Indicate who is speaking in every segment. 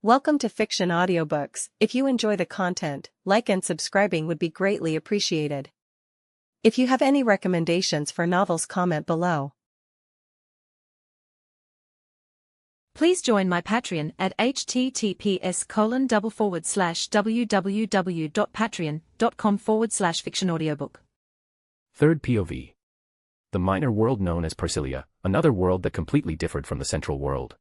Speaker 1: Welcome to Fiction Audiobooks. If you enjoy the content, like and subscribing would be greatly appreciated. If you have any recommendations for novels, comment below.
Speaker 2: Please join my Patreon at https://www.patreon.com/fictionaudiobook.
Speaker 3: Third POV. The minor world known as Parcilia, another world that completely differed from the central world.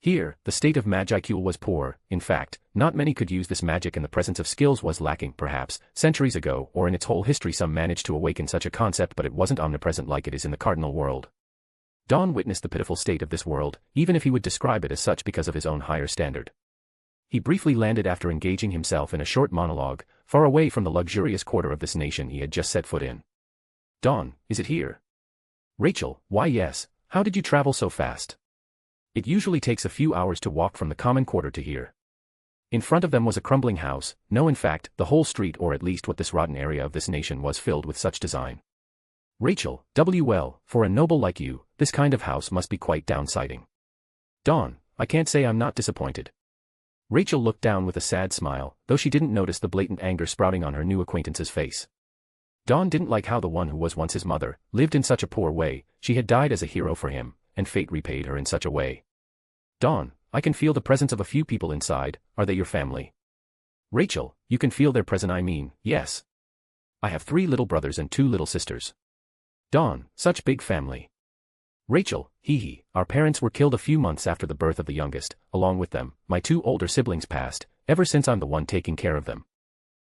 Speaker 3: Here, the state of magicule was poor. In fact, not many could use this magic, and the presence of skills was lacking. Perhaps, centuries ago or in its whole history, some managed to awaken such a concept, but it wasn't omnipresent like it is in the cardinal world. Don witnessed the pitiful state of this world, even if he would describe it as such because of his own higher standard. He briefly landed after engaging himself in a short monologue, far away from the luxurious quarter of this nation he had just set foot in. Don, is it here? Rachel, why yes, how did you travel so fast? It usually takes a few hours to walk from the common quarter to here. In front of them was a crumbling house. No, in fact, the whole street, or at least what this rotten area of this nation was, filled with such design. Rachel, well, for a noble like you, this kind of house must be quite downsiding. Don, I can't say I'm not disappointed. Rachel looked down with a sad smile, though she didn't notice the blatant anger sprouting on her new acquaintance's face. Don didn't like how the one who was once his mother lived in such a poor way. She had died as a hero for him, and fate repaid her in such a way. Don, I can feel the presence of a few people inside. Are they your family? Rachel, you can feel their presence? I mean, yes. I have 3 little brothers and 2 little sisters. Don, such big family. Rachel, our parents were killed a few months after the birth of the youngest. Along with them, my 2 older siblings passed. Ever since I'm the one taking care of them.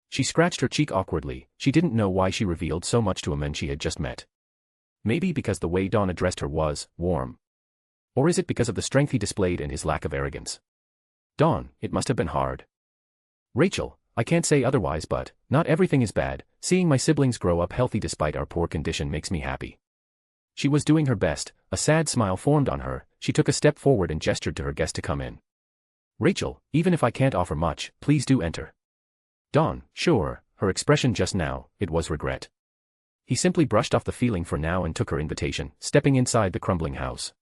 Speaker 3: She scratched her cheek awkwardly. She didn't know why she revealed so much to a man she had just met. Maybe because the way Don addressed her was warm. Or is it because of the strength he displayed and his lack of arrogance? Don, it must have been hard. Rachel, I can't say otherwise, but not everything is bad. Seeing my siblings grow up healthy despite our poor condition makes me happy. She was doing her best. A sad smile formed on her. She took a step forward and gestured to her guest to come in. Rachel, even if I can't offer much, please do enter. Don, sure. Her expression just now, it was regret. He simply brushed off the feeling for now and took her invitation, stepping inside the crumbling house.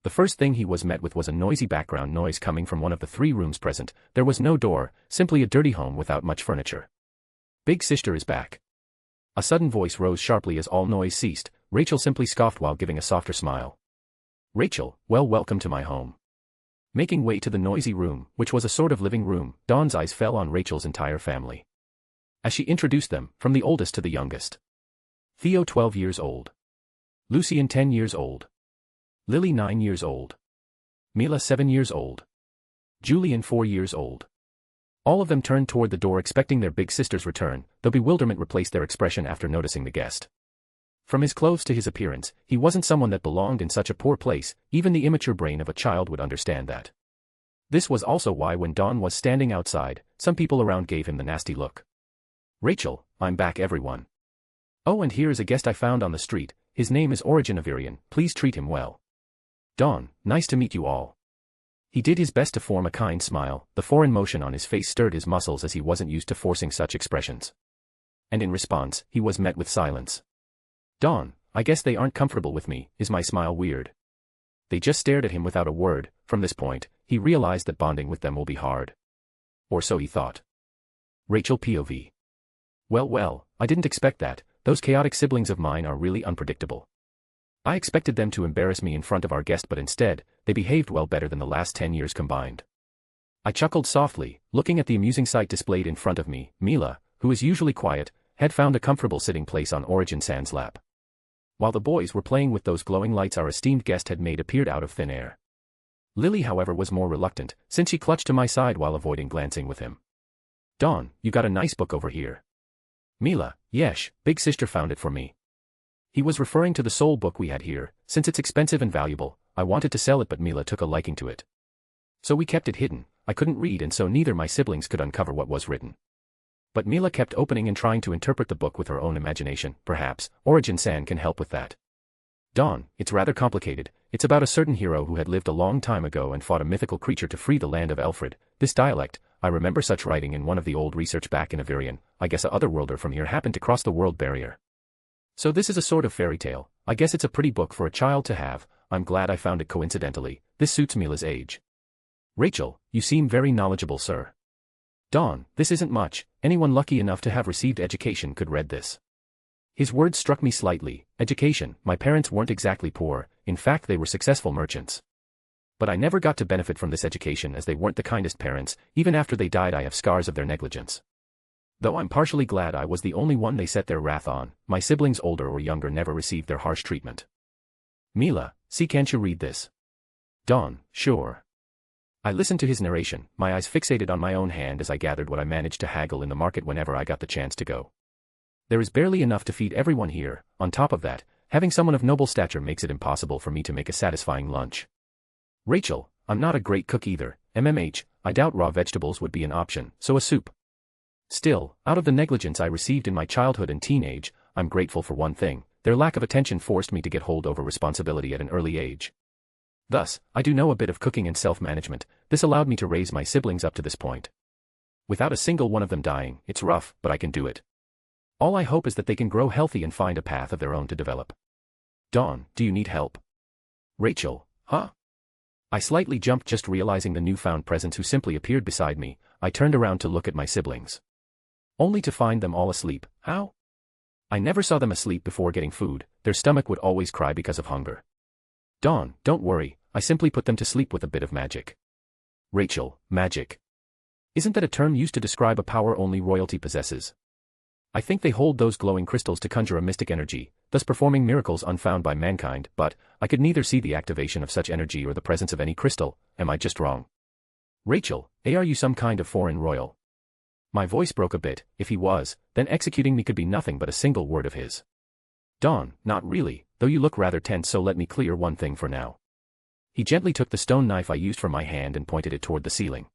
Speaker 3: The first thing he was met with was a noisy background noise coming from one of the 3 rooms present. There was no door, simply a dirty home without much furniture. Big sister is back. A sudden voice rose sharply as all noise ceased. Rachel simply scoffed while giving a softer smile. Rachel, well, welcome to my home. Making way to the noisy room, which was a sort of living room, Don's eyes fell on Rachel's entire family. As she introduced them, from the oldest to the youngest. Theo 12 years old. Lucien 10 years old. Lily 9 years old. Mila 7 years old. Julian 4 years old. All of them turned toward the door expecting their big sister's return, though bewilderment replaced their expression after noticing the guest. From his clothes to his appearance, he wasn't someone that belonged in such a poor place. Even the immature brain of a child would understand that. This was also why when Don was standing outside, some people around gave him the nasty look. Rachel, I'm back, everyone. Oh, and here is a guest I found on the street. His name is Origin. Please treat him well. Don, nice to meet you all. He did his best to form a kind smile. The foreign motion on his face stirred his muscles as he wasn't used to forcing such expressions. And in response, he was met with silence. Don, I guess they aren't comfortable with me. Is my smile weird? They just stared at him without a word. From this point, he realized that bonding with them will be hard. Or so he thought. Rachel POV. Well, I didn't expect that. Those chaotic siblings of mine are really unpredictable. I expected them to embarrass me in front of our guest, but instead, they behaved well, better than the last 10 years combined. I chuckled softly, looking at the amusing sight displayed in front of me. Mila, who is usually quiet, had found a comfortable sitting place on Origin-san's lap. While the boys were playing with those glowing lights our esteemed guest had made appeared out of thin air. Lily, however, was more reluctant, since she clutched to my side while avoiding glancing with him. Don, you got a nice book over here. Mila, yesh, big sister found it for me. He was referring to the soul book we had here. Since it's expensive and valuable, I wanted to sell it, but Mila took a liking to it. So we kept it hidden. I couldn't read, and so neither my siblings could uncover what was written. But Mila kept opening and trying to interpret the book with her own imagination. Perhaps Origin-san can help with that. Don, it's rather complicated. It's about a certain hero who had lived a long time ago and fought a mythical creature to free the land of Alfred. This dialect, I remember such writing in one of the old research back in Avirion. I guess a otherworlder from here happened to cross the world barrier. So this is a sort of fairy tale. I guess it's a pretty book for a child to have. I'm glad I found it coincidentally. This suits Mila's age. Rachel, you seem very knowledgeable, sir. Dawn, this isn't much, anyone lucky enough to have received education could read this. His words struck me slightly. Education, my parents weren't exactly poor, in fact they were successful merchants. But I never got to benefit from this education as they weren't the kindest parents, even after they died I have scars of their negligence. Though I'm partially glad I was the only one they set their wrath on, my siblings older or younger never received their harsh treatment. Mila, see, can't you read this? Dawn, sure. I listened to his narration, my eyes fixated on my own hand as I gathered what I managed to haggle in the market whenever I got the chance to go. There is barely enough to feed everyone here. On top of that, having someone of noble stature makes it impossible for me to make a satisfying lunch. Rachel, I'm not a great cook either, I doubt raw vegetables would be an option, so a soup. Still, out of the negligence I received in my childhood and teenage, I'm grateful for one thing: their lack of attention forced me to get hold over responsibility at an early age. Thus, I do know a bit of cooking and self-management. This allowed me to raise my siblings up to this point. Without a single one of them dying, it's rough, but I can do it. All I hope is that they can grow healthy and find a path of their own to develop. Dawn, do you need help? Rachel, huh? I slightly jumped, just realizing the newfound presence who simply appeared beside me. I turned around to look at my siblings. Only to find them all asleep. How? I never saw them asleep before getting food. Their stomach would always cry because of hunger. Dawn, don't worry, I simply put them to sleep with a bit of magic. Rachel, magic. Isn't that a term used to describe a power only royalty possesses? I think they hold those glowing crystals to conjure a mystic energy, thus performing miracles unfound by mankind, but I could neither see the activation of such energy or the presence of any crystal. Am I just wrong? Rachel, are you some kind of foreign royal? My voice broke a bit. If he was, then executing me could be nothing but a single word of his. Dawn, not really, though you look rather tense, so let me clear one thing for now. He gently took the stone knife I used from my hand and pointed it toward the ceiling.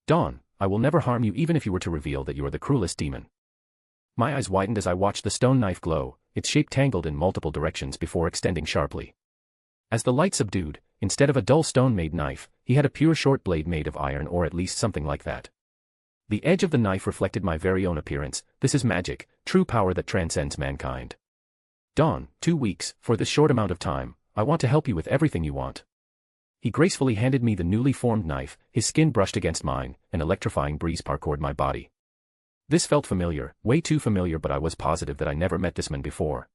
Speaker 3: Dawn, I will never harm you even if you were to reveal that you are the cruelest demon. My eyes widened as I watched the stone knife glow, its shape tangled in multiple directions before extending sharply. As the light subdued, instead of a dull stone-made knife, he had a pure short blade made of iron, or at least something like that. The edge of the knife reflected my very own appearance. This is magic, true power that transcends mankind. Dawn, 2 weeks, for this short amount of time, I want to help you with everything you want. He gracefully handed me the newly formed knife, his skin brushed against mine, an electrifying breeze parkoured my body. This felt familiar, way too familiar, but I was positive that I never met this man before.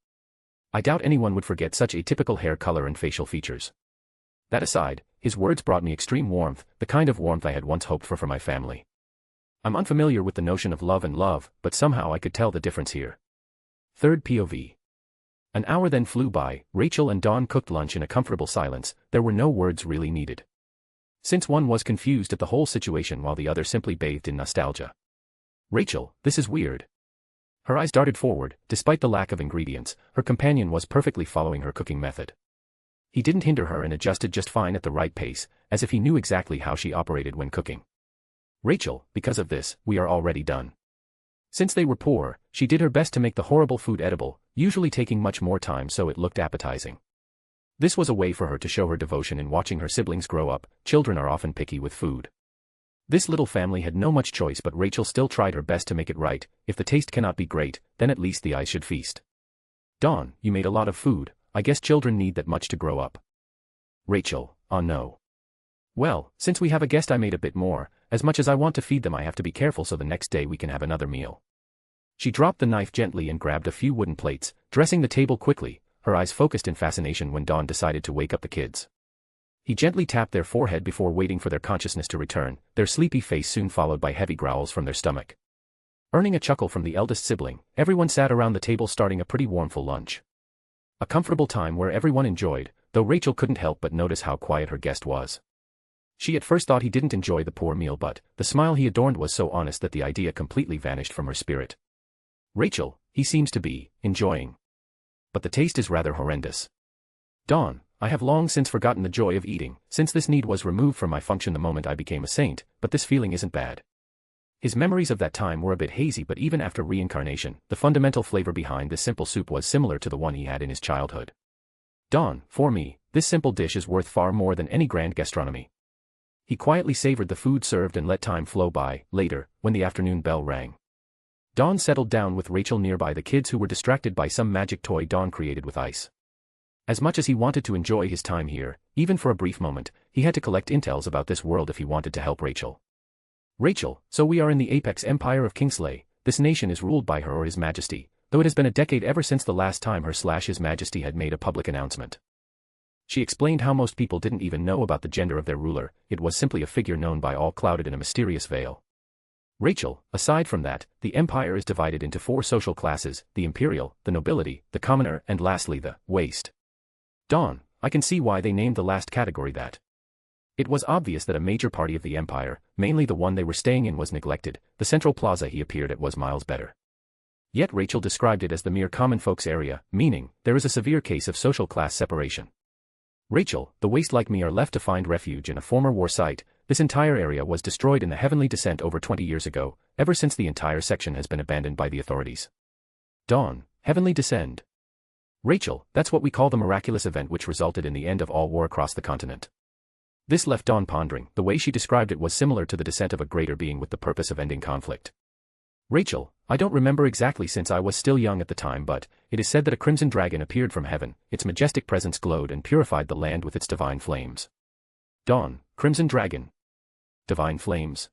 Speaker 3: I doubt anyone would forget such atypical hair color and facial features. That aside, his words brought me extreme warmth, the kind of warmth I had once hoped for my family. I'm unfamiliar with the notion of love and love, but somehow I could tell the difference here. Third POV. An hour then flew by. Rachel and Dawn cooked lunch in a comfortable silence. There were no words really needed, since one was confused at the whole situation while the other simply bathed in nostalgia. Rachel, this is weird. Her eyes darted forward. Despite the lack of ingredients, her companion was perfectly following her cooking method. He didn't hinder her and adjusted just fine at the right pace, as if he knew exactly how she operated when cooking. Rachel, because of this, we are already done. Since they were poor, she did her best to make the horrible food edible, usually taking much more time so it looked appetizing. This was a way for her to show her devotion in watching her siblings grow up. Children are often picky with food. This little family had no much choice, but Rachel still tried her best to make it right. If the taste cannot be great, then at least the eyes should feast. Dawn, you made a lot of food. I guess children need that much to grow up. Rachel, oh no. Well, since we have a guest, I made a bit more. As much as I want to feed them, I have to be careful so the next day we can have another meal. She dropped the knife gently and grabbed a few wooden plates, dressing the table quickly, her eyes focused in fascination when Dawn decided to wake up the kids. He gently tapped their forehead before waiting for their consciousness to return, their sleepy face soon followed by heavy growls from their stomach. Earning a chuckle from the eldest sibling, everyone sat around the table starting a pretty warmful lunch. A comfortable time where everyone enjoyed, though Rachel couldn't help but notice how quiet her guest was. She at first thought he didn't enjoy the poor meal, but the smile he adorned was so honest that the idea completely vanished from her spirit. Rachel, he seems to be enjoying. But the taste is rather horrendous. Dawn, I have long since forgotten the joy of eating, since this need was removed from my function the moment I became a saint, but this feeling isn't bad. His memories of that time were a bit hazy, but even after reincarnation, the fundamental flavor behind this simple soup was similar to the one he had in his childhood. Dawn, for me, this simple dish is worth far more than any grand gastronomy. He quietly savored the food served and let time flow by. Later, when the afternoon bell rang, Dawn settled down with Rachel nearby, the kids who were distracted by some magic toy Dawn created with ice. As much as he wanted to enjoy his time here, even for a brief moment, he had to collect intels about this world if he wanted to help Rachel. Rachel, so we are in the apex empire of Kingsley. This nation is ruled by her or his majesty, though it has been a decade ever since the last time her/his majesty had made a public announcement. She explained how most people didn't even know about the gender of their ruler, it was simply a figure known by all clouded in a mysterious veil. Rachel, aside from that, the empire is divided into 4 social classes, the Imperial, the nobility, the commoner, and lastly the waste. Dawn, I can see why they named the last category that. It was obvious that a major party of the empire, mainly the one they were staying in, was neglected. The central plaza he appeared at was miles better. Yet Rachel described it as the mere common folks area, meaning, there is a severe case of social class separation. Rachel, the waste like me are left to find refuge in a former war site. This entire area was destroyed in the heavenly descent over 20 years ago. Ever since the entire section has been abandoned by the authorities. Dawn, heavenly descend. Rachel, that's what we call the miraculous event which resulted in the end of all war across the continent. This left Dawn pondering. The way she described it was similar to the descent of a greater being with the purpose of ending conflict. Rachel, I don't remember exactly since I was still young at the time, but it is said that a crimson dragon appeared from heaven, its majestic presence glowed and purified the land with its divine flames. Dawn, crimson dragon. Divine flames.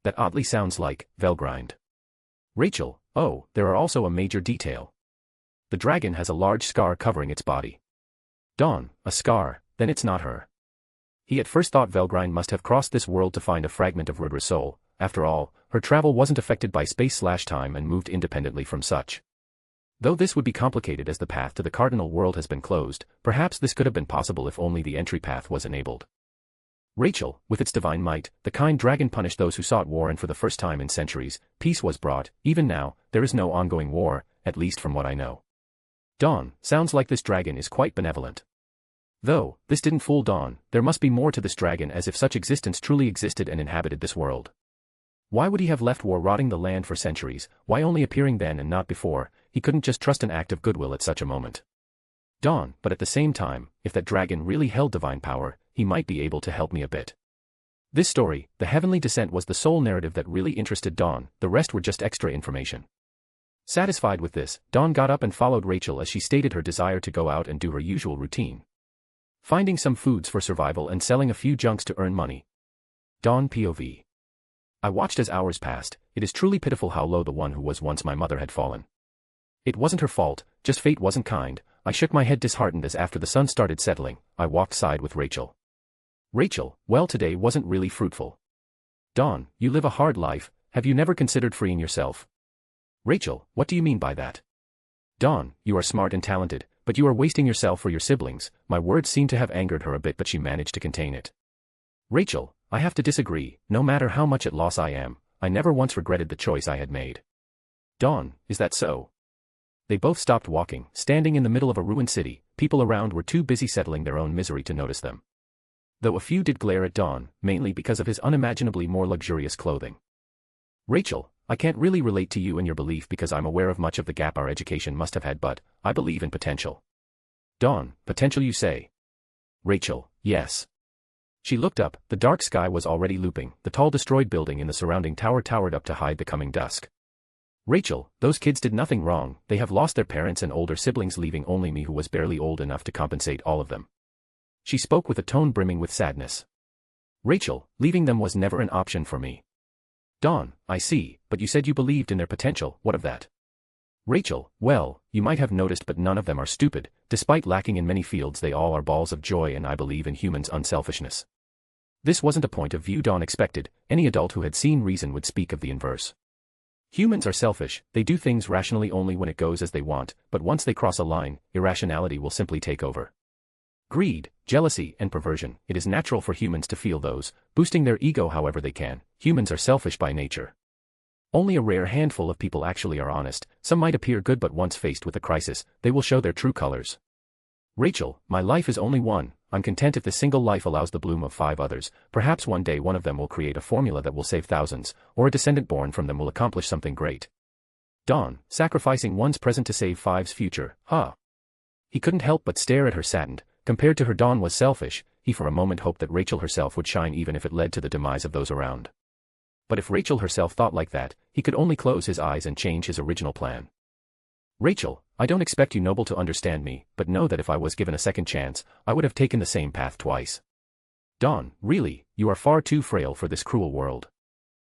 Speaker 3: That oddly sounds like Velgrind. Rachel, oh, there are also a major detail. The dragon has a large scar covering its body. Dawn, a scar, then it's not her. He at first thought Velgrind must have crossed this world to find a fragment of Rudra's soul. After all, her travel wasn't affected by space/time and moved independently from such. Though this would be complicated as the path to the cardinal world has been closed, perhaps this could have been possible if only the entry path was enabled. Rachel, with its divine might, the kind dragon punished those who sought war, and for the first time in centuries, peace was brought. Even now, there is no ongoing war, at least from what I know. Dawn, sounds like this dragon is quite benevolent. Though, this didn't fool Dawn, there must be more to this dragon, as if such existence truly existed and inhabited this world. Why would he have left war rotting the land for centuries? Why only appearing then and not before? He couldn't just trust an act of goodwill at such a moment. Dawn, but at the same time, if that dragon really held divine power, he might be able to help me a bit. This story, the heavenly descent, was the sole narrative that really interested Dawn, the rest were just extra information. Satisfied with this, Dawn got up and followed Rachel as she stated her desire to go out and do her usual routine. Finding some foods for survival and selling a few junks to earn money. Dawn POV. I watched as hours passed. It is truly pitiful how low the one who was once my mother had fallen. It wasn't her fault, just fate wasn't kind. I shook my head disheartened as after the sun started settling, I walked side with Rachel. Rachel, well, today wasn't really fruitful. Dawn, you live a hard life, have you never considered freeing yourself? Rachel, what do you mean by that? Dawn, you are smart and talented, but you are wasting yourself for your siblings. My words seemed to have angered her a bit, but she managed to contain it. Rachel, I have to disagree. No matter how much at loss I am, I never once regretted the choice I had made. Dawn, is that so? They both stopped walking, standing in the middle of a ruined city. People around were too busy settling their own misery to notice them. Though a few did glare at Dawn, mainly because of his unimaginably more luxurious clothing. Rachel, I can't really relate to you and your belief because I'm aware of much of the gap our education must have had, but I believe in potential. Dawn, potential you say? Rachel, yes. She looked up, the dark sky was already looping, the tall destroyed building in the surrounding tower towered up to hide the coming dusk. Rachel, those kids did nothing wrong, they have lost their parents and older siblings, leaving only me who was barely old enough to compensate all of them. She spoke with a tone brimming with sadness. Rachel, leaving them was never an option for me. Dawn, I see, but you said you believed in their potential, what of that? Rachel, well, you might have noticed, but none of them are stupid. Despite lacking in many fields, they all are balls of joy, and I believe in humans' unselfishness. This wasn't a point of view Dawn expected. Any adult who had seen reason would speak of the inverse. Humans are selfish, they do things rationally only when it goes as they want, but once they cross a line, irrationality will simply take over. Greed, jealousy, and perversion, it is natural for humans to feel those, boosting their ego however they can. Humans are selfish by nature. Only a rare handful of people actually are honest. Some might appear good, but once faced with a crisis, they will show their true colors. Rachel, my life is only one. I'm content if this single life allows the bloom of 5 others. Perhaps one day one of them will create a formula that will save thousands, or a descendant born from them will accomplish something great. Dawn, sacrificing one's present to save 5's future, huh? He couldn't help but stare at her, saddened. Compared to her, Dawn was selfish. He for a moment hoped that Rachel herself would shine, even if it led to the demise of those around. But if Rachel herself thought like that, he could only close his eyes and change his original plan. Rachel, I don't expect you noble to understand me, but know that if I was given a second chance, I would have taken the same path twice. Dawn, really, you are far too frail for this cruel world.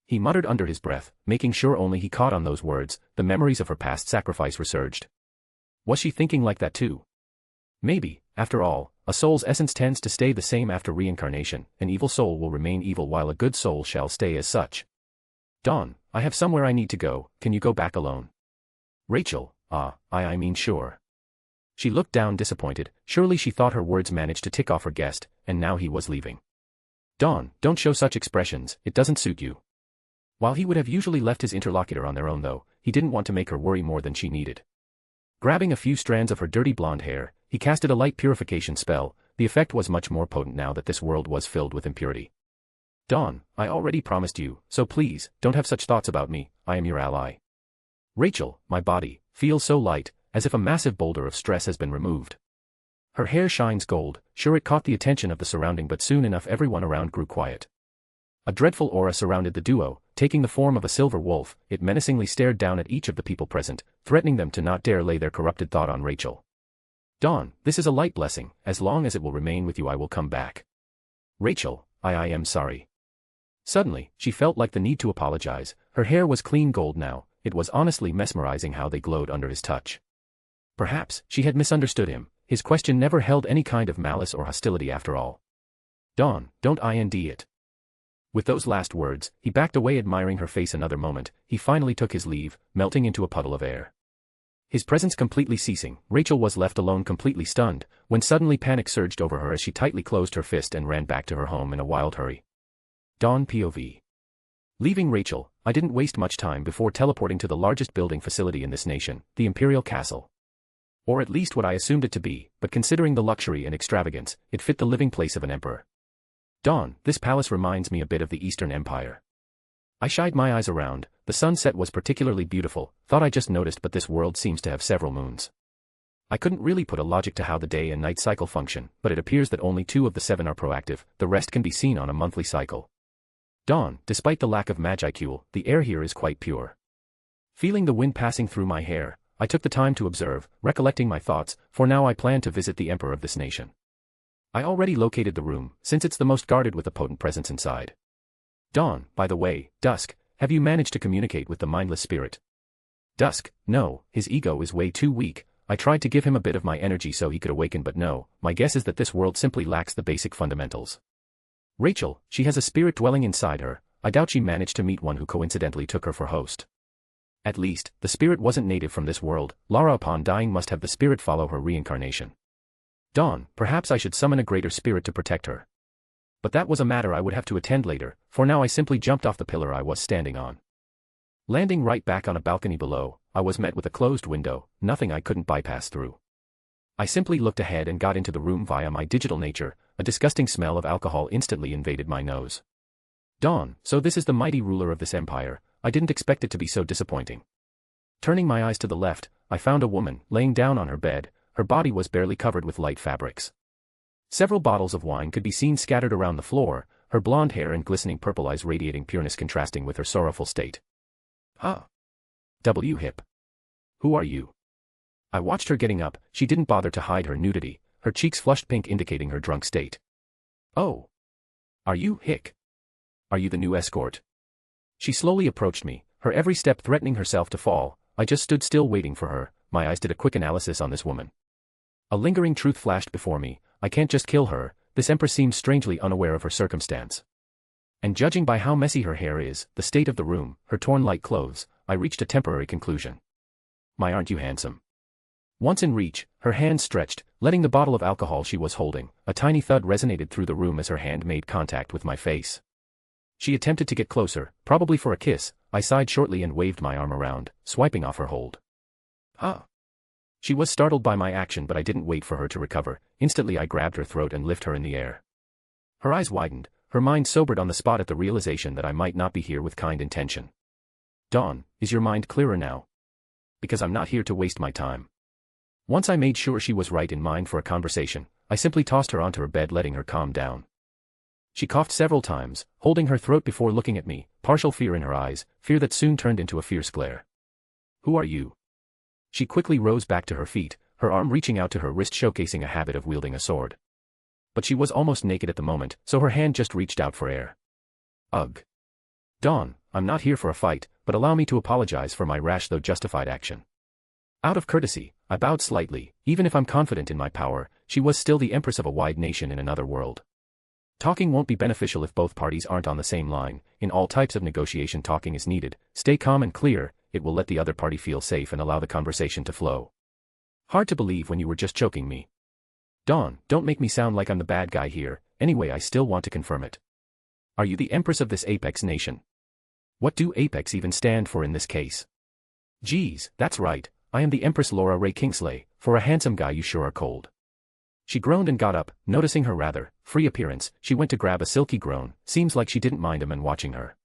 Speaker 3: He muttered under his breath, making sure only he caught on those words. The memories of her past sacrifice resurged. Was she thinking like that too? Maybe, after all, a soul's essence tends to stay the same after reincarnation. An evil soul will remain evil while a good soul shall stay as such. Dawn, I have somewhere I need to go, can you go back alone? Rachel, I mean sure. She looked down disappointed, surely she thought her words managed to tick off her guest, and now he was leaving. Dawn, don't show such expressions, it doesn't suit you. While he would have usually left his interlocutor on their own though, he didn't want to make her worry more than she needed. Grabbing a few strands of her dirty blonde hair, he casted a light purification spell. The effect was much more potent now that this world was filled with impurity. Dawn, I already promised you, so please, don't have such thoughts about me, I am your ally. Rachel, my body, feels so light, as if a massive boulder of stress has been removed. Her hair shines gold, sure it caught the attention of the surrounding, but soon enough everyone around grew quiet. A dreadful aura surrounded the duo, taking the form of a silver wolf. It menacingly stared down at each of the people present, threatening them to not dare lay their corrupted thought on Rachel. Dawn, this is a light blessing, as long as it will remain with you I will come back. Rachel, I am sorry. Suddenly, she felt like the need to apologize. Her hair was clean gold now, it was honestly mesmerizing how they glowed under his touch. Perhaps, she had misunderstood him, his question never held any kind of malice or hostility after all. Dawn, don't ind it. With those last words, he backed away admiring her face. Another moment, he finally took his leave, melting into a puddle of air. His presence completely ceasing, Rachel was left alone completely stunned, when suddenly panic surged over her as she tightly closed her fist and ran back to her home in a wild hurry. Dawn POV. Leaving Rachel, I didn't waste much time before teleporting to the largest building facility in this nation, the Imperial Castle. Or at least what I assumed it to be, but considering the luxury and extravagance, it fit the living place of an emperor. Dawn, this palace reminds me a bit of the Eastern Empire. I shied my eyes around. The sunset was particularly beautiful, thought I just noticed, but this world seems to have several moons. I couldn't really put a logic to how the day and night cycle function, but it appears that only 2 of the 7 are proactive, the rest can be seen on a monthly cycle. Dawn, despite the lack of magicule, the air here is quite pure. Feeling the wind passing through my hair, I took the time to observe, recollecting my thoughts, for now I plan to visit the emperor of this nation. I already located the room, since it's the most guarded with a potent presence inside. Dawn, by the way, Dusk, have you managed to communicate with the mindless spirit? Dusk, no, his ego is way too weak. I tried to give him a bit of my energy so he could awaken, but no, my guess is that this world simply lacks the basic fundamentals. Rachel, she has a spirit dwelling inside her. I doubt she managed to meet one who coincidentally took her for host. At least, the spirit wasn't native from this world. Lara upon dying must have the spirit follow her reincarnation. Dawn, perhaps I should summon a greater spirit to protect her. But that was a matter I would have to attend later, for now I simply jumped off the pillar I was standing on. Landing right back on a balcony below, I was met with a closed window, nothing I couldn't bypass through. I simply looked ahead and got into the room via my digital nature. A disgusting smell of alcohol instantly invaded my nose. Dawn, so this is the mighty ruler of this empire. I didn't expect it to be so disappointing. Turning my eyes to the left, I found a woman, laying down on her bed. Her body was barely covered with light fabrics. Several bottles of wine could be seen scattered around the floor, her blonde hair and glistening purple eyes radiating pureness contrasting with her sorrowful state. W hip. Who are you? I watched her getting up. She didn't bother to hide her nudity, her cheeks flushed pink indicating her drunk state. Oh. Are you, hick? Are you the new escort? She slowly approached me, her every step threatening herself to fall. I just stood still waiting for her. My eyes did a quick analysis on this woman. A lingering truth flashed before me. I can't just kill her. This empress seems strangely unaware of her circumstance. And judging by how messy her hair is, the state of the room, her torn light clothes, I reached a temporary conclusion. My, aren't you handsome? Once in reach, her hands stretched, letting the bottle of alcohol she was holding. A tiny thud resonated through the room as her hand made contact with my face. She attempted to get closer, probably for a kiss. I sighed shortly and waved my arm around, swiping off her hold. She was startled by my action, but I didn't wait for her to recover. Instantly I grabbed her throat and lifted her in the air. Her eyes widened, her mind sobered on the spot at the realization that I might not be here with kind intention. Dawn, is your mind clearer now? Because I'm not here to waste my time. Once I made sure she was right in mind for a conversation, I simply tossed her onto her bed, letting her calm down. She coughed several times, holding her throat before looking at me, partial fear in her eyes, fear that soon turned into a fierce glare. Who are you? She quickly rose back to her feet, her arm reaching out to her wrist showcasing a habit of wielding a sword. But she was almost naked at the moment, so her hand just reached out for air. Ugh. Dawn, I'm not here for a fight, but allow me to apologize for my rash though justified action. Out of courtesy, I bowed slightly. Even if I'm confident in my power, she was still the empress of a wide nation in another world. Talking won't be beneficial if both parties aren't on the same line. In all types of negotiation, talking is needed. Stay calm and clear, it will let the other party feel safe and allow the conversation to flow. Hard to believe when you were just choking me. Dawn, don't make me sound like I'm the bad guy here. Anyway, I still want to confirm it. Are you the empress of this apex nation? What do apex even stand for in this case? Geez, that's right, I am the Empress Laura Ray Kingsley. For a handsome guy you sure are cold. She groaned and got up, noticing her rather free appearance. She went to grab a silky groan. Seems like she didn't mind a man watching her.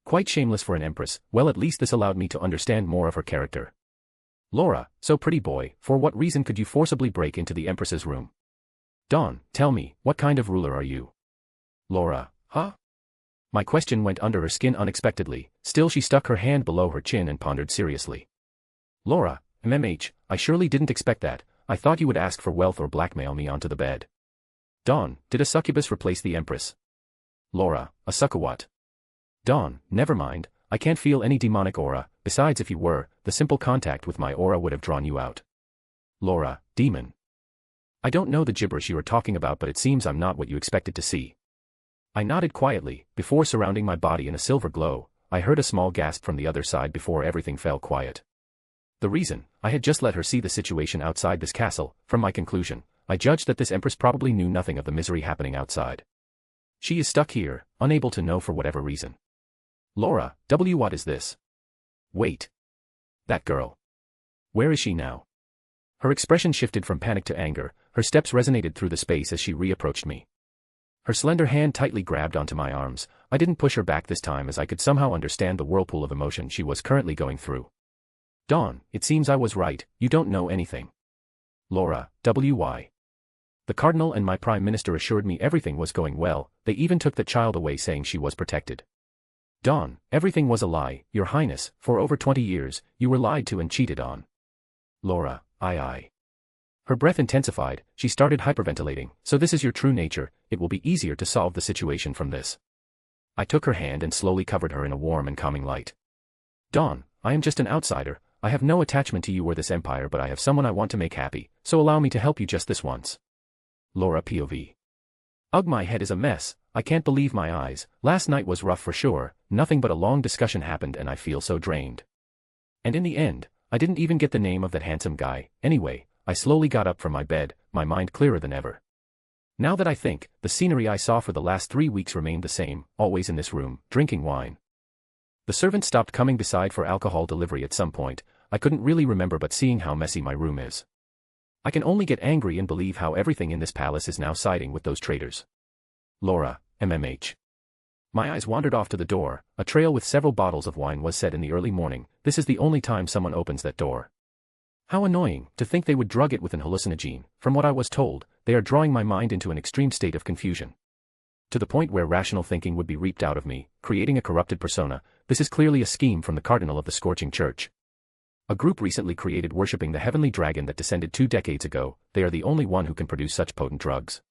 Speaker 3: Quite shameless for an empress. Well, at least this allowed me to understand more of her character. Laura, so pretty boy, for what reason could you forcibly break into the empress's room? Dawn, tell me, what kind of ruler are you? Laura, huh? My question went under her skin unexpectedly. Still she stuck her hand below her chin and pondered seriously. Laura, I surely didn't expect that. I thought you would ask for wealth or blackmail me onto the bed. Dawn, did a succubus replace the empress? Laura, a succubus? Dawn, never mind, I can't feel any demonic aura. Besides, if you were, the simple contact with my aura would have drawn you out. Laura, demon. I don't know the gibberish you are talking about, but it seems I'm not what you expected to see. I nodded quietly. Before surrounding my body in a silver glow, I heard a small gasp from the other side before everything fell quiet. The reason, I had just let her see the situation outside this castle. From my conclusion, I judged that this empress probably knew nothing of the misery happening outside. She is stuck here, unable to know for whatever reason. Laura, what is this? Wait. That girl. Where is she now? Her expression shifted from panic to anger. Her steps resonated through the space as she reapproached me. Her slender hand tightly grabbed onto my arms. I didn't push her back this time, as I could somehow understand the whirlpool of emotion she was currently going through. Dawn, it seems I was right, you don't know anything. Laura, why? The cardinal and my prime minister assured me everything was going well. They even took the child away saying she was protected. Dawn, everything was a lie, your highness. For over 20 years, you were lied to and cheated on. Laura, I. Her breath intensified. She started hyperventilating. So this is your true nature. It will be easier to solve the situation from this. I took her hand and slowly covered her in a warm and calming light. Dawn, I am just an outsider. I have no attachment to you or this empire, but I have someone I want to make happy, so allow me to help you just this once. Laura POV. Ugh, my head is a mess. I can't believe my eyes. Last night was rough for sure. Nothing but a long discussion happened and I feel so drained. And in the end, I didn't even get the name of that handsome guy. Anyway, I slowly got up from my bed, my mind clearer than ever. Now that I think, the scenery I saw for the last 3 weeks remained the same, always in this room, drinking wine. The servant stopped coming beside for alcohol delivery at some point. I couldn't really remember, but seeing how messy my room is, I can only get angry and believe how everything in this palace is now siding with those traitors. Laura, My eyes wandered off to the door. A trail with several bottles of wine was set in the early morning. This is the only time someone opens that door. How annoying, to think they would drug it with an hallucinogen. From what I was told, they are drawing my mind into an extreme state of confusion. To the point where rational thinking would be reaped out of me, creating a corrupted persona. This is clearly a scheme from the cardinal of the Scorching Church. A group recently created worshipping the heavenly dragon that descended 2 decades ago. They are the only one who can produce such potent drugs.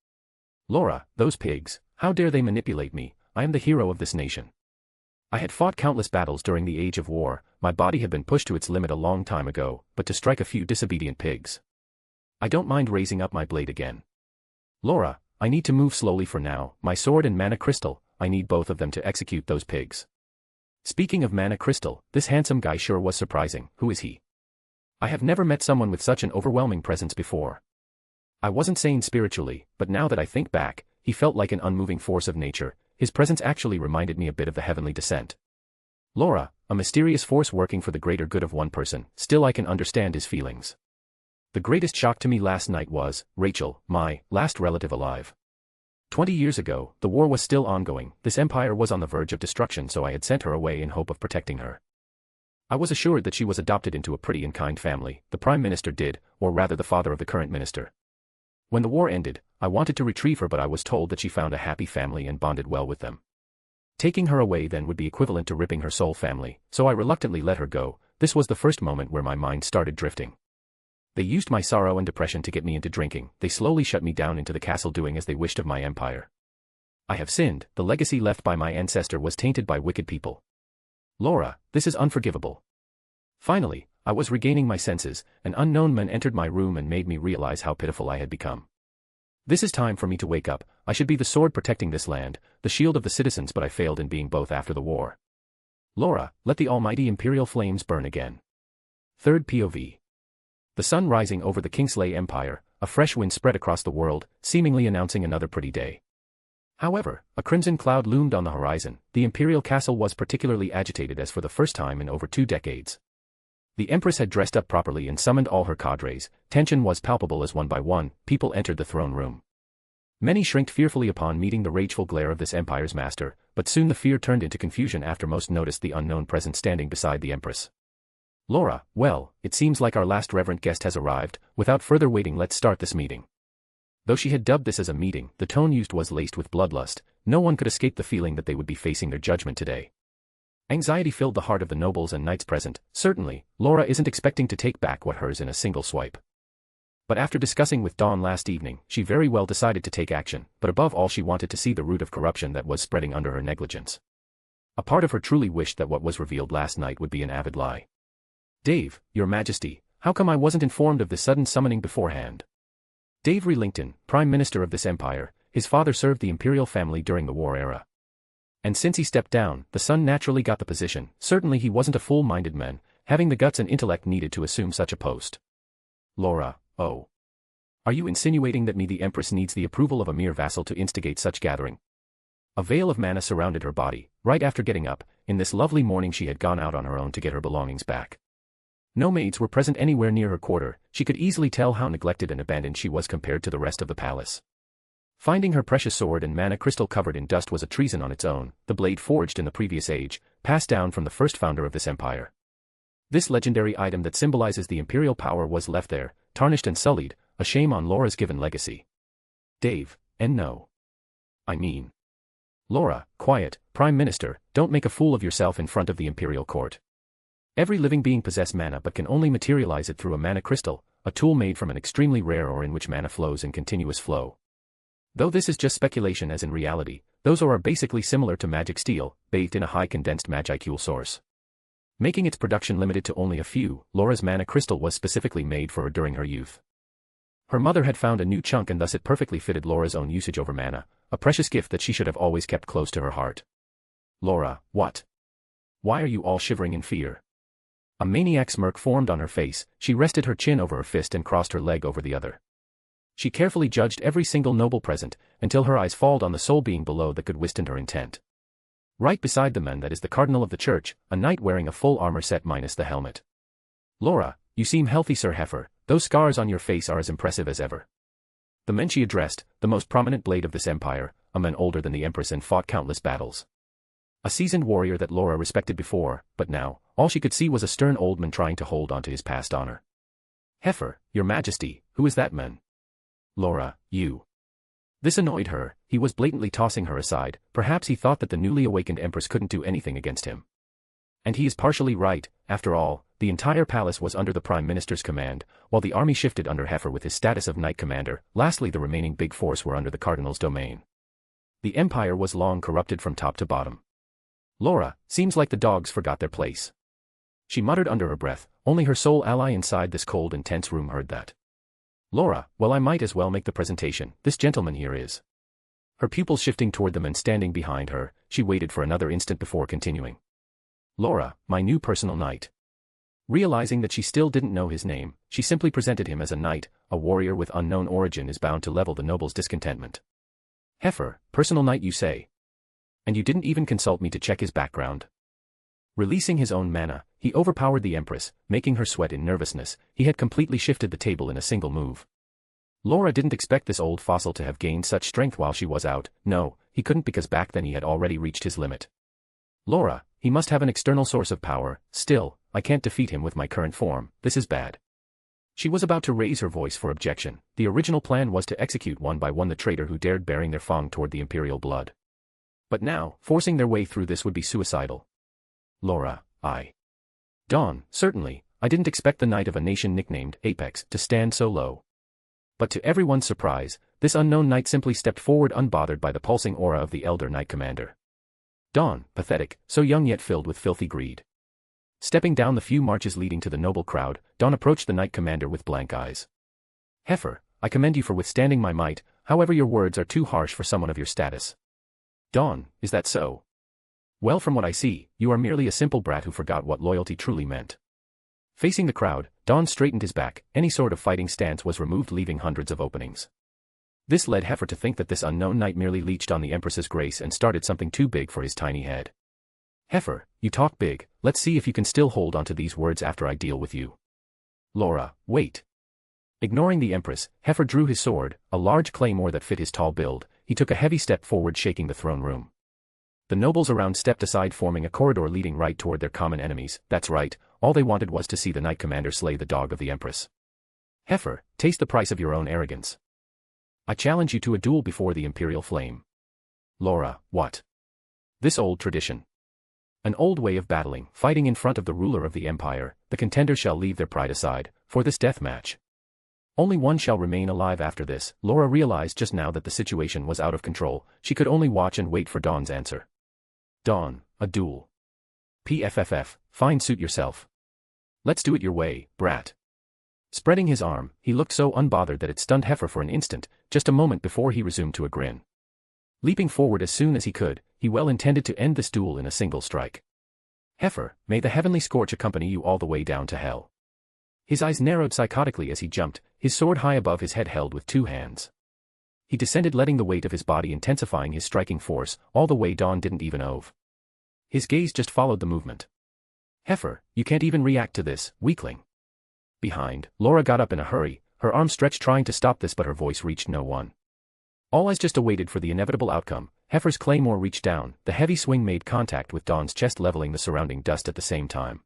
Speaker 3: Laura, those pigs, how dare they manipulate me? I am the hero of this nation. I had fought countless battles during the age of war. My body had been pushed to its limit a long time ago, but to strike a few disobedient pigs, I don't mind raising up my blade again. Laura, I need to move slowly for now. My sword and mana crystal, I need both of them to execute those pigs. Speaking of mana crystal, this handsome guy sure was surprising. Who is he? I have never met someone with such an overwhelming presence before. I wasn't sane spiritually, but now that I think back, he felt like an unmoving force of nature. His presence actually reminded me a bit of the heavenly descent. Laura, a mysterious force working for the greater good of one person. Still, I can understand his feelings. The greatest shock to me last night was Rachel, my last relative alive. 20 years ago, the war was still ongoing. This empire was on the verge of destruction, so I had sent her away in hope of protecting her. I was assured that she was adopted into a pretty and kind family. The prime minister did, or rather the father of the current minister. When the war ended, I wanted to retrieve her, but I was told that she found a happy family and bonded well with them. Taking her away then would be equivalent to ripping her soul family, so I reluctantly let her go. this was the first moment where my mind started drifting. They used my sorrow and depression to get me into drinking, they slowly shut me down into the castle doing as they wished of my empire. I have sinned, the legacy left by my ancestor was tainted by wicked people. Laura, this is unforgivable. Finally, I was regaining my senses, an unknown man entered my room and made me realize how pitiful I had become. This is time for me to wake up, I should be the sword protecting this land, the shield of the citizens, but I failed in being both after the war. Laura, let the almighty Imperial flames burn again. Third POV. The sun rising over the Kingsley Empire, a fresh wind spread across the world, seemingly announcing another pretty day. However, a crimson cloud loomed on the horizon, the Imperial castle was particularly agitated as for the first time in over 2 decades. The Empress had dressed up properly and summoned all her cadres, tension was palpable as one by one, people entered the throne room. Many shrinked fearfully upon meeting the rageful glare of this empire's master, but soon the fear turned into confusion after most noticed the unknown presence standing beside the Empress. Laura, well, it seems like our last reverent guest has arrived, without further waiting let's start this meeting. Though she had dubbed this as a meeting, the tone used was laced with bloodlust, no one could escape the feeling that they would be facing their judgment today. Anxiety filled the heart of the nobles and knights present, certainly, Laura isn't expecting to take back what hers in a single swipe. But after discussing with Dawn last evening, she very well decided to take action, but above all she wanted to see the root of corruption that was spreading under her negligence. A part of her truly wished that what was revealed last night would be an avid lie. Dave, your majesty, how come I wasn't informed of this sudden summoning beforehand? Dave Relington, Prime Minister of this empire, his father served the Imperial family during the war era. And since he stepped down, the son naturally got the position, certainly he wasn't a fool-minded man, having the guts and intellect needed to assume such a post. Laura, oh. Are you insinuating that me the Empress needs the approval of a mere vassal to instigate such gathering? A veil of manna surrounded her body, right after getting up, in this lovely morning she had gone out on her own to get her belongings back. No maids were present anywhere near her quarter, she could easily tell how neglected and abandoned she was compared to the rest of the palace. Finding her precious sword and mana crystal covered in dust was a treason on its own, the blade forged in the previous age, passed down from the first founder of this empire. This legendary item that symbolizes the imperial power was left there, tarnished and sullied, a shame on Laura's given legacy. Dave, and no. I mean. Laura, quiet, Prime Minister, don't make a fool of yourself in front of the imperial court. Every living being possesses mana but can only materialize it through a mana crystal, a tool made from an extremely rare ore in which mana flows in continuous flow. Though this is just speculation as in reality, those ore are basically similar to magic steel, bathed in a high condensed magicule source. Making its production limited to only a few, Laura's mana crystal was specifically made for her during her youth. Her mother had found a new chunk and thus it perfectly fitted Laura's own usage over mana, a precious gift that she should have always kept close to her heart. Laura, what? Why are you all shivering in fear? A maniac smirk formed on her face, she rested her chin over her fist and crossed her leg over the other. She carefully judged every single noble present, until her eyes falled on the sole being below that could withstand her intent. Right beside the man that is the cardinal of the church, a knight wearing a full armor set minus the helmet. Laura, you seem healthy Sir Heifer, those scars on your face are as impressive as ever. The men she addressed, the most prominent blade of this empire, a man older than the Empress and fought countless battles. A seasoned warrior that Laura respected before, but now, all she could see was a stern old man trying to hold on to his past honor. Heifer, your majesty, who is that man? Laura, you. This annoyed her, he was blatantly tossing her aside, perhaps he thought that the newly awakened Empress couldn't do anything against him. And he is partially right, after all, the entire palace was under the Prime Minister's command, while the army shifted under Heifer with his status of Knight Commander, lastly the remaining big force were under the Cardinal's domain. The empire was long corrupted from top to bottom. Laura, seems like the dogs forgot their place. She muttered under her breath, only her sole ally inside this cold and tense room heard that. Laura, well I might as well make the presentation, this gentleman here is. Her pupils shifting toward them and standing behind her, she waited for another instant before continuing. Laura, my new personal knight. Realizing that she still didn't know his name, she simply presented him as a knight, a warrior with unknown origin is bound to level the noble's discontentment. Heifer, personal knight you say? And you didn't even consult me to check his background. Releasing his own mana, he overpowered the Empress, making her sweat in nervousness, he had completely shifted the table in a single move. Laura didn't expect this old fossil to have gained such strength while she was out, no, he couldn't because back then he had already reached his limit. Laura, he must have an external source of power, still, I can't defeat him with my current form, this is bad. She was about to raise her voice for objection, the original plan was to execute one by one the traitor who dared bearing their fang toward the Imperial blood. But now, forcing their way through this would be suicidal. Laura, I Dawn, certainly, I didn't expect the knight of a nation nicknamed Apex to stand so low. But to everyone's surprise, this unknown knight simply stepped forward unbothered by the pulsing aura of the elder knight commander. Dawn, pathetic, so young yet filled with filthy greed. Stepping down the few marches leading to the noble crowd, Dawn approached the knight commander with blank eyes. Heifer, I commend you for withstanding my might, however your words are too harsh for someone of your status. Dawn, is that so? Well, from what I see, you are merely a simple brat who forgot what loyalty truly meant. Facing the crowd, Dawn straightened his back, any sort of fighting stance was removed leaving hundreds of openings. This led Heifer to think that this unknown knight merely leached on the Empress's grace and started something too big for his tiny head. Heifer, you talk big, let's see if you can still hold onto these words after I deal with you. Laura, wait. Ignoring the Empress, Heifer drew his sword, a large claymore that fit his tall build. He took a heavy step forward shaking the throne room. The nobles around stepped aside forming a corridor leading right toward their common enemies. That's right, all they wanted was to see the knight commander slay the dog of the Empress. Heifer, taste the price of your own arrogance. I challenge you to a duel before the Imperial flame. Laura, what? This old tradition. An old way of battling, fighting in front of the ruler of the empire, the contenders shall leave their pride aside, for this death match. Only one shall remain alive after this. Laura realized just now that the situation was out of control. She could only watch and wait for Dawn's answer. Dawn, a duel. PFFF, fine, suit yourself. Let's do it your way, brat. Spreading his arm, he looked so unbothered that it stunned Heifer for an instant, just a moment before he resumed to a grin. Leaping forward as soon as he could, he well intended to end this duel in a single strike. Heifer, may the heavenly scorch accompany you all the way down to hell. His eyes narrowed psychotically as he jumped, his sword high above his head held with two hands. He descended letting the weight of his body intensifying his striking force, all the way Dawn didn't even move. His gaze just followed the movement. Heifer, you can't even react to this, weakling. Behind, Laura got up in a hurry, her arm stretched trying to stop this but her voice reached no one. All eyes just awaited for the inevitable outcome. Heifer's claymore reached down, the heavy swing made contact with Dawn's chest leveling the surrounding dust at the same time.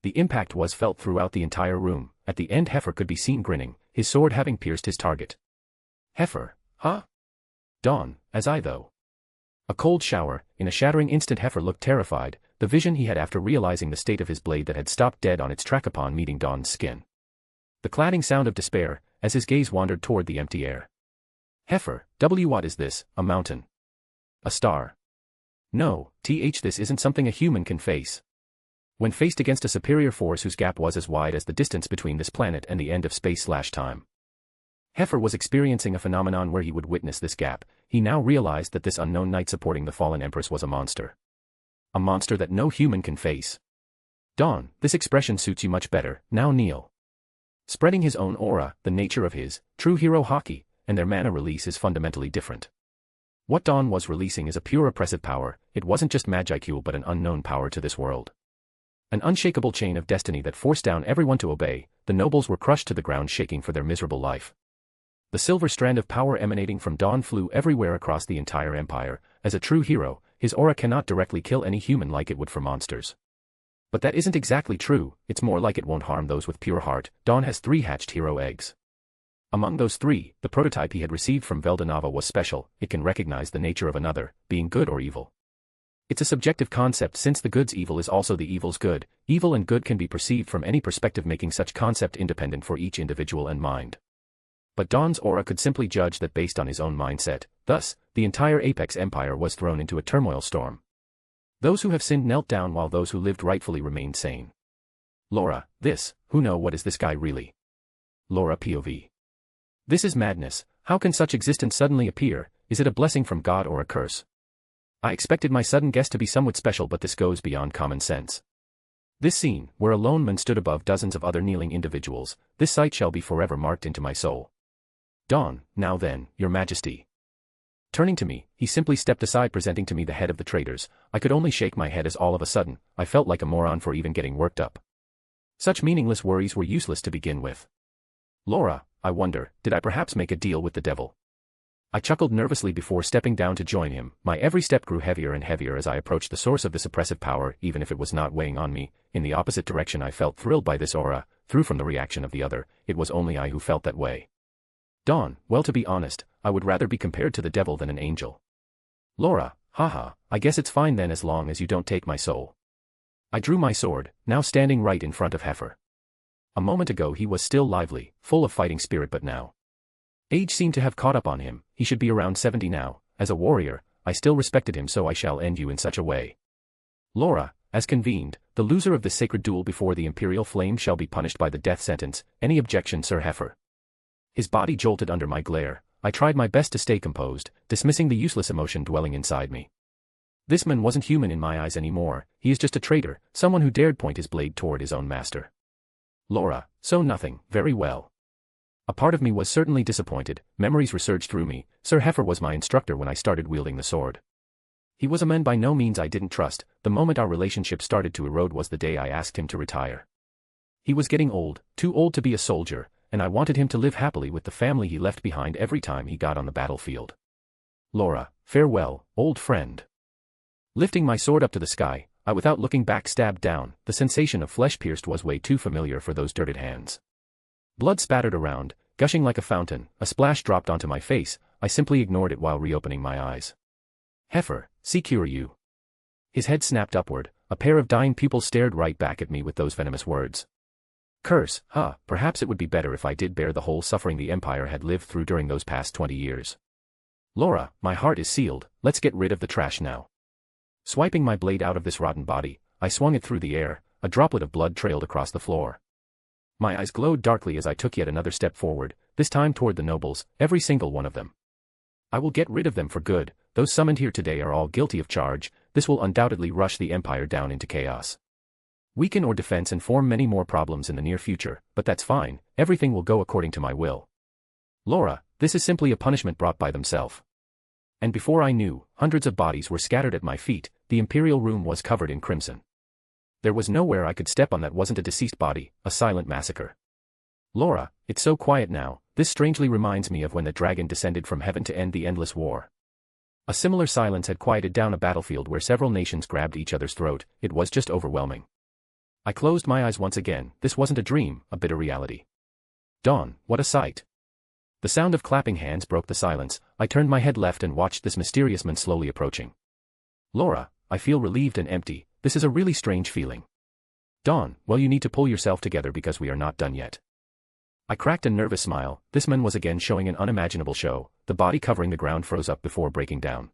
Speaker 3: The impact was felt throughout the entire room. At the end Heifer could be seen grinning, his sword having pierced his target. Heifer, huh? Dawn, as I though. A cold shower, in a shattering instant Heifer looked terrified, the vision he had after realizing the state of his blade that had stopped dead on its track upon meeting Dawn's skin. The cladding sound of despair, as his gaze wandered toward the empty air. Heifer, what is this, a mountain? A star? No, this isn't something a human can face. When faced against a superior force whose gap was as wide as the distance between this planet and the end of space/time. Heifer was experiencing a phenomenon where he would witness this gap. He now realized that this unknown knight supporting the fallen Empress was a monster. A monster that no human can face. Dawn, this expression suits you much better, now kneel. Spreading his own aura, the nature of his true hero Haki, and their mana release is fundamentally different. What Dawn was releasing is a pure oppressive power. It wasn't just magical but an unknown power to this world. An unshakable chain of destiny that forced down everyone to obey. The nobles were crushed to the ground shaking for their miserable life. The silver strand of power emanating from Dawn flew everywhere across the entire empire. As a true hero, his aura cannot directly kill any human like it would for monsters. But that isn't exactly true, it's more like it won't harm those with pure heart. Dawn has 3 hatched hero eggs. Among those 3, the prototype he had received from Veldanava was special. It can recognize the nature of another, being good or evil. It's a subjective concept since the good's evil is also the evil's good. Evil and good can be perceived from any perspective making such concept independent for each individual and mind. But Dawn's aura could simply judge that based on his own mindset. Thus, the entire Apex Empire was thrown into a turmoil storm. Those who have sinned knelt down while those who lived rightfully remained sane. Laura, who know what is this guy really? Laura POV. This is madness. How can such existence suddenly appear? Is it a blessing from God or a curse? I expected my sudden guest to be somewhat special but this goes beyond common sense. This scene, where a lone man stood above dozens of other kneeling individuals, this sight shall be forever marked into my soul. Dawn, now then, your majesty. Turning to me, he simply stepped aside presenting to me the head of the traitors. I could only shake my head as all of a sudden, I felt like a moron for even getting worked up. Such meaningless worries were useless to begin with. Laura, I wonder, did I perhaps make a deal with the devil? I chuckled nervously before stepping down to join him. My every step grew heavier and heavier as I approached the source of this oppressive power, even if it was not weighing on me. In the opposite direction I felt thrilled by this aura, through from the reaction of the other. It was only I who felt that way. Dawn, well to be honest, I would rather be compared to the devil than an angel. Laura, haha, I guess it's fine then as long as you don't take my soul. I drew my sword, now standing right in front of Heifer. A moment ago he was still lively, full of fighting spirit, but now age seemed to have caught up on him. He should be around 70 now. As a warrior, I still respected him, so I shall end you in such a way. Laura, as convened, the loser of this sacred duel before the Imperial flame shall be punished by the death sentence. Any objection, Sir Heifer? His body jolted under my glare. I tried my best to stay composed, dismissing the useless emotion dwelling inside me. This man wasn't human in my eyes anymore. He is just a traitor, someone who dared point his blade toward his own master. Laura, so nothing, very well. A part of me was certainly disappointed. Memories resurged through me. Sir Heifer was my instructor when I started wielding the sword. He was a man by no means I didn't trust. The moment our relationship started to erode was the day I asked him to retire. He was getting old, too old to be a soldier, and I wanted him to live happily with the family he left behind every time he got on the battlefield. Laura, farewell, old friend. Lifting my sword up to the sky, I without looking back stabbed down. The sensation of flesh pierced was way too familiar for those dirted hands. Blood spattered around, gushing like a fountain. A splash dropped onto my face. I simply ignored it while reopening my eyes. Heifer, secure you. His head snapped upward. A pair of dying pupils stared right back at me with those venomous words. Curse, perhaps it would be better if I did bear the whole suffering the Empire had lived through during those past 20 years. Laura, my heart is sealed. Let's get rid of the trash now. Swiping my blade out of this rotten body, I swung it through the air. A droplet of blood trailed across the floor. My eyes glowed darkly as I took yet another step forward, this time toward the nobles, every single one of them. I will get rid of them for good. Those summoned here today are all guilty of charge. This will undoubtedly rush the Empire down into chaos. Weaken our defense and form many more problems in the near future, but that's fine. Everything will go according to my will. Laura, this is simply a punishment brought by themselves. And before I knew, hundreds of bodies were scattered at my feet. The Imperial room was covered in crimson. There was nowhere I could step on that wasn't a deceased body, a silent massacre. Laura, it's so quiet now. This strangely reminds me of when the dragon descended from heaven to end the endless war. A similar silence had quieted down a battlefield where several nations grabbed each other's throat. It was just overwhelming. I closed my eyes once again. This wasn't a dream, a bitter reality. Dawn, what a sight. The sound of clapping hands broke the silence. I turned my head left and watched this mysterious man slowly approaching. Laura, I feel relieved and empty. This is a really strange feeling. Dawn, well, you need to pull yourself together because we are not done yet. I cracked a nervous smile. This man was again showing an unimaginable show. The body covering the ground froze up before breaking down.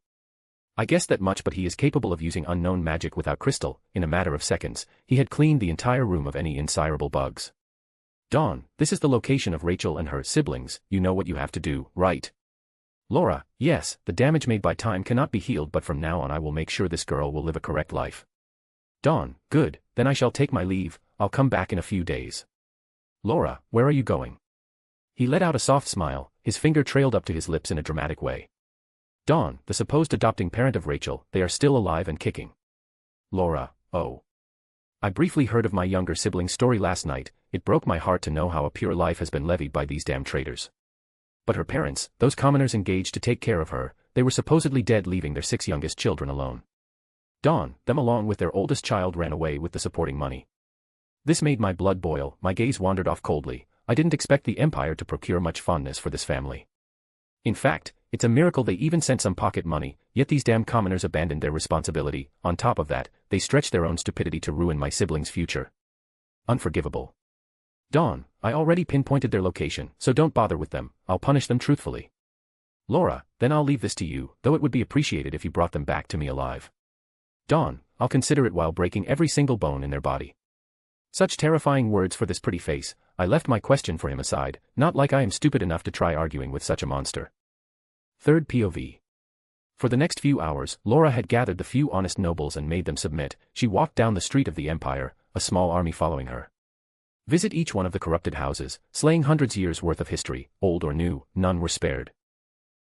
Speaker 3: I guessed that much, but he is capable of using unknown magic without crystal. In a matter of seconds, he had cleaned the entire room of any insirable bugs. Dawn, this is the location of Rachel and her siblings. You know what you have to do, right? Laura, yes, the damage made by time cannot be healed, but from now on I will make sure this girl will live a correct life. Dawn, good, then I shall take my leave. I'll come back in a few days. Laura, where are you going? He let out a soft smile. His finger trailed up to his lips in a dramatic way. Dawn, the supposed adopting parent of Rachel, they are still alive and kicking. Laura, oh. I briefly heard of my younger sibling's story last night. It broke my heart to know how a pure life has been levied by these damn traitors. But her parents, those commoners engaged to take care of her, they were supposedly dead, leaving their 6 youngest children alone. Dawn, them along with their oldest child ran away with the supporting money. This made my blood boil. My gaze wandered off coldly. I didn't expect the Empire to procure much fondness for this family. In fact, it's a miracle they even sent some pocket money, yet these damn commoners abandoned their responsibility. On top of that, they stretched their own stupidity to ruin my siblings' future. Unforgivable. Dawn, I already pinpointed their location, so don't bother with them. I'll punish them truthfully. Laura, then I'll leave this to you, though it would be appreciated if you brought them back to me alive. Dawn, I'll consider it while breaking every single bone in their body. Such terrifying words for this pretty face. I left my question for him aside, not like I am stupid enough to try arguing with such a monster. Third POV. For the next few hours, Laura had gathered the few honest nobles and made them submit. She walked down the street of the Empire, a small army following her. Visit each one of the corrupted houses, slaying hundreds years worth of history, old or new, none were spared.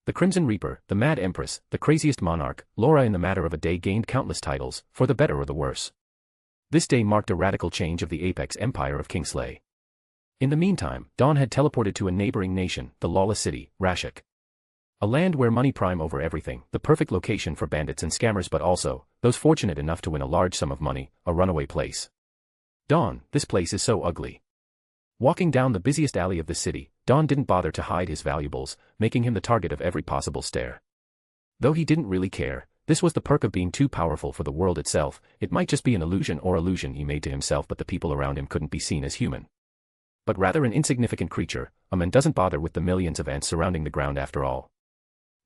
Speaker 3: The Crimson Reaper, the Mad Empress, the craziest monarch, Laura in the matter of a day gained countless titles, for the better or the worse. This day marked a radical change of the apex empire of Kingsley. In the meantime, Dawn had teleported to a neighboring nation, the lawless city, Rashik. A land where money prime over everything, the perfect location for bandits and scammers, but also, those fortunate enough to win a large sum of money, a runaway place. Dawn, this place is so ugly. Walking down the busiest alley of the city, Dawn didn't bother to hide his valuables, making him the target of every possible stare. Though he didn't really care, This was the perk of being too powerful for the world itself. It might just be an illusion he made to himself, but the people around him couldn't be seen as human. But rather an insignificant creature. A man doesn't bother with the millions of ants surrounding the ground after all.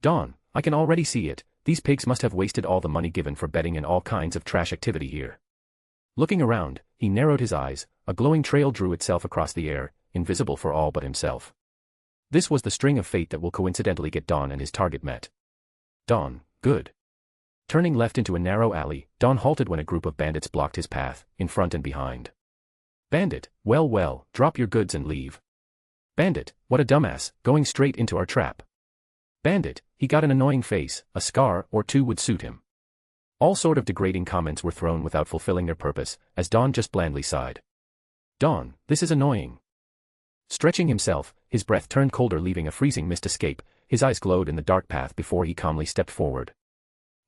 Speaker 3: Dawn, I can already see it. These pigs must have wasted all the money given for betting and all kinds of trash activity here. Looking around, he narrowed his eyes. A glowing trail drew itself across the air, invisible for all but himself. This was the string of fate that will coincidentally get Dawn and his target met. Dawn, good. Turning left into a narrow alley, Dawn halted when a group of bandits blocked his path, in front and behind. Bandit, well, drop your goods and leave. Bandit, what a dumbass, going straight into our trap. Bandit, he got an annoying face, a scar or two would suit him. All sort of degrading comments were thrown without fulfilling their purpose, as Dawn just blandly sighed. Dawn, this is annoying. Stretching himself, his breath turned colder, leaving a freezing mist escape. His eyes glowed in the dark path before he calmly stepped forward.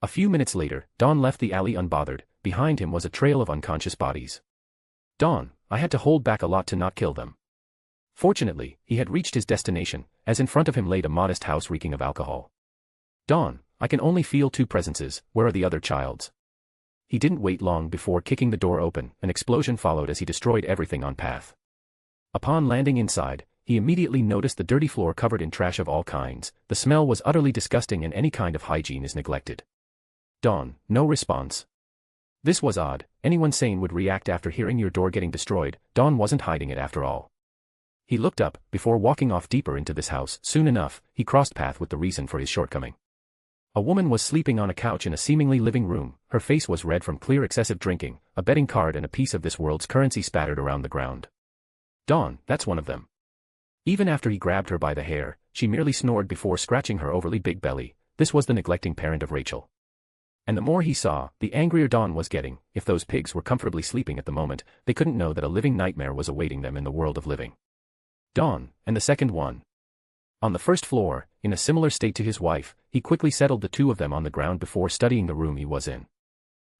Speaker 3: A few minutes later, Dawn left the alley unbothered. Behind him was a trail of unconscious bodies. Dawn, I had to hold back a lot to not kill them. Fortunately, he had reached his destination, as in front of him laid a modest house reeking of alcohol. Dawn, I can only feel two presences. Where are the other childs? He didn't wait long before kicking the door open. An explosion followed as he destroyed everything on path. Upon landing inside, he immediately noticed the dirty floor covered in trash of all kinds. The smell was utterly disgusting and any kind of hygiene is neglected. Dawn, no response. This was odd. Anyone sane would react after hearing your door getting destroyed. Dawn wasn't hiding it after all. He looked up, before walking off deeper into this house. Soon enough, he crossed path with the reason for his shortcoming. A woman was sleeping on a couch in a seemingly living room. Her face was red from clear excessive drinking. A betting card and a piece of this world's currency spattered around the ground. Dawn, that's one of them. Even after he grabbed her by the hair, she merely snored before scratching her overly big belly. This was the neglecting parent of Rachel. And the more he saw, the angrier Dawn was getting. If those pigs were comfortably sleeping at the moment, they couldn't know that a living nightmare was awaiting them in the world of living. Dawn, and the second one. On the first floor, in a similar state to his wife, he quickly settled the two of them on the ground before studying the room he was in.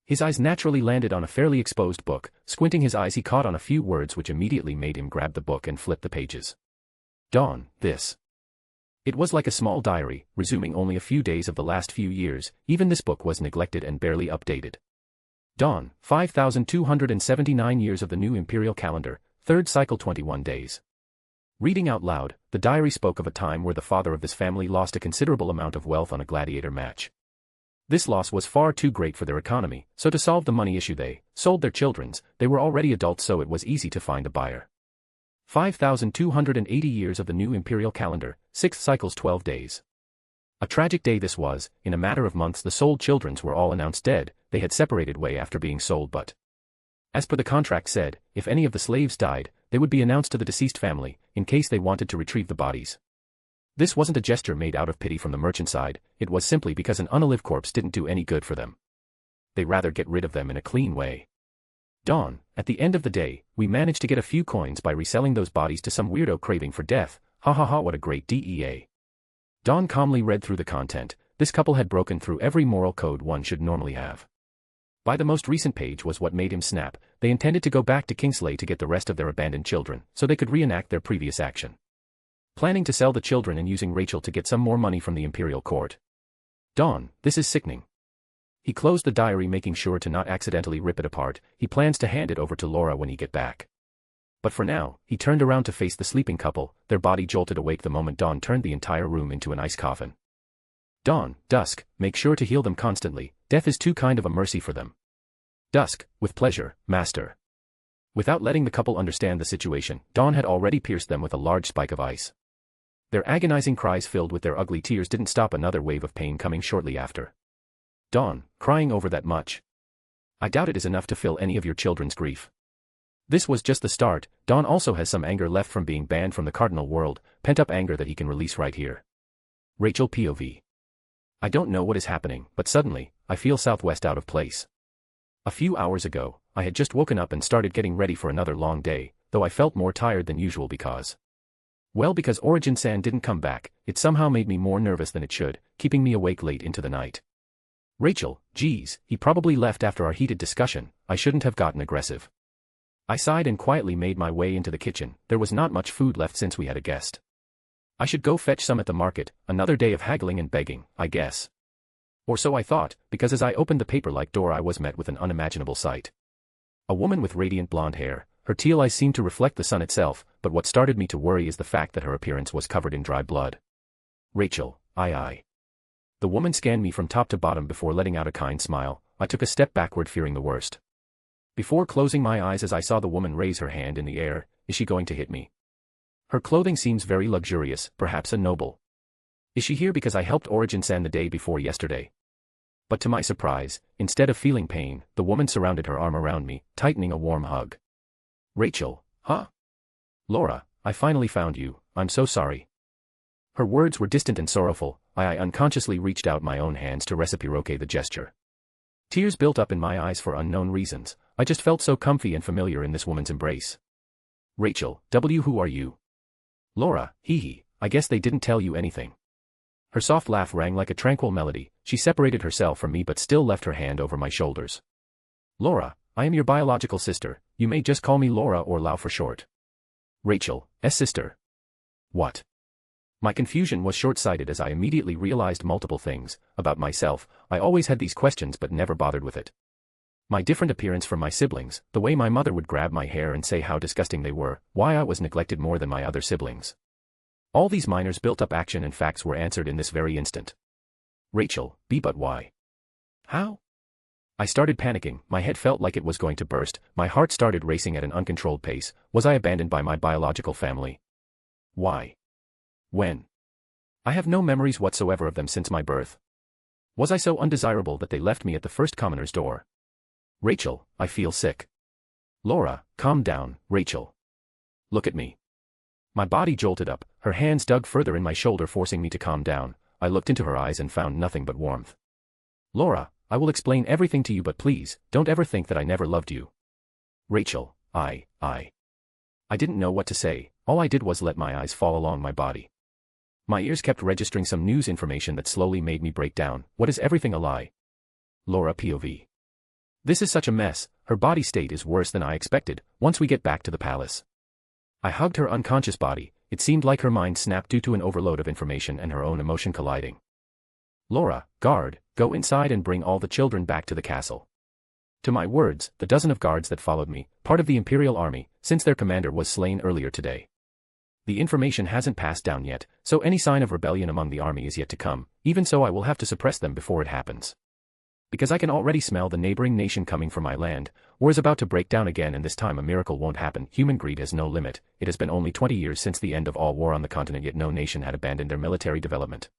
Speaker 3: His eyes naturally landed on a fairly exposed book. Squinting his eyes, he caught on a few words which immediately made him grab the book and flip the pages. Dawn, this. It was like a small diary, resuming only a few days of the last few years. Even this book was neglected and barely updated. Dawn, 5,279 years of the new Imperial calendar, third cycle 21 days. Reading out loud, the diary spoke of a time where the father of this family lost a considerable amount of wealth on a gladiator match. This loss was far too great for their economy, so to solve the money issue they sold their children's. They were already adults, so it was easy to find a buyer. 5,280 years of the new Imperial calendar, 6 cycles 12 days. A tragic day this was. In a matter of months the sold children's were all announced dead. They had separated way after being sold, but as per the contract said, if any of the slaves died, they would be announced to the deceased family, in case they wanted to retrieve the bodies. This wasn't a gesture made out of pity from the merchant side, it was simply because an unalive corpse didn't do any good for them. They'd rather get rid of them in a clean way. Dawn, at the end of the day, we managed to get a few coins by reselling those bodies to some weirdo craving for death. Ha ha ha, what a great DEA. Dawn calmly read through the content. This couple had broken through every moral code one should normally have. By the most recent page was what made him snap. They intended to go back to Kingsley to get the rest of their abandoned children, so they could reenact their previous action. Planning to sell the children and using Rachel to get some more money from the Imperial court. Dawn, this is sickening. He closed the diary, making sure to not accidentally rip it apart. He plans to hand it over to Laura when he get back. But for now, he turned around to face the sleeping couple. Their body jolted awake the moment Dawn turned the entire room into an ice coffin. Dawn, Dusk, make sure to heal them constantly. Death is too kind of a mercy for them. Dusk, with pleasure, master. Without letting the couple understand the situation, Dawn had already pierced them with a large spike of ice. Their agonizing cries filled with their ugly tears didn't stop another wave of pain coming shortly after. Dawn, crying over that much? I doubt it is enough to fill any of your children's grief. This was just the start. Dawn also has some anger left from being banned from the cardinal world, pent-up anger that he can release right here. Rachel POV. I don't know what is happening, but suddenly, I feel Southwest out of place. A few hours ago, I had just woken up and started getting ready for another long day, though I felt more tired than usual because Origin Sand didn't come back. It somehow made me more nervous than it should, keeping me awake late into the night. Rachel, geez, he probably left after our heated discussion. I shouldn't have gotten aggressive. I sighed and quietly made my way into the kitchen. There was not much food left since we had a guest. I should go fetch some at the market. Another day of haggling and begging, I guess. Or so I thought, because as I opened the paper-like door I was met with an unimaginable sight. A woman with radiant blonde hair, her teal eyes seemed to reflect the sun itself, but what started me to worry is the fact that her appearance was covered in dry blood. Rachel, I. The woman scanned me from top to bottom before letting out a kind smile. I took a step backward fearing the worst. Before closing my eyes as I saw the woman raise her hand in the air, is she going to hit me? Her clothing seems very luxurious, perhaps a noble. Is she here because I helped Origin-san the day before yesterday? But to my surprise, instead of feeling pain, the woman surrounded her arm around me, tightening a warm hug. Rachel, huh? Laura, I finally found you, I'm so sorry. Her words were distant and sorrowful. I unconsciously reached out my own hands to reciprocate the gesture. Tears built up in my eyes for unknown reasons. I just felt so comfy and familiar in this woman's embrace. Rachel, who are you? Laura, hee, I guess they didn't tell you anything. Her soft laugh rang like a tranquil melody. She separated herself from me but still left her hand over my shoulders. Laura, I am your biological sister. You may just call me Laura or Lau for short. Rachel, sister. What? My confusion was short-sighted as I immediately realized multiple things. About myself, I always had these questions but never bothered with it. My different appearance from my siblings, the way my mother would grab my hair and say how disgusting they were, why I was neglected more than my other siblings. All these minors built up action and facts were answered in this very instant. Rachel, but why? How? I started panicking, my head felt like it was going to burst, my heart started racing at an uncontrolled pace. Was I abandoned by my biological family? Why? When? I have no memories whatsoever of them since my birth. Was I so undesirable that they left me at the first commoner's door? Rachel, I feel sick. Laura, calm down, Rachel. Look at me. My body jolted up, her hands dug further in my shoulder forcing me to calm down. I looked into her eyes and found nothing but warmth. Laura, I will explain everything to you but please, don't ever think that I never loved you. Rachel, I didn't know what to say, all I did was let my eyes fall along my body. My ears kept registering some news information that slowly made me break down. What is everything a lie? Laura POV. This is such a mess, her body state is worse than I expected. Once we get back to the palace. I hugged her unconscious body. It seemed like her mind snapped due to an overload of information and her own emotion colliding. Laura, guard, go inside and bring all the children back to the castle. To my words, the dozen of guards that followed me, part of the Imperial army, since their commander was slain earlier today. The information hasn't passed down yet, so any sign of rebellion among the army is yet to come. Even so I will have to suppress them before it happens. Because I can already smell the neighboring nation coming for my land. War is about to break down again and this time a miracle won't happen. Human greed has no limit. It has been only 20 years since the end of all war on the continent yet no nation had abandoned their military development.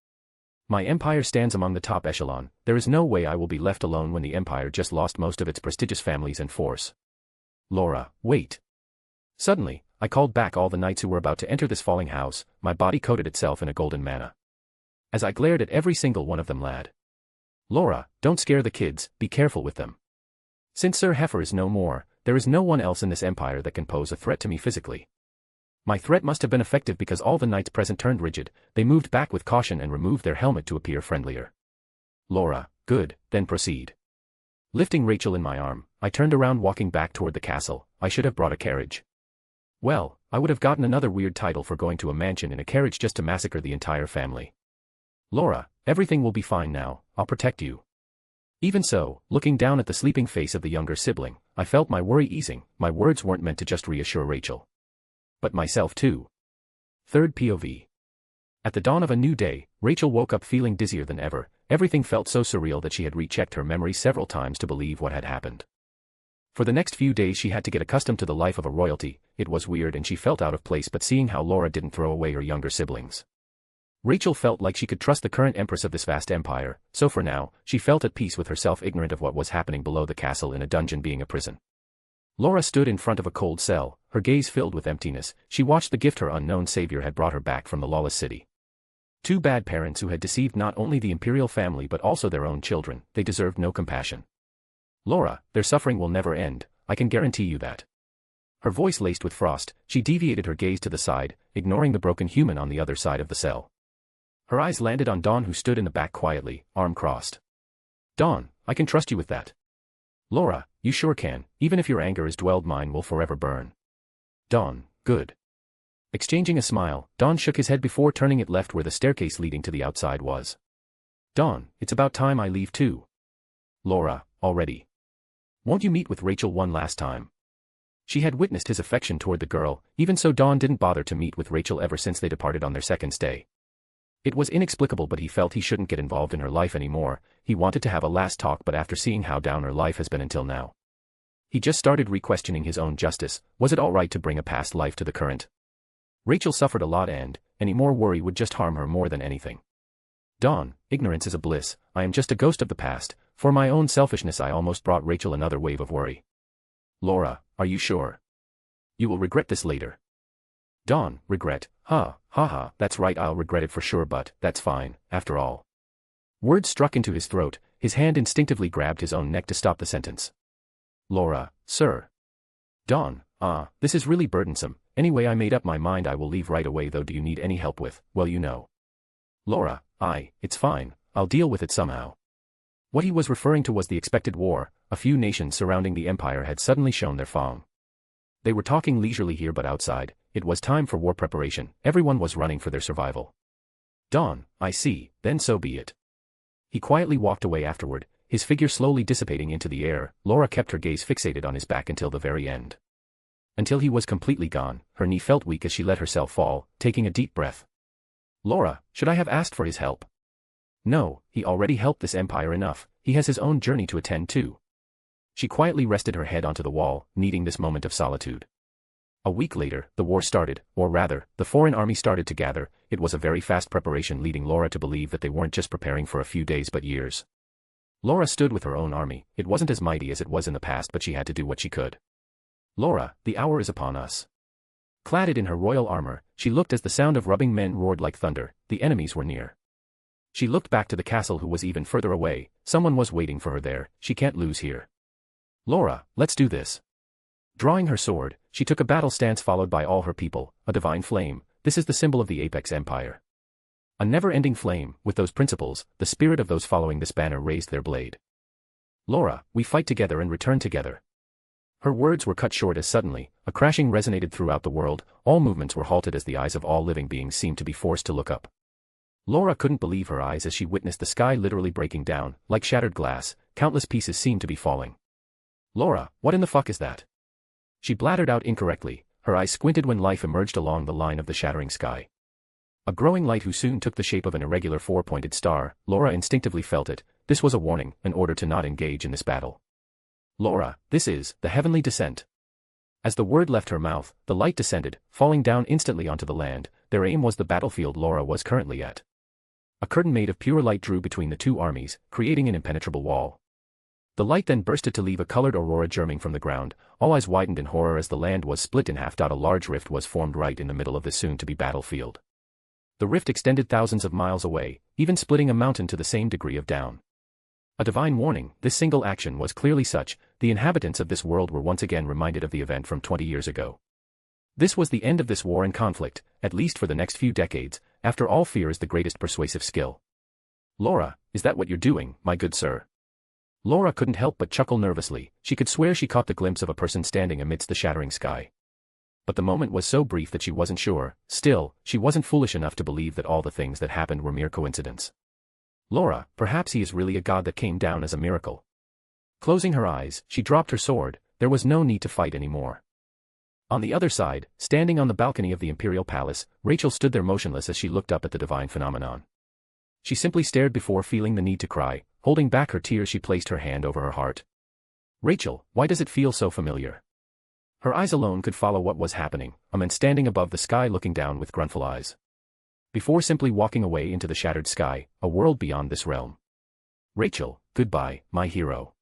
Speaker 3: My empire stands among the top echelon. There is no way I will be left alone when the empire just lost most of its prestigious families and force. Laura, wait. Suddenly, I called back all the knights who were about to enter this falling house. My body coated itself in a golden manna. As I glared at every single one of them, lad. Laura, don't scare the kids, be careful with them. Since Sir Heifer is no more, there is no one else in this empire that can pose a threat to me physically. My threat must have been effective because all the knights present turned rigid. They moved back with caution and removed their helmet to appear friendlier. Laura, good, then proceed. Lifting Rachel in my arm, I turned around walking back toward the castle. I should have brought a carriage. Well, I would have gotten another weird title for going to a mansion in a carriage just to massacre the entire family. Laura, everything will be fine now, I'll protect you. Even so, looking down at the sleeping face of the younger sibling, I felt my worry easing. My words weren't meant to just reassure Rachel. But myself too. Third POV. At the dawn of a new day, Rachel woke up feeling dizzier than ever. Everything felt so surreal that she had rechecked her memory several times to believe what had happened. For the next few days she had to get accustomed to the life of a royalty. It was weird and she felt out of place, but seeing how Laura didn't throw away her younger siblings. Rachel felt like she could trust the current empress of this vast empire, so for now, she felt at peace with herself, ignorant of what was happening below the castle in a dungeon being a prison. Laura stood in front of a cold cell, her gaze filled with emptiness. She watched the gift her unknown savior had brought her back from the lawless city. Two bad parents who had deceived not only the Imperial family but also their own children. They deserved no compassion. Laura, their suffering will never end, I can guarantee you that. Her voice laced with frost, she deviated her gaze to the side, ignoring the broken human on the other side of the cell. Her eyes landed on Dawn, who stood in the back quietly, arm crossed. Dawn, I can trust you with that. Laura, you sure can, even if your anger is dwelled, mine will forever burn. Dawn, good. Exchanging a smile, Dawn shook his head before turning it left where the staircase leading to the outside was. Dawn, it's about time I leave too. Laura, already. Won't you meet with Rachel one last time? She had witnessed his affection toward the girl, even so Dawn didn't bother to meet with Rachel ever since they departed on their second stay. It was inexplicable, but he felt he shouldn't get involved in her life anymore. He wanted to have a last talk, but after seeing how down her life has been until now, he just started re-questioning his own justice. Was it alright to bring a past life to the current? Rachel suffered a lot, and any more worry would just harm her more than anything. Dawn, ignorance is a bliss. I am just a ghost of the past. For my own selfishness I almost brought Rachel another wave of worry. Laura, are you sure? You will regret this later. Dawn, regret? That's right, I'll regret it for sure, but that's fine, after all. Words struck into his throat, his hand instinctively grabbed his own neck to stop the sentence. Laura, sir. Dawn, this is really burdensome. Anyway, I made up my mind I will leave right away though. Do you need any help with, well, you know? Laura, it's fine, I'll deal with it somehow. What he was referring to was the expected war. A few nations surrounding the empire had suddenly shown their fang. They were talking leisurely here, but outside, it was time for war preparation. Everyone was running for their survival. Dawn, I see, then so be it. He quietly walked away afterward, his figure slowly dissipating into the air. Laura kept her gaze fixated on his back until the very end. Until he was completely gone, her knee felt weak as she let herself fall, taking a deep breath. Laura, should I have asked for his help? No, he already helped this empire enough. He has his own journey to attend to. She quietly rested her head onto the wall, needing this moment of solitude. A week later, the war started, or rather, the foreign army started to gather. It was a very fast preparation, leading Laura to believe that they weren't just preparing for a few days but years. Laura stood with her own army. It wasn't as mighty as it was in the past, but she had to do what she could. Laura, the hour is upon us. Clad in her royal armor, she looked as the sound of rubbing men roared like thunder. The enemies were near. She looked back to the castle, who was even further away. Someone was waiting for her there. She can't lose here. Laura, let's do this. Drawing her sword, she took a battle stance followed by all her people. A divine flame. This is the symbol of the Apex Empire. A never-ending flame. With those principles, the spirit of those following this banner raised their blade. Laura, we fight together and return together. Her words were cut short as suddenly, a crashing resonated throughout the world. All movements were halted as the eyes of all living beings seemed to be forced to look up. Laura couldn't believe her eyes as she witnessed the sky literally breaking down. Like shattered glass, countless pieces seemed to be falling. Laura, what in the fuck is that? She blattered out incorrectly, her eyes squinted when life emerged along the line of the shattering sky. A growing light who soon took the shape of an irregular four-pointed star. Laura instinctively felt it. This was a warning, an order to not engage in this battle. Laura, this is the heavenly descent. As the word left her mouth, the light descended, falling down instantly onto the land. Their aim was the battlefield Laura was currently at. A curtain made of pure light drew between the two armies, creating an impenetrable wall. The light then bursted to leave a colored aurora germing from the ground. All eyes widened in horror as the land was split in half. A large rift was formed right in the middle of the soon-to-be battlefield. The rift extended thousands of miles away, even splitting a mountain to the same degree of down. A divine warning. This single action was clearly such. The inhabitants of this world were once again reminded of the event from 20 years ago. This was the end of this war and conflict, at least for the next few decades. After all, fear is the greatest persuasive skill. Laura, is that what you're doing, my good sir? Laura couldn't help but chuckle nervously. She could swear she caught the glimpse of a person standing amidst the shattering sky. But the moment was so brief that she wasn't sure. Still, she wasn't foolish enough to believe that all the things that happened were mere coincidence. Laura, perhaps he is really a god that came down as a miracle. Closing her eyes, she dropped her sword. There was no need to fight anymore. On the other side, standing on the balcony of the Imperial Palace, Rachel stood there motionless as she looked up at the divine phenomenon. She simply stared before feeling the need to cry. Holding back her tears, she placed her hand over her heart. Rachel, why does it feel so familiar? Her eyes alone could follow what was happening, a man standing above the sky looking down with grunful eyes. Before simply walking away into the shattered sky, a world beyond this realm. Rachel, goodbye, my hero.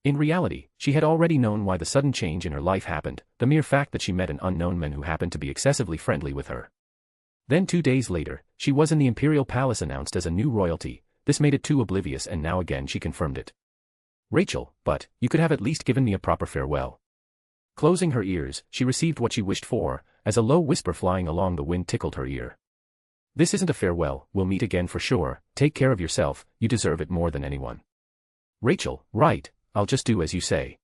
Speaker 3: In reality, she had already known why the sudden change in her life happened, the mere fact that she met an unknown man who happened to be excessively friendly with her. Then 2 days later, she was in the Imperial Palace announced as a new royalty. This made it too oblivious, and now again she confirmed it. Rachel, but you could have at least given me a proper farewell. Closing her ears, she received what she wished for, as a low whisper flying along the wind tickled her ear. This isn't a farewell, we'll meet again for sure. Take care of yourself, you deserve it more than anyone. Rachel, right, I'll just do as you say.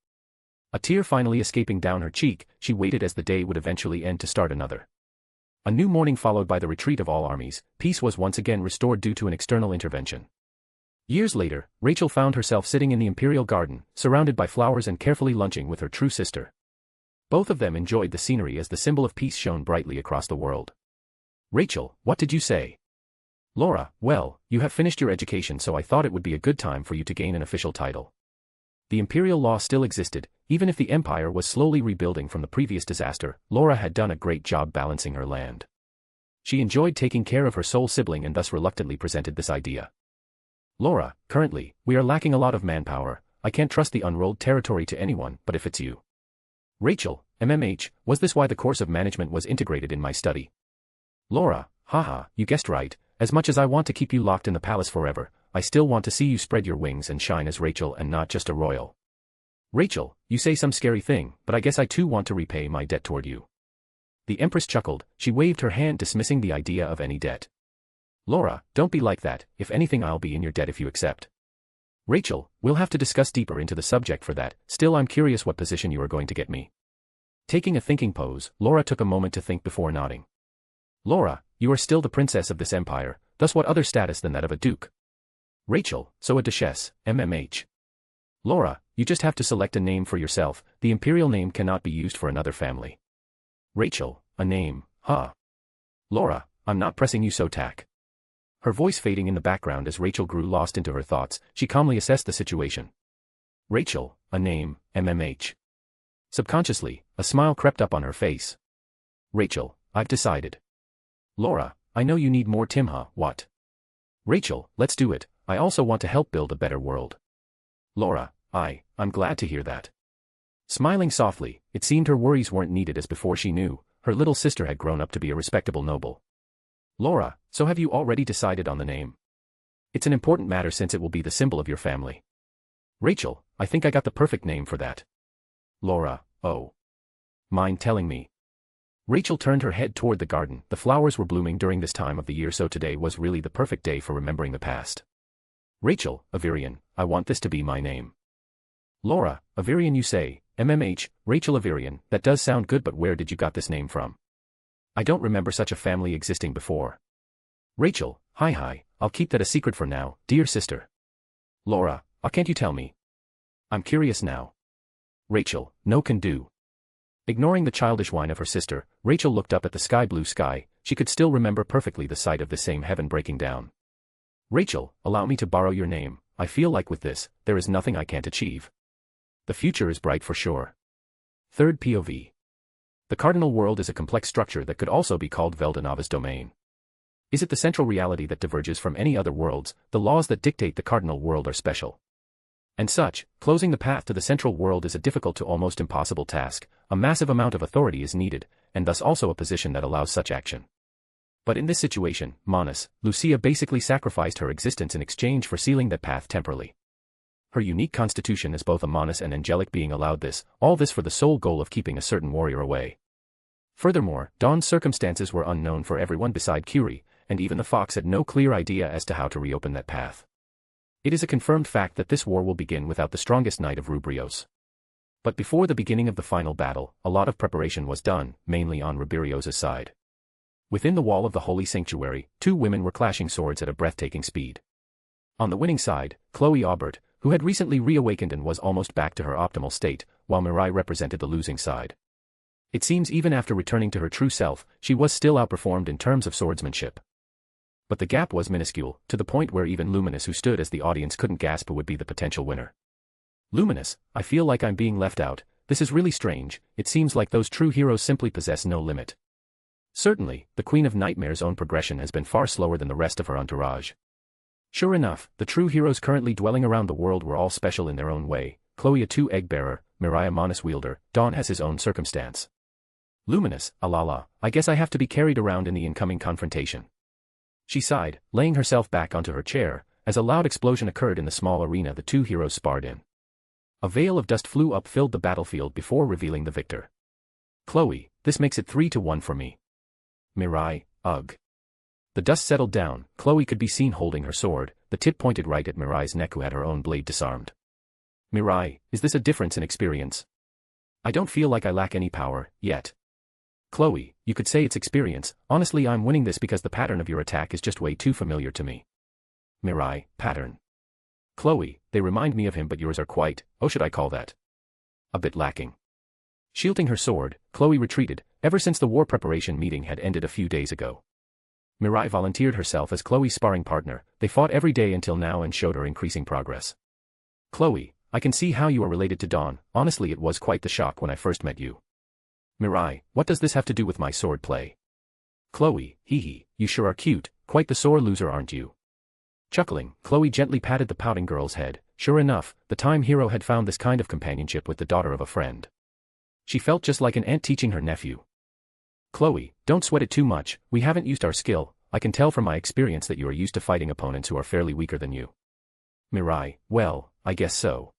Speaker 3: A tear finally escaping down her cheek, she waited as the day would eventually end to start another. A new morning followed by the retreat of all armies. Peace was once again restored due to an external intervention. Years later, Rachel found herself sitting in the Imperial garden, surrounded by flowers and carefully lunching with her true sister. Both of them enjoyed the scenery as the symbol of peace shone brightly across the world. Rachel, what did you say? Laura, well, you have finished your education, so I thought it would be a good time for you to gain an official title. The imperial law still existed, even if the empire was slowly rebuilding from the previous disaster. Laura had done a great job balancing her land. She enjoyed taking care of her sole sibling and thus reluctantly presented this idea. Laura, currently, we are lacking a lot of manpower. I can't trust the unrolled territory to anyone, but if it's you. Rachel, was this why the course of management was integrated in my study? Laura, haha, you guessed right. As much as I want to keep you locked in the palace forever, I still want to see you spread your wings and shine as Rachel and not just a royal. Rachel, you say some scary thing, but I guess I too want to repay my debt toward you. The Empress chuckled. She waved her hand, dismissing the idea of any debt. Laura, don't be like that. If anything, I'll be in your debt if you accept. Rachel, we'll have to discuss deeper into the subject for that. Still, I'm curious what position you are going to get me. Taking a thinking pose, Laura took a moment to think before nodding. Laura, you are still the princess of this empire, thus what other status than that of a duke? Rachel, so a duchess, Laura, you just have to select a name for yourself. The imperial name cannot be used for another family. Rachel, a name, huh? Laura, I'm not pressing you so tack. Her voice fading in the background as Rachel grew lost into her thoughts, she calmly assessed the situation. Rachel, a name, Subconsciously, a smile crept up on her face. Rachel, I've decided. Laura, I know you need more Timha, what? Rachel, let's do it. I also want to help build a better world. Laura, I'm glad to hear that. Smiling softly, it seemed her worries weren't needed as before she knew, her little sister had grown up to be a respectable noble. Laura, so have you already decided on the name? It's an important matter since it will be the symbol of your family. Rachel, I think I got the perfect name for that. Laura, oh. Mind telling me? Rachel turned her head toward the garden. The flowers were blooming during this time of the year, so today was really the perfect day for remembering the past. Rachel, Avirian, I want this to be my name. Laura, Avirian you say, Rachel Avirian, that does sound good, but where did you got this name from? I don't remember such a family existing before. Rachel, hi, I'll keep that a secret for now, dear sister. Laura, can't you tell me? I'm curious now. Rachel, no can do. Ignoring the childish whine of her sister, Rachel looked up at the sky-blue sky. She could still remember perfectly the sight of the same heaven breaking down. Rachel, allow me to borrow your name. I feel like with this, there is nothing I can't achieve. The future is bright for sure. Third POV. The cardinal world is a complex structure that could also be called Veldanava's domain. Is it the central reality that diverges from any other worlds? The laws that dictate the cardinal world are special. And such, closing the path to the central world is a difficult to almost impossible task. A massive amount of authority is needed, and thus also a position that allows such action. But in this situation, Lucia basically sacrificed her existence in exchange for sealing that path temporally. Her unique constitution as both a Manus and angelic being allowed this, all this for the sole goal of keeping a certain warrior away. Furthermore, Dawn's circumstances were unknown for everyone beside Curie, and even the fox had no clear idea as to how to reopen that path. It is a confirmed fact that this war will begin without the strongest knight of Rubrios. But before the beginning of the final battle, a lot of preparation was done, mainly on Rubrios' side. Within the wall of the holy sanctuary, two women were clashing swords at a breathtaking speed. On the winning side, Chloe Aubert, who had recently reawakened and was almost back to her optimal state, while Mirai represented the losing side. It seems even after returning to her true self, she was still outperformed in terms of swordsmanship. But the gap was minuscule, to the point where even Luminous, who stood as the audience, couldn't gasp who would be the potential winner. Luminous, I feel like I'm being left out. This is really strange. It seems like those true heroes simply possess no limit. Certainly, the Queen of Nightmare's own progression has been far slower than the rest of her entourage. Sure enough, the true heroes currently dwelling around the world were all special in their own way. Chloe a two-egg bearer, Mirai a Manus wielder, Dawn has his own circumstance. Luminous, alala, I guess I have to be carried around in the incoming confrontation. She sighed, laying herself back onto her chair, as a loud explosion occurred in the small arena the two heroes sparred in. A veil of dust flew up, filled the battlefield before revealing the victor. Chloe, this makes it 3-1 for me. Mirai, ugh. The dust settled down. Chloe could be seen holding her sword, the tip pointed right at Mirai's neck, who had her own blade disarmed. Mirai, is this a difference in experience? I don't feel like I lack any power, yet. Chloe, you could say it's experience. Honestly, I'm winning this because the pattern of your attack is just way too familiar to me. Mirai, pattern. Chloe, they remind me of him but yours are quite, oh should I call that? A bit lacking. Shielding her sword, Chloe retreated, ever since the war preparation meeting had ended a few days ago. Mirai volunteered herself as Chloe's sparring partner, they fought every day until now and showed her increasing progress. Chloe, I can see how you are related to Dawn, honestly it was quite the shock when I first met you. Mirai, what does this have to do with my sword play? Chloe, hee hee, you sure are cute, quite the sore loser aren't you? Chuckling, Chloe gently patted the pouting girl's head. Sure enough, the time hero had found this kind of companionship with the daughter of a friend. She felt just like an aunt teaching her nephew. Chloe, don't sweat it too much, we haven't used our skill, I can tell from my experience that you are used to fighting opponents who are fairly weaker than you. Mirai, well, I guess so.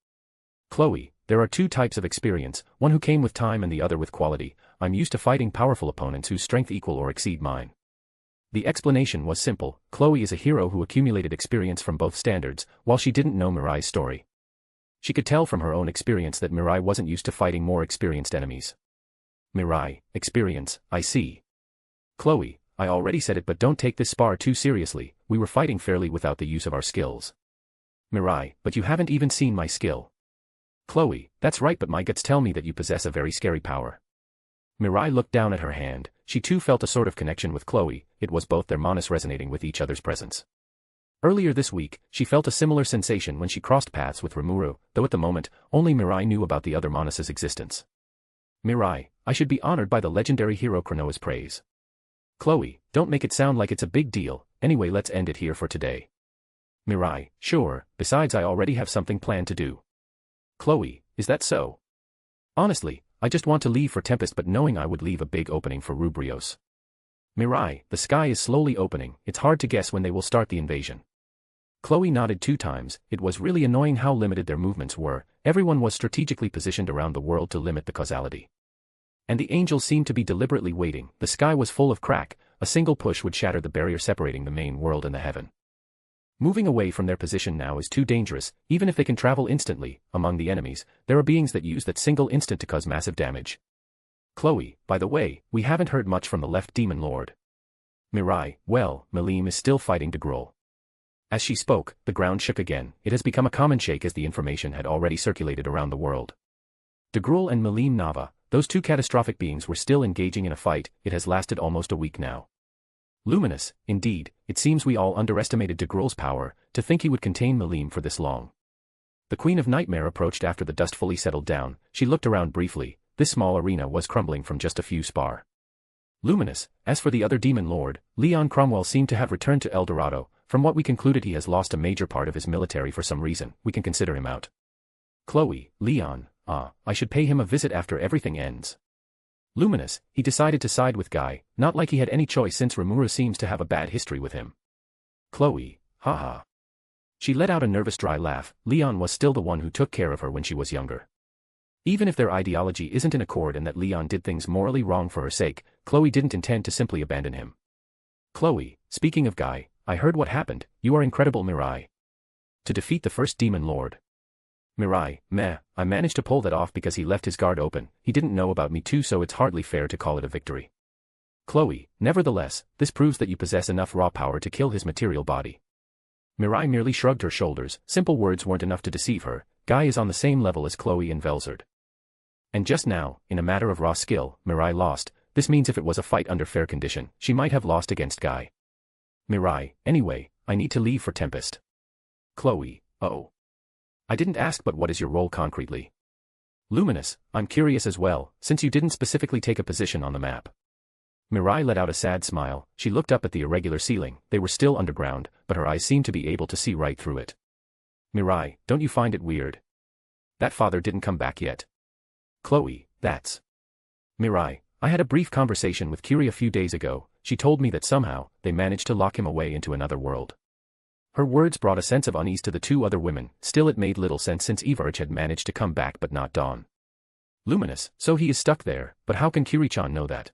Speaker 3: Chloe, there are two types of experience, one who came with time and the other with quality. I'm used to fighting powerful opponents whose strength equal or exceed mine. The explanation was simple, Chloe is a hero who accumulated experience from both standards, while she didn't know Mirai's story. She could tell from her own experience that Mirai wasn't used to fighting more experienced enemies. Mirai, experience, I see. Chloe, I already said it but don't take this spar too seriously, we were fighting fairly without the use of our skills. Mirai, but you haven't even seen my skill. Chloe, that's right but my guts tell me that you possess a very scary power. Mirai looked down at her hand, she too felt a sort of connection with Chloe, it was both their manas resonating with each other's presence. Earlier this week, she felt a similar sensation when she crossed paths with Remuru, though at the moment, only Mirai knew about the other manas's existence. Mirai, I should be honored by the legendary hero Chronoa's praise. Chloe, don't make it sound like it's a big deal, anyway let's end it here for today. Mirai, sure, besides I already have something planned to do. Chloe, is that so? Honestly, I just want to leave for Tempest but knowing I would leave a big opening for Rubrios. Mirai, the sky is slowly opening, it's hard to guess when they will start the invasion. Chloe nodded 2 times, it was really annoying how limited their movements were, everyone was strategically positioned around the world to limit the causality. And the angels seemed to be deliberately waiting, the sky was full of crack, a single push would shatter the barrier separating the main world and the heaven. Moving away from their position now is too dangerous, even if they can travel instantly, among the enemies, there are beings that use that single instant to cause massive damage. Chloe, by the way, we haven't heard much from the left demon lord. Mirai, well, Malim is still fighting Degrul. As she spoke, the ground shook again, it has become a common shake as the information had already circulated around the world. Degrul and Malim Nava, those 2 catastrophic beings were still engaging in a fight, it has lasted almost a week now. Luminous, indeed, it seems we all underestimated Degrul's power, to think he would contain Malim for this long. The Queen of Nightmare approached after the dust fully settled down, she looked around briefly, this small arena was crumbling from just a few spar. Luminous, as for the other demon lord, Leon Cromwell seemed to have returned to El Dorado, from what we concluded he has lost a major part of his military for some reason, we can consider him out. Chloe, Leon, I should pay him a visit after everything ends. Luminous, he decided to side with Guy, not like he had any choice since Remuru seems to have a bad history with him. Chloe, haha. She let out a nervous dry laugh, Leon was still the one who took care of her when she was younger. Even if their ideology isn't in accord and that Leon did things morally wrong for her sake, Chloe didn't intend to simply abandon him. Chloe, speaking of Guy, I heard what happened, you are incredible Mirai. To defeat the first demon lord. Mirai, meh, I managed to pull that off because he left his guard open, he didn't know about me too so it's hardly fair to call it a victory. Chloe, nevertheless, this proves that you possess enough raw power to kill his material body. Mirai merely shrugged her shoulders, simple words weren't enough to deceive her, Guy is on the same level as Chloe and Velzard. And just now, in a matter of raw skill, Mirai lost, this means if it was a fight under fair condition, she might have lost against Guy. Mirai, anyway, I need to leave for Tempest. Chloe, oh. I didn't ask but what is your role concretely? Luminous, I'm curious as well, since you didn't specifically take a position on the map. Mirai let out a sad smile, she looked up at the irregular ceiling, they were still underground, but her eyes seemed to be able to see right through it. Mirai, don't you find it weird? That father didn't come back yet. Chloe, that's... Mirai, I had a brief conversation with Kiri a few days ago, she told me that somehow, they managed to lock him away into another world. Her words brought a sense of unease to the 2 other women, still it made little sense since Ivarch had managed to come back but not Dawn. Luminous, so he is stuck there, but how can Kiri-chan know that?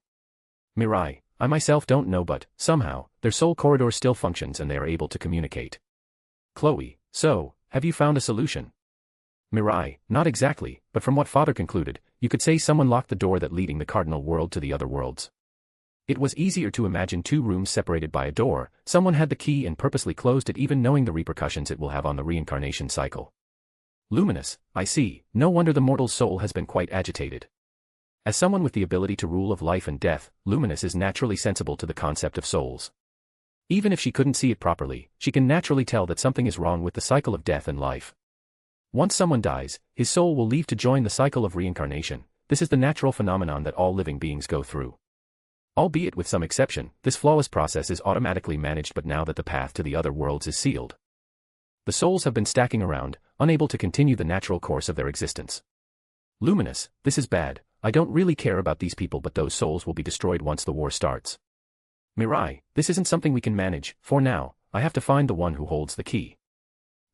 Speaker 3: Mirai, I myself don't know but, somehow, their soul corridor still functions and they are able to communicate. Chloe, so, have you found a solution? Mirai, not exactly, but from what father concluded, you could say someone locked the door that leading the cardinal world to the other worlds. It was easier to imagine two rooms separated by a door. Someone had the key and purposely closed it, even knowing the repercussions it will have on the reincarnation cycle. Luminous, I see, no wonder the mortal's soul has been quite agitated. As someone with the ability to rule of life and death, Luminous is naturally sensible to the concept of souls. Even if she couldn't see it properly, she can naturally tell that something is wrong with the cycle of death and life. Once someone dies, his soul will leave to join the cycle of reincarnation. This is the natural phenomenon that all living beings go through. Albeit with some exception, this flawless process is automatically managed, but now that the path to the other worlds is sealed, the souls have been stacking around, unable to continue the natural course of their existence. Luminous, this is bad. I don't really care about these people, but those souls will be destroyed once the war starts. Mirai, this isn't something we can manage. For now, I have to find the one who holds the key.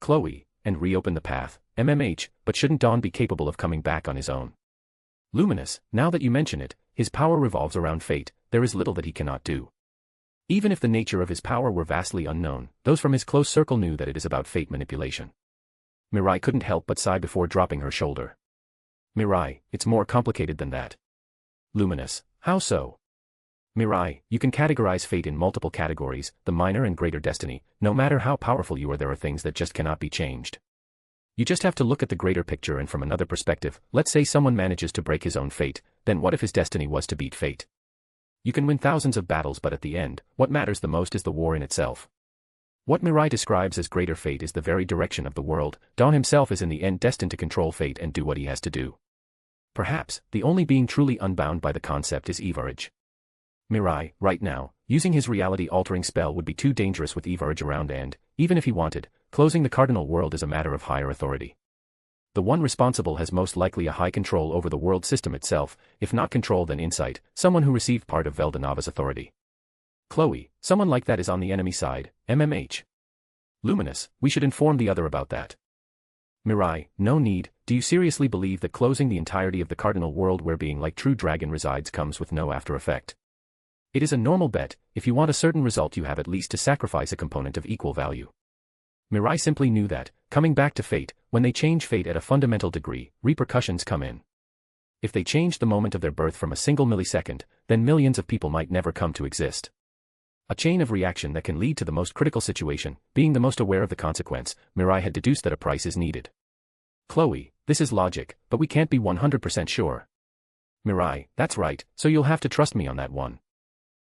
Speaker 3: Chloe, and reopen the path. But shouldn't Dawn be capable of coming back on his own? Luminous, now that you mention it, his power revolves around fate. There is little that he cannot do. Even if the nature of his power were vastly unknown, those from his close circle knew that it is about fate manipulation. Mirai couldn't help but sigh before dropping her shoulder. Mirai, it's more complicated than that. Luminous, how so? Mirai, you can categorize fate in multiple categories, the minor and greater destiny. No matter how powerful you are, there are things that just cannot be changed. You just have to look at the greater picture, and from another perspective, let's say someone manages to break his own fate, then what if his destiny was to beat fate? You can win thousands of battles, but at the end, what matters the most is the war in itself. What Mirai describes as greater fate is the very direction of the world. Dawn himself is in the end destined to control fate and do what he has to do. Perhaps, the only being truly unbound by the concept is Evarage. Mirai, right now, using his reality-altering spell would be too dangerous with Evarage around, and, even if he wanted, closing the cardinal world is a matter of higher authority. The one responsible has most likely a high control over the world system itself, if not control then insight, someone who received part of Veldanava's authority. Chloe, someone like that is on the enemy side. Luminous, we should inform the other about that. Mirai, no need. Do you seriously believe that closing the entirety of the cardinal world where being like true dragon resides comes with no after effect? It is a normal bet. If you want a certain result, you have at least to sacrifice a component of equal value. Mirai simply knew that, coming back to fate, when they change fate at a fundamental degree, repercussions come in. If they changed the moment of their birth from a single millisecond, then millions of people might never come to exist. A chain of reaction that can lead to the most critical situation. Being the most aware of the consequence, Mirai had deduced that a price is needed. Chloe, this is logic, but we can't be 100% sure. Mirai, that's right, so you'll have to trust me on that one.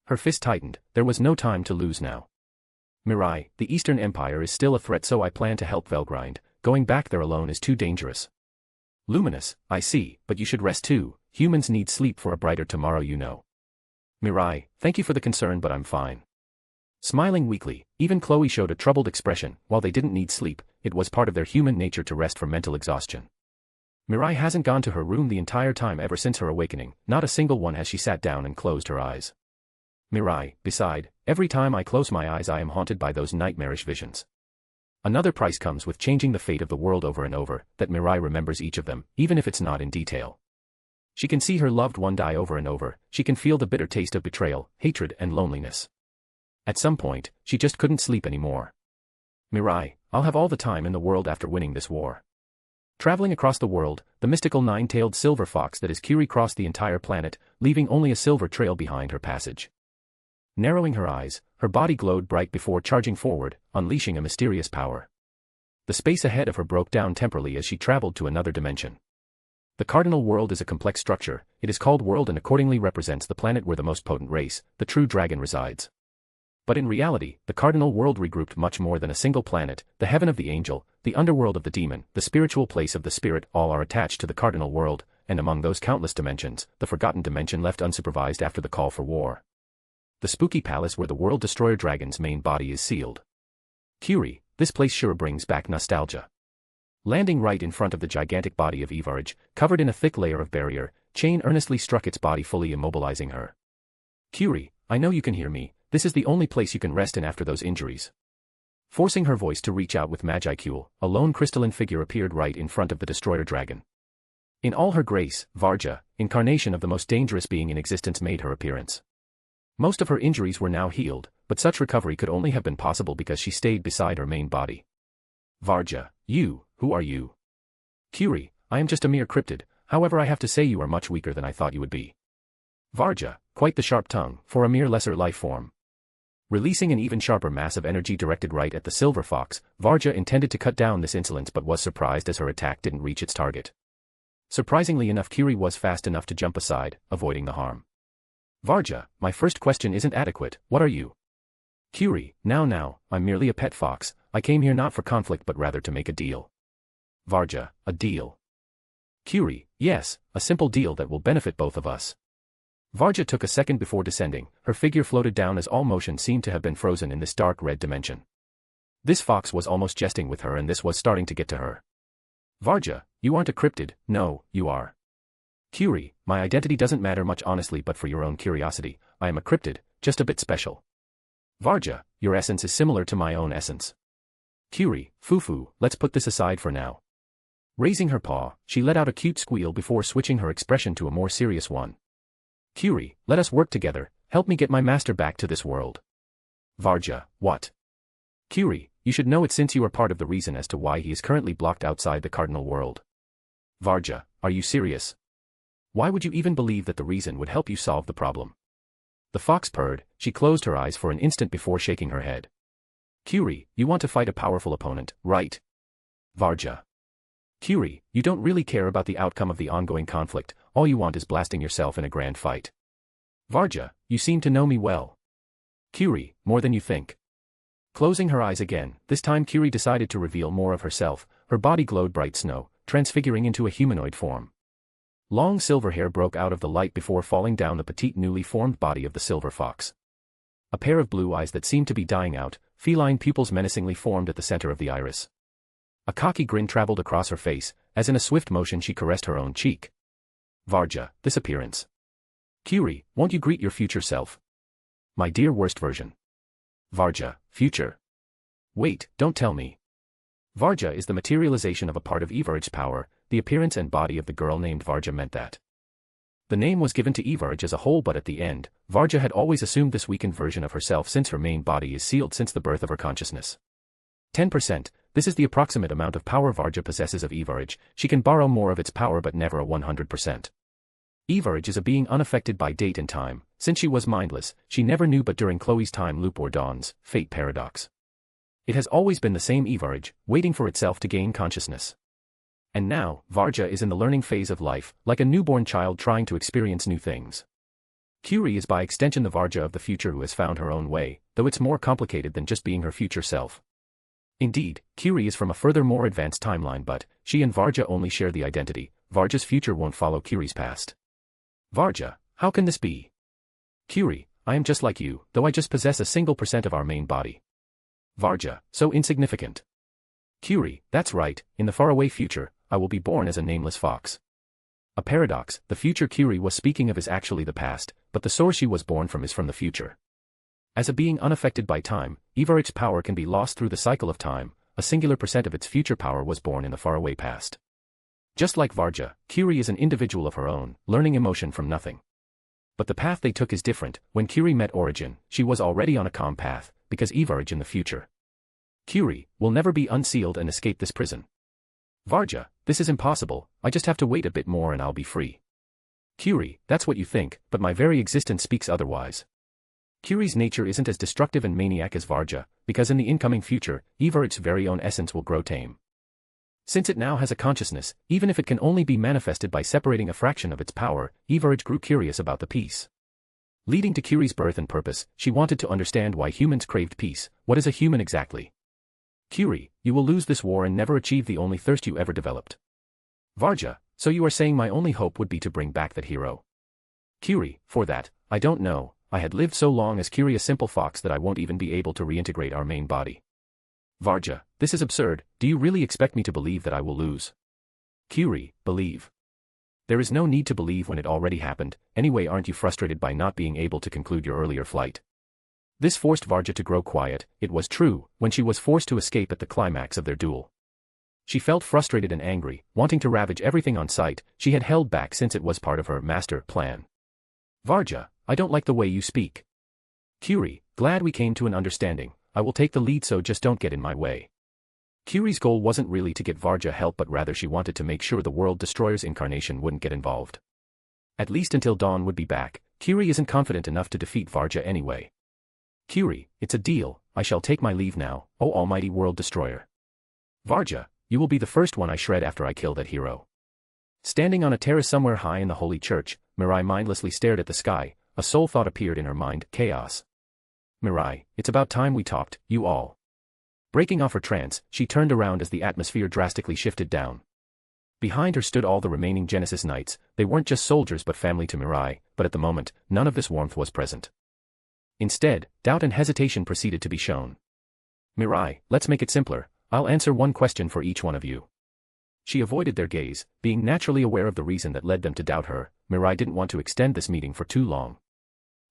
Speaker 3: Her fist tightened. There was no time to lose now. Mirai, the Eastern Empire is still a threat, so I plan to help Velgrind. Going back there alone is too dangerous. Luminous, I see, but you should rest too. Humans need sleep for a brighter tomorrow, you know. Mirai, thank you for the concern, but I'm fine. Smiling weakly, even Chloe showed a troubled expression. While they didn't need sleep, it was part of their human nature to rest from mental exhaustion. Mirai hasn't gone to her room the entire time ever since her awakening. Not a single one has she sat down and closed her eyes. Mirai, beside, every time I close my eyes I am haunted by those nightmarish visions. Another price comes with changing the fate of the world over and over, that Mirai remembers each of them, even if it's not in detail. She can see her loved one die over and over. She can feel the bitter taste of betrayal, hatred, and loneliness. At some point, she just couldn't sleep anymore. Mirai, I'll have all the time in the world after winning this war. Traveling across the world, the mystical nine-tailed silver fox that is Curie crossed the entire planet, leaving only a silver trail behind her passage. Narrowing her eyes, her body glowed bright before charging forward, unleashing a mysterious power. The space ahead of her broke down temporarily as she traveled to another dimension. The cardinal world is a complex structure. It is called world and accordingly represents the planet where the most potent race, the true dragon, resides. But in reality, the cardinal world regrouped much more than a single planet. The heaven of the angel, the underworld of the demon, the spiritual place of the spirit, all are attached to the cardinal world, and among those countless dimensions, the forgotten dimension left unsupervised after the call for war. The spooky palace where the world destroyer dragon's main body is sealed. Curie, this place sure brings back nostalgia. Landing right in front of the gigantic body of Evarage, covered in a thick layer of barrier, Chain earnestly struck its body, fully immobilizing her. Curie, I know you can hear me. This is the only place you can rest in after those injuries. Forcing her voice to reach out with Magicule, a lone crystalline figure appeared right in front of the destroyer dragon. In all her grace, Varja, incarnation of the most dangerous being in existence, made her appearance. Most of her injuries were now healed, but such recovery could only have been possible because she stayed beside her main body. Varja, who are you? Curie, I am just a mere cryptid, however I have to say you are much weaker than I thought you would be. Varja, quite the sharp tongue, for a mere lesser life form. Releasing an even sharper mass of energy directed right at the silver fox, Varja intended to cut down this insolence but was surprised as her attack didn't reach its target. Surprisingly enough, Kiri was fast enough to jump aside, avoiding the harm. Varja, my first question isn't adequate, what are you? Kiri, now, I'm merely a pet fox, I came here not for conflict but rather to make a deal. Varja, a deal. Kiri, yes, a simple deal that will benefit both of us. Varja took a second before descending, her figure floated down as all motion seemed to have been frozen in this dark red dimension. This fox was almost jesting with her and this was starting to get to her. Varja, you aren't a cryptid, no, you are. Kiri, my identity doesn't matter much honestly but for your own curiosity, I am a cryptid, just a bit special. Varja, your essence is similar to my own essence. Kiri, foo-foo, let's put this aside for now. Raising her paw, she let out a cute squeal before switching her expression to a more serious one. Kiri, let us work together, help me get my master back to this world. Varja, what? Kiri, you should know it since you are part of the reason as to why he is currently blocked outside the cardinal world. Varja, are you serious? Why would you even believe that the reason would help you solve the problem? The fox purred, she closed her eyes for an instant before shaking her head. Kiri, you want to fight a powerful opponent, right? Varja. Kiri, you don't really care about the outcome of the ongoing conflict, all you want is blasting yourself in a grand fight. Varja, you seem to know me well. Kiri, more than you think. Closing her eyes again, this time Kiri decided to reveal more of herself, her body glowed bright snow, transfiguring into a humanoid form. Long silver hair broke out of the light before falling down the petite newly formed body of the silver fox. A pair of blue eyes that seemed to be dying out, feline pupils menacingly formed at the center of the iris. A cocky grin traveled across her face, as in a swift motion she caressed her own cheek. Varja, this appearance. Kiri, won't you greet your future self? My dear worst version. Varja, future. Wait, don't tell me. Varja is the materialization of a part of Evarj's power, the appearance and body of the girl named Varja meant that. The name was given to Evarj as a whole but at the end, Varja had always assumed this weakened version of herself since her main body is sealed since the birth of her consciousness. 10%, this is the approximate amount of power Varja possesses of Evarj, she can borrow more of its power but never a 100%. Evarj is a being unaffected by date and time, since she was mindless, she never knew but during Chloe's time loop or Dawn's fate paradox. It has always been the same Evarj, waiting for itself to gain consciousness. And now, Varja is in the learning phase of life, like a newborn child trying to experience new things. Kiri is by extension the Varja of the future who has found her own way, though it's more complicated than just being her future self. Indeed, Kiri is from a further more advanced timeline but, she and Varja only share the identity, Varja's future won't follow Kiri's past. Varja, how can this be? Kiri, I am just like you, though I just possess a single % of our main body. Varja, so insignificant. Kiri, that's right, in the faraway future, I will be born as a nameless fox. A paradox, the future Kiri was speaking of is actually the past, but the source she was born from is from the future. As a being unaffected by time, Evarj's power can be lost through the cycle of time, a singular % of its future power was born in the faraway past. Just like Varja, Kiri is an individual of her own, learning emotion from nothing. But the path they took is different, when Kiri met Origin, she was already on a calm path, because Evarj in the future. Kiri will never be unsealed and escape this prison. Varja, this is impossible, I just have to wait a bit more and I'll be free. Kiri, that's what you think, but my very existence speaks otherwise. Kiri's nature isn't as destructive and maniac as Varja, because in the incoming future, Evarj's very own essence will grow tame. Since it now has a consciousness, even if it can only be manifested by separating a fraction of its power, Evarj grew curious about the peace. Leading to Kiri's birth and purpose, she wanted to understand why humans craved peace, what is a human exactly? Kiri, you will lose this war and never achieve the only thirst you ever developed. Varja, so you are saying my only hope would be to bring back that hero? Kiri, for that, I don't know, I had lived so long as Kiri a simple fox that I won't even be able to reintegrate our main body. Varja, this is absurd, do you really expect me to believe that I will lose? Kiri, believe. There is no need to believe when it already happened, anyway aren't you frustrated by not being able to conclude your earlier flight? This forced Varja to grow quiet, it was true, when she was forced to escape at the climax of their duel. She felt frustrated and angry, wanting to ravage everything on sight, she had held back since it was part of her master plan. Varja, I don't like the way you speak. Kiri, glad we came to an understanding, I will take the lead so just don't get in my way. Kiri's goal wasn't really to get Varja help but rather she wanted to make sure the World Destroyer's incarnation wouldn't get involved. At least until Dawn would be back, Kiri isn't confident enough to defeat Varja anyway. Kiri, it's a deal, I shall take my leave now, O almighty world destroyer. Varja, you will be the first one I shred after I kill that hero. Standing on a terrace somewhere high in the holy church, Mirai mindlessly stared at the sky. A sole thought appeared in her mind, chaos. Mirai, it's about time we talked, you all. Breaking off her trance, she turned around as the atmosphere drastically shifted down. Behind her stood all the remaining Genesis Knights. They weren't just soldiers but family to Mirai, but at the moment, none of this warmth was present. Instead, doubt and hesitation proceeded to be shown. Mirai, let's make it simpler, I'll answer one question for each one of you. She avoided their gaze, being naturally aware of the reason that led them to doubt her. Mirai didn't want to extend this meeting for too long.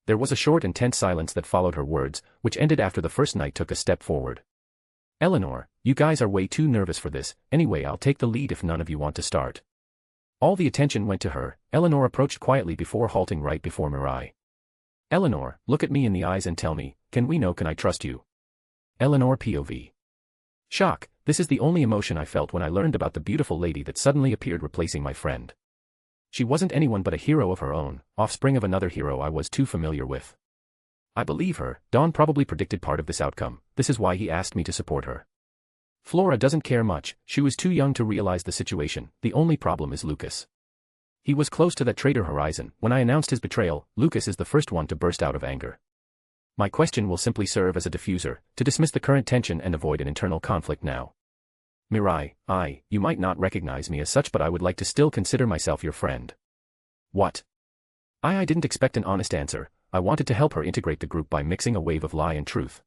Speaker 3: There was a short and tense silence that followed her words, which ended after the first knight took a step forward. Eleanor, you guys are way too nervous for this, anyway I'll take the lead if none of you want to start. All the attention went to her. Eleanor approached quietly before halting right before Mirai. Eleanor, look at me in the eyes and tell me, can I trust you? Eleanor POV. Shock, this is the only emotion I felt when I learned about the beautiful lady that suddenly appeared replacing my friend. She wasn't anyone but a hero of her own, offspring of another hero I was too familiar with. I believe her. Dawn probably predicted part of this outcome, this is why he asked me to support her. Flora doesn't care much, she was too young to realize the situation, the only problem is Lucas. He was close to that traitor Horizon. When I announced his betrayal, Lucas is the first one to burst out of anger. My question will simply serve as a diffuser, to dismiss the current tension and avoid an internal conflict now. Mirai, you might not recognize me as such but I would like to still consider myself your friend. What? I didn't expect an honest answer. I wanted to help her integrate the group by mixing a wave of lie and truth.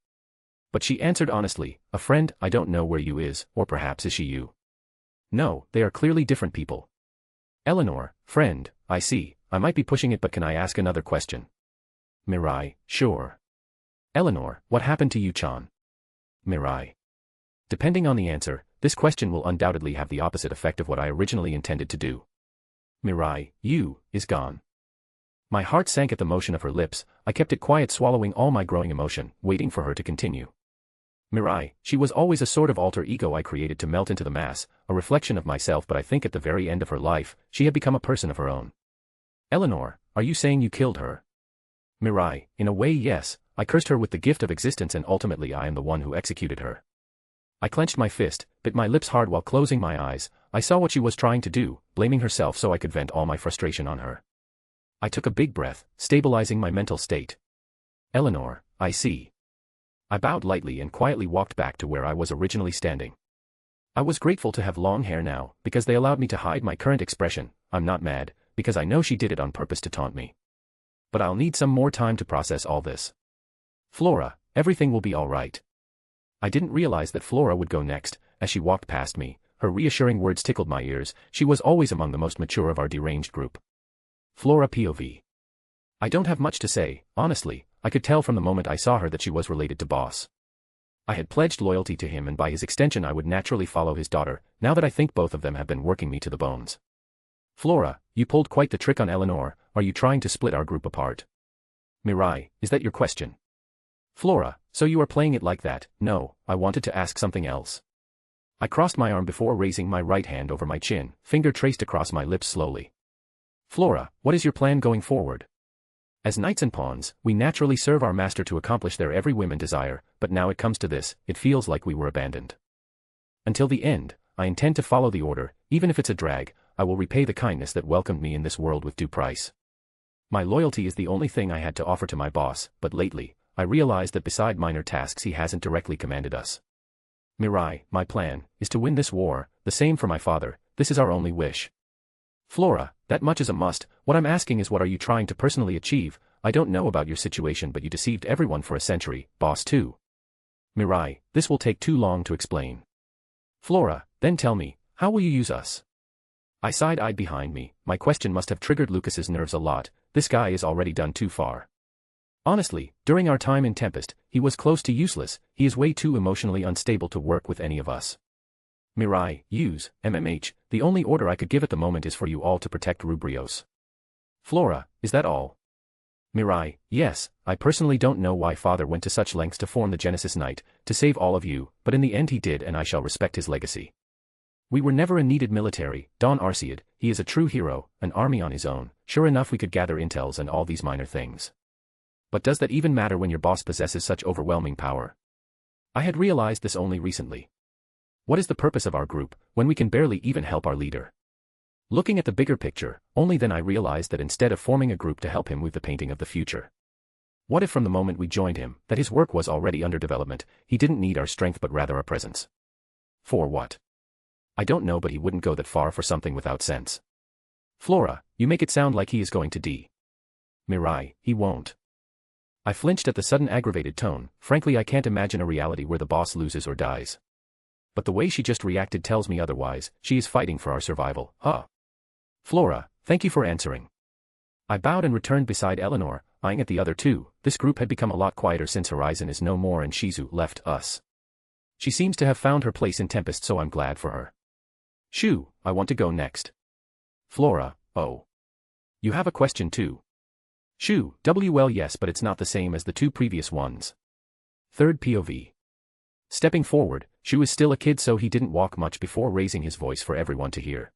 Speaker 3: But she answered honestly, a friend, I don't know where you is, or perhaps is she you? No, they are clearly different people. Eleanor, friend, I see, I might be pushing it but can I ask another question? Mirai, sure. Eleanor, what happened to you Chan? Mirai. Depending on the answer, this question will undoubtedly have the opposite effect of what I originally intended to do. Mirai, you, is gone. My heart sank at the motion of her lips. I kept it quiet, swallowing all my growing emotion, waiting for her to continue. Mirai, she was always a sort of alter ego I created to melt into the mass, a reflection of myself, but I think at the very end of her life, she had become a person of her own. Eleanor, are you saying you killed her? Mirai, in a way yes, I cursed her with the gift of existence and ultimately I am the one who executed her. I clenched my fist, bit my lips hard while closing my eyes. I saw what she was trying to do, blaming herself so I could vent all my frustration on her. I took a big breath, stabilizing my mental state. Eleanor, I see. I bowed lightly and quietly walked back to where I was originally standing. I was grateful to have long hair now, because they allowed me to hide my current expression. I'm not mad, because I know she did it on purpose to taunt me. But I'll need some more time to process all this. Flora, everything will be all right. I didn't realize that Flora would go next. As she walked past me, her reassuring words tickled my ears. She was always among the most mature of our deranged group. Flora POV. I don't have much to say, honestly. I could tell from the moment I saw her that she was related to Boss. I had pledged loyalty to him and by his extension I would naturally follow his daughter, now that I think both of them have been working me to the bones. Flora, you pulled quite the trick on Eleanor. Are you trying to split our group apart? Mirai, is that your question? Flora, so you are playing it like that? No, I wanted to ask something else. I crossed my arm before raising my right hand over my chin, finger traced across my lips slowly. Flora, what is your plan going forward? As knights and pawns, we naturally serve our master to accomplish their every whim and desire, but now it comes to this, it feels like we were abandoned. Until the end, I intend to follow the order, even if it's a drag. I will repay the kindness that welcomed me in this world with due price. My loyalty is the only thing I had to offer to my boss, but lately, I realized that beside minor tasks he hasn't directly commanded us. Mirai, my plan, is to win this war, the same for my father, this is our only wish. Flora, that much is a must. What I'm asking is what are you trying to personally achieve? I don't know about your situation but you deceived everyone for a century, Boss too. Mirai, this will take too long to explain. Flora, then tell me, how will you use us? I side-eyed behind me. My question must have triggered Lucas's nerves a lot. This guy is already done too far. Honestly, during our time in Tempest, he was close to useless. He is way too emotionally unstable to work with any of us. Mirai, use, MMH, the only order I could give at the moment is for you all to protect Rubrios. Flora, is that all? Mirai, yes, I personally don't know why father went to such lengths to form the Genesis Knight, to save all of you, but in the end he did and I shall respect his legacy. We were never a needed military, Don Arcead, he is a true hero, an army on his own, sure enough we could gather intels and all these minor things. But does that even matter when your boss possesses such overwhelming power? I had realized this only recently. What is the purpose of our group, when we can barely even help our leader? Looking at the bigger picture, only then I realized that instead of forming a group to help him with the painting of the future. What if from the moment we joined him, that his work was already under development, he didn't need our strength but rather our presence? For what? I don't know, but he wouldn't go that far for something without sense. Flora, you make it sound like he is going to die. Mirai, he won't. I flinched at the sudden aggravated tone. Frankly, I can't imagine a reality where the boss loses or dies. But the way she just reacted tells me otherwise. She is fighting for our survival, huh? Flora, thank you for answering. I bowed and returned beside Eleanor, eyeing at the other two. This group had become a lot quieter since Horizon is no more and Shizu left us. She seems to have found her place in Tempest, so I'm glad for her. Shu, I want to go next. Flora, oh. You have a question too. Shu, well yes, but it's not the same as the two previous ones. Third POV. Stepping forward, Shu is still a kid, so he didn't walk much before raising his voice for everyone to hear.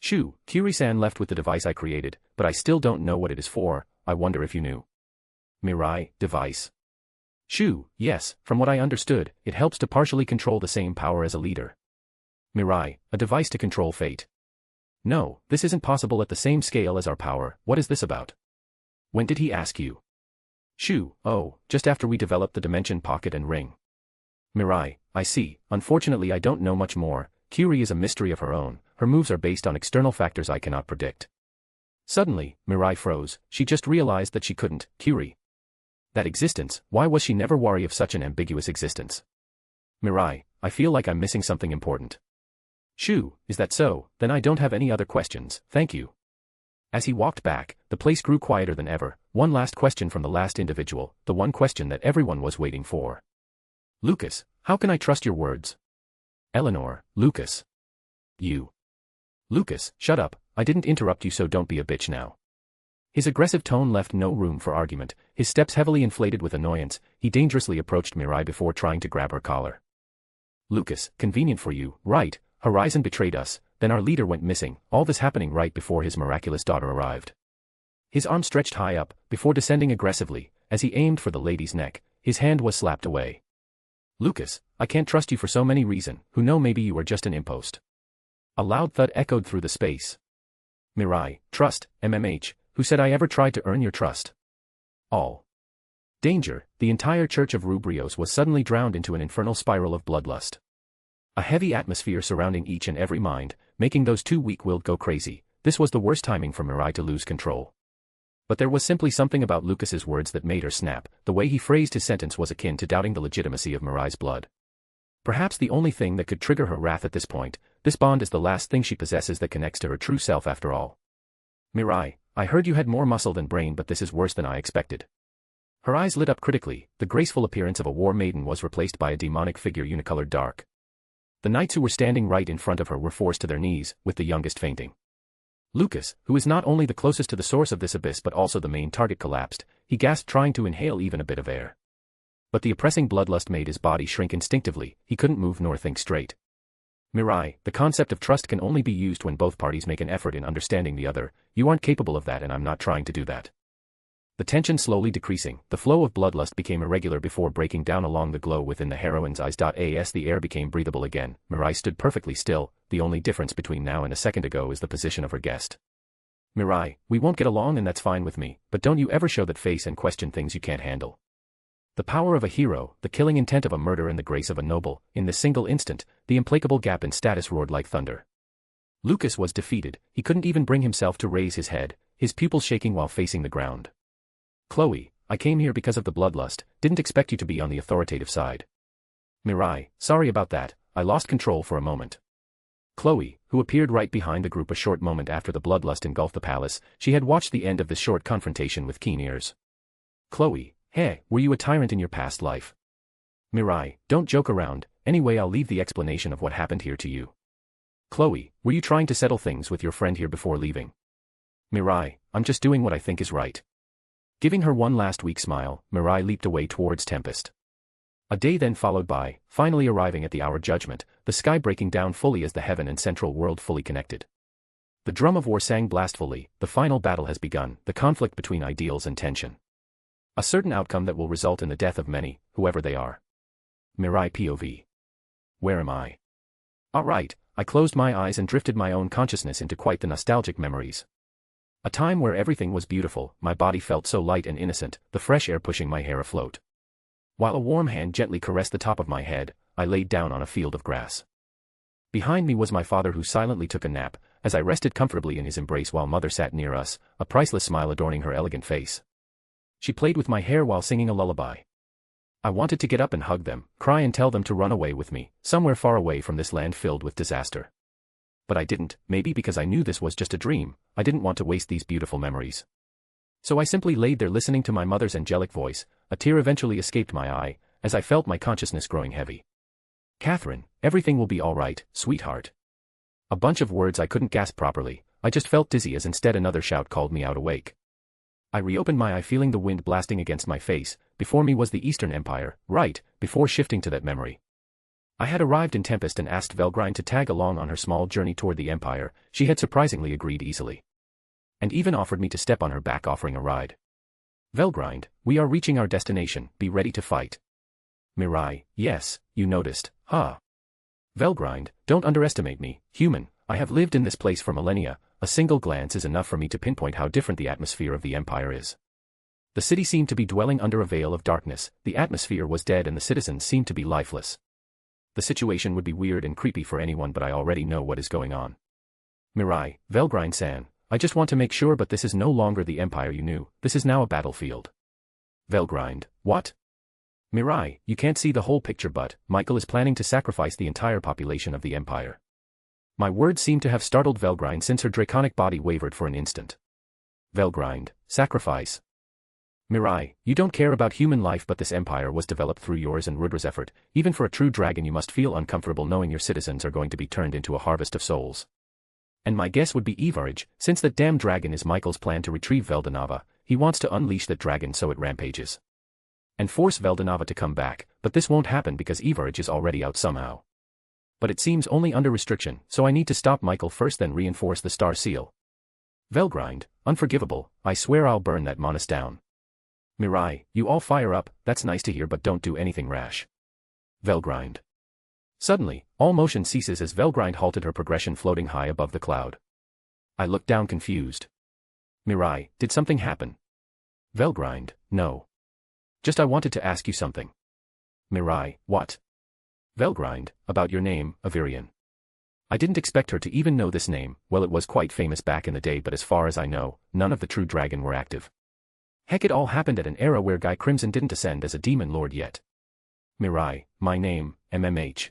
Speaker 3: Shu, Kiri-san left with the device I created, but I still don't know what it is for. I wonder if you knew. Mirai, device. Shu, yes, from what I understood, it helps to partially control the same power as a leader. Mirai, a device to control fate. No, this isn't possible at the same scale as our power. What is this about? When did he ask you? Shu, oh, just after we developed the dimension pocket and ring. Mirai, I see. Unfortunately I don't know much more. Kiri is a mystery of her own. Her moves are based on external factors I cannot predict. Suddenly, Mirai froze. She just realized that she couldn't. Kiri. That existence, why was she never wary of such an ambiguous existence? Mirai, I feel like I'm missing something important. Shu, is that so? Then I don't have any other questions, thank you. As he walked back, the place grew quieter than ever. One last question from the last individual, the one question that everyone was waiting for. Lucas, how can I trust your words? Eleanor, Lucas. You. Lucas, shut up, I didn't interrupt you, so don't be a bitch now. His aggressive tone left no room for argument, his steps heavily inflated with annoyance. He dangerously approached Mirai before trying to grab her collar. Lucas, convenient for you, right? Horizon betrayed us, then our leader went missing, all this happening right before his miraculous daughter arrived. His arm stretched high up, before descending aggressively. As he aimed for the lady's neck, his hand was slapped away. Lucas, I can't trust you for so many reasons. Who know, maybe you are just an impost. A loud thud echoed through the space. Mirai, trust, MMH, who said I ever tried to earn your trust? All. Danger, the entire church of Rubrios was suddenly drowned into an infernal spiral of bloodlust. A heavy atmosphere surrounding each and every mind, making those two weak-willed go crazy. This was the worst timing for Mirai to lose control. But there was simply something about Lucas's words that made her snap. The way he phrased his sentence was akin to doubting the legitimacy of Mirai's blood. Perhaps the only thing that could trigger her wrath at this point, this bond is the last thing she possesses that connects to her true self after all. Mirai, I heard you had more muscle than brain, but this is worse than I expected. Her eyes lit up critically. The graceful appearance of a war maiden was replaced by a demonic figure unicolored dark. The knights who were standing right in front of her were forced to their knees, with the youngest fainting. Lucas, who is not only the closest to the source of this abyss but also the main target, collapsed. He gasped, trying to inhale even a bit of air. But the oppressing bloodlust made his body shrink instinctively. He couldn't move nor think straight. Mirai, the concept of trust can only be used when both parties make an effort in understanding the other. You aren't capable of that, and I'm not trying to do that. The tension slowly decreasing, the flow of bloodlust became irregular before breaking down along the glow within the heroine's eyes. As the air became breathable again, Mirai stood perfectly still. The only difference between now and a second ago is the position of her guest. Mirai, we won't get along, and that's fine with me, but don't you ever show that face and question things you can't handle. The power of a hero, the killing intent of a murder, and the grace of a noble. In this single instant, the implacable gap in status roared like thunder. Lucas was defeated. He couldn't even bring himself to raise his head, his pupils shaking while facing the ground. Chloe, I came here because of the bloodlust, didn't expect you to be on the authoritative side. Mirai, sorry about that, I lost control for a moment. Chloe, who appeared right behind the group a short moment after the bloodlust engulfed the palace, she had watched the end of this short confrontation with keen ears. Chloe, hey, were you a tyrant in your past life? Mirai, don't joke around, anyway I'll leave the explanation of what happened here to you. Chloe, were you trying to settle things with your friend here before leaving? Mirai, I'm just doing what I think is right. Giving her one last weak smile, Mirai leaped away towards Tempest. A day then followed by, finally arriving at the hour judgment, the sky breaking down fully as the heaven and central world fully connected. The drum of war sang blastfully, the final battle has begun, the conflict between ideals and tension. A certain outcome that will result in the death of many, whoever they are. Mirai POV. Where am I? Alright, I closed my eyes and drifted my own consciousness into quite the nostalgic memories. A time where everything was beautiful, my body felt so light and innocent, the fresh air pushing my hair afloat. While a warm hand gently caressed the top of my head, I laid down on a field of grass. Behind me was my father who silently took a nap, as I rested comfortably in his embrace while mother sat near us, a priceless smile adorning her elegant face. She played with my hair while singing a lullaby. I wanted to get up and hug them, cry and tell them to run away with me, somewhere far away from this land filled with disaster. But I didn't, maybe because I knew this was just a dream, I didn't want to waste these beautiful memories. So I simply laid there listening to my mother's angelic voice. A tear eventually escaped my eye, as I felt my consciousness growing heavy. Catherine, everything will be all right, sweetheart. A bunch of words I couldn't gasp properly, I just felt dizzy as instead another shout called me out awake. I reopened my eye feeling the wind blasting against my face. Before me was the Eastern Empire, right, before shifting to that memory. I had arrived in Tempest and asked Velgrind to tag along on her small journey toward the Empire. She had surprisingly agreed easily. And even offered me to step on her back offering a ride. Velgrind, we are reaching our destination, be ready to fight. Mirai, yes, you noticed, huh? Velgrind, don't underestimate me, human, I have lived in this place for millennia, a single glance is enough for me to pinpoint how different the atmosphere of the Empire is. The city seemed to be dwelling under a veil of darkness, the atmosphere was dead and the citizens seemed to be lifeless. The situation would be weird and creepy for anyone but I already know what is going on. Mirai, Velgrind-san, I just want to make sure but this is no longer the Empire you knew, this is now a battlefield. Velgrind, what? Mirai, you can't see the whole picture but, Michael is planning to sacrifice the entire population of the Empire. My words seemed to have startled Velgrind since her draconic body wavered for an instant. Velgrind, sacrifice. Mirai, you don't care about human life but this empire was developed through yours and Rudra's effort, even for a true dragon you must feel uncomfortable knowing your citizens are going to be turned into a harvest of souls. And my guess would be Evarage, since that damn dragon is Michael's plan to retrieve Veldanava, he wants to unleash that dragon so it rampages. And force Veldanava to come back, but this won't happen because Evarage is already out somehow. But it seems only under restriction, so I need to stop Michael first then reinforce the star seal. Velgrind, unforgivable, I swear I'll burn that monus down. Mirai, you all fire up, that's nice to hear but don't do anything rash. Velgrind. Suddenly, all motion ceases as Velgrind halted her progression floating high above the cloud. I looked down confused. Mirai, did something happen? Velgrind, no. Just I wanted to ask you something. Mirai, what? Velgrind, about your name, Avirion. I didn't expect her to even know this name, well it was quite famous back in the day but as far as I know, none of the true dragon were active. Heck it all happened at an era where Guy Crimson didn't ascend as a demon lord yet. Mirai, my name, MMH.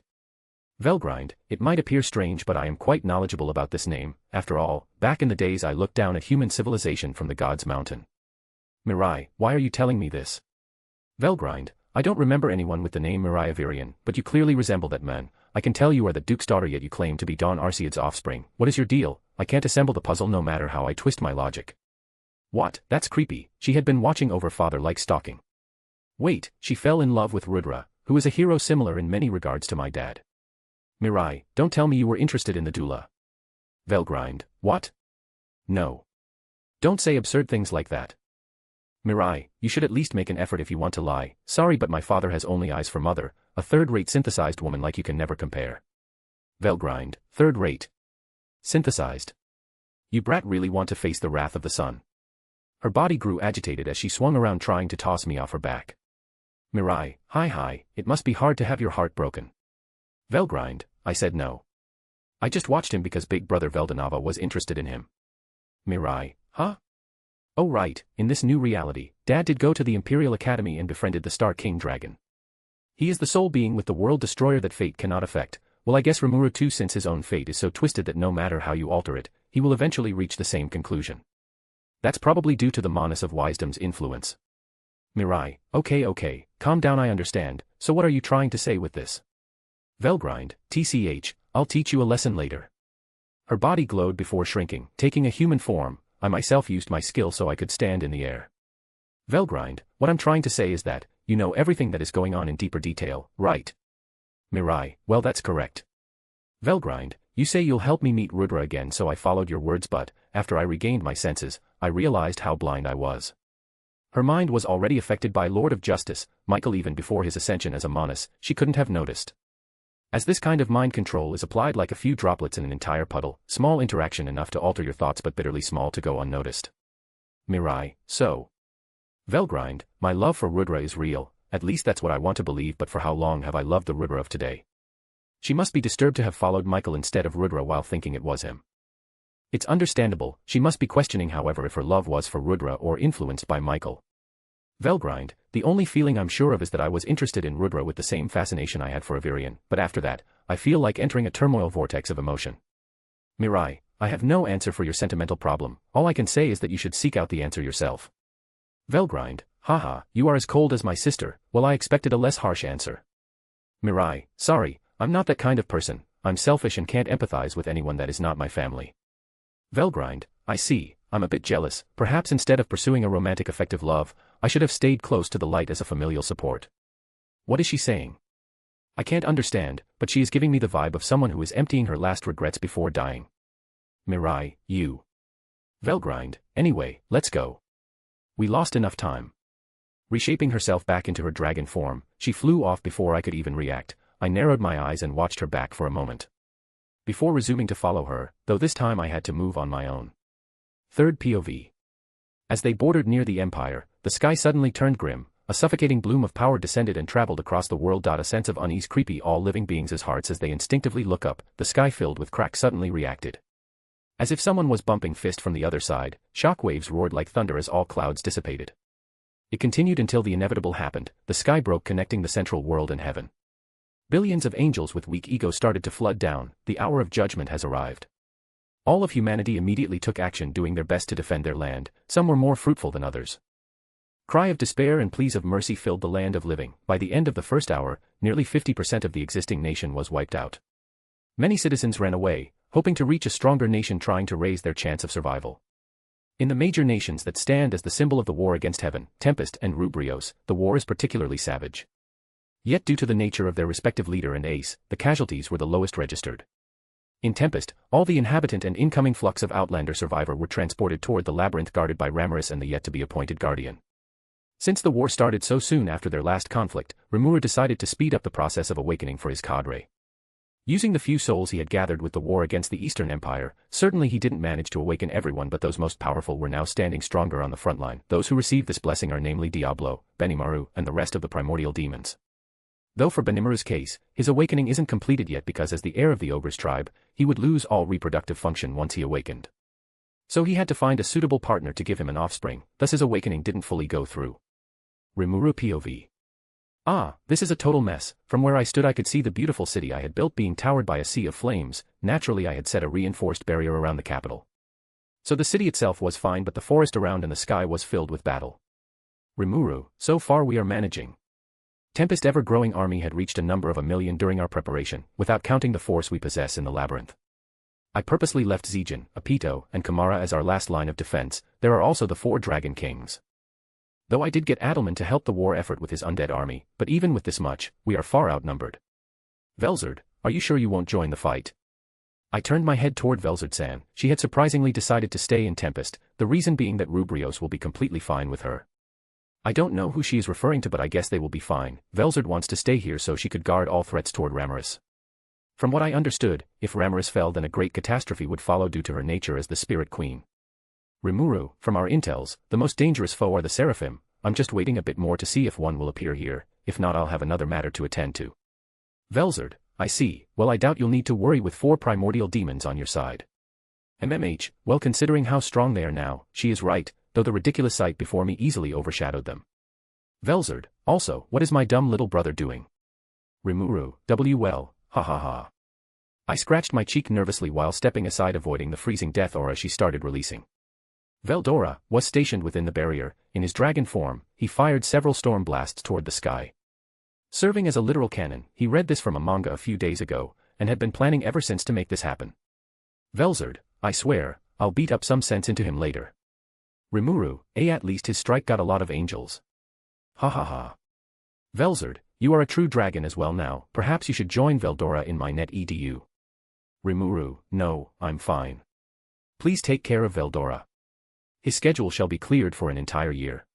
Speaker 3: Velgrind, it might appear strange but I am quite knowledgeable about this name, after all, back in the days I looked down at human civilization from the God's Mountain. Mirai, why are you telling me this? Velgrind, I don't remember anyone with the name Mirai Avirion, but you clearly resemble that man. I can tell you are the Duke's daughter yet you claim to be Don Arcead's offspring. What is your deal? I can't assemble the puzzle no matter how I twist my logic. What? That's creepy. She had been watching over father like stalking. Wait, she fell in love with Rudra, who is a hero similar in many regards to my dad. Mirai, don't tell me you were interested in the doula. Velgrind, what? No. Don't say absurd things like that. Mirai, you should at least make an effort if you want to lie. Sorry but my father has only eyes for mother, a third-rate synthesized woman like you can never compare. Velgrind, third-rate. Synthesized. You brat really want to face the wrath of the sun. Her body grew agitated as she swung around trying to toss me off her back. Mirai, hi, it must be hard to have your heart broken. Velgrind, I said no. I just watched him because big brother Veldanava was interested in him. Mirai, huh? Oh right, in this new reality, Dad did go to the Imperial Academy and befriended the Star King Dragon. He is the sole being with the world destroyer that fate cannot affect. Well I guess Remuru too since his own fate is so twisted that no matter how you alter it, he will eventually reach the same conclusion. That's probably due to the Manus of Wisdom's influence. Mirai, okay, calm down I understand, so what are you trying to say with this? Velgrind, TCH, I'll teach you a lesson later. Her body glowed before shrinking, taking a human form. I myself used my skill so I could stand in the air. Velgrind, what I'm trying to say is that, you know everything that is going on in deeper detail, right? Mirai, well that's correct. Velgrind, you say you'll help me meet Rudra again, so I followed your words, but, after I regained my senses, I realized how blind I was. Her mind was already affected by Lord of Justice, Michael. Even before his ascension as a Monas, she couldn't have noticed. As this kind of mind control is applied like a few droplets in an entire puddle, small interaction enough to alter your thoughts but bitterly small to go unnoticed. Mirai, so. Velgrind, my love for Rudra is real, at least that's what I want to believe, but for how long have I loved the Rudra of today? She must be disturbed to have followed Michael instead of Rudra while thinking it was him. It's understandable, she must be questioning however if her love was for Rudra or influenced by Michael. Velgrind, the only feeling I'm sure of is that I was interested in Rudra with the same fascination I had for Avirion, but after that, I feel like entering a turmoil vortex of emotion. Mirai, I have no answer for your sentimental problem, all I can say is that you should seek out the answer yourself. Velgrind, haha, you are as cold as my sister, well I expected a less harsh answer. Mirai, sorry, I'm not that kind of person, I'm selfish and can't empathize with anyone that is not my family. Velgrind, I see, I'm a bit jealous, perhaps instead of pursuing a romantic effective love, I should have stayed close to the light as a familial support. What is she saying? I can't understand, but she is giving me the vibe of someone who is emptying her last regrets before dying. Mirai, you. Velgrind, anyway, let's go. We lost enough time. Reshaping herself back into her dragon form, she flew off before I could even react. I narrowed my eyes and watched her back for a moment. Before resuming to follow her, though this time I had to move on my own. Third POV. As they bordered near the Empire, the sky suddenly turned grim, a suffocating bloom of power descended and traveled across the world. A sense of unease creepy all living beings' hearts as they instinctively look up, the sky filled with cracks suddenly reacted. As if someone was bumping fist from the other side, shock waves roared like thunder as all clouds dissipated. It continued until the inevitable happened, the sky broke connecting the central world and heaven. Billions of angels with weak ego started to flood down, the hour of judgment has arrived. All of humanity immediately took action, doing their best to defend their land, some were more fruitful than others. Cry of despair and pleas of mercy filled the land of living. By the end of the first hour, nearly 50% of the existing nation was wiped out. Many citizens ran away, hoping to reach a stronger nation trying to raise their chance of survival. In the major nations that stand as the symbol of the war against heaven, Tempest and Rubrios, the war is particularly savage. Yet due to the nature of their respective leader and ace, the casualties were the lowest registered. In Tempest, all the inhabitant and incoming flux of Outlander survivor were transported toward the labyrinth guarded by Ramirez and the yet-to-be-appointed Guardian. Since the war started so soon after their last conflict, Remuru decided to speed up the process of awakening for his cadre. Using the few souls he had gathered with the war against the Eastern Empire, certainly he didn't manage to awaken everyone, but those most powerful were now standing stronger on the front line. Those who received this blessing are namely Diablo, Benimaru, and the rest of the primordial demons. Though for Benimaru's case, his awakening isn't completed yet because as the heir of the Ogre's tribe, he would lose all reproductive function once he awakened. So he had to find a suitable partner to give him an offspring, thus his awakening didn't fully go through. Remuru POV. Ah, this is a total mess. From where I stood I could see the beautiful city I had built being towered by a sea of flames. Naturally I had set a reinforced barrier around the capital. So the city itself was fine, but the forest around and the sky was filled with battle. Remuru, so far we are managing. Tempest's ever-growing army had reached a number of 1,000,000 during our preparation, without counting the force we possess in the labyrinth. I purposely left Zijin, Apito, and Kamara as our last line of defense. There are also the 4 Dragon Kings. Though I did get Adelman to help the war effort with his undead army, but even with this much, we are far outnumbered. Velzard, are you sure you won't join the fight? I turned my head toward Velzard-san. She had surprisingly decided to stay in Tempest, the reason being that Rubrios will be completely fine with her. I don't know who she is referring to, but I guess they will be fine. Velzard wants to stay here so she could guard all threats toward Ramirez. From what I understood, if Ramirez fell then a great catastrophe would follow due to her nature as the Spirit Queen. Remuru, from our intels, the most dangerous foe are the Seraphim. I'm just waiting a bit more to see if one will appear here, if not I'll have another matter to attend to. Velzard, I see, well I doubt you'll need to worry with 4 primordial demons on your side. MMH, well considering how strong they are now, she is right, though the ridiculous sight before me easily overshadowed them. Velzard, also, what is my dumb little brother doing? Remuru, well, ha ha ha. I scratched my cheek nervously while stepping aside avoiding the freezing death aura she started releasing. Veldora was stationed within the barrier. In his dragon form, he fired several storm blasts toward the sky. Serving as a literal cannon, he read this from a manga a few days ago, and had been planning ever since to make this happen. Velzard, I swear, I'll beat up some sense into him later. Remuru, at least his strike got a lot of angels. Ha ha ha. Velzard, you are a true dragon as well now, perhaps you should join Veldora in my net edu. Remuru, no, I'm fine. Please take care of Veldora. His schedule shall be cleared for an entire year.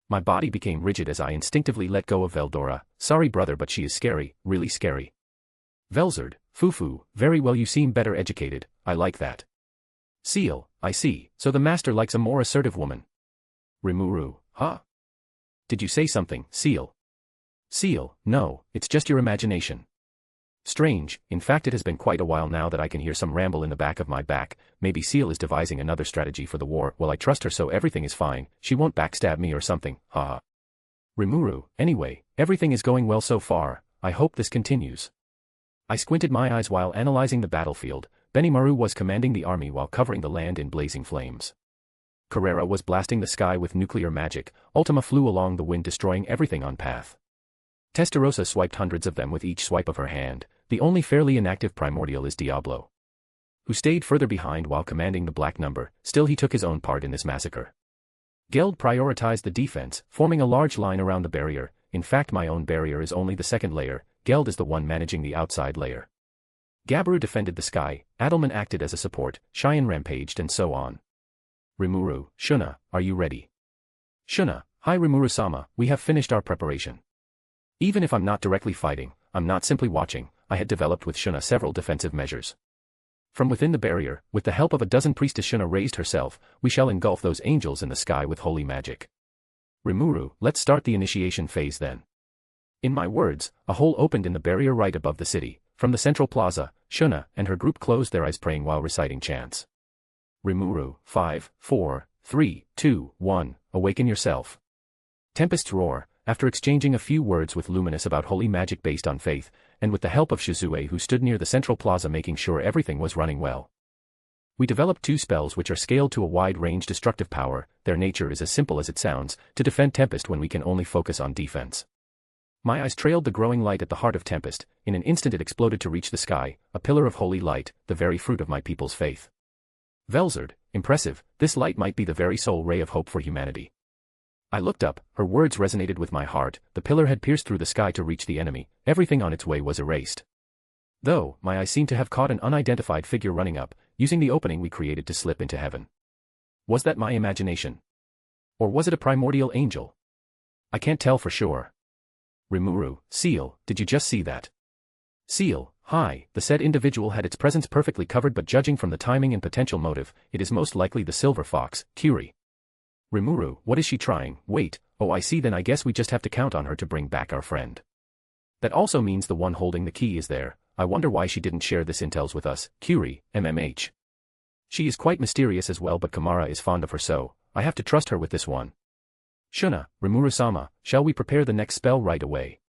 Speaker 3: My body became rigid as I instinctively let go of Veldora. Sorry brother, but she is scary, really scary. Velzard, Fufu, very well, you seem better educated, I like that. Seal, I see, so the master likes a more assertive woman. Remuru, huh? Did you say something, Seal? Seal, no, it's just your imagination. Strange, in fact it has been quite a while now that I can hear some ramble in the back of my back. Maybe Seal is devising another strategy for the war. Well, I trust her, so everything is fine, she won't backstab me or something, haha. Remuru, anyway, everything is going well so far, I hope this continues. I squinted my eyes while analyzing the battlefield. Benimaru was commanding the army while covering the land in blazing flames. Carrera was blasting the sky with nuclear magic. Ultima flew along the wind, destroying everything on path. Testarossa swiped hundreds of them with each swipe of her hand. The only fairly inactive primordial is Diablo, who stayed further behind while commanding the black number. Still, he took his own part in this massacre. Geld prioritized the defense, forming a large line around the barrier. In fact, my own barrier is only the second layer. Geld is the one managing the outside layer. Gabaru defended the sky, Adelman acted as a support, Cheyenne rampaged, and so on. Remuru, Shuna, are you ready? Shuna, hi Remuru-sama, we have finished our preparation. Even if I'm not directly fighting, I'm not simply watching, I had developed with Shuna several defensive measures. From within the barrier, with the help of a dozen priestess, Shuna raised herself. We shall engulf those angels in the sky with holy magic. Remuru, let's start the initiation phase then. In my words, a hole opened in the barrier right above the city. From the central plaza, Shuna and her group closed their eyes, praying while reciting chants. Remuru, 5, 4, 3, 2, 1, awaken yourself. Tempests roar. After exchanging a few words with Luminous about holy magic based on faith, and with the help of Shizue, who stood near the central plaza making sure everything was running well, we developed 2 spells which are scaled to a wide-range destructive power. Their nature is as simple as it sounds, to defend Tempest when we can only focus on defense. My eyes trailed the growing light at the heart of Tempest. In an instant it exploded to reach the sky, a pillar of holy light, the very fruit of my people's faith. Velzard, impressive, this light might be the very soul ray of hope for humanity. I looked up, her words resonated with my heart. The pillar had pierced through the sky to reach the enemy. Everything on its way was erased. Though, my eyes seemed to have caught an unidentified figure running up, using the opening we created to slip into heaven. Was that my imagination? Or was it a primordial angel? I can't tell for sure. Remuru, Seal, did you just see that? Seal, hi, the said individual had its presence perfectly covered, but judging from the timing and potential motive, it is most likely the silver fox, Curie. Remuru, what is she trying? Wait, oh I see, then I guess we just have to count on her to bring back our friend. That also means the one holding the key is there. I wonder why she didn't share this intels with us. Curie, MMH. She is quite mysterious as well, but Kamara is fond of her, so I have to trust her with this one. Shuna, Remuru-sama, shall we prepare the next spell right away?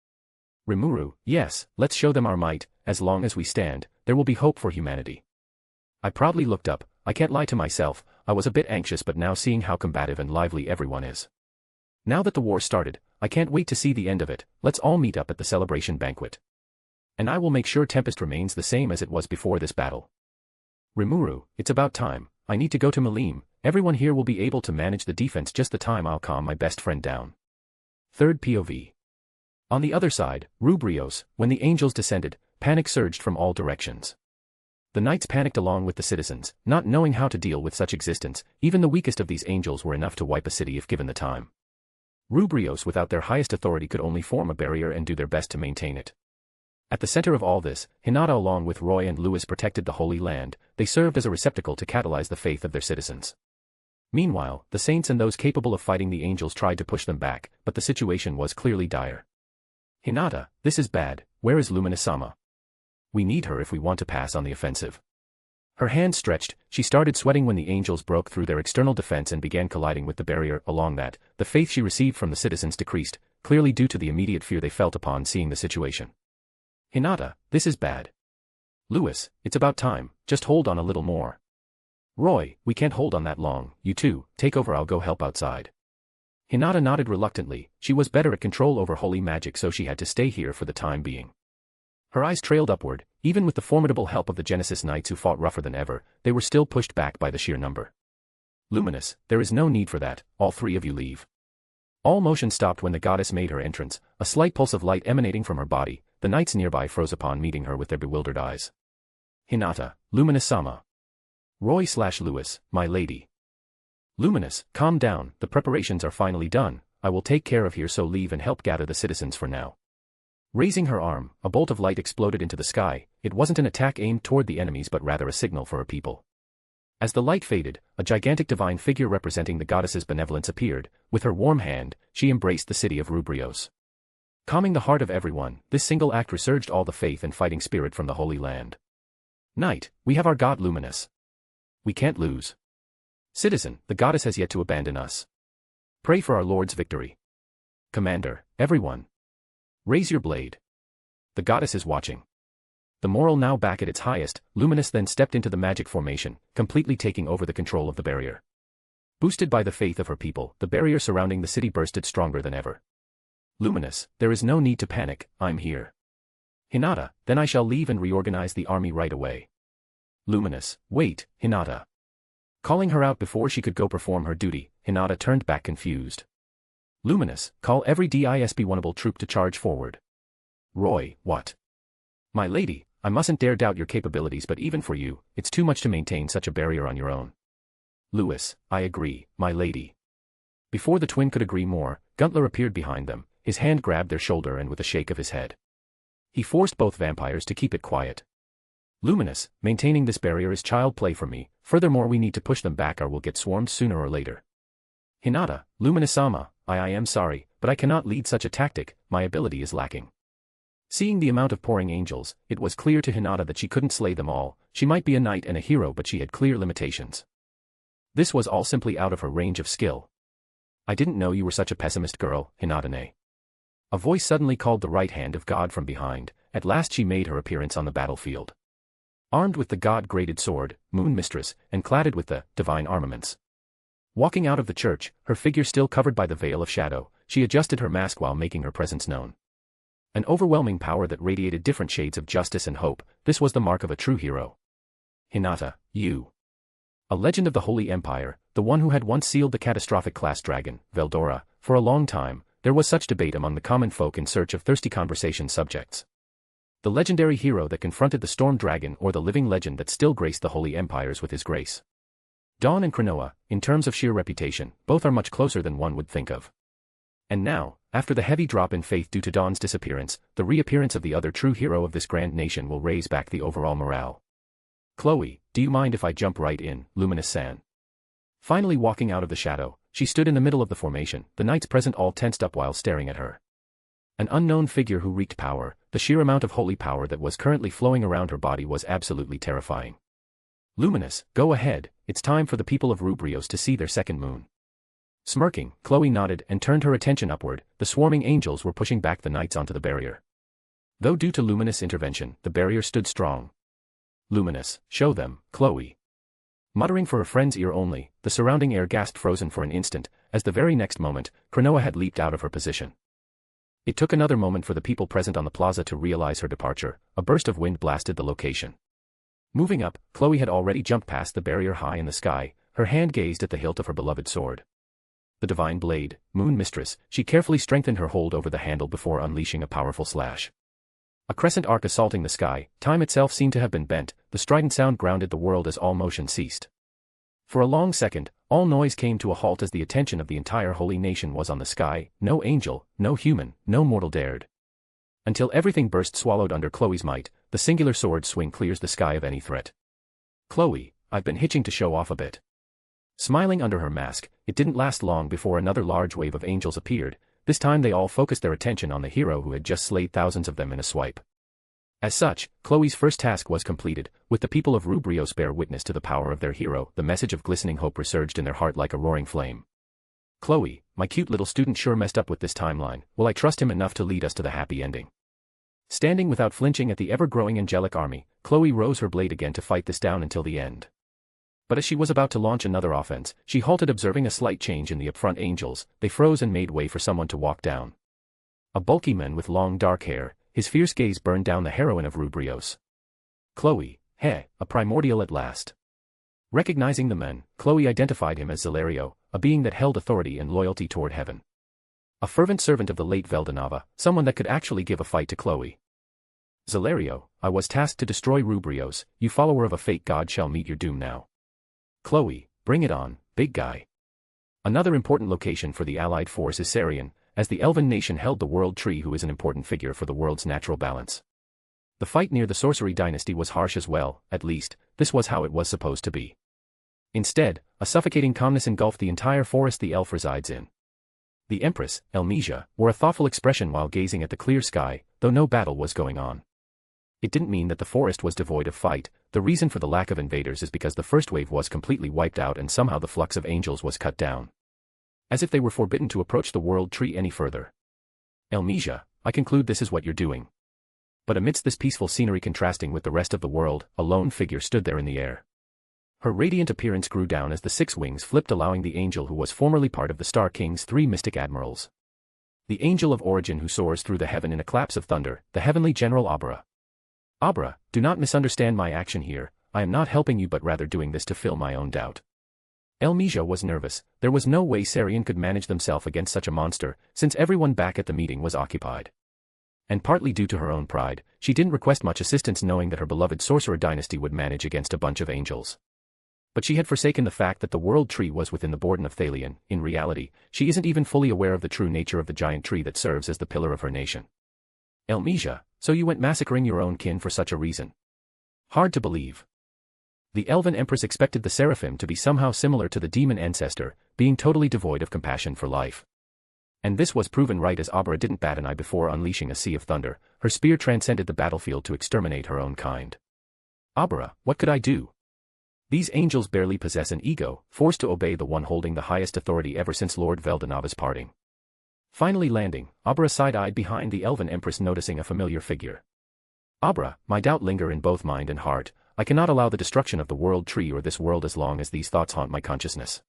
Speaker 3: Remuru, yes, let's show them our might. As long as we stand, there will be hope for humanity. I proudly looked up. I can't lie to myself, I was a bit anxious, but now seeing how combative and lively everyone is. Now that the war started, I can't wait to see the end of it. Let's all meet up at the celebration banquet. And I will make sure Tempest remains the same as it was before this battle. Remuru, it's about time. I need to go to Malim. Everyone here will be able to manage the defense, just the time I'll calm my best friend down. Third POV. On the other side, Rubrios, when the angels descended, panic surged from all directions. The knights panicked along with the citizens, not knowing how to deal with such existence. Even the weakest of these angels were enough to wipe a city if given the time. Rubrios without their highest authority could only form a barrier and do their best to maintain it. At the center of all this, Hinata along with Roy and Lewis protected the Holy Land. They served as a receptacle to catalyze the faith of their citizens. Meanwhile, the saints and those capable of fighting the angels tried to push them back, but the situation was clearly dire. Hinata, this is bad. Where is Luminous-sama? We need her if we want to pass on the offensive. Her hand stretched, she started sweating when the angels broke through their external defense and began colliding with the barrier. Along that, the faith she received from the citizens decreased, clearly due to the immediate fear they felt upon seeing the situation. Hinata, this is bad. Lewis, it's about time, just hold on a little more. Roy, we can't hold on that long, you two, take over, I'll go help outside. Hinata nodded reluctantly. She was better at control over holy magic, so she had to stay here for the time being. Her eyes trailed upward. Even with the formidable help of the Genesis Knights who fought rougher than ever, they were still pushed back by the sheer number. Luminous, there is no need for that, all 3 of you leave. All motion stopped when the goddess made her entrance, a slight pulse of light emanating from her body. The knights nearby froze upon meeting her with their bewildered eyes. Hinata, Luminous-sama. Roy/Lewis, my lady. Luminous, calm down, the preparations are finally done, I will take care of here, so leave and help gather the citizens for now. Raising her arm, a bolt of light exploded into the sky. It wasn't an attack aimed toward the enemies but rather a signal for her people. As the light faded, a gigantic divine figure representing the goddess's benevolence appeared. With her warm hand, she embraced the city of Rubrios. Calming the heart of everyone, this single act resurged all the faith and fighting spirit from the Holy Land. Knight, we have our god Luminous. We can't lose. Citizen, the goddess has yet to abandon us. Pray for our Lord's victory. Commander, everyone. Raise your blade. The goddess is watching. The moral now back at its highest, Luminous then stepped into the magic formation, completely taking over the control of the barrier. Boosted by the faith of her people, the barrier surrounding the city bursted stronger than ever. Luminous, there is no need to panic, I'm here. Hinata, then I shall leave and reorganize the army right away. Luminous, wait, Hinata. Calling her out before she could go perform her duty, Hinata turned back confused. Luminous, call every DISB-1able troop to charge forward. Roy, what? My lady, I mustn't dare doubt your capabilities, but even for you, it's too much to maintain such a barrier on your own. Lewis, I agree, my lady. Before the twin could agree more, Guntler appeared behind them, his hand grabbed their shoulder and with a shake of his head. He forced both vampires to keep it quiet. Luminous, maintaining this barrier is child play for me, furthermore we need to push them back or we'll get swarmed sooner or later. Hinata, Luminous-sama, I am sorry, but I cannot lead such a tactic, my ability is lacking. Seeing the amount of pouring angels, it was clear to Hinata that she couldn't slay them all. She might be a knight and a hero, but she had clear limitations. This was all simply out of her range of skill. I didn't know you were such a pessimist girl, Hinata-ne. A voice suddenly called the right hand of God from behind. At last she made her appearance on the battlefield. Armed with the god-graded sword, Moon Mistress, and cladded with the divine armaments. Walking out of the church, her figure still covered by the veil of shadow, she adjusted her mask while making her presence known. An overwhelming power that radiated different shades of justice and hope. This was the mark of a true hero. Hinata, you. A legend of the Holy Empire, the one who had once sealed the catastrophic class dragon, Veldora. For a long time, there was such debate among the common folk in search of thirsty conversation subjects. The legendary hero that confronted the storm dragon, or the living legend that still graced the Holy Empires with his grace. Dawn and Cronoa, in terms of sheer reputation, both are much closer than one would think of. And now, after the heavy drop in faith due to Dawn's disappearance, the reappearance of the other true hero of this grand nation will raise back the overall morale. Chloe, do you mind if I jump right in, Luminous-san? Finally walking out of the shadow, she stood in the middle of the formation, the knights present all tensed up while staring at her. An unknown figure who wreaked power, the sheer amount of holy power that was currently flowing around her body was absolutely terrifying. Luminous, go ahead, it's time for the people of Rubrios to see their second moon. Smirking, Chloe nodded and turned her attention upward. The swarming angels were pushing back the knights onto the barrier. Though due to Luminous' intervention, the barrier stood strong. Luminous, show them, Chloe. Muttering for a friend's ear only, the surrounding air gasped frozen for an instant, as the very next moment, Cronoa had leaped out of her position. It took another moment for the people present on the plaza to realize her departure. A burst of wind blasted the location. Moving up, Chloe had already jumped past the barrier high in the sky, her hand gazed at the hilt of her beloved sword. The divine blade, Moon Mistress, she carefully strengthened her hold over the handle before unleashing a powerful slash. A crescent arc assaulting the sky, time itself seemed to have been bent, the strident sound grounded the world as all motion ceased. For a long second, all noise came to a halt as the attention of the entire holy nation was on the sky. No angel, no human, no mortal dared. Until everything burst swallowed under Chloe's might, the singular sword swing clears the sky of any threat. Chloe, I've been hitching to show off a bit. Smiling under her mask, it didn't last long before another large wave of angels appeared. This time they all focused their attention on the hero who had just slayed thousands of them in a swipe. As such, Chloe's first task was completed. With the people of Rubrios bear witness to the power of their hero, the message of glistening hope resurged in their heart like a roaring flame. Chloe, my cute little student sure messed up with this timeline. Will I trust him enough to lead us to the happy ending? Standing without flinching at the ever-growing angelic army, Chloe rose her blade again to fight this down until the end. But as she was about to launch another offense, she halted, observing a slight change in the upfront angels. They froze and made way for someone to walk down. A bulky man with long dark hair, his fierce gaze burned down the heroine of Rubrios. Chloe, a primordial at last. Recognizing the man, Chloe identified him as Zelario, a being that held authority and loyalty toward heaven. A fervent servant of the late Veldanava, someone that could actually give a fight to Chloe. Zalario, I was tasked to destroy Rubrios, you follower of a fake god shall meet your doom now. Chloe, bring it on, big guy. Another important location for the allied force is Sarian, as the elven nation held the world tree who is an important figure for the world's natural balance. The fight near the sorcery dynasty was harsh as well, at least, this was how it was supposed to be. Instead, a suffocating calmness engulfed the entire forest the elf resides in. The empress, Elmesia, wore a thoughtful expression while gazing at the clear sky, though no battle was going on. It didn't mean that the forest was devoid of fight, the reason for the lack of invaders is because the first wave was completely wiped out and somehow the flux of angels was cut down. As if they were forbidden to approach the world tree any further. Elmesia, I conclude this is what you're doing. But amidst this peaceful scenery contrasting with the rest of the world, a lone figure stood there in the air. Her radiant appearance grew down as the 6 wings flipped, allowing the angel who was formerly part of the Star King's 3 mystic admirals. The angel of origin who soars through the heaven in a claps of thunder, the heavenly general Abra. Abra, do not misunderstand my action here, I am not helping you but rather doing this to fill my own doubt. Elmesia was nervous, there was no way Sarian could manage themselves against such a monster, since everyone back at the meeting was occupied. And partly due to her own pride, she didn't request much assistance knowing that her beloved sorcerer dynasty would manage against a bunch of angels. But she had forsaken the fact that the world tree was within the Borden of Thalion. In reality, she isn't even fully aware of the true nature of the giant tree that serves as the pillar of her nation. Elmesia, so you went massacring your own kin for such a reason? Hard to believe. The elven empress expected the seraphim to be somehow similar to the demon ancestor, being totally devoid of compassion for life. And this was proven right as Abra didn't bat an eye before unleashing a sea of thunder, her spear transcended the battlefield to exterminate her own kind. Abra, what could I do? These angels barely possess an ego, forced to obey the one holding the highest authority ever since Lord Veldanava's parting. Finally landing, Abra side-eyed behind the elven empress noticing a familiar figure. Abra, my doubt linger in both mind and heart, I cannot allow the destruction of the world tree or this world as long as these thoughts haunt my consciousness.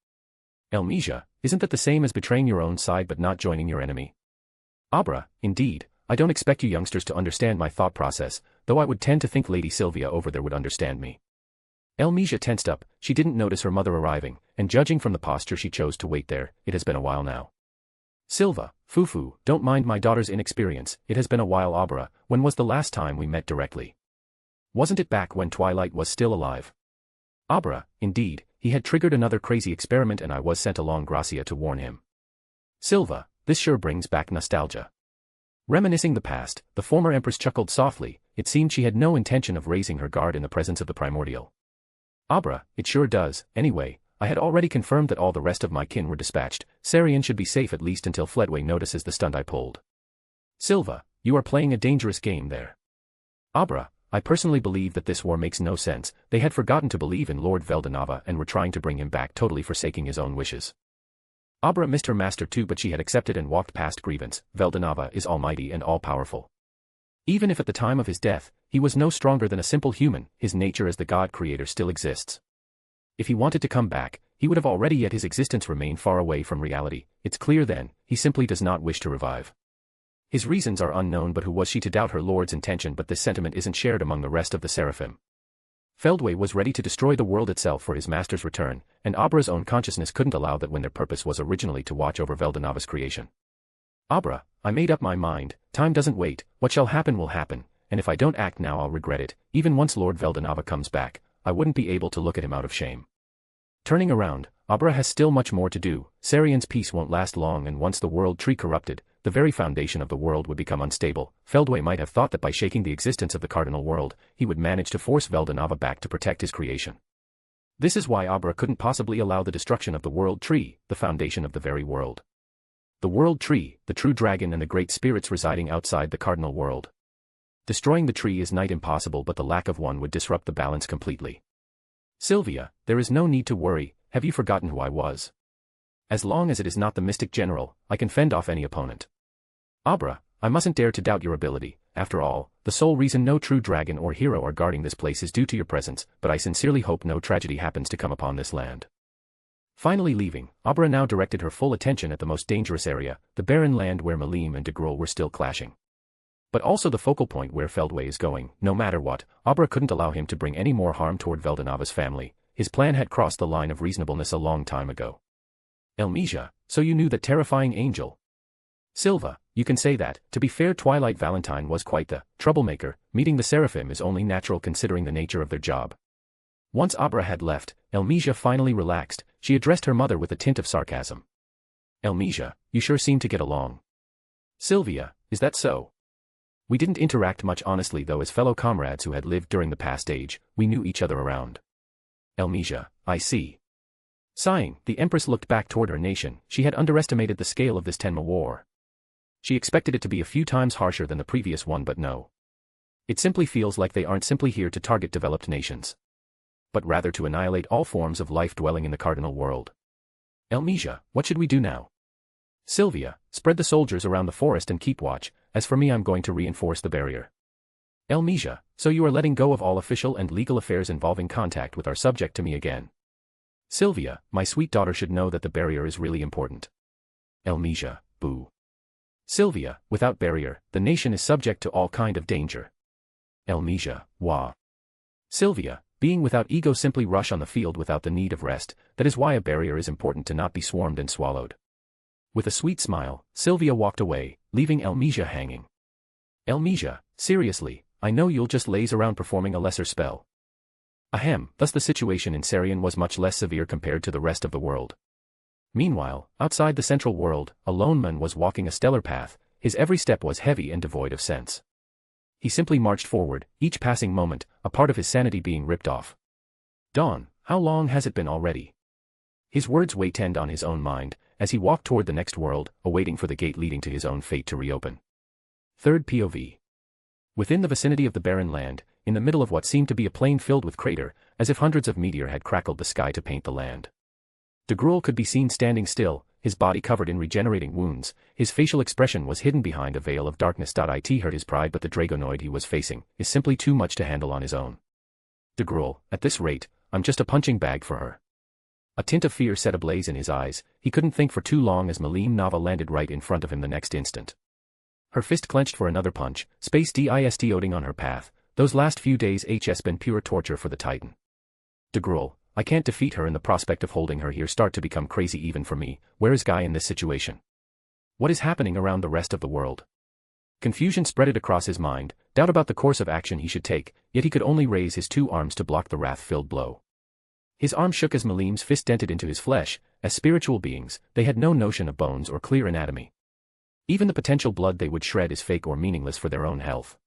Speaker 3: Elmesia, isn't that the same as betraying your own side but not joining your enemy? Abra, indeed, I don't expect you youngsters to understand my thought process, though I would tend to think Lady Sylvia over there would understand me. Elmesia tensed up, she didn't notice her mother arriving, and judging from the posture she chose to wait there, it has been a while now. Silva, Fufu, don't mind my daughter's inexperience, it has been a while. Abra, when was the last time we met directly? Wasn't it back when Twilight was still alive? Abra, indeed, he had triggered another crazy experiment and I was sent along Gracia to warn him. Silva, this sure brings back nostalgia. Reminiscing the past, the former empress chuckled softly, it seemed she had no intention of raising her guard in the presence of the primordial. Abra, it sure does, anyway, I had already confirmed that all the rest of my kin were dispatched, Sarian should be safe at least until Fledway notices the stunt I pulled. Silva, you are playing a dangerous game there. Abra, I personally believe that this war makes no sense, they had forgotten to believe in Lord Veldanava and were trying to bring him back totally forsaking his own wishes. Abra missed her master too but she had accepted and walked past grievance, Veldanava is almighty and all-powerful. Even if at the time of his death, he was no stronger than a simple human, his nature as the god-creator still exists. If he wanted to come back, he would have already yet his existence remained far away from reality, it's clear then, he simply does not wish to revive. His reasons are unknown but who was she to doubt her lord's intention but this sentiment isn't shared among the rest of the seraphim. Feldway was ready to destroy the world itself for his master's return, and Abra's own consciousness couldn't allow that when their purpose was originally to watch over Veldanava's creation. Abra, I made up my mind, time doesn't wait, what shall happen will happen, and if I don't act now I'll regret it, even once Lord Veldanava comes back, I wouldn't be able to look at him out of shame. Turning around, Abra has still much more to do, Sarian's peace won't last long and once the world tree corrupted, the very foundation of the world would become unstable. Feldway might have thought that by shaking the existence of the cardinal world, he would manage to force Veldanava back to protect his creation. This is why Abra couldn't possibly allow the destruction of the world tree, the foundation of the very world. The world tree, the true dragon and the great spirits residing outside the cardinal world. Destroying the tree is nigh impossible but the lack of one would disrupt the balance completely. Sylvia, there is no need to worry, have you forgotten who I was? As long as it is not the mystic general, I can fend off any opponent. Abra, I mustn't dare to doubt your ability, after all, the sole reason no true dragon or hero are guarding this place is due to your presence, but I sincerely hope no tragedy happens to come upon this land. Finally leaving, Abra now directed her full attention at the most dangerous area, the barren land where Malim and de Grol were still clashing. But also the focal point where Feldway is going, no matter what, Abra couldn't allow him to bring any more harm toward Veldanava's family, his plan had crossed the line of reasonableness a long time ago. Elmesia, so you knew that terrifying angel? Silva, you can say that. To be fair, Twilight Valentine was quite the troublemaker. Meeting the Seraphim is only natural considering the nature of their job. Once Abra had left, Elmesia finally relaxed. She addressed her mother with a tint of sarcasm. Elmesia, you sure seem to get along. Sylvia, is that so? We didn't interact much honestly though, as fellow comrades who had lived during the past age, we knew each other around. Elmesia, I see. Sighing, the Empress looked back toward her nation. She had underestimated the scale of this Tenma war. She expected it to be a few times harsher than the previous one, but no. It simply feels like they aren't simply here to target developed nations, but rather to annihilate all forms of life dwelling in the cardinal world. Elmesia, what should we do now? Sylvia, spread the soldiers around the forest and keep watch. As for me, I'm going to reinforce the barrier. Elmesia, so you are letting go of all official and legal affairs involving contact with our subject to me again. Sylvia, my sweet daughter should know that the barrier is really important. Elmesia, boo. Sylvia, without barrier, the nation is subject to all kind of danger. Elmesia, wah. Sylvia, being without ego, simply rush on the field without the need of rest. That is why a barrier is important, to not be swarmed and swallowed. With a sweet smile, Sylvia walked away, leaving Elmesia hanging. Elmesia, seriously, I know you'll just laze around performing a lesser spell. Ahem, thus the situation in Sarian was much less severe compared to the rest of the world. Meanwhile, outside the central world, a lone man was walking a stellar path. His every step was heavy and devoid of sense. He simply marched forward, each passing moment, a part of his sanity being ripped off. Dawn, how long has it been already? His words weighed on his own mind, as he walked toward the next world, awaiting for the gate leading to his own fate to reopen. Third POV. Within the vicinity of the barren land, in the middle of what seemed to be a plain filled with crater, as if hundreds of meteor had crackled the sky to paint the land. De Gruul could be seen standing still, his body covered in regenerating wounds. His facial expression was hidden behind a veil of darkness. It hurt his pride, but the Dragonoid he was facing is simply too much to handle on his own. De Gruul, at this rate, I'm just a punching bag for her. A tint of fear set ablaze in his eyes. He couldn't think for too long as Malim Nava landed right in front of him the next instant. Her fist clenched for another punch, space dist-oding on her path. Those last few days has been pure torture for the Titan. De Gruul, I can't defeat her, and the prospect of holding her here start to become crazy even for me. Where is Guy in this situation? What is happening around the rest of the world? Confusion spreaded across his mind, doubt about the course of action he should take, yet he could only raise his two arms to block the wrath-filled blow. His arm shook as Malim's fist dented into his flesh. As spiritual beings, they had no notion of bones or clear anatomy. Even the potential blood they would shred is fake or meaningless for their own health.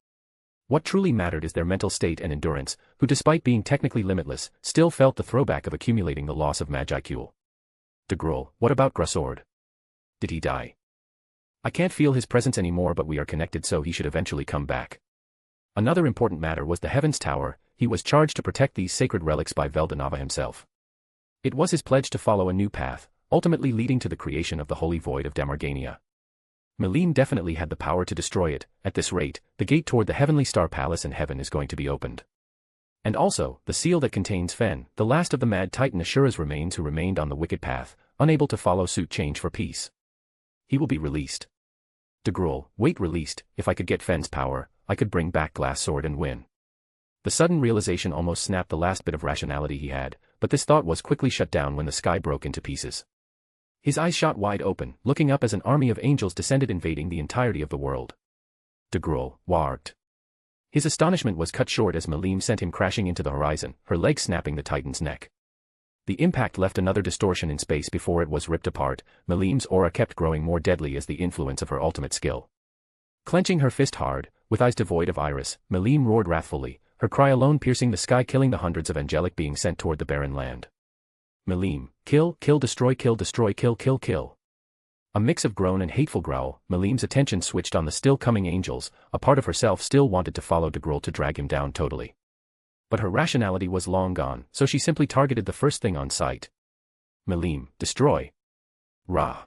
Speaker 3: What truly mattered is their mental state and endurance, who despite being technically limitless, still felt the throwback of accumulating the loss of Magicule. De Gruul, what about Grasord? Did he die? I can't feel his presence anymore, but we are connected, so he should eventually come back. Another important matter was the Heavens Tower. He was charged to protect these sacred relics by Veldanava himself. It was his pledge to follow a new path, ultimately leading to the creation of the Holy Void of Damargania. Malim definitely had the power to destroy it. At this rate, the gate toward the Heavenly Star Palace in heaven is going to be opened. And also, the seal that contains Fen, the last of the mad titan Ashura's remains who remained on the wicked path, unable to follow suit, change for peace. He will be released. De Gruul, wait, released? If I could get Fen's power, I could bring back Glass Sword and win. The sudden realization almost snapped the last bit of rationality he had, but this thought was quickly shut down when the sky broke into pieces. His eyes shot wide open, looking up as an army of angels descended, invading the entirety of the world. De Gruul, warged. His astonishment was cut short as Malim sent him crashing into the horizon, her leg snapping the Titan's neck. The impact left another distortion in space before it was ripped apart. Malim's aura kept growing more deadly as the influence of her ultimate skill. Clenching her fist hard, with eyes devoid of iris, Malim roared wrathfully, her cry alone piercing the sky, killing the hundreds of angelic beings sent toward the barren land. Malim, kill, kill, destroy, kill, destroy, kill, kill, kill. A mix of groan and hateful growl, Malim's attention switched on the still coming angels. A part of herself still wanted to follow De Gruul to drag him down totally. But her rationality was long gone, so she simply targeted the first thing on sight. Malim, destroy. Rah.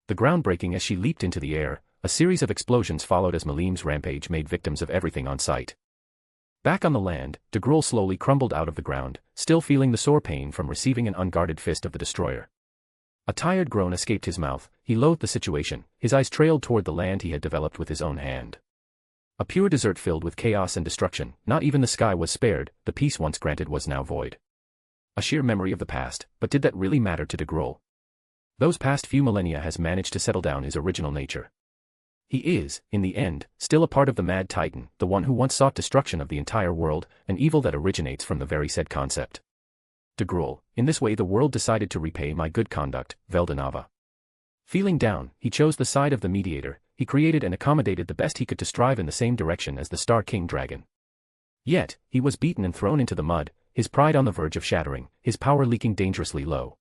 Speaker 3: The ground breaking as she leaped into the air. A series of explosions followed as Malim's rampage made victims of everything on sight. Back on the land, De Gruul slowly crumbled out of the ground, still feeling the sore pain from receiving an unguarded fist of the destroyer. A tired groan escaped his mouth. He loathed the situation. His eyes trailed toward the land he had developed with his own hand. A pure desert filled with chaos and destruction. Not even the sky was spared. The peace once granted was now void. A sheer memory of the past, but did that really matter to De Gruul? Those past few millennia has managed to settle down his original nature. He is, in the end, still a part of the Mad Titan, the one who once sought destruction of the entire world, an evil that originates from the very said concept. De Gruul, in this way the world decided to repay my good conduct, Veldanava. Feeling down, he chose the side of the mediator, he created and accommodated the best he could to strive in the same direction as the Star King Dragon. Yet, he was beaten and thrown into the mud, his pride on the verge of shattering, his power leaking dangerously low.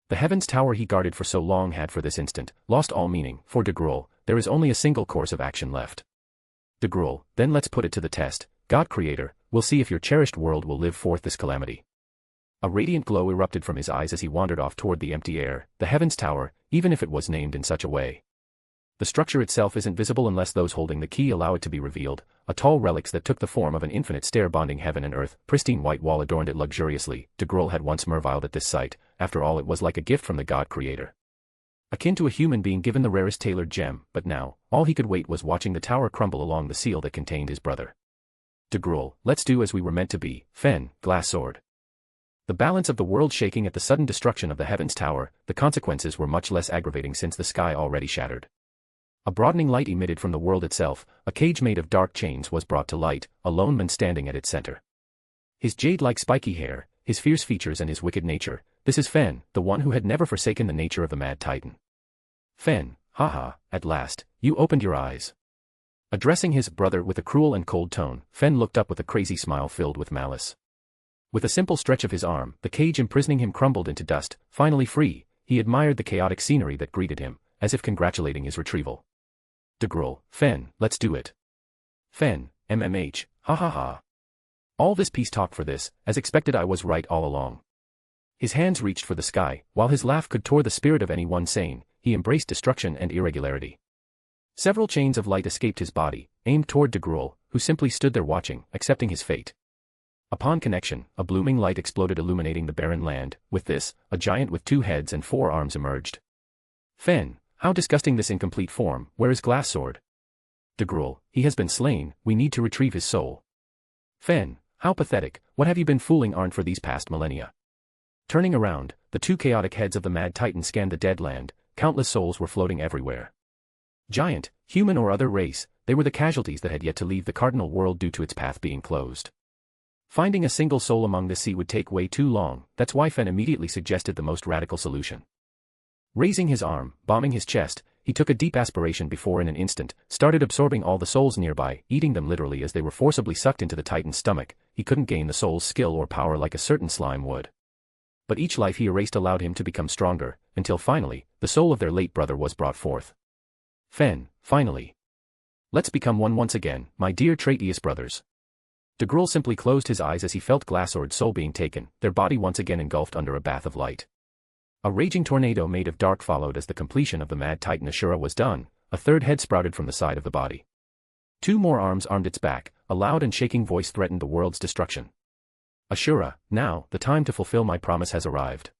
Speaker 3: The Heaven's Tower he guarded for so long had for this instant lost all meaning. For De Gruul, there is only a single course of action left. De Gruul, then let's put it to the test, God Creator, we'll see if your cherished world will live forth this calamity. A radiant glow erupted from his eyes as he wandered off toward the empty air, the Heaven's Tower, even if it was named in such a way. The structure itself isn't visible unless those holding the key allow it to be revealed, a tall relics that took the form of an infinite stair bonding heaven and earth, pristine white wall adorned it luxuriously. De Gruul had once marveled at this sight, after all it was like a gift from the God Creator. Akin to a human being given the rarest tailored gem, but now, all he could wait was watching the tower crumble along the seal that contained his brother. De Gruul, let's do as we were meant to be, Fen, glass sword. The balance of the world shaking at the sudden destruction of the Heaven's Tower, the consequences were much less aggravating since the sky already shattered. A broadening light emitted from the world itself, a cage made of dark chains was brought to light, a lone man standing at its center. His jade-like spiky hair, his fierce features and his wicked nature, this is Fen, the one who had never forsaken the nature of the Mad Titan. Fen, haha, at last, you opened your eyes. Addressing his brother with a cruel and cold tone, Fen looked up with a crazy smile filled with malice. With a simple stretch of his arm, the cage imprisoning him crumbled into dust, finally free, he admired the chaotic scenery that greeted him, as if congratulating his retrieval. De Gruul, Fen, let's do it. Fen, MMH, ha ha ha. All this peace talk for this, as expected I was right all along. His hands reached for the sky, while his laugh could tore the spirit of anyone sane, he embraced destruction and irregularity. Several chains of light escaped his body, aimed toward De Gruul, who simply stood there watching, accepting his fate. Upon connection, a blooming light exploded illuminating the barren land. With this, a giant with 2 heads and 4 arms emerged. Fen, how disgusting this incomplete form, where is glass sword? De Gruul, he has been slain, we need to retrieve his soul. Fen, how pathetic, what have you been fooling Arn for these past millennia? Turning around, the 2 chaotic heads of the Mad Titan scanned the dead land, countless souls were floating everywhere. Giant, human or other race, they were the casualties that had yet to leave the cardinal world due to its path being closed. Finding a single soul among this sea would take way too long, that's why Fen immediately suggested the most radical solution. Raising his arm, bombing his chest, he took a deep aspiration before in an instant, started absorbing all the souls nearby, eating them literally as they were forcibly sucked into the Titan's stomach. He couldn't gain the soul's skill or power like a certain slime would. But each life he erased allowed him to become stronger, until finally, the soul of their late brother was brought forth. Fen, finally. Let's become one once again, my dear Traiteus brothers. De Gruul simply closed his eyes as he felt Glassword's soul being taken, their body once again engulfed under a bath of light. A raging tornado made of dark followed as the completion of the Mad Titan Ashura was done, a 3rd head sprouted from the side of the body. 2 more arms armed its back, a loud and shaking voice threatened the world's destruction. Ashura, now, the time to fulfill my promise has arrived.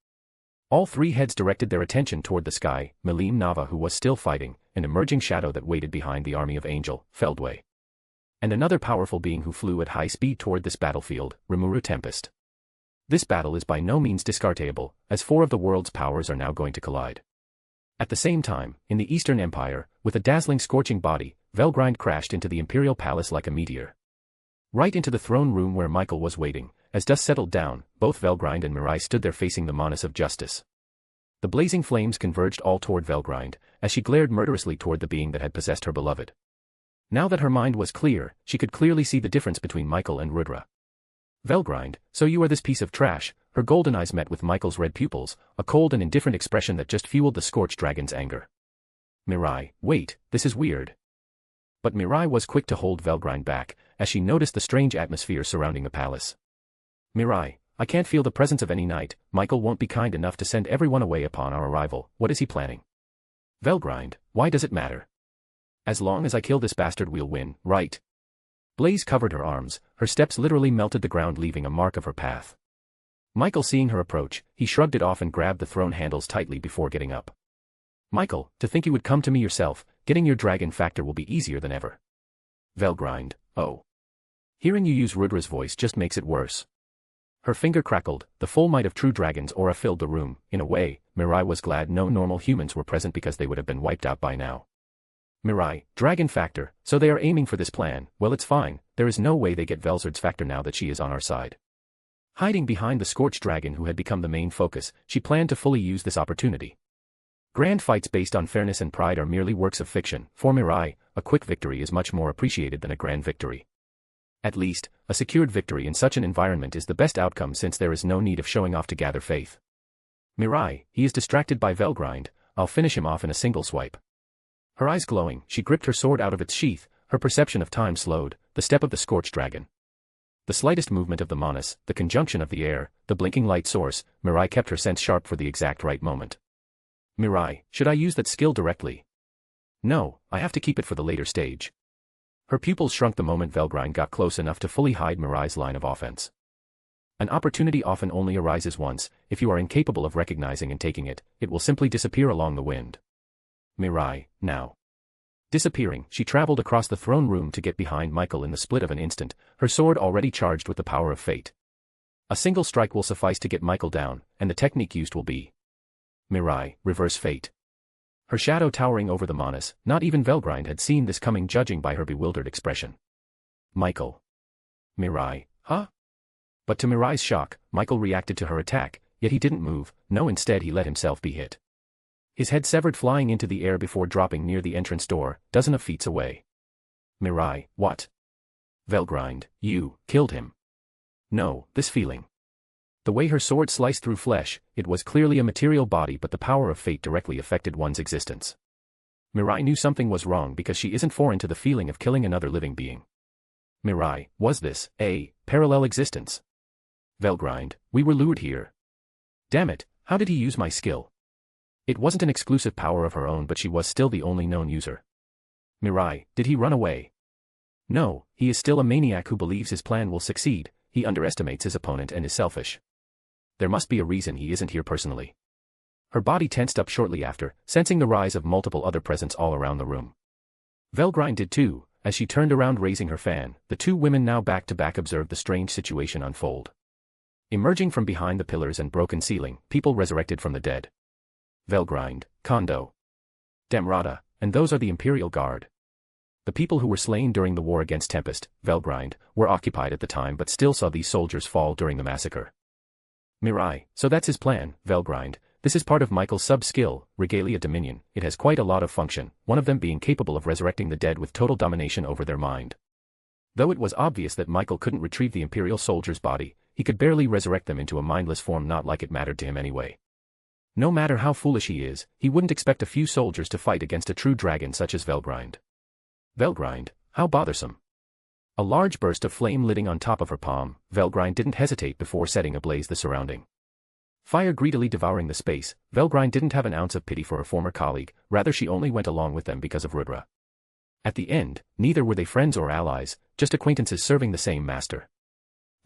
Speaker 3: All 3 heads directed their attention toward the sky, Milim Nava who was still fighting, an emerging shadow that waited behind the army of Angel, Feldway. And another powerful being who flew at high speed toward this battlefield, Remuru Tempest. This battle is by no means discardable, as 4 of the world's powers are now going to collide. At the same time, in the Eastern Empire, with a dazzling scorching body, Velgrind crashed into the Imperial Palace like a meteor. Right into the throne room where Michael was waiting. As dust settled down, both Velgrind and Mirai stood there facing the Monus of Justice. The blazing flames converged all toward Velgrind, as she glared murderously toward the being that had possessed her beloved. Now that her mind was clear, she could clearly see the difference between Michael and Rudra. Velgrind, so you are this piece of trash, her golden eyes met with Michael's red pupils, a cold and indifferent expression that just fueled the scorched dragon's anger. Mirai, wait, this is weird. But Mirai was quick to hold Velgrind back, as she noticed the strange atmosphere surrounding the palace. Mirai, I can't feel the presence of any knight, Michael won't be kind enough to send everyone away upon our arrival, what is he planning? Velgrind, why does it matter? As long as I kill this bastard we'll win, right? Blaze covered her arms, her steps literally melted the ground leaving a mark of her path. Michael seeing her approach, he shrugged it off and grabbed the throne handles tightly before getting up. Michael, to think you would come to me yourself, getting your dragon factor will be easier than ever. Velgrind, oh. Hearing you use Rudra's voice just makes it worse. Her finger crackled, the full might of true dragon's aura filled the room. In a way, Mirai was glad no normal humans were present because they would have been wiped out by now. Mirai, dragon factor, so they are aiming for this plan. Well, it's fine, there is no way they get Velzard's factor now that she is on our side. Hiding behind the scorched dragon who had become the main focus, she planned to fully use this opportunity. Grand fights based on fairness and pride are merely works of fiction. For Mirai, a quick victory is much more appreciated than a grand victory. At least, a secured victory in such an environment is the best outcome since there is no need of showing off to gather faith. Mirai, he is distracted by Velgrind, I'll finish him off in a single swipe. Her eyes glowing, she gripped her sword out of its sheath, her perception of time slowed, the step of the scorched dragon. The slightest movement of the Monas, the conjunction of the air, the blinking light source, Mirai kept her sense sharp for the exact right moment. Mirai, should I use that skill directly? No, I have to keep it for the later stage. Her pupils shrunk the moment Velgrind got close enough to fully hide Mirai's line of offense. An opportunity often only arises once. If you are incapable of recognizing and taking it, it will simply disappear along the wind. Mirai, now. Disappearing, she traveled across the throne room to get behind Michael in the split of an instant, her sword already charged with the power of fate. A single strike will suffice to get Michael down, and the technique used will be Mirai, reverse fate. Her shadow towering over the Monas, not even Velgrind had seen this coming judging by her bewildered expression. Michael. Mirai, huh? But to Mirai's shock, Michael reacted to her attack, yet he didn't move, no, instead he let himself be hit. His head severed flying into the air before dropping near the entrance door, dozen of feet away. Mirai, what? Velgrind, you killed him. No, this feeling. The way her sword sliced through flesh, it was clearly a material body but the power of fate directly affected one's existence. Mirai knew something was wrong because she isn't foreign to the feeling of killing another living being. Mirai, was this a parallel existence? Velgrind, we were lured here. Damn it, how did he use my skill? It wasn't an exclusive power of her own but she was still the only known user. Mirai, did he run away? No, he is still a maniac who believes his plan will succeed, he underestimates his opponent and is selfish. There must be a reason he isn't here personally. Her body tensed up shortly after, sensing the rise of multiple other presence all around the room. Velgrind did too, as she turned around raising her fan, the two women now back to back observed the strange situation unfold. Emerging from behind the pillars and broken ceiling, people resurrected from the dead. Velgrind, Kondo, Demrata, and those are the Imperial Guard. The people who were slain during the war against Tempest, Velgrind, were occupied at the time but still saw these soldiers fall during the massacre. Mirai, so that's his plan, Velgrind, this is part of Michael's sub-skill, Regalia Dominion, it has quite a lot of function, one of them being capable of resurrecting the dead with total domination over their mind. Though it was obvious that Michael couldn't retrieve the Imperial soldier's body, he could barely resurrect them into a mindless form, not like it mattered to him anyway. No matter how foolish he is, he wouldn't expect a few soldiers to fight against a true dragon such as Velgrind. Velgrind, how bothersome. A large burst of flame lighting on top of her palm, Velgrind didn't hesitate before setting ablaze the surrounding. Fire greedily devouring the space, Velgrind didn't have an ounce of pity for her former colleague, rather she only went along with them because of Rudra. At the end, neither were they friends or allies, just acquaintances serving the same master.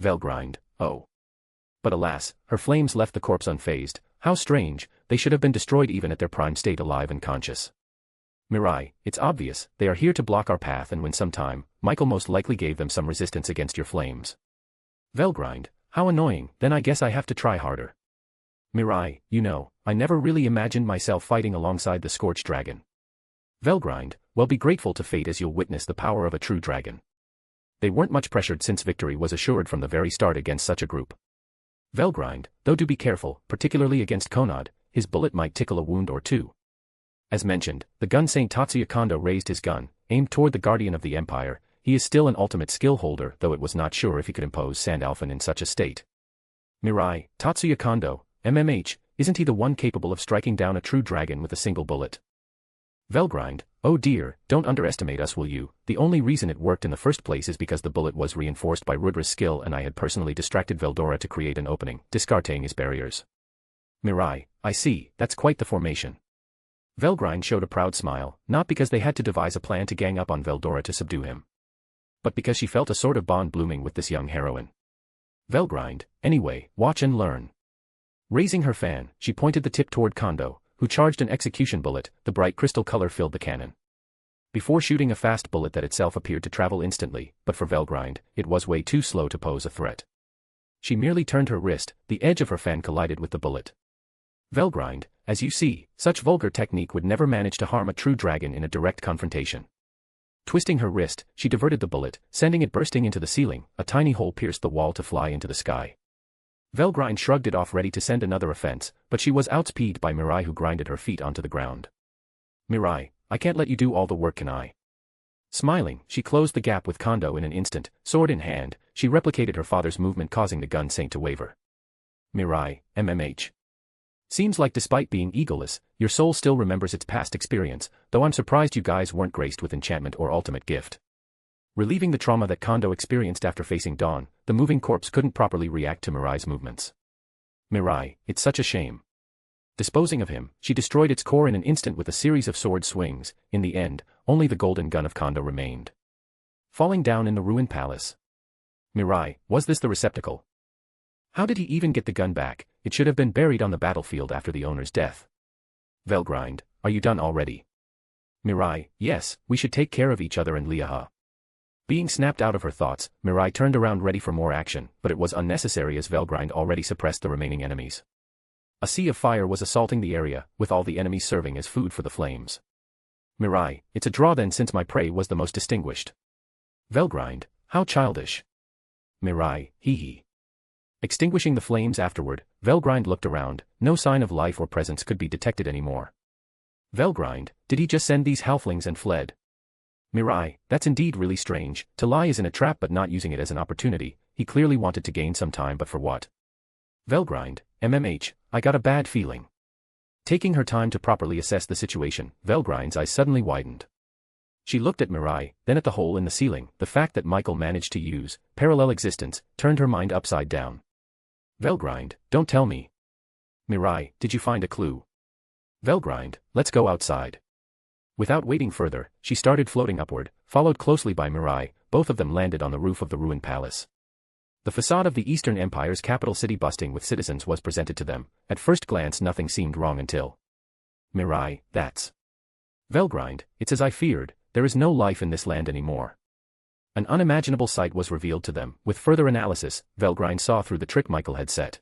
Speaker 3: Velgrind, oh. But alas, her flames left the corpse unfazed, how strange, they should have been destroyed even at their prime state alive and conscious. Mirai, it's obvious, they are here to block our path and when sometime, Michael most likely gave them some resistance against your flames. Velgrind, how annoying, then I guess I have to try harder. Mirai, you know, I never really imagined myself fighting alongside the scorched dragon. Velgrind, well be grateful to fate as you'll witness the power of a true dragon. They weren't much pressured since victory was assured from the very start against such a group. Velgrind, though do be careful, particularly against Konad, his bullet might tickle a wound or two. As mentioned, the gun Saint Tatsuya Kondo raised his gun, aimed toward the Guardian of the Empire. He is still an ultimate skill holder, though it was not sure if he could impose Sandalphon in such a state. Mirai, Tatsuya Kondo, MMH, isn't he the one capable of striking down a true dragon with a single bullet? Velgrind, oh dear, don't underestimate us will you, the only reason it worked in the first place is because the bullet was reinforced by Rudra's skill and I had personally distracted Veldora to create an opening, discarding his barriers. Mirai, I see, that's quite the formation. Velgrind showed a proud smile, not because they had to devise a plan to gang up on Veldora to subdue him, but because she felt a sort of bond blooming with this young heroine. Velgrind, anyway, watch and learn. Raising her fan, she pointed the tip toward Kondo, who charged an execution bullet. The bright crystal color filled the cannon. Before shooting a fast bullet that itself appeared to travel instantly, but for Velgrind, it was way too slow to pose a threat. She merely turned her wrist, the edge of her fan collided with the bullet. Velgrind, as you see, such vulgar technique would never manage to harm a true dragon in a direct confrontation. Twisting her wrist, she diverted the bullet, sending it bursting into the ceiling. A tiny hole pierced the wall to fly into the sky. Velgrind shrugged it off, ready to send another offense, but she was outspeeded by Mirai, who grinded her feet onto the ground. Mirai, I can't let you do all the work, can I? Smiling, she closed the gap with Kondo in an instant. Sword in hand, she replicated her father's movement, causing the gun saint to waver. Mirai, MMH. Seems like despite being egoless, your soul still remembers its past experience, though I'm surprised you guys weren't graced with enchantment or ultimate gift. Relieving the trauma that Kondo experienced after facing Dawn, the moving corpse couldn't properly react to Mirai's movements. Mirai, it's such a shame. Disposing of him, she destroyed its core in an instant with a series of sword swings. In the end, only the golden gun of Kondo remained. Falling down in the ruined palace. Mirai, was this the receptacle? How did he even get the gun back? It should have been buried on the battlefield after the owner's death. Velgrind, are you done already? Mirai, yes, we should take care of each other and Liaha. Being snapped out of her thoughts, Mirai turned around ready for more action, but it was unnecessary as Velgrind already suppressed the remaining enemies. A sea of fire was assaulting the area, with all the enemies serving as food for the flames. Mirai, it's a draw then, since my prey was the most distinguished. Velgrind, how childish. Mirai, hee hee. Extinguishing the flames afterward, Velgrind looked around. No sign of life or presence could be detected anymore. Velgrind, did he just send these halflings and fled? Mirai, that's indeed really strange. To lie is in a trap but not using it as an opportunity. He clearly wanted to gain some time, but for what? Velgrind, MMH, I got a bad feeling. Taking her time to properly assess the situation, Velgrind's eyes suddenly widened. She looked at Mirai, then at the hole in the ceiling. The fact that Michael managed to use parallel existence turned her mind upside down. Velgrind, don't tell me. Mirai, did you find a clue? Velgrind, let's go outside. Without waiting further, she started floating upward, followed closely by Mirai. Both of them landed on the roof of the ruined palace. The facade of the Eastern Empire's capital city busting with citizens was presented to them. At first glance nothing seemed wrong until... Mirai, that's... Velgrind, it's as I feared, there is no life in this land anymore. An unimaginable sight was revealed to them. With further analysis, Velgrind saw through the trick Michael had set.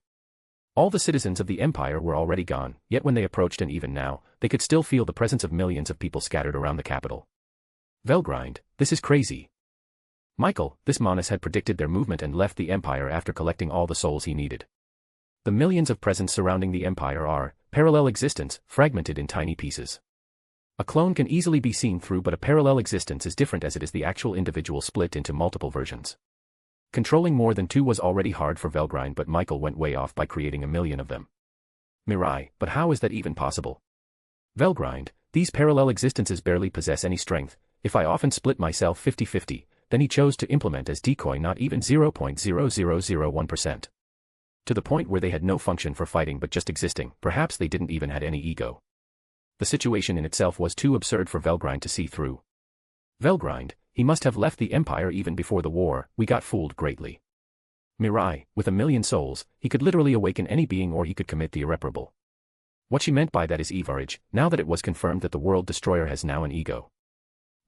Speaker 3: All the citizens of the Empire were already gone, yet when they approached, and even now, they could still feel the presence of millions of people scattered around the capital. Velgrind, this is crazy. Michael, this Manus had predicted their movement and left the Empire after collecting all the souls he needed. The millions of presence surrounding the Empire are parallel existence, fragmented in tiny pieces. A clone can easily be seen through, but a parallel existence is different, as it is the actual individual split into multiple versions. Controlling more than two was already hard for Velgrind, but Michael went way off by creating a million of them. Mirai, but how is that even possible? Velgrind, these parallel existences barely possess any strength. If I often split myself 50-50, then he chose to implement as decoy not even 0.0001%. To the point where they had no function for fighting but just existing. Perhaps they didn't even have any ego. The situation in itself was too absurd for Velgrind to see through. Velgrind, he must have left the Empire even before the war. We got fooled greatly. Mirai, with a million souls, he could literally awaken any being, or he could commit the irreparable. What she meant by that is Evarage, now that it was confirmed that the World Destroyer has now an ego.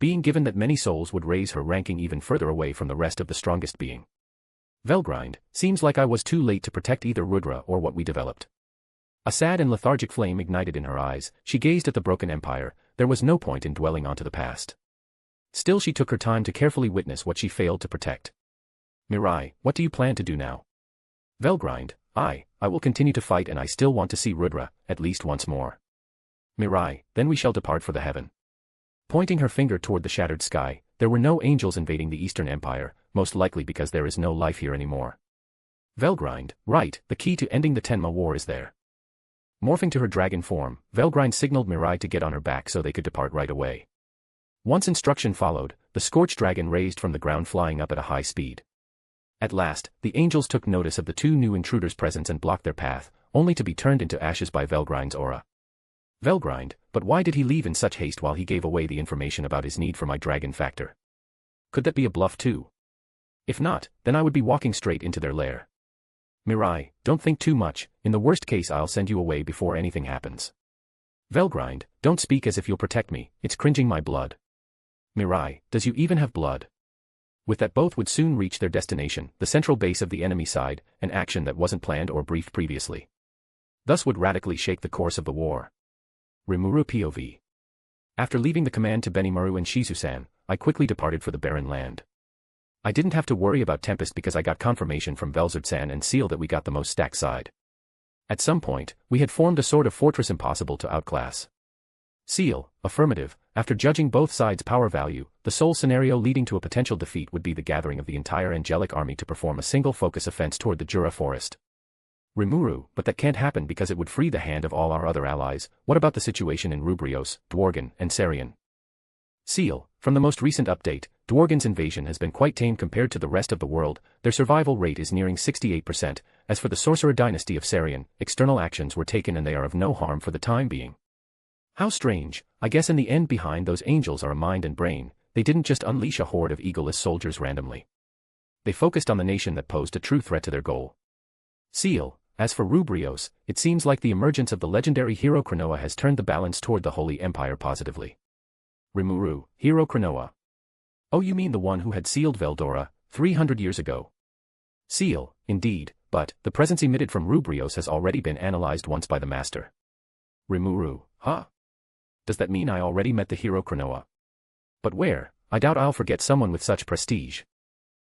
Speaker 3: Being given that many souls would raise her ranking even further away from the rest of the strongest being. Velgrind, seems like I was too late to protect either Rudra or what we developed. A sad and lethargic flame ignited in her eyes. She gazed at the broken empire. There was no point in dwelling onto the past. Still, she took her time to carefully witness what she failed to protect. Mirai, what do you plan to do now? Velgrind, I will continue to fight, and I still want to see Rudra, at least once more. Mirai, then we shall depart for the heaven. Pointing her finger toward the shattered sky, there were no angels invading the Eastern Empire, most likely because there is no life here anymore. Velgrind, right, the key to ending the Tenma War is there. Morphing to her dragon form, Velgrind signaled Mirai to get on her back so they could depart right away. Once instruction followed, the scorched dragon raised from the ground, flying up at a high speed. At last, the angels took notice of the two new intruders' presence and blocked their path, only to be turned into ashes by Velgrind's aura. Velgrind, but why did he leave in such haste while he gave away the information about his need for my dragon factor? Could that be a bluff too? If not, then I would be walking straight into their lair. Mirai, don't think too much. In the worst case I'll send you away before anything happens. Velgrind, don't speak as if you'll protect me, it's cringing my blood. Mirai, does you even have blood? With that, both would soon reach their destination, the central base of the enemy side, an action that wasn't planned or briefed previously. thus would radically shake the course of the war. Remuru POV. After leaving the command to Benimaru and Shizusan, I quickly departed for the barren land. I didn't have to worry about Tempest because I got confirmation from Velzard-san and Seal that we got the most stacked side. At some point, we had formed a sort of fortress impossible to outclass. Seal, affirmative. After judging both sides' power value, the sole scenario leading to a potential defeat would be the gathering of the entire angelic army to perform a single focus offense toward the Jura forest. Remuru, but that can't happen because it would free the hand of all our other allies. What about the situation in Rubrios, Dworgen, and Sarian? Seal, from the most recent update, Dworgen's invasion has been quite tame compared to the rest of the world. Their survival rate is nearing 68%. As for the Sorcerer dynasty of Sarian, external actions were taken and they are of no harm for the time being. How strange. I guess in the end behind those angels are a mind and brain. They didn't just unleash a horde of egoless soldiers randomly. They focused on the nation that posed a true threat to their goal. Seal, as for Rubrios, it seems like the emergence of the legendary hero Cronoa has turned the balance toward the Holy Empire positively. Remuru, hero Cronoa. Oh, you mean the one who had sealed Veldora 300 years ago? Seal, indeed, but the presence emitted from Rubrios has already been analyzed once by the master. Remuru, huh? Does that mean I already met the hero Cronoa? But where? I doubt I'll forget someone with such prestige.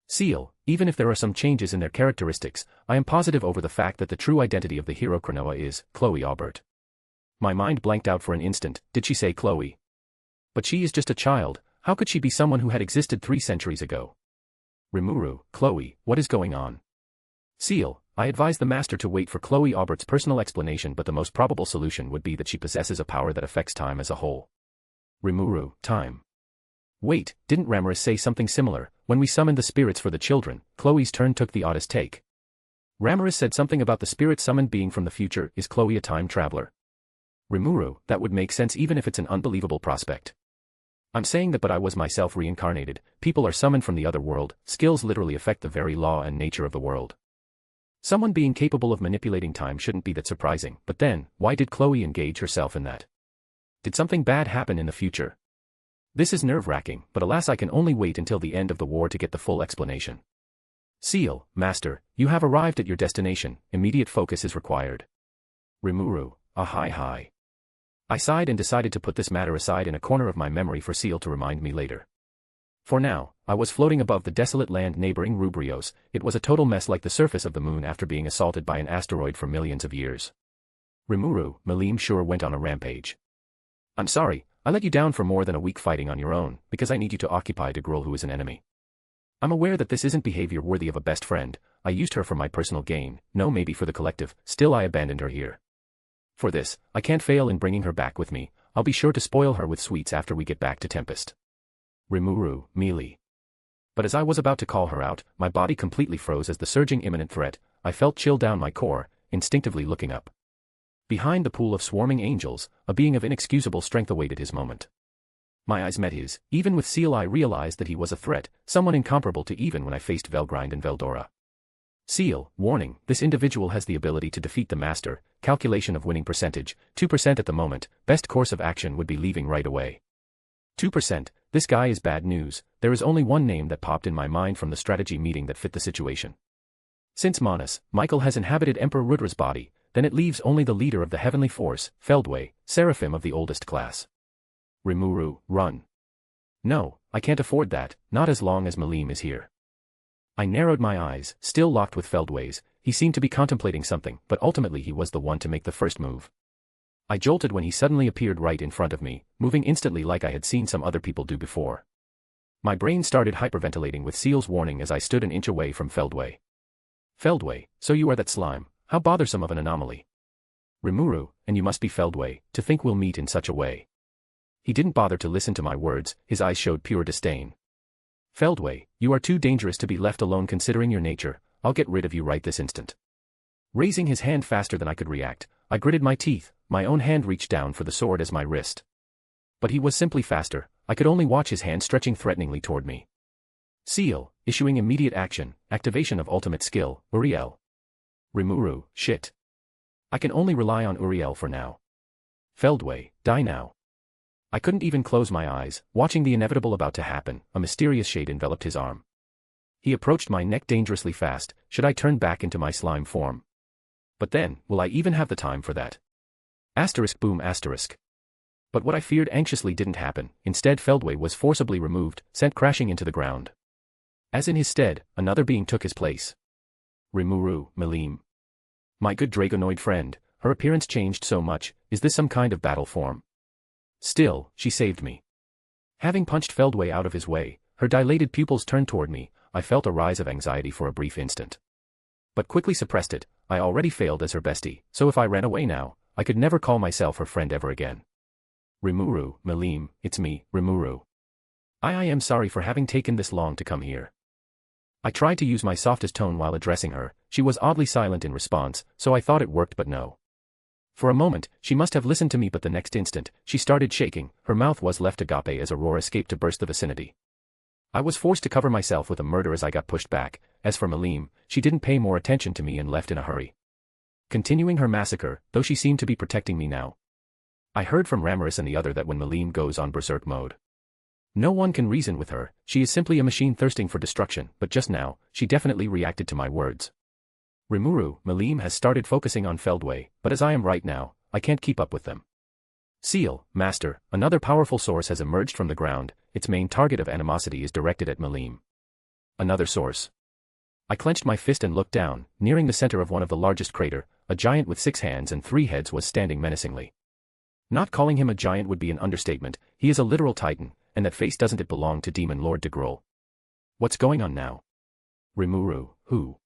Speaker 3: Seal, even if there are some changes in their characteristics, I am positive over the fact that the true identity of the hero Cronoa is Chloe Aubert. My mind blanked out for an instant. Did she say Chloe? But she is just a child. How could she be someone who had existed 3 centuries ago? Remuru, Chloe, what is going on? Seal, I advise the master to wait for Chloe Aubert's personal explanation, but the most probable solution would be that she possesses a power that affects time as a whole. Remuru, time. Wait, didn't Ramirez say something similar? When we summoned the spirits for the children, Chloe's turn took the oddest take. Ramirez said something about the spirit summoned being from the future. Is Chloe a time traveler? Remuru, that would make sense even if it's an unbelievable prospect. I'm saying that, but I was myself reincarnated. People are summoned from the other world. Skills literally affect the very law and nature of the world. Someone being capable of manipulating time shouldn't be that surprising, but then, why did Chloe engage herself in that? Did something bad happen in the future? This is nerve-wracking, but alas, I can only wait until the end of the war to get the full explanation. Seal, master, you have arrived at your destination. Immediate focus is required. Remuru, hi. I sighed and decided to put this matter aside in a corner of my memory for Seal to remind me later. For now, I was floating above the desolate land neighboring Rubrios. It was a total mess, like the surface of the moon after being assaulted by an asteroid for millions of years. Remuru, Malim sure went on a rampage. I'm sorry, I let you down for more than a week fighting on your own, because I need you to occupy a girl who is an enemy. I'm aware that this isn't behavior worthy of a best friend. I used her for my personal gain, no, maybe for the collective, still I abandoned her here. For this, I can't fail in bringing her back with me. I'll be sure to spoil her with sweets after we get back to Tempest. Remuru, Mealy. But as I was about to call her out, my body completely froze as the surging imminent threat. I felt chill down my core, instinctively looking up. Behind the pool of swarming angels, a being of inexcusable strength awaited his moment. My eyes met his. Even with Seal I realized that he was a threat, someone incomparable to even when I faced Velgrind and Veldora. Seal, warning, this individual has the ability to defeat the master. Calculation of winning percentage, 2% at the moment. Best course of action would be leaving right away. 2%, this guy is bad news. There is only one name that popped in my mind from the strategy meeting that fit the situation. Since Manus, Michael has inhabited Emperor Rudra's body, then it leaves only the leader of the heavenly force, Feldway, Seraphim of the oldest class. Remuru, run. No, I can't afford that, not as long as Malim is here. I narrowed my eyes, still locked with Feldway's. He seemed to be contemplating something, but ultimately he was the one to make the first move. I jolted when he suddenly appeared right in front of me, moving instantly like I had seen some other people do before. My brain started hyperventilating with Seal's warning as I stood an inch away from Feldway. Feldway, so you are that slime, how bothersome of an anomaly. Remuru, and you must be Feldway, to think we'll meet in such a way. He didn't bother to listen to my words, his eyes showed pure disdain. Feldway, you are too dangerous to be left alone considering your nature. I'll get rid of you right this instant. Raising his hand faster than I could react, I gritted my teeth. My own hand reached down for the sword as my wrist. But he was simply faster. I could only watch his hand stretching threateningly toward me. Seal, issuing immediate action, activation of ultimate skill, Uriel. Remuru, shit. I can only rely on Uriel for now. Feldway, die now. I couldn't even close my eyes, watching the inevitable about to happen. A mysterious shade enveloped his arm. He approached my neck dangerously fast. Should I turn back into my slime form? But then, will I even have the time for that? Asterisk boom asterisk. But what I feared anxiously didn't happen. Instead, Feldway was forcibly removed, sent crashing into the ground. As in his stead, another being took his place. Remuru, Melim. My good Dragonoid friend, her appearance changed so much. Is this some kind of battle form? Still, she saved me. Having punched Feldway out of his way, her dilated pupils turned toward me. I felt a rise of anxiety for a brief instant. But quickly suppressed it. I already failed as her bestie, so if I ran away now, I could never call myself her friend ever again. Remuru, Melim, it's me, Remuru. I am sorry for having taken this long to come here. I tried to use my softest tone while addressing her. She was oddly silent in response, so I thought it worked, but no. For a moment, she must have listened to me, but the next instant, she started shaking. Her mouth was left agape as a roar escaped to burst the vicinity. I was forced to cover myself with a murder as I got pushed back. As for Melim, she didn't pay more attention to me and left in a hurry, continuing her massacre, though she seemed to be protecting me now. I heard from Ramirez and the other that when Melim goes on berserk mode, no one can reason with her. She is simply a machine thirsting for destruction, but just now, she definitely reacted to my words. Remuru, Melim has started focusing on Feldway, but as I am right now, I can't keep up with them. Seal, Master, another powerful source has emerged from the ground. Its main target of animosity is directed at Melim. Another source. I clenched my fist and looked down. Nearing the center of one of the largest crater, a giant with 6 hands and 3 heads was standing menacingly. Not calling him a giant would be an understatement. He is a literal titan, and that face doesn't it belong to Demon Lord de Grol? What's going on now? Remuru, who?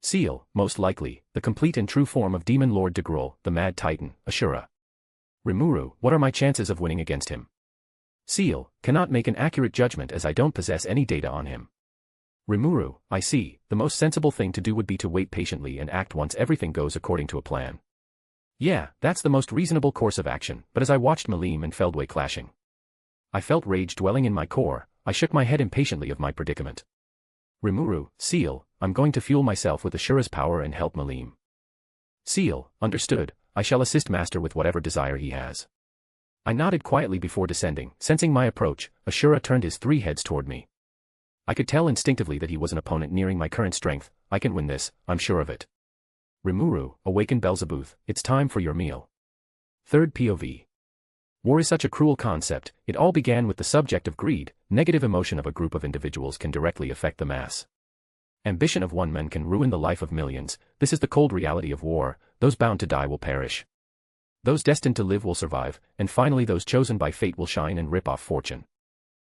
Speaker 3: Seal, most likely, the complete and true form of Demon Lord de Grol, the Mad Titan, Ashura. Remuru, what are my chances of winning against him? Seal, cannot make an accurate judgment as I don't possess any data on him. Remuru, I see, the most sensible thing to do would be to wait patiently and act once everything goes according to a plan. Yeah, that's the most reasonable course of action, but as I watched Melim and Feldway clashing, I felt rage dwelling in my core. I shook my head impatiently of my predicament. Remuru, Seal, I'm going to fuel myself with Ashura's power and help Melim. Seal, understood, I shall assist Master with whatever desire he has. I nodded quietly before descending. Sensing my approach, Ashura turned his 3 heads toward me. I could tell instinctively that he was an opponent nearing my current strength. I can win this, I'm sure of it. Remuru, awaken Beelzebub, it's time for your meal. Third POV. War is such a cruel concept. It all began with the subject of greed. Negative emotion of a group of individuals can directly affect the mass. Ambition of one man can ruin the life of millions. This is the cold reality of war. Those bound to die will perish. Those destined to live will survive, and finally those chosen by fate will shine and rip off fortune.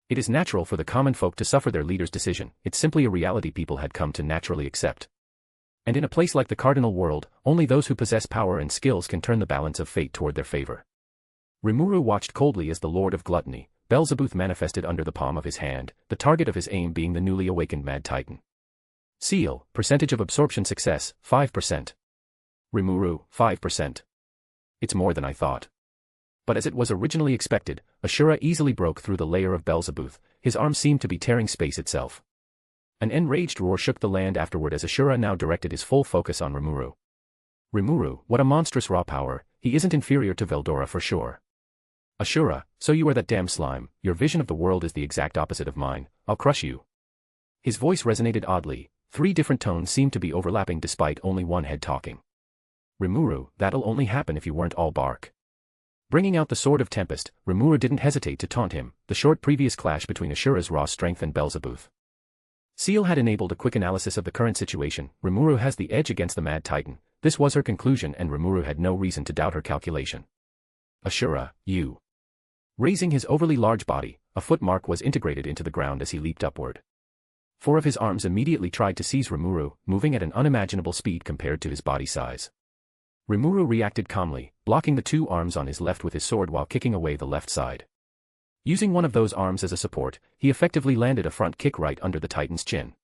Speaker 3: It is natural for the common folk to suffer their leader's decision. It's simply a reality people had come to naturally accept. And in a place like the cardinal world, only those who possess power and skills can turn the balance of fate toward their favor. Remuru watched coldly as the Lord of Gluttony, Beelzebub, manifested under the palm of his hand, the target of his aim being the newly awakened Mad Titan. Seal, percentage of absorption success, 5%. Remuru, 5%. It's more than I thought. But as it was originally expected, Ashura easily broke through the layer of Beelzebub. His arm seemed to be tearing space itself. An enraged roar shook the land afterward as Ashura now directed his full focus on Remuru. Remuru, what a monstrous raw power. He isn't inferior to Veldora for sure. Ashura, so you are that damn slime. Your vision of the world is the exact opposite of mine. I'll crush you. His voice resonated oddly. 3 different tones seemed to be overlapping despite only one head talking. Remuru, that'll only happen if you weren't all bark. Bringing out the sword of Tempest, Remuru didn't hesitate to taunt him. The short previous clash between Ashura's raw strength and Beelzebub. Seal had enabled a quick analysis of the current situation. Remuru has the edge against the Mad Titan. This was her conclusion, and Remuru had no reason to doubt her calculation. Ashura, you. Raising his overly large body, a footmark was integrated into the ground as he leaped upward. 4 of his arms immediately tried to seize Remuru, moving at an unimaginable speed compared to his body size. Remuru reacted calmly, blocking the 2 arms on his left with his sword while kicking away the left side. Using one of those arms as a support, he effectively landed a front kick right under the Titan's chin.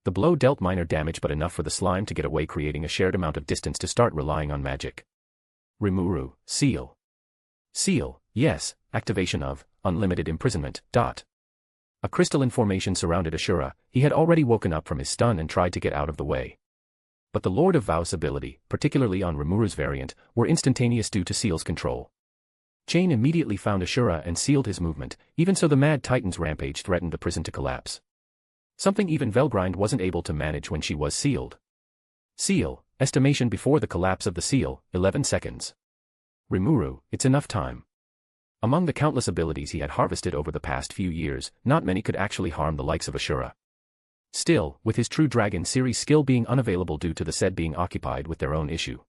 Speaker 3: The blow dealt minor damage but enough for the slime to get away, creating a shared amount of distance to start relying on magic. Remuru, Seal. Seal, yes, activation of unlimited imprisonment. A crystalline formation surrounded Ashura. He had already woken up from his stun and tried to get out of the way. But the Lord of Vaus' ability, particularly on Remuru's variant, were instantaneous due to Seal's control. Chain immediately found Ashura and sealed his movement. Even so, the Mad Titan's rampage threatened the prison to collapse. Something even Velgrind wasn't able to manage when she was sealed. Seal, estimation before the collapse of the seal, 11 seconds. Remuru, it's enough time. Among the countless abilities he had harvested over the past few years, not many could actually harm the likes of Ashura. Still, with his True Dragon series skill being unavailable due to the said being occupied with their own issue,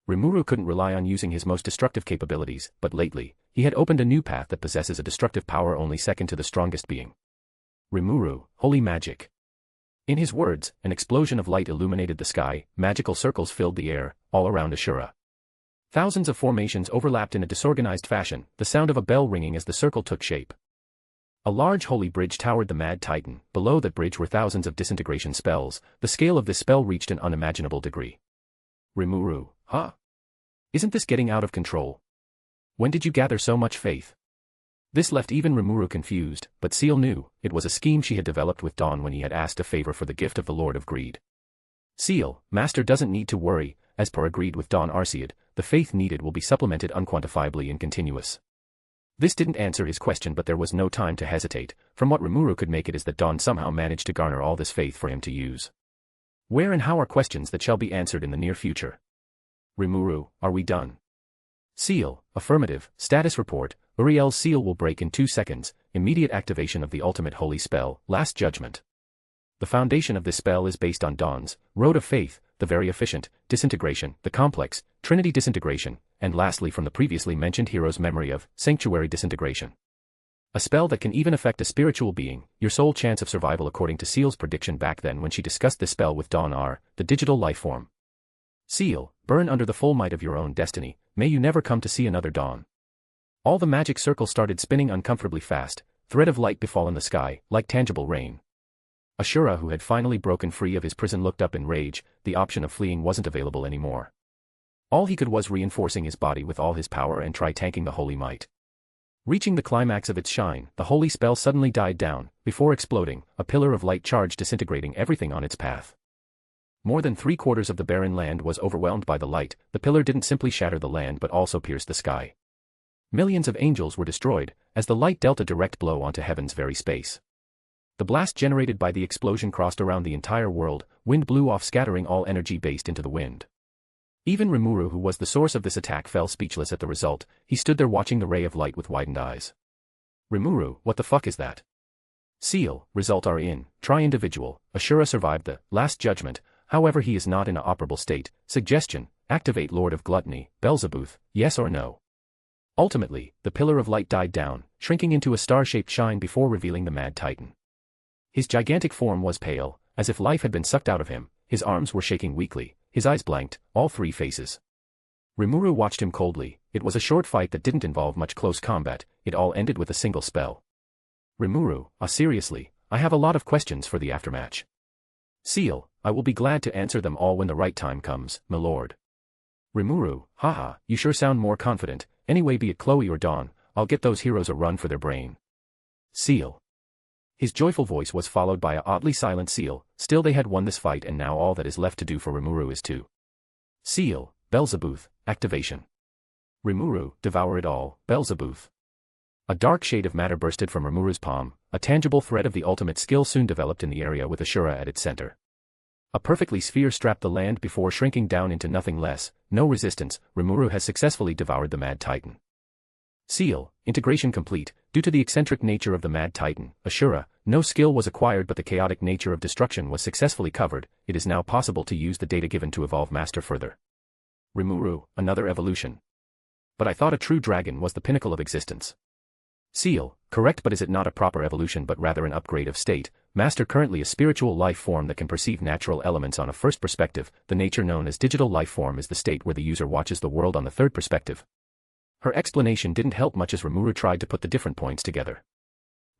Speaker 3: Remuru couldn't rely on using his most destructive capabilities, but lately, he had opened a new path that possesses a destructive power only second to the strongest being. Remuru, holy magic. In his words, an explosion of light illuminated the sky, magical circles filled the air, all around Ashura. Thousands of formations overlapped in a disorganized fashion, the sound of a bell ringing as the circle took shape. A large holy bridge towered the Mad Titan, below that bridge were thousands of disintegration spells, the scale of this spell reached an unimaginable degree. Remuru, huh? Isn't this getting out of control? When did you gather so much faith? This left even Remuru confused, but Seal knew, it was a scheme she had developed with Dawn when he had asked a favor for the gift of the Lord of Greed. Seal, Master doesn't need to worry, as per agreed with Dawn Arcead, the faith needed will be supplemented unquantifiably and continuous. This didn't answer his question, but there was no time to hesitate. From what Remuru could make it is that Dawn somehow managed to garner all this faith for him to use. Where and how are questions that shall be answered in the near future. Remuru, are we done? Seal, affirmative, status report, Uriel's seal will break in 2 seconds, immediate activation of the ultimate holy spell, Last Judgment. The foundation of this spell is based on Dawn's Road of Faith, the very efficient, disintegration, the complex, Trinity disintegration, and lastly from the previously mentioned hero's memory of Sanctuary disintegration. A spell that can even affect a spiritual being, your sole chance of survival according to Seal's prediction back then when she discussed this spell with Dawn are, the digital life form. Seal, burn under the full might of your own destiny, may you never come to see another dawn. All the magic circle started spinning uncomfortably fast, thread of light befallen the sky, like tangible rain. Ashura, who had finally broken free of his prison, looked up in rage. The option of fleeing wasn't available anymore. All he could was reinforcing his body with all his power and try tanking the holy might. Reaching the climax of its shine, the holy spell suddenly died down, before exploding, a pillar of light charge disintegrating everything on its path. More than 3/4 of the barren land was overwhelmed by the light. The pillar didn't simply shatter the land but also pierced the sky. Millions of angels were destroyed, as the light dealt a direct blow onto heaven's very space. The blast generated by the explosion crossed around the entire world, wind blew off, scattering all energy based into the wind. Even Remuru, who was the source of this attack, fell speechless at the result. He stood there watching the ray of light with widened eyes. Remuru, what the fuck is that? Seal, result are in, try individual, Ashura survived the Last Judgment, however he is not in a operable state. Suggestion, activate Lord of Gluttony, Beelzebub, yes or no? Ultimately, the pillar of light died down, shrinking into a star-shaped shine before revealing the Mad Titan. His gigantic form was pale, as if life had been sucked out of him, his arms were shaking weakly, his eyes blanked, all 3 faces. Remuru watched him coldly. It was a short fight that didn't involve much close combat, it all ended with a single spell. Remuru, seriously, I have a lot of questions for the aftermatch. Seal, I will be glad to answer them all when the right time comes, my lord. Remuru, haha, you sure sound more confident, anyway be it Chloe or Dawn, I'll get those heroes a run for their brain. Seal. His joyful voice was followed by a oddly silent Seal. Still they had won this fight and now all that is left to do for Remuru is to Seal, Beelzebub, activation. Remuru, devour it all, Beelzebub. A dark shade of matter bursted from Remuru's palm, a tangible thread of the ultimate skill soon developed in the area with Ashura at its center. A perfectly sphere strapped the land before shrinking down into nothing less, no resistance. Remuru has successfully devoured the Mad Titan. Seal, integration complete. Due to the eccentric nature of the Mad Titan, Ashura, no skill was acquired but the chaotic nature of destruction was successfully covered. It is now possible to use the data given to evolve Master further. Remuru, another evolution. But I thought a true dragon was the pinnacle of existence. Seal, correct, but is it not a proper evolution but rather an upgrade of state? Master currently a spiritual life form that can perceive natural elements on a first perspective. The nature known as digital life form is the state where the user watches the world on the third perspective. Her explanation didn't help much as Remuru tried to put the different points together.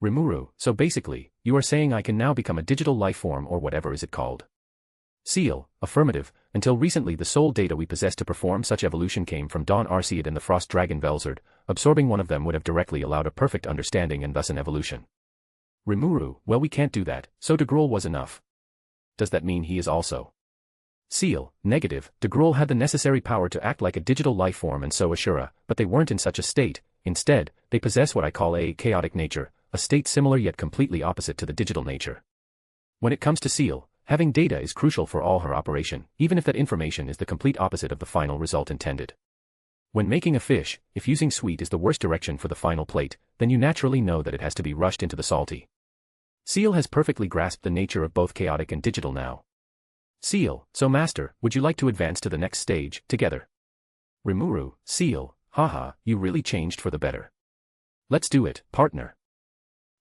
Speaker 3: Remuru, so basically, you are saying I can now become a digital life form or whatever is it called? Seal, affirmative. Until recently the sole data we possessed to perform such evolution came from Dawn Arcead and the Frost Dragon Velzard. Absorbing one of them would have directly allowed a perfect understanding and thus an evolution. Remuru, well we can't do that, so Degrol was enough. Does that mean he is also? Seal, negative. Degrol had the necessary power to act like a digital life form and so Ashura, but they weren't in such a state. Instead, they possess what I call a chaotic nature, a state similar yet completely opposite to the digital nature. When it comes to Seal, having data is crucial for all her operation, even if that information is the complete opposite of the final result intended. When making a fish, if using sweet is the worst direction for the final plate, then you naturally know that it has to be rushed into the salty. Seal has perfectly grasped the nature of both chaotic and digital now. Seal, so master, would you like to advance to the next stage, together? Remuru, Seal, haha, you really changed for the better. Let's do it, partner.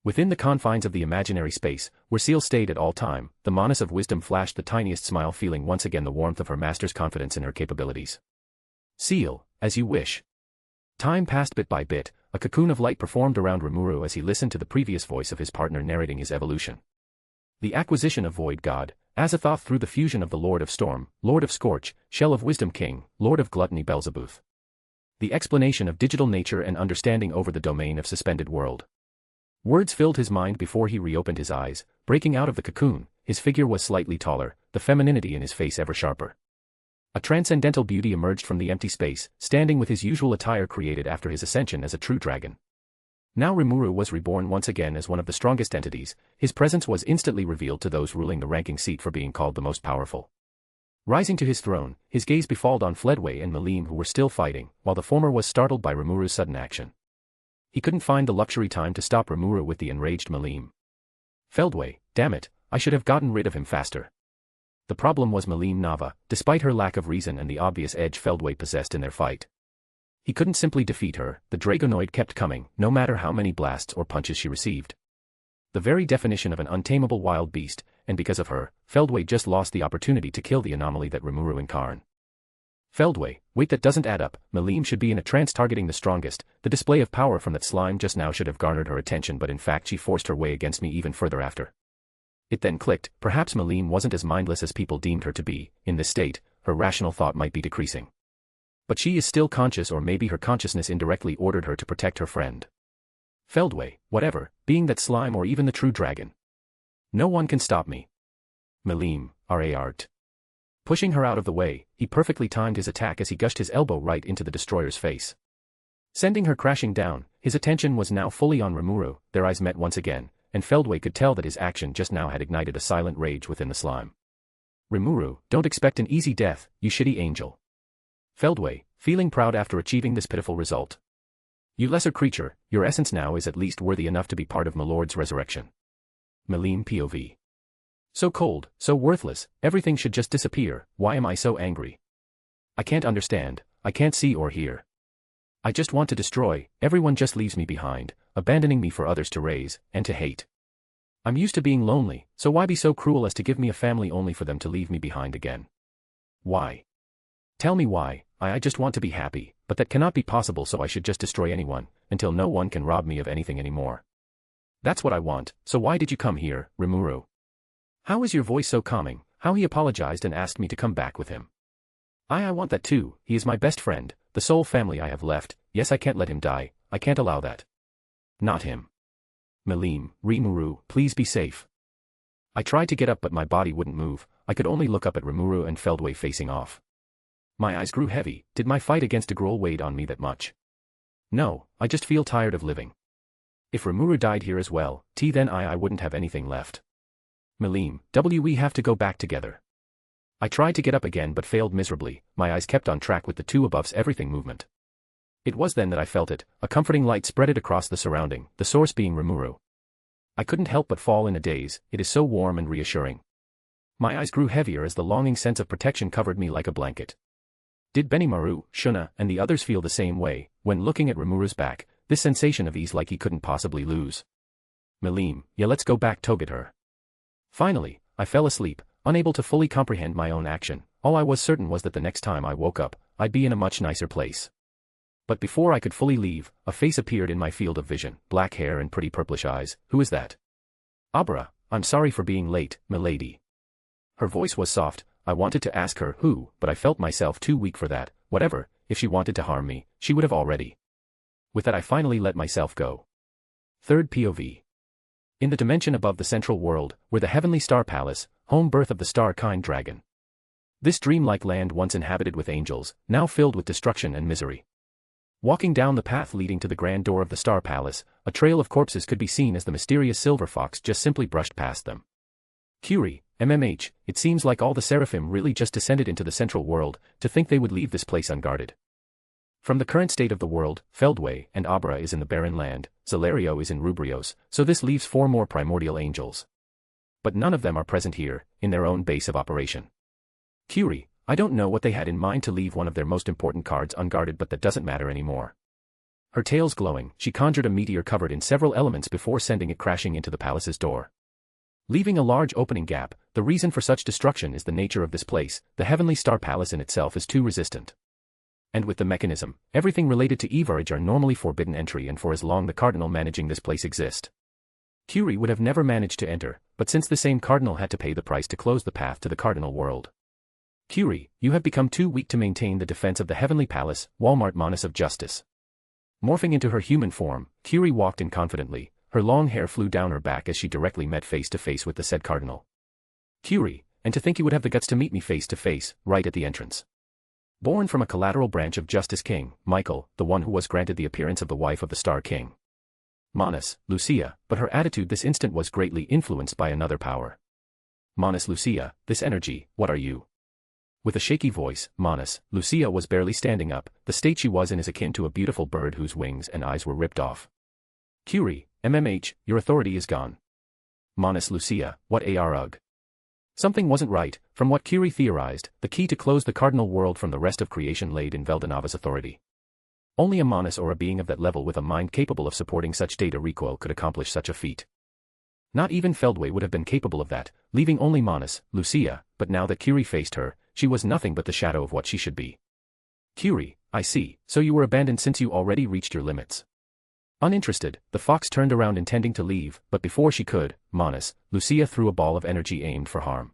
Speaker 3: Within the confines of the imaginary space, where Seal stayed at all time, the Manas of wisdom flashed the tiniest smile, feeling once again the warmth of her master's confidence in her capabilities. Seal, as you wish. Time passed bit by bit, a cocoon of light performed around Remuru as he listened to the previous voice of his partner narrating his evolution. The acquisition of Void God, Azathoth through the fusion of the Lord of Storm, Lord of Scorch, Shell of Wisdom King, Lord of Gluttony Beelzebuth. The explanation of digital nature and understanding over the domain of suspended world. Words filled his mind before he reopened his eyes, breaking out of the cocoon. His figure was slightly taller, the femininity in his face ever sharper. A transcendental beauty emerged from the empty space, standing with his usual attire created after his ascension as a true dragon. Now Remuru was reborn once again as one of the strongest entities. His presence was instantly revealed to those ruling the ranking seat for being called the most powerful. Rising to his throne, his gaze befalled on Fledway and Malim, who were still fighting, while the former was startled by Remuru's sudden action. He couldn't find the luxury time to stop Remuru with the enraged Malim. Feldway, damn it, I should have gotten rid of him faster. The problem was Malim Nava, despite her lack of reason and the obvious edge Feldway possessed in their fight. He couldn't simply defeat her. The Dragonoid kept coming, no matter how many blasts or punches she received. The very definition of an untamable wild beast, and because of her, Feldway just lost the opportunity to kill the anomaly that Remuru incarned. Feldway, wait, that doesn't add up. Malim should be in a trance targeting the strongest. The display of power from that slime just now should have garnered her attention, but in fact she forced her way against me even further after. It then clicked, perhaps Malim wasn't as mindless as people deemed her to be. In this state, her rational thought might be decreasing. But she is still conscious, or maybe her consciousness indirectly ordered her to protect her friend. Feldway, whatever, being that slime or even the true dragon. No one can stop me. Malim, Art. Pushing her out of the way, he perfectly timed his attack as he gushed his elbow right into the destroyer's face. Sending her crashing down, his attention was now fully on Remuru. Their eyes met once again, and Feldway could tell that his action just now had ignited a silent rage within the slime. Remuru, don't expect an easy death, you shitty angel. Feldway, feeling proud after achieving this pitiful result. You lesser creature, your essence now is at least worthy enough to be part of Milord's resurrection. Malim POV. So cold, so worthless, everything should just disappear. Why am I so angry? I can't understand, I can't see or hear. I just want to destroy. Everyone just leaves me behind, abandoning me for others to raise, and to hate. I'm used to being lonely, so why be so cruel as to give me a family only for them to leave me behind again? Why? Tell me why. I just want to be happy, but that cannot be possible, so I should just destroy anyone, until no one can rob me of anything anymore. That's what I want, so why did you come here, Remuru? How is your voice so calming? How he apologized and asked me to come back with him. I want that too. He is my best friend, the sole family I have left. Yes, I can't let him die. I can't allow that. Not him. Malim, Remuru, please be safe. I tried to get up but my body wouldn't move. I could only look up at Remuru and Feldway facing off. My eyes grew heavy. Did my fight against a Gruul weigh on me that much? No, I just feel tired of living. If Remuru died here as well, then I wouldn't have anything left. Malim, we have to go back together. I tried to get up again but failed miserably. My eyes kept on track with the two above's everything movement. It was then that I felt it, a comforting light spreaded across the surrounding, the source being Remuru. I couldn't help but fall in a daze. It is so warm and reassuring. My eyes grew heavier as the longing sense of protection covered me like a blanket. Did Benimaru, Shuna, and the others feel the same way? When looking at Remuru's back, this sensation of ease like he couldn't possibly lose. Malim, yeah, let's go back, toget her. Finally, I fell asleep, unable to fully comprehend my own action. All I was certain was that the next time I woke up, I'd be in a much nicer place. But before I could fully leave, a face appeared in my field of vision, black hair and pretty purplish eyes. Who is that? Abra, I'm sorry for being late, milady. Her voice was soft. I wanted to ask her who, but I felt myself too weak for that. Whatever, if she wanted to harm me, she would have already. With that I finally let myself go. Third POV. In the dimension above the central world, were the heavenly star palace, home birth of the star-kind dragon. This dreamlike land once inhabited with angels, now filled with destruction and misery. Walking down the path leading to the grand door of the star palace, a trail of corpses could be seen as the mysterious silver fox just simply brushed past them. Curie, MMH, it seems like all the seraphim really just descended into the central world, to think they would leave this place unguarded. From the current state of the world, Feldway and Abra is in the barren land, Zalario is in Rubrios, so this leaves 4 more primordial angels. But none of them are present here, in their own base of operation. Curie, I don't know what they had in mind to leave one of their most important cards unguarded, but that doesn't matter anymore. Her tails glowing, she conjured a meteor covered in several elements before sending it crashing into the palace's door. Leaving a large opening gap, the reason for such destruction is the nature of this place, the Heavenly Star Palace in itself is too resistant. And with the mechanism, everything related to Evarage are normally forbidden entry, and for as long the cardinal managing this place exist. Curie would have never managed to enter, but since the same cardinal had to pay the price to close the path to the cardinal world. Curie, you have become too weak to maintain the defense of the Heavenly Palace, Walmart Manus of Justice. Morphing into her human form, Curie walked in confidently, her long hair flew down her back as she directly met face to face with the said cardinal. Curie, and to think you would have the guts to meet me face to face, right at the entrance. Born from a collateral branch of Justice King, Michael, the one who was granted the appearance of the wife of the Star King. Manus, Lucia, but her attitude this instant was greatly influenced by another power. Manus Lucia, this energy, what are you? With a shaky voice, Manus, Lucia was barely standing up, the state she was in is akin to a beautiful bird whose wings and eyes were ripped off. Curie, MMH, your authority is gone. Manus Lucia, what arug? Something wasn't right. From what Curie theorized, the key to close the cardinal world from the rest of creation laid in Veldanava's authority. Only a Manus or a being of that level with a mind capable of supporting such data recoil could accomplish such a feat. Not even Feldway would have been capable of that, leaving only Manus, Lucia, but now that Curie faced her, she was nothing but the shadow of what she should be. Curie, I see, so you were abandoned since you already reached your limits. Uninterested, the fox turned around intending to leave, but before she could, Manus, Lucia threw a ball of energy aimed for harm.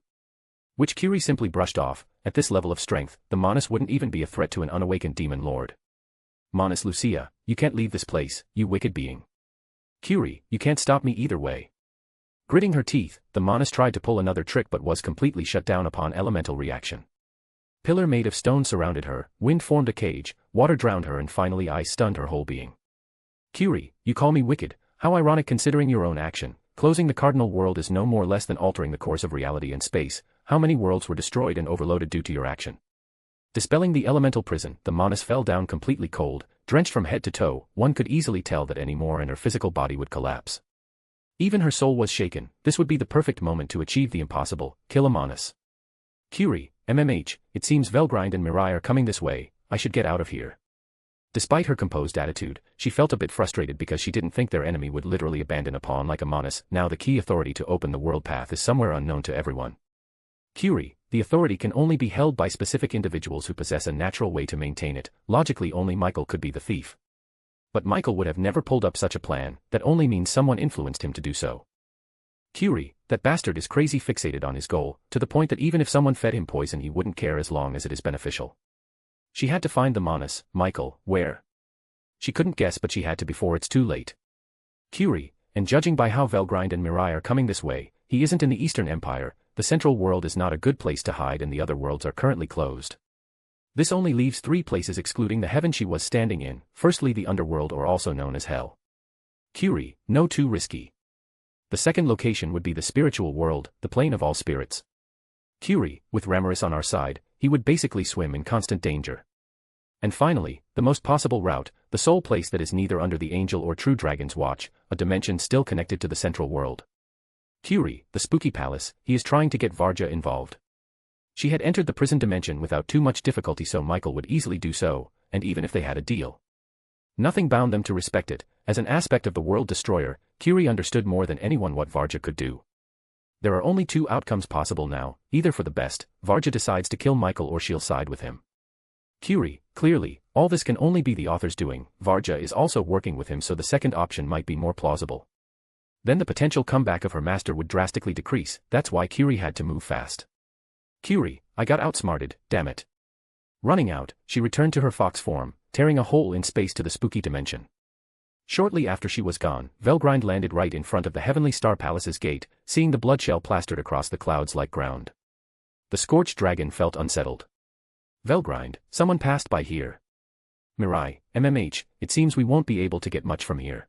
Speaker 3: Which Curie simply brushed off. At this level of strength, the Manus wouldn't even be a threat to an unawakened demon lord. Manus Lucia, you can't leave this place, you wicked being. Curie, you can't stop me either way. Gritting her teeth, the Manus tried to pull another trick but was completely shut down upon elemental reaction. Pillar made of stone surrounded her, wind formed a cage, water drowned her, and finally ice stunned her whole being. Curie, you call me wicked, how ironic considering your own action. Closing the cardinal world is no more less than altering the course of reality and space. How many worlds were destroyed and overloaded due to your action? Dispelling the elemental prison, the Manus fell down completely cold, drenched from head to toe. One could easily tell that any more and her physical body would collapse. Even her soul was shaken. This would be the perfect moment to achieve the impossible, kill a Manus. Curie, MMH, it seems Velgrind and Mirai are coming this way, I should get out of here. Despite her composed attitude, she felt a bit frustrated because she didn't think their enemy would literally abandon a pawn like a Manus. Now the key authority to open the world path is somewhere unknown to everyone. Curie, the authority can only be held by specific individuals who possess a natural way to maintain it. Logically only Michael could be the thief. But Michael would have never pulled up such a plan. That only means someone influenced him to do so. Curie, that bastard is crazy fixated on his goal, to the point that even if someone fed him poison he wouldn't care as long as it is beneficial. She had to find the Manus. Michael, where? She couldn't guess, but she had to before it's too late. Curie, and judging by how Velgrind and Mirai are coming this way, he isn't in the Eastern Empire. The Central World is not a good place to hide and the other worlds are currently closed. This only leaves 3 places excluding the heaven she was standing in. Firstly, the underworld, or also known as Hell. Curie, no, too risky. The second location would be the spiritual world, the plane of all spirits. Curie, with Ramirez on our side, he would basically swim in constant danger. And finally, the most possible route, the sole place that is neither under the angel or true dragon's watch, a dimension still connected to the central world. Curie, the spooky palace, he is trying to get Varja involved. She had entered the prison dimension without too much difficulty, so Michael would easily do so, and even if they had a deal. Nothing bound them to respect it. As an aspect of the world destroyer, Curie understood more than anyone what Varja could do. There are only 2 outcomes possible now, either for the best, Varja decides to kill Michael, or she'll side with him. Curie, clearly, all this can only be the author's doing. Varja is also working with him, so the second option might be more plausible. Then the potential comeback of her master would drastically decrease. That's why Curie had to move fast. Curie, I got outsmarted, damn it. Running out, she returned to her fox form, tearing a hole in space to the spooky dimension. Shortly after she was gone, Velgrind landed right in front of the Heavenly Star Palace's gate, seeing the bloodshell plastered across the clouds like ground. The scorched dragon felt unsettled. Velgrind, someone passed by here. Mirai, MMH, it seems we won't be able to get much from here.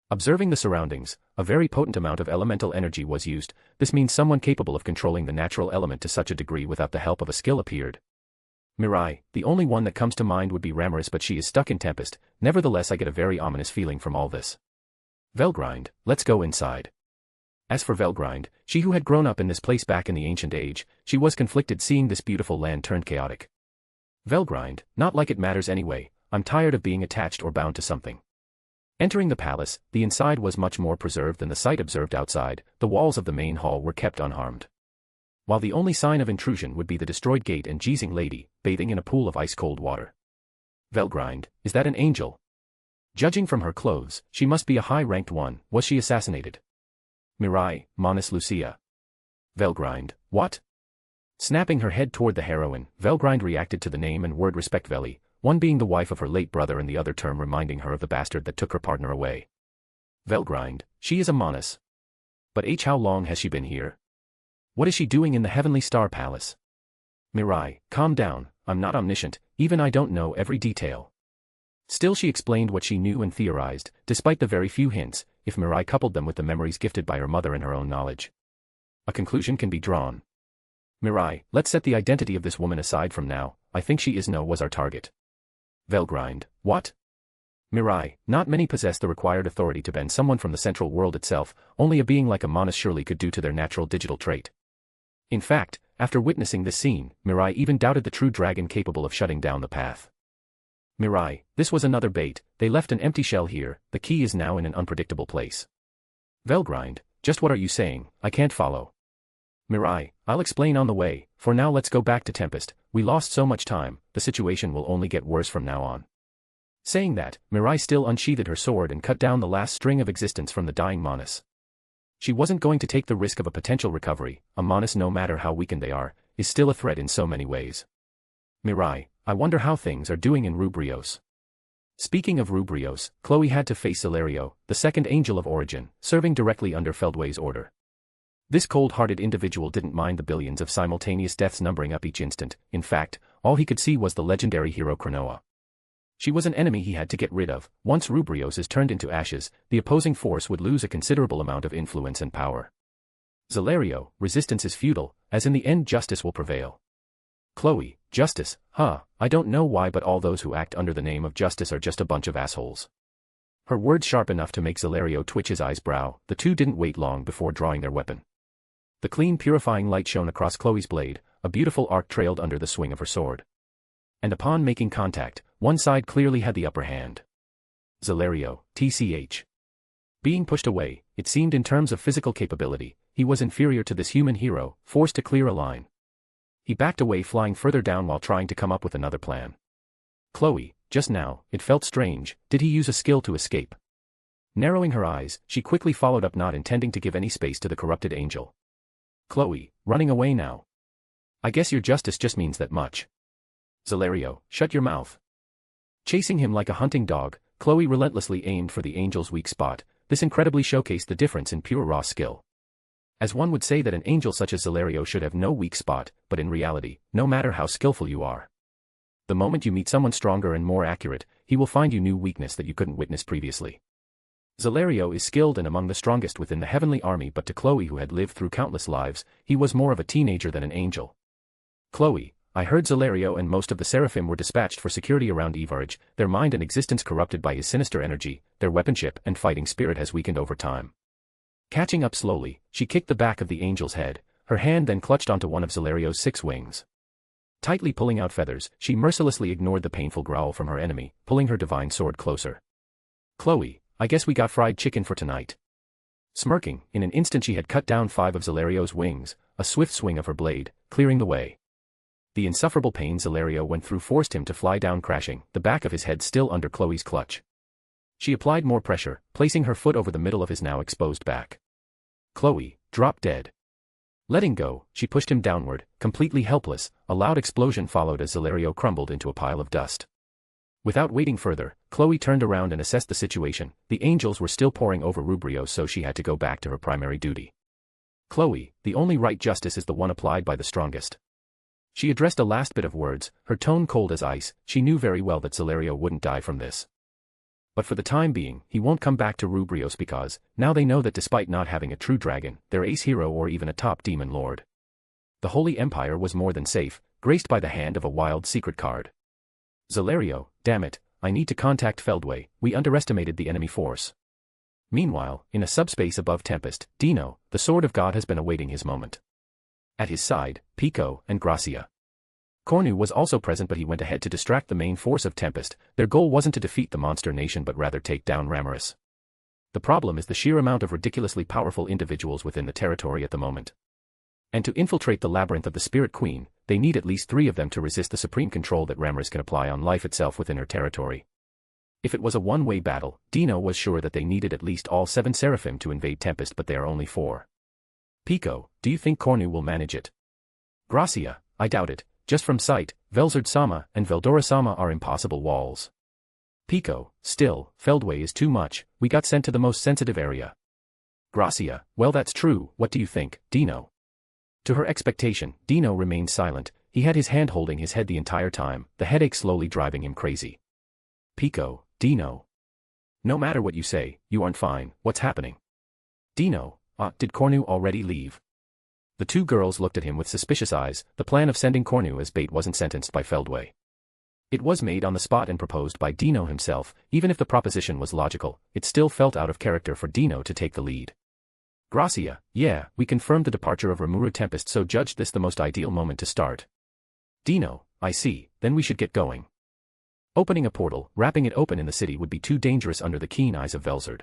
Speaker 3: Observing the surroundings, a very potent amount of elemental energy was used. This means someone capable of controlling the natural element to such a degree without the help of a skill appeared. Mirai, the only one that comes to mind would be Remuru, but she is stuck in Tempest. Nevertheless, I get a very ominous feeling from all this. Velgrind, let's go inside. As for Velgrind, she who had grown up in this place back in the ancient age, she was conflicted seeing this beautiful land turned chaotic. Velgrind, not like it matters anyway, I'm tired of being attached or bound to something. Entering the palace, the inside was much more preserved than the sight observed outside. The walls of the main hall were kept unharmed, while the only sign of intrusion would be the destroyed gate and Jeezing lady, bathing in a pool of ice-cold water. Velgrind, is that an angel? Judging from her clothes, she must be a high-ranked one. Was she assassinated? Mirai, Monis Lucia. Velgrind, what? Snapping her head toward the heroine, Velgrind reacted to the name and word respect Veli, one being the wife of her late brother and the other term reminding her of the bastard that took her partner away. Velgrind, she is a Monis. But how long has she been here? What is she doing in the Heavenly Star Palace? Mirai, calm down, I'm not omniscient, even I don't know every detail. Still she explained what she knew and theorized, despite the very few hints, if Mirai coupled them with the memories gifted by her mother and her own knowledge. A conclusion can be drawn. Mirai, let's set the identity of this woman aside from now. I think she was our target. Velgrind, what? Mirai, not many possess the required authority to ban someone from the central world itself, only a being like a Monis surely could do to their natural digital trait. In fact, after witnessing this scene, Mirai even doubted the true dragon capable of shutting down the path. Mirai, this was another bait, they left an empty shell here, the key is now in an unpredictable place. Velgrind, just what are you saying, I can't follow. Mirai, I'll explain on the way, for now let's go back to Tempest, we lost so much time, the situation will only get worse from now on. Saying that, Mirai still unsheathed her sword and cut down the last string of existence from the dying Monis. She wasn't going to take the risk of a potential recovery. A Monis, no matter how weakened they are, is still a threat in so many ways. Mirai, I wonder how things are doing in Rubrios. Speaking of Rubrios, Chloe had to face Zelario, the second angel of origin, serving directly under Feldway's order. This cold-hearted individual didn't mind the billions of simultaneous deaths numbering up each instant. In fact, all he could see was the legendary hero Cronoa. She was an enemy he had to get rid of. Once Rubrios is turned into ashes, the opposing force would lose a considerable amount of influence and power. Zelario, resistance is futile, as in the end justice will prevail. Chloe, justice, I don't know why, but all those who act under the name of justice are just a bunch of assholes. Her words sharp enough to make Zelario twitch his brow. The two didn't wait long before drawing their weapon. The clean purifying light shone across Chloe's blade, a beautiful arc trailed under the swing of her sword. And upon making contact, one side clearly had the upper hand. Zelario, tch. Being pushed away, it seemed in terms of physical capability, he was inferior to this human hero, forced to clear a line. He backed away, flying further down while trying to come up with another plan. Chloe, just now, it felt strange, did he use a skill to escape? Narrowing her eyes, she quickly followed up, not intending to give any space to the corrupted angel. Chloe, running away now. I guess your justice just means that much. Zelario, shut your mouth. Chasing him like a hunting dog, Chloe relentlessly aimed for the angel's weak spot. This incredibly showcased the difference in pure raw skill. As one would say that an angel such as Zelario should have no weak spot, but in reality, no matter how skillful you are, the moment you meet someone stronger and more accurate, he will find you new weakness that you couldn't witness previously. Zelario is skilled and among the strongest within the heavenly army, but to Chloe, who had lived through countless lives, he was more of a teenager than an angel. Chloe, I heard Zelario and most of the Seraphim were dispatched for security around Evarge, their mind and existence corrupted by his sinister energy, their weaponship and fighting spirit has weakened over time. Catching up slowly, she kicked the back of the angel's head, her hand then clutched onto one of Zelario's 6 wings. Tightly pulling out feathers, she mercilessly ignored the painful growl from her enemy, pulling her divine sword closer. Chloe, I guess we got fried chicken for tonight. Smirking, in an instant she had cut down 5 of Zelario's wings, a swift swing of her blade, clearing the way. The insufferable pain Zelario went through forced him to fly down crashing, the back of his head still under Chloe's clutch. She applied more pressure, placing her foot over the middle of his now exposed back. Chloe, drop dead. Letting go, she pushed him downward, completely helpless. A loud explosion followed as Zelario crumbled into a pile of dust. Without waiting further, Chloe turned around and assessed the situation. The angels were still pouring over Rubrios, so she had to go back to her primary duty. Chloe, the only right justice is the one applied by the strongest. She addressed a last bit of words, her tone cold as ice. She knew very well that Zelario wouldn't die from this. But for the time being, he won't come back to Rubrios because, now they know that despite not having a true dragon, their ace hero or even a top demon lord, the Holy Empire was more than safe, graced by the hand of a wild secret card. Zalario, damn it, I need to contact Feldway, we underestimated the enemy force. Meanwhile, in a subspace above Tempest, Dino, the Sword of God has been awaiting his moment. At his side, Pico and Gracia. Cornu was also present but he went ahead to distract the main force of Tempest. Their goal wasn't to defeat the monster nation but rather take down Ramirez. The problem is the sheer amount of ridiculously powerful individuals within the territory at the moment. And to infiltrate the labyrinth of the Spirit Queen, they need at least 3 of them to resist the supreme control that Ramirez can apply on life itself within her territory. If it was a one-way battle, Dino was sure that they needed at least all 7 Seraphim to invade Tempest but there are only 4. Pico, do you think Cornu will manage it? Gracia, I doubt it, just from sight, Velzard-sama and Veldora-sama are impossible walls. Pico, still, Feldway is too much, we got sent to the most sensitive area. Gracia, well that's true, what do you think, Dino? To her expectation, Dino remained silent, he had his hand holding his head the entire time, the headache slowly driving him crazy. Pico, Dino. No matter what you say, you aren't fine, what's happening? Dino, did Cornu already leave? The 2 girls looked at him with suspicious eyes, the plan of sending Cornu as bait wasn't sentenced by Feldway. It was made on the spot and proposed by Dino himself, even if the proposition was logical, it still felt out of character for Dino to take the lead. Gracia, yeah, we confirmed the departure of Remuru Tempest so judged this the most ideal moment to start. Dino, I see, then we should get going. Opening a portal, wrapping it open in the city would be too dangerous under the keen eyes of Velzard.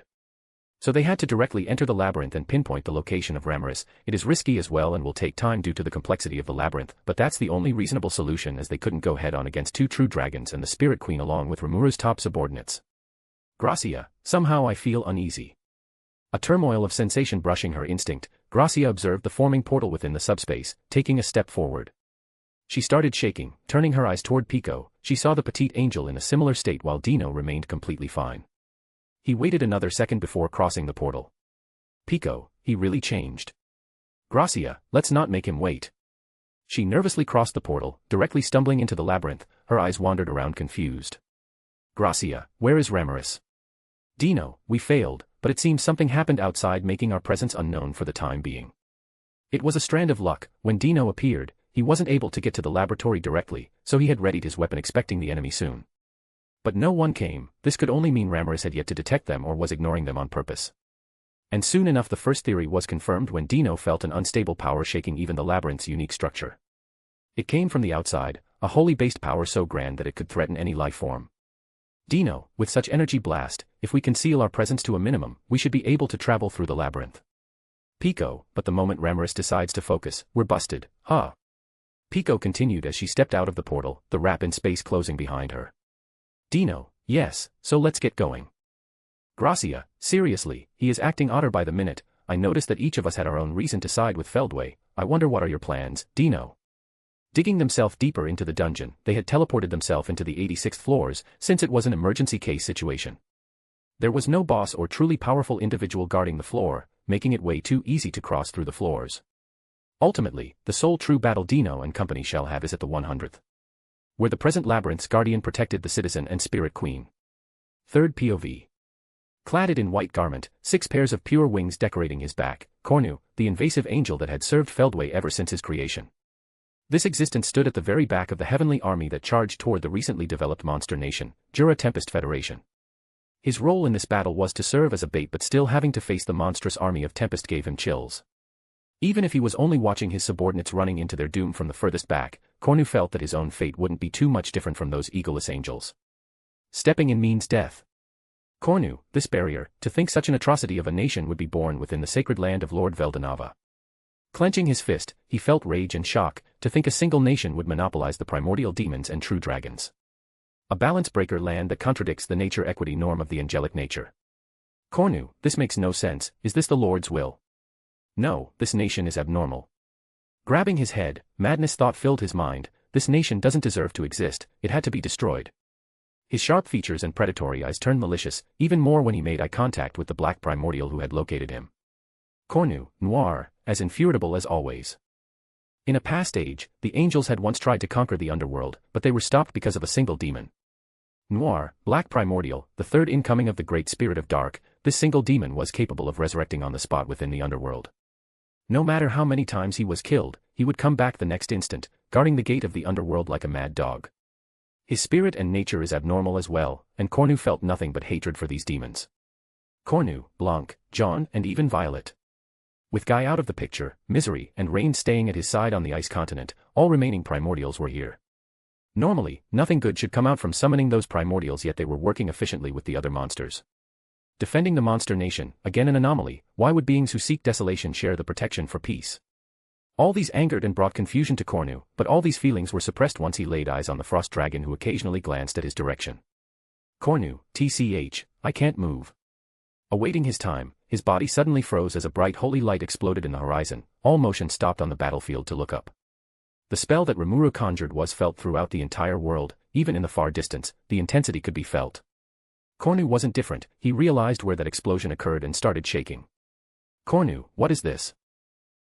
Speaker 3: So they had to directly enter the labyrinth and pinpoint the location of Ramirez. It is risky as well and will take time due to the complexity of the labyrinth, but that's the only reasonable solution as they couldn't go head-on against 2 true dragons and the Spirit Queen along with Remuru's top subordinates. Gracia, somehow I feel uneasy. A turmoil of sensation brushing her instinct, Gracia observed the forming portal within the subspace, taking a step forward. She started shaking, turning her eyes toward Pico, she saw the petite angel in a similar state while Dino remained completely fine. He waited another second before crossing the portal. Pico, he really changed. Gracia, let's not make him wait. She nervously crossed the portal, directly stumbling into the labyrinth, her eyes wandered around confused. Gracia, where is Ramirez? Dino, we failed, but it seems something happened outside making our presence unknown for the time being. It was a strand of luck, when Dino appeared, he wasn't able to get to the laboratory directly, so he had readied his weapon expecting the enemy soon. But no one came, this could only mean Ramirez had yet to detect them or was ignoring them on purpose. And soon enough the first theory was confirmed when Dino felt an unstable power shaking even the labyrinth's unique structure. It came from the outside, a holy-based power so grand that it could threaten any life form. Dino, with such energy blast, if we conceal our presence to a minimum, we should be able to travel through the labyrinth. Pico, but the moment Ramirez decides to focus, we're busted, huh? Pico continued as she stepped out of the portal, the wrap in space closing behind her. Dino, yes, so let's get going. Gracia, seriously, he is acting odder by the minute, I noticed that each of us had our own reason to side with Feldway, I wonder what are your plans, Dino? Digging themselves deeper into the dungeon, they had teleported themselves into the 86th floors, since it was an emergency case situation. There was no boss or truly powerful individual guarding the floor, making it way too easy to cross through the floors. Ultimately, the sole true battle Dino and company shall have is at the 100th. Where the present labyrinth's guardian protected the citizen and Spirit Queen. Third POV. Cladded in white garment, 6 pairs of pure wings decorating his back, Cornu, the invasive angel that had served Feldway ever since his creation. This existence stood at the very back of the heavenly army that charged toward the recently developed monster nation, Jura Tempest Federation. His role in this battle was to serve as a bait but still having to face the monstrous army of Tempest gave him chills. Even if he was only watching his subordinates running into their doom from the furthest back, Cornu felt that his own fate wouldn't be too much different from those egoless angels. Stepping in means death. Cornu, this barrier, to think such an atrocity of a nation would be born within the sacred land of Lord Veldanava. Clenching his fist, he felt rage and shock, to think a single nation would monopolize the primordial demons and true dragons. A balance breaker land that contradicts the nature equity norm of the angelic nature. Cornu, this makes no sense, is this the Lord's will? No, this nation is abnormal. Grabbing his head, madness thought filled his mind, this nation doesn't deserve to exist, it had to be destroyed. His sharp features and predatory eyes turned malicious, even more when he made eye contact with the black primordial who had located him. Cornu, noir, as infuriable as always. In a past age, the angels had once tried to conquer the underworld, but they were stopped because of a single demon. Noir, Black Primordial, the third incoming of the Great Spirit of Dark, this single demon was capable of resurrecting on the spot within the underworld. No matter how many times he was killed, he would come back the next instant, guarding the gate of the underworld like a mad dog. His spirit and nature is abnormal as well, and Cornu felt nothing but hatred for these demons. Cornu, Blanc, John, and even Violet. With Guy out of the picture, Misery and Rain staying at his side on the ice continent, all remaining primordials were here. Normally, nothing good should come out from summoning those primordials, yet they were working efficiently with the other monsters. Defending the monster nation, again an anomaly. Why would beings who seek desolation share the protection for peace? All these angered and brought confusion to Cornu, but all these feelings were suppressed once he laid eyes on the frost dragon who occasionally glanced at his direction. Cornu, TCH, I can't move. Awaiting his time, his body suddenly froze as a bright holy light exploded in the horizon. All motion stopped on the battlefield to look up. The spell that Remuru conjured was felt throughout the entire world, even in the far distance, the intensity could be felt. Cornu wasn't different. He realized where that explosion occurred and started shaking. Cornu, what is this?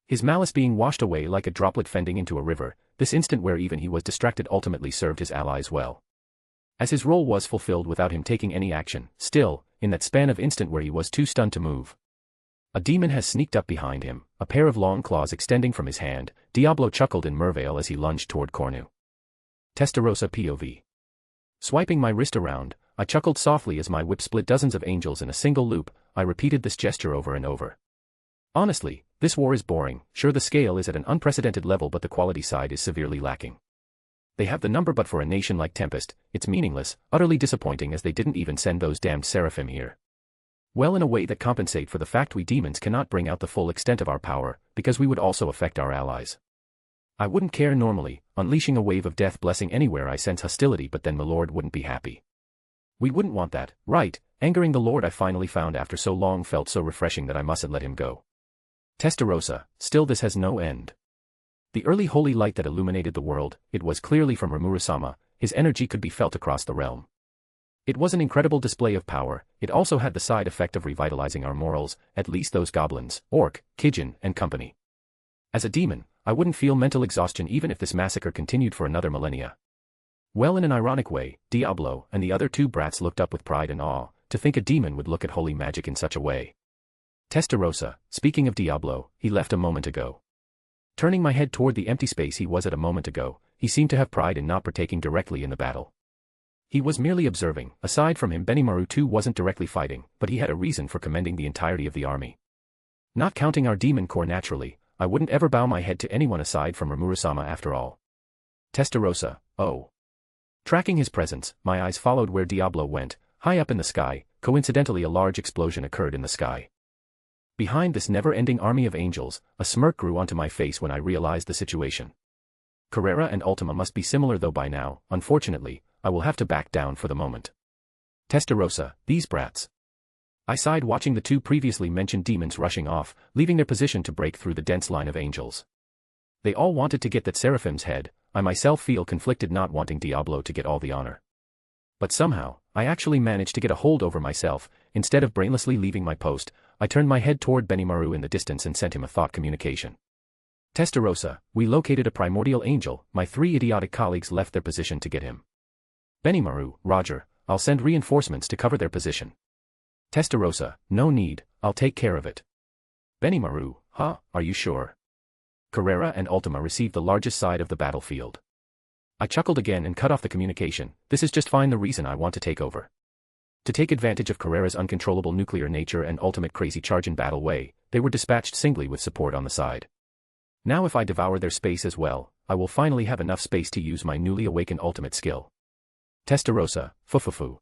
Speaker 3: His malice being washed away like a droplet fending into a river, this instant where even he was distracted ultimately served his allies well. As his role was fulfilled without him taking any action, still, in that span of instant where he was too stunned to move. A demon has sneaked up behind him, a pair of long claws extending from his hand. Diablo chuckled in Merveil as he lunged toward Cornu. Testarossa POV. Swiping my wrist around, I chuckled softly as my whip split dozens of angels in a single loop. I repeated this gesture over and over. Honestly, this war is boring. Sure, the scale is at an unprecedented level, but the quality side is severely lacking. They have the number, but for a nation like Tempest, it's meaningless, utterly disappointing, as they didn't even send those damned seraphim here. Well, in a way that compensate for the fact we demons cannot bring out the full extent of our power, because we would also affect our allies. I wouldn't care normally, unleashing a wave of death blessing anywhere I sense hostility, but then my lord wouldn't be happy. We wouldn't want that, right? Angering the lord I finally found after so long felt so refreshing that I mustn't let him go. Testarossa, still this has no end. The early holy light that illuminated the world, it was clearly from Remuru-sama. His energy could be felt across the realm. It was an incredible display of power. It also had the side effect of revitalizing our morals, at least those goblins, Orc, Kijin, and company. As a demon, I wouldn't feel mental exhaustion even if this massacre continued for another millennia. Well, in an ironic way, Diablo and the other two brats looked up with pride and awe. To think a demon would look at holy magic in such a way. Testarossa, speaking of Diablo, he left a moment ago. Turning my head toward the empty space he was at a moment ago, he seemed to have pride in not partaking directly in the battle. He was merely observing. Aside from him, Benimaru too wasn't directly fighting, but he had a reason for commending the entirety of the army. Not counting our demon corps naturally, I wouldn't ever bow my head to anyone aside from Remuru-sama after all. Testarossa, oh. Tracking his presence, my eyes followed where Diablo went. High up in the sky, coincidentally a large explosion occurred in the sky. Behind this never-ending army of angels, a smirk grew onto my face when I realized the situation. Carrera and Ultima must be similar, though by now, unfortunately, I will have to back down for the moment. Testarossa, these brats. I sighed watching the two previously mentioned demons rushing off, leaving their position to break through the dense line of angels. They all wanted to get that seraphim's head. I myself feel conflicted not wanting Diablo to get all the honor. But somehow, I actually managed to get a hold over myself. Instead of brainlessly leaving my post, I turned my head toward Benimaru in the distance and sent him a thought communication. Testarossa, we located a primordial angel. My three idiotic colleagues left their position to get him. Benimaru, Roger, I'll send reinforcements to cover their position. Testarossa, no need, I'll take care of it. Benimaru, huh, are you sure? Carrera and Ultima received the largest side of the battlefield. I chuckled again and cut off the communication. This is just fine, the reason I want to take over. To take advantage of Carrera's uncontrollable nuclear nature and ultimate crazy charge in battle way, they were dispatched singly with support on the side. Now if I devour their space as well, I will finally have enough space to use my newly awakened ultimate skill. Testarossa, fufufu.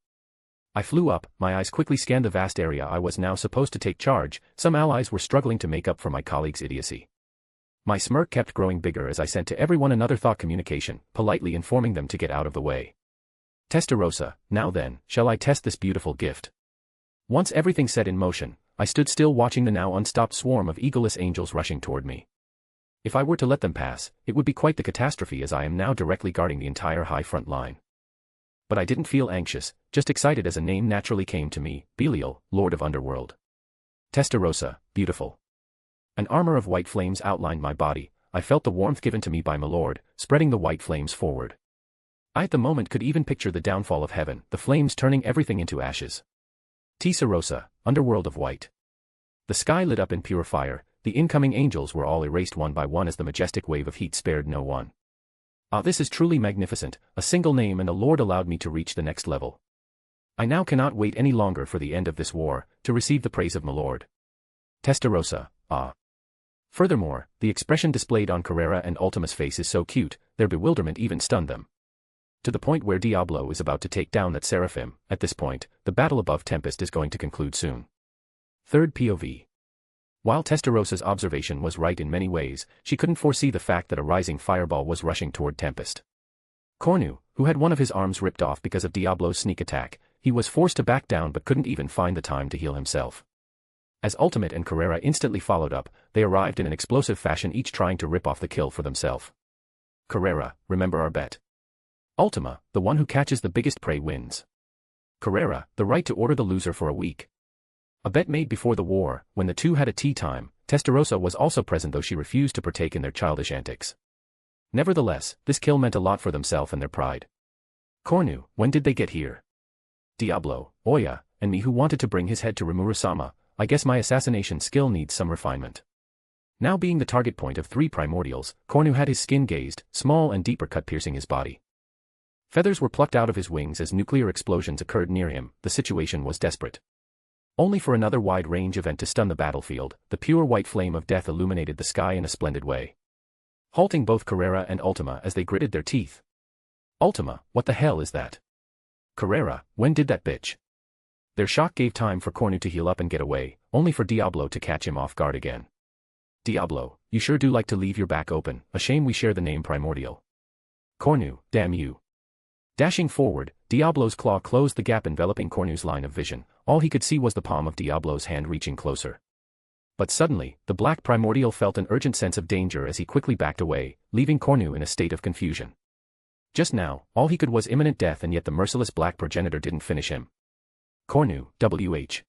Speaker 3: I flew up, my eyes quickly scanned the vast area I was now supposed to take charge. Some allies were struggling to make up for my colleagues' idiocy. My smirk kept growing bigger as I sent to everyone another thought communication, politely informing them to get out of the way. Testarossa, now then, shall I test this beautiful gift? Once everything set in motion, I stood still watching the now unstopped swarm of egoless angels rushing toward me. If I were to let them pass, it would be quite the catastrophe, as I am now directly guarding the entire high front line. But I didn't feel anxious, just excited as a name naturally came to me, Belial, Lord of Underworld. Testarossa, beautiful. An armor of white flames outlined my body. I felt the warmth given to me by my lord, spreading the white flames forward. I at the moment could even picture the downfall of heaven, the flames turning everything into ashes. Tensura, underworld of white. The sky lit up in pure fire, the incoming angels were all erased one by one as the majestic wave of heat spared no one. Ah, this is truly magnificent, a single name and the Lord allowed me to reach the next level. I now cannot wait any longer for the end of this war, to receive the praise of my Lord. Tensura, ah. Furthermore, the expression displayed on Carrera and Ultima's face is so cute, their bewilderment even stunned them. To the point where Diablo is about to take down that seraphim, at this point, the battle above Tempest is going to conclude soon. Third POV. While Testarosa's observation was right in many ways, she couldn't foresee the fact that a rising fireball was rushing toward Tempest. Cornu, who had one of his arms ripped off because of Diablo's sneak attack, he was forced to back down but couldn't even find the time to heal himself. As Ultimate and Carrera instantly followed up, they arrived in an explosive fashion, each trying to rip off the kill for themselves. Carrera, remember our bet. Ultima, the one who catches the biggest prey wins. Carrera, the right to order the loser for a week. A bet made before the war, when the two had a tea time. Testarosa was also present, though she refused to partake in their childish antics. Nevertheless, this kill meant a lot for themselves and their pride. Cornu, when did they get here? Diablo, Oya, and me who wanted to bring his head to Remuru-sama. I guess my assassination skill needs some refinement. Now being the target point of 3 primordials, Cornu had his skin gazed, small and deeper cut piercing his body. Feathers were plucked out of his wings as nuclear explosions occurred near him. The situation was desperate. Only for another wide-range event to stun the battlefield, the pure white flame of death illuminated the sky in a splendid way, halting both Carrera and Ultima as they gritted their teeth. Ultima, what the hell is that? Carrera, when did that bitch? Their shock gave time for Cornu to heal up and get away, only for Diablo to catch him off guard again. Diablo, you sure do like to leave your back open, a shame we share the name Primordial. Cornu, damn you. Dashing forward, Diablo's claw closed the gap enveloping Cornu's line of vision. All he could see was the palm of Diablo's hand reaching closer. But suddenly, the black primordial felt an urgent sense of danger as he quickly backed away, leaving Cornu in a state of confusion. Just now, all he could was imminent death, and yet the merciless black progenitor didn't finish him. Cornu, WH.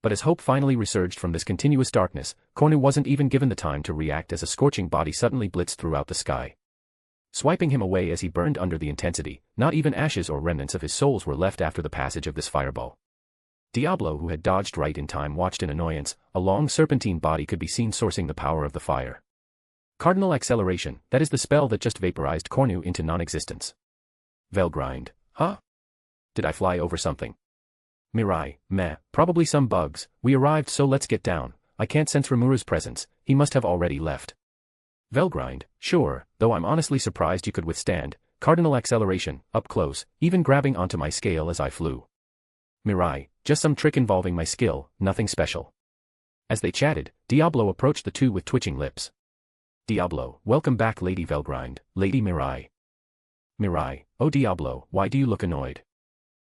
Speaker 3: But as hope finally resurged from this continuous darkness, Cornu wasn't even given the time to react as a scorching body suddenly blitzed throughout the sky, swiping him away as he burned under the intensity. Not even ashes or remnants of his souls were left after the passage of this fireball. Diablo, who had dodged right in time, watched in annoyance. A long serpentine body could be seen sourcing the power of the fire. Cardinal acceleration, that is the spell that just vaporized Cornu into non-existence. Velgrind, huh? Did I fly over something? Mirai, meh, probably some bugs. We arrived, so let's get down. I can't sense Remuru's presence, he must have already left. Velgrind, sure, though I'm honestly surprised you could withstand cardinal acceleration, up close, even grabbing onto my scale as I flew. Mirai, just some trick involving my skill, nothing special. As they chatted, Diablo approached the two with twitching lips. Diablo, welcome back Lady Velgrind, Lady Mirai. Mirai, oh Diablo, why do you look annoyed?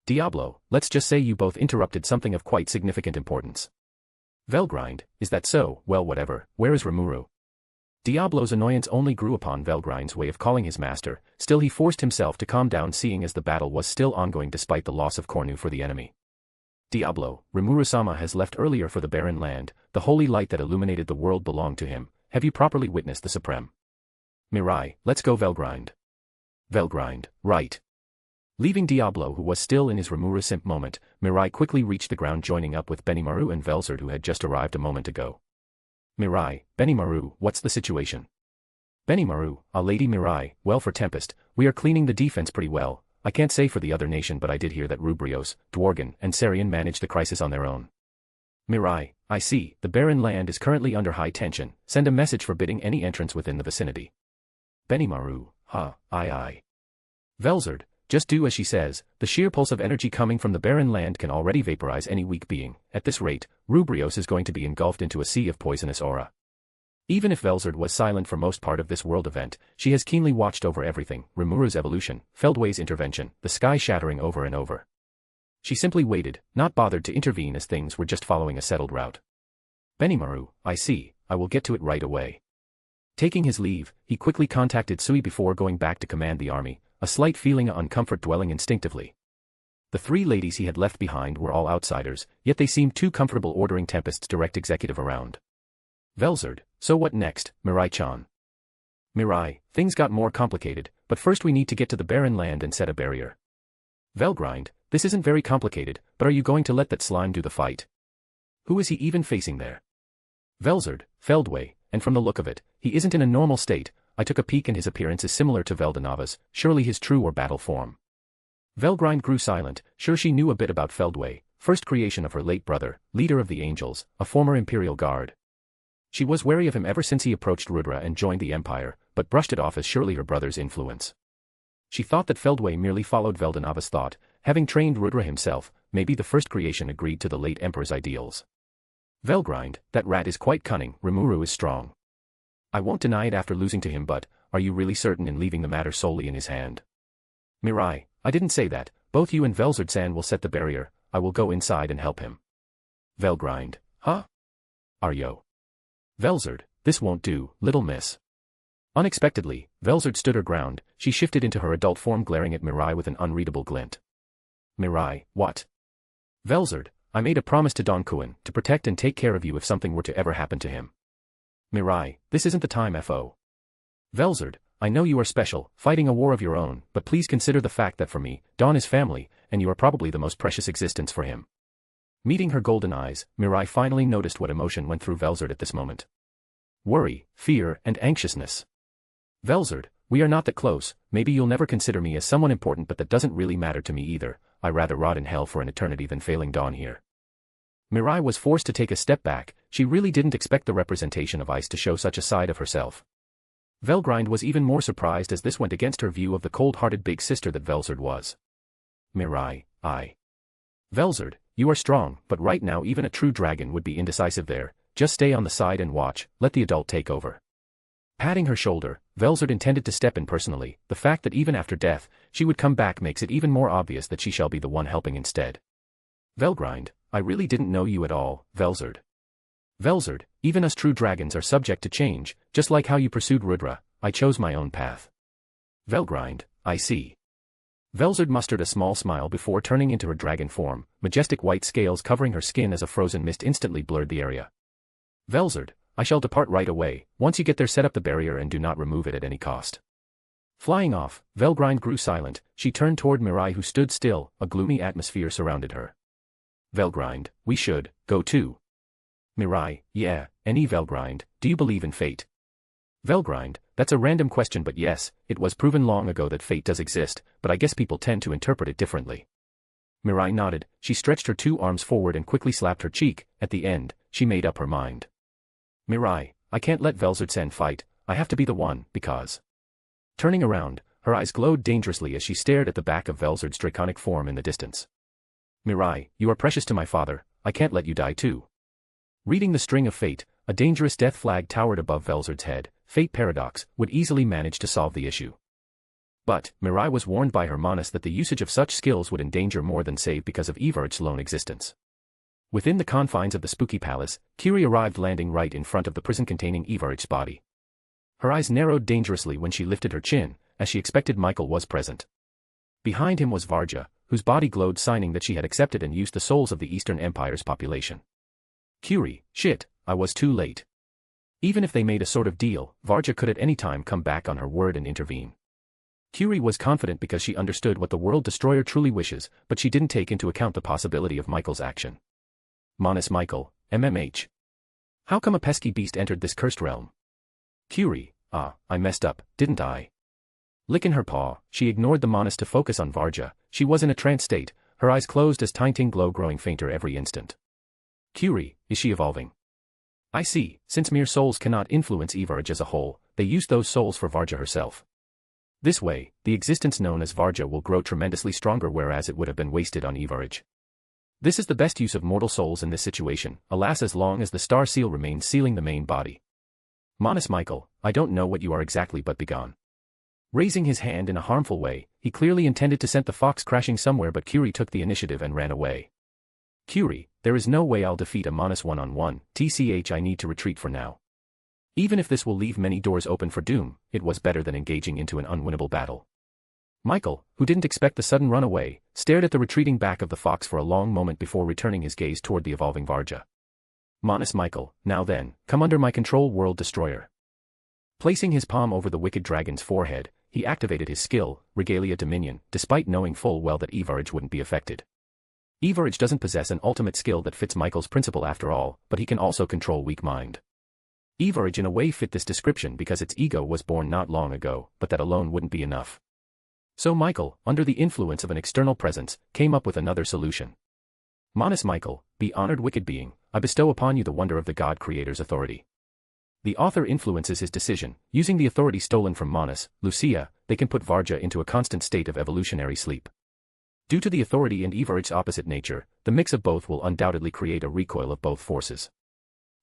Speaker 3: Diablo, let's just say you both interrupted something of quite significant importance. Velgrind, is that so? Well, whatever, where is Remuru? Diablo's annoyance only grew upon Velgrind's way of calling his master. Still he forced himself to calm down, seeing as the battle was still ongoing despite the loss of Cornu for the enemy. Diablo, Remuru-sama has left earlier for the barren land. The holy light that illuminated the world belonged to him. Have you properly witnessed the supreme? Mirai, let's go Velgrind. Velgrind, right. Leaving Diablo, who was still in his Remuru simp moment, Mirai quickly reached the ground, joining up with Benimaru and Velzard, who had just arrived a moment ago. Mirai, Benimaru, what's the situation? Benimaru, Lady Mirai, well, for Tempest, we are cleaning the defense pretty well. I can't say for the other nation, but I did hear that Rubrios, Dworgen, and Sarian managed the crisis on their own. Mirai, I see, the barren land is currently under high tension. Send a message forbidding any entrance within the vicinity. Benimaru, aye. Velzard, just do as she says. The sheer pulse of energy coming from the barren land can already vaporize any weak being. At this rate, Rubrios is going to be engulfed into a sea of poisonous aura. Even if Velzard was silent for most part of this world event, she has keenly watched over everything: Remuru's evolution, Feldway's intervention, the sky shattering over and over. She simply waited, not bothered to intervene as things were just following a settled route. Benimaru, I see, I will get to it right away. Taking his leave, he quickly contacted Sui before going back to command the army, a slight feeling of uncomfort dwelling instinctively. The 3 ladies he had left behind were all outsiders, yet they seemed too comfortable ordering Tempest's direct executive around. Velzard, so what next, Mirai-chan? Mirai, things got more complicated. but first we need to get to the barren land and set a barrier. Velgrind, this isn't very complicated, but are you going to let that slime do the fight? Who is he even facing there? Velzard, Feldway, and from the look of it, he isn't in a normal state. I took a peek and his appearance is similar to Veldanava's, surely his true or battle form. Velgrind grew silent, sure she knew a bit about Feldway, first creation of her late brother, leader of the Angels, a former Imperial guard. She was wary of him ever since he approached Rudra and joined the Empire, but brushed it off as surely her brother's influence. She thought that Feldway merely followed Veldanava's thought, having trained Rudra himself, maybe the first creation agreed to the late Emperor's ideals. Velgrind, that rat is quite cunning, Remuru is strong. I won't deny it after losing to him, but, are you really certain in leaving the matter solely in his hand? Mirai, I didn't say that, both you and Velzard-san will set the barrier, I will go inside and help him. Velgrind, huh? Aryo. Velzard, this won't do, little miss. Unexpectedly, Velzard stood her ground, she shifted into her adult form glaring at Mirai with an unreadable glint. Mirai, what? Velzard, I made a promise to Don Kuan to protect and take care of you if something were to ever happen to him. Mirai, this isn't the time FO. Velzard, I know you are special, fighting a war of your own, but please consider the fact that for me, Don is family, and you are probably the most precious existence for him. Meeting her golden eyes, Mirai finally noticed what emotion went through Velzard at this moment. Worry, fear, and anxiousness. Velzard, we are not that close, maybe you'll never consider me as someone important, but that doesn't really matter to me either, I'd rather rot in hell for an eternity than failing Don here. Mirai was forced to take a step back, she really didn't expect the representation of ice to show such a side of herself. Velgrind was even more surprised as this went against her view of the cold-hearted big sister that Velzard was. Mirai, Velzard, you are strong, but right now even a true dragon would be indecisive there, just stay on the side and watch, let the adult take over. Patting her shoulder, Velzard intended to step in personally, the fact that even after death, she would come back makes it even more obvious that she shall be the one helping instead. Velgrind, I really didn't know you at all, Velzard. Velzard, even us true dragons are subject to change, just like how you pursued Rudra, I chose my own path. Velgrind, I see. Velzard mustered a small smile before turning into her dragon form, majestic white scales covering her skin as a frozen mist instantly blurred the area. Velzard, I shall depart right away, once you get there set up the barrier and do not remove it at any cost. Flying off, Velgrind grew silent, she turned toward Mirai who stood still, a gloomy atmosphere surrounded her. Velgrind, we should, go too. Mirai, yeah, Velgrind, do you believe in fate? Velgrind, that's a random question but yes, it was proven long ago that fate does exist, but I guess people tend to interpret it differently. Mirai nodded, she stretched her two arms forward and quickly slapped her cheek, at the end, she made up her mind. Mirai, I can't let Velzard-san fight, I have to be the one, because... Turning around, her eyes glowed dangerously as she stared at the back of Velzard's draconic form in the distance. Mirai, you are precious to my father, I can't let you die too. Reading the string of fate, a dangerous death flag towered above Velzard's head, fate paradox, would easily manage to solve the issue. But, Mirai was warned by Hermanus that the usage of such skills would endanger more than save because of Evert's lone existence. Within the confines of the spooky palace, Kiri arrived landing right in front of the prison containing Evert's body. Her eyes narrowed dangerously when she lifted her chin, as she expected Michael was present. Behind him was Varja, whose body glowed signing that she had accepted and used the souls of the Eastern Empire's population. Kiri, shit, I was too late. Even if they made a sort of deal, Varja could at any time come back on her word and intervene. Kiri was confident because she understood what the World Destroyer truly wishes, but she didn't take into account the possibility of Michael's action. Manus Michael, MMH. How come a pesky beast entered this cursed realm? Kiri, I messed up, didn't I? Licking her paw, she ignored the Manus to focus on Varja, she was in a trance state, her eyes closed as tinting glow growing fainter every instant. Kiri, is she evolving? I see, since mere souls cannot influence Everge as a whole, they use those souls for Varja herself. This way, the existence known as Varja will grow tremendously stronger whereas it would have been wasted on Everge. This is the best use of mortal souls in this situation, alas as long as the star seal remains sealing the main body. Manus Michael, I don't know what you are exactly but begone. Raising his hand in a harmful way, he clearly intended to send the fox crashing somewhere but Kiri took the initiative and ran away. Kiri, there is no way I'll defeat a Manus one-on-one, tch I need to retreat for now. Even if this will leave many doors open for doom, it was better than engaging into an unwinnable battle. Michael, who didn't expect the sudden runaway, stared at the retreating back of the fox for a long moment before returning his gaze toward the evolving Varja. Manus Michael, now then, come under my control World Destroyer. Placing his palm over the wicked dragon's forehead, he activated his skill, Regalia Dominion, despite knowing full well that Evarge wouldn't be affected. Evarge doesn't possess an ultimate skill that fits Michael's principle after all, but he can also control weak mind. Evarge in a way fit this description because its ego was born not long ago, but that alone wouldn't be enough. So Michael, under the influence of an external presence, came up with another solution. Manus Michael, be honored wicked being, I bestow upon you the wonder of the God Creator's authority. The author influences his decision. Using the authority stolen from Manus, Lucia, they can put Varja into a constant state of evolutionary sleep. Due to the authority and Evarge's opposite nature, the mix of both will undoubtedly create a recoil of both forces.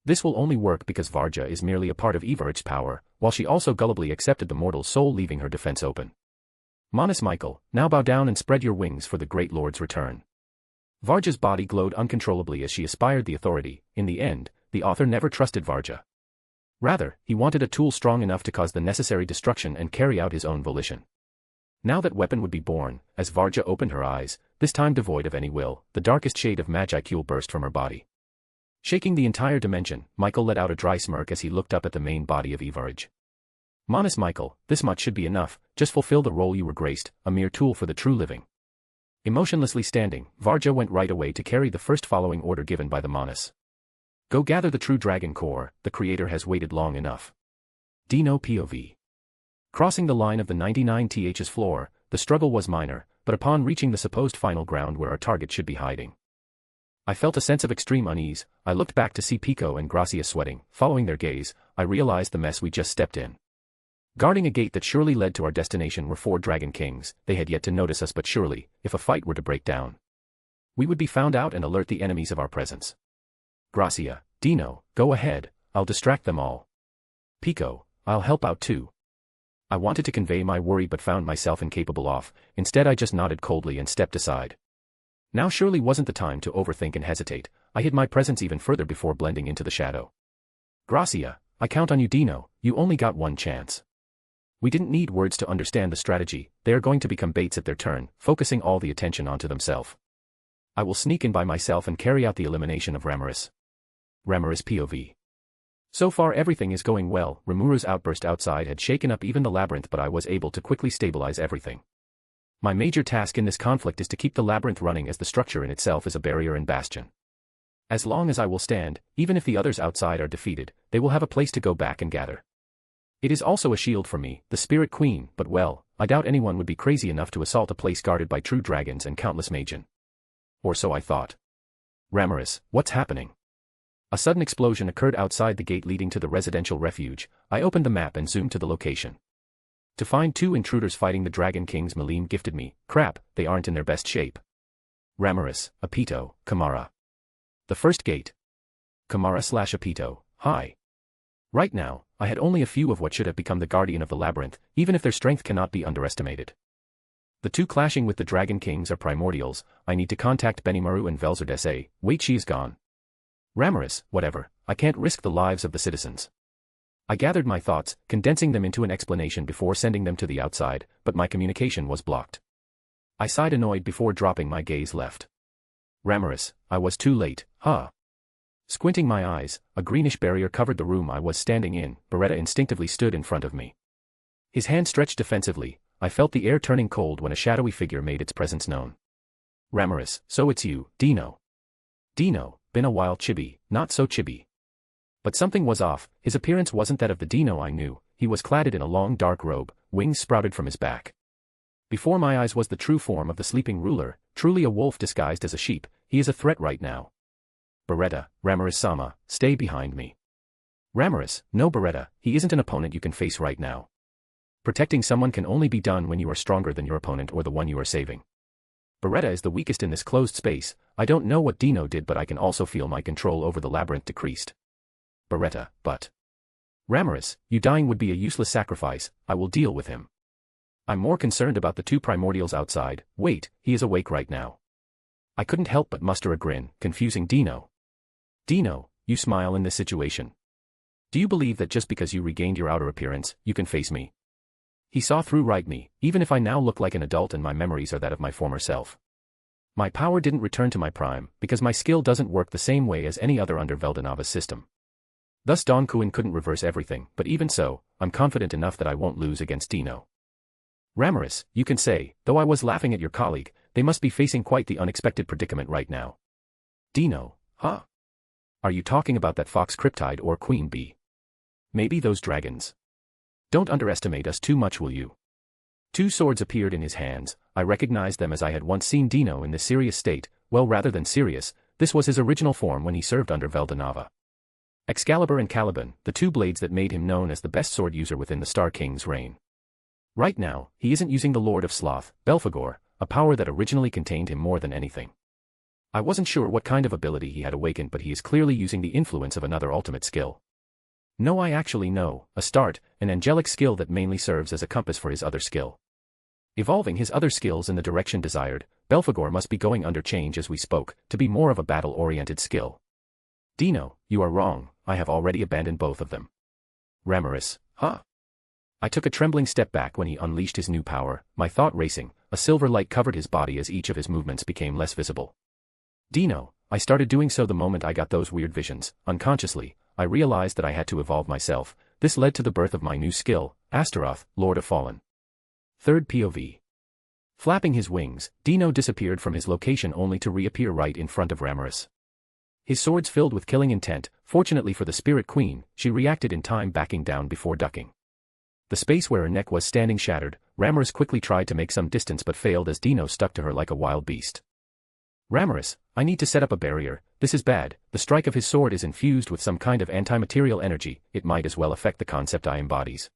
Speaker 3: This will only work because Varja is merely a part of Evarge's power, while she also gullibly accepted the mortal soul, leaving her defense open. Manus Michael, now bow down and spread your wings for the great Lord's return. Varja's body glowed uncontrollably as she aspired the authority. In the end, the author never trusted Varja. Rather, he wanted a tool strong enough to cause the necessary destruction and carry out his own volition. Now that weapon would be born, as Varja opened her eyes, this time devoid of any will, the darkest shade of magicule burst from her body. Shaking the entire dimension, Michael let out a dry smirk as he looked up at the main body of Evarge. Manus Michael, this much should be enough, just fulfill the role you were graced, a mere tool for the true living. Emotionlessly standing, Varja went right away to carry the first following order given by the Manus. Go gather the true dragon core, the creator has waited long enough. Dino POV. Crossing the line of the 99th's floor, the struggle was minor, but upon reaching the supposed final ground where our target should be hiding, I felt a sense of extreme unease. I looked back to see Pico and Gracia sweating. Following their gaze, I realized the mess we just stepped in. Guarding a gate that surely led to our destination were 4 Dragon Kings. They had yet to notice us, but surely, if a fight were to break down, we would be found out and alert the enemies of our presence. Gracia, Dino, go ahead, I'll distract them all. Pico, I'll help out too. I wanted to convey my worry but found myself incapable of. Instead I just nodded coldly and stepped aside. Now surely wasn't the time to overthink and hesitate. I hid my presence even further before blending into the shadow. Gracia, I count on you. Dino, you only got one chance. We didn't need words to understand the strategy. They are going to become baits at their turn, focusing all the attention onto themselves. I will sneak in by myself and carry out the elimination of Remuru. Remuru POV. So far everything is going well. Remuru's outburst outside had shaken up even the labyrinth, but I was able to quickly stabilize everything. My major task in this conflict is to keep the labyrinth running, as the structure in itself is a barrier and bastion. As long as I will stand, even if the others outside are defeated, they will have a place to go back and gather. It is also a shield for me, the Spirit Queen, but well, I doubt anyone would be crazy enough to assault a place guarded by true dragons and countless magen. Or so I thought. Remuru, what's happening? A sudden explosion occurred outside the gate leading to the residential refuge. I opened the map and zoomed to the location. To find 2 intruders fighting the Dragon Kings Malim gifted me. Crap, they aren't in their best shape. Remuru, Apito, Kamara. The first gate. Kamara/Apito, hi. Right now, I had only a few of what should have become the guardian of the labyrinth, even if their strength cannot be underestimated. The 2 clashing with the Dragon Kings are primordials. I need to contact Benimaru and Velzerdese. Wait, she is gone. Remuru, whatever, I can't risk the lives of the citizens. I gathered my thoughts, condensing them into an explanation before sending them to the outside, but my communication was blocked. I sighed annoyed before dropping my gaze left. Remuru, I was too late, huh? Squinting my eyes, a greenish barrier covered the room I was standing in. Beretta instinctively stood in front of me. His hand stretched defensively. I felt the air turning cold when a shadowy figure made its presence known. Remuru, so it's you, Dino. Dino, been a while. Chibi, not so chibi. But something was off. His appearance wasn't that of the Dino I knew. He was clad in a long dark robe, wings sprouted from his back. Before my eyes was the true form of the sleeping ruler, truly a wolf disguised as a sheep. He is a threat right now. Beretta, Remuru-sama, stay behind me. Remuru, no Beretta, he isn't an opponent you can face right now. Protecting someone can only be done when you are stronger than your opponent or the one you are saving. Beretta is the weakest in this closed space. I don't know what Dino did, but I can also feel my control over the labyrinth decreased. Beretta, but Remuru, you dying would be a useless sacrifice. I will deal with him. I'm more concerned about the 2 primordials outside. Wait, he is awake right now. I couldn't help but muster a grin, confusing Dino. Dino, you smile in this situation. Do you believe that just because you regained your outer appearance, you can face me? He saw through right me, even if I now look like an adult and my memories are that of my former self. My power didn't return to my prime, because my skill doesn't work the same way as any other under Veldanava's system. Thus Don Kuin couldn't reverse everything, but even so, I'm confident enough that I won't lose against Dino. Ramirez, you can say, though I was laughing at your colleague, they must be facing quite the unexpected predicament right now. Dino, huh? Are you talking about that fox cryptide or queen bee? Maybe those dragons. Don't underestimate us too much, will you? Two swords appeared in his hands. I recognized them as I had once seen Dino in this serious state. Well, rather than serious, this was his original form when he served under Veldanava. Excalibur and Caliban, the two blades that made him known as the best sword user within the Star King's reign. Right now, he isn't using the Lord of Sloth, Belphegor, a power that originally contained him more than anything. I wasn't sure what kind of ability he had awakened, but he is clearly using the influence of another ultimate skill. No, I actually know, a start, an angelic skill that mainly serves as a compass for his other skill. Evolving his other skills in the direction desired, Belphegor must be going under change as we spoke, to be more of a battle-oriented skill. Dino, you are wrong, I have already abandoned both of them. Ramirez, huh? I took a trembling step back when he unleashed his new power, my thought racing, a silver light covered his body as each of his movements became less visible. Dino, I started doing so the moment I got those weird visions. Unconsciously, I realized that I had to evolve myself. This led to the birth of my new skill, Astaroth, Lord of Fallen. Third POV. Flapping his wings, Dino disappeared from his location only to reappear right in front of Ramirez. His swords filled with killing intent. Fortunately for the Spirit Queen, she reacted in time, backing down before ducking. The space where her neck was standing shattered. Ramirez quickly tried to make some distance but failed as Dino stuck to her like a wild beast. Ramirez, I need to set up a barrier. This is bad. The strike of his sword is infused with some kind of anti-material energy. It might as well affect the concept I embodies.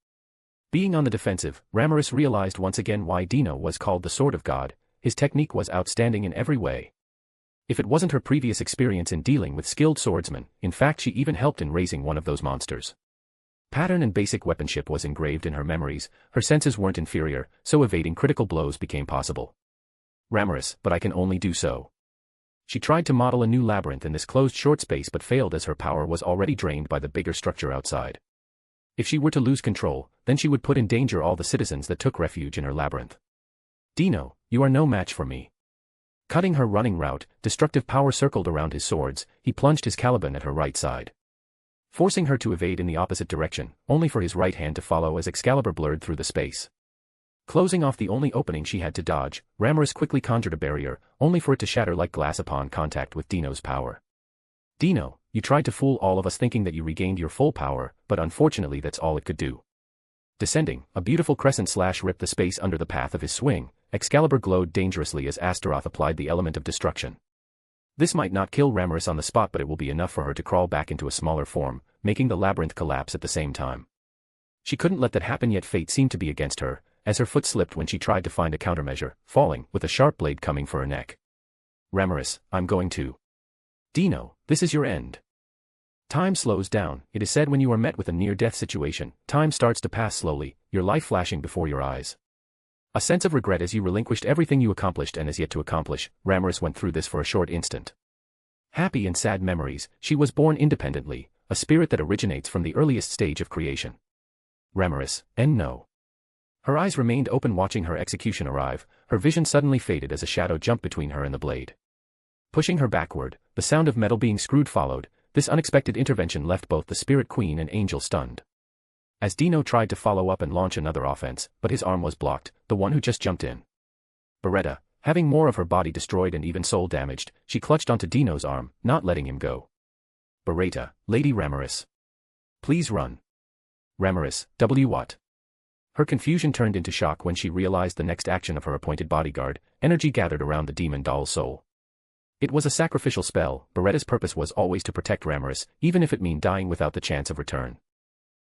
Speaker 3: Being on the defensive, Ramirez realized once again why Dino was called the Sword of God. His technique was outstanding in every way. If it wasn't her previous experience in dealing with skilled swordsmen, in fact she even helped in raising one of those monsters. Pattern and basic weaponship was engraved in her memories. Her senses weren't inferior, so evading critical blows became possible. Ramirez, but I can only do so. She tried to model a new labyrinth in this closed short space but failed as her power was already drained by the bigger structure outside. If she were to lose control, then she would put in danger all the citizens that took refuge in her labyrinth. Dino, you are no match for me. Cutting her running route, destructive power circled around his swords. He plunged his Caliban at her right side, forcing her to evade in the opposite direction, only for his right hand to follow as Excalibur blurred through the space. Closing off the only opening she had to dodge, Ramirez quickly conjured a barrier, only for it to shatter like glass upon contact with Dino's power. Dino, you tried to fool all of us thinking that you regained your full power, but unfortunately that's all it could do. Descending, a beautiful crescent slash ripped the space under the path of his swing. Excalibur glowed dangerously as Astaroth applied the element of destruction. This might not kill Ramirez on the spot, but it will be enough for her to crawl back into a smaller form, making the labyrinth collapse at the same time. She couldn't let that happen, yet fate seemed to be against her, as her foot slipped when she tried to find a countermeasure, falling, with a sharp blade coming for her neck. Ramirez, I'm going to. Dino, this is your end. Time slows down. It is said when you are met with a near-death situation, time starts to pass slowly, your life flashing before your eyes. A sense of regret as you relinquished everything you accomplished and as yet to accomplish. Ramirez went through this for a short instant. Happy and sad memories. She was born independently, a spirit that originates from the earliest stage of creation. Ramirez, and no. Her eyes remained open watching her execution arrive. Her vision suddenly faded as a shadow jumped between her and the blade. Pushing her backward, the sound of metal being screwed followed. This unexpected intervention left both the Spirit Queen and Angel stunned. As Dino tried to follow up and launch another offense, but his arm was blocked, the one who just jumped in. Beretta, having more of her body destroyed and even soul damaged, she clutched onto Dino's arm, not letting him go. Beretta, Lady Ramirez. Please run. Ramirez, what? Her confusion turned into shock when she realized the next action of her appointed bodyguard. Energy gathered around the demon doll's soul. It was a sacrificial spell. Beretta's purpose was always to protect Ramirez, even if it meant dying without the chance of return.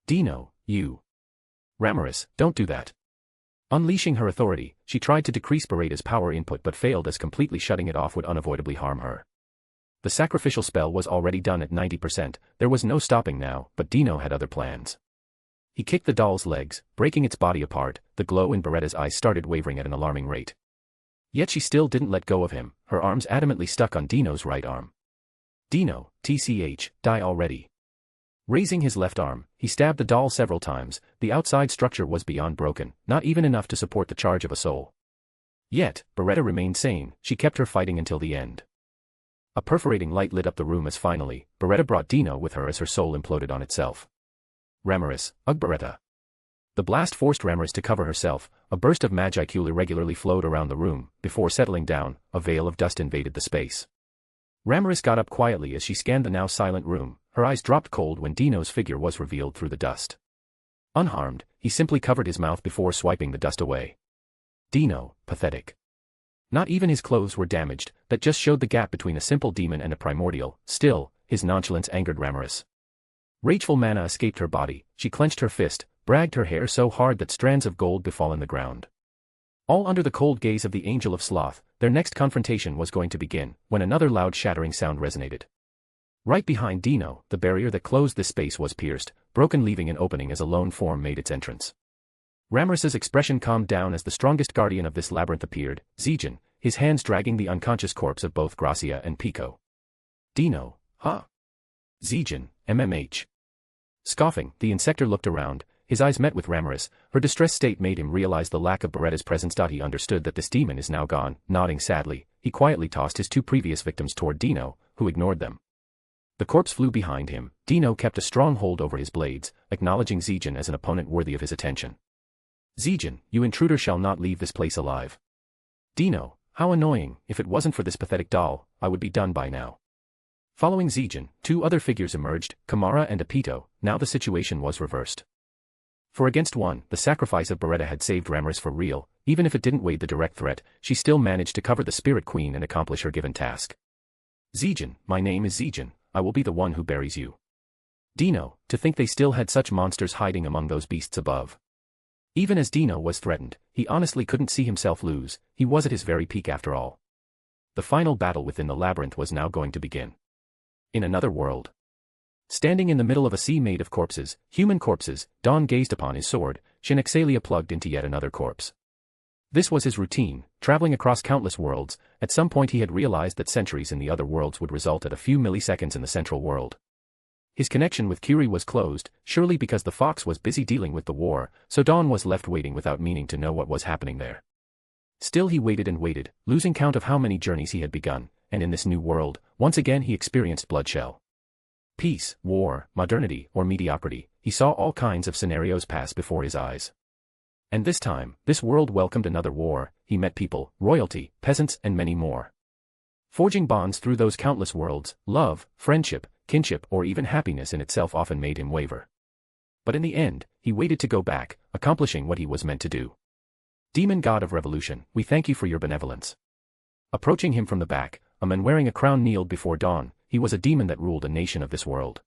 Speaker 3: Dino, you. Ramirez, don't do that. Unleashing her authority, she tried to decrease Beretta's power input but failed as completely shutting it off would unavoidably harm her. The sacrificial spell was already done at 90%, there was no stopping now, but Dino had other plans. He kicked the doll's legs, breaking its body apart. The glow in Beretta's eyes started wavering at an alarming rate. Yet she still didn't let go of him, her arms adamantly stuck on Dino's right arm. Dino, TCH, die already. Raising his left arm, he stabbed the doll several times. The outside structure was beyond broken, not even enough to support the charge of a soul. Yet, Beretta remained sane. She kept her fighting until the end. A perforating light lit up the room as finally, Beretta brought Dino with her as her soul imploded on itself. Ramirez, Beretta. The blast forced Ramaris to cover herself. A burst of magicule irregularly flowed around the room. Before settling down, a veil of dust invaded the space. Ramaris got up quietly as she scanned the now silent room. Her eyes dropped cold when Dino's figure was revealed through the dust. Unharmed, he simply covered his mouth before swiping the dust away. Dino, pathetic. Not even his clothes were damaged, that just showed the gap between a simple demon and a primordial. Still, his nonchalance angered Ramaris. Rageful mana escaped her body. She clenched her fist, bragged her hair so hard that strands of gold befallen the ground. All under the cold gaze of the Angel of Sloth, their next confrontation was going to begin, when another loud shattering sound resonated. Right behind Dino, the barrier that closed this space was pierced, broken, leaving an opening as a lone form made its entrance. Ramaris's expression calmed down as the strongest guardian of this labyrinth appeared, Zijin, his hands dragging the unconscious corpse of both Gracia and Pico. Dino, huh? Zijin, MMH. Scoffing, the insector looked around. His eyes met with Ramaris. Her distressed state made him realize the lack of Beretta's presence. He understood that this demon is now gone. Nodding sadly, he quietly tossed his two previous victims toward Dino, who ignored them. The corpse flew behind him. Dino kept a strong hold over his blades, acknowledging Zijin as an opponent worthy of his attention. Zijin, you intruder shall not leave this place alive. Dino, how annoying. If it wasn't for this pathetic doll, I would be done by now. Following Zijin, two other figures emerged, Kamara and Apito. Now the situation was reversed. 4-against-1, the sacrifice of Beretta had saved Ramaris for real. Even if it didn't wade the direct threat, she still managed to cover the Spirit Queen and accomplish her given task. Zijin, my name is Zijin, I will be the one who buries you. Dino, to think they still had such monsters hiding among those beasts above. Even as Dino was threatened, he honestly couldn't see himself lose. He was at his very peak after all. The final battle within the labyrinth was now going to begin. In another world. Standing in the middle of a sea made of corpses, human corpses, Dawn gazed upon his sword, Shinexalia plugged into yet another corpse. This was his routine, traveling across countless worlds. At some point he had realized that centuries in the other worlds would result at a few milliseconds in the central world. His connection with Curie was closed, surely because the fox was busy dealing with the war, so Dawn was left waiting without meaning to know what was happening there. Still he waited and waited, losing count of how many journeys he had begun, and in this new world, once again he experienced bloodshed. Peace, war, modernity, or mediocrity, he saw all kinds of scenarios pass before his eyes. And this time, this world welcomed another war. He met people, royalty, peasants, and many more. Forging bonds through those countless worlds, love, friendship, kinship, or even happiness in itself often made him waver. But in the end, he waited to go back, accomplishing what he was meant to do. Demon God of Revolution, we thank you for your benevolence. Approaching him from the back, a man wearing a crown kneeled before Dawn. He was a demon that ruled a nation of this world.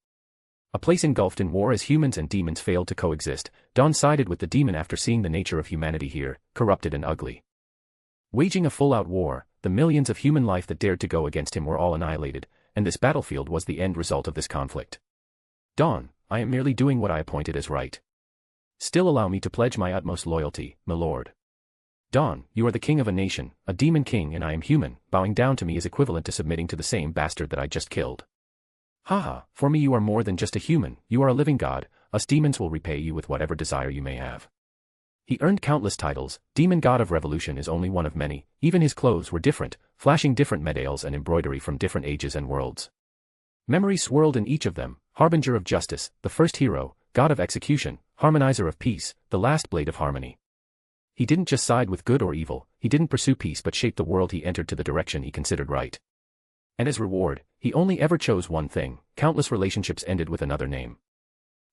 Speaker 3: A place engulfed in war as humans and demons failed to coexist. Dawn sided with the demon after seeing the nature of humanity here, corrupted and ugly. Waging a full-out war, the millions of human life that dared to go against him were all annihilated, and this battlefield was the end result of this conflict. Dawn, I am merely doing what I appointed as right. Still allow me to pledge my utmost loyalty, my lord. Dawn, you are the king of a nation, a demon king, and I am human. Bowing down to me is equivalent to submitting to the same bastard that I just killed. Haha, for me you are more than just a human, you are a living god. Us demons will repay you with whatever desire you may have. He earned countless titles. Demon God of Revolution is only one of many. Even his clothes were different, flashing different medals and embroidery from different ages and worlds. Memories swirled in each of them. Harbinger of justice, the first hero, god of execution, harmonizer of peace, the last blade of harmony. He didn't just side with good or evil, he didn't pursue peace but shaped the world he entered to the direction he considered right. And as reward, he only ever chose one thing. Countless relationships ended with another name.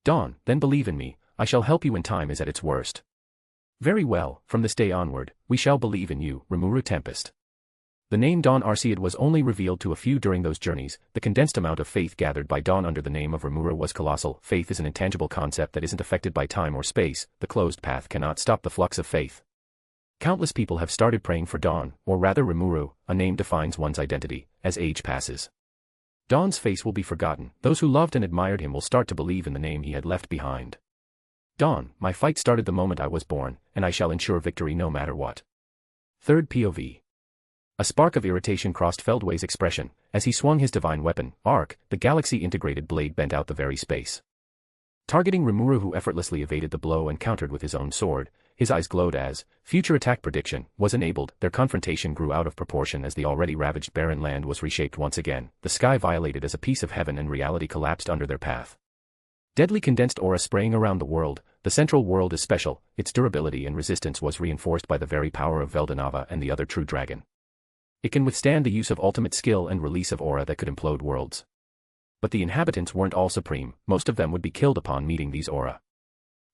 Speaker 3: Dawn, then believe in me, I shall help you when time is at its worst. Very well, from this day onward, we shall believe in you, Remuru Tempest. The name Dawn Arcead was only revealed to a few during those journeys. The condensed amount of faith gathered by Dawn under the name of Remuru was colossal. Faith is an intangible concept that isn't affected by time or space. The closed path cannot stop the flux of faith. Countless people have started praying for Dawn, or rather Remuru. A name defines one's identity, as age passes. Dawn's face will be forgotten. Those who loved and admired him will start to believe in the name he had left behind. Dawn, my fight started the moment I was born, and I shall ensure victory no matter what. Third POV. A spark of irritation crossed Feldway's expression, as he swung his divine weapon, Arc. The galaxy-integrated blade bent out the very space. Targeting Remuru, who effortlessly evaded the blow and countered with his own sword, his eyes glowed as future attack prediction was enabled. Their confrontation grew out of proportion as the already ravaged barren land was reshaped once again. The sky violated as a piece of heaven and reality collapsed under their path. Deadly condensed aura spraying around the world, the central world is special, its durability and resistance was reinforced by the very power of Veldanava and the other true dragon. It can withstand the use of ultimate skill and release of aura that could implode worlds. But the inhabitants weren't all supreme, most of them would be killed upon meeting these aura.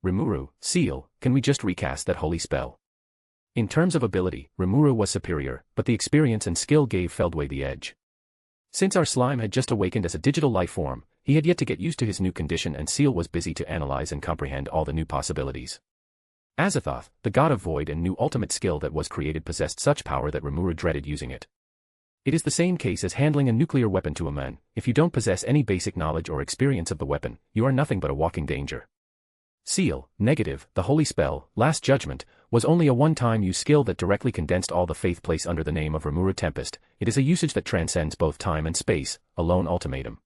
Speaker 3: Remuru, seal, can we just recast that holy spell? In terms of ability, Remuru was superior, but the experience and skill gave Feldway the edge. Since our slime had just awakened as a digital life form, he had yet to get used to his new condition and Seal was busy to analyze and comprehend all the new possibilities. Azathoth, the god of void and new ultimate skill that was created possessed such power that Remuru dreaded using it. It is the same case as handling a nuclear weapon to a man. If you don't possess any basic knowledge or experience of the weapon, you are nothing but a walking danger. Seal, negative, the holy spell, Last Judgment, was only a one-time use skill that directly condensed all the faith place under the name of Remuru Tempest. It is a usage that transcends both time and space, a lone ultimatum.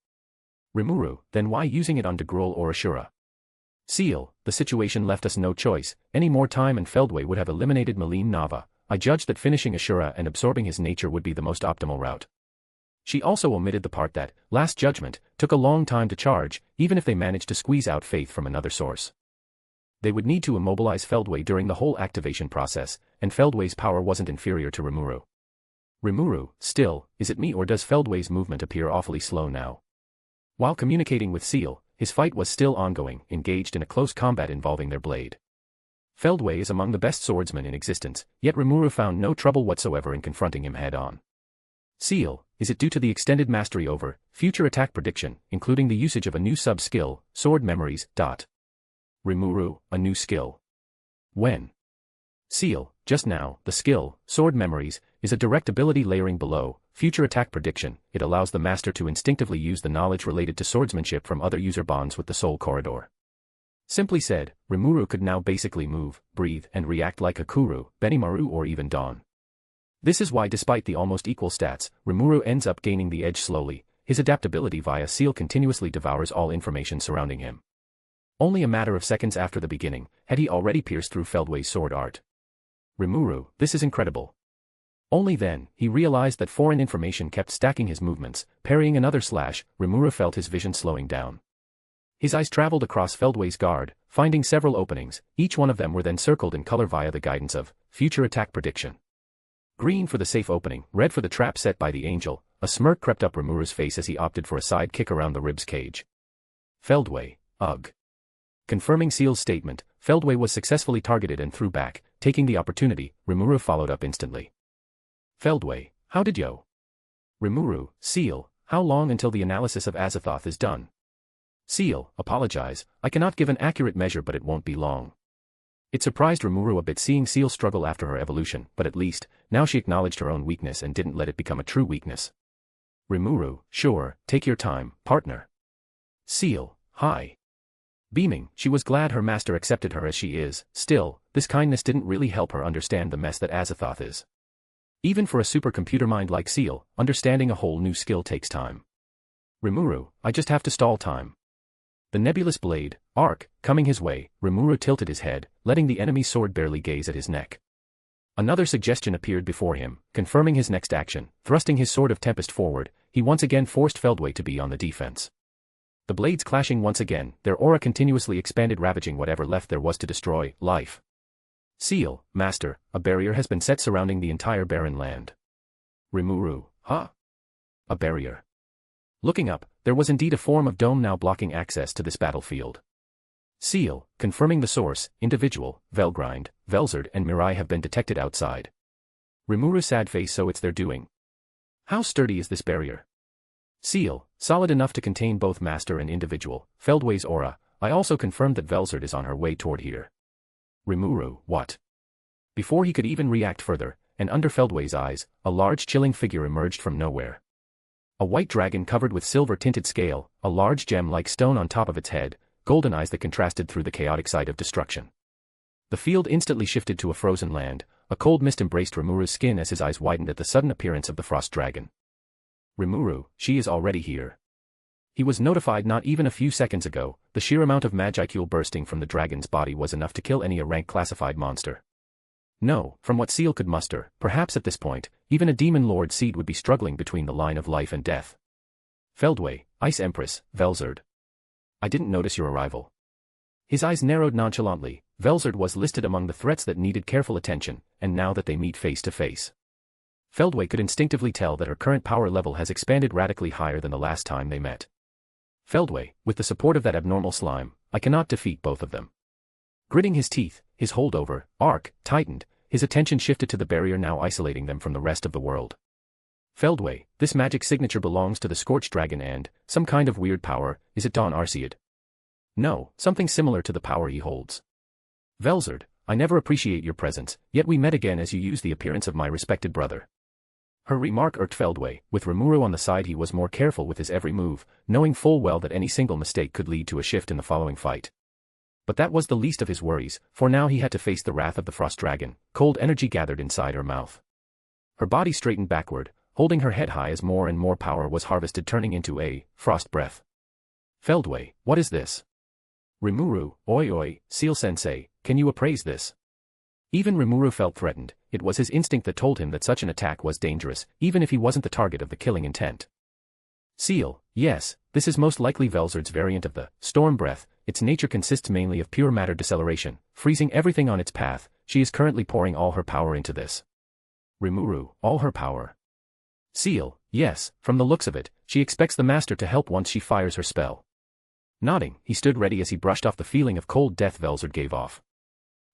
Speaker 3: Remuru, then why using it on Degrol or Ashura? Seal, the situation left us no choice. Any more time and Feldway would have eliminated Malin Nava. I judged that finishing Ashura and absorbing his nature would be the most optimal route. She also omitted the part that, Last Judgment, took a long time to charge, even if they managed to squeeze out faith from another source. They would need to immobilize Feldway during the whole activation process, and Feldway's power wasn't inferior to Remuru. Remuru, still, is it me or does Feldway's movement appear awfully slow now? While communicating with Seal, his fight was still ongoing, engaged in a close combat involving their blade. Feldway is among the best swordsmen in existence, yet Remuru found no trouble whatsoever in confronting him head-on. Seal, is it due to the extended mastery over future attack prediction, including the usage of a new sub-skill, sword memories, Remuru, a new skill. When? Seal, just now, the skill, sword memories, is a direct ability layering below future attack prediction. It allows the master to instinctively use the knowledge related to swordsmanship from other user bonds with the soul corridor. Simply said, Remuru could now basically move, breathe, and react like a Kuru, Benimaru or even Dawn. This is why despite the almost equal stats, Remuru ends up gaining the edge slowly. His adaptability via Seal continuously devours all information surrounding him. Only a matter of seconds after the beginning, had he already pierced through Feldway's sword art. Remuru, this is incredible. Only then, he realized that foreign information kept stacking his movements. Parrying another slash, Remuru felt his vision slowing down. His eyes traveled across Feldway's guard, finding several openings. Each one of them were then circled in color via the guidance of future attack prediction. Green for the safe opening, red for the trap set by the angel. A smirk crept up Remuru's face as he opted for a side kick around the ribs cage. Feldway, ugh. Confirming Seal's statement, Feldway was successfully targeted and threw back. Taking the opportunity, Remuru followed up instantly. Feldway, how did yo? Remuru, Seal, how long until the analysis of Azathoth is done? Seal, apologize, I cannot give an accurate measure but it won't be long. It surprised Remuru a bit seeing Seal struggle after her evolution, but at least, now she acknowledged her own weakness and didn't let it become a true weakness. Remuru, sure, take your time, partner. Seal, hi. Beaming, she was glad her master accepted her as she is. Still, this kindness didn't really help her understand the mess that Azathoth is. Even for a supercomputer mind like Seal, understanding a whole new skill takes time. Remuru, I just have to stall time. The nebulous blade, arc, coming his way, Remuru tilted his head, letting the enemy's sword barely gaze at his neck. Another suggestion appeared before him, confirming his next action. Thrusting his sword of tempest forward, he once again forced Feldway to be on the defense. The blades clashing once again, their aura continuously expanded, ravaging whatever left there was to destroy life. Seal, master, a barrier has been set surrounding the entire barren land. Remuru, huh? A barrier. Looking up, there was indeed a form of dome now blocking access to this battlefield. Seal, confirming the source, individual, Velgrind, Velzard and Mirai have been detected outside. Remuru sad face, so it's their doing. How sturdy is this barrier? Seal, solid enough to contain both master and individual, Feldway's aura. I also confirmed that Velzard is on her way toward here. Remuru, what? Before he could even react further, and under Feldway's eyes, a large chilling figure emerged from nowhere. A white dragon covered with silver-tinted scale, a large gem-like stone on top of its head, golden eyes that contrasted through the chaotic sight of destruction. The field instantly shifted to a frozen land. A cold mist embraced Remuru's skin as his eyes widened at the sudden appearance of the frost dragon. Remuru, she is already here. He was notified not even a few seconds ago. The sheer amount of magicule bursting from the dragon's body was enough to kill any rank classified monster. No, from what Seal could muster, perhaps at this point, even a demon lord seed would be struggling between the line of life and death. Feldway, Ice Empress, Velzard. I didn't notice your arrival. His eyes narrowed nonchalantly. Velzard was listed among the threats that needed careful attention, and now that they meet face to face. Feldway could instinctively tell that her current power level has expanded radically higher than the last time they met. Feldway, with the support of that abnormal slime, I cannot defeat both of them. Gritting his teeth, his holdover arc tightened, his attention shifted to the barrier now isolating them from the rest of the world. Feldway, this magic signature belongs to the Scorched Dragon and, some kind of weird power, is it Don Arcead? No, something similar to the power he holds. Velzard, I never appreciate your presence, yet we met again as you use the appearance of my respected brother. Her remark irked Feldway. With Remuru on the side he was more careful with his every move, knowing full well that any single mistake could lead to a shift in the following fight. But that was the least of his worries, for now he had to face the wrath of the Frost Dragon. Cold energy gathered inside her mouth. Her body straightened backward, holding her head high as more and more power was harvested, turning into a frost breath. Feldway, what is this? Remuru, oi, Seal-sensei, can you appraise this? Even Remuru felt threatened. It was his instinct that told him that such an attack was dangerous, even if he wasn't the target of the killing intent. Seal, yes, this is most likely Velzard's variant of the storm breath. Its nature consists mainly of pure matter deceleration, freezing everything on its path. She is currently pouring all her power into this. Remuru, all her power. Seal, yes, from the looks of it, she expects the master to help once she fires her spell. Nodding, he stood ready as he brushed off the feeling of cold death Velzard gave off.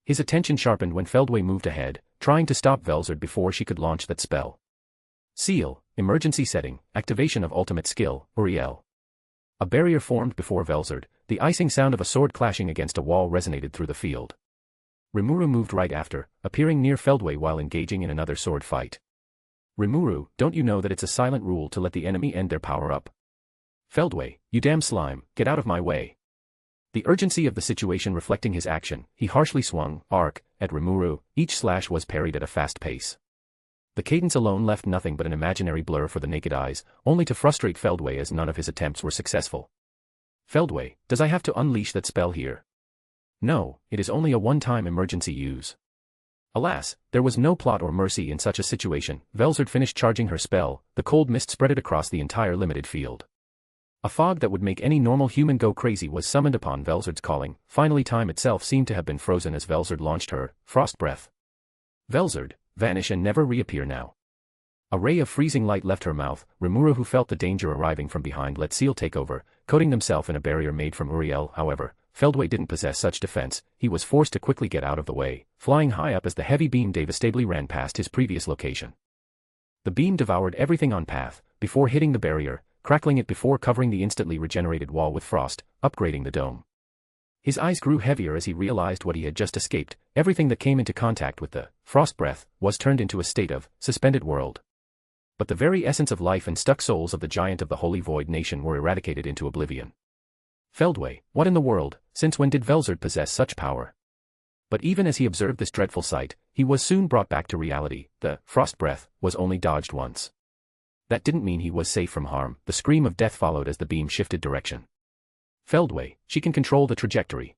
Speaker 3: His attention sharpened when Feldway moved ahead, trying to stop Velzard before she could launch that spell. Seal, emergency setting, activation of ultimate skill, Uriel. A barrier formed before Velzard, the icing sound of a sword clashing against a wall resonated through the field. Remuru moved right after, appearing near Feldway while engaging in another sword fight. Remuru, don't you know that it's a silent rule to let the enemy end their power up? Feldway, you damn slime, get out of my way. The urgency of the situation reflecting his action, he harshly swung arc at Remuru. Each slash was parried at a fast pace. The cadence alone left nothing but an imaginary blur for the naked eyes, only to frustrate Feldway as none of his attempts were successful. Feldway, does I have to unleash that spell here? No, it is only a one-time emergency use. Alas, there was no plot or mercy in such a situation. Velzard finished charging her spell, the cold mist spread across the entire limited field. A fog that would make any normal human go crazy was summoned upon Velzard's calling. Finally, time itself seemed to have been frozen as Velzard launched her frost breath. Velzard, vanish and never reappear now. A ray of freezing light left her mouth. Remuru, who felt the danger arriving from behind, let Seal take over, coating themselves in a barrier made from Uriel. However, Feldway didn't possess such defense. He was forced to quickly get out of the way, flying high up as the heavy beam devastatingly ran past his previous location. The beam devoured everything on path, before hitting the barrier, crackling it before covering the instantly regenerated wall with frost, upgrading the dome. His eyes grew heavier as he realized what he had just escaped. Everything that came into contact with the frost breath was turned into a state of suspended world. But the very essence of life and stuck souls of the giant of the Holy Void Nation were eradicated into oblivion. Feldway, what in the world, since when did Velzard possess such power? But even as he observed this dreadful sight, he was soon brought back to reality. The frost breath was only dodged once. That didn't mean he was safe from harm. The scream of death followed as the beam shifted direction. Feldway, she can control the trajectory.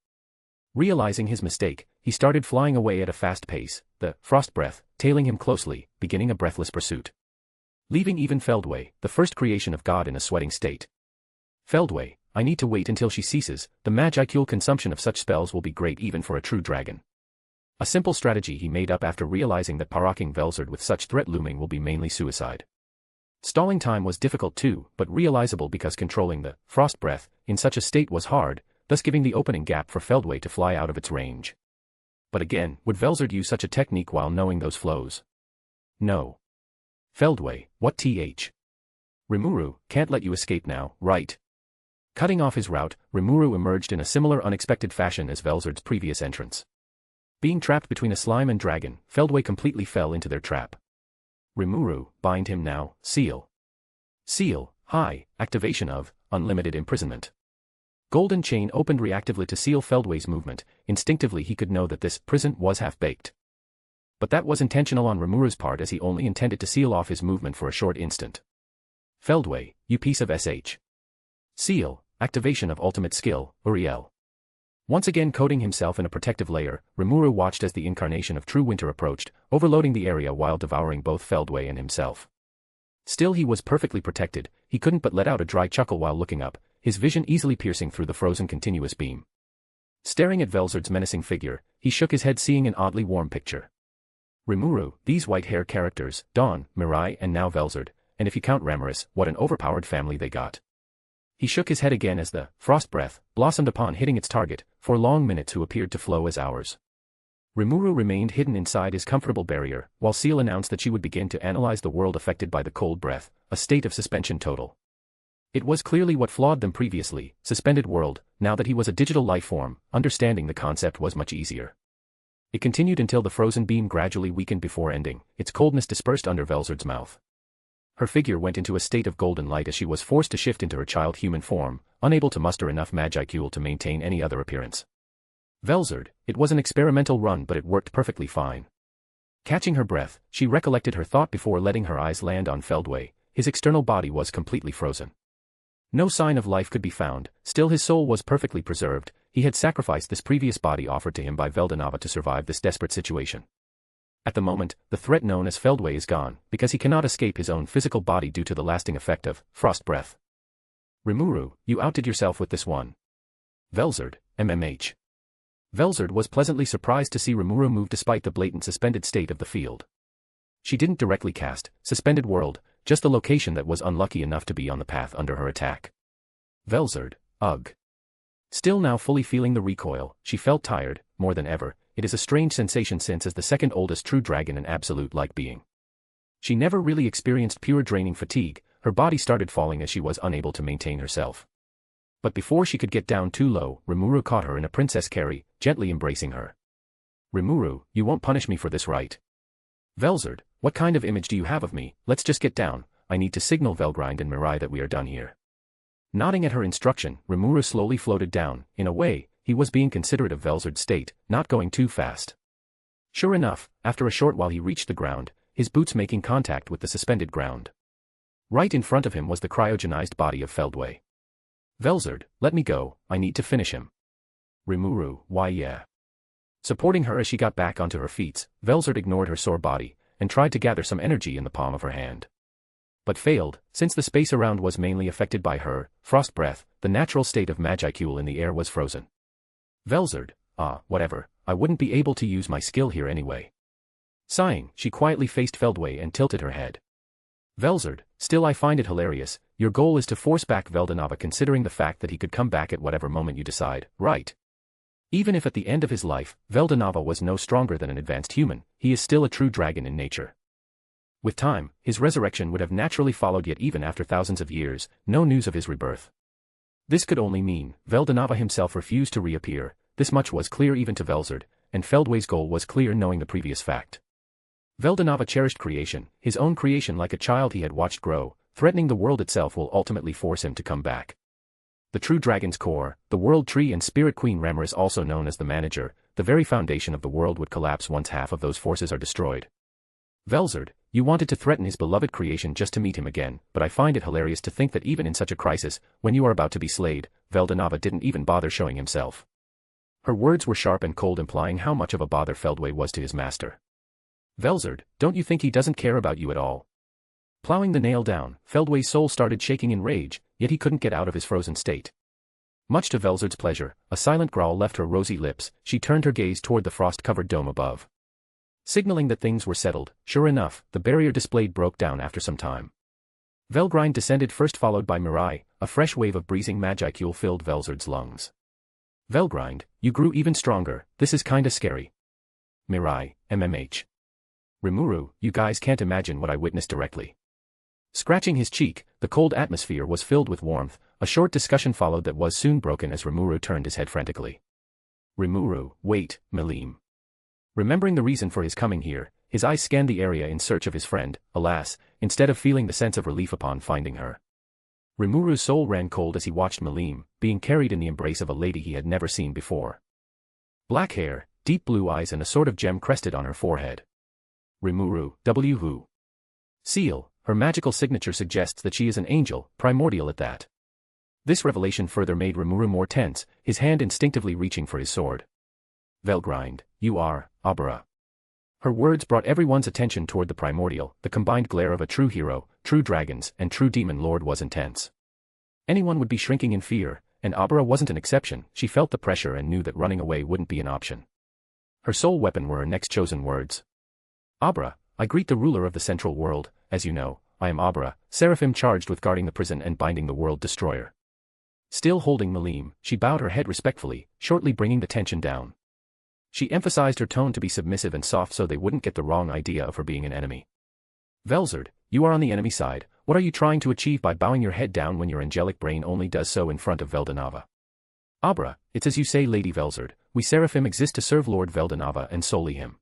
Speaker 3: Realizing his mistake, he started flying away at a fast pace, the frost breath tailing him closely, beginning a breathless pursuit. Leaving even Feldway, the first creation of God, in a sweating state. Feldway, I need to wait until she ceases. The magical consumption of such spells will be great even for a true dragon. A simple strategy he made up after realizing that paroching Velzard with such threat looming will be mainly suicide. Stalling time was difficult too, but realizable because controlling the frost breath in such a state was hard, thus giving the opening gap for Feldway to fly out of its range. But again, would Velzard use such a technique while knowing those flows? No. Feldway, what th? Remuru, can't let you escape now, right? Cutting off his route, Remuru emerged in a similar unexpected fashion as Velzard's previous entrance. Being trapped between a slime and dragon, Feldway completely fell into their trap. Remuru, bind him now, Seal. Seal, high, activation of unlimited imprisonment. Golden chain opened reactively to seal Feldway's movement. Instinctively he could know that this prison was half-baked. But that was intentional on Remuru's part, as he only intended to seal off his movement for a short instant. Feldway, you piece of sh. Seal, activation of ultimate skill, Uriel. Once again coating himself in a protective layer, Remuru watched as the incarnation of true winter approached, overloading the area while devouring both Feldway and himself. Still he was perfectly protected. He couldn't but let out a dry chuckle while looking up, his vision easily piercing through the frozen continuous beam. Staring at Velzard's menacing figure, he shook his head seeing an oddly warm picture. Remuru, these white-hair characters, Dawn, Mirai and now Velzard, and if you count Ramirez, what an overpowered family they got. He shook his head again as the frost breath blossomed upon hitting its target, for long minutes who appeared to flow as hours. Remuru remained hidden inside his comfortable barrier, while Seal announced that she would begin to analyze the world affected by the cold breath, a state of suspension total. It was clearly what flawed them previously, suspended world. Now that he was a digital life form, understanding the concept was much easier. It continued until the frozen beam gradually weakened before ending, its coldness dispersed under Velzard's mouth. Her figure went into a state of golden light as she was forced to shift into her child-human form, unable to muster enough magicule to maintain any other appearance. Velzard, it was an experimental run but it worked perfectly fine. Catching her breath, she recollected her thought before letting her eyes land on Feldway. His external body was completely frozen. No sign of life could be found, still his soul was perfectly preserved. He had sacrificed this previous body offered to him by Veldanava to survive this desperate situation. At the moment, the threat known as Feldway is gone, because he cannot escape his own physical body due to the lasting effect of frost breath. Remuru, you outdid yourself with this one. Velzard, MMH. Velzard was pleasantly surprised to see Remuru move despite the blatant suspended state of the field. She didn't directly cast suspended world, just the location that was unlucky enough to be on the path under her attack. Velzard, ugh. Still now fully feeling the recoil, she felt tired, more than ever. It is a strange sensation since as the second oldest true dragon an absolute-like being. She never really experienced pure draining fatigue, her body started falling as she was unable to maintain herself. But before she could get down too low, Remuru caught her in a princess carry, gently embracing her. Remuru, you won't punish me for this, right? Velzard, what kind of image do you have of me? Let's just get down. I need to signal Velgrind and Mirai that we are done here. Nodding at her instruction, Remuru slowly floated down. In a way, he was being considerate of Velzard's state, not going too fast. Sure enough, after a short while he reached the ground, his boots making contact with the suspended ground. Right in front of him was the cryogenized body of Feldway. Velzard, let me go, I need to finish him. Remuru, why yeah. Supporting her as she got back onto her feet, Velzard ignored her sore body, and tried to gather some energy in the palm of her hand. But failed, since the space around was mainly affected by her frost breath, the natural state of magicule in the air was frozen. Velzard, whatever, I wouldn't be able to use my skill here anyway. Sighing, she quietly faced Feldway and tilted her head. Velzard, still I find it hilarious, your goal is to force back Veldanava considering the fact that he could come back at whatever moment you decide, right? Even if at the end of his life, Veldanava was no stronger than an advanced human, he is still a true dragon in nature. With time, his resurrection would have naturally followed, yet even after thousands of years, no news of his rebirth. This could only mean Veldanava himself refused to reappear. This much was clear even to Velzard, and Feldway's goal was clear knowing the previous fact. Veldanava cherished creation, his own creation like a child he had watched grow. Threatening the world itself will ultimately force him to come back. The true dragon's core, the world tree and spirit queen Ramirez, also known as the manager, the very foundation of the world would collapse once half of those forces are destroyed. Velzard, you wanted to threaten his beloved creation just to meet him again, but I find it hilarious to think that even in such a crisis, when you are about to be slayed, Veldanava didn't even bother showing himself. Her words were sharp and cold, implying how much of a bother Feldway was to his master. Velzard, don't you think he doesn't care about you at all? Plowing the nail down, Feldway's soul started shaking in rage, yet he couldn't get out of his frozen state. Much to Velzard's pleasure, a silent growl left her rosy lips. She turned her gaze toward the frost-covered dome above. Signaling that things were settled, sure enough, the barrier displayed broke down after some time. Velgrind descended first, followed by Mirai. A fresh wave of breezing magicule filled Velzard's lungs. Velgrind, you grew even stronger, this is kinda scary. Mirai, MMH. Remuru, you guys can't imagine what I witnessed directly. Scratching his cheek, the cold atmosphere was filled with warmth. A short discussion followed that was soon broken as Remuru turned his head frantically. Remuru, wait, Milim. Remembering the reason for his coming here, his eyes scanned the area in search of his friend. Alas, instead of feeling the sense of relief upon finding her, Remuru's soul ran cold as he watched Milim, being carried in the embrace of a lady he had never seen before. Black hair, deep blue eyes and a sort of gem crested on her forehead. Remuru, who? Seal, her magical signature suggests that she is an angel, primordial at that. This revelation further made Remuru more tense, his hand instinctively reaching for his sword. Velgrind, you are, Abara. Her words brought everyone's attention toward the primordial. The combined glare of a true hero, true dragons, and true demon lord was intense. Anyone would be shrinking in fear, And Abra wasn't an exception. She felt the pressure and knew that running away wouldn't be an option. Her sole weapon were her next chosen words. Abra, I greet the ruler of the central world. As you know, I am Abra, seraphim charged with guarding the prison and binding the world destroyer. Still holding Malim, she bowed her head respectfully, shortly bringing the tension down. She emphasized her tone to be submissive and soft so they wouldn't get the wrong idea of her being an enemy. Velzard, you are on the enemy side. What are you trying to achieve by bowing your head down when your angelic brain only does so in front of Veldanava? Abra, it's as you say, Lady Velzard. We seraphim exist to serve Lord Veldanava and solely him.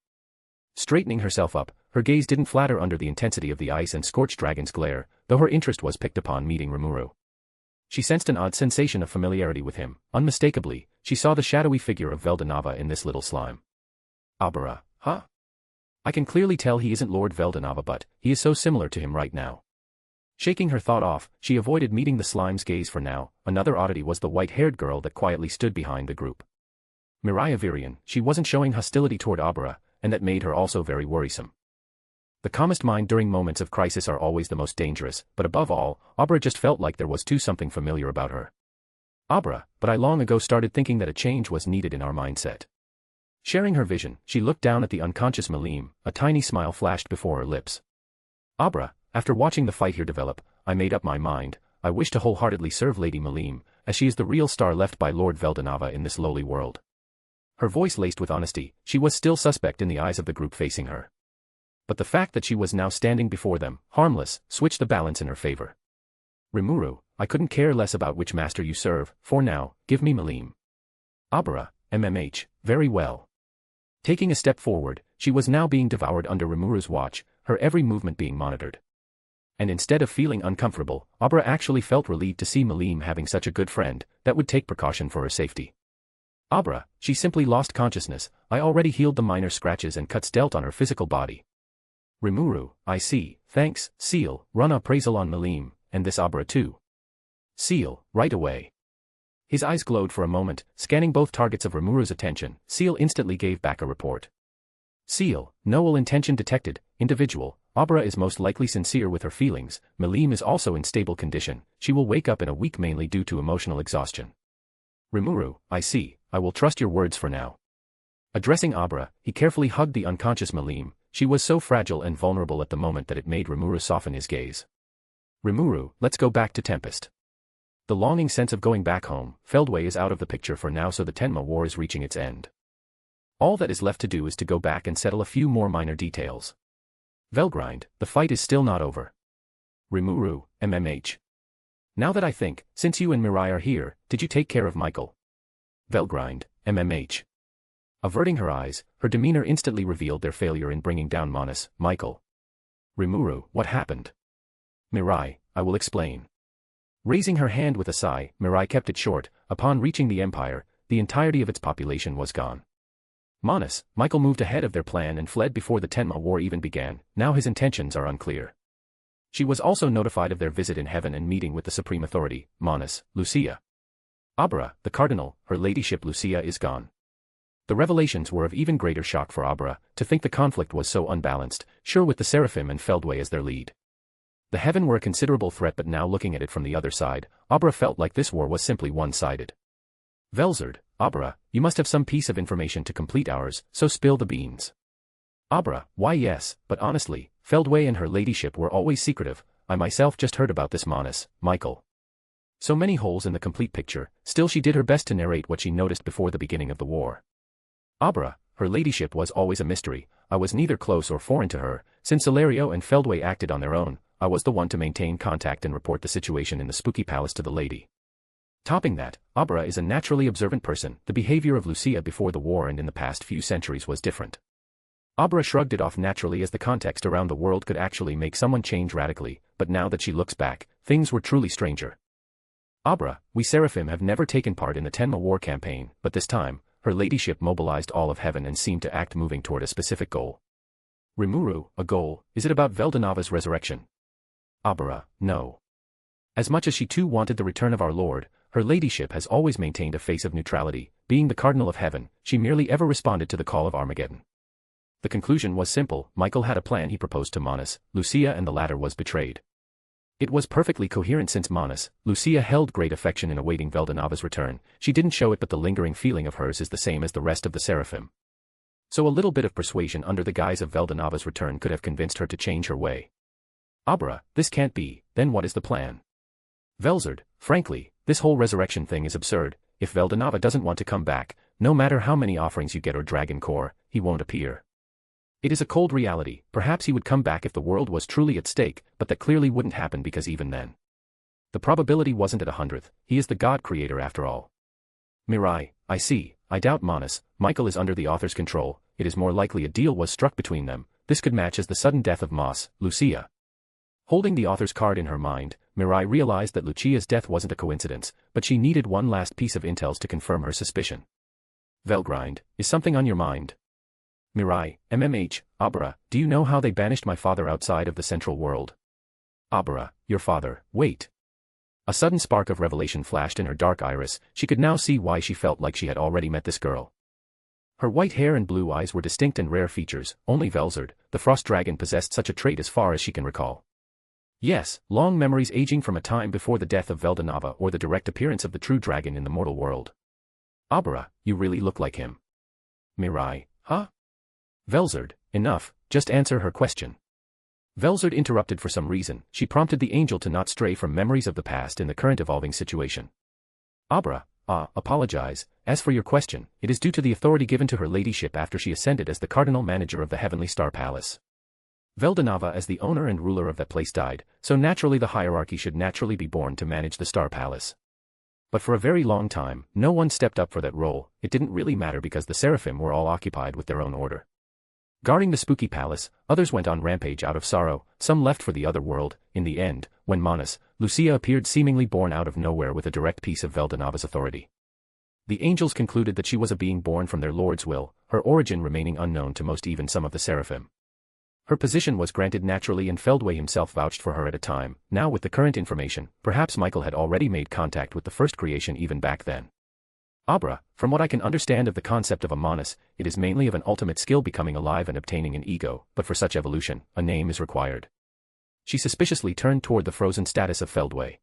Speaker 3: Straightening herself up, her gaze didn't flatter under the intensity of the ice and scorched dragon's glare, though her interest was picked upon meeting Remuru. She sensed an odd sensation of familiarity with him. Unmistakably, she saw the shadowy figure of Veldanava in this little slime. Abra, huh? I can clearly tell he isn't Lord Veldanava, but he is so similar to him right now. Shaking her thought off, she avoided meeting the slime's gaze for now. Another oddity was the white-haired girl that quietly stood behind the group. Mirai Virian, she wasn't showing hostility toward Abra, and that made her also very worrisome. The calmest mind during moments of crisis are always the most dangerous, but above all, Abra just felt like there was something familiar about her. Abra, but I long ago started thinking that a change was needed in our mindset. Sharing her vision, she looked down at the unconscious Malim. A tiny smile flashed before her lips. Abra, after watching the fight here develop, I made up my mind. I wish to wholeheartedly serve Lady Malim, as she is the real star left by Lord Veldanava in this lowly world. Her voice laced with honesty. She was still suspect in the eyes of the group facing her. But the fact that she was now standing before them, harmless, switched the balance in her favor. Remuru, I couldn't care less about which master you serve. For now, give me Malim. Abra, very well. Taking a step forward, she was now being devoured under Remuru's watch, her every movement being monitored. And instead of feeling uncomfortable, Abra actually felt relieved to see Malim having such a good friend that would take precaution for her safety. Abra, she simply lost consciousness. I already healed the minor scratches and cuts dealt on her physical body. Remuru, I see, thanks, Seal, run appraisal on Malim, and this Abra too. Seal, right away. His eyes glowed for a moment, scanning both targets of Remuru's attention. Seal instantly gave back a report. Seal, no ill intention detected. Individual, Abra is most likely sincere with her feelings. Malim is also in stable condition. She will wake up in a week mainly due to emotional exhaustion. Remuru, I see, I will trust your words for now. Addressing Abra, he carefully hugged the unconscious Malim. She was so fragile and vulnerable at the moment that it made Remuru soften his gaze. Remuru, let's go back to Tempest. The longing sense of going back home. Feldway is out of the picture for now, so the Tenma War is reaching its end. All that is left to do is to go back and settle a few more minor details. Velgrind, the fight is still not over. Remuru, Now that I think, since you and Mirai are here, did you take care of Michael? Velgrind, Averting her eyes, her demeanor instantly revealed their failure in bringing down Manas. Michael. Remuru, what happened? Mirai, I will explain. Raising her hand with a sigh, Mirai kept it short. Upon reaching the Empire, the entirety of its population was gone. Manas, Michael moved ahead of their plan and fled before the Tenma War even began. Now his intentions are unclear. She was also notified of their visit in heaven and meeting with the Supreme Authority, Manas, Lucia. Abra, the cardinal, her ladyship Lucia is gone. The revelations were of even greater shock for Abra, to think the conflict was so unbalanced, sure with the Seraphim and Feldway as their lead. The heaven were a considerable threat, but now looking at it from the other side, Abra felt like this war was simply one-sided. Velzard, Abra, you must have some piece of information to complete ours, so spill the beans. Abra, why yes, but honestly, Feldway and her ladyship were always secretive. I myself just heard about this Manas, Michael. So many holes in the complete picture. Still she did her best to narrate what she noticed before the beginning of the war. Abra, her ladyship was always a mystery. I was neither close or foreign to her. Since Ilario and Feldway acted on their own, I was the one to maintain contact and report the situation in the spooky palace to the lady. Topping that, Abra is a naturally observant person. The behavior of Lucia before the war and in the past few centuries was different. Abra shrugged it off naturally, as the context around the world could actually make someone change radically, but now that she looks back, things were truly stranger. Abra, we Seraphim have never taken part in the Tenma War campaign, but this time, her ladyship mobilized all of heaven and seemed to act moving toward a specific goal. Remuru, a goal? Is it about Veldanava's resurrection? Abra, no. As much as she too wanted the return of our Lord, her ladyship has always maintained a face of neutrality. Being the cardinal of heaven, she merely ever responded to the call of Armageddon. The conclusion was simple. Michael had a plan he proposed to Manas, Lucia, and the latter was betrayed. It was perfectly coherent since Manus, Lucia held great affection in awaiting Veldanava's return. She didn't show it, but the lingering feeling of hers is the same as the rest of the seraphim. So a little bit of persuasion under the guise of Veldanava's return could have convinced her to change her way. Abra, this can't be, then what is the plan? Velzard, frankly, this whole resurrection thing is absurd. If Veldanava doesn't want to come back, no matter how many offerings you get or dragon core, he won't appear. It is a cold reality. Perhaps he would come back if the world was truly at stake, but that clearly wouldn't happen because even then, the probability wasn't at 100th. He is the god creator after all. Mirai, I see. I doubt Manus, Michael is under the author's control. It is more likely a deal was struck between them. This could match as the sudden death of Mas, Lucia. Holding the author's card in her mind, Mirai realized that Lucia's death wasn't a coincidence, but she needed one last piece of intel to confirm her suspicion. Velgrind, is something on your mind? Mirai, Abra, do you know how they banished my father outside of the central world? Abra, your father, wait. A sudden spark of revelation flashed in her dark iris. She could now see why she felt like she had already met this girl. Her white hair and blue eyes were distinct and rare features. Only Velzard, the frost dragon, possessed such a trait as far as she can recall. Yes, long memories aging from a time before the death of Veldanava or the direct appearance of the true dragon in the mortal world. Abra, you really look like him. Mirai, huh? Velzard, enough, just answer her question. Velzard interrupted for some reason. She prompted the angel to not stray from memories of the past in the current evolving situation. Abra, apologize. As for your question, it is due to the authority given to her ladyship after she ascended as the cardinal manager of the Heavenly Star Palace. Veldanava as the owner and ruler of that place died, so naturally the hierarchy should naturally be born to manage the Star Palace. But for a very long time, no one stepped up for that role. It didn't really matter because the seraphim were all occupied with their own order. Guarding the spooky palace, others went on rampage out of sorrow, some left for the other world. In the end, when Manus, Lucia appeared seemingly born out of nowhere with a direct piece of Veldanava's authority. The angels concluded that she was a being born from their Lord's will, her origin remaining unknown to most, even some of the seraphim. Her position was granted naturally and Feldway himself vouched for her at a time. Now with the current information, perhaps Michael had already made contact with the first creation even back then. Abra, from what I can understand of the concept of a Manus, it is mainly of an ultimate skill becoming alive and obtaining an ego, but for such evolution, a name is required. She suspiciously turned toward the frozen status of Feldway.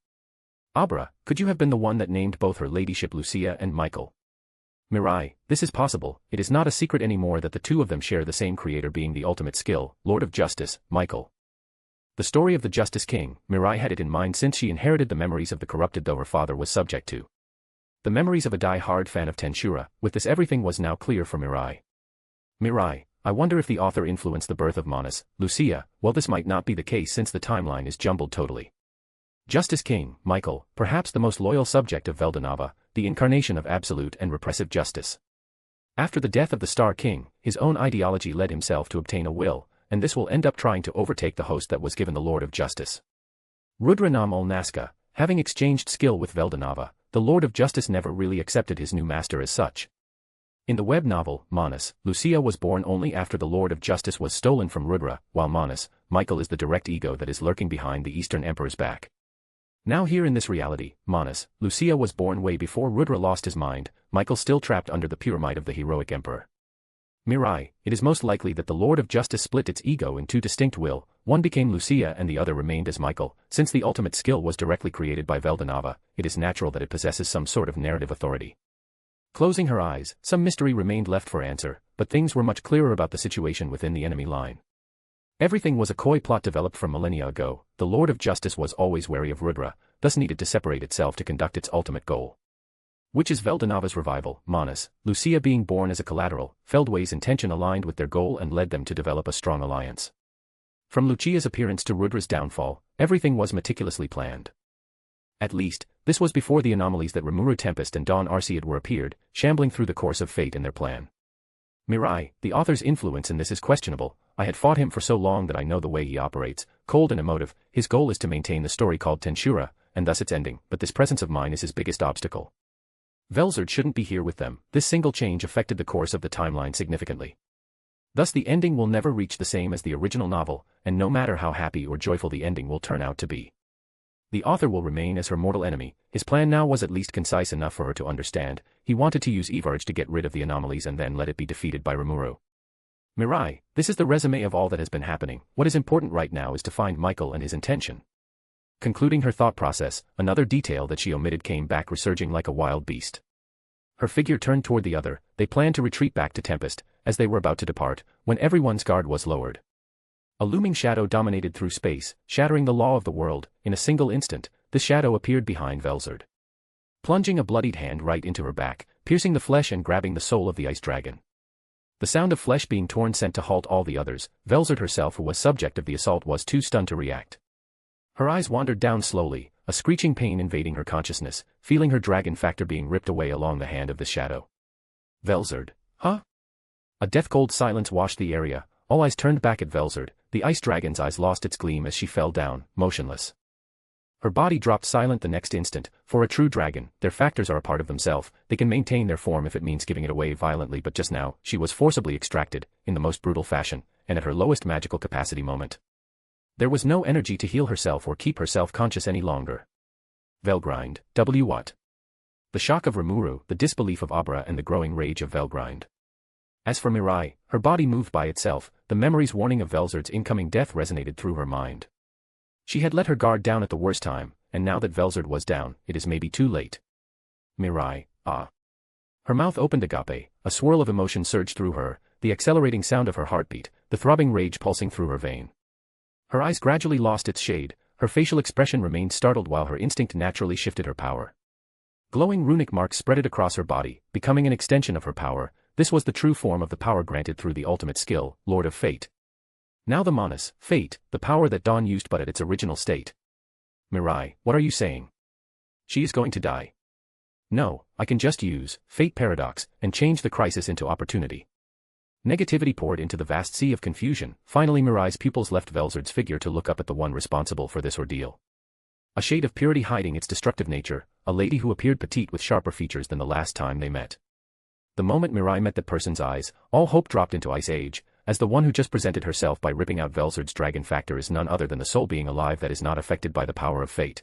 Speaker 3: Abra, could you have been the one that named both her ladyship Lucia and Michael? Mirai, this is possible. It is not a secret anymore that the two of them share the same creator being the ultimate skill, Lord of Justice, Michael. The story of the Justice King, Mirai had it in mind since she inherited the memories of the corrupted though her father was subject to. The memories of a die-hard fan of Tensura. With this everything was now clear for Mirai. Mirai, I wonder if the author influenced the birth of Manus, Lucia. Well, this might not be the case since the timeline is jumbled totally. Justice King, Michael, perhaps the most loyal subject of Veldanava, the incarnation of absolute and repressive justice. After the death of the Star King, his own ideology led himself to obtain a will, and this will end up trying to overtake the host that was given the Lord of Justice. Rudra Nam ul Nazca, having exchanged skill with Veldanava, the Lord of Justice never really accepted his new master as such. In the web novel, Manus, Lucia was born only after the Lord of Justice was stolen from Rudra, while Manus, Michael is the direct ego that is lurking behind the Eastern Emperor's back. Now here in this reality, Manus, Lucia was born way before Rudra lost his mind, Michael still trapped under the pure might of the heroic emperor. Mirai, it is most likely that the Lord of Justice split its ego in two distinct will, one became Lucia and the other remained as Michael. Since the ultimate skill was directly created by Veldanava, it is natural that it possesses some sort of narrative authority. Closing her eyes, some mystery remained left for answer, but things were much clearer about the situation within the enemy line. Everything was a coy plot developed from millennia ago. The Lord of Justice was always wary of Rudra, thus needed to separate itself to conduct its ultimate goal. Which is Veldanava's revival. Manus, Lucia being born as a collateral, Feldway's intention aligned with their goal and led them to develop a strong alliance. From Lucia's appearance to Rudra's downfall, everything was meticulously planned. At least, this was before the anomalies that Remuru Tempest and Dawn Arcead were appeared, shambling through the course of fate in their plan. Mirai, the author's influence in this is questionable. I had fought him for so long that I know the way he operates, cold and emotive. His goal is to maintain the story called Tensura, and thus its ending, but this presence of mine is his biggest obstacle. Velzard shouldn't be here with them. This single change affected the course of the timeline significantly. Thus the ending will never reach the same as the original novel, and no matter how happy or joyful the ending will turn out to be, the author will remain as her mortal enemy. His plan now was at least concise enough for her to understand. He wanted to use Evarge to get rid of the anomalies and then let it be defeated by Remuru. Mirai, this is the resume of all that has been happening. What is important right now is to find Michael and his intention. Concluding her thought process, another detail that she omitted came back resurging like a wild beast. Her figure turned toward the other. They planned to retreat back to Tempest, as they were about to depart, when everyone's guard was lowered. A looming shadow dominated through space, shattering the law of the world. In a single instant, the shadow appeared behind Velzard, plunging a bloodied hand right into her back, piercing the flesh and grabbing the soul of the ice dragon. The sound of flesh being torn sent to halt all the others. Velzard herself, who was subject of the assault, was too stunned to react. Her eyes wandered down slowly, a screeching pain invading her consciousness, feeling her dragon factor being ripped away along the hand of the shadow. Velzard, huh? A death-cold silence washed the area. All eyes turned back at Velzard. The ice dragon's eyes lost its gleam as she fell down, motionless. Her body dropped silent the next instant. For a true dragon, their factors are a part of themselves. They can maintain their form if it means giving it away violently, but just now, she was forcibly extracted, in the most brutal fashion, and at her lowest magical capacity moment. There was no energy to heal herself or keep herself conscious any longer. Velgrind, what? The shock of Remuru, the disbelief of Abra, and the growing rage of Velgrind. As for Mirai, her body moved by itself. The memory's warning of Velzard's incoming death resonated through her mind. She had let her guard down at the worst time, and now that Velzard was down, it is maybe too late. Mirai, ah. Her mouth opened agape, a swirl of emotion surged through her, the accelerating sound of her heartbeat, the throbbing rage pulsing through her vein. Her eyes gradually lost its shade, her facial expression remained startled while her instinct naturally shifted her power. Glowing runic marks spreaded across her body, becoming an extension of her power. This was the true form of the power granted through the ultimate skill, Lord of Fate. Now the Manus, Fate, the power that Dawn used but at its original state. Mirai, what are you saying? She is going to die. No, I can just use Fate Paradox and change the crisis into opportunity. Negativity poured into the vast sea of confusion. Finally Mirai's pupils left Velzard's figure to look up at the one responsible for this ordeal. A shade of purity hiding its destructive nature, a lady who appeared petite with sharper features than the last time they met. The moment Mirai met that person's eyes, all hope dropped into Ice Age, as the one who just presented herself by ripping out Velzard's dragon factor is none other than the sole being alive that is not affected by the power of fate.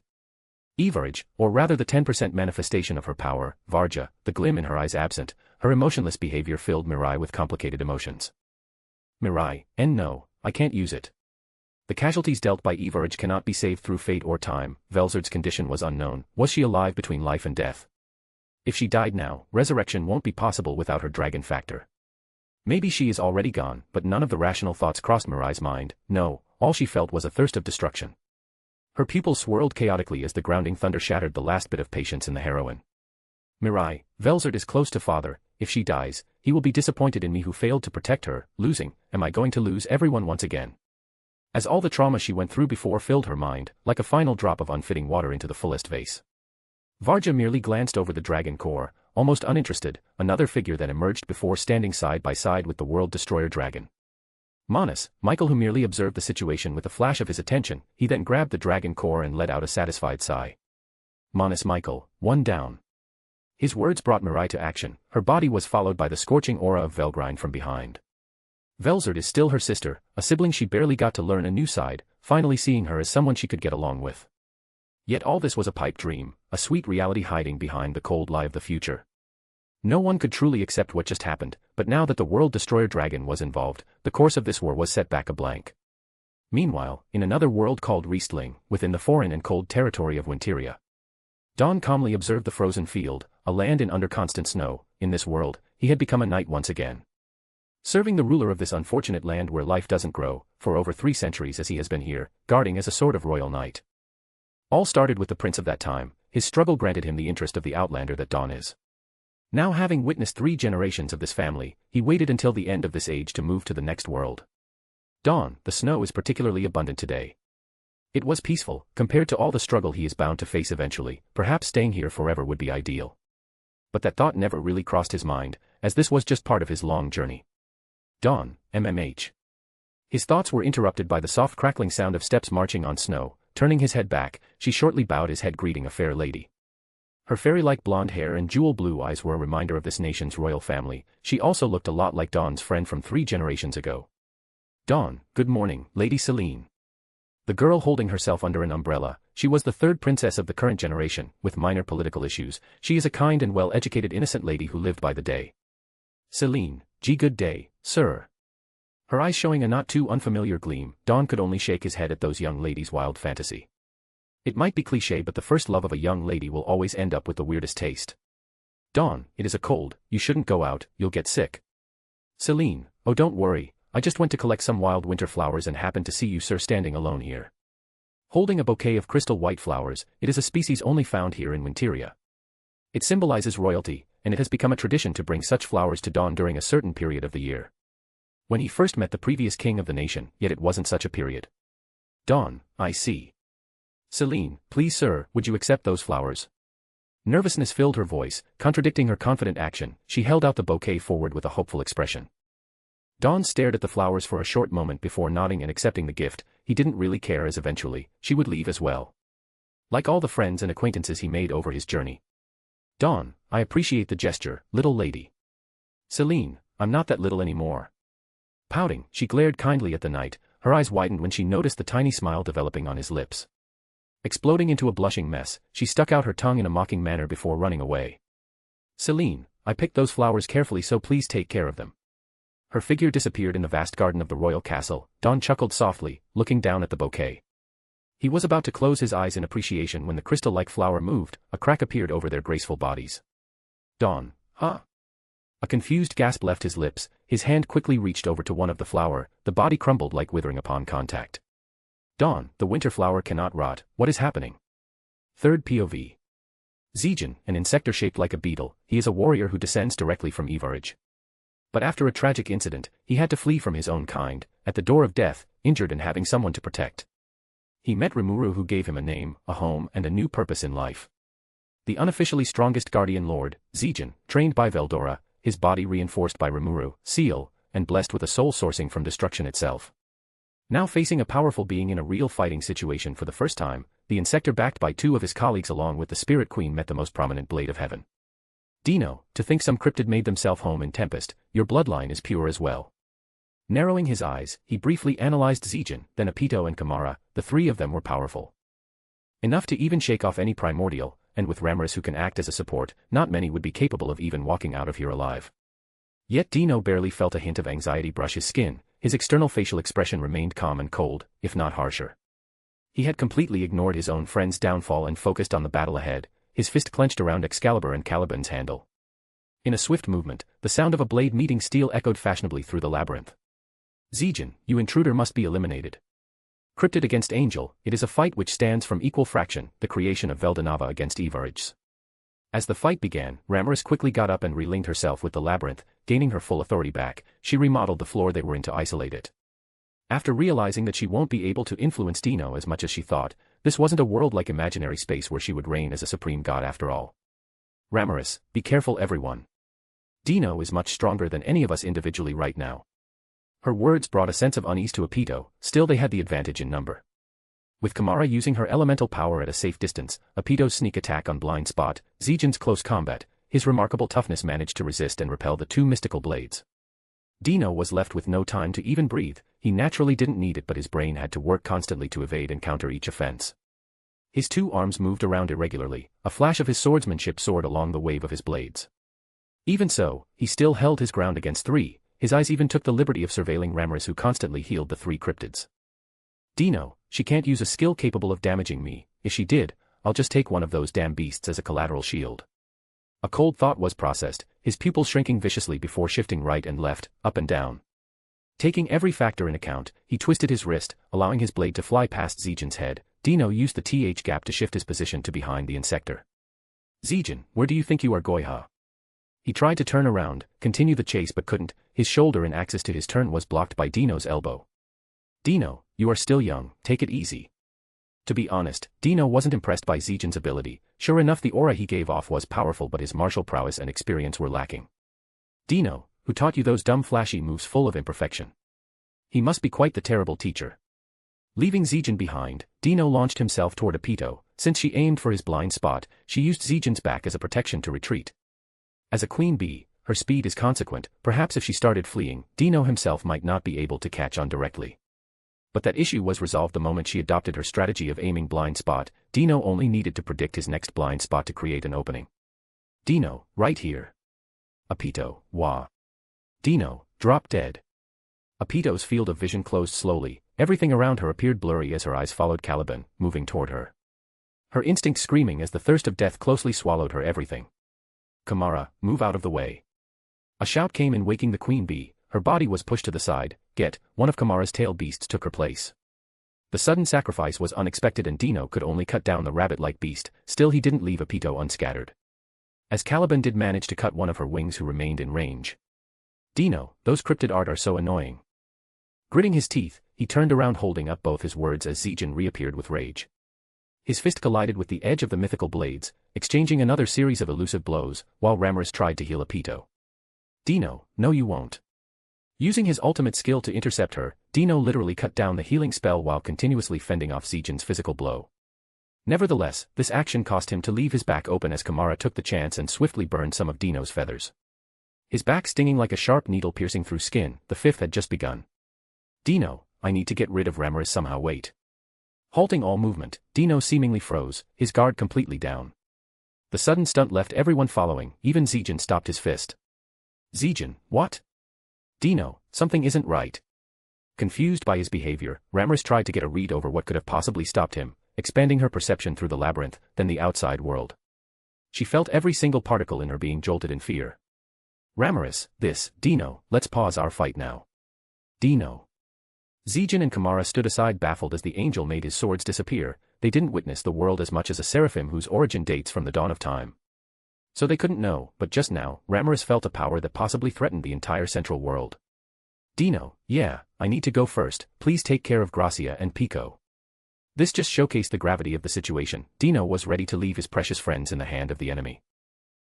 Speaker 3: Evarage, or rather the 10% manifestation of her power, Varja, the glim in her eyes absent, her emotionless behavior filled Mirai with complicated emotions. Mirai, no, I can't use it. The casualties dealt by Evarage cannot be saved through fate or time. Velzard's condition was unknown. Was she alive between life and death? If she died now, resurrection won't be possible without her dragon factor. Maybe she is already gone, but none of the rational thoughts crossed Mirai's mind. No, all she felt was a thirst of destruction. Her pupils swirled chaotically as the grounding thunder shattered the last bit of patience in the heroine. Mirai, Velzard is close to father. If she dies, he will be disappointed in me who failed to protect her. Losing, am I going to lose everyone once again? As all the trauma she went through before filled her mind, like a final drop of unfitting water into the fullest vase. Varja merely glanced over the dragon core, almost uninterested. Another figure that emerged before standing side by side with the world destroyer dragon. Manus, Michael, who merely observed the situation with a flash of his attention. He then grabbed the dragon core and let out a satisfied sigh. Manus Michael, one down. His words brought Mirai to action. Her body was followed by the scorching aura of Velgrind from behind. Velzard is still her sister, a sibling she barely got to learn a new side, finally seeing her as someone she could get along with. Yet all this was a pipe dream, a sweet reality hiding behind the cold lie of the future. No one could truly accept what just happened, but now that the world destroyer dragon was involved, the course of this war was set back a blank. Meanwhile, in another world called Riestling, within the foreign and cold territory of Winteria, Dawn calmly observed the frozen field, a land in under constant snow. In this world, he had become a knight once again, serving the ruler of this unfortunate land where life doesn't grow, for over 3 centuries as he has been here, guarding as a sort of royal knight. All started with the prince of that time. His struggle granted him the interest of the outlander that Dawn is. Now, having witnessed 3 generations of this family, he waited until the end of this age to move to the next world. Dawn, the snow is particularly abundant today. It was peaceful, compared to all the struggle he is bound to face eventually. Perhaps staying here forever would be ideal. But that thought never really crossed his mind, as this was just part of his long journey. Dawn, MMH. His thoughts were interrupted by the soft crackling sound of steps marching on snow. Turning his head back, she shortly bowed his head, greeting a fair lady. Her fairy-like blonde hair and jewel-blue eyes were a reminder of this nation's royal family. She also looked a lot like Dawn's friend from 3 generations ago. Dawn, good morning, Lady Celine. The girl holding herself under an umbrella, she was the 3rd princess of the current generation, with minor political issues. She is a kind and well-educated innocent lady who lived by the day. Celine, good day, sir. Her eyes showing a not too unfamiliar gleam, Dawn could only shake his head at those young ladies' wild fantasy. It might be cliché, but the first love of a young lady will always end up with the weirdest taste. Dawn, it is a cold, you shouldn't go out, you'll get sick. Celine, oh don't worry, I just went to collect some wild winter flowers and happened to see you sir standing alone here. Holding a bouquet of crystal white flowers, it is a species only found here in Winteria. It symbolizes royalty, and it has become a tradition to bring such flowers to Dawn during a certain period of the year. When he first met the previous king of the nation, yet it wasn't such a period. Dawn, I see. Celine, please sir, would you accept those flowers? Nervousness filled her voice, contradicting her confident action. She held out the bouquet forward with a hopeful expression. Dawn stared at the flowers for a short moment before nodding and accepting the gift. He didn't really care, as eventually, she would leave as well. Like all the friends and acquaintances he made over his journey. Dawn, I appreciate the gesture, little lady. Celine, I'm not that little anymore. Pouting, she glared kindly at the knight. Her eyes widened when she noticed the tiny smile developing on his lips. Exploding into a blushing mess, she stuck out her tongue in a mocking manner before running away. Celine, I picked those flowers carefully, so please take care of them. Her figure disappeared in the vast garden of the royal castle. Dawn chuckled softly, looking down at the bouquet. He was about to close his eyes in appreciation when the crystal-like flower moved. A crack appeared over their graceful bodies. Dawn, huh? A confused gasp left his lips. His hand quickly reached over to one of the flower. The body crumbled like withering upon contact. Dawn, the winter flower cannot rot. What is happening? Third POV. Zijin, an insector shaped like a beetle, he is a warrior who descends directly from Evarage. But after a tragic incident, he had to flee from his own kind, at the door of death, injured and having someone to protect. He met Remuru, who gave him a name, a home, and a new purpose in life. The unofficially strongest guardian lord, Zijin, trained by Veldora, his body reinforced by Remuru, seal, and blessed with a soul sourcing from destruction itself. Now facing a powerful being in a real fighting situation for the first time, the insector backed by two of his colleagues along with the Spirit Queen met the most prominent blade of heaven. Dino, to think some cryptid made themselves home in Tempest, your bloodline is pure as well. Narrowing his eyes, he briefly analyzed Zijin, then Apito and Kamara. The three of them were powerful. Enough to even shake off any primordial, and with Ramirez who can act as a support, not many would be capable of even walking out of here alive. Yet Dino barely felt a hint of anxiety brush his skin. His external facial expression remained calm and cold, if not harsher. He had completely ignored his own friend's downfall and focused on the battle ahead, his fist clenched around Excalibur and Caliban's handle. In a swift movement, the sound of a blade meeting steel echoed fashionably through the labyrinth. Zijin, you intruder must be eliminated. Cryptid against Angel, it is a fight which stands from equal fraction, the creation of Veldanava against Evarages. As the fight began, Ramirez quickly got up and relinked herself with the labyrinth, gaining her full authority back. She remodeled the floor they were in to isolate it. After realizing that she won't be able to influence Dino as much as she thought, this wasn't a world-like imaginary space where she would reign as a supreme god after all. Ramirez, be careful everyone. Dino is much stronger than any of us individually right now. Her words brought a sense of unease to Apito. Still they had the advantage in number. With Kamara using her elemental power at a safe distance, Apito's sneak attack on blind spot, Zijin's close combat, his remarkable toughness managed to resist and repel the two mystical blades. Dino was left with no time to even breathe. He naturally didn't need it, but his brain had to work constantly to evade and counter each offense. His two arms moved around irregularly, a flash of his swordsmanship soared along the wave of his blades. Even so, he still held his ground against three. His eyes even took the liberty of surveilling Ramirez, who constantly healed the three cryptids. Dino, she can't use a skill capable of damaging me. If she did, I'll just take one of those damn beasts as a collateral shield. A cold thought was processed, his pupils shrinking viciously before shifting right and left, up and down. Taking every factor in account, he twisted his wrist, allowing his blade to fly past Zijin's head. Dino used the TH gap to shift his position to behind the insector. Zijin, where do you think you are going? He tried to turn around, continue the chase but couldn't. His shoulder in access to his turn was blocked by Dino's elbow. Dino, you are still young, take it easy. To be honest, Dino wasn't impressed by Zijin's ability. Sure enough, the aura he gave off was powerful, but his martial prowess and experience were lacking. Dino, who taught you those dumb flashy moves full of imperfection? He must be quite the terrible teacher. Leaving Zijin behind, Dino launched himself toward Apito. Since she aimed for his blind spot, she used Zijin's back as a protection to retreat. As a queen bee, her speed is consequent. Perhaps if she started fleeing, Dino himself might not be able to catch on directly. But that issue was resolved the moment she adopted her strategy of aiming blind spot. Dino only needed to predict his next blind spot to create an opening. Dino, right here. Apito, wah. Dino, drop dead. Apito's field of vision closed slowly. Everything around her appeared blurry as her eyes followed Caliban, moving toward her. her instinct screaming as the thirst of death closely swallowed her everything. "Kamara, move out of the way." A shout came in, waking the queen bee. Her body was pushed to the side. One of Kamara's tail beasts took her place. The sudden sacrifice was unexpected and Dino could only cut down the rabbit-like beast, still he didn't leave a Pito unscattered. As Caliban did manage to cut one of her wings who remained in range. "Dino, those cryptid art are so annoying." Gritting his teeth, he turned around holding up both his words as Zijin reappeared with rage. His fist collided with the edge of the mythical blades, exchanging another series of elusive blows, while Ramorous tried to heal a Pito. "Dino, no you won't." Using his ultimate skill to intercept her, Dino literally cut down the healing spell while continuously fending off Zijin's physical blow. Nevertheless, this action cost him to leave his back open as Kamara took the chance and swiftly burned some of Dino's feathers. His back stinging like a sharp needle piercing through skin. The fifth had just begun. "Dino, I need to get rid of Ramorous somehow. Wait." Halting all movement, Dino seemingly froze, his guard completely down. The sudden stunt left everyone following, even Zijin stopped his fist. "Zijin, what?" "Dino, something isn't right." Confused by his behavior, Ramorous tried to get a read over what could have possibly stopped him, expanding her perception through the labyrinth, then the outside world. She felt every single particle in her being jolted in fear. "Ramorous, Dino, let's pause our fight now." "Dino." Zijin and Kamara stood aside baffled as the angel made his swords disappear. They didn't witness the world as much as a seraphim whose origin dates from the dawn of time. So they couldn't know, but just now, Ramorous felt a power that possibly threatened the entire central world. "Dino, yeah, I need to go first, please take care of Gracia and Pico." This just showcased the gravity of the situation. Dino was ready to leave his precious friends in the hand of the enemy.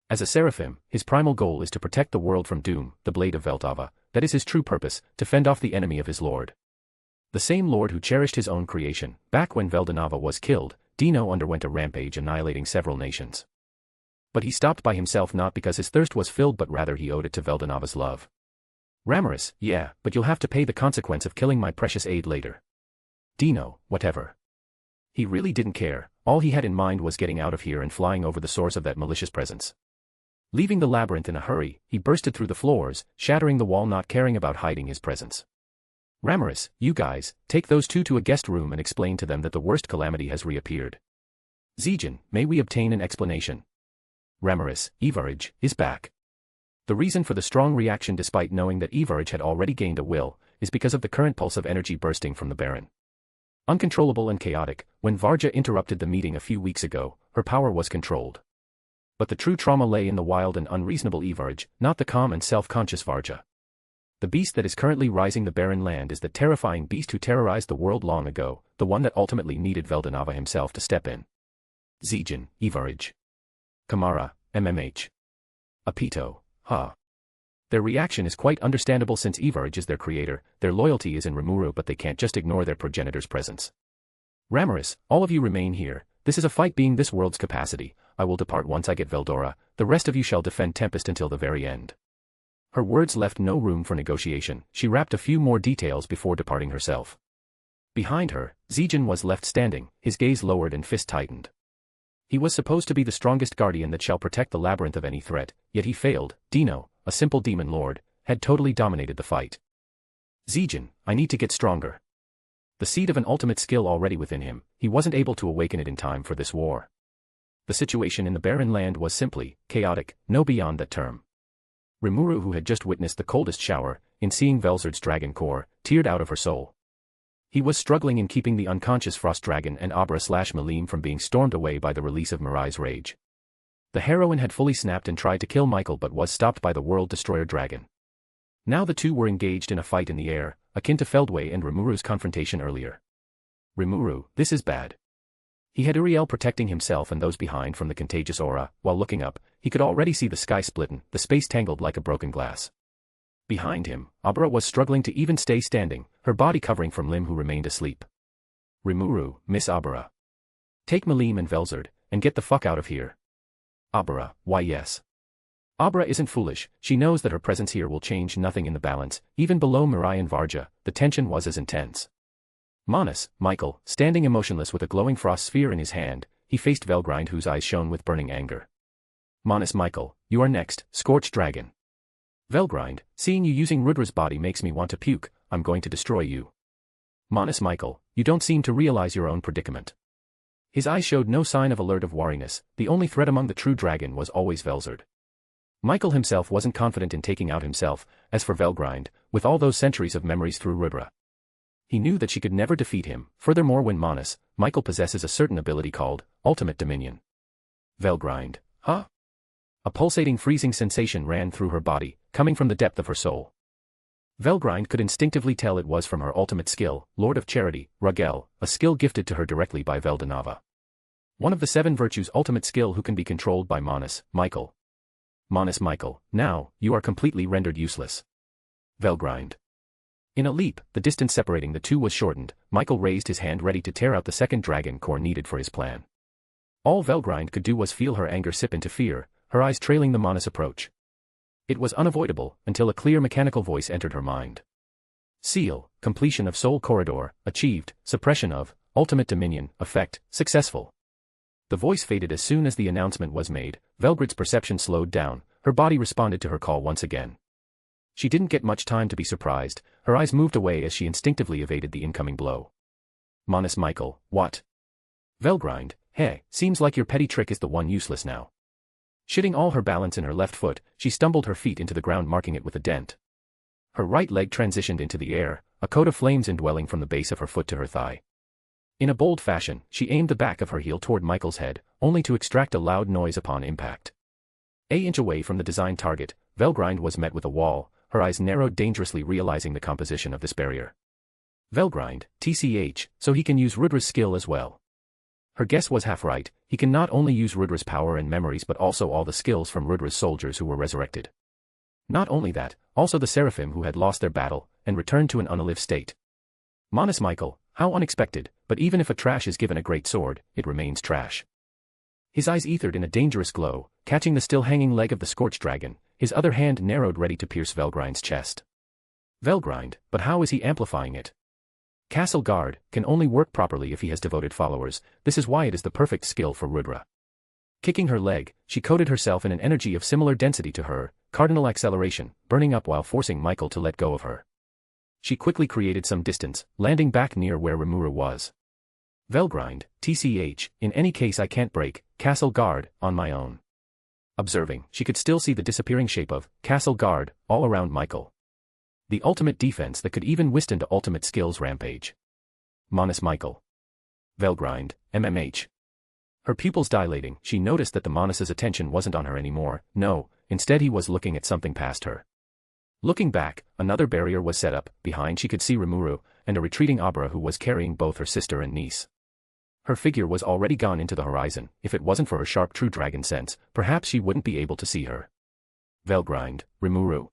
Speaker 3: As a seraphim, his primal goal is to protect the world from doom, the blade of Veltava, that is his true purpose, to fend off the enemy of his lord. The same lord who cherished his own creation. Back when Veldanava was killed, Dino underwent a rampage annihilating several nations. But he stopped by himself not because his thirst was filled but rather he owed it to Veldanava's love. "Ramorous, yeah, but you'll have to pay the consequence of killing my precious aide later." "Dino, whatever." He really didn't care, all he had in mind was getting out of here and flying over the source of that malicious presence. Leaving the labyrinth in a hurry, he bursted through the floors, shattering the wall not caring about hiding his presence. "Ramorous, you guys, take those two to a guest room and explain to them that the worst calamity has reappeared." "Zijin, may we obtain an explanation?" "Ramorous, Evarage, is back." The reason for the strong reaction despite knowing that Evarage had already gained a will, is because of the current pulse of energy bursting from the Baron. Uncontrollable and chaotic, when Varja interrupted the meeting a few weeks ago, her power was controlled. But the true trauma lay in the wild and unreasonable Evarage, not the calm and self-conscious Varja. The beast that is currently rising the barren land is the terrifying beast who terrorized the world long ago, the one that ultimately needed Veldanava himself to step in. Zijin, Evarage. Kamara, MMH. Apito, huh. Their reaction is quite understandable since Evarage is their creator, their loyalty is in Remuru but they can't just ignore their progenitor's presence. "Ramorous, all of you remain here, this is a fight being this world's capacity, I will depart once I get Veldora, the rest of you shall defend Tempest until the very end." Her words left no room for negotiation, she wrapped a few more details before departing herself. Behind her, Zijin was left standing, his gaze lowered and fist tightened. He was supposed to be the strongest guardian that shall protect the labyrinth of any threat, yet he failed. Dino, a simple demon lord, had totally dominated the fight. "Zijin, I need to get stronger." The seed of an ultimate skill already within him, he wasn't able to awaken it in time for this war. The situation in the barren land was simply chaotic, no beyond that term. Remuru, who had just witnessed the coldest shower, in seeing Velzard's dragon core, teared out of her soul. He was struggling in keeping the unconscious frost dragon and Abra/Malim from being stormed away by the release of Mirai's rage. The heroine had fully snapped and tried to kill Michael but was stopped by the world destroyer dragon. Now the two were engaged in a fight in the air, akin to Feldway and Remuru's confrontation earlier. "Remuru, this is bad." He had Uriel protecting himself and those behind from the contagious aura. While looking up, he could already see the sky splitten, the space tangled like a broken glass. Behind him, Abra was struggling to even stay standing, her body covering from Lim who remained asleep. "Remuru, Miss Abra. Take Malim and Velzard, and get the fuck out of here." "Abra, why yes." Abra isn't foolish, she knows that her presence here will change nothing in the balance, even below Mirai and Varja, the tension was as intense. Manus, Michael, standing emotionless with a glowing frost sphere in his hand, he faced Velgrind whose eyes shone with burning anger. "Manus Michael, you are next, Scorched Dragon." "Velgrind, seeing you using Rudra's body makes me want to puke, I'm going to destroy you." "Manus Michael, you don't seem to realize your own predicament." His eyes showed no sign of alert of wariness. The only threat among the true dragon was always Velzard. Michael himself wasn't confident in taking out himself. As for Velgrind, with all those centuries of memories through Rudra, he knew that she could never defeat him. Furthermore, when Manus, Michael possesses a certain ability called ultimate dominion. Velgrind, huh? A pulsating freezing sensation ran through her body, coming from the depth of her soul. Velgrind could instinctively tell it was from her ultimate skill, Lord of Charity, Rugel, a skill gifted to her directly by Veldanava. One of the 7 virtues' ultimate skill who can be controlled by Manus, Michael. Manus Michael, now, you are completely rendered useless. Velgrind. In a leap, the distance separating the two was shortened. Michael raised his hand ready to tear out the second dragon core needed for his plan. All Velgrind could do was feel her anger sip into fear, her eyes trailing the Manus approach. It was unavoidable, until a clear mechanical voice entered her mind. Seal, completion of Soul Corridor, achieved, suppression of, ultimate dominion, effect, successful. The voice faded as soon as the announcement was made. Velgrid's perception slowed down, her body responded to her call once again. She didn't get much time to be surprised, her eyes moved away as she instinctively evaded the incoming blow. Manus Michael, what? Velgrind, hey, seems like your petty trick is the one useless now. Shitting all her balance in her left foot, she stumbled her feet into the ground, marking it with a dent. Her right leg transitioned into the air, a coat of flames indwelling from the base of her foot to her thigh. In a bold fashion, she aimed the back of her heel toward Michael's head, only to extract a loud noise upon impact. An inch away from the designed target, Velgrind was met with a wall, her eyes narrowed dangerously, realizing the composition of this barrier. Velgrind, TCH, so he can use Rudra's skill as well. Her guess was half right, he can not only use Rudra's power and memories but also all the skills from Rudra's soldiers who were resurrected. Not only that, also the Seraphim who had lost their battle, and returned to an unalive state. Manus Michael, how unexpected, but even if a trash is given a great sword, it remains trash. His eyes ethered in a dangerous glow, catching the still hanging leg of the scorched dragon, his other hand narrowed ready to pierce Velgrind's chest. Velgrind, but how is he amplifying it? Castle Guard can only work properly if he has devoted followers. This is why it is the perfect skill for Rudra. Kicking her leg, she coated herself in an energy of similar density to her, cardinal acceleration, burning up while forcing Michael to let go of her. She quickly created some distance, landing back near where Remuru was. Velgrind, TCH, in any case I can't break Castle Guard on my own. Observing, she could still see the disappearing shape of Castle Guard all around Michael. The ultimate defense that could even withstand ultimate skills rampage. Manus Michael. Velgrind, MMH. Her pupils dilating, she noticed that the Manus's attention wasn't on her anymore. No, instead he was looking at something past her. Looking back, another barrier was set up. Behind she could see Remuru, and a retreating Abra who was carrying both her sister and niece. Her figure was already gone into the horizon. If it wasn't for her sharp true dragon sense, perhaps she wouldn't be able to see her. Velgrind, Remuru.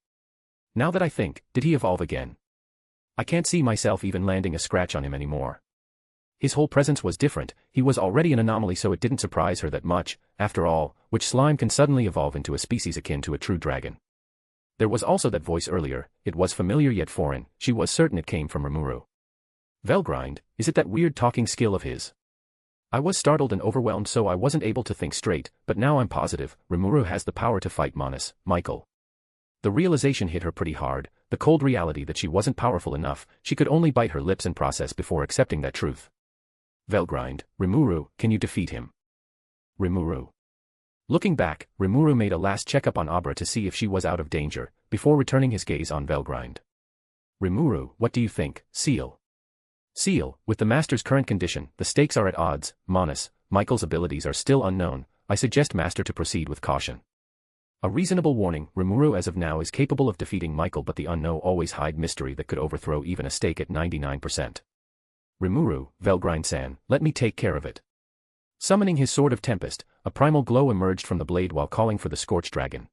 Speaker 3: Now that I think, did he evolve again? I can't see myself even landing a scratch on him anymore. His whole presence was different, he was already an anomaly, so it didn't surprise her that much. After all, which slime can suddenly evolve into a species akin to a true dragon? There was also that voice earlier, it was familiar yet foreign, she was certain it came from Remuru. Velgrind, is it that weird talking skill of his? I was startled and overwhelmed, so I wasn't able to think straight, but now I'm positive, Remuru has the power to fight Manus, Michael. The realization hit her pretty hard, the cold reality that she wasn't powerful enough. She could only bite her lips and process before accepting that truth. Velgrind, Remuru, can you defeat him? Remuru. Looking back, Remuru made a last checkup on Abra to see if she was out of danger, before returning his gaze on Velgrind. Remuru, what do you think, Seal? Seal, with the Master's current condition, the stakes are at odds. Manus, Michael's abilities are still unknown. I suggest Master to proceed with caution. A reasonable warning, Remuru as of now is capable of defeating Michael, but the unknown always hide mystery that could overthrow even a stake at 99%. Remuru, Velgrind-san, let me take care of it. Summoning his sword of tempest, a primal glow emerged from the blade while calling for the scorched dragon.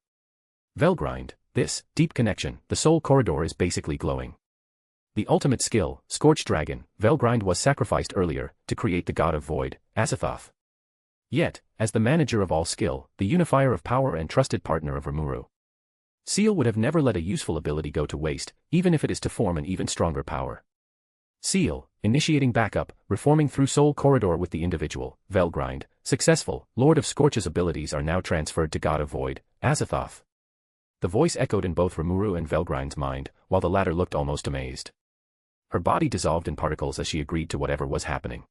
Speaker 3: Velgrind, this, deep connection, the soul corridor is basically glowing. The ultimate skill, scorched dragon, Velgrind was sacrificed earlier, to create the god of void, Azathoth. Yet, as the manager of all skill, the unifier of power and trusted partner of Remuru, Seal would have never let a useful ability go to waste, even if it is to form an even stronger power. Seal, initiating backup, reforming through soul corridor with the individual, Velgrind, successful, Lord of Scorch's abilities are now transferred to God of Void, Azathoth. The voice echoed in both Remuru and Velgrind's mind, while the latter looked almost amazed. Her body dissolved in particles as she agreed to whatever was happening.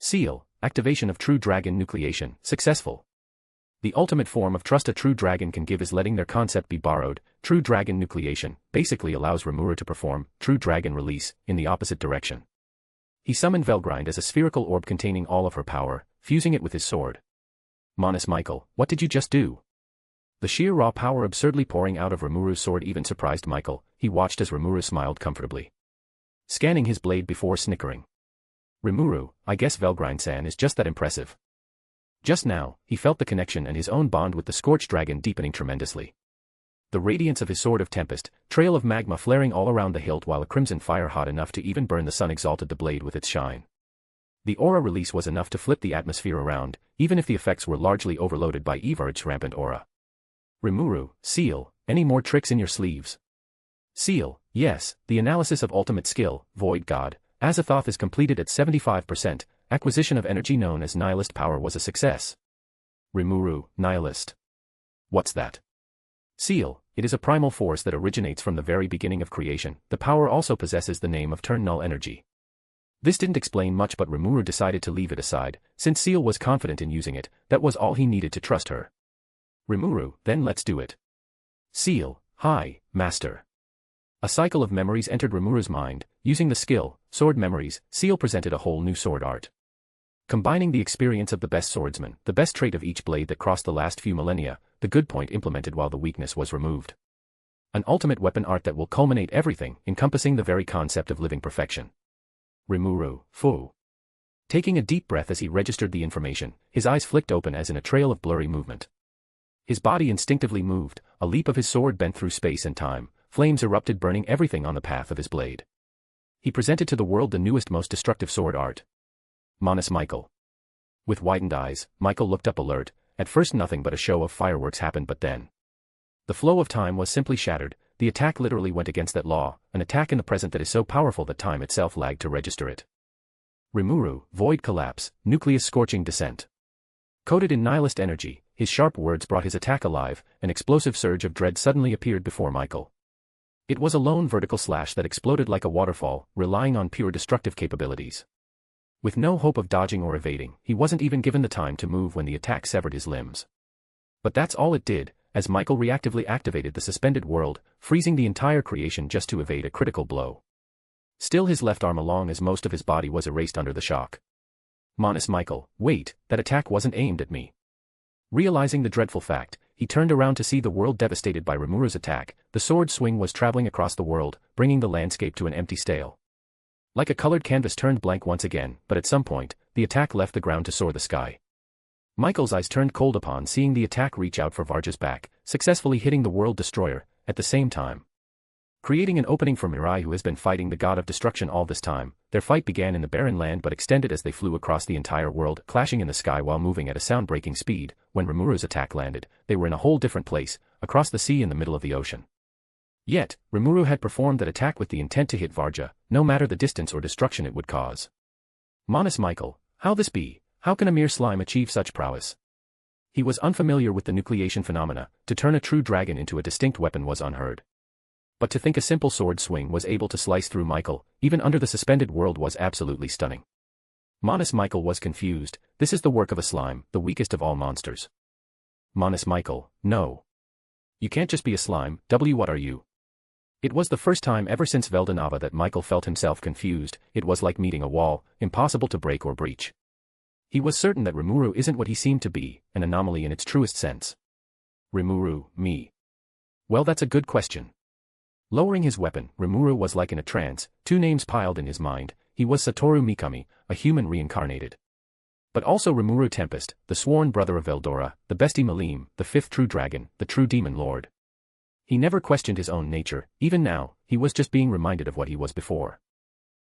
Speaker 3: Seal, activation of true dragon nucleation, successful. The ultimate form of trust a true dragon can give is letting their concept be borrowed. True dragon nucleation basically allows Remuru to perform true dragon release in the opposite direction. He summoned Velgrind as a spherical orb containing all of her power, fusing it with his sword. Manus Michael, what did you just do? The sheer raw power absurdly pouring out of Remuru's sword even surprised Michael. He watched as Remuru smiled comfortably, scanning his blade before snickering. Remuru, I guess Velgrind-san is just that impressive. Just now, he felt the connection and his own bond with the Scorched Dragon deepening tremendously. The radiance of his sword of tempest, trail of magma flaring all around the hilt while a crimson fire hot enough to even burn the sun exalted the blade with its shine. The aura release was enough to flip the atmosphere around, even if the effects were largely overloaded by Evard's rampant aura. Remuru, Seal, any more tricks in your sleeves? Seal, yes, the analysis of ultimate skill, Void God, Azathoth is completed at 75%, acquisition of energy known as Nihilist power was a success. Remuru, Nihilist. What's that? Seal, it is a primal force that originates from the very beginning of creation. The power also possesses the name of turn null energy. This didn't explain much but Remuru decided to leave it aside, since Seal was confident in using it, that was all he needed to trust her. Remuru, then let's do it. Seal, hi, master. A cycle of memories entered Remuru's mind. Using the skill, Sword Memories, Seal presented a whole new sword art. Combining the experience of the best swordsman, the best trait of each blade that crossed the last few millennia, the good point implemented while the weakness was removed. An ultimate weapon art that will culminate everything, encompassing the very concept of living perfection. Remuru, Fu. Taking a deep breath as he registered the information, his eyes flicked open as in a trail of blurry movement. His body instinctively moved, a leap of his sword bent through space and time, flames erupted burning everything on the path of his blade. He presented to the world the newest most destructive sword art. Manus Michael. With widened eyes, Michael looked up alert. At first nothing but a show of fireworks happened but then. The flow of time was simply shattered. The attack literally went against that law, an attack in the present that is so powerful that time itself lagged to register it. Remuru, Void Collapse, Nucleus Scorching Descent. Coated in nihilist energy, his sharp words brought his attack alive. An explosive surge of dread suddenly appeared before Michael. It was a lone vertical slash that exploded like a waterfall, relying on pure destructive capabilities. With no hope of dodging or evading, he wasn't even given the time to move when the attack severed his limbs. But that's all it did, as Michael reactively activated the suspended world, freezing the entire creation just to evade a critical blow. Still his left arm along as most of his body was erased under the shock. Manus Michael, wait, that attack wasn't aimed at me. Realizing the dreadful fact, he turned around to see the world devastated by Remuru's attack. The sword swing was traveling across the world, bringing the landscape to an empty stale. Like a colored canvas turned blank once again, but at some point, the attack left the ground to soar the sky. Michael's eyes turned cold upon seeing the attack reach out for Varja's back, successfully hitting the world destroyer, at the same time. Creating an opening for Mirai, who has been fighting the god of destruction all this time. Their fight began in the barren land but extended as they flew across the entire world, clashing in the sky while moving at a sound-breaking speed. When Remuru's attack landed, they were in a whole different place, across the sea in the middle of the ocean. Yet, Remuru had performed that attack with the intent to hit Varja, no matter the distance or destruction it would cause. Manus Michael, how this be? How can a mere slime achieve such prowess? He was unfamiliar with the nucleation phenomena. To turn a true dragon into a distinct weapon was unheard. But to think a simple sword swing was able to slice through Michael, even under the suspended world, was absolutely stunning. Manus Michael was confused. This is the work of a slime, the weakest of all monsters. Manus Michael, no. You can't just be a slime. What are you? It was the first time ever since Veldanava that Michael felt himself confused. It was like meeting a wall, impossible to break or breach. He was certain that Remuru isn't what he seemed to be, an anomaly in its truest sense. Remuru, me. Well, that's a good question. Lowering his weapon, Remuru was like in a trance, two names piled in his mind. He was Satoru Mikami, a human reincarnated. But also Remuru Tempest, the sworn brother of Veldora, the bestie Malim, the fifth true dragon, the true demon lord. He never questioned his own nature. Even now, he was just being reminded of what he was before.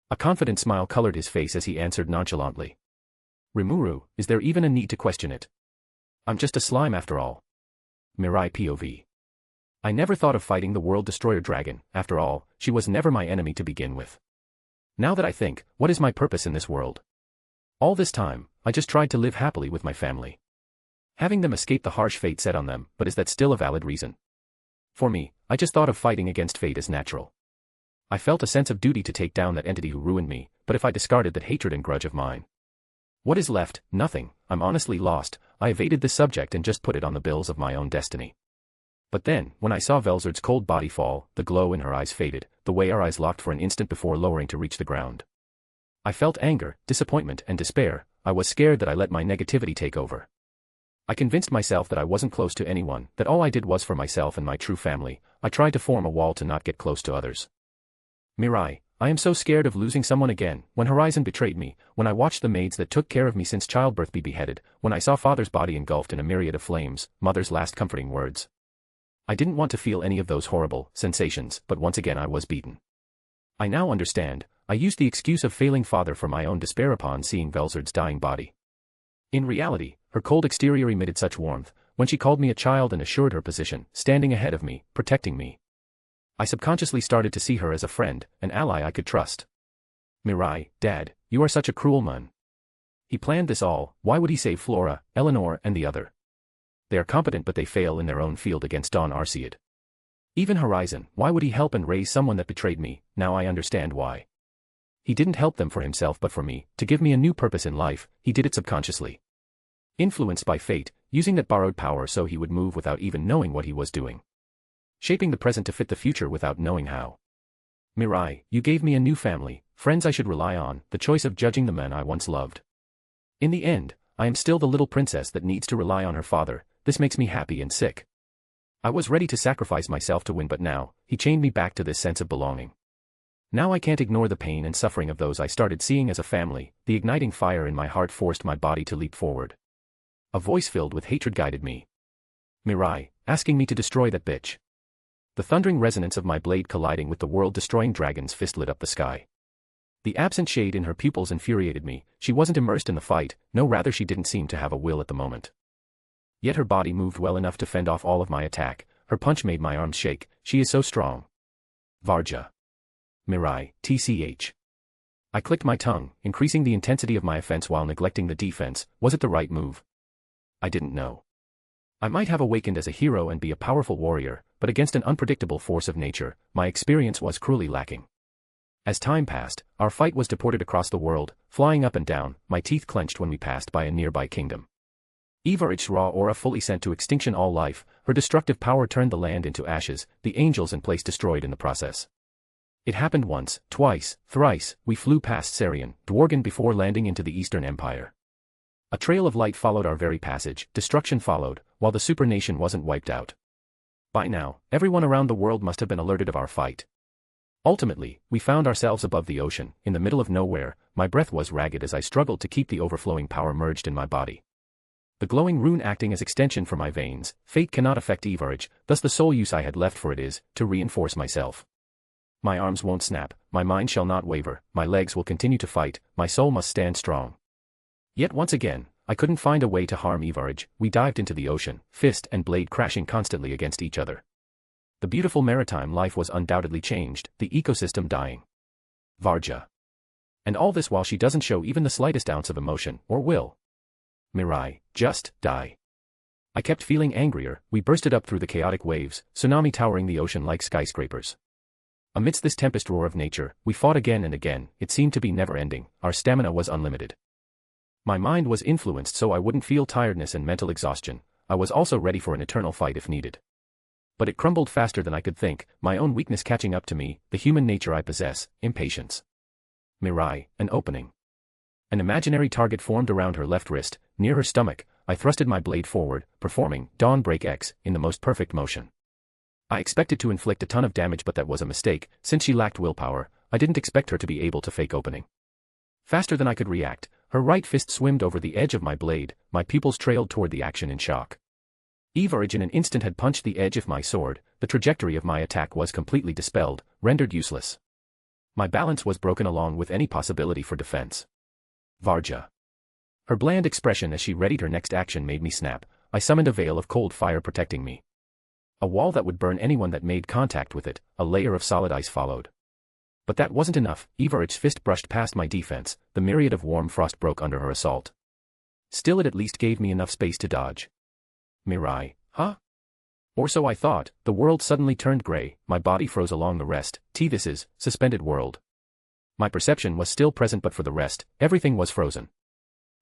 Speaker 3: A confident smile colored his face as he answered nonchalantly. Remuru, is there even a need to question it? I'm just a slime after all. Mirai POV. I never thought of fighting the world destroyer dragon. After all, she was never my enemy to begin with. Now that I think, what is my purpose in this world? All this time, I just tried to live happily with my family. Having them escape the harsh fate set on them, but is that still a valid reason? For me, I just thought of fighting against fate as natural. I felt a sense of duty to take down that entity who ruined me, but if I discarded that hatred and grudge of mine, What is left? Nothing. I'm honestly lost. I evaded this subject and just put it on the bills of my own destiny. But then, when I saw Velzard's cold body fall, the glow in her eyes faded, the way our eyes locked for an instant before lowering to reach the ground. I felt anger, disappointment, and despair. I was scared that I let my negativity take over. I convinced myself that I wasn't close to anyone, that all I did was for myself and my true family. I tried to form a wall to not get close to others. Mirai, I am so scared of losing someone again. When Horizon betrayed me, when I watched the maids that took care of me since childbirth be beheaded, when I saw father's body engulfed in a myriad of flames, mother's last comforting words. I didn't want to feel any of those horrible sensations, but once again I was beaten. I now understand. I used the excuse of failing father for my own despair upon seeing Velzard's dying body. In reality, her cold exterior emitted such warmth, when she called me a child and assured her position, standing ahead of me, protecting me. I subconsciously started to see her as a friend, an ally I could trust. Mirai, Dad, you are such a cruel man. He planned this all. Why would he save Flora, Eleanor, and the other? They are competent but they fail in their own field against Don Arceid. Even Horizon, why would he help and raise someone that betrayed me? Now I understand why. He didn't help them for himself but for me, to give me a new purpose in life. He did it subconsciously. Influenced by fate, using that borrowed power so he would move without even knowing what he was doing. Shaping the present to fit the future without knowing how. Mirai, you gave me a new family, friends I should rely on, the choice of judging the men I once loved. In the end, I am still the little princess that needs to rely on her father. This makes me happy and sick. I was ready to sacrifice myself to win, but now, he chained me back to this sense of belonging. Now I can't ignore the pain and suffering of those I started seeing as a family. The igniting fire in my heart forced my body to leap forward. A voice filled with hatred guided me. Mirai, asking me to destroy that bitch. The thundering resonance of my blade colliding with the world-destroying dragon's fist lit up the sky. The absent shade in her pupils infuriated me. She wasn't immersed in the fight, no, rather she didn't seem to have a will at the moment. Yet her body moved well enough to fend off all of my attack. Her punch made my arms shake. She is so strong. Varja. Mirai, TCH. I clicked my tongue, increasing the intensity of my offense while neglecting the defense. Was it the right move? I didn't know. I might have awakened as a hero and be a powerful warrior, but against an unpredictable force of nature, my experience was cruelly lacking. As time passed, our fight was deported across the world, flying up and down, my teeth clenched when we passed by a nearby kingdom. Evarich's raw aura fully sent to extinction all life, her destructive power turned the land into ashes, the angels in place destroyed in the process. It happened once, twice, thrice. We flew past Sarian, Dworgen before landing into the Eastern Empire. A trail of light followed our very passage, destruction followed, while the super nation wasn't wiped out. By now, everyone around the world must have been alerted of our fight. Ultimately, we found ourselves above the ocean, in the middle of nowhere. My breath was ragged as I struggled to keep the overflowing power merged in my body. The glowing rune acting as extension for my veins. Fate cannot affect Evarich, thus the sole use I had left for it is, to reinforce myself. My arms won't snap, my mind shall not waver, my legs will continue to fight, my soul must stand strong. Yet once again, I couldn't find a way to harm Evarich. We dived into the ocean, fist and blade crashing constantly against each other. The beautiful maritime life was undoubtedly changed, the ecosystem dying. Varja. And all this while she doesn't show even the slightest ounce of emotion, or will. Mirai, just die. I kept feeling angrier. We bursted up through the chaotic waves, tsunami towering the ocean like skyscrapers. Amidst this tempest roar of nature, we fought again and again. It seemed to be never-ending. Our stamina was unlimited. My mind was influenced so I wouldn't feel tiredness and mental exhaustion. I was also ready for an eternal fight if needed. But it crumbled faster than I could think, my own weakness catching up to me, the human nature I possess, impatience. Mirai, an opening. An imaginary target formed around her left wrist, near her stomach. I thrusted my blade forward, performing Dawn Break X in the most perfect motion. I expected to inflict a ton of damage, but that was a mistake. Since she lacked willpower, I didn't expect her to be able to fake opening. Faster than I could react, her right fist swimmed over the edge of my blade. My pupils trailed toward the action in shock. Evarich in an instant had punched the edge of my sword. The trajectory of my attack was completely dispelled, rendered useless. My balance was broken along with any possibility for defense. Varja. Her bland expression as she readied her next action made me snap. I summoned a veil of cold fire protecting me. A wall that would burn anyone that made contact with it. A layer of solid ice followed. But that wasn't enough. Evarich's fist brushed past my defense. The myriad of warm frost broke under her assault. Still, it at least gave me enough space to dodge. Mirai, huh? Or so I thought. The world suddenly turned gray. My body froze along the rest. This is suspended world. My perception was still present, but for the rest, everything was frozen.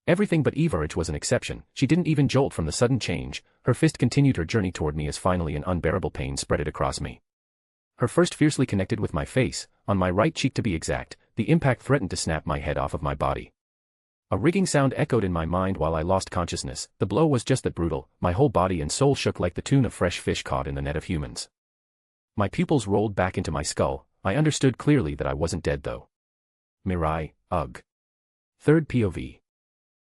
Speaker 3: Everything but Everage was an exception. She didn't even jolt from the sudden change. Her fist continued her journey toward me as finally an unbearable pain spread it across me. Her first fiercely connected with my face, on my right cheek to be exact. The impact threatened to snap my head off of my body. A rigging sound echoed in my mind while I lost consciousness. The blow was just that brutal. My whole body and soul shook like the tune of fresh fish caught in the net of humans. My pupils rolled back into my skull. I understood clearly that I wasn't dead though. Mirai, ugh. Third POV.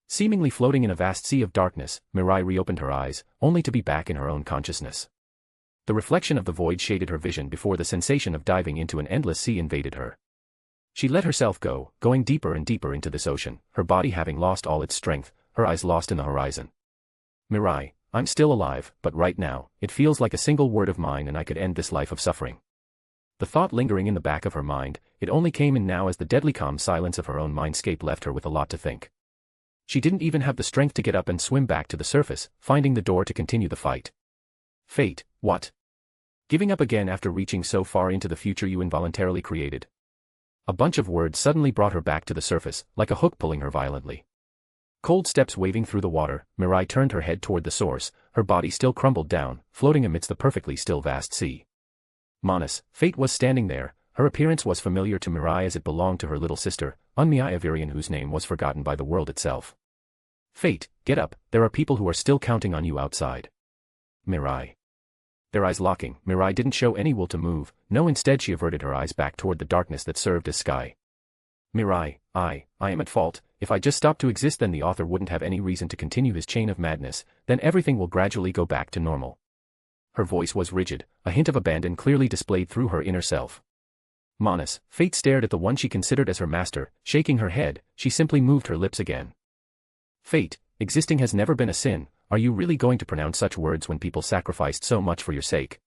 Speaker 3: Seemingly floating in a vast sea of darkness, Mirai reopened her eyes, only to be back in her own consciousness. The reflection of the void shaded her vision before the sensation of diving into an endless sea invaded her. She let herself go, going deeper and deeper into this ocean, her body having lost all its strength, her eyes lost in the horizon. Mirai, I'm still alive, but right now, it feels like a single word of mine and I could end this life of suffering. The thought lingering in the back of her mind, it only came in now as the deadly calm silence of her own mindscape left her with a lot to think. She didn't even have the strength to get up and swim back to the surface, finding the door to continue the fight. Fate, what? Giving up again after reaching so far into the future you involuntarily created. A bunch of words suddenly brought her back to the surface, like a hook pulling her violently. Cold steps waving through the water, Mirai turned her head toward the source, her body still crumbled down, floating amidst the perfectly still vast sea. Manas, Fate was standing there. Her appearance was familiar to Mirai as it belonged to her little sister, Unmiai Avirian, whose name was forgotten by the world itself. Fate, get up, there are people who are still counting on you outside. Mirai. Their eyes locking, Mirai didn't show any will to move, no, instead she averted her eyes back toward the darkness that served as sky. Mirai, I am at fault. If I just stop to exist, then the author wouldn't have any reason to continue his chain of madness, then everything will gradually go back to normal. Her voice was rigid, a hint of abandon clearly displayed through her inner self. Manas, Fate stared at the one she considered as her master, shaking her head, she simply moved her lips again. Fate, existing has never been a sin, are you really going to pronounce such words when people sacrificed so much for your sake?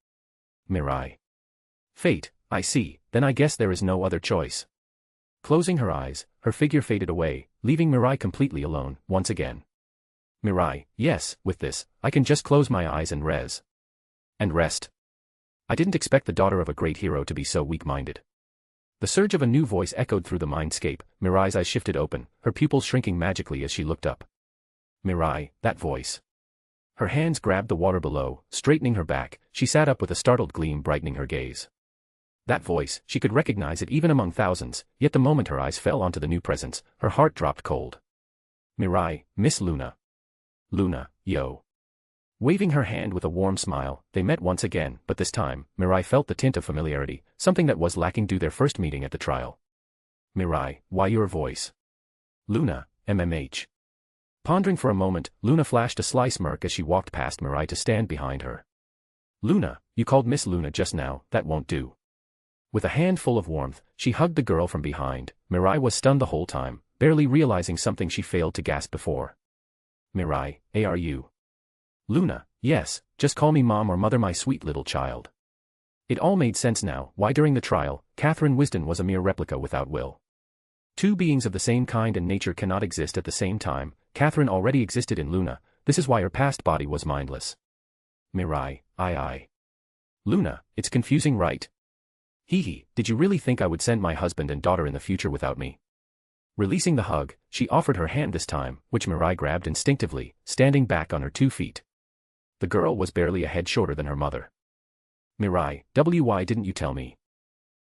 Speaker 3: Mirai. Fate, I see, then I guess there is no other choice. Closing her eyes, her figure faded away, leaving Mirai completely alone, once again. Mirai, yes, with this, I can just close my eyes and rest. I didn't expect the daughter of a great hero to be so weak-minded. The surge of a new voice echoed through the mindscape, Mirai's eyes shifted open, her pupils shrinking magically as she looked up. Mirai, that voice. Her hands grabbed the water below, straightening her back, she sat up with a startled gleam brightening her gaze. That voice, she could recognize it even among thousands, yet the moment her eyes fell onto the new presence, her heart dropped cold. Mirai, Miss Luna. Luna, yo. Waving her hand with a warm smile, they met once again, but this time, Mirai felt the tint of familiarity, something that was lacking due their first meeting at the trial. Mirai, why your voice? Luna, MMH. Pondering for a moment, Luna flashed a sly smirk as she walked past Mirai to stand behind her. Luna, you called Miss Luna just now, that won't do. With a hand full of warmth, she hugged the girl from behind. Mirai was stunned the whole time, barely realizing something she failed to gasp before. Mirai, are you? Luna, yes, just call me mom or mother, my sweet little child. It all made sense now, why during the trial, Catherine Wisdom was a mere replica without will. Two beings of the same kind and nature cannot exist at the same time. Catherine already existed in Luna, this is why her past body was mindless. Mirai, I. Luna, it's confusing, right? Hee, did you really think I would send my husband and daughter in the future without me? Releasing the hug, she offered her hand this time, which Mirai grabbed instinctively, standing back on her 2 feet. The girl was barely a head shorter than her mother. Mirai, why didn't you tell me?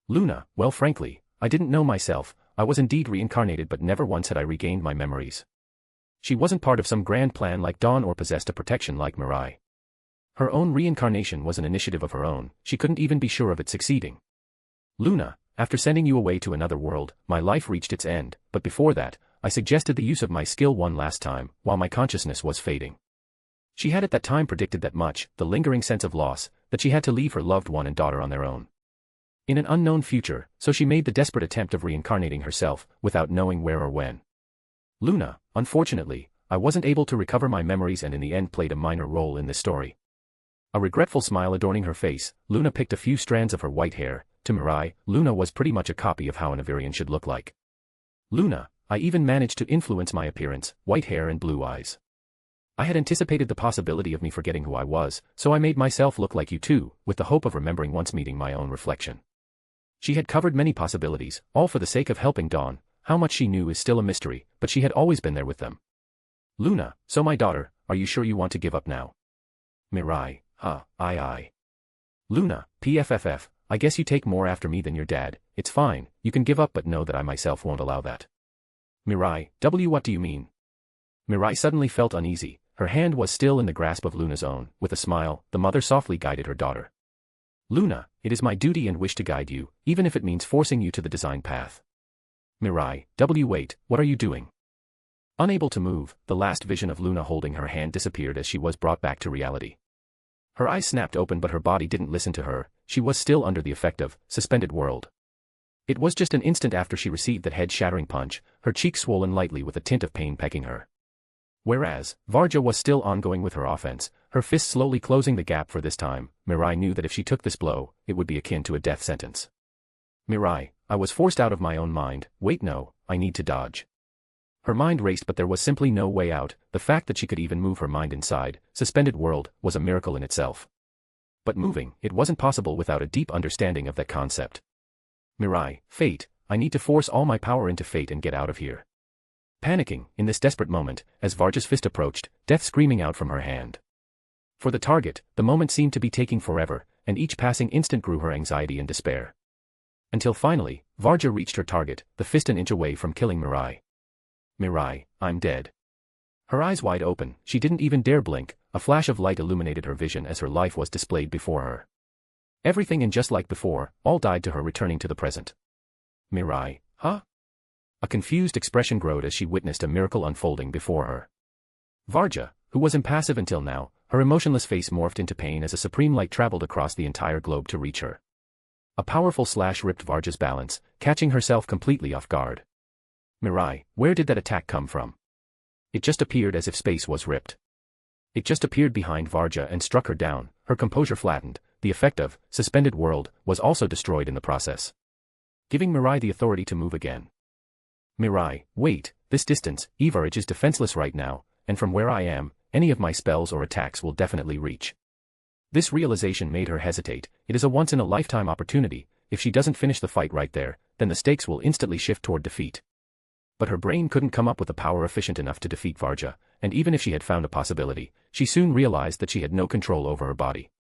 Speaker 3: Luna, well frankly, I didn't know myself, I was indeed reincarnated but never once had I regained my memories. She wasn't part of some grand plan like Dawn or possessed a protection like Mirai. Her own reincarnation was an initiative of her own, she couldn't even be sure of it succeeding. Luna, after sending you away to another world, my life reached its end, but before that, I suggested the use of my skill one last time, while my consciousness was fading. She had at that time predicted that much, the lingering sense of loss, that she had to leave her loved one and daughter on their own. In an unknown future, so she made the desperate attempt of reincarnating herself, without knowing where or when. Luna, unfortunately, I wasn't able to recover my memories and in the end played a minor role in this story. A regretful smile adorning her face, Luna picked a few strands of her white hair. To Mirai, Luna was pretty much a copy of how an Avirian should look like. Luna, I even managed to influence my appearance, white hair and blue eyes. I had anticipated the possibility of me forgetting who I was, so I made myself look like you too, with the hope of remembering once meeting my own reflection. She had covered many possibilities, all for the sake of helping Dawn. How much she knew is still a mystery, but she had always been there with them. Luna, so my daughter, are you sure you want to give up now? Mirai, aye. Luna, pfff, I guess you take more after me than your dad, it's fine, you can give up but know that I myself won't allow that. Mirai, what do you mean? Mirai suddenly felt uneasy, her hand was still in the grasp of Luna's own, with a smile, the mother softly guided her daughter. Luna, it is my duty and wish to guide you, even if it means forcing you to the designed path. Mirai, wait, what are you doing? Unable to move, the last vision of Luna holding her hand disappeared as she was brought back to reality. Her eyes snapped open but her body didn't listen to her, she was still under the effect of suspended world. It was just an instant after she received that head-shattering punch, her cheeks swollen lightly with a tint of pain pecking her. Whereas, Varja was still ongoing with her offense, her fist slowly closing the gap for this time, Mirai knew that if she took this blow, it would be akin to a death sentence. Mirai, I was forced out of my own mind, wait no, I need to dodge. Her mind raced but there was simply no way out, the fact that she could even move her mind inside, suspended world, was a miracle in itself. But moving, it wasn't possible without a deep understanding of that concept. Mirai, fate, I need to force all my power into fate and get out of here. Panicking, in this desperate moment, as Varja's fist approached, death screaming out from her hand. For the target, the moment seemed to be taking forever, and each passing instant grew her anxiety and despair. Until finally, Varja reached her target, the fist an inch away from killing Mirai. Mirai, I'm dead. Her eyes wide open, she didn't even dare blink, a flash of light illuminated her vision as her life was displayed before her. Everything and just like before, all died to her returning to the present. Mirai, huh? A confused expression glowed as she witnessed a miracle unfolding before her. Varja, who was impassive until now, her emotionless face morphed into pain as a supreme light traveled across the entire globe to reach her. A powerful slash ripped Varja's balance, catching herself completely off guard. Mirai, where did that attack come from? It just appeared as if space was ripped. It just appeared behind Varja and struck her down, her composure flattened, the effect of suspended world was also destroyed in the process, giving Mirai the authority to move again. Mirai, wait, this distance, Varj is defenseless right now, and from where I am, any of my spells or attacks will definitely reach. This realization made her hesitate, it is a once-in-a-lifetime opportunity, if she doesn't finish the fight right there, then the stakes will instantly shift toward defeat. But her brain couldn't come up with a power efficient enough to defeat Varja, and even if she had found a possibility, she soon realized that she had no control over her body.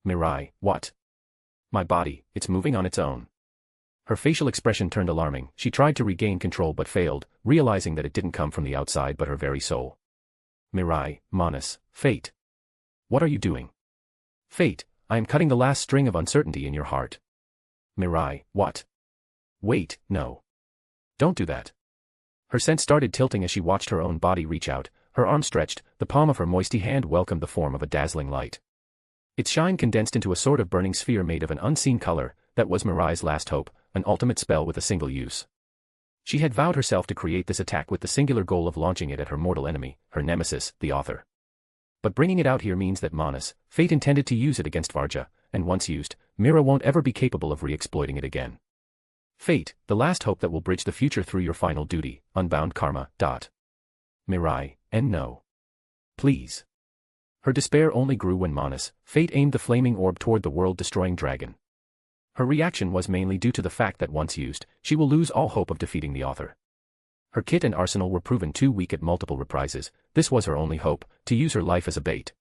Speaker 3: Mirai, what? My body, it's moving on its own. Her facial expression turned alarming, she tried to regain control but failed, realizing that it didn't come from the outside but her very soul. Mirai, Manus, fate. What are you doing? Fate, I am cutting the last string of uncertainty in your heart. Mirai, what? Wait, no. Don't do that. Her sense started tilting as she watched her own body reach out, her arm stretched, the palm of her moisty hand welcomed the form of a dazzling light. Its shine condensed into a sort of burning sphere made of an unseen color, that was Mirai's last hope, an ultimate spell with a single use. She had vowed herself to create this attack with the singular goal of launching it at her mortal enemy, her nemesis, the author. But bringing it out here means that Manus, fate intended to use it against Varja, and once used, Mira won't ever be capable of re-exploiting it again. Fate, the last hope that will bridge the future through your final duty, unbound karma. Mirai, and no. Please. Her despair only grew when Manus, fate aimed the flaming orb toward the world-destroying dragon. Her reaction was mainly due to the fact that once used, she will lose all hope of defeating the author. Her kit and arsenal were proven too weak at multiple reprises, this was her only hope, to use her life as a bait.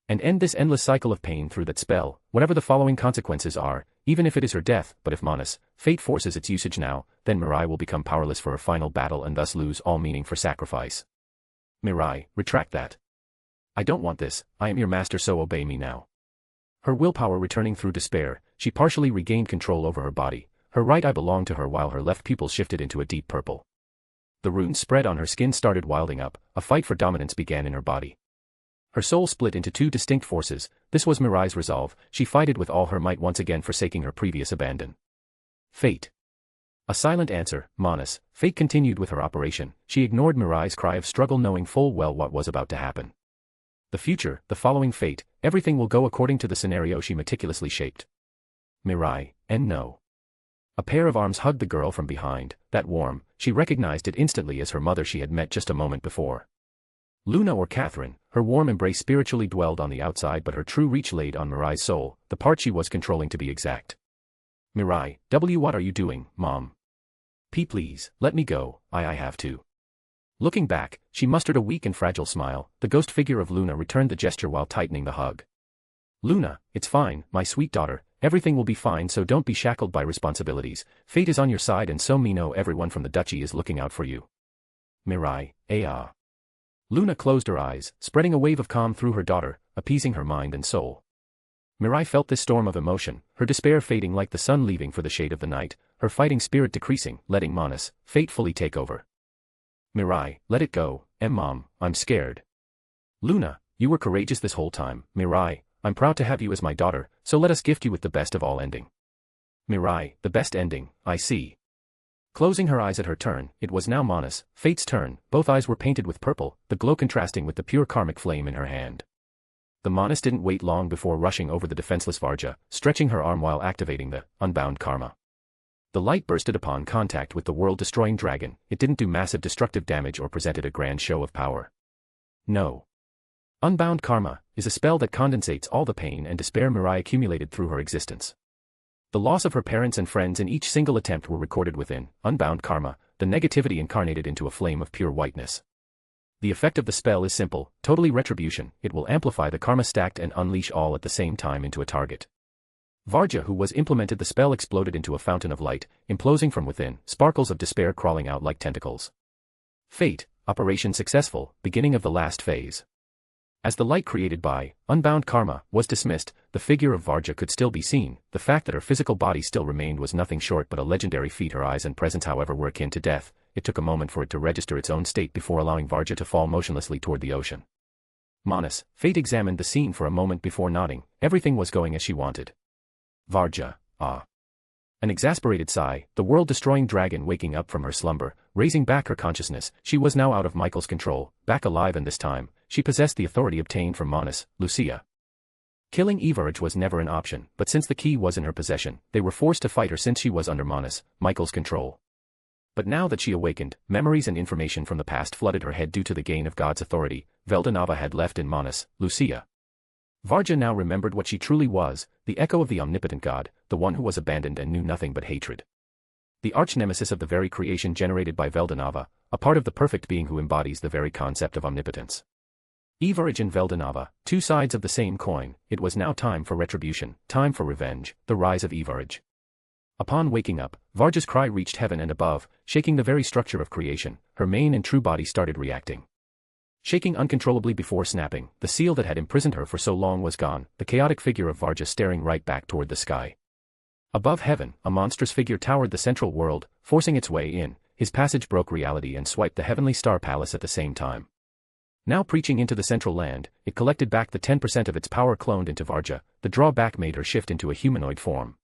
Speaker 3: And end this endless cycle of pain through that spell, whatever the following consequences are, even if it is her death, but if Manus, fate forces its usage now, then Mirai will become powerless for her final battle and thus lose all meaning for sacrifice. Mirai, retract that. I don't want this, I am your master so obey me now. Her willpower returning through despair, she partially regained control over her body, her right eye belonged to her while her left pupil shifted into a deep purple. The runes spread on her skin started wilding up, a fight for dominance began in her body. Her soul split into two distinct forces, this was Mirai's resolve, she fighted with all her might once again forsaking her previous abandon. Fate. A silent answer, Manus, fate continued with her operation, she ignored Mirai's cry of struggle knowing full well what was about to happen. The future, the following fate, everything will go according to the scenario she meticulously shaped. Mirai, and no. A pair of arms hugged the girl from behind, that warm, she recognized it instantly as her mother she had met just a moment before. Luna or Catherine, her warm embrace spiritually dwelled on the outside but her true reach laid on Mirai's soul, the part she was controlling to be exact. Mirai, what are you doing, Mom? Please, let me go, I have to. Looking back, she mustered a weak and fragile smile. The ghost figure of Luna returned the gesture while tightening the hug. Luna, it's fine, my sweet daughter, everything will be fine, so don't be shackled by responsibilities. Fate is on your side, and so me know everyone from the duchy is looking out for you. Mirai, ah. Luna closed her eyes, spreading a wave of calm through her daughter, appeasing her mind and soul. Mirai felt this storm of emotion, her despair fading like the sun leaving for the shade of the night, her fighting spirit decreasing, letting Manas, fate fully take over. Mirai, let it go, Mom, I'm scared. Luna, you were courageous this whole time. Mirai, I'm proud to have you as my daughter, so let us gift you with the best of all ending. Mirai, the best ending, I see. Closing her eyes at her turn, it was now Manas, fate's turn. Both eyes were painted with purple, the glow contrasting with the pure karmic flame in her hand. The Manas didn't wait long before rushing over the defenseless Varja, stretching her arm while activating the unbound karma. The light bursted upon contact with the world-destroying dragon. It didn't do massive destructive damage or presented a grand show of power. No. Unbound karma is a spell that condensates all the pain and despair Mirai accumulated through her existence. The loss of her parents and friends in each single attempt were recorded within unbound karma, the negativity incarnated into a flame of pure whiteness. The effect of the spell is simple, totally retribution. It will amplify the karma stacked and unleash all at the same time into a target. Varja, who was implemented the spell, exploded into a fountain of light, imploding from within, sparkles of despair crawling out like tentacles. Fate, operation successful, beginning of the last phase. As the light created by unbound karma was dismissed, the figure of Varja could still be seen. The fact that her physical body still remained was nothing short but a legendary feat. Her eyes and presence, however, were akin to death. It took a moment for it to register its own state before allowing Varja to fall motionlessly toward the ocean. Manas, fate examined the scene for a moment before nodding. Everything was going as she wanted. Varja, ah. An exasperated sigh, the world-destroying dragon waking up from her slumber, raising back her consciousness. She was now out of Michael's control, back alive, and this time, she possessed the authority obtained from Manas, Lucia. Killing Evarage was never an option, but since the key was in her possession, they were forced to fight her since she was under Manas, Michael's control. But now that she awakened, memories and information from the past flooded her head due to the gain of God's authority. Veldanava had left in Manas, Lucia. Varja now remembered what she truly was, the echo of the omnipotent God, the one who was abandoned and knew nothing but hatred. The arch-nemesis of the very creation generated by Veldanava, a part of the perfect being who embodies the very concept of omnipotence. Evarage and Veldanava, two sides of the same coin. It was now time for retribution, time for revenge, the rise of Evarage. Upon waking up, Varja's cry reached heaven and above, shaking the very structure of creation. Her main and true body started reacting. Shaking uncontrollably before snapping, the seal that had imprisoned her for so long was gone, the chaotic figure of Varja staring right back toward the sky. Above heaven, a monstrous figure towered the central world, forcing its way in. His passage broke reality and swiped the heavenly star palace at the same time. Now preaching into the central land, it collected back the 10% of its power cloned into Varja. The drawback made her shift into a humanoid form.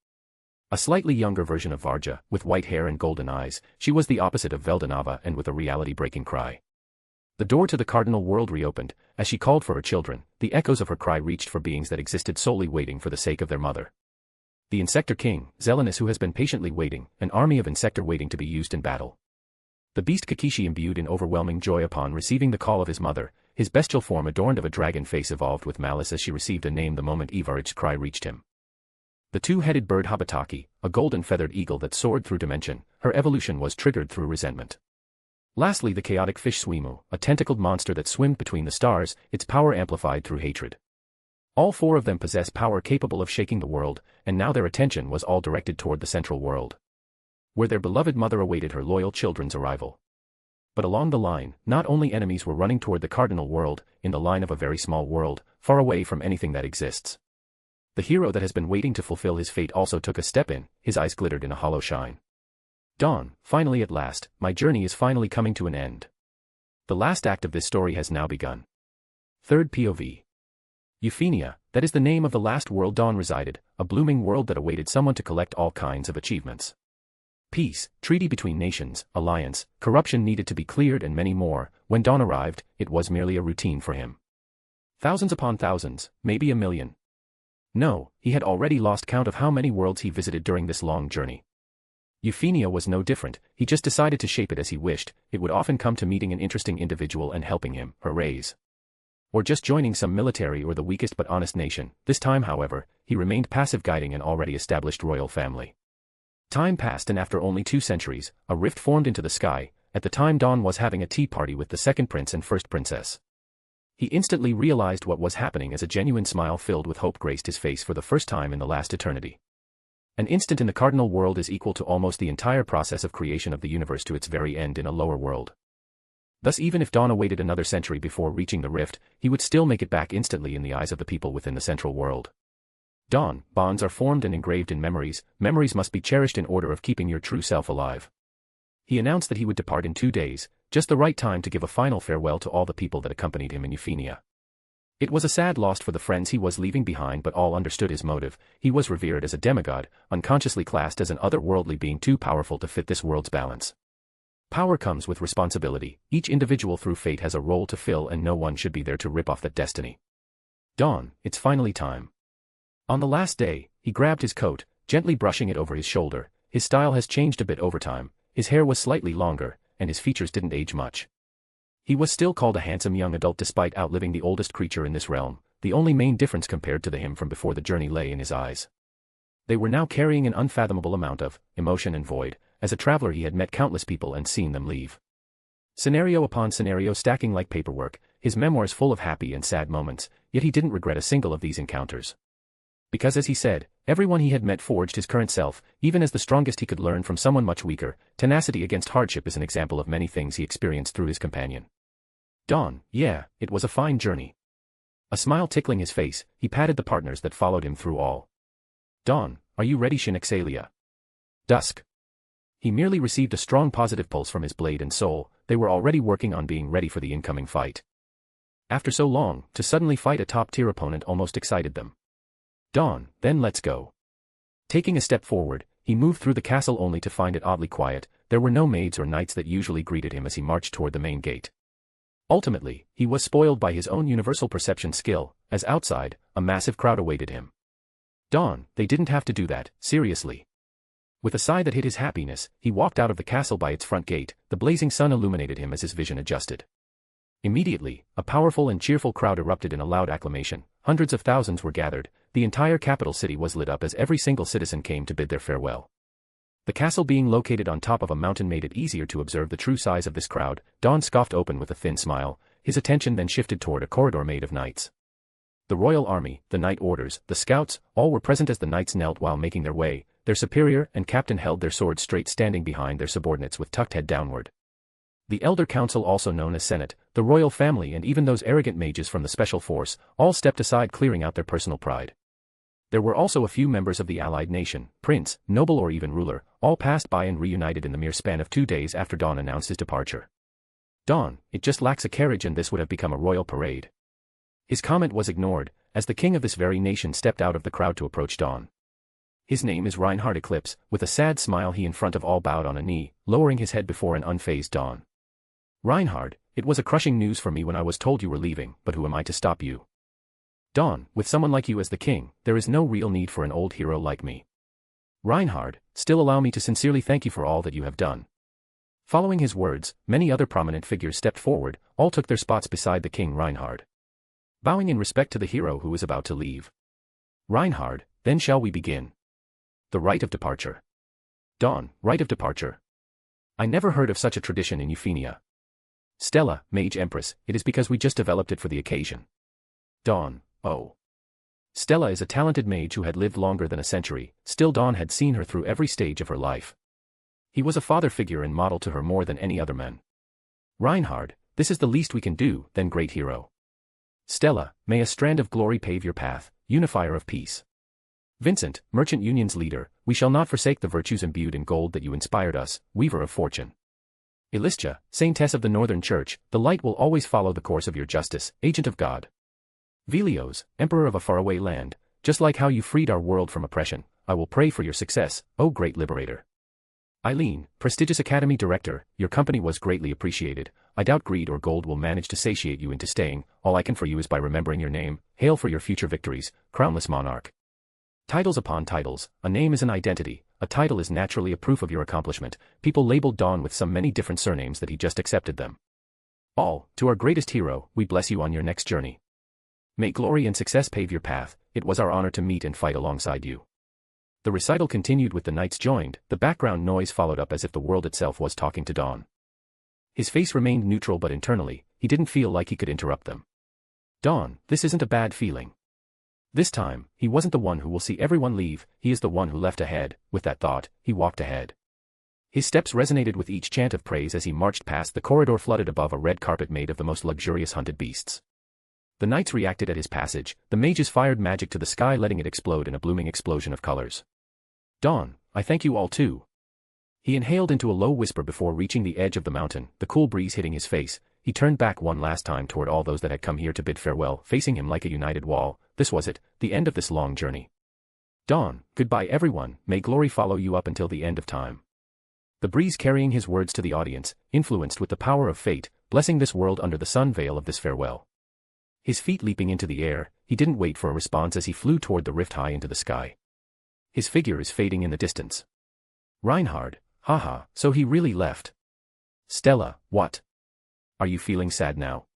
Speaker 3: A slightly younger version of Varja, with white hair and golden eyes, she was the opposite of Veldanava, and with a reality-breaking cry. The door to the cardinal world reopened. As she called for her children, the echoes of her cry reached for beings that existed solely waiting for the sake of their mother. The Insector King, Zelenus, who has been patiently waiting, an army of Insector waiting to be used in battle. The beast Kakishi, imbued in overwhelming joy upon receiving the call of his mother, his bestial form adorned of a dragon face evolved with malice as she received a name the moment Evarage's cry reached him. The two-headed bird Habataki, a golden-feathered eagle that soared through dimension, her evolution was triggered through resentment. Lastly, the chaotic fish Suimu, a tentacled monster that swam between the stars, its power amplified through hatred. All four of them possess power capable of shaking the world, and now their attention was all directed toward the central world, where their beloved mother awaited her loyal children's arrival. But along the line, not only enemies were running toward the cardinal world, in the line of a very small world, far away from anything that exists. The hero that has been waiting to fulfill his fate also took a step in, his eyes glittered in a hollow shine. Dawn, finally at last, my journey is finally coming to an end. The last act of this story has now begun. Third POV. Euphenia, that is the name of the last world Dawn resided, a blooming world that awaited someone to collect all kinds of achievements. Peace, treaty between nations, alliance, corruption needed to be cleared, and many more. When Dawn arrived, it was merely a routine for him. Thousands upon thousands, maybe a million. No, he had already lost count of how many worlds he visited during this long journey. Euphenia was no different. He just decided to shape it as he wished. It would often come to meeting an interesting individual and helping him, hoorays. Or just joining some military or the weakest but honest nation. This time, however, he remained passive, guiding an already established royal family. Time passed, and after only 2 centuries, a rift formed into the sky, At the time Dawn was having a tea party with the second prince and first princess. He instantly realized what was happening as a genuine smile filled with hope graced his face for the first time in the last eternity. An instant in the cardinal world is equal to almost the entire process of creation of the universe to its very end in a lower world. Thus even if Dawn awaited another century before reaching the rift, he would still make it back instantly in the eyes of the people within the central world. Dawn, bonds are formed and engraved in memories, memories must be cherished in order of keeping your true self alive. He announced that he would depart in 2 days, just the right time to give a final farewell to all the people that accompanied him in Euphenia. It was a sad loss for the friends he was leaving behind, but all understood his motive. He was revered as a demigod, unconsciously classed as an otherworldly being too powerful to fit this world's balance. Power comes with responsibility. Each individual through fate has a role to fill, and no one should be there to rip off that destiny. Dawn, it's finally time. On the last day, he grabbed his coat, gently brushing it over his shoulder. His style has changed a bit over time. His hair was slightly longer, and his features didn't age much. He was still called a handsome young adult despite outliving the oldest creature in this realm. The only main difference compared to him from before the journey lay in his eyes. They were now carrying an unfathomable amount of emotion and void. As a traveler he had met countless people and seen them leave. Scenario upon scenario stacking like paperwork, his memoirs full of happy and sad moments, yet he didn't regret a single of these encounters. Because as he said, everyone he had met forged his current self, even as the strongest he could learn from someone much weaker. Tenacity against hardship is an example of many things he experienced through his companion. Dawn, yeah, it was a fine journey. A smile tickling his face, he patted the partners that followed him through all. Dawn, are you ready, Shinexalia? Dusk. He merely received a strong positive pulse from his blade and soul. They were already working on being ready for the incoming fight. After so long, to suddenly fight a top-tier opponent almost excited them. Dawn, then let's go. Taking a step forward, he moved through the castle only to find it oddly quiet. There were no maids or knights that usually greeted him as he marched toward the main gate. Ultimately, he was spoiled by his own universal perception skill, as outside, a massive crowd awaited him. Dawn, they didn't have to do that, seriously. With a sigh that hid his happiness, he walked out of the castle by its front gate. The blazing sun illuminated him as his vision adjusted. Immediately, a powerful and cheerful crowd erupted in a loud acclamation. Hundreds of thousands were gathered. The entire capital city was lit up as every single citizen came to bid their farewell. The castle being located on top of a mountain made it easier to observe the true size of this crowd. Dawn scoffed open with a thin smile. His attention then shifted toward a corridor made of knights. The royal army, the knight orders, the scouts, all were present as the knights knelt while making their way. Their superior and captain held their swords straight, standing behind their subordinates with tucked head downward. The Elder Council, also known as Senate, the royal family, and even those arrogant mages from the special force, all stepped aside, clearing out their personal pride. There were also a few members of the allied nation, prince, noble or even ruler, all passed by and reunited in the mere span of 2 days after Dawn announced his departure. Dawn, it just lacks a carriage and this would have become a royal parade. His comment was ignored, as the king of this very nation stepped out of the crowd to approach Dawn. His name is Reinhard Eclipse. With a sad smile he in front of all bowed on a knee, lowering his head before an unfazed Dawn. Reinhard, it was a crushing news for me when I was told you were leaving, but who am I to stop you? Dawn, with someone like you as the king, there is no real need for an old hero like me. Reinhard, still allow me to sincerely thank you for all that you have done. Following his words, many other prominent figures stepped forward, all took their spots beside the king Reinhard. Bowing in respect to the hero who was about to leave. Reinhard, then shall we begin? The rite of departure. Dawn, rite of departure. I never heard of such a tradition in Euphenia. Stella, Mage Empress, it is because we just developed it for the occasion. Dawn, oh. Stella is a talented mage who had lived longer than a century. Still, Dawn had seen her through every stage of her life. He was a father figure and model to her more than any other man. Reinhard, this is the least we can do, then great hero. Stella, may a strand of glory pave your path, unifier of peace. Vincent, Merchant Union's leader, we shall not forsake the virtues imbued in gold that you inspired us, weaver of fortune. Elistia, Saintess of the Northern Church, the light will always follow the course of your justice, agent of God. Velios, Emperor of a faraway land, just like how you freed our world from oppression, I will pray for your success, O great liberator. Eileen, prestigious academy director, your company was greatly appreciated. I doubt greed or gold will manage to satiate you into staying. All I can for you is by remembering your name. Hail for your future victories, crownless monarch. Titles upon titles. A name is an identity. A title is naturally a proof of your accomplishment. People labeled Dawn with some many different surnames that he just accepted them. All, to our greatest hero, we bless you on your next journey. May glory and success pave your path. It was our honor to meet and fight alongside you. The recital continued with the knights joined. The background noise followed up as if the world itself was talking to Dawn. His face remained neutral, but internally, he didn't feel like he could interrupt them. Dawn, this isn't a bad feeling. This time, he wasn't the one who will see everyone leave, he is the one who left ahead. With that thought, he walked ahead. His steps resonated with each chant of praise as he marched past the corridor flooded above a red carpet made of the most luxurious hunted beasts. The knights reacted at his passage, the mages fired magic to the sky, letting it explode in a blooming explosion of colors. Dawn, I thank you all too. He inhaled into a low whisper before reaching the edge of the mountain, the cool breeze hitting his face. He turned back one last time toward all those that had come here to bid farewell, facing him like a united wall. This was it, the end of this long journey. Dawn, goodbye everyone, may glory follow you up until the end of time. The breeze carrying his words to the audience, influenced with the power of fate, blessing this world under the sun veil of this farewell. His feet leaping into the air, he didn't wait for a response as he flew toward the rift high into the sky. His figure is fading in the distance. Reinhard, haha, so he really left. Stella, what? Are you feeling sad now?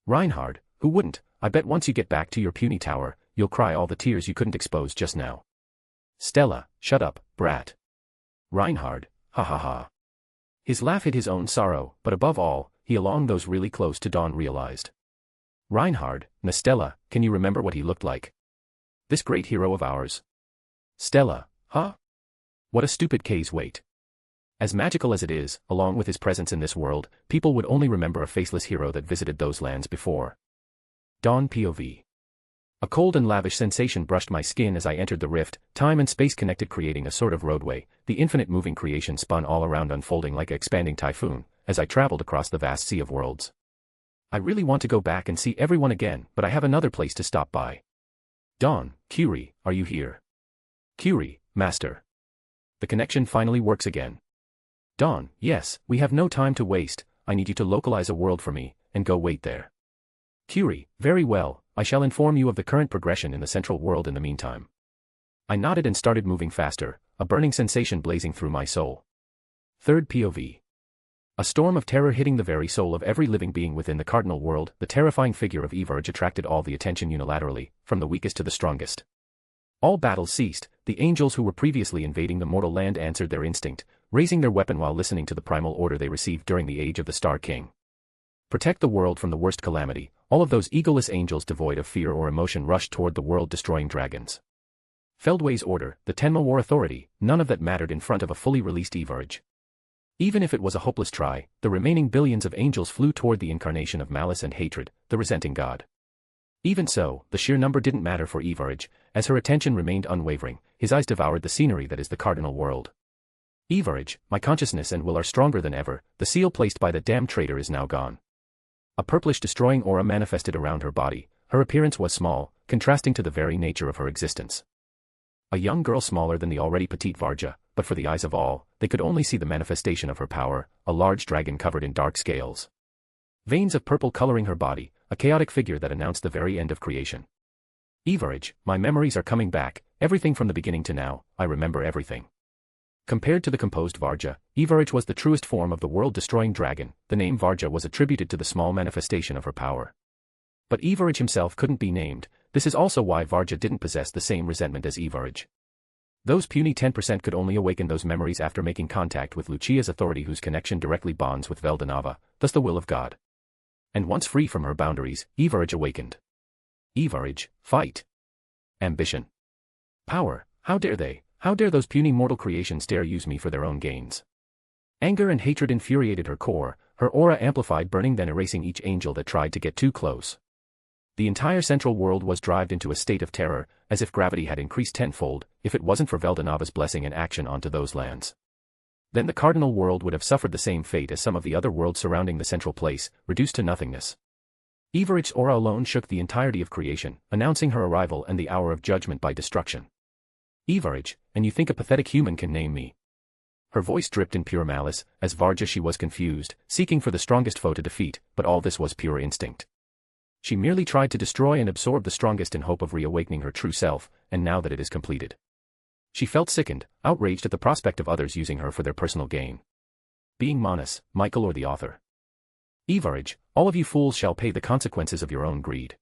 Speaker 3: Reinhard, who wouldn't? I bet once you get back to your puny tower, you'll cry all the tears you couldn't expose just now. Stella, shut up, brat. Reinhard, ha ha ha. His laugh hid his own sorrow, but above all, he along those really close to Dawn realized. Reinhard, Stella, can you remember what he looked like? This great hero of ours. Stella, huh? What a stupid case, wait. As magical as it is, along with his presence in this world, people would only remember a faceless hero that visited those lands before. Dawn POV. A cold and lavish sensation brushed my skin as I entered the rift, time and space connected, creating a sort of roadway. The infinite moving creation spun all around, unfolding like an expanding typhoon, as I traveled across the vast sea of worlds. I really want to go back and see everyone again, but I have another place to stop by. Dawn, Curie, are you here? Curie, Master. The connection finally works again. Dawn, yes, we have no time to waste, I need you to localize a world for me, and go wait there. Curie, very well, I shall inform you of the current progression in the central world in the meantime. I nodded and started moving faster, a burning sensation blazing through my soul. Third POV. A storm of terror hitting the very soul of every living being within the cardinal world. The terrifying figure of Everge attracted all the attention unilaterally, from the weakest to the strongest. All battles ceased, the angels who were previously invading the mortal land answered their instinct, raising their weapon while listening to the primal order they received during the age of the Star King. Protect the world from the worst calamity. All of those egoless angels devoid of fear or emotion rushed toward the world-destroying dragons. Feldway's order, the Tenma War Authority, none of that mattered in front of a fully released Everge. Even if it was a hopeless try, the remaining billions of angels flew toward the incarnation of malice and hatred, the resenting god. Even so, the sheer number didn't matter for Everge, as her attention remained unwavering. His eyes devoured the scenery that is the cardinal world. Everge, my consciousness and will are stronger than ever. The seal placed by the damned traitor is now gone. A purplish destroying aura manifested around her body. Her appearance was small, contrasting to the very nature of her existence. A young girl smaller than the already petite Varja, but for the eyes of all, they could only see the manifestation of her power, a large dragon covered in dark scales. Veins of purple coloring her body, a chaotic figure that announced the very end of creation. Everge, my memories are coming back, everything from the beginning to now, I remember everything. Compared to the composed Varja, Everge was the truest form of the world-destroying dragon. The name Varja was attributed to the small manifestation of her power. But Everge himself couldn't be named. This is also why Varja didn't possess the same resentment as Everge. Those puny 10% could only awaken those memories after making contact with Lucia's authority, whose connection directly bonds with Veldanava, thus the will of God. And once free from her boundaries, Everge awakened. Everge, fight. Ambition. Power, how dare they? How dare those puny mortal creations dare use me for their own gains? Anger and hatred infuriated her core, her aura amplified, burning, then erasing each angel that tried to get too close. The entire central world was driven into a state of terror, as if gravity had increased tenfold. If it wasn't for Veldanava's blessing and action onto those lands, then the cardinal world would have suffered the same fate as some of the other worlds surrounding the central place, reduced to nothingness. Everge's aura alone shook the entirety of creation, announcing her arrival and the hour of judgment by destruction. Everge, and you think a pathetic human can name me? Her voice dripped in pure malice. As Varja she was confused, seeking for the strongest foe to defeat, but all this was pure instinct. She merely tried to destroy and absorb the strongest in hope of reawakening her true self, and now that it is completed, she felt sickened, outraged at the prospect of others using her for their personal gain. Being Manas, Michael or the author. Everge, all of you fools shall pay the consequences of your own greed.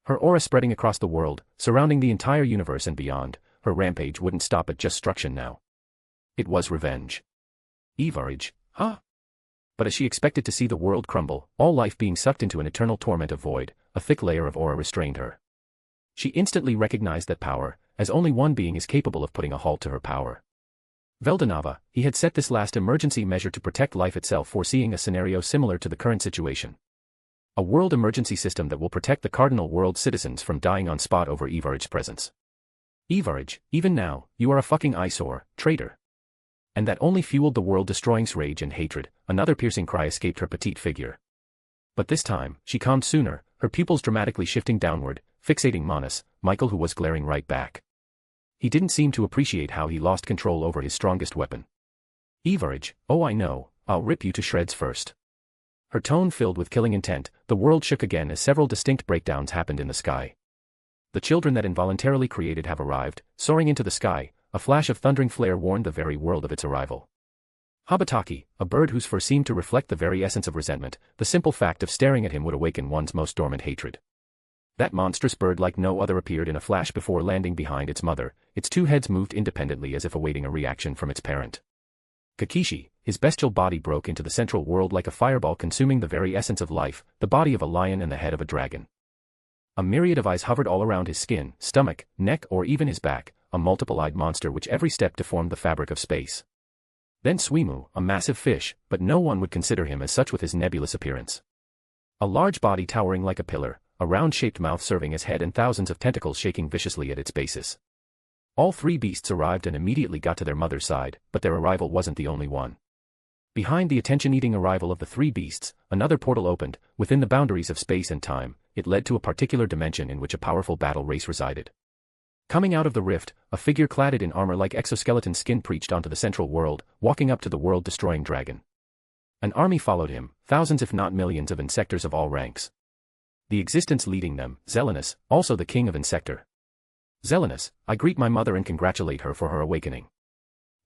Speaker 3: Her aura spreading across the world, surrounding the entire universe and beyond. Her rampage wouldn't stop at just destruction now. It was revenge. Everge, huh? but as she expected to see the world crumble, all life being sucked into an eternal torment of void, a thick layer of aura restrained her. She instantly recognized that power, as only one being is capable of putting a halt to her power. Veldanava, he had set this last emergency measure to protect life itself, foreseeing a scenario similar to the current situation. A world emergency system that will protect the cardinal world citizens from dying on spot over Evaraj's presence. Evaraj, even now, you are a fucking eyesore, traitor. And that only fueled the world-destroying rage and hatred. Another piercing cry escaped her petite figure. But this time, she calmed sooner, her pupils dramatically shifting downward, fixating Manas, Michael, who was glaring right back. He didn't seem to appreciate how he lost control over his strongest weapon. Evaraj, oh I know, I'll rip you to shreds first. Her tone filled with killing intent, the world shook again as several distinct breakdowns happened in the sky. The children that involuntarily created have arrived, soaring into the sky, a flash of thundering flare warned the very world of its arrival. Habataki, a bird whose fur seemed to reflect the very essence of resentment, the simple fact of staring at him would awaken one's most dormant hatred. That monstrous bird like no other appeared in a flash before landing behind its mother, its two heads moved independently as if awaiting a reaction from its parent. Kakishi, his bestial body broke into the central world like a fireball consuming the very essence of life, the body of a lion and the head of a dragon. A myriad of eyes hovered all around his skin, stomach, neck or even his back, a multiple-eyed monster which every step deformed the fabric of space. Then Swimu, a massive fish, but no one would consider him as such with his nebulous appearance. A large body towering like a pillar, a round-shaped mouth serving as head and thousands of tentacles shaking viciously at its basis. All three beasts arrived and immediately got to their mother's side, but their arrival wasn't the only one. Behind the attention-eating arrival of the three beasts, another portal opened, within the boundaries of space and time. It led to a particular dimension in which a powerful battle race resided. Coming out of the rift, a figure cladded in armor like exoskeleton skin preached onto the central world, walking up to the world-destroying dragon. An army followed him, thousands if not millions of insectors of all ranks. The existence leading them, Zelenus, also the king of Insector. Zelenus, I greet my mother and congratulate her for her awakening.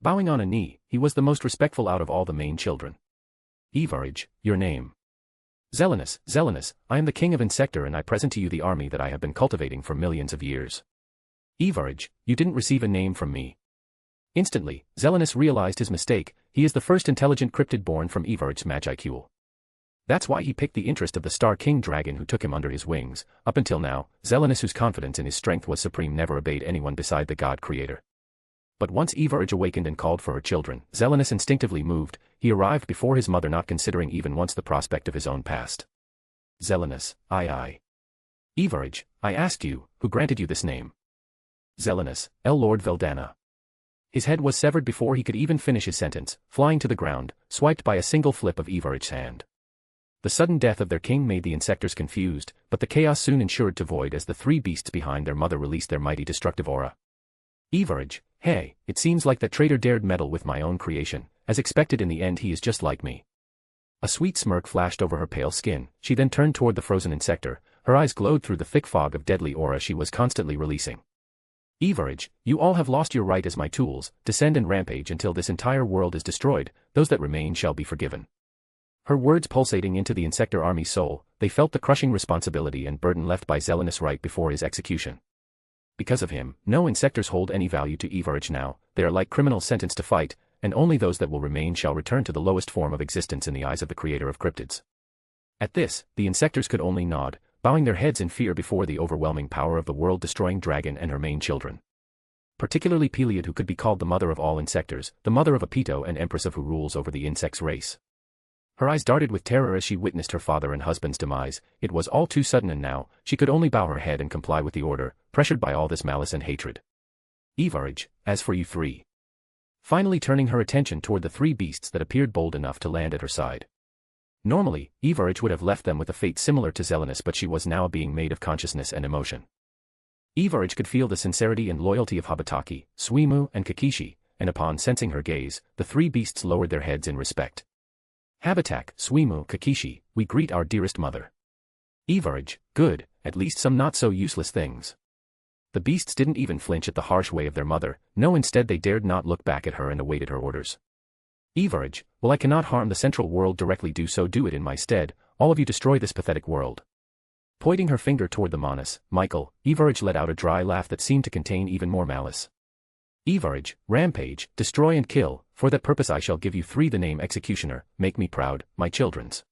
Speaker 3: Bowing on a knee, he was the most respectful out of all the main children. Evaraj, your name. Zelenus, Zelenus, I am the king of Insector and I present to you the army that I have been cultivating for millions of years. Evaraj, you didn't receive a name from me. Instantly, Zelenus realized his mistake, he is the first intelligent cryptid born from Evaraj's magicule. That's why he picked the interest of the Star King dragon who took him under his wings. Up until now, Zelenus, whose confidence in his strength was supreme, never obeyed anyone beside the god creator. But once Evaraj awakened and called for her children, Zelenus instinctively moved. He arrived before his mother, not considering even once the prospect of his own past. Zelenus, I. Evaraj, I asked you, who granted you this name? Zelenus, Lord Veldana. His head was severed before he could even finish his sentence, flying to the ground, swiped by a single flip of Evaraj's hand. The sudden death of their king made the insectors confused, but the chaos soon ensured to void as the three beasts behind their mother released their mighty destructive aura. Evaraj, hey, it seems like that traitor dared meddle with my own creation. As expected, in the end he is just like me. A sweet smirk flashed over her pale skin, she then turned toward the frozen insector, her eyes glowed through the thick fog of deadly aura she was constantly releasing. Evaraj, you all have lost your right as my tools, descend and rampage until this entire world is destroyed, those that remain shall be forgiven. Her words pulsating into the insector army's soul, they felt the crushing responsibility and burden left by Zelenus right before his execution. Because of him, no insectors hold any value to Evaraj now, they are like criminals sentenced to fight, and only those that will remain shall return to the lowest form of existence in the eyes of the creator of cryptids. At this, the insectors could only nod, bowing their heads in fear before the overwhelming power of the world-destroying dragon and her main children. Particularly Peliad, who could be called the mother of all insectors, the mother of Apito and empress of who rules over the insects race. Her eyes darted with terror as she witnessed her father and husband's demise. It was all too sudden, and now, she could only bow her head and comply with the order, pressured by all this malice and hatred. Evaraj, as for you three. Finally turning her attention toward the three beasts that appeared bold enough to land at her side. Normally, Evaraj would have left them with a fate similar to Zelenus, but she was now a being made of consciousness and emotion. Evaraj could feel the sincerity and loyalty of Habataki, Swimu, and Kakishi, and upon sensing her gaze, the three beasts lowered their heads in respect. Habatak, Swimu, Kakishi, we greet our dearest mother. Evaraj, good, at least some not so useless things. The beasts didn't even flinch at the harsh way of their mother, no, instead they dared not look back at her and awaited her orders. Evaraj, well, I cannot harm the central world directly, do it in my stead, all of you destroy this pathetic world. Pointing her finger toward the Manas, Michael, Evaraj let out a dry laugh that seemed to contain even more malice. Evarage, rampage, destroy and kill, for that purpose I shall give you three the name executioner, make me proud, my children's.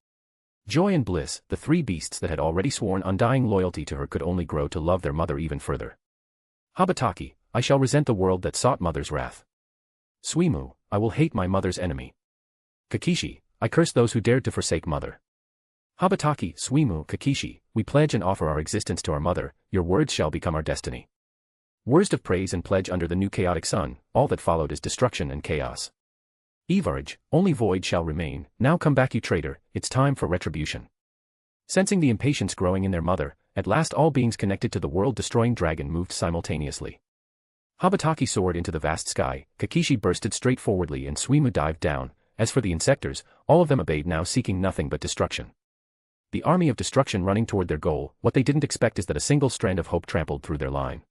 Speaker 3: Joy and bliss, the three beasts that had already sworn undying loyalty to her could only grow to love their mother even further. Habataki, I shall resent the world that sought mother's wrath. Suimu, I will hate my mother's enemy. Kakishi, I curse those who dared to forsake mother. Habataki, Suimu, Kakishi, we pledge and offer our existence to our mother, your words shall become our destiny. Words of praise and pledge under the new chaotic sun, all that followed is destruction and chaos. Evarage, only void shall remain, now come back you traitor, it's time for retribution. Sensing the impatience growing in their mother, at last all beings connected to the world-destroying dragon moved simultaneously. Habataki soared into the vast sky, Kakishi bursted straightforwardly and Suimu dived down. As for the insectors, all of them obeyed now seeking nothing but destruction. The army of destruction running toward their goal, what they didn't expect is that a single strand of hope trampled through their line.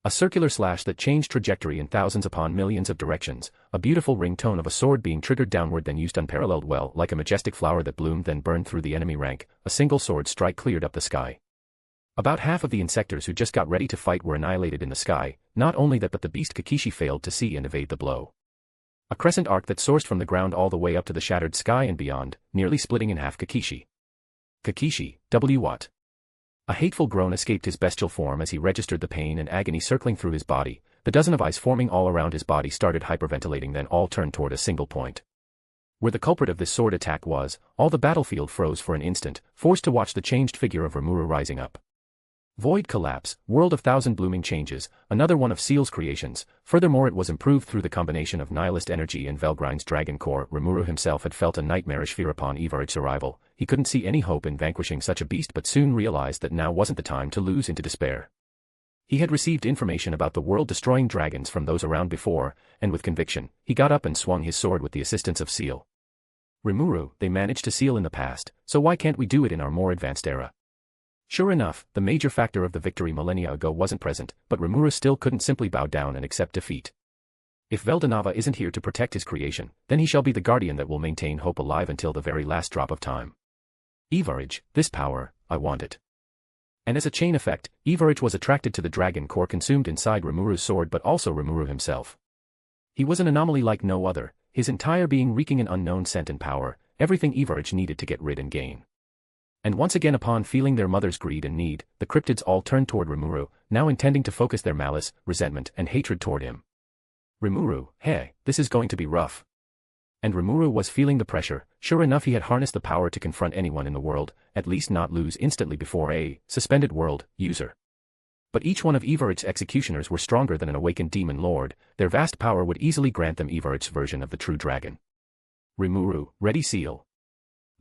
Speaker 3: A circular slash that changed trajectory in thousands upon millions of directions, a beautiful ring tone of a sword being triggered downward then used unparalleled well like a majestic flower that bloomed then burned through the enemy rank, a single sword strike cleared up the sky. About half of the insectors who just got ready to fight were annihilated in the sky, not only that but the beast Kakishi failed to see and evade the blow. A crescent arc that sourced from the ground all the way up to the shattered sky and beyond, nearly splitting in half Kakishi. Kakishi, what? A hateful groan escaped his bestial form as he registered the pain and agony circling through his body, the dozen of eyes forming all around his body started hyperventilating then all turned toward a single point. Where the culprit of this sword attack was, all the battlefield froze for an instant, forced to watch the changed figure of Remuru rising up. Void collapse, world of thousand blooming changes, another one of Seal's creations, furthermore it was improved through the combination of nihilist energy and Velgrine's dragon core. Remuru himself had felt a nightmarish fear upon Evarage's arrival, he couldn't see any hope in vanquishing such a beast but soon realized that now wasn't the time to lose into despair. He had received information about the world-destroying dragons from those around before, and with conviction, he got up and swung his sword with the assistance of Seal. Remuru, they managed to seal in the past, so why can't we do it in our more advanced era? Sure enough, the major factor of the victory millennia ago wasn't present, but Remuru still couldn't simply bow down and accept defeat. If Veldanava isn't here to protect his creation, then he shall be the guardian that will maintain hope alive until the very last drop of time. Evarage, this power, I want it. And as a chain effect, Evarage was attracted to the dragon core consumed inside Remuru's sword but also Remuru himself. He was an anomaly like no other, his entire being reeking an unknown scent and power, everything Evarage needed to get rid and gain. And once again upon feeling their mother's greed and need, the cryptids all turned toward Remuru, now intending to focus their malice, resentment and hatred toward him. Remuru, hey, this is going to be rough. And Remuru was feeling the pressure, sure enough he had harnessed the power to confront anyone in the world, at least not lose instantly before a suspended world user. But each one of Evarage's executioners were stronger than an awakened demon lord, their vast power would easily grant them Evarage's version of the true dragon. Remuru, ready Seal.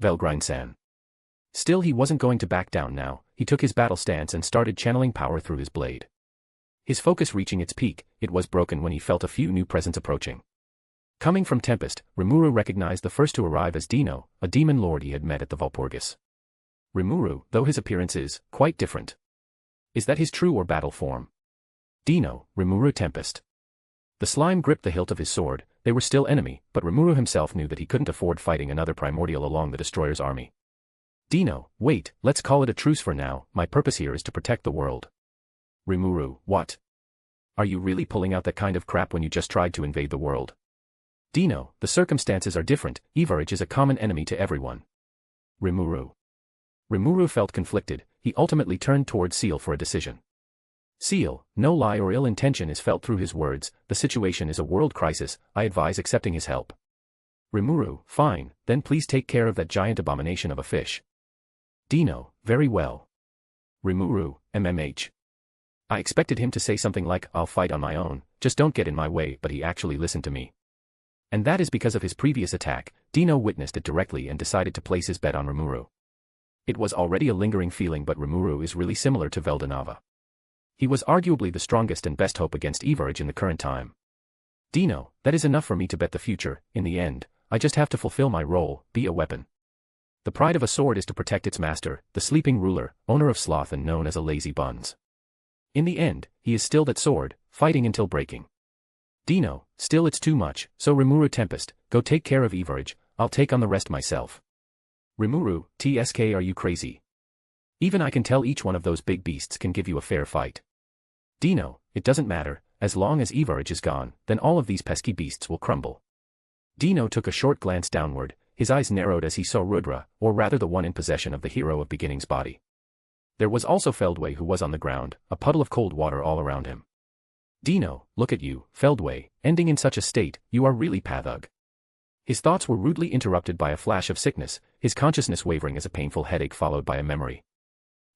Speaker 3: Velgrine-san. Still he wasn't going to back down now, he took his battle stance and started channeling power through his blade. His focus reaching its peak, it was broken when he felt a few new presence approaching. Coming from Tempest, Remuru recognized the first to arrive as Dino, a demon lord he had met at the Valpurgis. Remuru, though his appearance is quite different. Is that his true or battle form? Dino, Remuru Tempest. The slime gripped the hilt of his sword, they were still enemy, but Remuru himself knew that he couldn't afford fighting another primordial along the destroyer's army. Dino, wait, let's call it a truce for now, my purpose here is to protect the world. Remuru, what? Are you really pulling out that kind of crap when you just tried to invade the world? Dino, the circumstances are different, Evarage is a common enemy to everyone. Remuru. Remuru felt conflicted, he ultimately turned toward Seal for a decision. Seal, no lie or ill intention is felt through his words, the situation is a world crisis, I advise accepting his help. Remuru, fine, then please take care of that giant abomination of a fish. Dino, very well. Remuru, MMH. I expected him to say something like, I'll fight on my own, just don't get in my way, but he actually listened to me. And that is because of his previous attack, Dino witnessed it directly and decided to place his bet on Remuru. It was already a lingering feeling but Remuru is really similar to Veldanava. He was arguably the strongest and best hope against Evarage in the current time. Dino, that is enough for me to bet the future, in the end, I just have to fulfill my role, be a weapon. The pride of a sword is to protect its master, the sleeping ruler, owner of sloth and known as a lazy buns. In the end, he is still that sword, fighting until breaking. Dino, still it's too much, so Remuru Tempest, go take care of Evarage, I'll take on the rest myself. Remuru, TSK are you crazy? Even I can tell each one of those big beasts can give you a fair fight. Dino, it doesn't matter, as long as Evarage is gone, then all of these pesky beasts will crumble. Dino took a short glance downward, his eyes narrowed as he saw Rudra, or rather the one in possession of the hero of beginning's body. There was also Feldway, who was on the ground, a puddle of cold water all around him. Dino, look at you, Feldway, ending in such a state, you are really pathug. His thoughts were rudely interrupted by a flash of sickness, his consciousness wavering as a painful headache followed by a memory.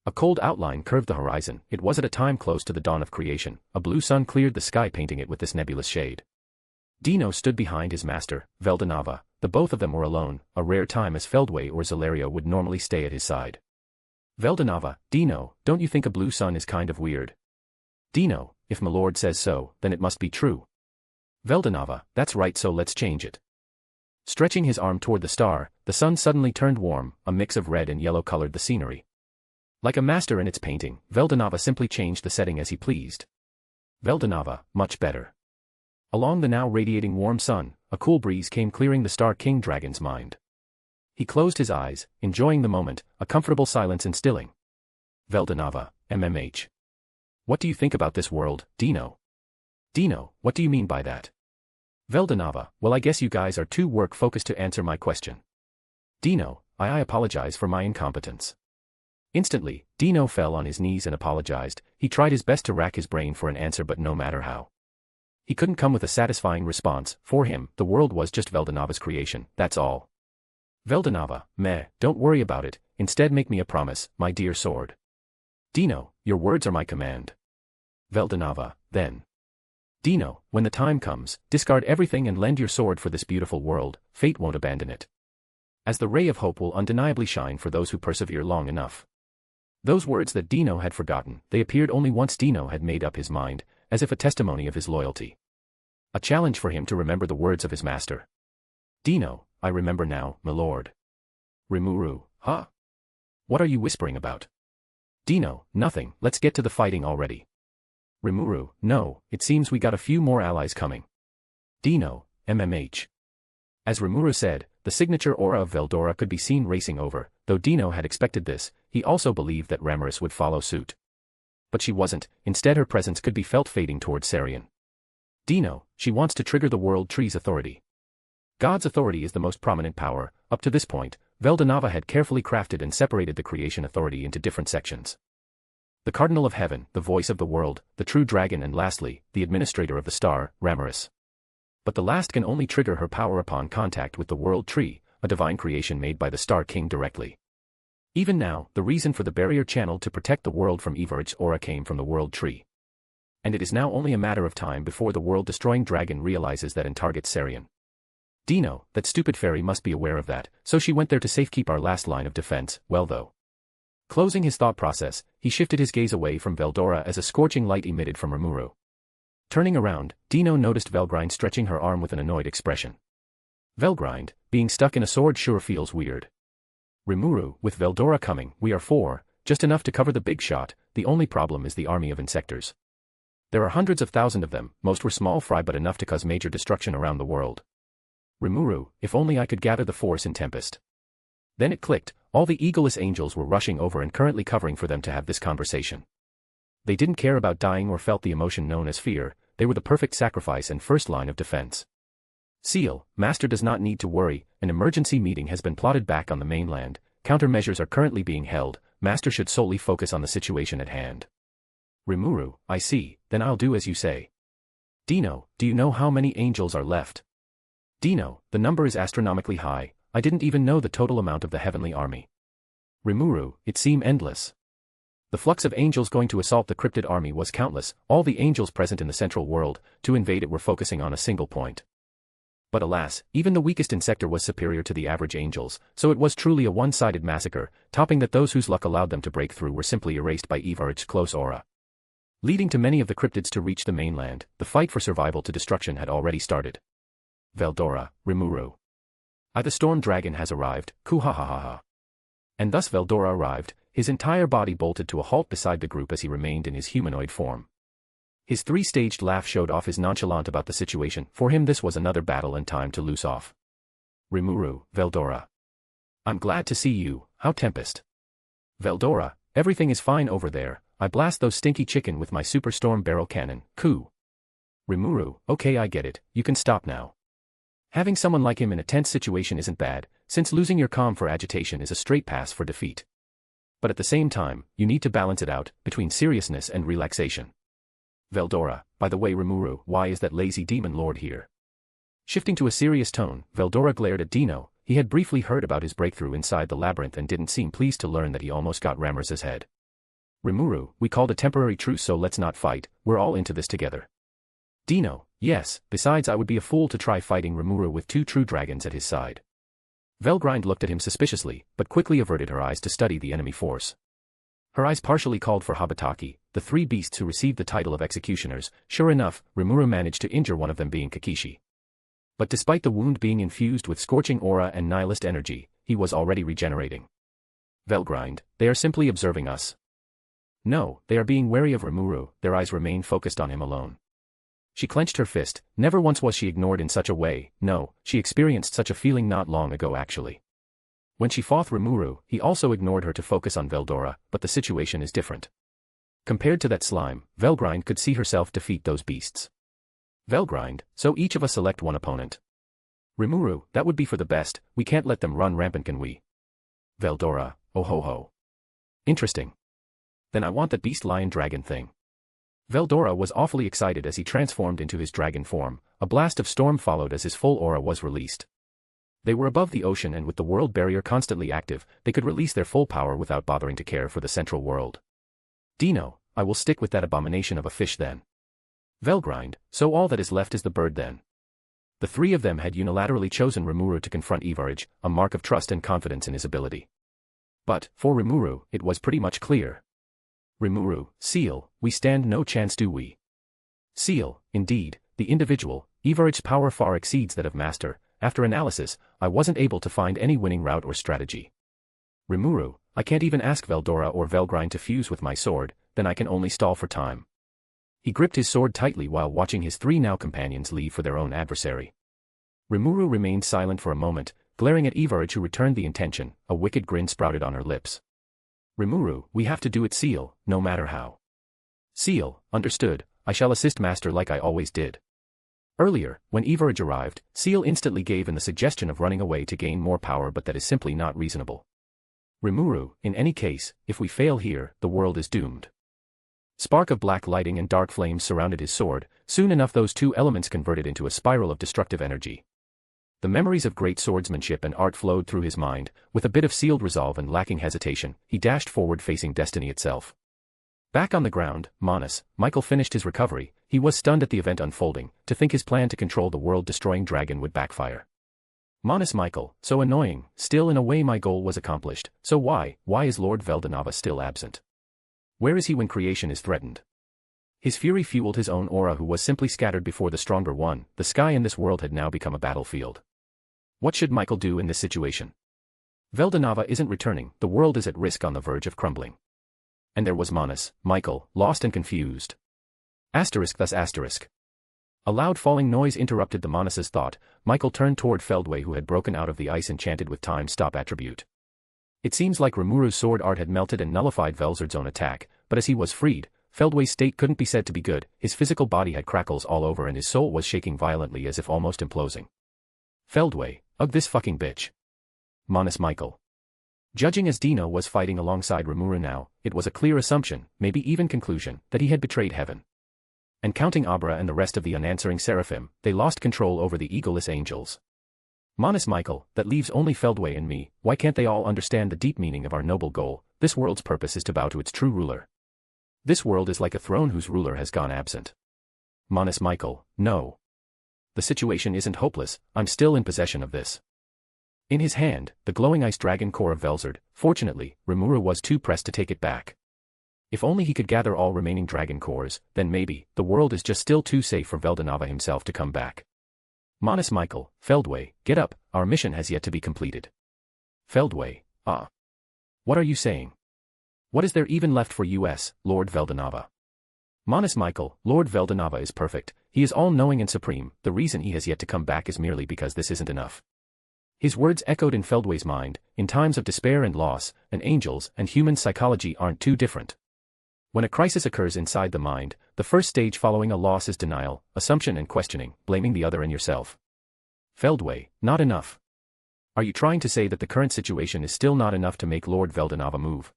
Speaker 3: A cold outline curved the horizon. It was at a time close to the dawn of creation. A blue sun cleared the sky, painting it with this nebulous shade. Dino stood behind his master, Veldanava. The both of them were alone, a rare time, as Feldway or Zalario would normally stay at his side. Veldanava, Dino, don't you think a blue sun is kind of weird? Dino, if my lord says so, then it must be true. Veldanava, that's right, so let's change it. Stretching his arm toward the star, the sun suddenly turned warm, a mix of red and yellow colored the scenery. Like a master in its painting, Veldanava simply changed the setting as he pleased. Veldanava, much better. Along the now radiating warm sun, a cool breeze came, clearing the Star King Dragon's mind. He closed his eyes, enjoying the moment, a comfortable silence instilling. Veldanava, MMH. What do you think about this world, Dino? Dino, what do you mean by that? Veldanava, well, I guess you guys are too work-focused to answer my question. Dino, I apologize for my incompetence. Instantly, Dino fell on his knees and apologized. He tried his best to rack his brain for an answer, but no matter how, he couldn't come with a satisfying response. For him, the world was just Veldanava's creation, that's all. Veldanava, meh, don't worry about it, instead make me a promise, my dear sword. Dino, your words are my command. Veldanava, then. Dino, when the time comes, discard everything and lend your sword for this beautiful world, fate won't abandon it. As the ray of hope will undeniably shine for those who persevere long enough. Those words that Dino had forgotten, they appeared only once Dino had made up his mind, as if a testimony of his loyalty. A challenge for him to remember the words of his master. Dino, I remember now, my lord. Remuru, huh? What are you whispering about? Dino, nothing, let's get to the fighting already. Remuru, no, it seems we got a few more allies coming. Dino, MMH. As Remuru said, the signature aura of Veldora could be seen racing over. Though Dino had expected this, he also believed that Ramirez would follow suit. But she wasn't, instead her presence could be felt fading towards Sarian. Dino, she wants to trigger the world tree's authority. God's authority is the most prominent power. Up to this point, Veldanava had carefully crafted and separated the creation authority into different sections. The cardinal of heaven, the voice of the world, the true dragon, and lastly, the administrator of the star, Ramirez. But the last can only trigger her power upon contact with the world tree, a divine creation made by the Star King directly. Even now, the reason for the barrier channel to protect the world from Evarage's aura came from the world tree. And it is now only a matter of time before the world-destroying dragon realizes that and targets Sarian. Dino, that stupid fairy must be aware of that, so she went there to safekeep our last line of defense, well though. Closing his thought process, he shifted his gaze away from Veldora as a scorching light emitted from Remuru. Turning around, Dino noticed Velgrind stretching her arm with an annoyed expression. Velgrind, being stuck in a sword sure feels weird. Remuru, with Veldora coming, we are 4, just enough to cover the big shot. The only problem is the army of insectors. There are hundreds of thousands of them, most were small fry but enough to cause major destruction around the world. Remuru, if only I could gather the force in Tempest. Then it clicked, all the egoless angels were rushing over and currently covering for them to have this conversation. They didn't care about dying or felt the emotion known as fear, they were the perfect sacrifice and first line of defense. Seal, Master does not need to worry, an emergency meeting has been plotted back on the mainland, countermeasures are currently being held, Master should solely focus on the situation at hand. Remuru, I see, then I'll do as you say. Dino, do you know how many angels are left? Dino, the number is astronomically high, I didn't even know the total amount of the heavenly army. Remuru, it seemed endless. The flux of angels going to assault the cryptid army was countless, all the angels present in the central world, to invade it were focusing on a single point. But alas, even the weakest insector was superior to the average angels, so it was truly a one-sided massacre, topping that those whose luck allowed them to break through were simply erased by Evarage's close aura. Leading to many of the cryptids to reach the mainland, the fight for survival to destruction had already started. Veldora, Remuru. The storm dragon has arrived, kuhahaha. And thus Veldora arrived, his entire body bolted to a halt beside the group as he remained in his humanoid form. His three-staged laugh showed off his nonchalant about the situation, for him this was another battle and time to loose off. Remuru, Veldora. I'm glad to see you, how Tempest? Veldora, everything is fine over there, I blast those stinky chicken with my superstorm barrel cannon, coo. Remuru, okay, I get it, you can stop now. Having someone like him in a tense situation isn't bad, since losing your calm for agitation is a straight pass for defeat. But at the same time, you need to balance it out, between seriousness and relaxation. Veldora, by the way Remuru, why is that lazy demon lord here? Shifting to a serious tone, Veldora glared at Dino. He had briefly heard about his breakthrough inside the labyrinth and didn't seem pleased to learn that he almost got Ramras's head. Remuru, we called a temporary truce, so let's not fight, we're all into this together. Dino, yes, besides I would be a fool to try fighting Remuru with 2 true dragons at his side. Velgrind looked at him suspiciously, but quickly averted her eyes to study the enemy force. Her eyes partially called for Habataki, the 3 beasts who received the title of executioners. Sure enough, Remuru managed to injure one of them, being Kakishi. But despite the wound being infused with scorching aura and nihilist energy, he was already regenerating. Velgrind, they are simply observing us. No, they are being wary of Remuru, their eyes remain focused on him alone. She clenched her fist. Never once was she ignored in such a way. No, she experienced such a feeling not long ago actually. When she fought Remuru, he also ignored her to focus on Veldora, but the situation is different. Compared to that slime, Velgrind could see herself defeat those beasts. Velgrind, so each of us select one opponent. Remuru, that would be for the best, we can't let them run rampant, can we? Veldora, oh ho ho. Interesting. Then I want that beast lion dragon thing. Veldora was awfully excited as he transformed into his dragon form. A blast of storm followed as his full aura was released. They were above the ocean, and with the world barrier constantly active, they could release their full power without bothering to care for the central world. Dino, I will stick with that abomination of a fish then. Velgrind, so all that is left is the bird then. The 3 of them had unilaterally chosen Remuru to confront Ivaraj, a mark of trust and confidence in his ability. But, for Remuru, it was pretty much clear. Remuru, Seal, we stand no chance, do we? Seal, indeed, the individual, Ivaraj's power far exceeds that of Master. After analysis, I wasn't able to find any winning route or strategy. Remuru, I can't even ask Veldora or Velgrind to fuse with my sword, then I can only stall for time. He gripped his sword tightly while watching his 3 now companions leave for their own adversary. Remuru remained silent for a moment, glaring at Ivaraj, who returned the intention. A wicked grin sprouted on her lips. Remuru, we have to do it, Seal, no matter how. Seal, understood, I shall assist Master like I always did. Earlier, when Ivaraj arrived, Seal instantly gave in the suggestion of running away to gain more power, but that is simply not reasonable. Remuru, in any case, if we fail here, the world is doomed. Spark of black lighting and dark flames surrounded his sword. Soon enough those 2 elements converted into a spiral of destructive energy. The memories of great swordsmanship and art flowed through his mind. With a bit of sealed resolve and lacking hesitation, he dashed forward facing destiny itself. Back on the ground, Michael finished his recovery. He was stunned at the event unfolding, to think his plan to control the world-destroying dragon would backfire. Michael, so annoying. Still, in a way my goal was accomplished, so why is Lord Veldanava still absent? Where is he when creation is threatened? His fury fueled his own aura, who was simply scattered before the stronger one. The sky in this world had now become a battlefield. What should Michael do in this situation? Veldanava isn't returning, the world is at risk, on the verge of crumbling. And there was Michael, lost and confused. Thus. A loud falling noise interrupted the Monas's thought. Michael turned toward Feldway, who had broken out of the ice enchanted with time stop attribute. It seems like Remuru's sword art had melted and nullified Velzard's own attack, but as he was freed, Feldway's state couldn't be said to be good. His physical body had crackles all over and his soul was shaking violently as if almost imploding. Feldway, ugh, this fucking bitch. Michael. Judging as Dino was fighting alongside Remuru now, it was a clear assumption, maybe even conclusion, that he had betrayed heaven. And counting Abra and the rest of the unanswering seraphim, they lost control over the egoless angels. Michael, that leaves only Feldway and me. Why can't they all understand the deep meaning of our noble goal? This world's purpose is to bow to its true ruler. This world is like a throne whose ruler has gone absent. Michael, no. The situation isn't hopeless, I'm still in possession of this. In his hand, the glowing ice dragon core of Velzard. Fortunately, Remuru was too pressed to take it back. If only he could gather all remaining dragon cores, then maybe, the world is just still too safe for Veldanava himself to come back. Michael, Feldway, get up, our mission has yet to be completed. Feldway, what are you saying? What is there even left for us, Lord Veldanava? Michael, Lord Veldanava is perfect, he is all-knowing and supreme, the reason he has yet to come back is merely because this isn't enough. His words echoed in Feldway's mind. In times of despair and loss, an angel's and human psychology aren't too different. When a crisis occurs inside the mind, the first stage following a loss is denial, assumption and questioning, blaming the other and yourself. Feldway, not enough. Are you trying to say that the current situation is still not enough to make Lord Veldanava move?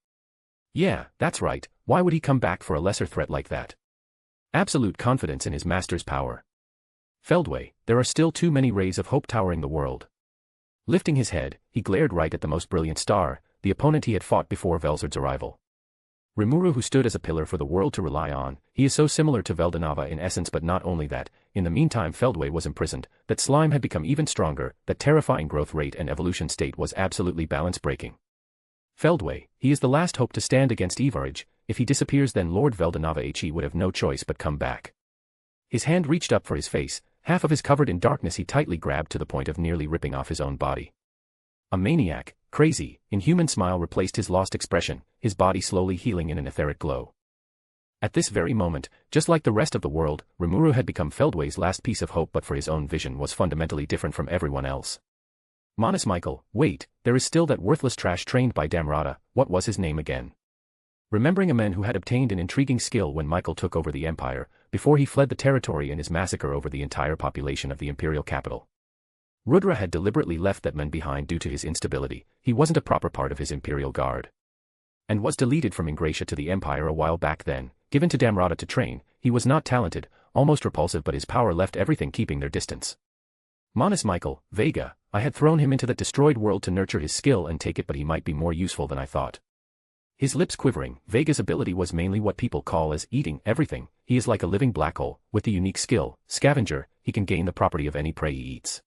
Speaker 3: Yeah, that's right, why would he come back for a lesser threat like that? Absolute confidence in his master's power. Feldway, there are still too many rays of hope towering the world. Lifting his head, he glared right at the most brilliant star, the opponent he had fought before Velzard's arrival. Remuru, who stood as a pillar for the world to rely on, he is so similar to Veldanava in essence, but not only that, in the meantime Feldway was imprisoned, that slime had become even stronger, that terrifying growth rate and evolution state was absolutely balance-breaking. Feldway, he is the last hope to stand against Evarage. If he disappears then Lord Veldanava he would have no choice but come back. His hand reached up for his face, half of his covered in darkness he tightly grabbed to the point of nearly ripping off his own body. A maniac, crazy, inhuman smile replaced his lost expression, his body slowly healing in an etheric glow. At this very moment, just like the rest of the world, Remuru had become Feldway's last piece of hope, but for his own vision was fundamentally different from everyone else. Manus Michael, wait, there is still that worthless trash trained by Damrata, what was his name again? Remembering a man who had obtained an intriguing skill when Michael took over the empire, before he fled the territory in his massacre over the entire population of the Imperial capital. Rudra had deliberately left that man behind due to his instability, he wasn't a proper part of his Imperial guard. And was deleted from Ingratia to the Empire a while back then, given to Damrata to train, he was not talented, almost repulsive, but his power left everything keeping their distance. Manus Michael, Vega, I had thrown him into that destroyed world to nurture his skill and take it, but he might be more useful than I thought. His lips quivering, Vega's ability was mainly what people call as eating everything. He is like a living black hole, with the unique skill, scavenger, he can gain the property of any prey he eats.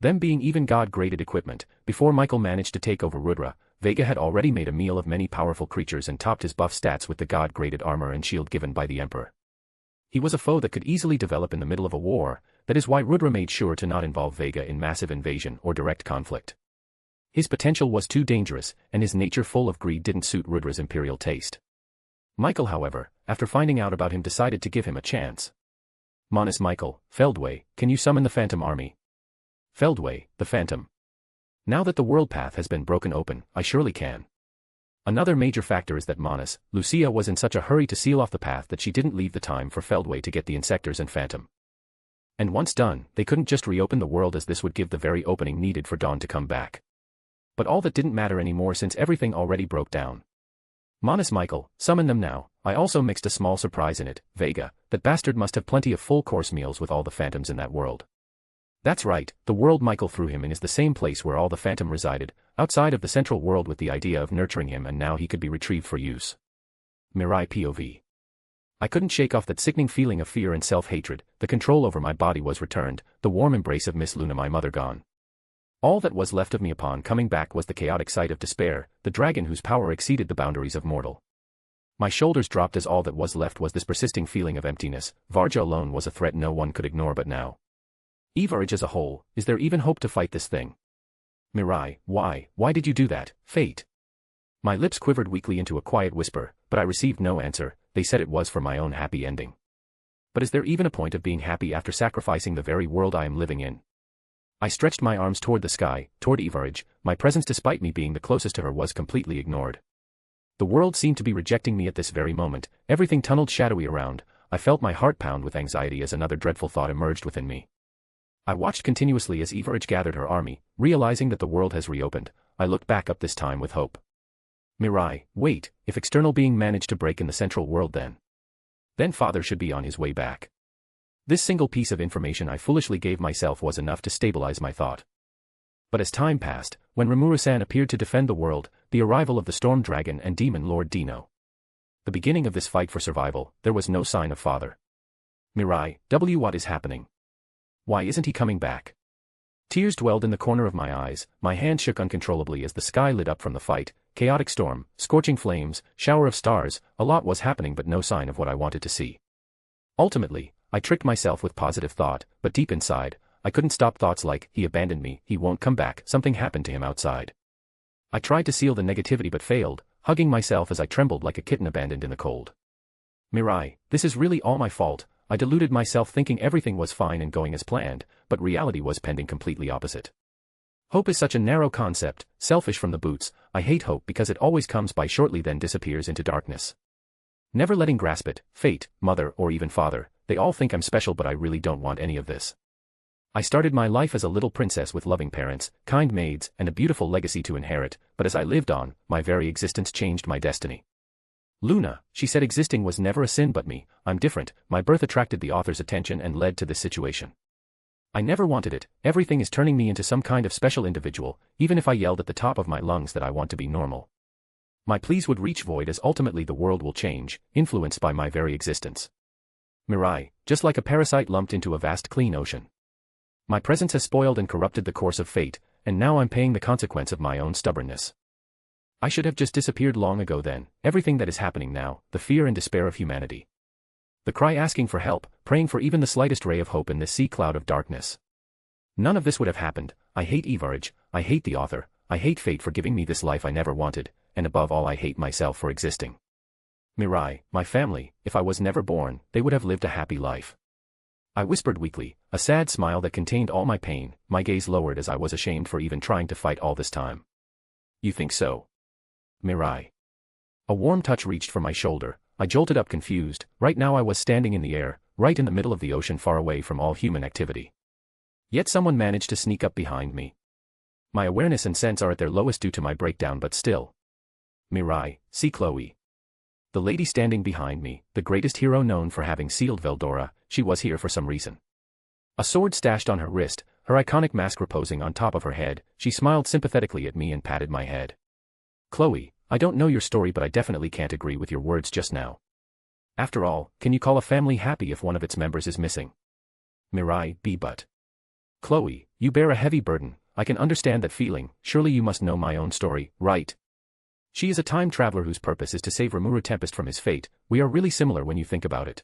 Speaker 3: Them being even god-graded equipment, before Michael managed to take over Rudra, Vega had already made a meal of many powerful creatures and topped his buff stats with the god-graded armor and shield given by the Emperor. He was a foe that could easily develop in the middle of a war, that is why Rudra made sure to not involve Vega in massive invasion or direct conflict. His potential was too dangerous, and his nature full of greed didn't suit Rudra's imperial taste. Michael, however, after finding out about him, decided to give him a chance. Manus Michael, Feldway, can you summon the Phantom Army? Feldway, the Phantom. Now that the world path has been broken open, I surely can. Another major factor is that Manus, Lucia was in such a hurry to seal off the path that she didn't leave the time for Feldway to get the Insectors and Phantom. And once done, they couldn't just reopen the world, as this would give the very opening needed for Dawn to come back. But all that didn't matter anymore since everything already broke down. Manus Michael, summon them now. I also mixed a small surprise in it, Vega, that bastard must have plenty of full-course meals with all the phantoms in that world. That's right, the world Michael threw him in is the same place where all the phantom resided, outside of the central world, with the idea of nurturing him, and now he could be retrieved for use. Mirai POV. I couldn't shake off that sickening feeling of fear and self-hatred. The control over my body was returned, the warm embrace of Miss Luna, my mother, gone. All that was left of me upon coming back was the chaotic sight of despair, the dragon whose power exceeded the boundaries of mortal. My shoulders dropped as all that was left was this persisting feeling of emptiness. Varja alone was a threat no one could ignore, but now. Evarage as a whole, is there even hope to fight this thing? Mirai, why did you do that, Fate? My lips quivered weakly into a quiet whisper, but I received no answer. They said it was for my own happy ending. But is there even a point of being happy after sacrificing the very world I am living in? I stretched my arms toward the sky, toward Evarage. My presence, despite me being the closest to her, was completely ignored. The world seemed to be rejecting me at this very moment. Everything tunneled shadowy around. I felt my heart pound with anxiety as another dreadful thought emerged within me. I watched continuously as Evarage gathered her army. Realizing that the world has reopened, I looked back up, this time with hope. Mirai, wait, if external being managed to break in the central world, then father should be on his way back. This single piece of information I foolishly gave myself was enough to stabilize my thought. But as time passed, when Remuru-san appeared to defend the world, the arrival of the Storm Dragon and Demon Lord Dino. The beginning of this fight for survival, there was no sign of father. Mirai, what is happening? Why isn't he coming back? Tears dwelled in the corner of my eyes, my hand shook uncontrollably as the sky lit up from the fight. Chaotic storm, scorching flames, shower of stars, a lot was happening, but no sign of what I wanted to see. Ultimately, I tricked myself with positive thought, but deep inside, I couldn't stop thoughts like, he abandoned me, he won't come back, something happened to him outside. I tried to seal the negativity but failed, hugging myself as I trembled like a kitten abandoned in the cold. Mirai, this is really all my fault. I deluded myself thinking everything was fine and going as planned, but reality was pending completely opposite. Hope is such a narrow concept, selfish from the boots. I hate hope because it always comes by shortly then disappears into darkness. Never letting grasp it, fate, mother or even father, they all think I'm special but I really don't want any of this. I started my life as a little princess with loving parents, kind maids, and a beautiful legacy to inherit, but as I lived on, my very existence changed my destiny. Luna, she said existing was never a sin but me, I'm different, my birth attracted the author's attention and led to this situation. I never wanted it, everything is turning me into some kind of special individual, even if I yelled at the top of my lungs that I want to be normal. My pleas would reach void as ultimately the world will change, influenced by my very existence. Mirai, just like a parasite lumped into a vast clean ocean. My presence has spoiled and corrupted the course of fate, and now I'm paying the consequence of my own stubbornness. I should have just disappeared long ago then, everything that is happening now, the fear and despair of humanity. The cry asking for help, praying for even the slightest ray of hope in this sea cloud of darkness. None of this would have happened. I hate Evarge, I hate the author, I hate fate for giving me this life I never wanted, and above all I hate myself for existing. Mirai, my family, if I was never born, they would have lived a happy life. I whispered weakly, a sad smile that contained all my pain, my gaze lowered as I was ashamed for even trying to fight all this time. You think so? Mirai. A warm touch reached for my shoulder, I jolted up confused, right now I was standing in the air, right in the middle of the ocean far away from all human activity. Yet someone managed to sneak up behind me. My awareness and sense are at their lowest due to my breakdown but still. Mirai, see Chloe. The lady standing behind me, the greatest hero known for having sealed Veldora, she was here for some reason. A sword stashed on her wrist, her iconic mask reposing on top of her head, she smiled sympathetically at me and patted my head. Chloe, I don't know your story but I definitely can't agree with your words just now. After all, can you call a family happy if one of its members is missing? Mirai, but. Chloe, you bear a heavy burden, I can understand that feeling, surely you must know my own story, right? She is a time traveler whose purpose is to save Remuru Tempest from his fate, we are really similar when you think about it.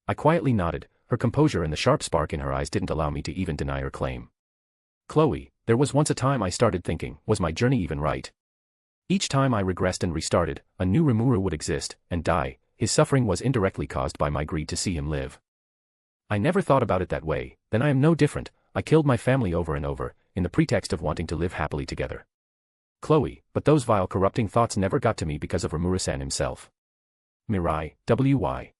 Speaker 3: I quietly nodded, her composure and the sharp spark in her eyes didn't allow me to even deny her claim. Chloe, there was once a time I started thinking, was my journey even right? Each time I regressed and restarted, a new Remuru would exist, and die, his suffering was indirectly caused by my greed to see him live. I never thought about it that way, then I am no different, I killed my family over and over, in the pretext of wanting to live happily together. Chloe, but those vile corrupting thoughts never got to me because of Remuru-san himself. Mirai, why?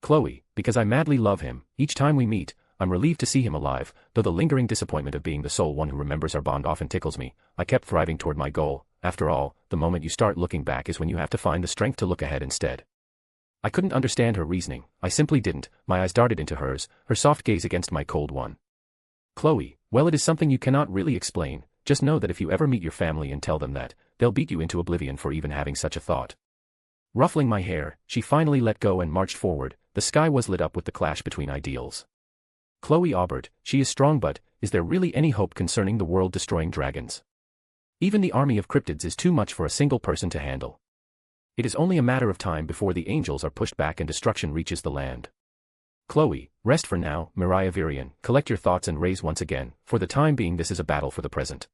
Speaker 3: Chloe, because I madly love him, each time we meet, I'm relieved to see him alive, though the lingering disappointment of being the sole one who remembers our bond often tickles me, I kept thriving toward my goal, after all, the moment you start looking back is when you have to find the strength to look ahead instead. I couldn't understand her reasoning, I simply didn't, my eyes darted into hers, her soft gaze against my cold one. Chloe, well it is something you cannot really explain, just know that if you ever meet your family and tell them that, they'll beat you into oblivion for even having such a thought. Ruffling my hair, she finally let go and marched forward, the sky was lit up with the clash between ideals. Chloe Aubert, she is strong but, is there really any hope concerning the world-destroying dragons? Even the army of cryptids is too much for a single person to handle. It is only a matter of time before the angels are pushed back and destruction reaches the land. Chloe, rest for now, Mirai Virian, collect your thoughts and raise once again, for the time being this is a battle for the present.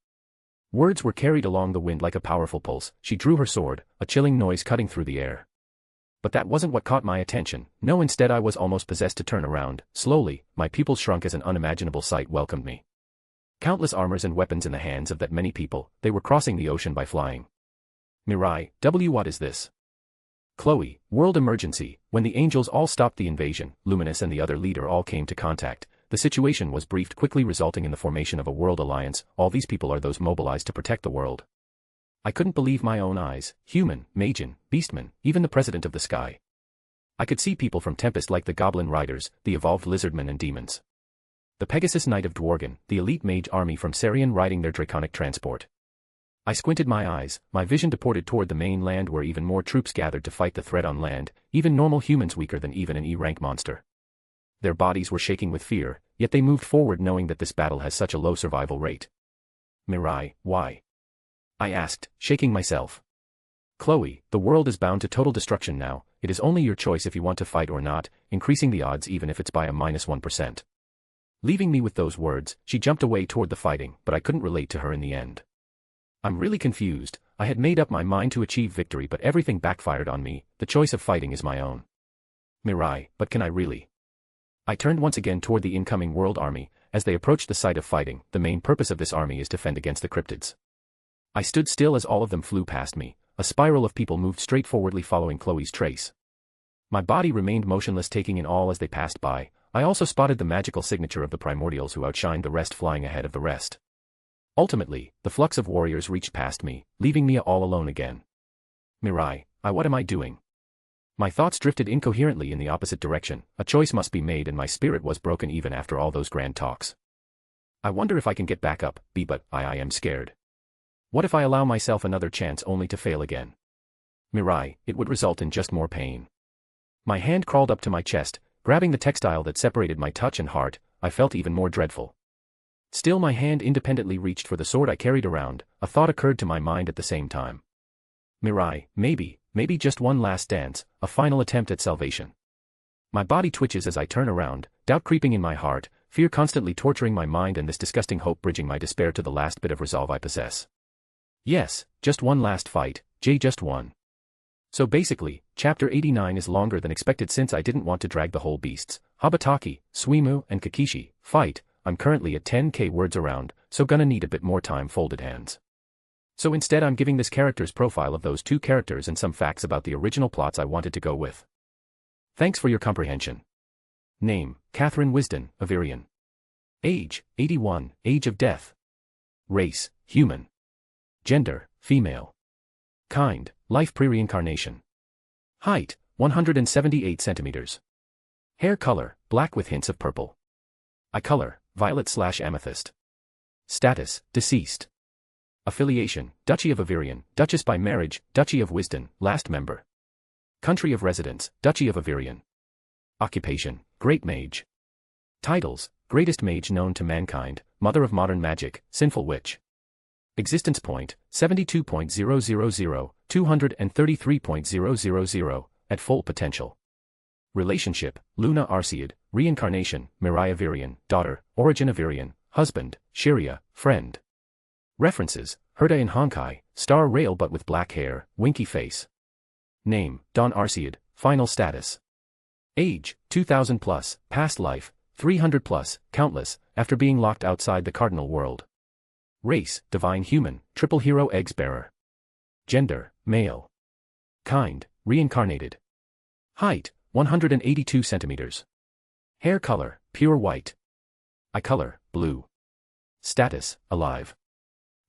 Speaker 3: Words were carried along the wind like a powerful pulse, she drew her sword, a chilling noise cutting through the air. But that wasn't what caught my attention, no instead I was almost possessed to turn around, slowly, my pupils shrunk as an unimaginable sight welcomed me. Countless armors and weapons in the hands of that many people, they were crossing the ocean by flying. Mirai, what is this? Chloe, world emergency, when the angels all stopped the invasion, Luminous and the other leader all came to contact, the situation was briefed quickly resulting in the formation of a world alliance, all these people are those mobilized to protect the world. I couldn't believe my own eyes, human, Magian, beastman, even the president of the sky. I could see people from Tempest like the Goblin Riders, the evolved lizardmen and demons. The Pegasus Knight of Dworgen, the elite mage army from Sarian riding their draconic transport. I squinted my eyes, my vision deported toward the main land where even more troops gathered to fight the threat on land, even normal humans weaker than even an E-rank monster. Their bodies were shaking with fear, yet they moved forward knowing that this battle has such a low survival rate. Mirai, why? I asked, shaking myself. Chloe, the world is bound to total destruction now, it is only your choice if you want to fight or not, increasing the odds even if it's by a -1%. Leaving me with those words, she jumped away toward the fighting, but I couldn't relate to her in the end. I'm really confused, I had made up my mind to achieve victory but everything backfired on me, the choice of fighting is my own. Mirai, but can I really? I turned once again toward the incoming world army, as they approached the site of fighting, the main purpose of this army is to fend against the cryptids. I stood still as all of them flew past me, a spiral of people moved straightforwardly following Chloe's trace. My body remained motionless, taking in all as they passed by. I also spotted the magical signature of the primordials who outshined the rest, flying ahead of the rest. Ultimately, the flux of warriors reached past me, leaving me all alone again. Mirai, what am I doing? My thoughts drifted incoherently in the opposite direction. A choice must be made, and my spirit was broken even after all those grand talks. I wonder if I can get back up, but I am scared. What if I allow myself another chance only to fail again? Mirai, it would result in just more pain. My hand crawled up to my chest, grabbing the textile that separated my touch and heart. I felt even more dreadful. Still, my hand independently reached for the sword I carried around. A thought occurred to my mind at the same time. Mirai, maybe just one last dance, a final attempt at salvation. My body twitches as I turn around, doubt creeping in my heart, fear constantly torturing my mind, and this disgusting hope bridging my despair to the last bit of resolve I possess. Yes, just one last fight, just one. So basically, chapter 89 is longer than expected since I didn't want to drag the whole beasts, Habataki, Suimu, and Kakishi, fight. I'm currently at 10k words around, so gonna need a bit more time, folded hands. So instead I'm giving this character's profile of those two characters and some facts about the original plots I wanted to go with. Thanks for your comprehension. Name, Catherine Wisdon, Avirian. Age, 81, age of death. Race, human. Gender, female. Kind, life pre-reincarnation. Height, 178 centimeters. Hair color, black with hints of purple. Eye color, violet/amethyst. Status, deceased. Affiliation, Duchy of Avirian, Duchess by marriage, Duchy of Wisdon, last member. Country of residence, Duchy of Avirian. Occupation, Great Mage. Titles, Greatest Mage known to mankind, Mother of modern magic, Sinful Witch. Existence point, 72.000, 233.000, at full potential. Relationship, Luna Arseid, Reincarnation, Mirai Avirian, daughter, Origin Avirian, husband, Shiria, friend. References, Herda in Honkai, star rail but with black hair, winky face. Name, Dawn Arseid, final status. Age, 2000 plus, past life, 300 plus, countless, after being locked outside the cardinal world. Race, divine human, triple hero eggs bearer. Gender, male. Kind, reincarnated. Height, 182 centimeters. Hair color, pure white. Eye color, blue. Status, alive.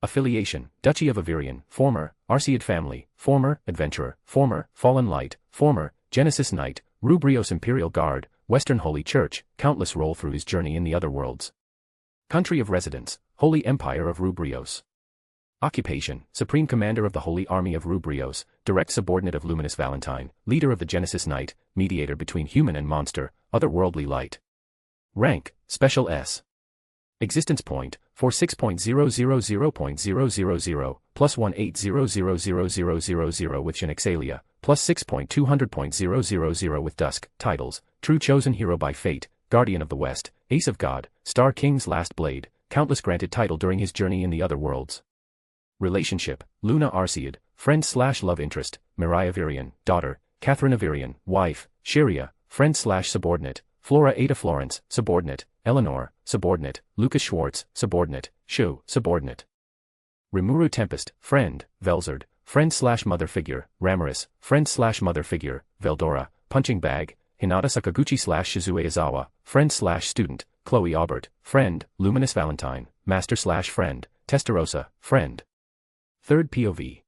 Speaker 3: Affiliation, Duchy of Avirian, former, Arseid family, former, adventurer, former, fallen light, former, Genesis knight, Rubrios Imperial Guard, Western Holy Church, countless roll through his journey in the other worlds. Country of residence, Holy Empire of Rubrios. Occupation, Supreme Commander of the Holy Army of Rubrios, direct subordinate of Luminous Valentine, leader of the Genesis Knight, mediator between human and monster, otherworldly light. Rank, Special S. Existence point, 46.000.000, plus 180000000 with Shinexalia, plus 6.200.000 with Dusk, titles, True Chosen Hero by Fate, Guardian of the West, Ace of God, Star King's Last Blade, countless granted title during his journey in the other worlds. Relationship, Luna Arseid, friend/love interest, Mirai Avirian, daughter, Catherine Avirian, wife, Shiria, friend/subordinate, Flora Ada Florence, subordinate, Eleanor, subordinate, Lucas Schwartz, subordinate, Shu, subordinate. Remuru Tempest, friend, Velzard, friend/mother figure, Ramaris, friend/mother figure, Veldora, punching bag, Hinata Sakaguchi/Shizue Izawa, friend/student, Chloe Aubert, friend, Luminous Valentine, master/friend, Testarossa, friend. Third POV.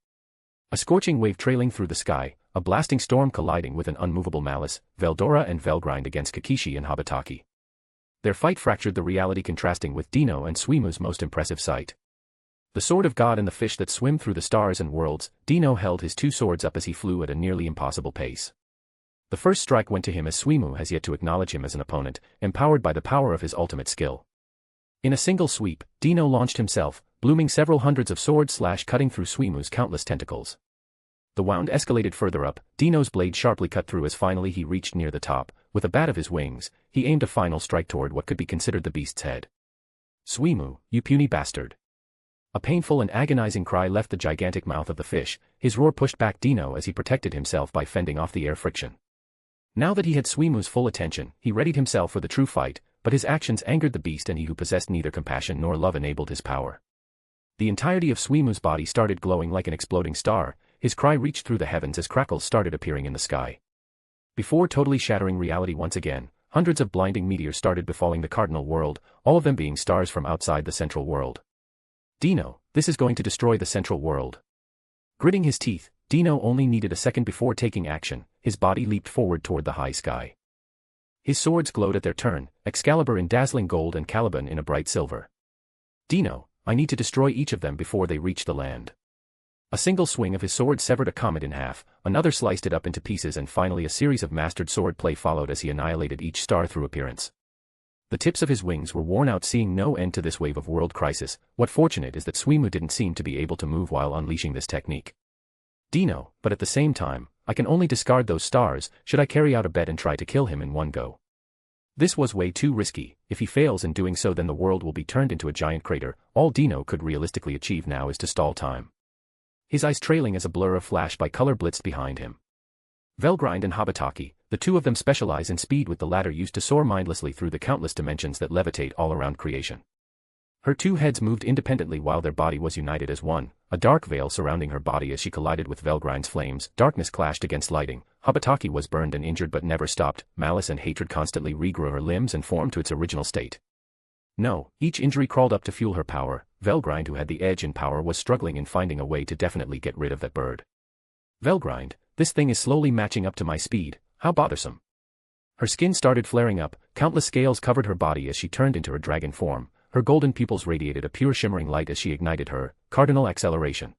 Speaker 3: A scorching wave trailing through the sky, a blasting storm colliding with an unmovable malice, Veldora and Velgrind against Kakishi and Habataki. Their fight fractured the reality, contrasting with Dino and Suimu's most impressive sight. The sword of God and the fish that swim through the stars and worlds, Dino held his two swords up as he flew at a nearly impossible pace. The first strike went to him as Suimu has yet to acknowledge him as an opponent, empowered by the power of his ultimate skill. In a single sweep, Dino launched himself, blooming several hundreds of swords cutting through Suimu's countless tentacles. The wound escalated further up, Dino's blade sharply cut through as finally he reached near the top. With a bat of his wings, he aimed a final strike toward what could be considered the beast's head. Suimu, you puny bastard. A painful and agonizing cry left the gigantic mouth of the fish, his roar pushed back Dino as he protected himself by fending off the air friction. Now that he had Suimu's full attention, he readied himself for the true fight, but his actions angered the beast, and he who possessed neither compassion nor love enabled his power. The entirety of Suimu's body started glowing like an exploding star, his cry reached through the heavens as crackles started appearing in the sky. Before totally shattering reality once again, hundreds of blinding meteors started befalling the cardinal world, all of them being stars from outside the central world. Dino, this is going to destroy the central world. Gritting his teeth, Dino only needed a second before taking action. His body leaped forward toward the high sky. His swords glowed at their turn, Excalibur in dazzling gold and Caliban in a bright silver. Dino, I need to destroy each of them before they reach the land. A single swing of his sword severed a comet in half, another sliced it up into pieces, and finally a series of mastered sword play followed as he annihilated each star through appearance. The tips of his wings were worn out, seeing no end to this wave of world crisis. What fortunate is that Suimu didn't seem to be able to move while unleashing this technique. Dino, but at the same time, I can only discard those stars. Should I carry out a bet and try to kill him in one go? This was way too risky. If he fails in doing so, then the world will be turned into a giant crater. All Dino could realistically achieve now is to stall time. His eyes trailing as a blur of flash by color blitzed behind him. Velgrind and Habataki, the two of them specialize in speed, with the latter used to soar mindlessly through the countless dimensions that levitate all around creation. Her two heads moved independently while their body was united as one, a dark veil surrounding her body as she collided with Velgrind's flames. Darkness clashed against lighting. Habataki was burned and injured but never stopped. Malice and hatred constantly regrew her limbs and formed to its original state. No, each injury crawled up to fuel her power. Velgrind, who had the edge in power, was struggling in finding a way to definitely get rid of that bird. Velgrind, this thing is slowly matching up to my speed. How bothersome. Her skin started flaring up, countless scales covered her body as she turned into her dragon form. Her golden pupils radiated a pure shimmering light as she ignited her cardinal acceleration.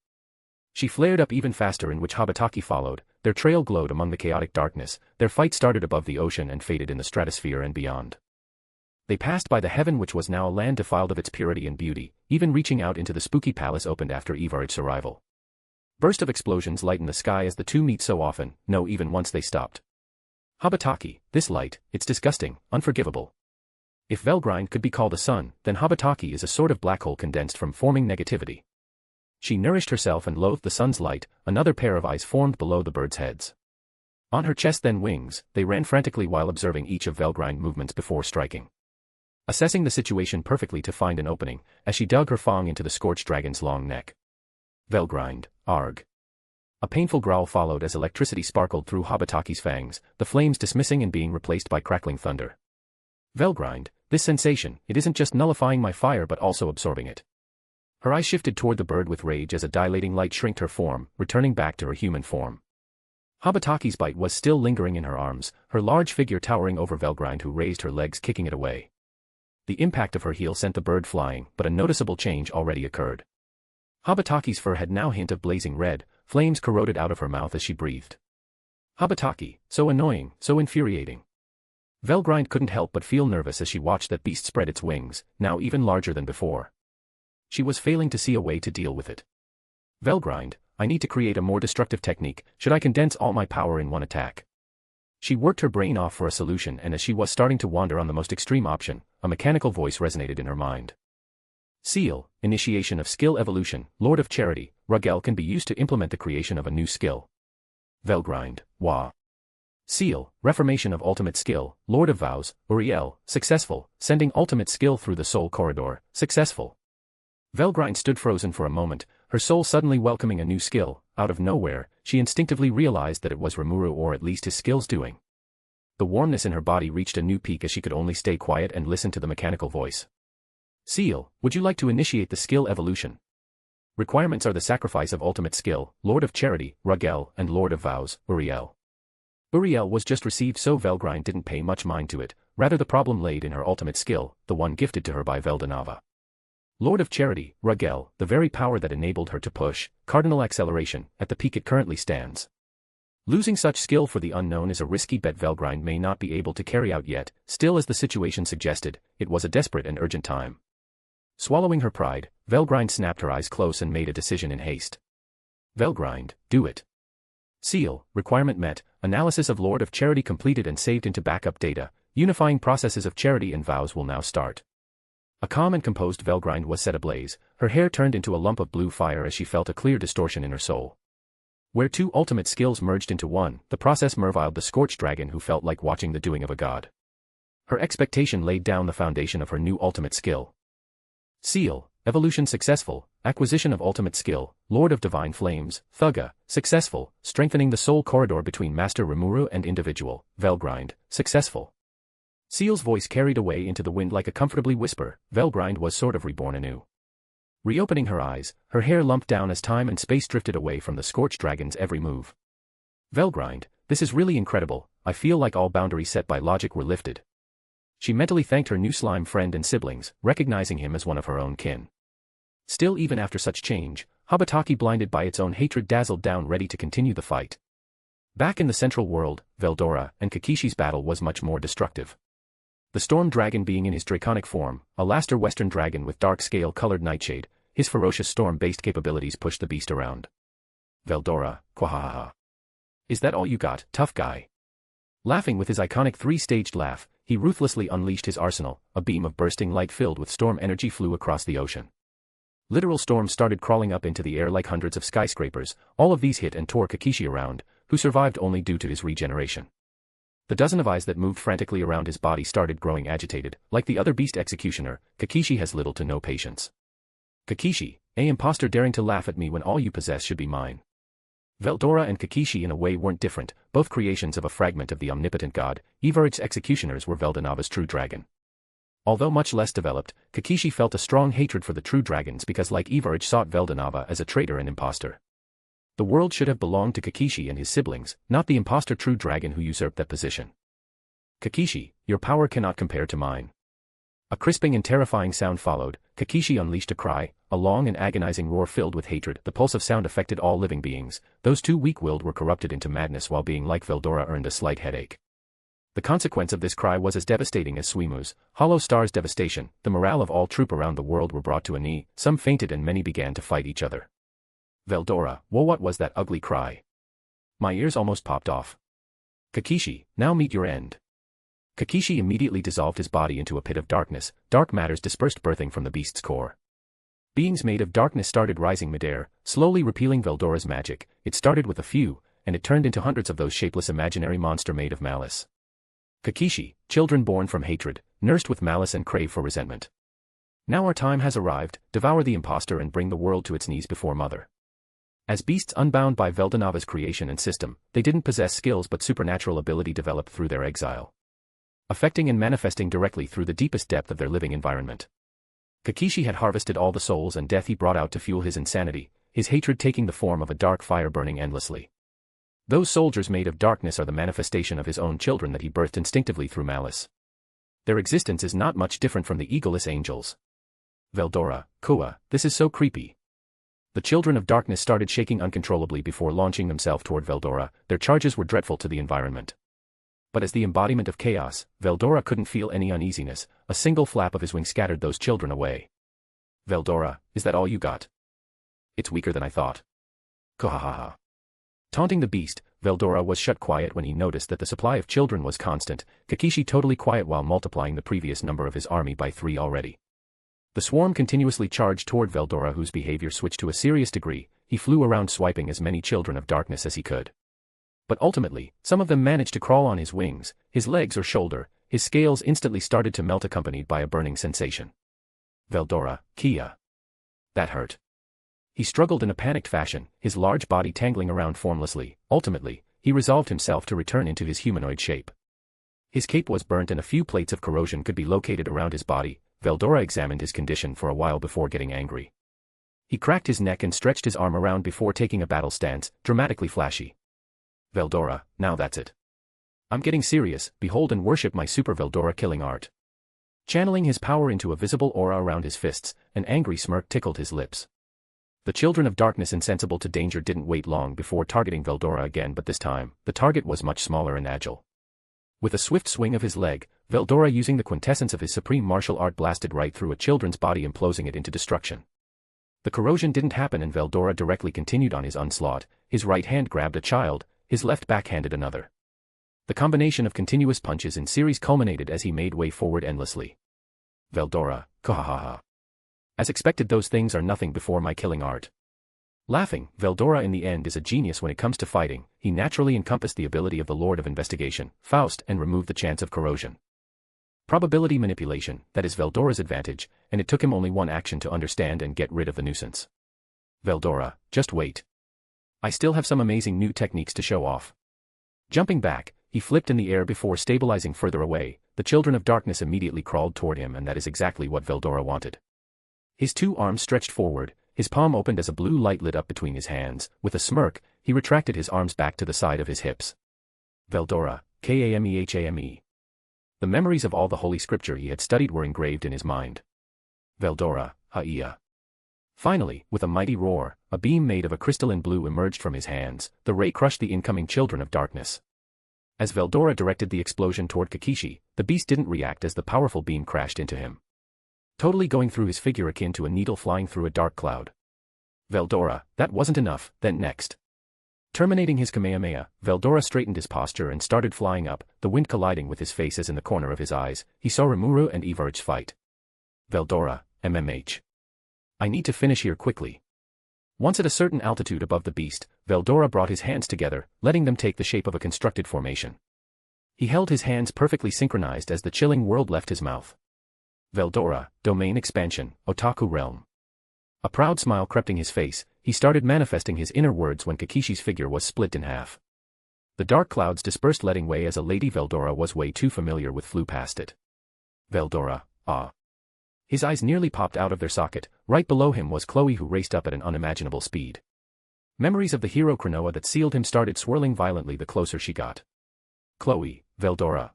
Speaker 3: She flared up even faster, in which Habataki followed. Their trail glowed among the chaotic darkness. Their fight started above the ocean and faded in the stratosphere and beyond. They passed by the heaven, which was now a land defiled of its purity and beauty, even reaching out into the spooky palace opened after Ivaric's arrival. Burst of explosions lightened the sky as the two meet so often. No, even once they stopped. Habataki, this light, it's disgusting, unforgivable. If Velgrind could be called a sun, then Habataki is a sort of black hole condensed from forming negativity. She nourished herself and loathed the sun's light. Another pair of eyes formed below the birds' heads. On her chest, then wings, they ran frantically while observing each of Velgrind movements before striking. Assessing the situation perfectly to find an opening, as she dug her fang into the scorched dragon's long neck. Velgrind, arg. A painful growl followed as electricity sparkled through Habataki's fangs, the flames dismissing and being replaced by crackling thunder. Velgrind, this sensation, it isn't just nullifying my fire but also absorbing it. Her eyes shifted toward the bird with rage as a dilating light shrinked her form, returning back to her human form. Habataki's bite was still lingering in her arms, her large figure towering over Velgrind, who raised her legs, kicking it away. The impact of her heel sent the bird flying, but a noticeable change already occurred. Habataki's fur had now a hint of blazing red, flames corroded out of her mouth as she breathed. Habataki, so annoying, so infuriating. Velgrind couldn't help but feel nervous as she watched that beast spread its wings, now even larger than before. She was failing to see a way to deal with it. Velgrind, I need to create a more destructive technique. Should I condense all my power in one attack? She worked her brain off for a solution, and as she was starting to wander on the most extreme option, a mechanical voice resonated in her mind. Seal, initiation of skill evolution. Lord of Charity, Rugel can be used to implement the creation of a new skill. Velgrind, Wah. Seal, reformation of ultimate skill. Lord of Vows, Uriel, successful, sending ultimate skill through the soul corridor, successful. Velgrind stood frozen for a moment, her soul suddenly welcoming a new skill. Out of nowhere, she instinctively realized that it was Remuru, or at least his skill's doing. The warmness in her body reached a new peak as she could only stay quiet and listen to the mechanical voice. Seal, would you like to initiate the skill evolution? Requirements are the sacrifice of ultimate skill, Lord of Charity, Rugel, and Lord of Vows, Uriel. Uriel was just received, so Velgrind didn't pay much mind to it. Rather, the problem laid in her ultimate skill, the one gifted to her by Veldanava. Lord of Charity, Rugel, the very power that enabled her to push cardinal acceleration at the peak it currently stands. Losing such skill for the unknown is a risky bet Velgrind may not be able to carry out yet. Still, as the situation suggested, it was a desperate and urgent time. Swallowing her pride, Velgrind snapped her eyes close and made a decision in haste. Velgrind, do it. Seal, requirement met. Analysis of Lord of Charity completed and saved into backup data. Unifying processes of charity and vows will now start. A calm and composed Velgrind was set ablaze, her hair turned into a lump of blue fire as she felt a clear distortion in her soul. Where two ultimate skills merged into one, the process merviled the scorched dragon, who felt like watching the doing of a god. Her expectation laid down the foundation of her new ultimate skill. Seal, Evolution successful, acquisition of ultimate skill, Lord of Divine Flames, Thugga, successful, strengthening the soul corridor between Master Remuru and individual, Velgrind, successful. Seal's voice carried away into the wind like a comfortably whisper, Velgrind was sort of reborn anew. Reopening her eyes, her hair lumped down as time and space drifted away from the scorched dragon's every move. Velgrind, this is really incredible, I feel like all boundaries set by logic were lifted. She mentally thanked her new slime friend and siblings, recognizing him as one of her own kin. Still, even after such change, Habataki, blinded by its own hatred, dazzled down, ready to continue the fight. Back in the central world, Veldora and Kakishi's battle was much more destructive. The storm dragon being in his draconic form, a Laster Western dragon with dark scale-colored nightshade, his ferocious storm-based capabilities pushed the beast around. Veldora, quahahaha. Is that all you got, tough guy? Laughing with his iconic three-staged laugh, he ruthlessly unleashed his arsenal, a beam of bursting light filled with storm energy flew across the ocean. Literal storms started crawling up into the air like hundreds of skyscrapers, all of these hit and tore Kakishi around, who survived only due to his regeneration. The dozen of eyes that moved frantically around his body started growing agitated. Like the other beast executioner, Kakishi has little to no patience. Kakishi, a imposter daring to laugh at me when all you possess should be mine. Veldora and Kakishi in a way weren't different, both creations of a fragment of the omnipotent god. Ivaric's executioners were Veldanava's true dragon. Although much less developed, Kakishi felt a strong hatred for the true dragons because, like Ivaric, sought Veldanava as a traitor and imposter. The world should have belonged to Kakishi and his siblings, not the imposter true dragon who usurped that position. Kakishi, your power cannot compare to mine. A crisping and terrifying sound followed. Kakishi unleashed a cry, a long and agonizing roar filled with hatred. The pulse of sound affected all living beings. Those two weak-willed were corrupted into madness, while being like Veldora earned a slight headache. The consequence of this cry was as devastating as Suimu's, Hollow Star's devastation. The morale of all troop around the world were brought to a knee, some fainted and many began to fight each other. Veldora, whoa, what was that ugly cry? My ears almost popped off. Kakishi, now meet your end. Kakishi immediately dissolved his body into a pit of darkness, dark matters dispersed birthing from the beast's core. Beings made of darkness started rising midair, slowly repealing Veldora's magic. It started with a few, and it turned into hundreds of those shapeless imaginary monsters made of malice. Kakishi, children born from hatred, nursed with malice and crave for resentment. Now our time has arrived, devour the imposter and bring the world to its knees before Mother. As beasts unbound by Veldanava's creation and system, they didn't possess skills but supernatural ability developed through their exile, affecting and manifesting directly through the deepest depth of their living environment. Kakishi had harvested all the souls and death he brought out to fuel his insanity, his hatred taking the form of a dark fire burning endlessly. Those soldiers made of darkness are the manifestation of his own children that he birthed instinctively through malice. Their existence is not much different from the egoless angels. Veldora, Kua, this is so creepy. The children of darkness started shaking uncontrollably before launching themselves toward Veldora. Their charges were dreadful to the environment. But as the embodiment of chaos, Veldora couldn't feel any uneasiness. A single flap of his wing scattered those children away. Veldora, is that all you got? It's weaker than I thought. Kohahaha. Taunting the beast, Veldora was shut quiet when he noticed that the supply of children was constant. Kakishi totally quiet while multiplying the previous number of his army by 3 already. The swarm continuously charged toward Veldora, whose behavior switched to a serious degree. He flew around swiping as many children of darkness as he could. But ultimately, some of them managed to crawl on his wings, his legs or shoulder. His scales instantly started to melt, accompanied by a burning sensation. Veldora, Kia. That hurt. He struggled in a panicked fashion, his large body tangling around formlessly. Ultimately, he resolved himself to return into his humanoid shape. His cape was burnt and a few plates of corrosion could be located around his body. Veldora examined his condition for a while before getting angry. He cracked his neck and stretched his arm around before taking a battle stance, dramatically flashy. Veldora, now that's it. I'm getting serious. Behold and worship my super Veldora killing art. Channeling his power into a visible aura around his fists, an angry smirk tickled his lips. The children of darkness, insensible to danger, didn't wait long before targeting Veldora again, but this time, the target was much smaller and agile. With a swift swing of his leg, Veldora, using the quintessence of his supreme martial art, blasted right through a children's body, imploding it into destruction. The corrosion didn't happen and Veldora directly continued on his onslaught. His right hand grabbed a child, his left backhanded another. The combination of continuous punches in series culminated as he made way forward endlessly. Veldora, kahahaha. As expected, those things are nothing before my killing art. Laughing, Veldora in the end is a genius when it comes to fighting. He naturally encompassed the ability of the Lord of Investigation, Faust, and removed the chance of corrosion. Probability manipulation, that is Veldora's advantage, and it took him only one action to understand and get rid of the nuisance. Veldora, just wait. I still have some amazing new techniques to show off. Jumping back, he flipped in the air before stabilizing further away. The children of darkness immediately crawled toward him, and that is exactly what Veldora wanted. His two arms stretched forward, his palm opened as a blue light lit up between his hands. With a smirk, he retracted his arms back to the side of his hips. Veldora, Kamehame. The memories of all the holy scripture he had studied were engraved in his mind. Veldora, Haia. Finally, with a mighty roar, a beam made of a crystalline blue emerged from his hands. The ray crushed the incoming children of darkness. As Veldora directed the explosion toward Kakishi, the beast didn't react as the powerful beam crashed into him, totally going through his figure akin to a needle flying through a dark cloud. Veldora, that wasn't enough, then next. Terminating his Kamehameha, Veldora straightened his posture and started flying up, the wind colliding with his face as in the corner of his eyes, he saw Remuru and Everge fight. Veldora, MMH. I need to finish here quickly. Once at a certain altitude above the beast, Veldora brought his hands together, letting them take the shape of a constructed formation. He held his hands perfectly synchronized as the chilling world left his mouth. Veldora, domain expansion, Otaku realm. A proud smile crept in his face, he started manifesting his inner words when Kakishi's figure was split in half. The dark clouds dispersed, letting way as a lady Veldora was way too familiar with flew past it. Veldora, ah. His eyes nearly popped out of their socket. Right below him was Chloe, who raced up at an unimaginable speed. Memories of the hero Cronoa that sealed him started swirling violently the closer she got. Chloe, Veldora.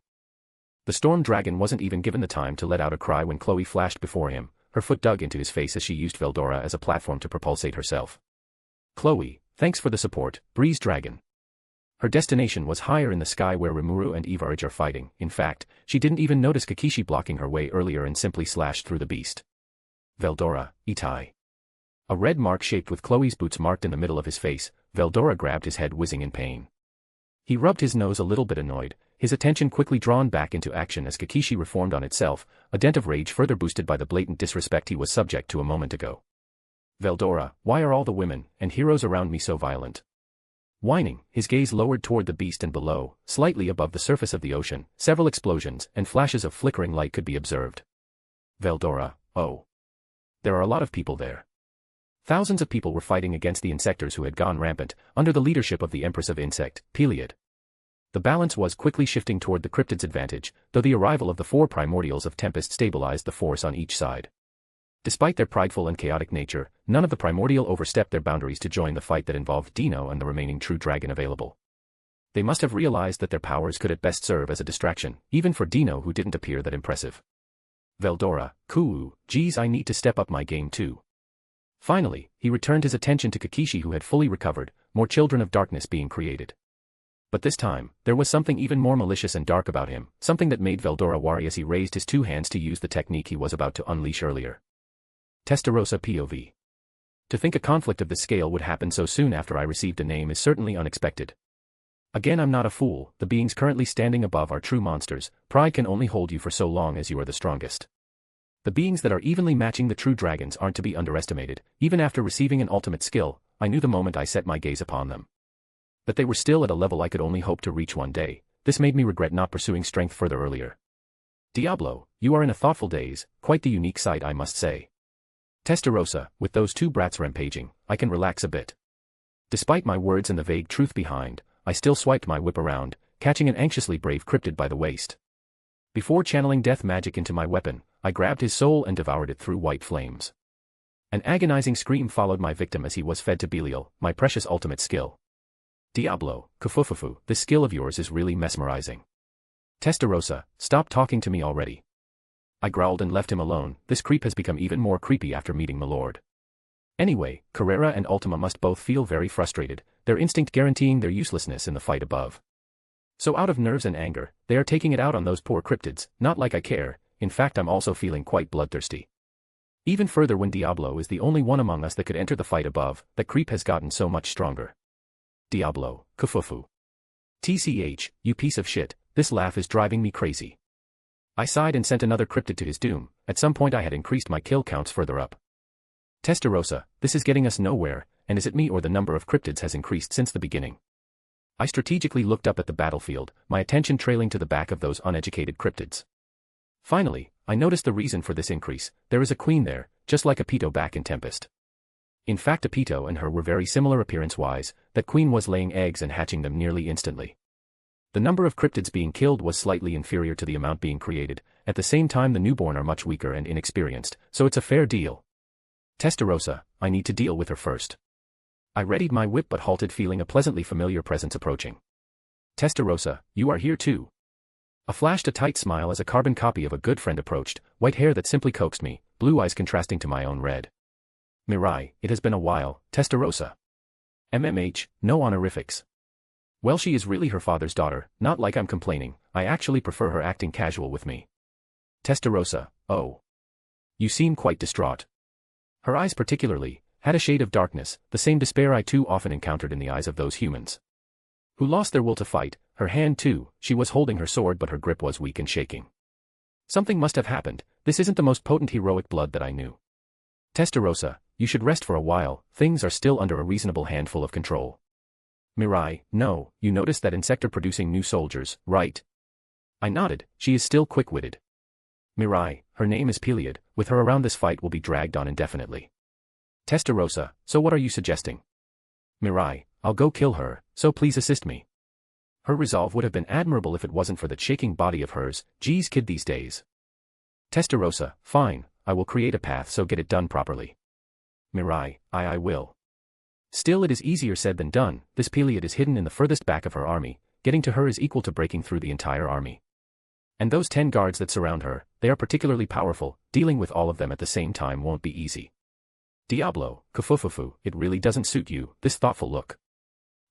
Speaker 3: The storm dragon wasn't even given the time to let out a cry when Chloe flashed before him, her foot dug into his face as she used Veldora as a platform to propulsate herself. Chloe, thanks for the support, Breeze Dragon. Her destination was higher in the sky where Remuru and Everge are fighting. In fact, she didn't even notice Kakishi blocking her way earlier and simply slashed through the beast. Veldora, Itai. A red mark shaped with Chloe's boots marked in the middle of his face. Veldora grabbed his head, whizzing in pain. He rubbed his nose, a little bit annoyed, his attention quickly drawn back into action as Kakishi reformed on itself, a dent of rage further boosted by the blatant disrespect he was subject to a moment ago. Veldora, why are all the women and heroes around me so violent? Whining, his gaze lowered toward the beast, and below, slightly above the surface of the ocean, several explosions and flashes of flickering light could be observed. Veldora, oh. There are a lot of people there. Thousands of people were fighting against the insectors who had gone rampant, under the leadership of the Empress of Insect, Peliod. The balance was quickly shifting toward the cryptids' advantage, though the arrival of the 4 primordials of Tempest stabilized the force on each side. Despite their prideful and chaotic nature, none of the primordial overstepped their boundaries to join the fight that involved Dino and the remaining true dragon available. They must have realized that their powers could at best serve as a distraction, even for Dino, who didn't appear that impressive. Veldora, Kuu, geez, I need to step up my game too. Finally, he returned his attention to Kakishi, who had fully recovered, more children of darkness being created. But this time, there was something even more malicious and dark about him, something that made Veldora worry as he raised his 2 hands to use the technique he was about to unleash earlier. Testarossa POV. To think a conflict of this scale would happen so soon after I received a name is certainly unexpected. Again, I'm not a fool, the beings currently standing above are true monsters. Pride can only hold you for so long as you are the strongest. The beings that are evenly matching the true dragons aren't to be underestimated. Even after receiving an ultimate skill, I knew the moment I set my gaze upon them that they were still at a level I could only hope to reach one day. This made me regret not pursuing strength further earlier. Diablo, you are in a thoughtful daze, quite the unique sight, I must say. Testarossa, with those 2 brats rampaging, I can relax a bit. Despite my words and the vague truth behind, I still swiped my whip around, catching an anxiously brave cryptid by the waist. Before channeling death magic into my weapon, I grabbed his soul and devoured it through white flames. An agonizing scream followed my victim as he was fed to Belial, my precious ultimate skill. Diablo, Kafufufu, this skill of yours is really mesmerizing. Testarossa, stop talking to me already. I growled and left him alone. This creep has become even more creepy after meeting Milord. Anyway, Carrera and Ultima must both feel very frustrated, their instinct guaranteeing their uselessness in the fight above. So out of nerves and anger, they are taking it out on those poor cryptids, not like I care. In fact, I'm also feeling quite bloodthirsty. Even further when Diablo is the only one among us that could enter the fight above, that creep has gotten so much stronger. Diablo, Kafufu. TCH, you piece of shit, this laugh is driving me crazy. I sighed and sent another cryptid to his doom. At some point I had increased my kill counts further up. Testarossa, this is getting us nowhere, and is it me or the number of cryptids has increased since the beginning? I strategically looked up at the battlefield, my attention trailing to the back of those uneducated cryptids. Finally, I noticed the reason for this increase. There is a queen there, just like Apito back in Tempest. In fact, Apito and her were very similar appearance-wise. That queen was laying eggs and hatching them nearly instantly. The number of cryptids being killed was slightly inferior to the amount being created. At the same time, the newborn are much weaker and inexperienced, so it's a fair deal. Testarossa, I need to deal with her first. I readied my whip but halted, feeling a pleasantly familiar presence approaching. Testarossa, you are here too. I flashed a tight smile as a carbon copy of a good friend approached, white hair that simply coaxed me, blue eyes contrasting to my own red. Mirai, it has been a while, Testarossa. MMH, no honorifics. Well, she is really her father's daughter, not like I'm complaining, I actually prefer her acting casual with me. Testarossa, oh. You seem quite distraught. Her eyes particularly had a shade of darkness, the same despair I too often encountered in the eyes of those humans who lost their will to fight. Her hand too, she was holding her sword but her grip was weak and shaking. Something must have happened, this isn't the most potent heroic blood that I knew. Testarossa, you should rest for a while, things are still under a reasonable handful of control. Mirai, no, you noticed that insect are producing new soldiers, right? I nodded, she is still quick-witted. Mirai, her name is Peliad, with her around this fight will be dragged on indefinitely. Testarossa, so what are you suggesting? Mirai, I'll go kill her, so please assist me. Her resolve would have been admirable if it wasn't for that shaking body of hers, geez kid these days. Testarossa, fine, I will create a path so get it done properly. Mirai, I will. Still it is easier said than done, this Peliad is hidden in the furthest back of her army, getting to her is equal to breaking through the entire army. And those 10 guards that surround her, they are particularly powerful, dealing with all of them at the same time won't be easy. Diablo, Kafufufu, it really doesn't suit you, this thoughtful look.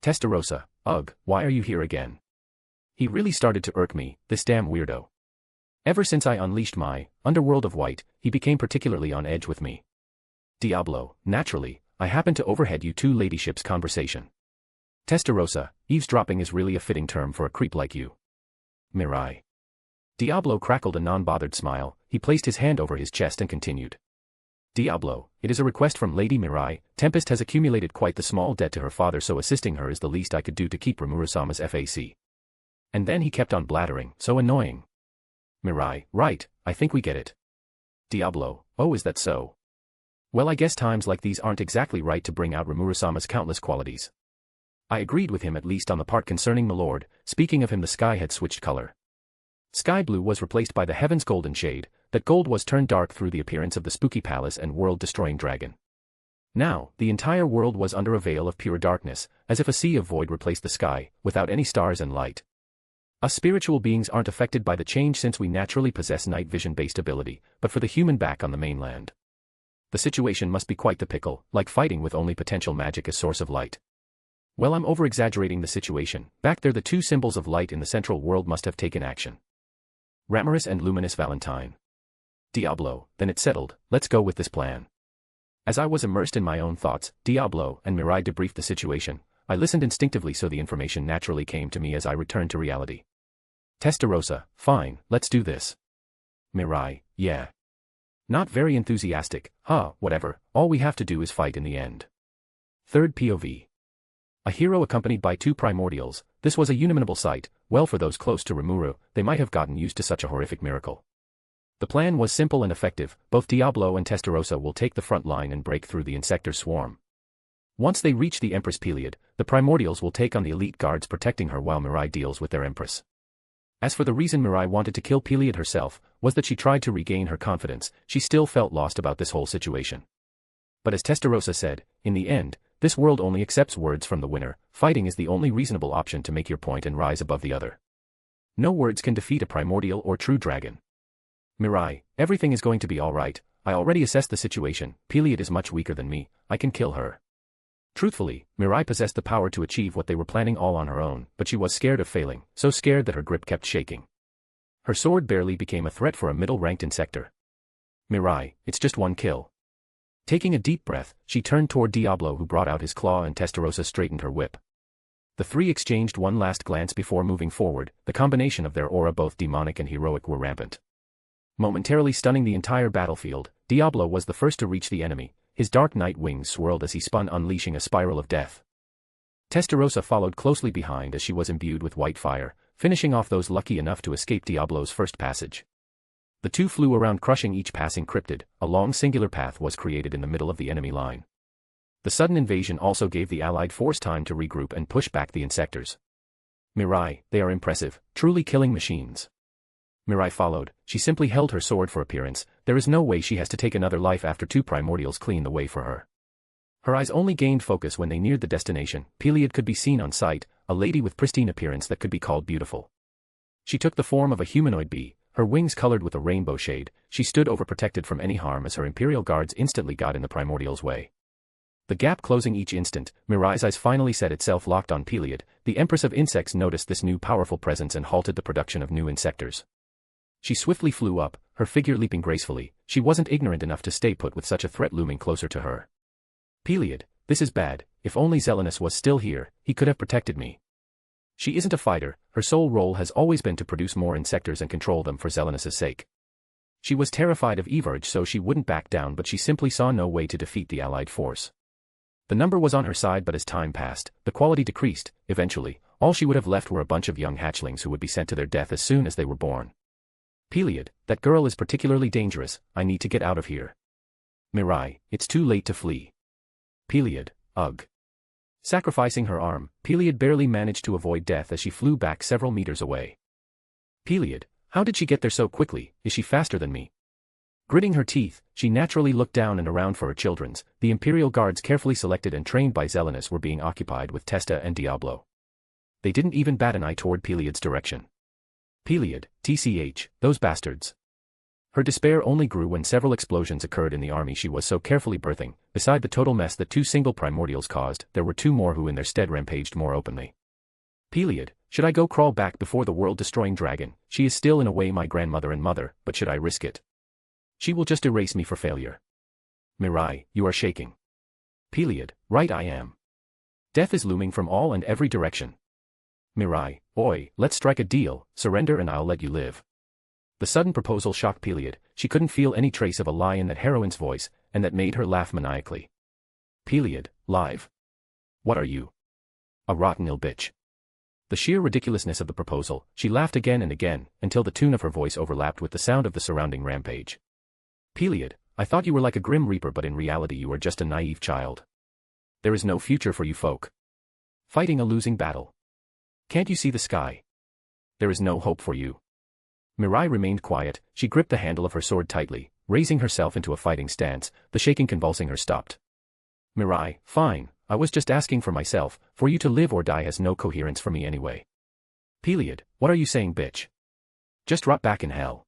Speaker 3: Testarossa, ugh, why are you here again? He really started to irk me, this damn weirdo. Ever since I unleashed my underworld of white, he became particularly on edge with me. Diablo, naturally, I happened to overhead you two ladyships' conversation. Testarossa, eavesdropping is really a fitting term for a creep like you. Mirai. Diablo crackled a non-bothered smile, he placed his hand over his chest and continued. Diablo, it is a request from Lady Mirai, Tempest has accumulated quite the small debt to her father so assisting her is the least I could do to keep Remuru-sama's FAC. And then he kept on blathering, so annoying. Mirai, right, I think we get it. Diablo, oh is that so? Well I guess times like these aren't exactly right to bring out Remuru-sama's countless qualities. I agreed with him at least on the part concerning Milord, speaking of him the sky had switched color. Sky blue was replaced by the heaven's golden shade, that gold was turned dark through the appearance of the spooky palace and world-destroying dragon. Now, the entire world was under a veil of pure darkness, as if a sea of void replaced the sky, without any stars and light. Us spiritual beings aren't affected by the change since we naturally possess night vision-based ability, but for the human back on the mainland. The situation must be quite the pickle, like fighting with only potential magic as source of light. Well, I'm over-exaggerating the situation, back there the two symbols of light in the central world must have taken action. Ramorous and Luminous Valentine. Diablo, then it's settled, let's go with this plan. As I was immersed in my own thoughts, Diablo and Mirai debriefed the situation. I listened instinctively so the information naturally came to me as I returned to reality. Testarossa, fine, let's do this. Mirai, yeah. Not very enthusiastic, whatever, all we have to do is fight in the end. Third POV. A hero accompanied by 2 primordials, this was a unimaginable sight, well for those close to Remuru, they might have gotten used to such a horrific miracle. The plan was simple and effective, both Diablo and Testarossa will take the front line and break through the insector swarm. Once they reach the Empress Peliad, the primordials will take on the elite guards protecting her while Mirai deals with their Empress. As for the reason Mirai wanted to kill Peliad herself, was that she tried to regain her confidence, she still felt lost about this whole situation. But as Testarossa said, in the end, this world only accepts words from the winner, fighting is the only reasonable option to make your point and rise above the other. No words can defeat a primordial or true dragon. Mirai, everything is going to be alright, I already assessed the situation, Peliad is much weaker than me, I can kill her. Truthfully, Mirai possessed the power to achieve what they were planning all on her own, but she was scared of failing, so scared that her grip kept shaking. Her sword barely became a threat for a middle-ranked insector. Mirai, it's just one kill. Taking a deep breath, she turned toward Diablo who brought out his claw and Testarossa straightened her whip. The 3 exchanged one last glance before moving forward, the combination of their aura both demonic and heroic were rampant. Momentarily stunning the entire battlefield, Diablo was the first to reach the enemy, his dark night wings swirled as he spun unleashing a spiral of death. Testarossa followed closely behind as she was imbued with white fire, finishing off those lucky enough to escape Diablo's first passage. The two flew around, crushing each passing cryptid. A long singular path was created in the middle of the enemy line. The sudden invasion also gave the allied force time to regroup and push back the insectors. Mirai, they are impressive, truly killing machines. Mirai followed. She simply held her sword for appearance. There is no way she has to take another life after two primordials clean the way for her. Her eyes only gained focus when they neared the destination. Peliod could be seen on sight, a lady with pristine appearance that could be called beautiful. She took the form of a humanoid bee, her wings colored with a rainbow shade. She stood overprotected from any harm as her Imperial guards instantly got in the primordials' way. The gap closing each instant, Mirai's eyes finally set itself locked on Peliod. The Empress of Insects noticed this new powerful presence and halted the production of new insectors. She swiftly flew up, her figure leaping gracefully. She wasn't ignorant enough to stay put with such a threat looming closer to her. Peliod, this is bad. If only Zelenus was still here, he could have protected me. She isn't a fighter, her sole role has always been to produce more insectors and control them for Zelenus' sake. She was terrified of Everge, so she wouldn't back down, but she simply saw no way to defeat the allied force. The number was on her side, but as time passed, the quality decreased. Eventually, all she would have left were a bunch of young hatchlings who would be sent to their death as soon as they were born. Peliod, that girl is particularly dangerous. I need to get out of here. Mirai, it's too late to flee. Peliod, ugh. Sacrificing her arm, Peliod barely managed to avoid death as she flew back several meters away. Peliod, how did she get there so quickly? Is she faster than me? Gritting her teeth, she naturally looked down and around for her children's. The Imperial guards carefully selected and trained by Zelenus were being occupied with Testa and Diablo. They didn't even bat an eye toward Peliod's direction. Peliod, tch, those bastards. Her despair only grew when several explosions occurred in the army she was so carefully birthing. Beside the total mess that two single primordials caused, there were two more who in their stead rampaged more openly. Peliod, should I go crawl back before the world-destroying dragon? She is still in a way my grandmother and mother, but should I risk it? She will just erase me for failure. Mirai, you are shaking. Peliod, right I am. Death is looming from all and every direction. Mirai, oi, let's strike a deal, surrender and I'll let you live. The sudden proposal shocked Peliod. She couldn't feel any trace of a lie in that heroine's voice, and that made her laugh maniacally. Peliod, live. What are you? A rotten ill bitch. The sheer ridiculousness of the proposal, she laughed again and again, until the tune of her voice overlapped with the sound of the surrounding rampage. Peliod, I thought you were like a grim reaper, but in reality you are just a naive child. There is no future for you folk. Fighting a losing battle. Can't you see the sky? There is no hope for you. Mirai remained quiet. She gripped the handle of her sword tightly, raising herself into a fighting stance. The shaking convulsing her stopped. Mirai, fine, I was just asking for myself. For you to live or die has no coherence for me anyway. Peliod, what are you saying, bitch? Just rot back in hell.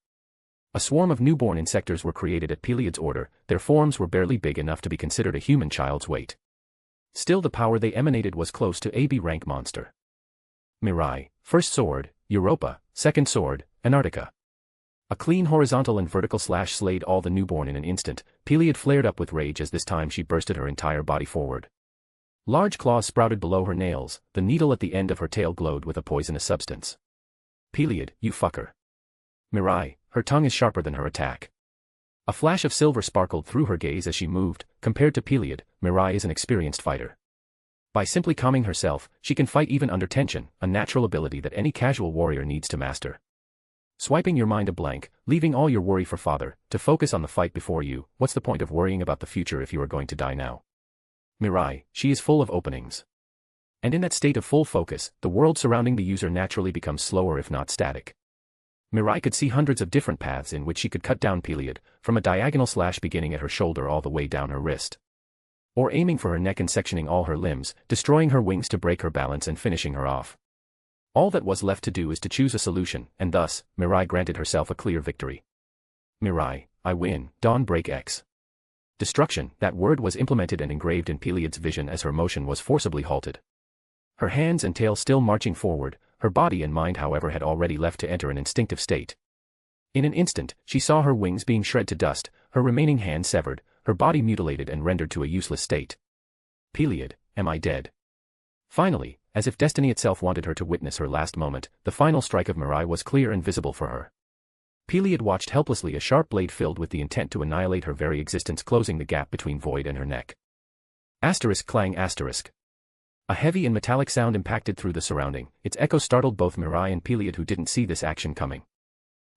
Speaker 3: A swarm of newborn insectors were created at Peliod's order. Their forms were barely big enough to be considered a human child's weight. Still, the power they emanated was close to a B-rank monster. Mirai, first sword, Europa, second sword, Antarctica. A clean horizontal and vertical slash slayed all the newborn in an instant. Peliod flared up with rage as this time she bursted her entire body forward. Large claws sprouted below her nails, the needle at the end of her tail glowed with a poisonous substance. Peliod, you fucker. Mirai, her tongue is sharper than her attack. A flash of silver sparkled through her gaze as she moved. Compared to Peliod, Mirai is an experienced fighter. By simply calming herself, she can fight even under tension, a natural ability that any casual warrior needs to master. Swiping your mind a blank, leaving all your worry for father, to focus on the fight before you. What's the point of worrying about the future if you are going to die now? Mirai, she is full of openings. And in that state of full focus, the world surrounding the user naturally becomes slower if not static. Mirai could see hundreds of different paths in which she could cut down Peliod, from a diagonal slash beginning at her shoulder all the way down her wrist. Or aiming for her neck and sectioning all her limbs, destroying her wings to break her balance and finishing her off. All that was left to do is to choose a solution, and thus, Mirai granted herself a clear victory. Mirai, I win, Dawn Break X. Destruction, that word was implemented and engraved in Peliod's vision as her motion was forcibly halted. Her hands and tail still marching forward, her body and mind however had already left to enter an instinctive state. In an instant, she saw her wings being shred to dust, her remaining hand severed, her body mutilated and rendered to a useless state. Peliod, am I dead? Finally, as if destiny itself wanted her to witness her last moment, the final strike of Mirai was clear and visible for her. Peliod watched helplessly, a sharp blade filled with the intent to annihilate her very existence, closing the gap between void and her neck. Asterisk clang asterisk. A heavy and metallic sound impacted through the surrounding. Its echo startled both Mirai and Peliod, who didn't see this action coming.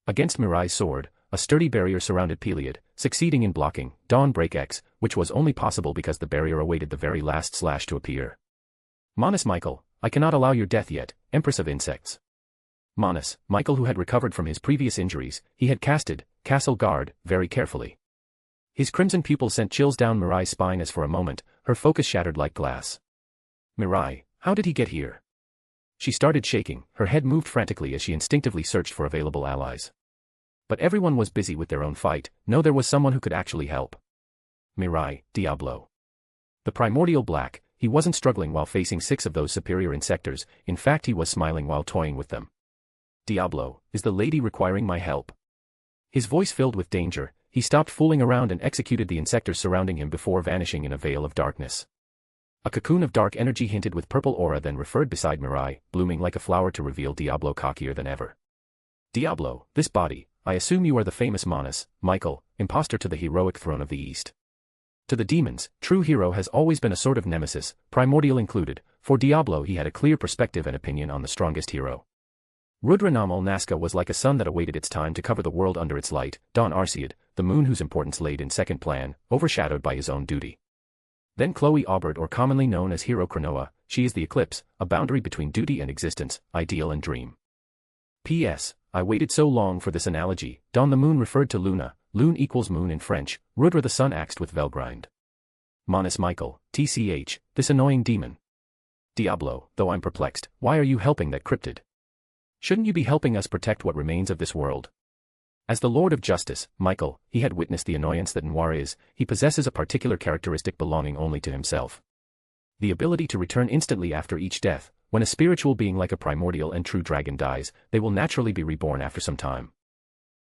Speaker 3: Against Mirai's sword, a a sturdy barrier surrounded Peliod, succeeding in blocking Dawn Break X, which was only possible because the barrier awaited the very last slash to appear. Manus Michael, I cannot allow your death yet, Empress of Insects. Manus Michael, who had recovered from his previous injuries, he had casted Castle Guard very carefully. His crimson pupil sent chills down Mirai's spine as for a moment, her focus shattered like glass. Mirai, how did he get here? She started shaking, her head moved frantically as she instinctively searched for available allies. But everyone was busy with their own fight. No, there was someone who could actually help. Mirai, Diablo. The primordial black, he wasn't struggling while facing 6 of those superior insectors, in fact he was smiling while toying with them. Diablo, is the lady requiring my help? His voice filled with danger, he stopped fooling around and executed the insectors surrounding him before vanishing in a veil of darkness. A cocoon of dark energy hinted with purple aura then referred beside Mirai, blooming like a flower to reveal Diablo cockier than ever. Diablo, this body, I assume you are the famous Manus Michael, imposter to the heroic throne of the East. To the demons, true hero has always been a sort of nemesis, primordial included. For Diablo he had a clear perspective and opinion on the strongest hero. Rudranamal Nazca was like a sun that awaited its time to cover the world under its light, Don Arcead, the moon whose importance laid in second plan, overshadowed by his own duty. Then Chloe Aubert, or commonly known as Hero Chronoa, she is the eclipse, a boundary between duty and existence, ideal and dream. P.S. I waited so long for this analogy. Don the moon referred to Luna, Lune equals moon in French, Rudra the sun axed with Velgrind. Manus Michael, TCH, this annoying demon. Diablo, though I'm perplexed, why are you helping that cryptid? Shouldn't you be helping us protect what remains of this world? As the Lord of Justice, Michael, he had witnessed the annoyance that Noir is. He possesses a particular characteristic belonging only to himself. The ability to return instantly after each death. When a spiritual being like a primordial and true dragon dies, they will naturally be reborn after some time.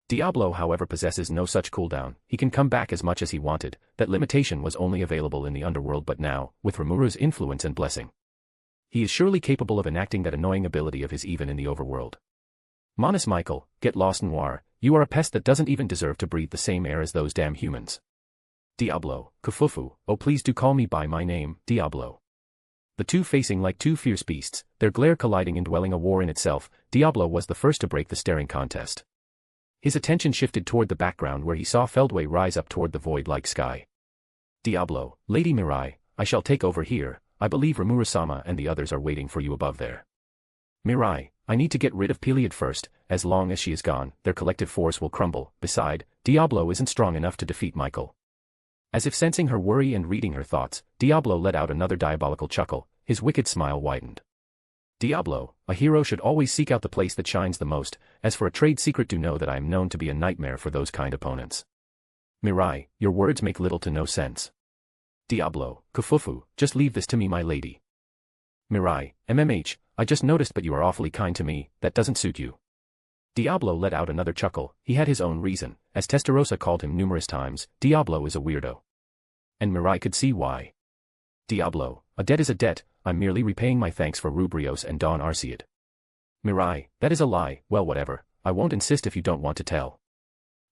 Speaker 3: Diablo, however, possesses no such cooldown. He can come back as much as he wanted. That limitation was only available in the underworld, but now, with Remuru's influence and blessing, he is surely capable of enacting that annoying ability of his even in the overworld. Manus Michael, get lost Noir, you are a pest that doesn't even deserve to breathe the same air as those damn humans. Diablo, Kufufu, oh please do call me by my name, Diablo. The two facing like two fierce beasts, their glare colliding and dwelling a war in itself. Diablo was the first to break the staring contest. His attention shifted toward the background where he saw Feldway rise up toward the void-like sky. Diablo, Lady Mirai, I shall take over here. I believe Remuru-sama and the others are waiting for you above there. Mirai, I need to get rid of Peliod first. As long as she is gone, their collective force will crumble. Beside, Diablo isn't strong enough to defeat Michael. As if sensing her worry and reading her thoughts, Diablo let out another diabolical chuckle, his wicked smile widened. Diablo, a hero should always seek out the place that shines the most. As for a trade secret, do know that I am known to be a nightmare for those kind opponents. Mirai, your words make little to no sense. Diablo, Kufufu, just leave this to me my lady. Mirai, MMH, I just noticed but you are awfully kind to me, that doesn't suit you. Diablo let out another chuckle. He had his own reason. As Testarossa called him numerous times, Diablo is a weirdo. And Mirai could see why. Diablo, a debt is a debt. I'm merely repaying my thanks for Rubrios and Don Arcead. Mirai, that is a lie. Well, whatever, I won't insist if you don't want to tell.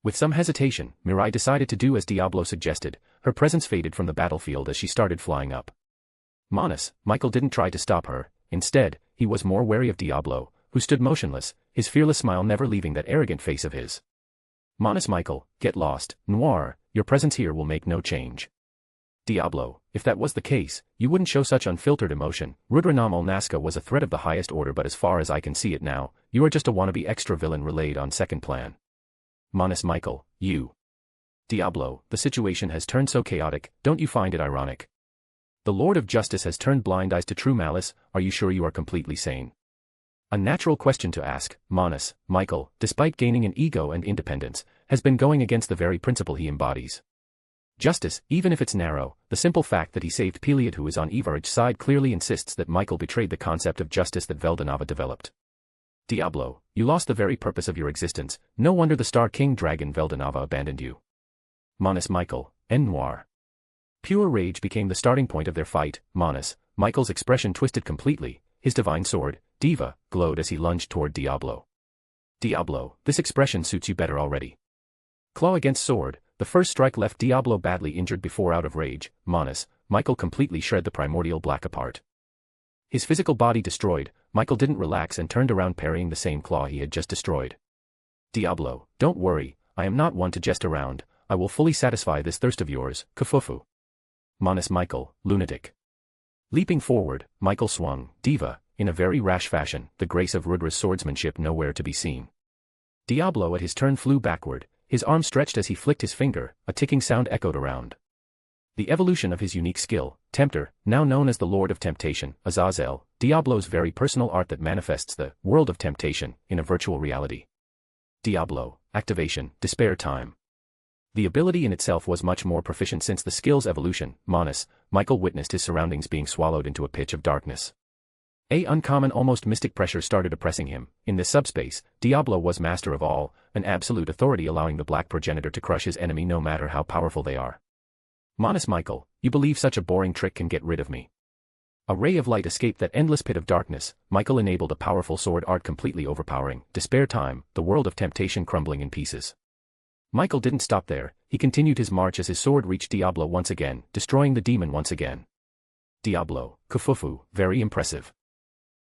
Speaker 3: With some hesitation, Mirai decided to do as Diablo suggested. Her presence faded from the battlefield as she started flying up. Manus Michael didn't try to stop her. Instead, he was more wary of Diablo, who stood motionless, his fearless smile never leaving that arrogant face of his. Manus Michael, get lost. Noir, your presence here will make no change. Diablo, if that was the case, you wouldn't show such unfiltered emotion. Rudranamal Nazca was a threat of the highest order, but as far as I can see it now, you are just a wannabe extra villain relayed on second plan. Manus Michael, you. Diablo, the situation has turned so chaotic, don't you find it ironic? The Lord of Justice has turned blind eyes to true malice. Are you sure you are completely sane? A natural question to ask. Manus Michael, despite gaining an ego and independence, has been going against the very principle he embodies. Justice, even if it's narrow, the simple fact that he saved Peliod, who is on Ivaraj's side, clearly insists that Michael betrayed the concept of justice that Veldanava developed. Diablo, you lost the very purpose of your existence. No wonder the Star King Dragon Veldanava abandoned you. Manus Michael, en Noir. Pure rage became the starting point of their fight. Manus Michael's expression twisted completely. His divine sword, Diva, glowed as he lunged toward Diablo. Diablo, this expression suits you better already. Claw against sword, the first strike left Diablo badly injured before out of rage. Manus Michael completely shred the primordial black apart. His physical body destroyed, Michael didn't relax and turned around parrying the same claw he had just destroyed. Diablo, don't worry, I am not one to jest around, I will fully satisfy this thirst of yours, Kafufu. Manus Michael, lunatic. Leaping forward, Michael swung, diva, in a very rash fashion, the grace of Rudra's swordsmanship nowhere to be seen. Diablo at his turn flew backward, his arm stretched as he flicked his finger, a ticking sound echoed around. The evolution of his unique skill, Tempter, now known as the Lord of Temptation, Azazel, Diablo's very personal art that manifests the world of temptation in a virtual reality. Diablo, activation, despair time. The ability in itself was much more proficient since the skill's evolution. Manus Michael witnessed his surroundings being swallowed into a pitch of darkness. A uncommon almost mystic pressure started oppressing him. In this subspace, Diablo was master of all, an absolute authority allowing the black progenitor to crush his enemy no matter how powerful they are. Manus Michael, you believe such a boring trick can get rid of me? A ray of light escaped that endless pit of darkness. Michael enabled a powerful sword art completely overpowering. Despair time, the world of temptation crumbling in pieces. Michael didn't stop there, he continued his march as his sword reached Diablo once again, destroying the demon once again. Diablo, Kafufu, very impressive.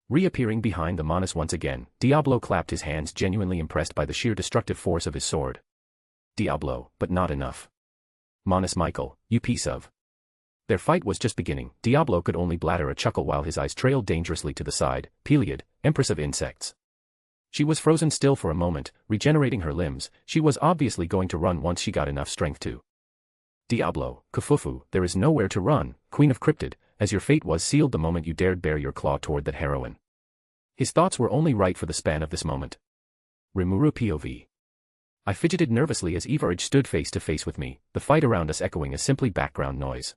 Speaker 3: Reappearing behind the Manus once again, Diablo clapped his hands, genuinely impressed by the sheer destructive force of his sword. Diablo, but not enough. Manus Michael, you piece of. Their fight was just beginning. Diablo could only blatter a chuckle while his eyes trailed dangerously to the side. Peliad, empress of insects. She was frozen still for a moment, regenerating her limbs. She was obviously going to run once she got enough strength to. Diablo, Kafufu, there is nowhere to run, Queen of Cryptid, as your fate was sealed the moment you dared bare your claw toward that heroine. His thoughts were only right for the span of this moment. Remuru POV. I fidgeted nervously as Everage stood face to face with me, the fight around us echoing as simply background noise.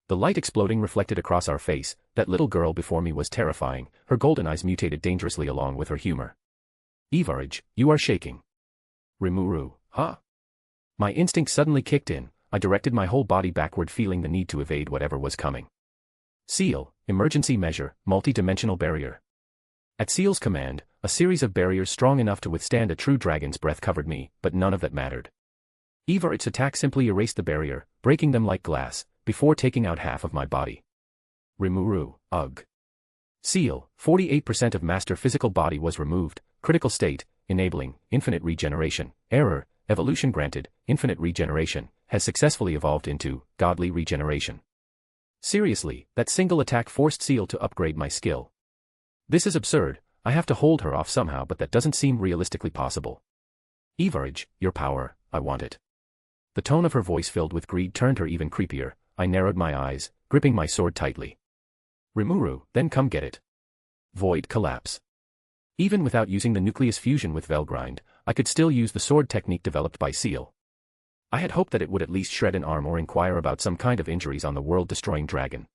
Speaker 3: The light exploding reflected across our face. That little girl before me was terrifying, her golden eyes mutated dangerously along with her humor. Everage, you are shaking. Remuru, huh? My instinct suddenly kicked in, I directed my whole body backward, feeling the need to evade whatever was coming. Seal, emergency measure, multi-dimensional barrier. At Seal's command, a series of barriers strong enough to withstand a true dragon's breath covered me, but none of that mattered. Evarage's attack simply erased the barrier, breaking them like glass, before taking out half of my body. Remuru, ugh. Seal, 48% of master physical body was removed, critical state, enabling, infinite regeneration, error, evolution granted, infinite regeneration, has successfully evolved into, godly regeneration. Seriously, that single attack forced Seal to upgrade my skill. This is absurd, I have to hold her off somehow, but that doesn't seem realistically possible. Everage, your power, I want it. The tone of her voice filled with greed turned her even creepier. I narrowed my eyes, gripping my sword tightly. Remuru, then come get it. Void collapse. Even without using the nucleus fusion with Velgrind, I could still use the sword technique developed by Seal. I had hoped that it would at least shred an arm or inquire about some kind of injuries on the world-destroying dragon.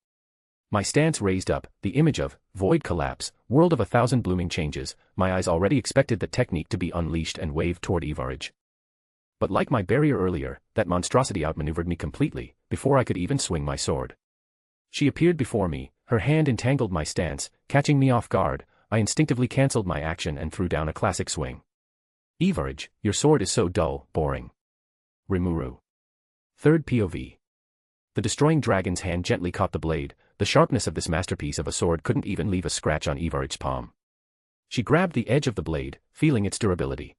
Speaker 3: My stance raised up, the image of void collapse, world of 1,000 blooming changes. My eyes already expected the technique to be unleashed and waved toward Everage. But like my barrier earlier, that monstrosity outmaneuvered me completely, before I could even swing my sword. She appeared before me, her hand entangled my stance, catching me off guard. I instinctively cancelled my action and threw down a classic swing. Everage, your sword is so dull, boring. Remuru. Third POV. The destroying dragon's hand gently caught the blade. The sharpness of this masterpiece of a sword couldn't even leave a scratch on Evarage's palm. She grabbed the edge of the blade, feeling its durability.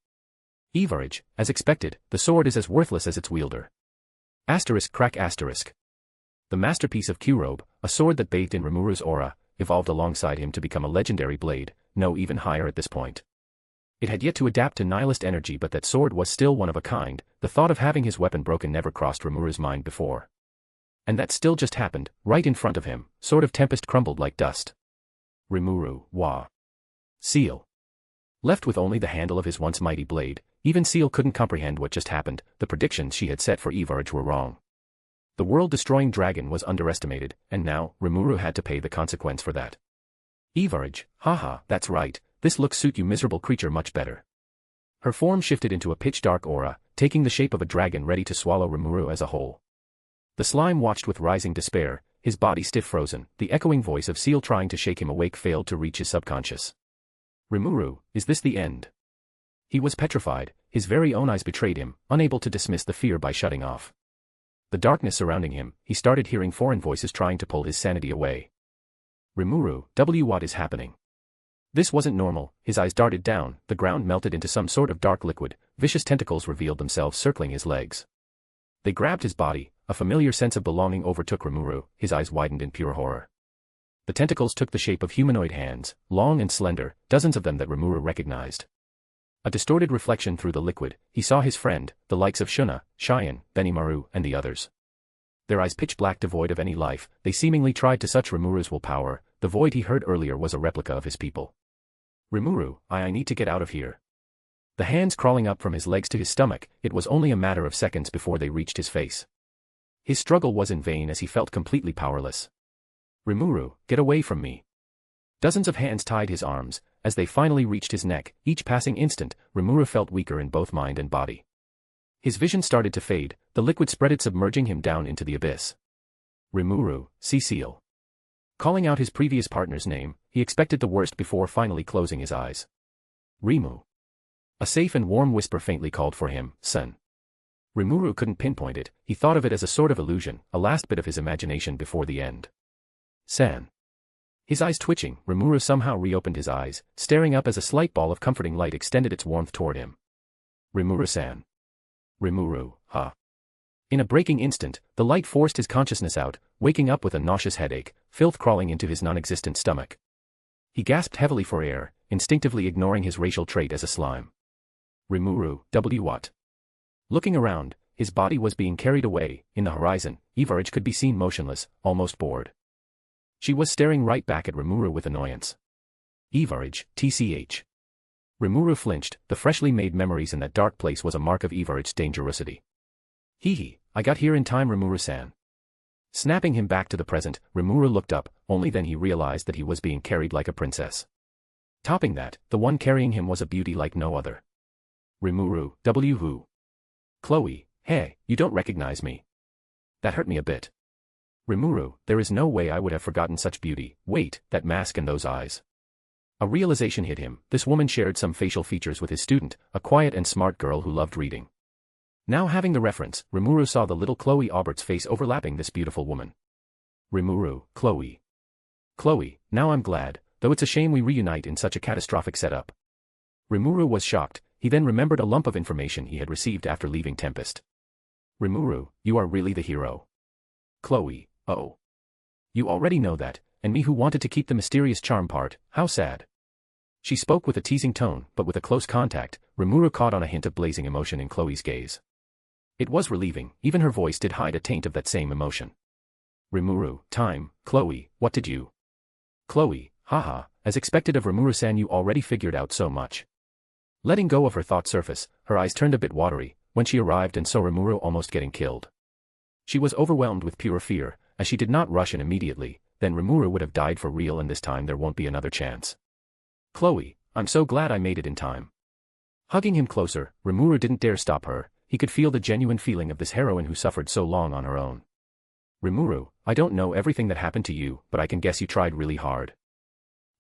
Speaker 3: Everage, as expected, the sword is as worthless as its wielder. Asterisk crack asterisk. The masterpiece of Q-Robe, a sword that bathed in Remuru's aura, evolved alongside him to become a legendary blade, no even higher at this point. It had yet to adapt to nihilist energy, but that sword was still one of a kind. The thought of having his weapon broken never crossed Remuru's mind before. And that still just happened, right in front of him. Sword of Tempest crumbled like dust. Remuru, wah. Seal. Left with only the handle of his once mighty blade, even Seal couldn't comprehend what just happened. The predictions she had set for Everage were wrong. The world-destroying dragon was underestimated, and now, Remuru had to pay the consequence for that. Everage, haha, that's right, this looks suit you miserable creature much better. Her form shifted into a pitch-dark aura, taking the shape of a dragon ready to swallow Remuru as a whole. The slime watched with rising despair, his body stiff frozen. The echoing voice of Seal trying to shake him awake failed to reach his subconscious. Remuru, is this the end? He was petrified, his very own eyes betrayed him, unable to dismiss the fear by shutting off. The darkness surrounding him, he started hearing foreign voices trying to pull his sanity away. Remuru, what is happening? This wasn't normal, his eyes darted down, the ground melted into some sort of dark liquid, vicious tentacles revealed themselves circling his legs. They grabbed his body, a familiar sense of belonging overtook Remuru, his eyes widened in pure horror. The tentacles took the shape of humanoid hands, long and slender, dozens of them that Remuru recognized. A distorted reflection through the liquid, he saw his friend, the likes of Shuna, Cheyenne, Benimaru, and the others. Their eyes pitch black devoid of any life, they seemingly tried to such Remuru's willpower, the void he heard earlier was a replica of his people. Remuru, I need to get out of here. The hands crawling up from his legs to his stomach, it was only a matter of seconds before they reached his face. His struggle was in vain as he felt completely powerless. Remuru, get away from me. Dozens of hands tied his arms, as they finally reached his neck, each passing instant, Remuru felt weaker in both mind and body. His vision started to fade, the liquid spreaded submerging him down into the abyss. Remuru, Cecile. Calling out his previous partner's name, he expected the worst before finally closing his eyes. Rimu. A safe and warm whisper faintly called for him, son. Remuru couldn't pinpoint it, he thought of it as a sort of illusion, a last bit of his imagination before the end. San. His eyes twitching, Remuru somehow reopened his eyes, staring up as a slight ball of comforting light extended its warmth toward him. Remuru-san. Remuru, huh? In a breaking instant, the light forced his consciousness out, waking up with a nauseous headache, filth crawling into his non-existent stomach. He gasped heavily for air, instinctively ignoring his racial trait as a slime. Remuru, what? Looking around, his body was being carried away, in the horizon, Ivaraj could be seen motionless, almost bored. She was staring right back at Remuru with annoyance. Ivaraj, tch. Remuru flinched, the freshly made memories in that dark place was a mark of Ivaraj's dangerosity. Hee, I got here in time, Remuru-san. Snapping him back to the present, Remuru looked up, only then he realized that he was being carried like a princess. Topping that, the one carrying him was a beauty like no other. Remuru, who? Chloe, hey, you don't recognize me. That hurt me a bit. Remuru, there is no way I would have forgotten such beauty, wait, that mask and those eyes. A realization hit him, this woman shared some facial features with his student, a quiet and smart girl who loved reading. Now having the reference, Remuru saw the little Chloe Aubert's face overlapping this beautiful woman. Remuru, Chloe. Chloe, now I'm glad, though it's a shame we reunite in such a catastrophic setup. Remuru was shocked, he then remembered a lump of information he had received after leaving Tempest. Remuru, you are really the hero. Chloe, oh. You already know that, and me who wanted to keep the mysterious charm part, how sad. She spoke with a teasing tone, but with a close contact, Remuru caught on a hint of blazing emotion in Chloe's gaze. It was relieving, even her voice did hide a taint of that same emotion. Remuru, time, Chloe, what did you? Chloe, haha, as expected of Remuru-san you already figured out so much. Letting go of her thought surface, her eyes turned a bit watery, when she arrived and saw Remuru almost getting killed. She was overwhelmed with pure fear, as she did not rush in immediately, then Remuru would have died for real and this time there won't be another chance. Chloe, I'm so glad I made it in time. Hugging him closer, Remuru didn't dare stop her, he could feel the genuine feeling of this heroine who suffered so long on her own. Remuru, I don't know everything that happened to you, but I can guess you tried really hard.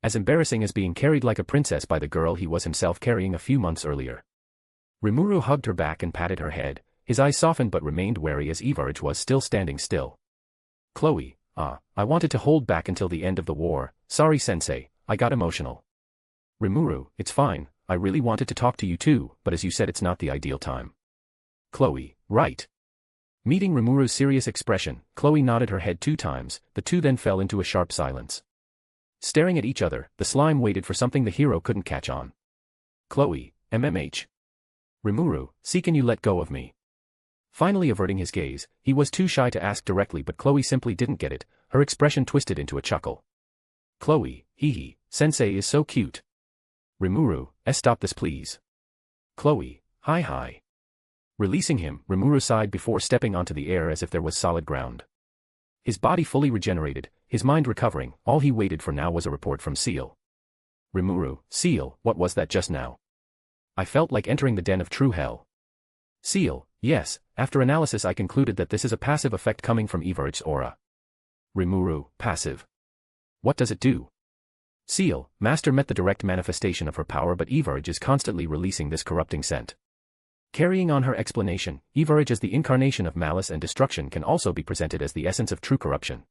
Speaker 3: As embarrassing as being carried like a princess by the girl he was himself carrying a few months earlier. Remuru hugged her back and patted her head, his eyes softened but remained wary as Ivaraj was still standing still. Chloe, I wanted to hold back until the end of the war, sorry sensei, I got emotional. Remuru, it's fine, I really wanted to talk to you too, but as you said it's not the ideal time. Chloe, right. Meeting Remuru's serious expression, Chloe nodded her head 2 times, the two then fell into a sharp silence. Staring at each other, the slime waited for something the hero couldn't catch on. Chloe, MMH. Remuru, see can you let go of me? Finally averting his gaze, he was too shy to ask directly but Chloe simply didn't get it, her expression twisted into a chuckle. Chloe, hee, sensei is so cute. Remuru, stop this please. Chloe, hi. Releasing him, Remuru sighed before stepping onto the air as if there was solid ground. His body fully regenerated, his mind recovering, all he waited for now was a report from Seal. Remuru, Seal, what was that just now? I felt like entering the den of true hell. Seal, yes, after analysis I concluded that this is a passive effect coming from Ivaraj's aura. Remuru, passive. What does it do? Seal, Master met the direct manifestation of her power but Ivaraj is constantly releasing this corrupting scent. Carrying on her explanation, Ivaraj as the incarnation of malice and destruction can also be presented as the essence of true corruption.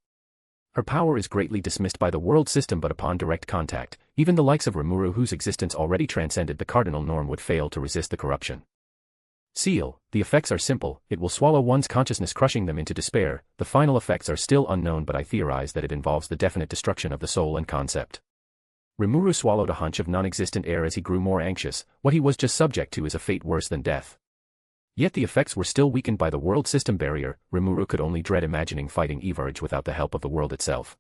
Speaker 3: Her power is greatly dismissed by the world system, but upon direct contact, even the likes of Remuru, whose existence already transcended the cardinal norm, would fail to resist the corruption. Seal, the effects are simple, it will swallow one's consciousness, crushing them into despair. The final effects are still unknown, but I theorize that it involves the definite destruction of the soul and concept. Remuru swallowed a hunch of non-existent air as he grew more anxious. What he was just subject to is a fate worse than death. Yet the effects were still weakened by the world system barrier. Remuru could only dread imagining fighting Everage without the help of the world itself.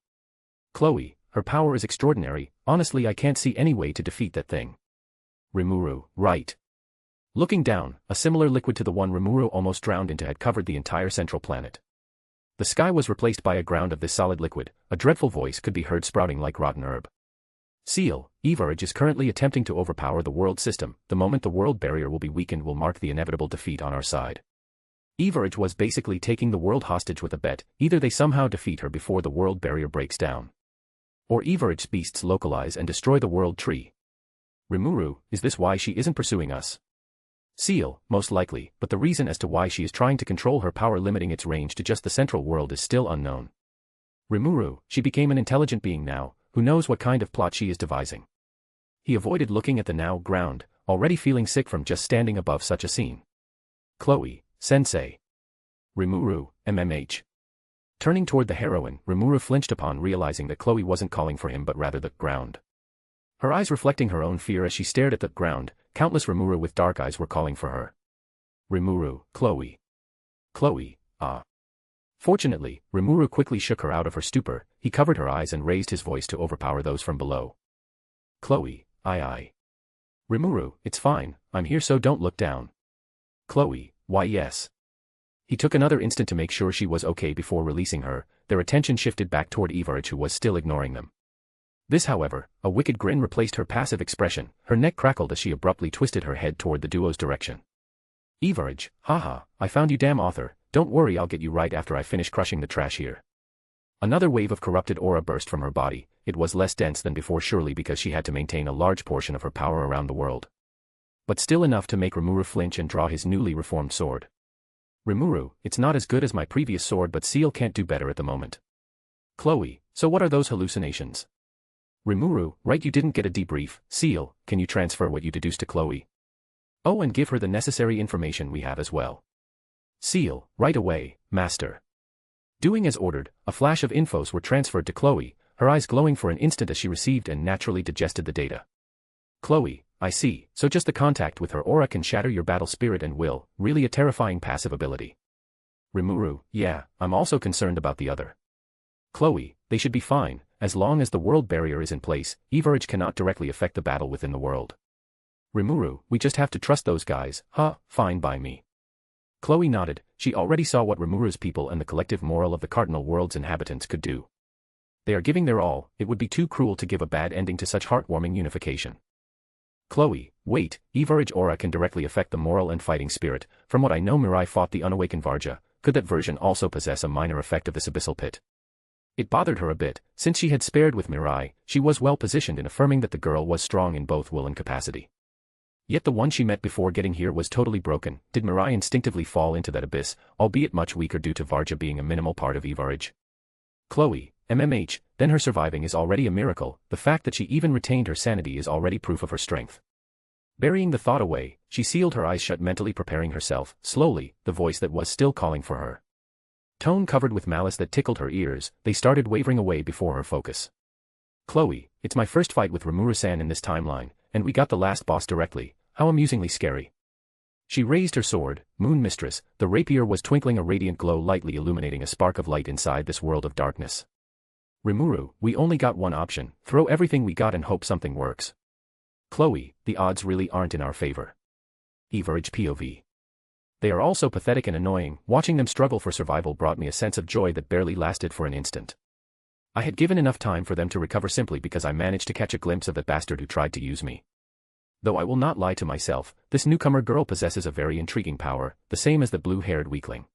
Speaker 3: Chloe, her power is extraordinary, honestly I can't see any way to defeat that thing. Remuru, right. Looking down, a similar liquid to the one Remuru almost drowned into had covered the entire central planet. The sky was replaced by a ground of this solid liquid. A dreadful voice could be heard sprouting like rotten herb. Seal, Everage is currently attempting to overpower the world system. The moment the world barrier will be weakened will mark the inevitable defeat on our side. Everage was basically taking the world hostage with a bet. Either they somehow defeat her before the world barrier breaks down, or Everage's beasts localize and destroy the world tree. Remuru, is this why she isn't pursuing us? Seal, most likely, but the reason as to why she is trying to control her power, limiting its range to just the central world, is still unknown. Remuru, she became an intelligent being now. Who knows what kind of plot she is devising? He avoided looking at the now ground, already feeling sick from just standing above such a scene. Chloe, sensei. Remuru, MMH. Turning toward the heroine, Remuru flinched upon realizing that Chloe wasn't calling for him but rather the ground. Her eyes reflecting her own fear as she stared at the ground. Countless Remuru with dark eyes were calling for her. Remuru, Chloe. Chloe, ah. Fortunately, Remuru quickly shook her out of her stupor. He covered her eyes and raised his voice to overpower those from below. Chloe, aye. Remuru, it's fine, I'm here, so don't look down. Chloe, why yes. He took another instant to make sure she was okay before releasing her. Their attention shifted back toward Everage, who was still ignoring them. This, however, a wicked grin replaced her passive expression. Her neck crackled as she abruptly twisted her head toward the duo's direction. Everage, haha, I found you, damn author. Don't worry, I'll get you right after I finish crushing the trash here. Another wave of corrupted aura burst from her body. It was less dense than before, surely because she had to maintain a large portion of her power around the world. But still enough to make Remuru flinch and draw his newly reformed sword. Remuru, it's not as good as my previous sword, but Seal can't do better at the moment. Chloe, so what are those hallucinations? Remuru, right, you didn't get a debrief. Seal, can you transfer what you deduced to Chloe? Oh, and give her the necessary information we have as well. Seal, right away, master. Doing as ordered, a flash of infos were transferred to Chloe, her eyes glowing for an instant as she received and naturally digested the data. Chloe, I see, so just the contact with her aura can shatter your battle spirit and will, really a terrifying passive ability. Remuru, yeah, I'm also concerned about the other. Chloe, they should be fine, as long as the world barrier is in place. Everage cannot directly affect the battle within the world. Remuru, we just have to trust those guys, huh, fine by me. Chloe nodded. She already saw what Remuru's people and the collective moral of the cardinal world's inhabitants could do. They are giving their all. It would be too cruel to give a bad ending to such heartwarming unification. Chloe, wait, Everage aura can directly affect the moral and fighting spirit. From what I know, Mirai fought the unawakened Varja. Could that version also possess a minor effect of this abyssal pit? It bothered her a bit. Since she had spared with Mirai, she was well positioned in affirming that the girl was strong in both will and capacity. Yet the one she met before getting here was totally broken. Did Mirai instinctively fall into that abyss, albeit much weaker due to Varja being a minimal part of Everage? Chloe, MMH, then her surviving is already a miracle. The fact that she even retained her sanity is already proof of her strength. Burying the thought away, she sealed her eyes shut, mentally preparing herself. Slowly, the voice that was still calling for her tone covered with malice that tickled her ears, they started wavering away before her focus. Chloe, it's my first fight with Remuru-san in this timeline, and we got the last boss directly. How amusingly scary. She raised her sword, Moon Mistress. The rapier was twinkling a radiant glow, lightly illuminating a spark of light inside this world of darkness. Remuru, we only got one option. Throw everything we got and hope something works. Chloe, the odds really aren't in our favor. Everage POV. They are also pathetic and annoying. Watching them struggle for survival brought me a sense of joy that barely lasted for an instant. I had given enough time for them to recover simply because I managed to catch a glimpse of that bastard who tried to use me. Though I will not lie to myself, this newcomer girl possesses a very intriguing power, the same as the blue-haired weakling.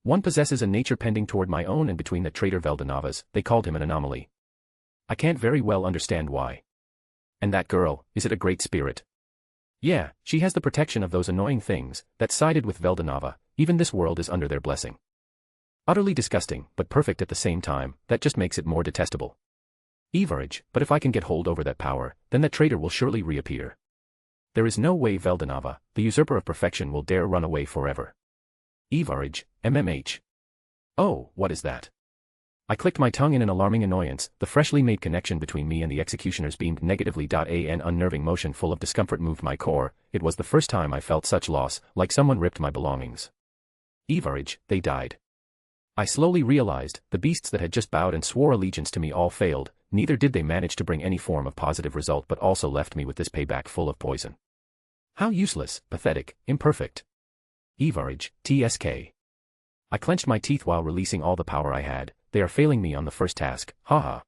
Speaker 3: One possesses a nature pending toward my own, and between that traitor Veldanava's, they called him an anomaly. I can't very well understand why. And that girl, is it a great spirit? Yeah, she has the protection of those annoying things that sided with Veldanava. Even this world is under their blessing. Utterly disgusting, but perfect at the same time, that just makes it more detestable. Evarage, but if I can get hold over that power, then that traitor will surely reappear. There is no way Veldanava, the usurper of perfection, will dare run away forever. Evarage, MMH. Oh, what is that? I clicked my tongue in an alarming annoyance. The freshly made connection between me and the executioners beamed negatively. An unnerving motion full of discomfort moved my core. It was the first time I felt such loss, like someone ripped my belongings. Evarage, they died. I slowly realized, the beasts that had just bowed and swore allegiance to me all failed. Neither did they manage to bring any form of positive result, but also left me with this payback full of poison. How useless, pathetic, imperfect. Evarage, TSK. I clenched my teeth while releasing all the power I had. They are failing me on the first task, haha.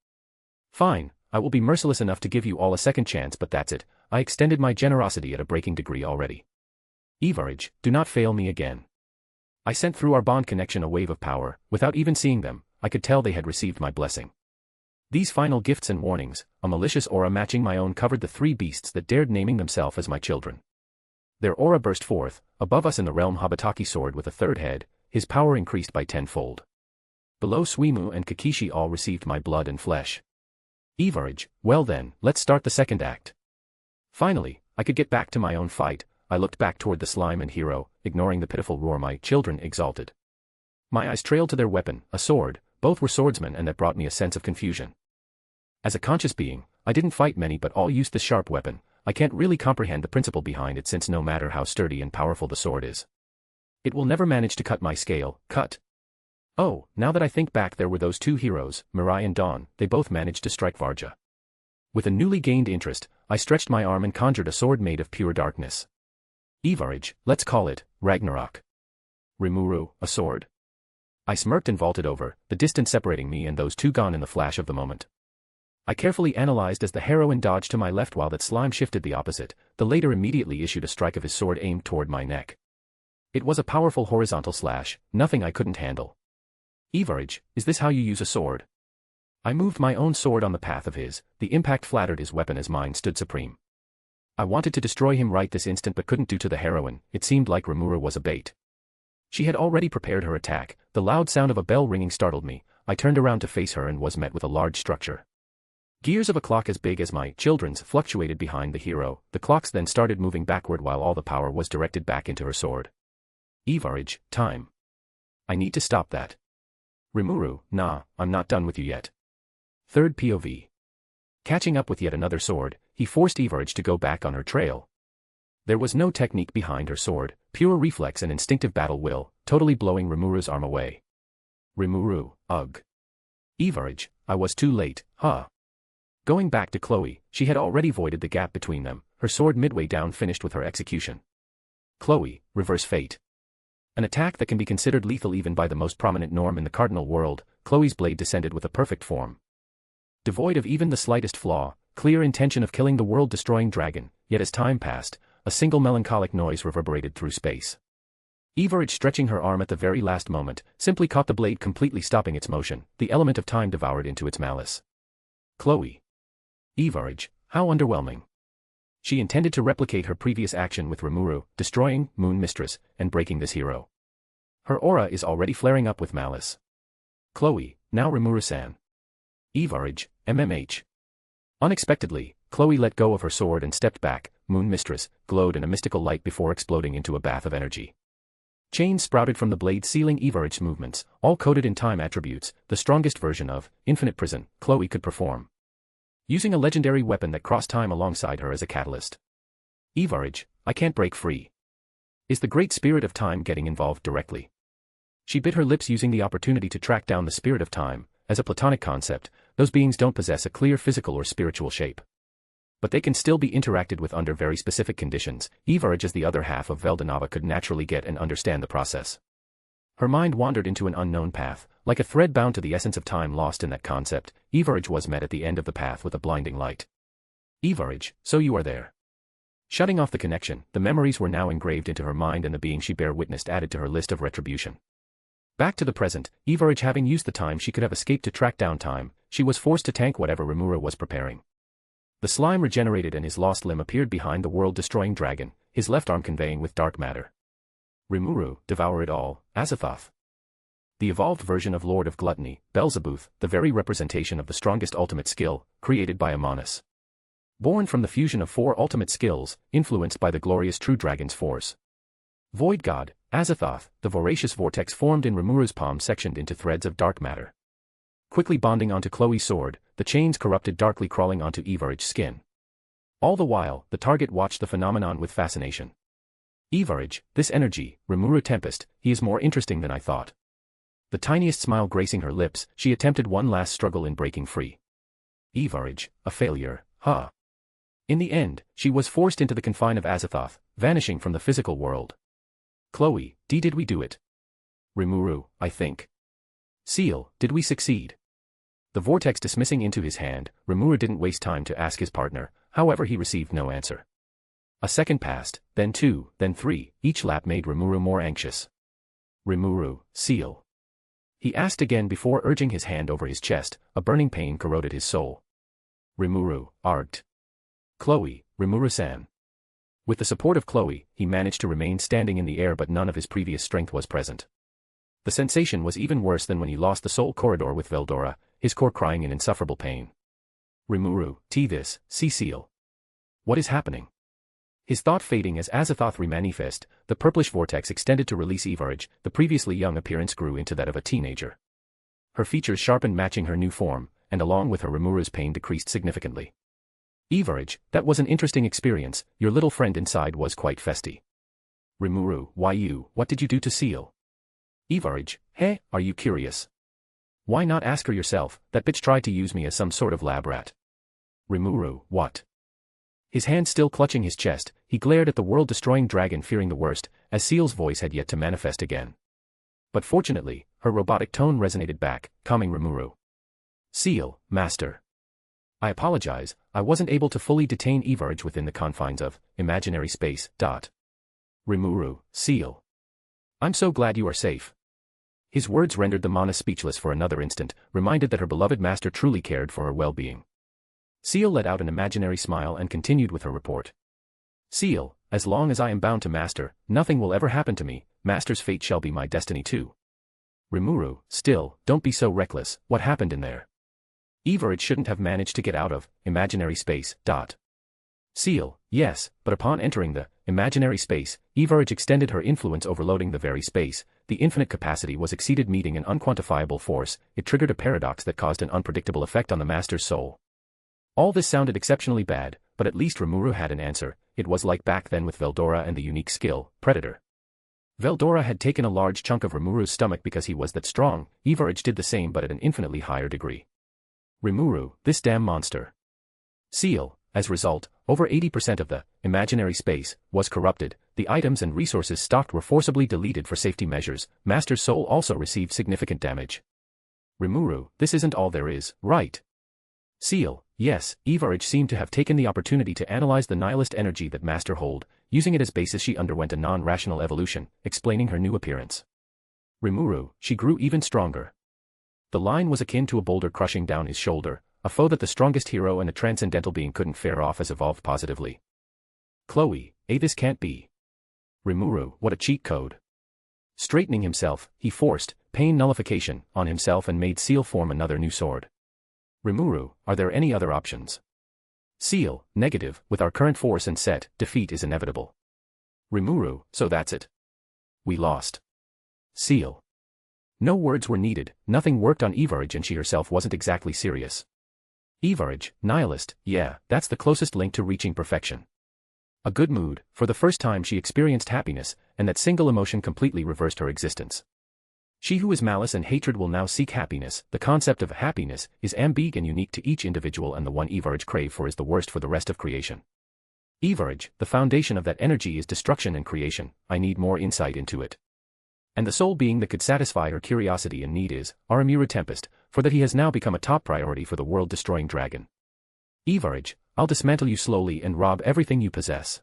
Speaker 3: Fine, I will be merciless enough to give you all a second chance, but that's it. I extended my generosity at a breaking degree already. Evarage, do not fail me again. I sent through our bond connection a wave of power. Without even seeing them, I could tell they had received my blessing. These final gifts and warnings, a malicious aura matching my own, covered the three beasts that dared naming themselves as my children. Their aura burst forth. Above us in the realm Habataki soared with a third head, his power increased by tenfold. Below Suimu and Kakishi all received my blood and flesh. Evarage, well then, let's start the second act. Finally, I could get back to my own fight. I looked back toward the slime and hero, ignoring the pitiful roar my children exalted. My eyes trailed to their weapon, a sword. Both were swordsmen, and that brought me a sense of confusion. As a conscious being, I didn't fight many, but all used the sharp weapon. I can't really comprehend the principle behind it, since no matter how sturdy and powerful the sword is, it will never manage to cut my scale. Cut. Oh, now that I think back, there were those two heroes, Mirai and Dawn. They both managed to strike Varja. With a newly gained interest, I stretched my arm and conjured a sword made of pure darkness. Evarage, let's call it Ragnarok. Remuru, a sword. I smirked and vaulted over, the distance separating me and those two gone in the flash of the moment. I carefully analyzed as the heroine dodged to my left while that slime shifted the opposite. The later immediately issued a strike of his sword aimed toward my neck. It was a powerful horizontal slash, nothing I couldn't handle. Evarage, is this how you use a sword? I moved my own sword on the path of his. The impact flattered his weapon as mine stood supreme. I wanted to destroy him right this instant, but couldn't due to the heroine. It seemed like Remuru was a bait. She had already prepared her attack. The loud sound of a bell ringing startled me. I turned around to face her and was met with a large structure. Gears of a clock as big as my children's fluctuated behind the hero. The clocks then started moving backward while all the power was directed back into her sword. Evarage, time. I need to stop that. Remuru, nah, I'm not done with you yet. Third POV. Catching up with yet another sword, he forced Evarage to go back on her trail. There was no technique behind her sword, pure reflex and instinctive battle will, totally blowing Remuru's arm away. Remuru, ugh. Evarage, I was too late, huh? Going back to Chloe, she had already voided the gap between them, her sword midway down finished with her execution. Chloe, reverse fate. An attack that can be considered lethal even by the most prominent norm in the cardinal world. Chloe's blade descended with a perfect form. Devoid of even the slightest flaw, clear intention of killing the world-destroying dragon, yet as time passed, a single melancholic noise reverberated through space. Evarage, stretching her arm at the very last moment, simply caught the blade, completely stopping its motion. The element of time devoured into its malice. Chloe. Evarage, how underwhelming. She intended to replicate her previous action with Remuru, destroying Moon Mistress, and breaking this hero. Her aura is already flaring up with malice. Chloe, now Remuru-san. Evarage, MMH. Unexpectedly, Chloe let go of her sword and stepped back. Moon Mistress glowed in a mystical light before exploding into a bath of energy. Chains sprouted from the blade, sealing Evarage's movements, all coded in time attributes, the strongest version of infinite prison Chloe could perform. Using a legendary weapon that crossed time alongside her as a catalyst. Evarage, I can't break free. Is the great spirit of time getting involved directly? She bit her lips, using the opportunity to track down the spirit of time. As a platonic concept, those beings don't possess a clear physical or spiritual shape. But they can still be interacted with under very specific conditions. Evarage, as the other half of Veldanava, could naturally get and understand the process. Her mind wandered into an unknown path, like a thread bound to the essence of time lost in that concept. Evarage was met at the end of the path with a blinding light. Evarage, so you are there. Shutting off the connection, the memories were now engraved into her mind, and the being she bare witnessed added to her list of retribution. Back to the present, Evarage, having used the time she could have escaped to track down time, she was forced to tank whatever Remuru was preparing. The slime regenerated and his lost limb appeared behind the world-destroying dragon, his left arm conveying with dark matter. Remuru, devour it all, Azathoth. the evolved version of Lord of Gluttony, Beelzebub, the very representation of the strongest ultimate skill, created by Amonis. Born from the fusion of 4 ultimate skills, influenced by the glorious True Dragon's force. Void God, Azathoth, the voracious vortex formed in Remuru's palm sectioned into threads of dark matter. Quickly bonding onto Chloe's sword, the chains corrupted darkly crawling onto Evarach's skin. All the while, the target watched the phenomenon with fascination. Evarach, this energy, Remuru Tempest, he is more interesting than I thought. The tiniest smile gracing her lips, she attempted one last struggle in breaking free. Evarach, a failure, huh? In the end, she was forced into the confine of Azathoth, vanishing from the physical world. Chloe, did we do it? Remuru, I think. Seal, did we succeed? The vortex dismissing into his hand, Remuru didn't waste time to ask his partner, however he received no answer. A second passed, then 2, then 3, each lap made Remuru more anxious. Remuru, Seal. He asked again before urging his hand over his chest, a burning pain corroded his soul. Remuru, arged. Chloe, Remuru-san. With the support of Chloe, he managed to remain standing in the air but none of his previous strength was present. The sensation was even worse than when he lost the soul corridor with Veldora, his core crying in insufferable pain. Remuru, see Seal. What is happening? His thought fading as Azathoth remanifest, the purplish vortex extended to release Evarach, the previously young appearance grew into that of a teenager. Her features sharpened matching her new form, and along with her Remuru's pain decreased significantly. Evarach, that was an interesting experience, your little friend inside was quite festy. Remuru, what did you do to Seal? Evarach, hey, are you curious? Why not ask her yourself, that bitch tried to use me as some sort of lab rat. Remuru, what? His hand still clutching his chest, he glared at the world-destroying dragon fearing the worst, as Seal's voice had yet to manifest again. But fortunately, her robotic tone resonated back, calming Remuru. Seal, master. I apologize, I wasn't able to fully detain Evarach within the confines of imaginary space. Remuru, Seal. I'm so glad you are safe. His words rendered the Mana speechless for another instant, reminded that her beloved master truly cared for her well-being. Seal let out an imaginary smile and continued with her report. Seal, as long as I am bound to Master, nothing will ever happen to me, Master's fate shall be my destiny too. Remuru, still, don't be so reckless, what happened in there? Evarach shouldn't have managed to get out of imaginary space. Seal, yes, but upon entering the imaginary space, Evarach extended her influence overloading the very space, the infinite capacity was exceeded meeting an unquantifiable force, it triggered a paradox that caused an unpredictable effect on the Master's soul. All this sounded exceptionally bad, but at least Remuru had an answer, it was like back then with Veldora and the unique skill, Predator. Veldora had taken a large chunk of Remuru's stomach because he was that strong, Evarach did the same but at an infinitely higher degree. Remuru, this damn monster. Seal, as result, over 80% of the imaginary space was corrupted, the items and resources stocked were forcibly deleted for safety measures, Master's soul also received significant damage. Remuru, this isn't all there is, right? Seal, yes, Evarach seemed to have taken the opportunity to analyze the nihilist energy that Master hold, using it as basis she underwent a non-rational evolution, explaining her new appearance. Remuru, she grew even stronger. The line was akin to a boulder crushing down his shoulder, a foe that the strongest hero and a transcendental being couldn't fare off as evolved positively. Chloe, this can't be. Remuru, what a cheat code. Straightening himself, he forced pain nullification on himself and made Seal form another new sword. Remuru, are there any other options? Seal, negative, with our current force and set, defeat is inevitable. Remuru, so that's it. We lost. Seal. No words were needed, nothing worked on Evarach and she herself wasn't exactly serious. Evarach, nihilist, yeah, that's the closest link to reaching perfection. A good mood, for the first time she experienced happiness, and that single emotion completely reversed her existence. She who is malice and hatred will now seek happiness, the concept of happiness is ambiguous and unique to each individual and the one Evarach crave for is the worst for the rest of creation. Evarach, the foundation of that energy is destruction and creation, I need more insight into it. And the sole being that could satisfy her curiosity and need is Remuru Tempest, for that he has now become a top priority for the world-destroying dragon. Evarach, I'll dismantle you slowly and rob everything you possess.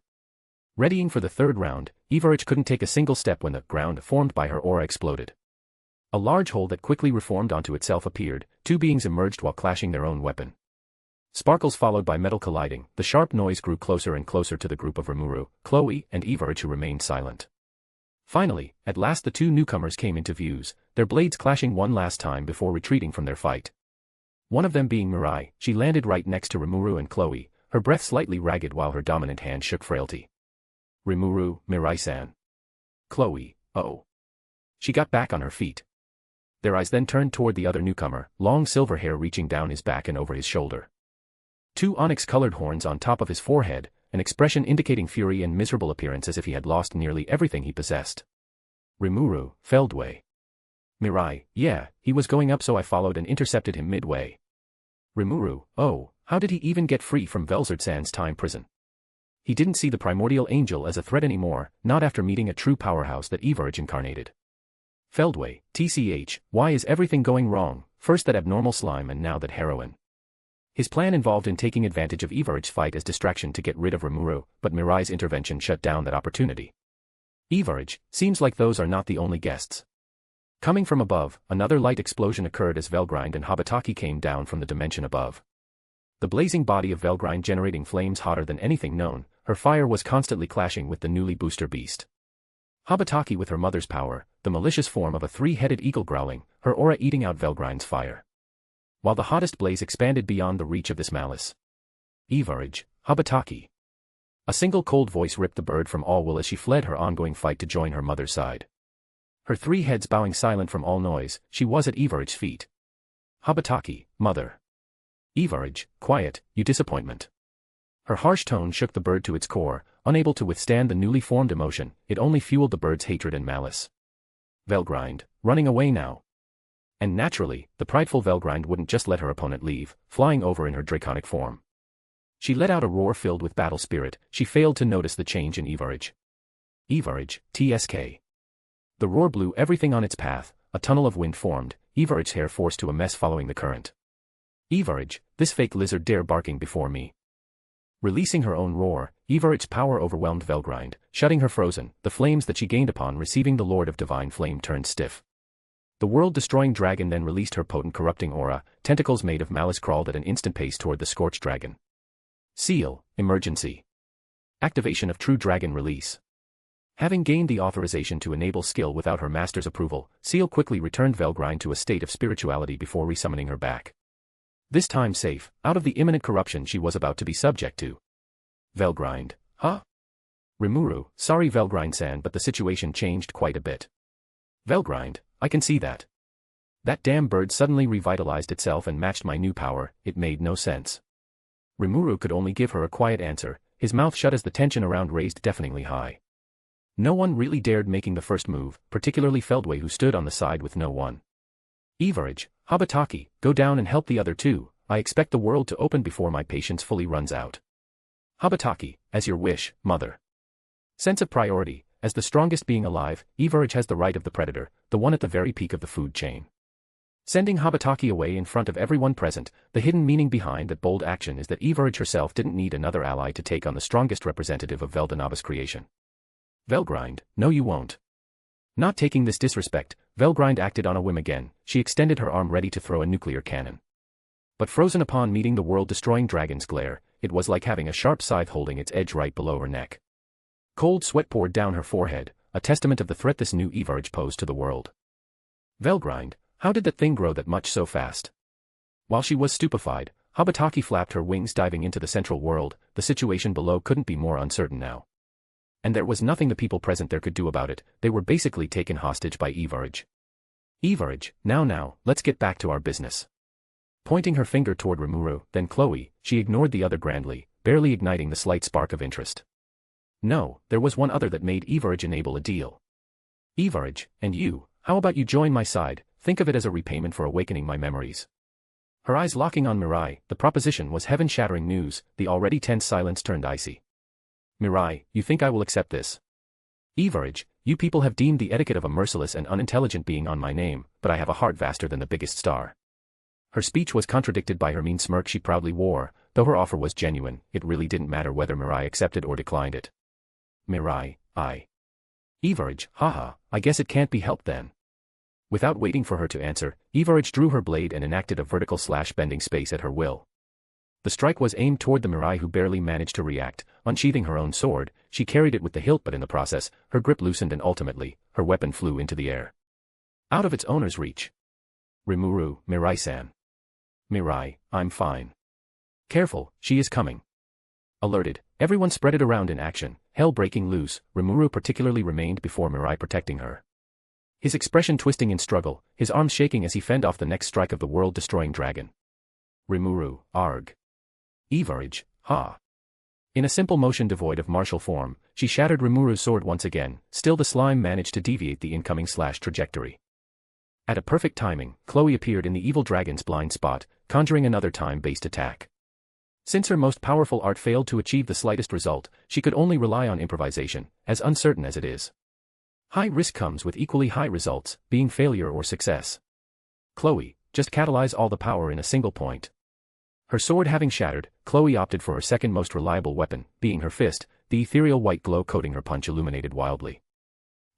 Speaker 3: Readying for the third round, Evarach couldn't take a single step when the ground formed by her aura exploded. A large hole that quickly reformed onto itself appeared, two beings emerged while clashing their own weapon. Sparkles followed by metal colliding, the sharp noise grew closer and closer to the group of Remuru, Chloe, and Evarach who remained silent. Finally, at last the two newcomers came into views, their blades clashing one last time before retreating from their fight. One of them being Mirai, she landed right next to Remuru and Chloe, her breath slightly ragged while her dominant hand shook frailty. Remuru, Mirai-san. Chloe, oh. She got back on her feet. Their eyes then turned toward the other newcomer, long silver hair reaching down his back and over his shoulder. Two onyx-colored horns on top of his forehead, an expression indicating fury and miserable appearance as if he had lost nearly everything he possessed. Remuru, Feldway. Mirai, yeah, he was going up so I followed and intercepted him midway. Remuru, oh, how did he even get free from Velzard-san's time prison? He didn't see the primordial angel as a threat anymore, not after meeting a true powerhouse that Everage incarnated. Feldway, TCH, why is everything going wrong, first that abnormal slime and now that heroin? His plan involved in taking advantage of Everage's fight as distraction to get rid of Remuru, but Mirai's intervention shut down that opportunity. Everage, seems like those are not the only guests. Coming from above, another light explosion occurred as Velgrind and Habataki came down from the dimension above. The blazing body of Velgrind generating flames hotter than anything known, her fire was constantly clashing with the newly booster beast. Habataki with her mother's power, the malicious form of a three-headed eagle growling, her aura eating out Velgrind's fire. While the hottest blaze expanded beyond the reach of this malice. Everage, Habataki. A single cold voice ripped the bird from all will as she fled her ongoing fight to join her mother's side. Her three heads bowing silent from all noise, she was at Everage's feet. Habataki, mother. Everage, quiet, you disappointment. Her harsh tone shook the bird to its core, unable to withstand the newly formed emotion, it only fueled the bird's hatred and malice. Velgrind, running away now. And naturally, the prideful Velgrind wouldn't just let her opponent leave, flying over in her draconic form. She let out a roar filled with battle spirit, she failed to notice the change in Everage. Everage, TSK. The roar blew everything on its path, a tunnel of wind formed, Everage's hair forced to a mess following the current. Everage, this fake lizard dare barking before me. Releasing her own roar, Everage's power overwhelmed Velgrind, shutting her frozen, the flames that she gained upon receiving the Lord of Divine Flame turned stiff. The world-destroying dragon then released her potent corrupting aura, tentacles made of malice crawled at an instant pace toward the scorched dragon. Seal, emergency. Activation of true dragon release. Having gained the authorization to enable skill without her master's approval, Seal quickly returned Velgrind to a state of spirituality before resummoning her back. This time safe, out of the imminent corruption she was about to be subject to. Velgrind, huh? Remuru, sorry Velgrind-san, but the situation changed quite a bit. Velgrind, I can see that. That damn bird suddenly revitalized itself and matched my new power, it made no sense. Remuru could only give her a quiet answer, his mouth shut as the tension around raised deafeningly high. No one really dared making the first move, particularly Feldway who stood on the side with no one. Everage, Habataki, go down and help the other two, I expect the world to open before my patience fully runs out. Habataki, as your wish, mother. Sense of priority, as the strongest being alive, Everage has the right of the predator, the one at the very peak of the food chain. Sending Habataki away in front of everyone present, the hidden meaning behind that bold action is that Everage herself didn't need another ally to take on the strongest representative of Veldanaba's creation. Velgrind, no you won't. Not taking this disrespect, Velgrind acted on a whim again, she extended her arm ready to throw a nuclear cannon. But frozen upon meeting the world-destroying dragon's glare, it was like having a sharp scythe holding its edge right below her neck. Cold sweat poured down her forehead, a testament of the threat this new Everage posed to the world. Velgrind, how did that thing grow that much so fast? While she was stupefied, Habataki flapped her wings diving into the central world, the situation below couldn't be more uncertain now. And there was nothing the people present there could do about it, they were basically taken hostage by Everage. Everage, now, let's get back to our business. Pointing her finger toward Remuru, then Chloe, she ignored the other grandly, barely igniting the slight spark of interest. No, there was one other that made Everage enable a deal. Everage, and you, how about you join my side, think of it as a repayment for awakening my memories. Her eyes locking on Mirai, the proposition was heaven-shattering news, the already tense silence turned icy. Mirai, you think I will accept this? Everage, you people have deemed the etiquette of a merciless and unintelligent being on my name, but I have a heart vaster than the biggest star. Her speech was contradicted by her mean smirk she proudly wore, though her offer was genuine, it really didn't matter whether Mirai accepted or declined it. Mirai, Everage, haha, I guess it can't be helped then. Without waiting for her to answer, Everage drew her blade and enacted a vertical slash bending space at her will. The strike was aimed toward the Mirai who barely managed to react, unsheathing her own sword, she carried it with the hilt but in the process, her grip loosened and ultimately, her weapon flew into the air. Out of its owner's reach. Remuru, Mirai-san. Mirai, I'm fine. Careful, she is coming. Alerted, everyone spread it around in action, hell breaking loose. Remuru particularly remained before Mirai, protecting her. His expression twisting in struggle, his arms shaking as he fend off the next strike of the world-destroying dragon. Remuru, arg. Evarage, ha. In a simple motion devoid of martial form, she shattered Remuru's sword once again. Still the slime managed to deviate the incoming slash trajectory. At a perfect timing, Chloe appeared in the evil dragon's blind spot, conjuring another time-based attack. Since her most powerful art failed to achieve the slightest result, she could only rely on improvisation, as uncertain as it is. High risk comes with equally high results, being failure or success. Chloe, just catalyze all the power in a single point. Her sword having shattered, Chloe opted for her second most reliable weapon, being her fist, the ethereal white glow coating her punch illuminated wildly.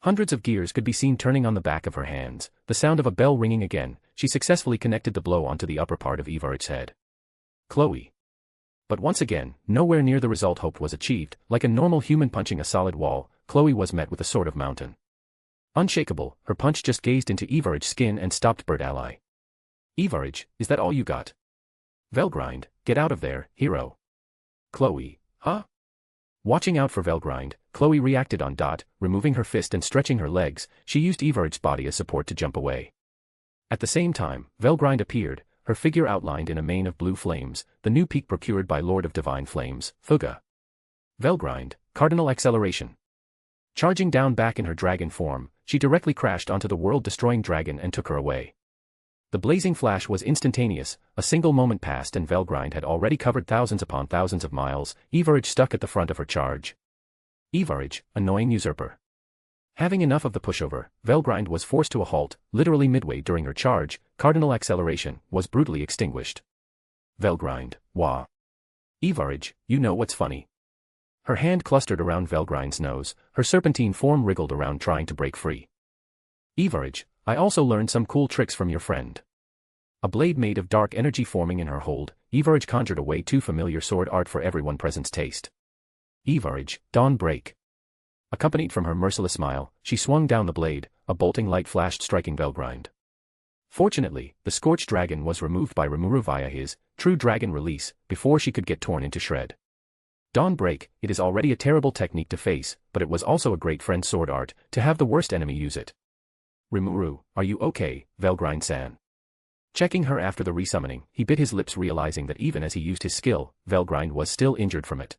Speaker 3: Hundreds of gears could be seen turning on the back of her hands, the sound of a bell ringing again. She successfully connected the blow onto the upper part of Evarage's head. Chloe. But once again, nowhere near the result hoped was achieved. Like a normal human punching a solid wall, Chloe was met with a sort of mountain. Unshakable, her punch just gazed into Evarage's skin and stopped bird ally. Evarage, is that all you got? Velgrind, get out of there, hero. Chloe, huh? Watching out for Velgrind, Chloe reacted on dot, removing her fist and stretching her legs. She used Evarage's body as support to jump away. At the same time, Velgrind appeared, her figure outlined in a mane of blue flames, the new peak procured by Lord of Divine Flames, Fuga. Velgrind, cardinal acceleration. Charging down back in her dragon form, she directly crashed onto the world-destroying dragon and took her away. The blazing flash was instantaneous. A single moment passed and Velgrind had already covered thousands upon thousands of miles. Evarage stuck at the front of her charge. Evarage, annoying usurper. Having enough of the pushover, Velgrind was forced to a halt, literally midway during her charge. Cardinal acceleration was brutally extinguished. Velgrind, wah. Evarage, you know what's funny? Her hand clustered around Velgrind's nose, her serpentine form wriggled around trying to break free. Evarage, I also learned some cool tricks from your friend. A blade made of dark energy forming in her hold, Evarage conjured a way too familiar sword art for everyone present's taste. Evarage, dawn break. Accompanied from her merciless smile, she swung down the blade, a bolting light flashed striking Velgrind. Fortunately, the scorched dragon was removed by Remuru via his true dragon release, before she could get torn into shred. Dawn break, it is already a terrible technique to face, but it was also a great friend sword art, to have the worst enemy use it. Remuru, are you okay, Velgrind-san? Checking her after the resummoning, he bit his lips realizing that even as he used his skill, Velgrind was still injured from it.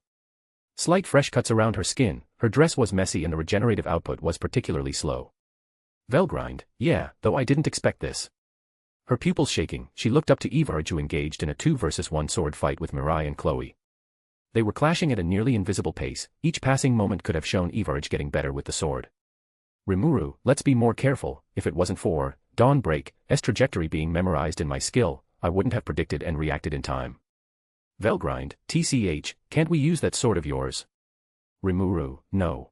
Speaker 3: Slight fresh cuts around her skin, her dress was messy and the regenerative output was particularly slow. Velgrind, yeah, though I didn't expect this. Her pupils shaking, she looked up to Evarage who engaged in a 2-versus-1 sword fight with Mirai and Chloe. They were clashing at a nearly invisible pace, each passing moment could have shown Evarage getting better with the sword. Remuru, let's be more careful. If it wasn't for Dawn Break's trajectory being memorized in my skill, I wouldn't have predicted and reacted in time. Velgrind, TCH, can't we use that sword of yours? Remuru, no.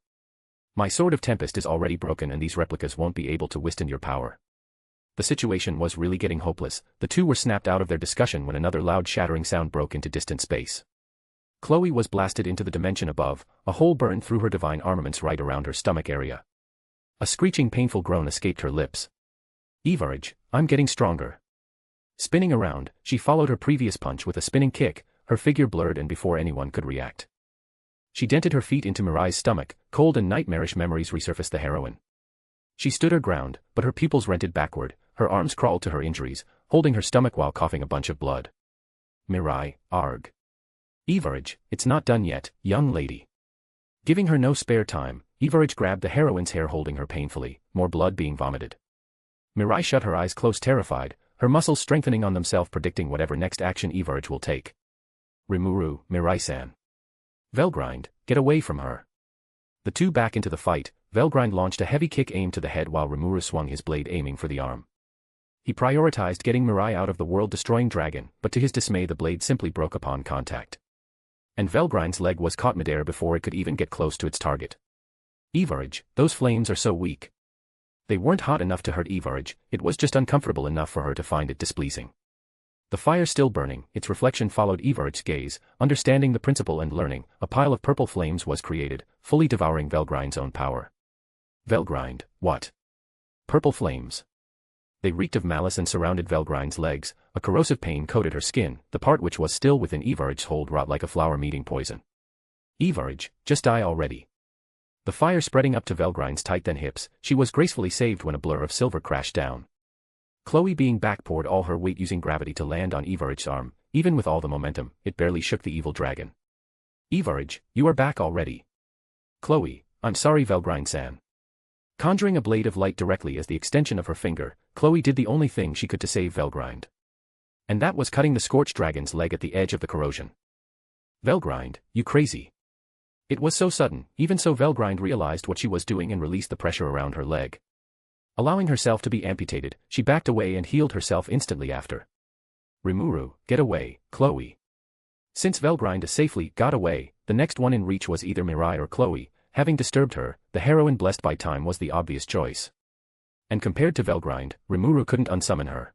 Speaker 3: My sword of tempest is already broken and these replicas won't be able to withstand your power. The situation was really getting hopeless. The two were snapped out of their discussion when another loud shattering sound broke into distant space. Chloe was blasted into the dimension above, a hole burned through her divine armaments right around her stomach area. A screeching painful groan escaped her lips. Evarage, I'm getting stronger. Spinning around, she followed her previous punch with a spinning kick, her figure blurred and before anyone could react. She dented her feet into Mirai's stomach, cold and nightmarish memories resurfaced the heroine. She stood her ground, but her pupils rented backward, her arms crawled to her injuries, holding her stomach while coughing a bunch of blood. Mirai, arg. Evarage, it's not done yet, young lady. Giving her no spare time, Evarage grabbed the heroine's hair holding her painfully, more blood being vomited. Mirai shut her eyes closed terrified, her muscles strengthening on themselves predicting whatever next action Evarage will take. Remuru, Mirai-san. Velgrind, get away from her. The two back into the fight, Velgrind launched a heavy kick aimed to the head while Remuru swung his blade aiming for the arm. He prioritized getting Mirai out of the world-destroying dragon, but to his dismay the blade simply broke upon contact. And Velgrind's leg was caught midair before it could even get close to its target. Evarage, those flames are so weak. They weren't hot enough to hurt Evarage, it was just uncomfortable enough for her to find it displeasing. The fire still burning, its reflection followed Evarage's gaze, understanding the principle and learning, a pile of purple flames was created, fully devouring Velgrind's own power. Velgrind, what? Purple flames. They reeked of malice and surrounded Velgrind's legs. A corrosive pain coated her skin, the part which was still within Evarge's hold rot like a flower meeting poison. Evarge, just die already. The fire spreading up to Velgrind's tight thin hips, she was gracefully saved when a blur of silver crashed down. Chloe being back poured all her weight using gravity to land on Evarge's arm. Even with all the momentum, it barely shook the evil dragon. Evarge, you are back already. Chloe, I'm sorry Velgrind-san. Conjuring a blade of light directly as the extension of her finger, Chloe did the only thing she could to save Velgrind. And that was cutting the scorched dragon's leg at the edge of the corrosion. Velgrind, you crazy. It was so sudden, even so Velgrind realized what she was doing and released the pressure around her leg. Allowing herself to be amputated, she backed away and healed herself instantly after. Remuru, get away, Chloe. Since Velgrind safely got away, the next one in reach was either Mirai or Chloe. Having disturbed her, the heroine blessed by time was the obvious choice. And compared to Velgrind, Remuru couldn't unsummon her.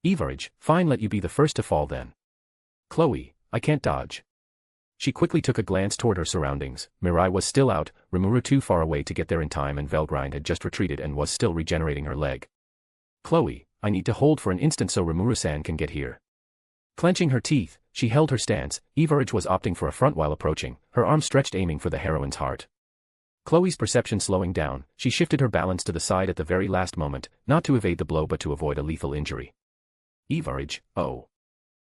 Speaker 3: Evarge, fine, let you be the first to fall then. Chloe, I can't dodge. She quickly took a glance toward her surroundings. Mirai was still out, Remuru too far away to get there in time, and Velgrind had just retreated and was still regenerating her leg. Chloe, I need to hold for an instant so Remuru-san can get here. Clenching her teeth, she held her stance. Evarge was opting for a front while approaching, her arm stretched aiming for the heroine's heart. Chloe's perception slowing down, she shifted her balance to the side at the very last moment, not to evade the blow but to avoid a lethal injury. Evarge, oh.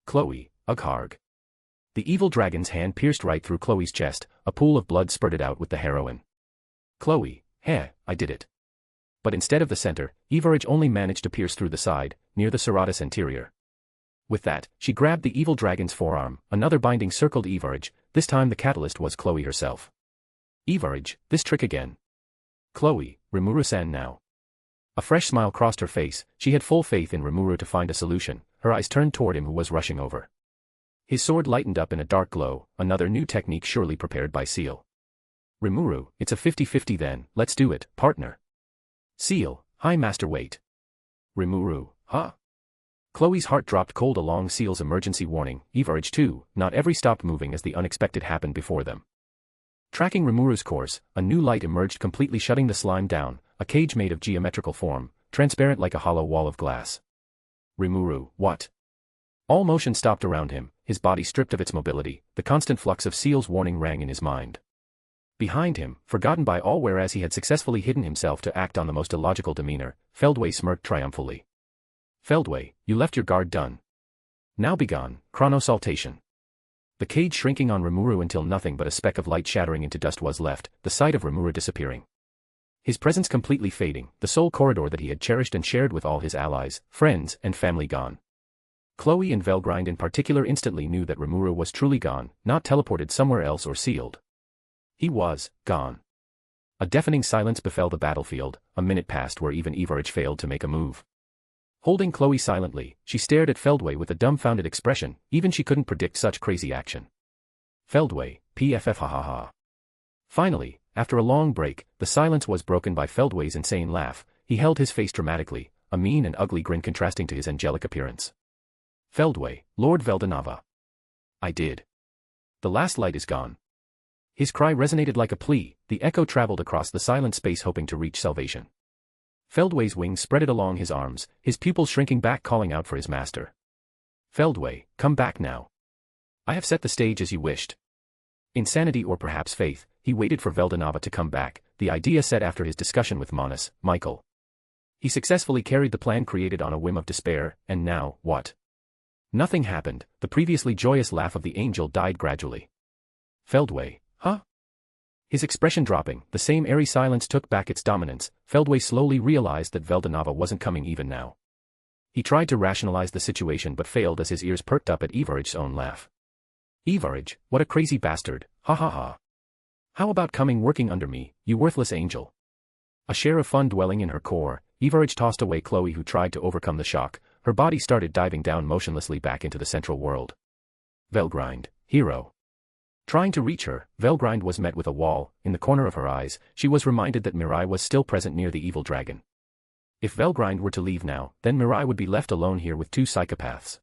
Speaker 3: Chloe, ugharg. The evil dragon's hand pierced right through Chloe's chest, a pool of blood spurted out with the heroine. Chloe, heh, I did it. But instead of the center, Evarge only managed to pierce through the side, near the serratus anterior. With that, she grabbed the evil dragon's forearm, another binding circled Evarge. This time the catalyst was Chloe herself. Evarge, this trick again. Chloe, Remuru-san now. A fresh smile crossed her face. She had full faith in Remuru to find a solution. Her eyes turned toward him who was rushing over. His sword lightened up in a dark glow, another new technique surely prepared by Seal. Remuru, it's a 50-50 then, let's do it, partner. Seal, high master wait. Remuru, huh? Chloe's heart dropped cold along Seal's emergency warning. Evarge too, not every stopped moving as the unexpected happened before them. Tracking Remuru's course, a new light emerged completely shutting the slime down, a cage made of geometrical form, transparent like a hollow wall of glass. Remuru, what? All motion stopped around him, his body stripped of its mobility, the constant flux of Seal's warning rang in his mind. Behind him, forgotten by all whereas he had successfully hidden himself to act on the most illogical demeanor, Feldway smirked triumphantly. Feldway, you left your guard done. Now begone, chronosaltation. The cage shrinking on Remuru until nothing but a speck of light shattering into dust was left, the sight of Remuru disappearing. His presence completely fading, the sole corridor that he had cherished and shared with all his allies, friends, and family gone. Chloe and Velgrind in particular instantly knew that Remuru was truly gone, not teleported somewhere else or sealed. He was gone. A deafening silence befell the battlefield. A minute passed where even Evarge failed to make a move. Holding Chloe silently, she stared at Feldway with a dumbfounded expression. Even she couldn't predict such crazy action. Feldway, PFF ha ha ha. Finally, after a long break, the silence was broken by Feldway's insane laugh. He held his face dramatically, a mean and ugly grin contrasting to his angelic appearance. Feldway, Lord Veldanava. I did. The last light is gone. His cry resonated like a plea, the echo traveled across the silent space hoping to reach salvation. Feldway's wings spreaded along his arms, his pupils shrinking back calling out for his master. Feldway, come back now. I have set the stage as you wished. Insanity or perhaps faith, he waited for Veldanava to come back, the idea set after his discussion with Manus, Michael. He successfully carried the plan created on a whim of despair, and now, what? Nothing happened, the previously joyous laugh of the angel died gradually. Feldway, huh? His expression dropping, the same airy silence took back its dominance. Feldway slowly realized that Veldanava wasn't coming even now. He tried to rationalize the situation but failed as his ears perked up at Evarge's own laugh. Evarge, what a crazy bastard, ha ha ha. How about coming working under me, you worthless angel? A share of fun dwelling in her core, Evarge tossed away Chloe who tried to overcome the shock. Her body started diving down motionlessly back into the central world. Velgrind, hero. Trying to reach her, Velgrind was met with a wall. In the corner of her eyes, she was reminded that Mirai was still present near the evil dragon. If Velgrind were to leave now, then Mirai would be left alone here with two psychopaths.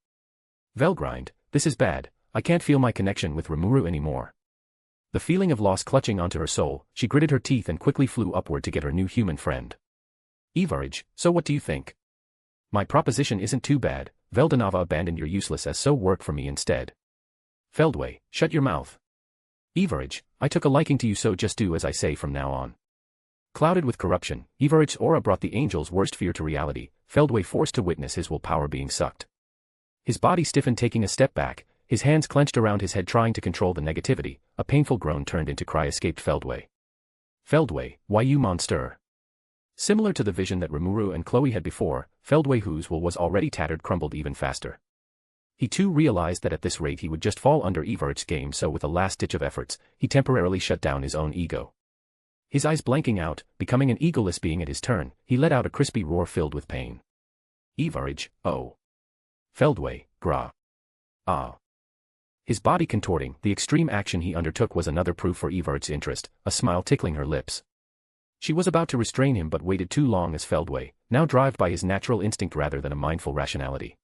Speaker 3: Velgrind, this is bad, I can't feel my connection with Remuru anymore. The feeling of loss clutching onto her soul, she gritted her teeth and quickly flew upward to get her new human friend. Evarge, so what do you think? My proposition isn't too bad, Veldanava abandoned your useless as so work for me instead. Feldway, shut your mouth. Everage, I took a liking to you so just do as I say from now on. Clouded with corruption, Everage's aura brought the angel's worst fear to reality, Feldway forced to witness his willpower being sucked. His body stiffened taking a step back, his hands clenched around his head trying to control the negativity, a painful groan turned into cry escaped Feldway. Feldway, why you monster? Similar to the vision that Remuru and Chloe had before, Feldway whose will was already tattered crumbled even faster. He too realized that at this rate he would just fall under Everage's game, so with a last ditch of efforts, he temporarily shut down his own ego. His eyes blanking out, becoming an egoless being at his turn, he let out a crispy roar filled with pain. Everage, oh. Feldway, gra. Ah. His body contorting, the extreme action he undertook was another proof for Everage's interest, a smile tickling her lips. She was about to restrain him but waited too long as Feldway, now driven by his natural instinct rather than a mindful rationality.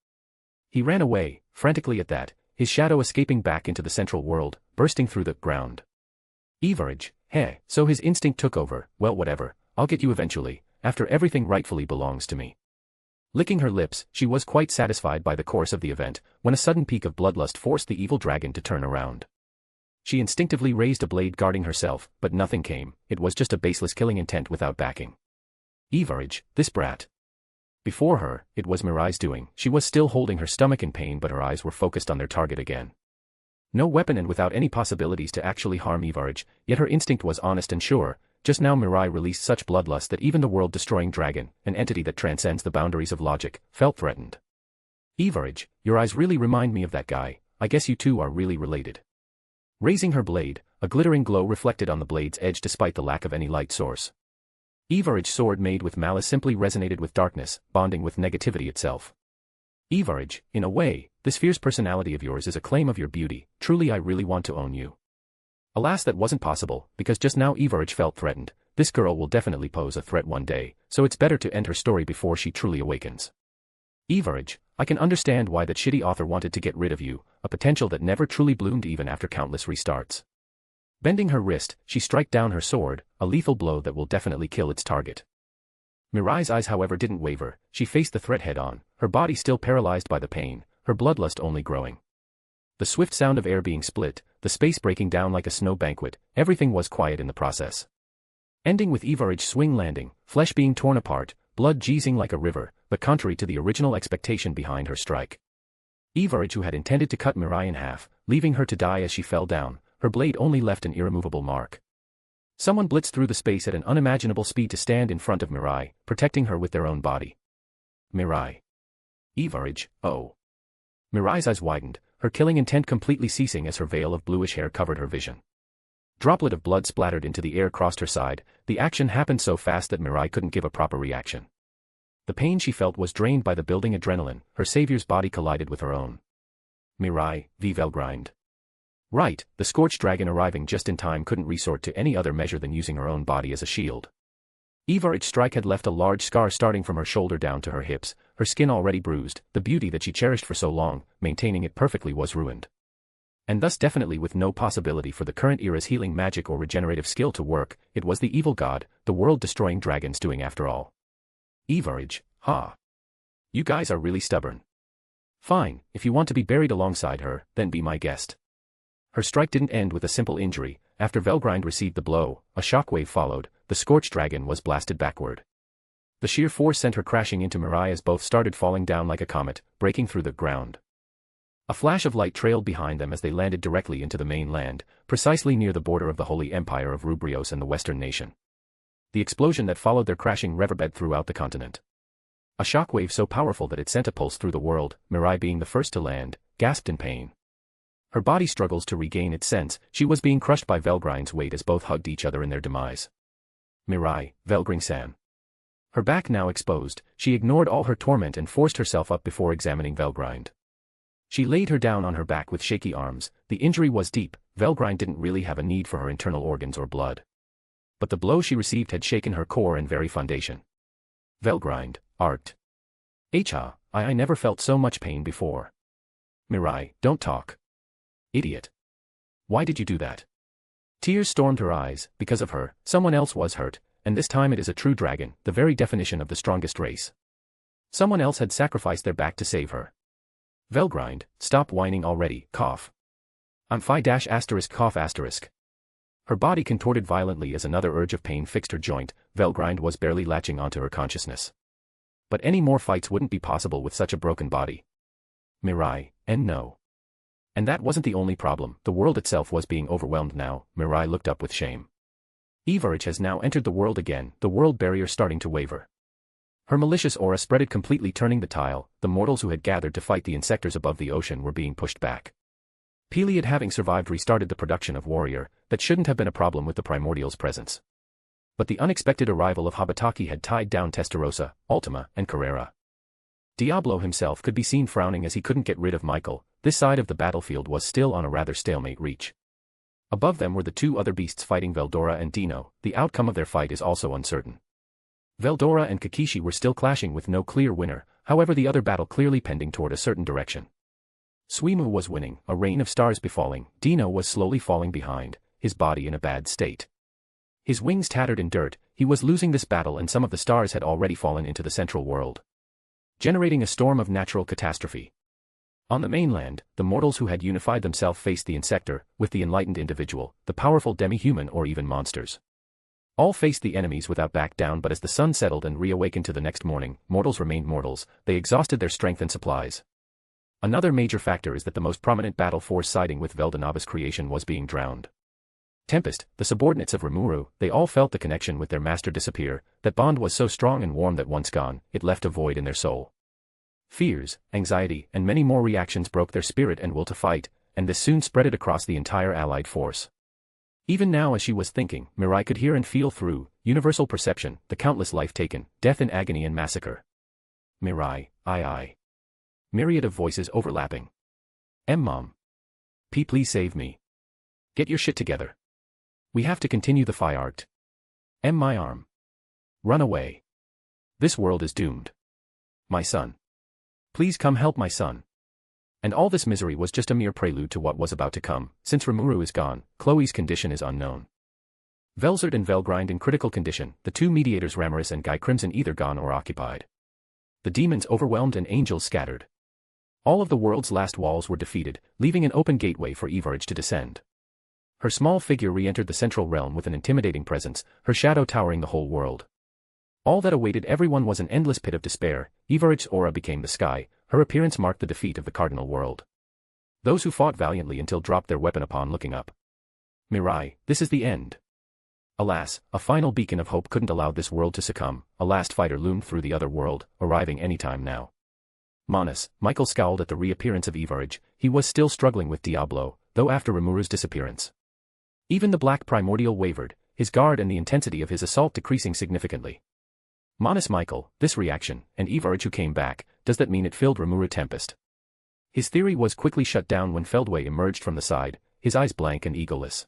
Speaker 3: He ran away, frantically at that, his shadow escaping back into the central world, bursting through the ground. Everage, heh, so his instinct took over, well whatever, I'll get you eventually, after everything rightfully belongs to me. Licking her lips, she was quite satisfied by the course of the event, when a sudden peak of bloodlust forced the evil dragon to turn around. She instinctively raised a blade guarding herself, but nothing came, it was just a baseless killing intent without backing. Everage, this brat. Before her, it was Mirai's doing, she was still holding her stomach in pain but her eyes were focused on their target again. No weapon and without any possibilities to actually harm Everage, yet her instinct was honest and sure, just now Mirai released such bloodlust that even the world-destroying dragon, an entity that transcends the boundaries of logic, felt threatened. Everage, your eyes really remind me of that guy, I guess you two are really related. Raising her blade, a glittering glow reflected on the blade's edge despite the lack of any light source. Everage's sword made with malice simply resonated with darkness, bonding with negativity itself. Everage, in a way, this fierce personality of yours is a claim of your beauty, truly I really want to own you. Alas that wasn't possible, because just now Everage felt threatened, this girl will definitely pose a threat one day, so it's better to end her story before she truly awakens. Everage, I can understand why that shitty author wanted to get rid of you, a potential that never truly bloomed even after countless restarts. Bending her wrist, she struck down her sword, a lethal blow that will definitely kill its target. Mirai's eyes however didn't waver, she faced the threat head-on, her body still paralyzed by the pain, her bloodlust only growing. The swift sound of air being split, the space breaking down like a snow banquet, everything was quiet in the process. Ending with Everage's swing landing, flesh being torn apart, blood jizzing like a river, but contrary to the original expectation behind her strike. Everage, who had intended to cut Mirai in half, leaving her to die as she fell down, her blade only left an irremovable mark. Someone blitzed through the space at an unimaginable speed to stand in front of Mirai, protecting her with their own body. Mirai. Everage, oh. Mirai's eyes widened, her killing intent completely ceasing as her veil of bluish hair covered her vision. Droplet of blood splattered into the air crossed her side, the action happened so fast that Mirai couldn't give a proper reaction. The pain she felt was drained by the building adrenaline, her savior's body collided with her own. Mirai, Velgrind. Right, the scorched dragon arriving just in time couldn't resort to any other measure than using her own body as a shield. Everage's strike had left a large scar starting from her shoulder down to her hips, her skin already bruised, the beauty that she cherished for so long, maintaining it perfectly was ruined. And thus definitely with no possibility for the current era's healing magic or regenerative skill to work, it was the evil god, the world-destroying dragon's doing after all. Everage, ha. You guys are really stubborn. Fine, if you want to be buried alongside her, then be my guest. Her strike didn't end with a simple injury, after Velgrind received the blow, a shockwave followed, the scorched dragon was blasted backward. The sheer force sent her crashing into Mirai as both started falling down like a comet, breaking through the ground. A flash of light trailed behind them as they landed directly into the mainland, precisely near the border of the Holy Empire of Rubrios and the Western nation. The explosion that followed their crashing reverberated throughout the continent. A shockwave so powerful that it sent a pulse through the world, Mirai being the first to land, gasped in pain. Her body struggles to regain its sense, she was being crushed by Velgrind's weight as both hugged each other in their demise. Mirai, Velgring-san. Her back now exposed, she ignored all her torment and forced herself up before examining Velgrind. She laid her down on her back with shaky arms, the injury was deep, Velgrind didn't really have a need for her internal organs or blood. But the blow she received had shaken her core and very foundation. Velgrind, art. I never felt so much pain before. Mirai, don't talk. Idiot. Why did you do that? Tears stormed her eyes, because of her, someone else was hurt, and this time it is a true dragon, the very definition of the strongest race. Someone else had sacrificed their back to save her. Velgrind, stop whining already, cough. I'm cough asterisk. Her body contorted violently as another urge of pain fixed her joint. Velgrind was barely latching onto her consciousness. But any more fights wouldn't be possible with such a broken body. Mirai, and no. And that wasn't the only problem, the world itself was being overwhelmed now. Mirai looked up with shame. Ivarich has now entered the world again, the world barrier starting to waver. Her malicious aura spreaded completely, turning the tile. The mortals who had gathered to fight the insectors above the ocean were being pushed back. Peliod, having survived, restarted the production of warrior. That shouldn't have been a problem with the primordial's presence. But the unexpected arrival of Habataki had tied down Testarossa, Ultima, and Carrera. Diablo himself could be seen frowning as he couldn't get rid of Michael. This side of the battlefield was still on a rather stalemate reach. Above them were the two other beasts fighting Veldora and Dino. The outcome of their fight is also uncertain. Veldora and Kakishi were still clashing with no clear winner, however the other battle clearly pending toward a certain direction. Suimu was winning, a rain of stars befalling. Dino was slowly falling behind, his body in a bad state. His wings tattered in dirt. He was losing this battle, and some of the stars had already fallen into the central world, generating a storm of natural catastrophe. On the mainland, the mortals who had unified themselves faced the insector, with the enlightened individual, the powerful demi-human, or even monsters. All faced the enemies without back down, but as the sun settled and reawakened to the next morning, mortals remained mortals. They exhausted their strength and supplies. Another major factor is that the most prominent battle force siding with Veldanava's creation was being drowned. Tempest, the subordinates of Remuru, they all felt the connection with their master disappear. That bond was so strong and warm that once gone, it left a void in their soul. Fears, anxiety, and many more reactions broke their spirit and will to fight, and this soon spread it across the entire allied force. Even now, as she was thinking, Mirai could hear and feel through universal perception the countless life taken, death in agony and massacre. Mirai, I. Myriad of voices overlapping. Mom. P, please save me. Get your shit together. We have to continue the fight. My arm. Run away. This world is doomed. My son. Please come help my son. And all this misery was just a mere prelude to what was about to come. Since Remuru is gone, Chloe's condition is unknown. Velzard and Velgrind in critical condition, the two mediators Ramaris and Guy Crimson either gone or occupied. The demons overwhelmed and angels scattered. All of the world's last walls were defeated, leaving an open gateway for Ivarich to descend. Her small figure re-entered the central realm with an intimidating presence, her shadow towering the whole world. All that awaited everyone was an endless pit of despair. Ivarich's aura became the sky. Her appearance marked the defeat of the cardinal world. Those who fought valiantly until dropped their weapon upon looking up. Mirai, this is the end. Alas, a final beacon of hope couldn't allow this world to succumb. A last fighter loomed through the other world, arriving any time now. Manus, Michael scowled at the reappearance of Ivarich. He was still struggling with Diablo, though after Remuru's disappearance. Even the black primordial wavered, his guard and the intensity of his assault decreasing significantly. Manus, Michael, this reaction, and Ivarich who came back, does that mean it filled Remuru Tempest? His theory was quickly shut down when Feldway emerged from the side, his eyes blank and egoless.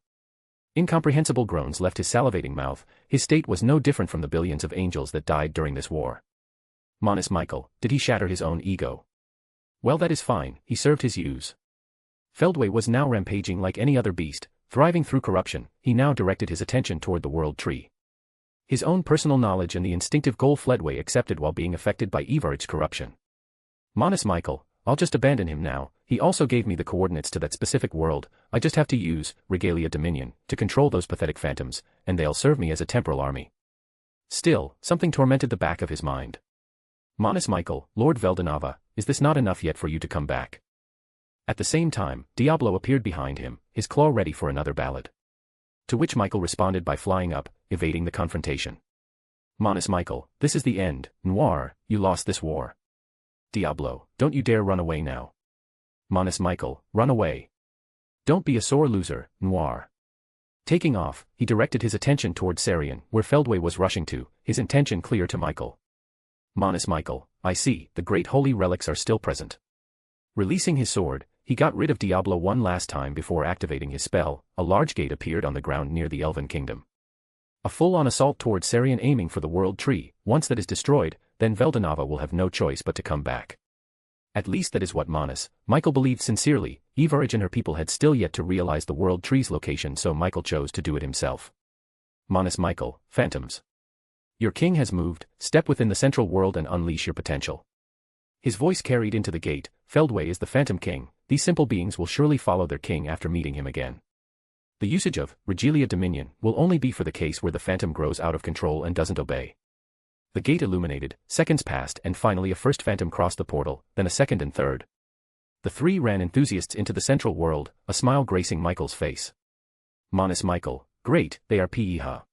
Speaker 3: Incomprehensible groans left his salivating mouth. His state was no different from the billions of angels that died during this war. Manus, Michael, did he shatter his own ego? Well, that is fine, he served his use. Feldway was now rampaging like any other beast, thriving through corruption. He now directed his attention toward the world tree. His own personal knowledge and the instinctive goal Feldway accepted while being affected by Ivarich's corruption. Manus, Michael, I'll just abandon him now. He also gave me the coordinates to that specific world. I just have to use Regalia Dominion to control those pathetic phantoms, and they'll serve me as a temporal army. Still, something tormented the back of his mind. Manus, Michael, Lord Veldanava, is this not enough yet for you to come back? At the same time, Diablo appeared behind him, his claw ready for another ballad. To which Michael responded by flying up, evading the confrontation. Manus, Michael, this is the end. Noir, you lost this war. Diablo, don't you dare run away now. Manus, Michael, run away. Don't be a sore loser, Noir. Taking off, he directed his attention toward Sarian, where Feldway was rushing to, his intention clear to Michael. Manus, Michael, I see, the great holy relics are still present. Releasing his sword, he got rid of Diablo one last time before activating his spell. A large gate appeared on the ground near the elven kingdom. A full-on assault toward Sarian aiming for the world tree. Once that is destroyed, then Veldanava will have no choice but to come back. At least that is what Manus, Michael believed sincerely. Ivarich and her people had still yet to realize the world tree's location, so Michael chose to do it himself. Manus, Michael, phantoms. Your king has moved. Step within the central world and unleash your potential. His voice carried into the gate, Feldway is the Phantom King, these simple beings will surely follow their king after meeting him again. The usage of Regalia Dominion will only be for the case where the Phantom grows out of control and doesn't obey. The gate illuminated, seconds passed and finally a first Phantom crossed the portal, then a second and third. The three ran enthusiasts into the central world, a smile gracing Michael's face. Manus Michael, great, they are Peha.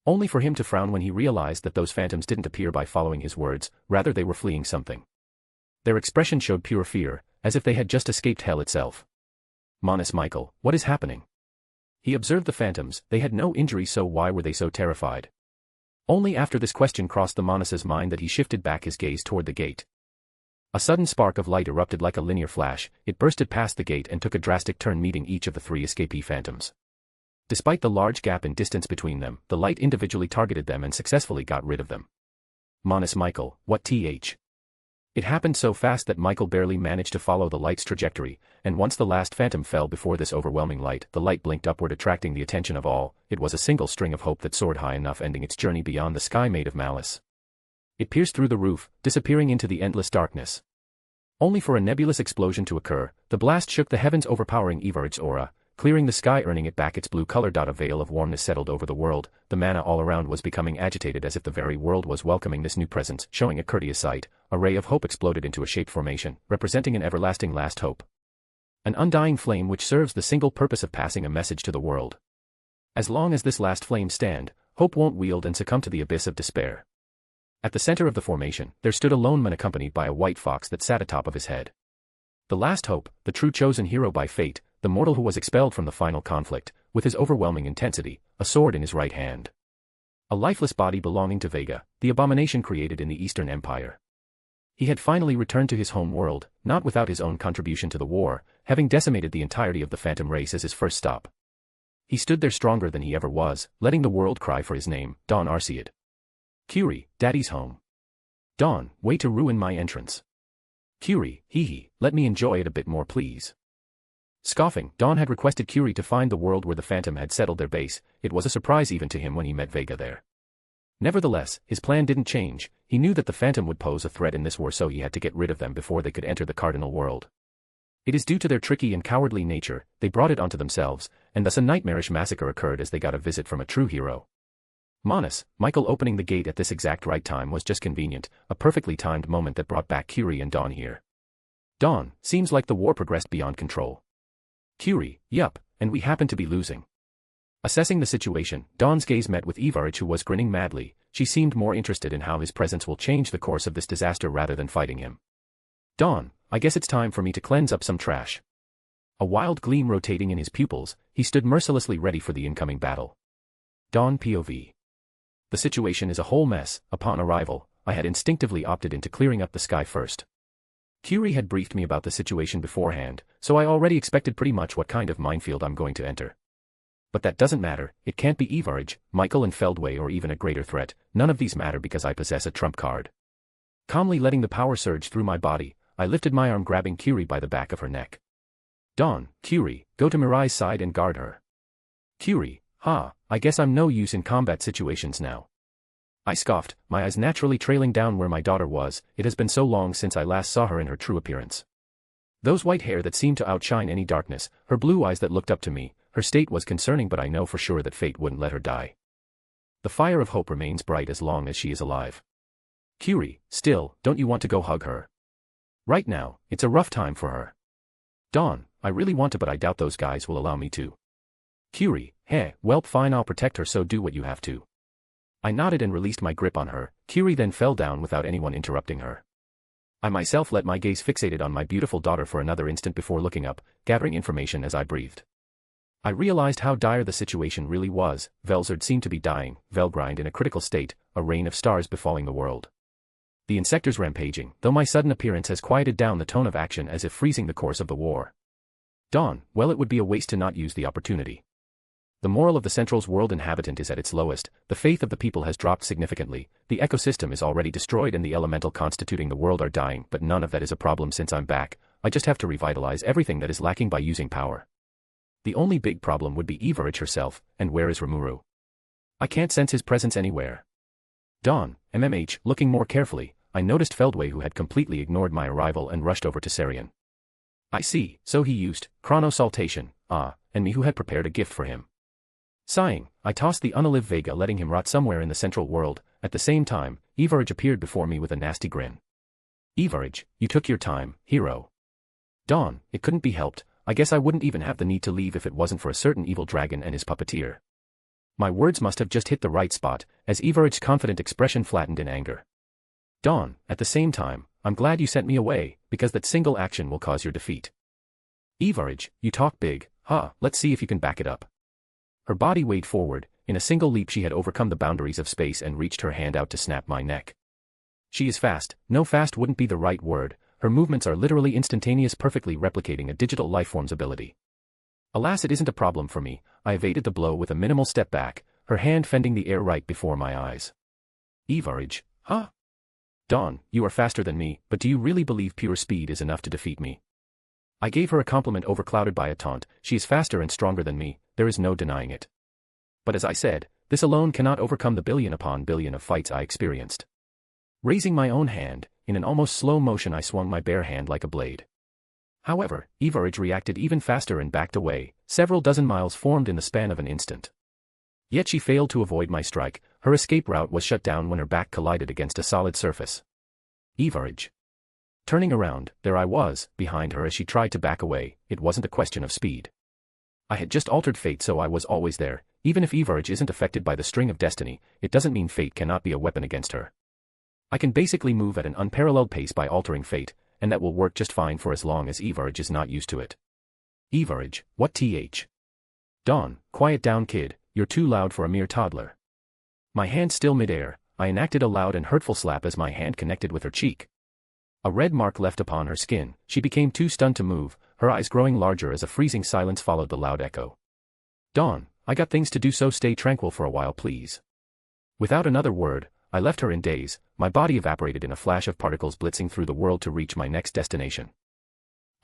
Speaker 3: Only for him to frown when he realized that those phantoms didn't appear by following his words, rather they were fleeing something. Their expression showed pure fear, as if they had just escaped hell itself. Manus Michael, what is happening? He observed the phantoms, they had no injury, so why were they so terrified? Only after this question crossed the Manus's mind that he shifted back his gaze toward the gate. A sudden spark of light erupted like a linear flash, it bursted past the gate and took a drastic turn, meeting each of the three escapee phantoms. Despite the large gap in distance between them, the light individually targeted them and successfully got rid of them. Manus Michael, what th? It happened so fast that Michael barely managed to follow the light's trajectory, and once the last phantom fell before this overwhelming light, the light blinked upward, attracting the attention of all. It was a single string of hope that soared high enough, ending its journey beyond the sky made of malice. It pierced through the roof, disappearing into the endless darkness. Only for a nebulous explosion to occur, the blast shook the heavens, overpowering Ivaraj's aura, clearing the sky, earning it back its blue color. A veil of warmness settled over the world, the mana all around was becoming agitated as if the very world was welcoming this new presence, showing a courteous sight. A ray of hope exploded into a shaped formation, representing an everlasting last hope. An undying flame which serves the single purpose of passing a message to the world. As long as this last flame stand, hope won't wield and succumb to the abyss of despair. At the center of the formation, there stood a lone man accompanied by a white fox that sat atop of his head. The last hope, the true chosen hero by fate, the mortal who was expelled from the final conflict, with his overwhelming intensity, a sword in his right hand. A lifeless body belonging to Vega, the abomination created in the Eastern Empire. He had finally returned to his home world, not without his own contribution to the war, having decimated the entirety of the phantom race as his first stop. He stood there stronger than he ever was, letting the world cry for his name, Dawn Arcead. Curie, Daddy's home. Dawn, way to ruin my entrance. Curie, hee, let me enjoy it a bit more please. Scoffing, Dawn had requested Curie to find the world where the phantom had settled their base. It was a surprise even to him when he met Vega there. Nevertheless, his plan didn't change. He knew that the phantom would pose a threat in this war, so he had to get rid of them before they could enter the cardinal world. It is due to their tricky and cowardly nature, they brought it onto themselves, and thus a nightmarish massacre occurred as they got a visit from a true hero. Manus Michael opening the gate at this exact right time was just convenient, a perfectly timed moment that brought back Curie and Dawn here. Dawn, seems like the war progressed beyond control. Curie, yup, and we happen to be losing. Assessing the situation, Dawn's gaze met with Ivaraj, who was grinning madly. She seemed more interested in how his presence will change the course of this disaster rather than fighting him. Dawn, I guess it's time for me to cleanse up some trash. A wild gleam rotating in his pupils, he stood mercilessly ready for the incoming battle. Dawn POV. The situation is a whole mess. Upon arrival, I had instinctively opted into clearing up the sky first. Curie had briefed me about the situation beforehand, so I already expected pretty much what kind of minefield I'm going to enter. But that doesn't matter. It can't be Ivaraj, Michael and Feldway, or even a greater threat. None of these matter because I possess a trump card. Calmly letting the power surge through my body, I lifted my arm, grabbing Curie by the back of her neck. Dawn, Curie, go to Mirai's side and guard her. Curie, I guess I'm no use in combat situations now. I scoffed, my eyes naturally trailing down where my daughter was. It has been so long since I last saw her in her true appearance. Those white hair that seemed to outshine any darkness, her blue eyes that looked up to me, her state was concerning, but I know for sure that fate wouldn't let her die. The fire of hope remains bright as long as she is alive. Curie, still, don't you want to go hug her? Right now, it's a rough time for her. Dawn, I really want to, but I doubt those guys will allow me to. Curie, well fine, I'll protect her, so do what you have to. I nodded and released my grip on her. Curie then fell down without anyone interrupting her. I myself let my gaze fixated on my beautiful daughter for another instant before looking up, gathering information as I breathed. I realized how dire the situation really was. Velzard seemed to be dying, Velgrind in a critical state, a rain of stars befalling the world. The insectors rampaging, though my sudden appearance has quieted down the tone of action as if freezing the course of the war. Dawn, well, it would be a waste to not use the opportunity. The moral of the Central's world inhabitant is at its lowest, the faith of the people has dropped significantly, the ecosystem is already destroyed and the elemental constituting the world are dying, but none of that is a problem since I'm back. I just have to revitalize everything that is lacking by using power. The only big problem would be Ivaraj herself, and where is Remuru? I can't sense his presence anywhere. Dawn, MMH, looking more carefully, I noticed Feldway, who had completely ignored my arrival and rushed over to Sarian. I see, so he used chronosaltation, and me who had prepared a gift for him. Sighing, I tossed the unalive Vega, letting him rot somewhere in the central world. At the same time, Evarage appeared before me with a nasty grin. Evarage, you took your time, hero. Dawn, it couldn't be helped. I guess I wouldn't even have the need to leave if it wasn't for a certain evil dragon and his puppeteer. My words must have just hit the right spot, as Evarage's confident expression flattened in anger. Dawn, at the same time, I'm glad you sent me away, because that single action will cause your defeat. Evarage, you talk big, let's see if you can back it up. Her body weighed forward. In a single leap she had overcome the boundaries of space and reached her hand out to snap my neck. She is fast. No, fast wouldn't be the right word. Her movements are literally instantaneous, perfectly replicating a digital lifeform's ability. Alas, it isn't a problem for me. I evaded the blow with a minimal step back, her hand fending the air right before my eyes. Evarage, Dawn, you are faster than me, but do you really believe pure speed is enough to defeat me? I gave her a compliment overclouded by a taunt. She is faster and stronger than me, there is no denying it. But as I said, this alone cannot overcome the billion upon billion of fights I experienced. Raising my own hand, in an almost slow motion I swung my bare hand like a blade. However, Evarage reacted even faster and backed away. Several dozen miles formed in the span of an instant. Yet she failed to avoid my strike. Her escape route was shut down when her back collided against a solid surface. Evarage. Turning around, there I was, behind her as she tried to back away. It wasn't a question of speed. I had just altered fate, so I was always there. Even if Evarage isn't affected by the string of destiny, it doesn't mean fate cannot be a weapon against her. I can basically move at an unparalleled pace by altering fate, and that will work just fine for as long as Evarage is not used to it. Evarage, what th? Dawn, quiet down kid, you're too loud for a mere toddler. My hand still midair, I enacted a loud and hurtful slap as my hand connected with her cheek. A red mark left upon her skin. She became too stunned to move, her eyes growing larger as a freezing silence followed the loud echo. Dawn, I got things to do, so stay tranquil for a while please. Without another word, I left her in daze. My body evaporated in a flash of particles blitzing through the world to reach my next destination.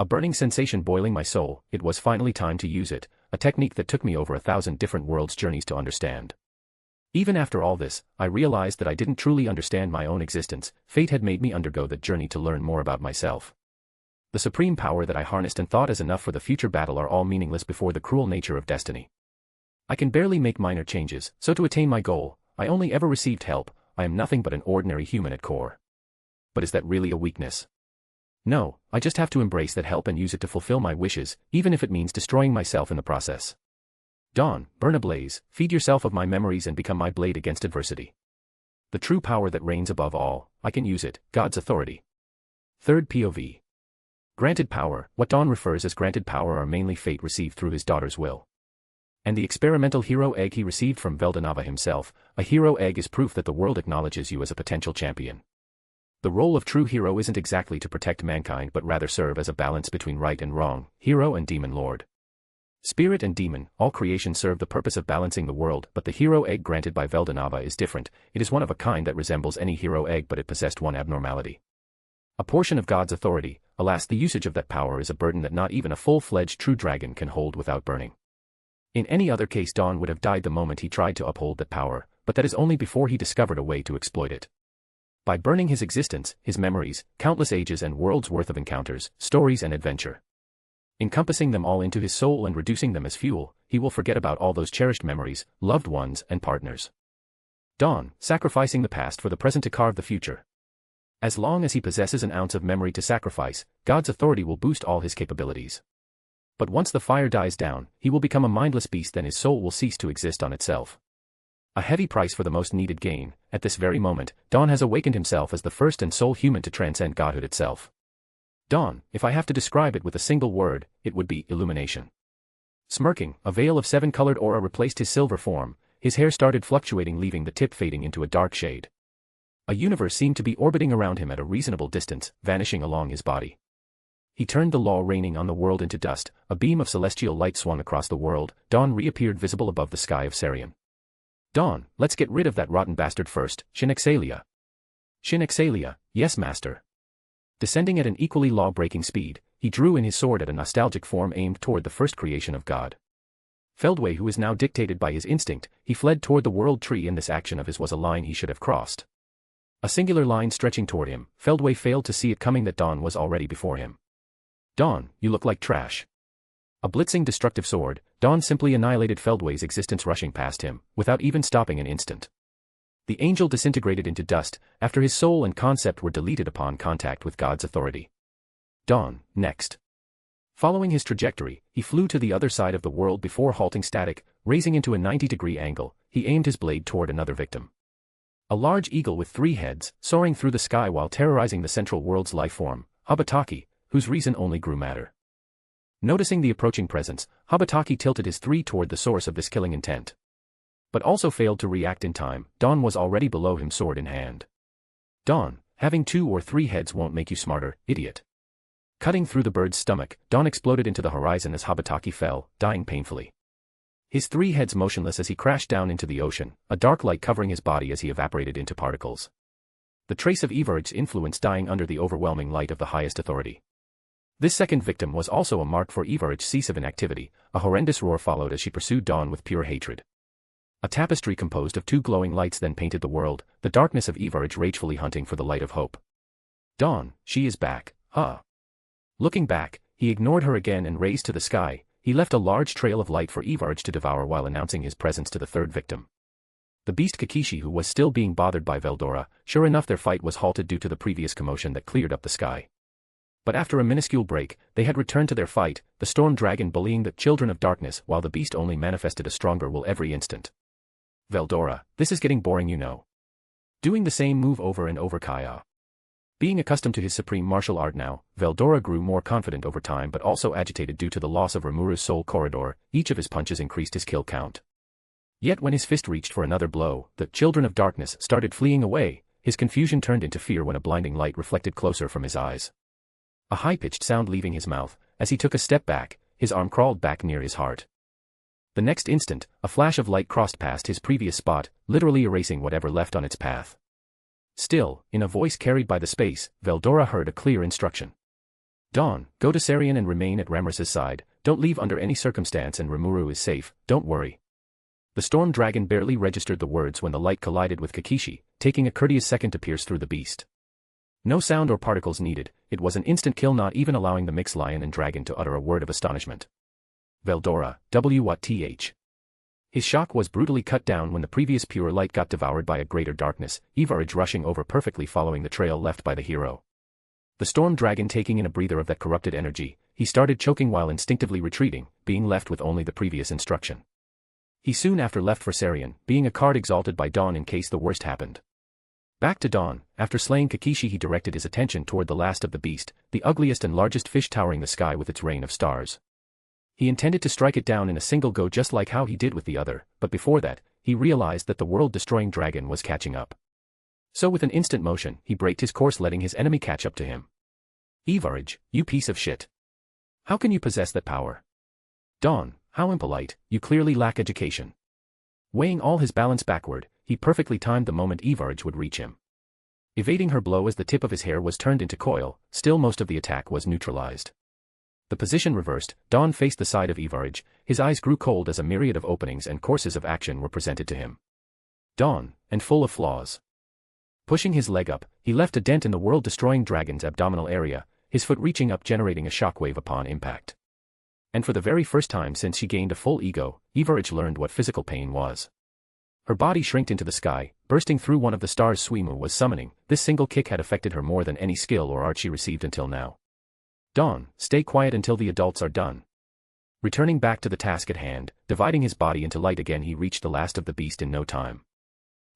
Speaker 3: A burning sensation boiling my soul. It was finally time to use it, a technique that took me over 1,000 different worlds' journeys to understand. Even after all this, I realized that I didn't truly understand my own existence. Fate had made me undergo that journey to learn more about myself. The supreme power that I harnessed and thought as enough for the future battle are all meaningless before the cruel nature of destiny. I can barely make minor changes, so to attain my goal, I only ever received help. I am nothing but an ordinary human at core. But is that really a weakness? No, I just have to embrace that help and use it to fulfill my wishes, even if it means destroying myself in the process. Dawn, burn ablaze, feed yourself of my memories and become my blade against adversity. The true power that reigns above all, I can use it, God's authority. Third POV. Granted power. What Dawn refers as granted power are mainly fate received through his daughter's will. And the experimental hero egg he received from Veldanava himself. A hero egg is proof that the world acknowledges you as a potential champion. The role of true hero isn't exactly to protect mankind but rather serve as a balance between right and wrong, hero and demon lord. Spirit and demon, all creation serve the purpose of balancing the world, but the hero egg granted by Veldanava is different. It is one of a kind that resembles any hero egg, but it possessed one abnormality. A portion of God's authority. Alas, the usage of that power is a burden that not even a full-fledged true dragon can hold without burning. In any other case, Dawn would have died the moment he tried to uphold that power, but that is only before he discovered a way to exploit it. By burning his existence, his memories, countless ages and worlds worth of encounters, stories and adventure. Encompassing them all into his soul and reducing them as fuel, he will forget about all those cherished memories, loved ones and partners. Dawn, sacrificing the past for the present to carve the future. As long as he possesses an ounce of memory to sacrifice, God's authority will boost all his capabilities. But once the fire dies down, he will become a mindless beast, then his soul will cease to exist on itself. A heavy price for the most needed gain. At this very moment, Dawn has awakened himself as the first and sole human to transcend godhood itself. Dawn, if I have to describe it with a single word, it would be illumination. Smirking, a veil of 7-colored aura replaced his silver form. His hair started fluctuating, leaving the tip fading into a dark shade. A universe seemed to be orbiting around him at a reasonable distance, vanishing along his body. He turned the law reigning on the world into dust. A beam of celestial light swung across the world. Dawn reappeared visible above the sky of Sarian. Dawn, let's get rid of that rotten bastard first. Shinexalia. Shinexalia, yes master. Descending at an equally law-breaking speed, he drew in his sword at a nostalgic form aimed toward the first creation of God. Feldway, who is now dictated by his instinct, he fled toward the world tree, and this action of his was a line he should have crossed. A singular line stretching toward him, Feldway failed to see it coming that Dawn was already before him. Dawn, you look like trash. A blitzing destructive sword, Dawn simply annihilated Feldway's existence rushing past him, without even stopping an instant. The angel disintegrated into dust, after his soul and concept were deleted upon contact with God's authority. Dawn, next. Following his trajectory, he flew to the other side of the world before halting static, raising into a 90-degree angle, he aimed his blade toward another victim. A large eagle with 3 heads, soaring through the sky while terrorizing the central world's lifeform, Habataki, whose reason only grew madder. Noticing the approaching presence, Habataki tilted his 3 toward the source of this killing intent. But also failed to react in time. Dawn was already below him, sword in hand. Dawn, having 2 or 3 heads won't make you smarter, idiot. Cutting through the bird's stomach, Dawn exploded into the horizon as Habataki fell, dying painfully. His 3 heads motionless as he crashed down into the ocean, a dark light covering his body as he evaporated into particles. The trace of Everid's influence dying under the overwhelming light of the highest authority. This second victim was also a mark for Everid's cease of inactivity. A horrendous roar followed as she pursued Dawn with pure hatred. A tapestry composed of 2 glowing lights then painted the world, the darkness of Everid ragefully hunting for the light of hope. Dawn, she is back, huh? Looking back, he ignored her again and raised to the sky. He left a large trail of light for Everid to devour while announcing his presence to the third victim. The beast Kakishi, who was still being bothered by Veldora. Sure enough, their fight was halted due to the previous commotion that cleared up the sky. But after a minuscule break, they had returned to their fight, the storm dragon bullying the children of darkness while the beast only manifested a stronger will every instant. Veldora, this is getting boring, you know. Doing the same move over and over, Kaya. Being accustomed to his supreme martial art now, Veldora grew more confident over time but also agitated due to the loss of Remuru's soul corridor. Each of his punches increased his kill count. Yet when his fist reached for another blow, the children of darkness started fleeing away. His confusion turned into fear when a blinding light reflected closer from his eyes. A high-pitched sound leaving his mouth. As he took a step back, his arm crawled back near his heart. The next instant, a flash of light crossed past his previous spot, literally erasing whatever left on its path. Still, in a voice carried by the space, Veldora heard a clear instruction. Dawn, go to Sarian and remain at Ramras's side. Don't leave under any circumstance, and Remuru is safe, don't worry. The storm dragon barely registered the words when the light collided with Kakishi, taking a courteous second to pierce through the beast. No sound or particles needed, it was an instant kill, not even allowing the mixed lion and dragon to utter a word of astonishment. Veldora, WTH. His shock was brutally cut down when the previous pure light got devoured by a greater darkness, Everid rushing over perfectly following the trail left by the hero. The storm dragon taking in a breather of that corrupted energy, he started choking while instinctively retreating, being left with only the previous instruction. He soon after left for Sarian, being a card exalted by Dawn in case the worst happened. Back to Dawn, after slaying Kakishi he directed his attention toward the last of the beast, the ugliest and largest fish towering the sky with its rain of stars. He intended to strike it down in a single go just like how he did with the other, but before that, he realized that the world-destroying dragon was catching up. So with an instant motion, he braked his course letting his enemy catch up to him. Everid, you piece of shit. How can you possess that power? Dawn, how impolite, you clearly lack education. Weighing all his balance backward, he perfectly timed the moment Everid would reach him. Evading her blow as the tip of his hair was turned into coil, still most of the attack was neutralized. The position reversed, Dawn faced the side of Everid, his eyes grew cold as a myriad of openings and courses of action were presented to him. Dawn, and full of flaws. Pushing his leg up, he left a dent in the world-destroying dragon's abdominal area, his foot reaching up generating a shockwave upon impact. And for the very first time since she gained a full ego, Everid learned what physical pain was. Her body shrinked into the sky, bursting through one of the stars Suimu was summoning. This single kick had affected her more than any skill or art she received until now. Dawn, stay quiet until the adults are done. Returning back to the task at hand, dividing his body into light again, he reached the last of the beast in no time.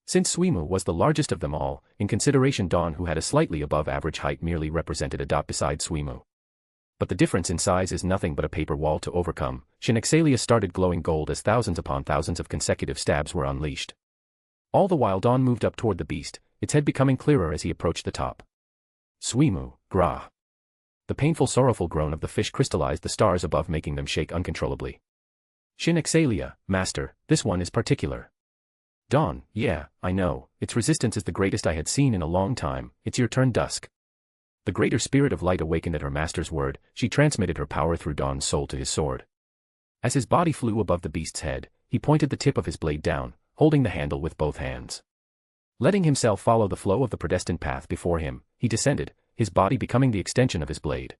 Speaker 3: Since Suimu was the largest of them all, in consideration Dawn, who had a slightly above average height, merely represented a dot beside Suimu. But the difference in size is nothing but a paper wall to overcome. Shinexalia started glowing gold as thousands upon thousands of consecutive stabs were unleashed. All the while Dawn moved up toward the beast, its head becoming clearer as he approached the top. Suimu, Gra. The painful sorrowful groan of the fish crystallized the stars above, making them shake uncontrollably. Shinexalia, master, this one is particular. Dawn, yeah, I know, its resistance is the greatest I had seen in a long time. It's your turn, Dusk. The greater spirit of light awakened at her master's word, she transmitted her power through Dawn's soul to his sword. As his body flew above the beast's head, he pointed the tip of his blade down, holding the handle with both hands. Letting himself follow the flow of the predestined path before him, he descended, his body becoming the extension of his blade.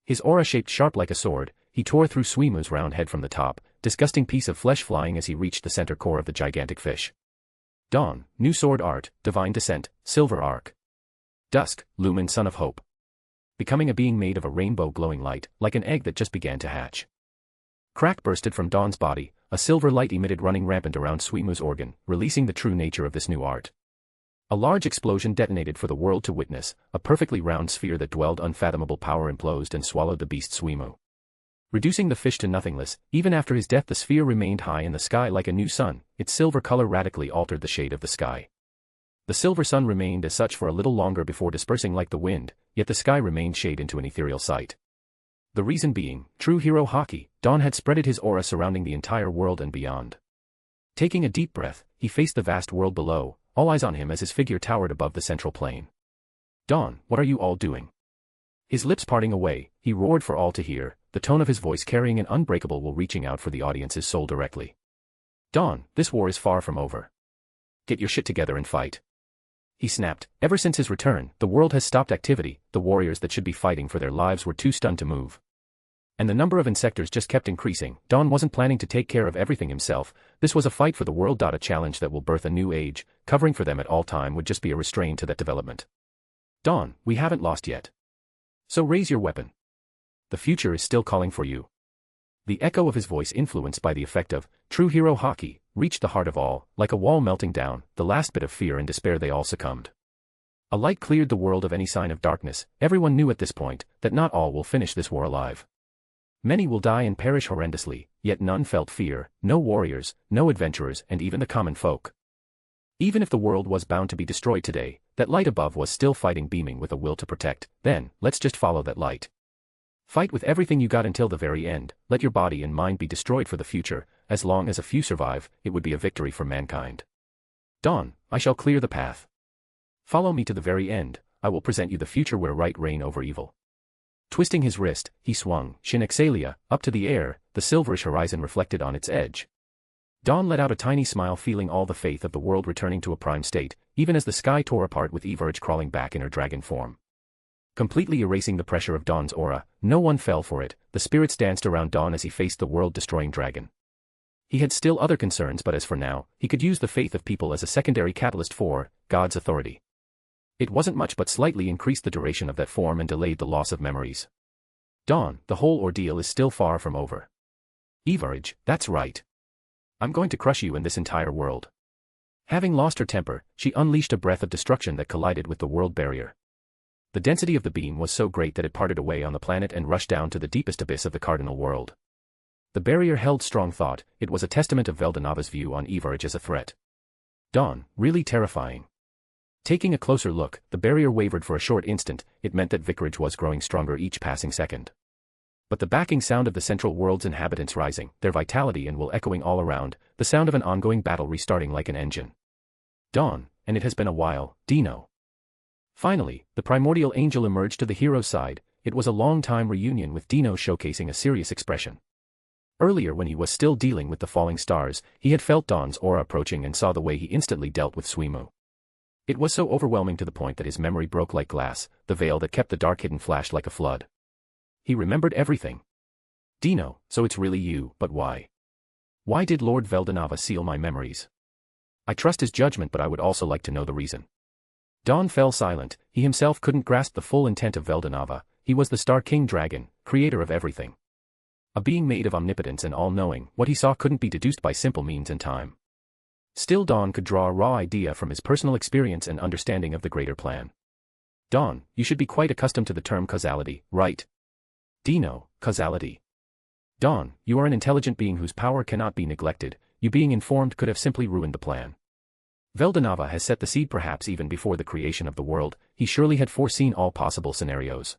Speaker 3: His aura shaped sharp like a sword, he tore through Suimu's round head from the top, disgusting piece of flesh flying as he reached the center core of the gigantic fish. Dawn, new sword art, divine descent, silver arc. Dusk, lumen son of hope. Becoming a being made of a rainbow glowing light, like an egg that just began to hatch. Crack bursted from Dawn's body, a silver light emitted running rampant around Suimu's organ, releasing the true nature of this new art. A large explosion detonated for the world to witness, a perfectly round sphere that dwelled unfathomable power imploded and swallowed the beast Suimu. Reducing the fish to nothingness, even after his death the sphere remained high in the sky like a new sun, its silver color radically altered the shade of the sky. The silver sun remained as such for a little longer before dispersing like the wind, yet the sky remained shade into an ethereal sight. The reason being, true hero Haki, Dawn had spreaded his aura surrounding the entire world and beyond. Taking a deep breath, he faced the vast world below, all eyes on him as his figure towered above the central plain. Dawn, what are you all doing? His lips parting away, he roared for all to hear, the tone of his voice carrying an unbreakable will reaching out for the audience's soul directly. Dawn, this war is far from over. Get your shit together and fight. He snapped. Ever since his return, the world has stopped activity, the warriors that should be fighting for their lives were too stunned to move. And the number of insectors just kept increasing. Dawn wasn't planning to take care of everything himself, this was a fight for the world. A challenge that will birth a new age, covering for them at all time would just be a restraint to that development. Dawn, we haven't lost yet. So raise your weapon. The future is still calling for you. The echo of his voice, influenced by the effect of true hero Haki, reached the heart of all, like a wall melting down, the last bit of fear and despair they all succumbed. A light cleared the world of any sign of darkness. Everyone knew at this point that not all will finish this war alive. Many will die and perish horrendously, yet none felt fear, no warriors, no adventurers, and even the common folk. Even if the world was bound to be destroyed today, that light above was still fighting, beaming with a will to protect. Then, let's just follow that light. Fight with everything you got until the very end, let your body and mind be destroyed for the future, as long as a few survive, it would be a victory for mankind. Dawn, I shall clear the path. Follow me to the very end, I will present you the future where right reign over evil. Twisting his wrist, he swung, Shin Exalia, up to the air, the silverish horizon reflected on its edge. Dawn let out a tiny smile, feeling all the faith of the world returning to a prime state, even as the sky tore apart with Everge crawling back in her dragon form. Completely erasing the pressure of Dawn's aura, no one fell for it, the spirits danced around Dawn as he faced the world-destroying dragon. He had still other concerns, but as for now, he could use the faith of people as a secondary catalyst for God's authority. It wasn't much but slightly increased the duration of that form and delayed the loss of memories. Dawn, the whole ordeal is still far from over. Everge, that's right. I'm going to crush you and this entire world. Having lost her temper, she unleashed a breath of destruction that collided with the world barrier. The density of the beam was so great that it parted away on the planet and rushed down to the deepest abyss of the cardinal world. The barrier held strong thought, it was a testament of Veldanava's view on Everge as a threat. Dawn, really terrifying. Taking a closer look, the barrier wavered for a short instant, it meant that vicarage was growing stronger each passing second. But the backing sound of the central world's inhabitants rising, their vitality and will echoing all around, the sound of an ongoing battle restarting like an engine. Dawn, and it has been a while, Dino. Finally, the primordial angel emerged to the hero's side, it was a long-time reunion with Dino showcasing a serious expression. Earlier when he was still dealing with the falling stars, he had felt Dawn's aura approaching and saw the way he instantly dealt with Suimu. It was so overwhelming to the point that his memory broke like glass, the veil that kept the dark hidden flashed like a flood. He remembered everything. Dino, so it's really you, but why? Why did Lord Veldanava seal my memories? I trust his judgment, but I would also like to know the reason. Dawn fell silent, he himself couldn't grasp the full intent of Veldanava, he was the Star King Dragon, creator of everything. A being made of omnipotence and all-knowing, what he saw couldn't be deduced by simple means and time. Still Dawn could draw a raw idea from his personal experience and understanding of the greater plan. Dawn, you should be quite accustomed to the term causality, right? Dino, causality. Dawn, you are an intelligent being whose power cannot be neglected, you being informed could have simply ruined the plan. Veldanava has set the seed perhaps even before the creation of the world, he surely had foreseen all possible scenarios.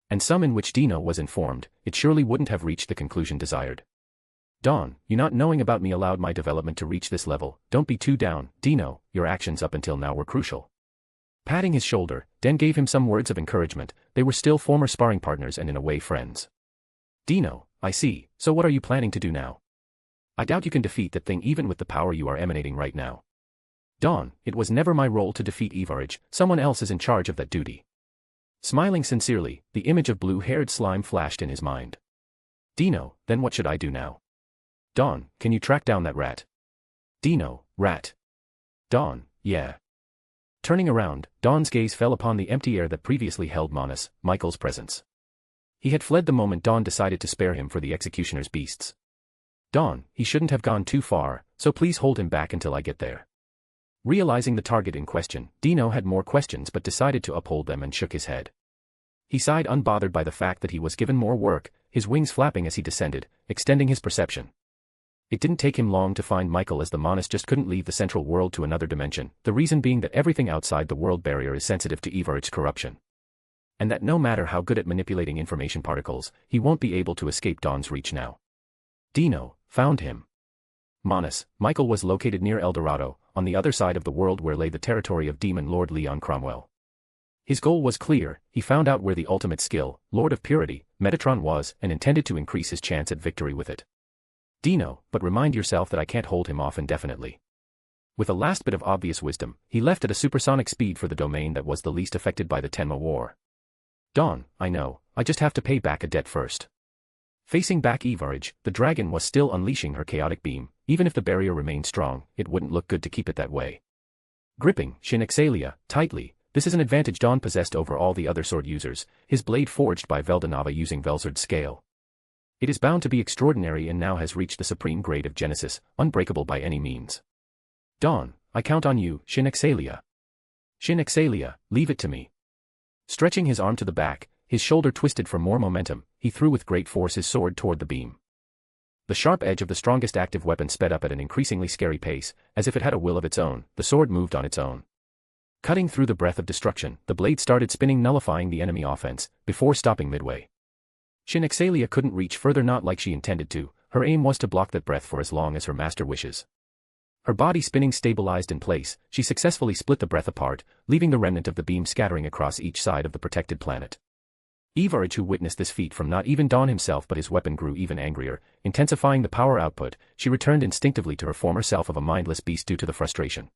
Speaker 3: And some in which Dino was informed, it surely wouldn't have reached the conclusion desired. Dawn, you not knowing about me allowed my development to reach this level, don't be too down, Dino, your actions up until now were crucial. Patting his shoulder, Den gave him some words of encouragement, they were still former sparring partners and in a way friends. Dino, I see, so what are you planning to do now? I doubt you can defeat that thing even with the power you are emanating right now. Dawn, it was never my role to defeat Evarage, someone else is in charge of that duty. Smiling sincerely, the image of blue-haired slime flashed in his mind. Dino, then what should I do now? Dawn, can you track down that rat? Dino, rat. Dawn, yeah. Turning around, Dawn's gaze fell upon the empty air that previously held Manus, Michael's presence. He had fled the moment Dawn decided to spare him for the executioner's beasts. Dawn, he shouldn't have gone too far, so please hold him back until I get there. Realizing the target in question, Dino had more questions but decided to uphold them and shook his head. He sighed unbothered by the fact that he was given more work, his wings flapping as he descended, extending his perception. It didn't take him long to find Michael as the Manus just couldn't leave the central world to another dimension, the reason being that everything outside the world barrier is sensitive to Evarage's corruption. And that no matter how good at manipulating information particles, he won't be able to escape Dawn's reach now. Dino, found him. Manus, Michael was located near El Dorado, on the other side of the world where lay the territory of Demon Lord Leon Cromwell. His goal was clear, he found out where the ultimate skill, Lord of Purity, Metatron was and intended to increase his chance at victory with it. Dino, but remind yourself that I can't hold him off indefinitely. With a last bit of obvious wisdom, he left at a supersonic speed for the domain that was the least affected by the Tenma War. Dawn, I know, I just have to pay back a debt first. Facing back Evarage, the dragon was still unleashing her chaotic beam. Even if the barrier remained strong, it wouldn't look good to keep it that way. Gripping Shin Exalia tightly, this is an advantage Dawn possessed over all the other sword users, his blade forged by Veldanava using Velzard's scale. It is bound to be extraordinary and now has reached the supreme grade of Genesis, unbreakable by any means. Dawn, I count on you, Shin Exalia. Shin Exalia, leave it to me. Stretching his arm to the back, his shoulder twisted for more momentum, he threw with great force his sword toward the beam. The sharp edge of the strongest active weapon sped up at an increasingly scary pace, as if it had a will of its own, the sword moved on its own. Cutting through the breath of destruction, the blade started spinning nullifying the enemy offense, before stopping midway. Shin Exalia couldn't reach further not like she intended to, her aim was to block that breath for as long as her master wishes. Her body spinning stabilized in place, she successfully split the breath apart, leaving the remnant of the beam scattering across each side of the protected planet. Evarage, who witnessed this feat from not even Dawn himself but his weapon, grew even angrier, intensifying the power output. She returned instinctively to her former self of a mindless beast due to the frustration.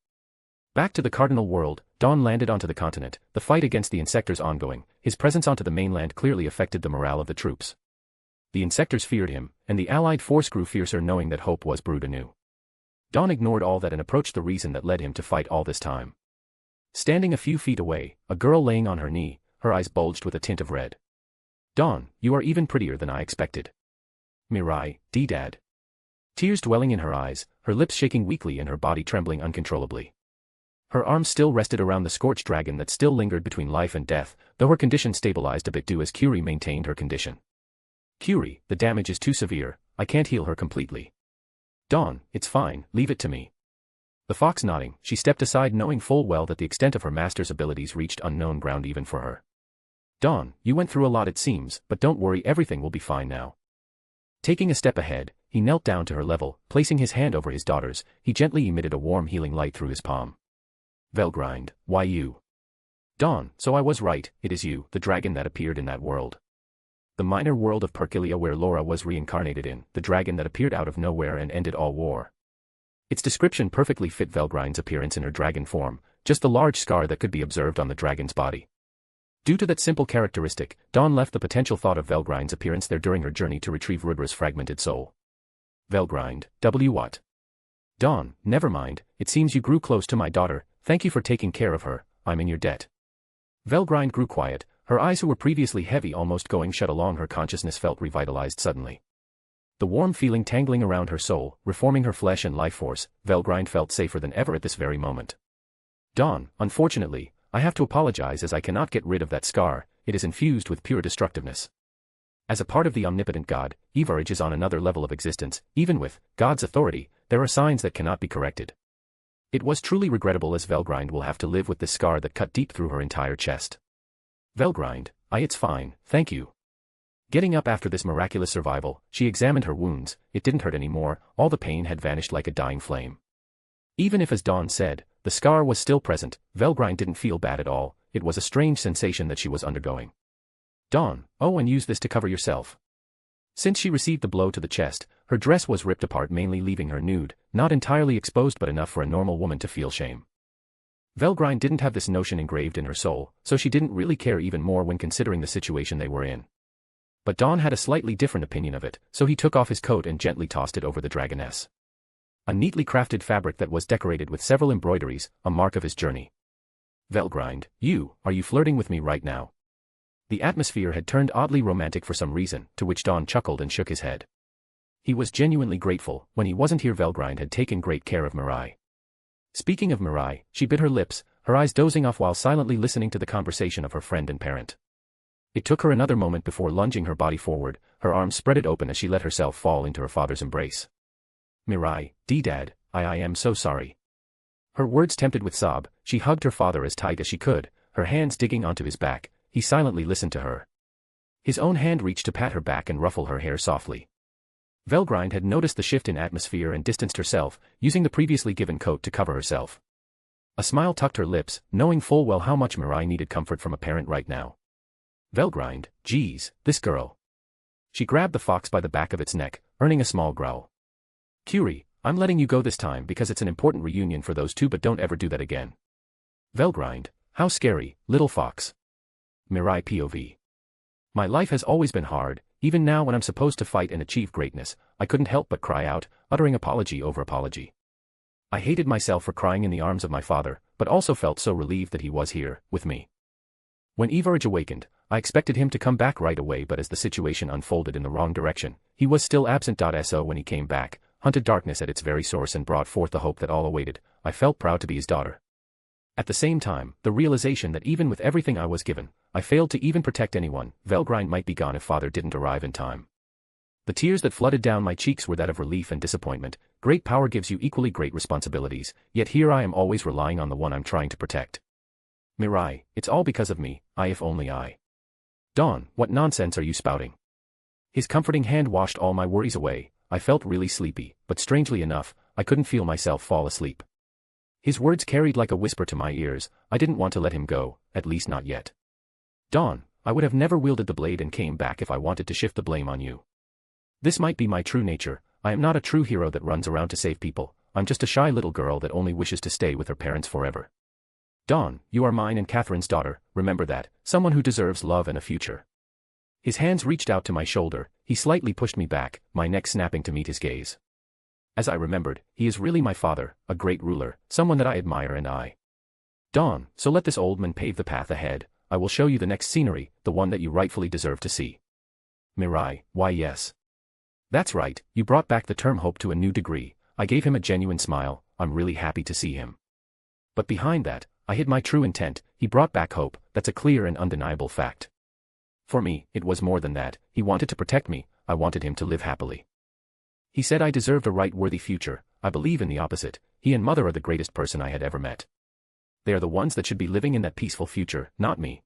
Speaker 3: Back to the cardinal world, Dawn landed onto the continent, the fight against the insectors ongoing. His presence onto the mainland clearly affected the morale of the troops. The insectors feared him, and the allied force grew fiercer knowing that hope was brewed anew. Dawn ignored all that and approached the reason that led him to fight all this time. Standing a few feet away, a girl laying on her knee, her eyes bulged with a tint of red. Dawn, you are even prettier than I expected. Mirai, D-Dad. Tears dwelling in her eyes, her lips shaking weakly and her body trembling uncontrollably. Her arms still rested around the scorched dragon that still lingered between life and death, though her condition stabilized a bit due as Curie maintained her condition. Curie, the damage is too severe, I can't heal her completely. Dawn, it's fine, leave it to me. The fox nodding, she stepped aside knowing full well that the extent of her master's abilities reached unknown ground even for her. Dawn, you went through a lot it seems, but don't worry, everything will be fine now. Taking a step ahead, he knelt down to her level, placing his hand over his daughter's, he gently emitted a warm healing light through his palm. Velgrind, why you? Dawn, so I was right, it is you, the dragon that appeared in that world. The minor world of Perkilia where Laura was reincarnated in, the dragon that appeared out of nowhere and ended all war. Its description perfectly fit Velgrind's appearance in her dragon form, just the large scar that could be observed on the dragon's body. Due to that simple characteristic, Dawn left the potential thought of Velgrind's appearance there during her journey to retrieve Rudra's fragmented soul. Velgrind, what? Dawn, never mind, it seems you grew close to my daughter, thank you for taking care of her, I'm in your debt. Velgrind grew quiet, her eyes who were previously heavy almost going shut along her consciousness felt revitalized suddenly. The warm feeling tangling around her soul, reforming her flesh and life force, Velgrind felt safer than ever at this very moment. Dawn, unfortunately, I have to apologize as I cannot get rid of that scar, it is infused with pure destructiveness. As a part of the omnipotent God, Evarage is on another level of existence, even with God's authority, there are signs that cannot be corrected. It was truly regrettable as Velgrind will have to live with this scar that cut deep through her entire chest. Velgrind, it's fine, thank you. Getting up after this miraculous survival, she examined her wounds, it didn't hurt anymore, all the pain had vanished like a dying flame. Even if as Dawn said, the scar was still present, Velgrind didn't feel bad at all, it was a strange sensation that she was undergoing. Dawn, oh, and use this to cover yourself. Since she received the blow to the chest, her dress was ripped apart mainly leaving her nude, not entirely exposed but enough for a normal woman to feel shame. Velgrind didn't have this notion engraved in her soul, so she didn't really care even more when considering the situation they were in. But Dawn had a slightly different opinion of it, so he took off his coat and gently tossed it over the dragoness. A neatly crafted fabric that was decorated with several embroideries, a mark of his journey. Velgrind, are you flirting with me right now? The atmosphere had turned oddly romantic for some reason, to which Dawn chuckled and shook his head. He was genuinely grateful. When he wasn't here, Velgrind had taken great care of Mirai. Speaking of Mirai, she bit her lips, her eyes dozing off while silently listening to the conversation of her friend and parent. It took her another moment before lunging her body forward, her arms spread open as she let herself fall into her father's embrace. Mirai, Dad, I am so sorry. Her words tempted with sob, she hugged her father as tight as she could, her hands digging onto his back. He silently listened to her. His own hand reached to pat her back and ruffle her hair softly. Velgrind had noticed the shift in atmosphere and distanced herself, using the previously given coat to cover herself. A smile tucked her lips, knowing full well how much Mirai needed comfort from a parent right now. Velgrind, geez, this girl. She grabbed the fox by the back of its neck, earning a small growl. Curie, I'm letting you go this time because it's an important reunion for those two, but don't ever do that again. Velgrind, how scary, little fox. Mirai POV. My life has always been hard, even now when I'm supposed to fight and achieve greatness, I couldn't help but cry out, uttering apology over apology. I hated myself for crying in the arms of my father, but also felt so relieved that he was here, with me. When Everage awakened, I expected him to come back right away, but as the situation unfolded in the wrong direction, he was still absent. So when he came back, hunted darkness at its very source and brought forth the hope that all awaited, I felt proud to be his daughter. At the same time, the realization that even with everything I was given, I failed to even protect anyone. Velgrind might be gone if father didn't arrive in time. The tears that flooded down my cheeks were that of relief and disappointment. Great power gives you equally great responsibilities, yet here I am always relying on the one I'm trying to protect. Mirai, it's all because of me, if only I. Dawn, what nonsense are you spouting? His comforting hand washed all my worries away. I felt really sleepy, but strangely enough, I couldn't feel myself fall asleep. His words carried like a whisper to my ears. I didn't want to let him go, at least not yet. Dawn, I would have never wielded the blade and came back if I wanted to shift the blame on you. This might be my true nature. I am not a true hero that runs around to save people. I'm just a shy little girl that only wishes to stay with her parents forever. Dawn, you are mine and Catherine's daughter, remember that, someone who deserves love and a future. His hands reached out to my shoulder, he slightly pushed me back, my neck snapping to meet his gaze. As I remembered, he is really my father, a great ruler, someone that I admire and I. Dawn, so let this old man pave the path ahead. I will show you the next scenery, the one that you rightfully deserve to see. Mirai, why yes. That's right, you brought back the term hope to a new degree. I gave him a genuine smile, I'm really happy to see him. But behind that, I hid my true intent. He brought back hope, that's a clear and undeniable fact. For me, it was more than that. He wanted to protect me, I wanted him to live happily. He said I deserved a right worthy future. I believe in the opposite. He and mother are the greatest person I had ever met. They are the ones that should be living in that peaceful future, not me.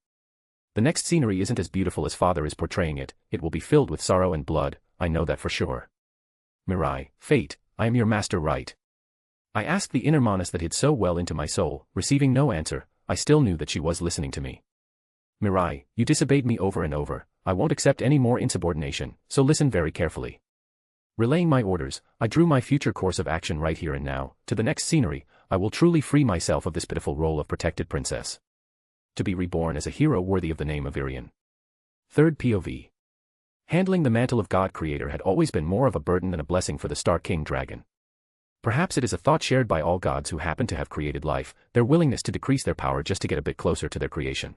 Speaker 3: The next scenery isn't as beautiful as father is portraying it. It will be filled with sorrow and blood, I know that for sure. Mirai, fate, I am your master, right? I asked the inner monist that hid so well into my soul. Receiving no answer, I still knew that she was listening to me. Mirai, you disobeyed me over and over. I won't accept any more insubordination, so listen very carefully. Relaying my orders, I drew my future course of action right here and now. To the next scenery, I will truly free myself of this pitiful role of protected princess. To be reborn as a hero worthy of the name of Irian. Third POV. Handling the mantle of God Creator had always been more of a burden than a blessing for the Star King Dragon. Perhaps it is a thought shared by all gods who happen to have created life, their willingness to decrease their power just to get a bit closer to their creation.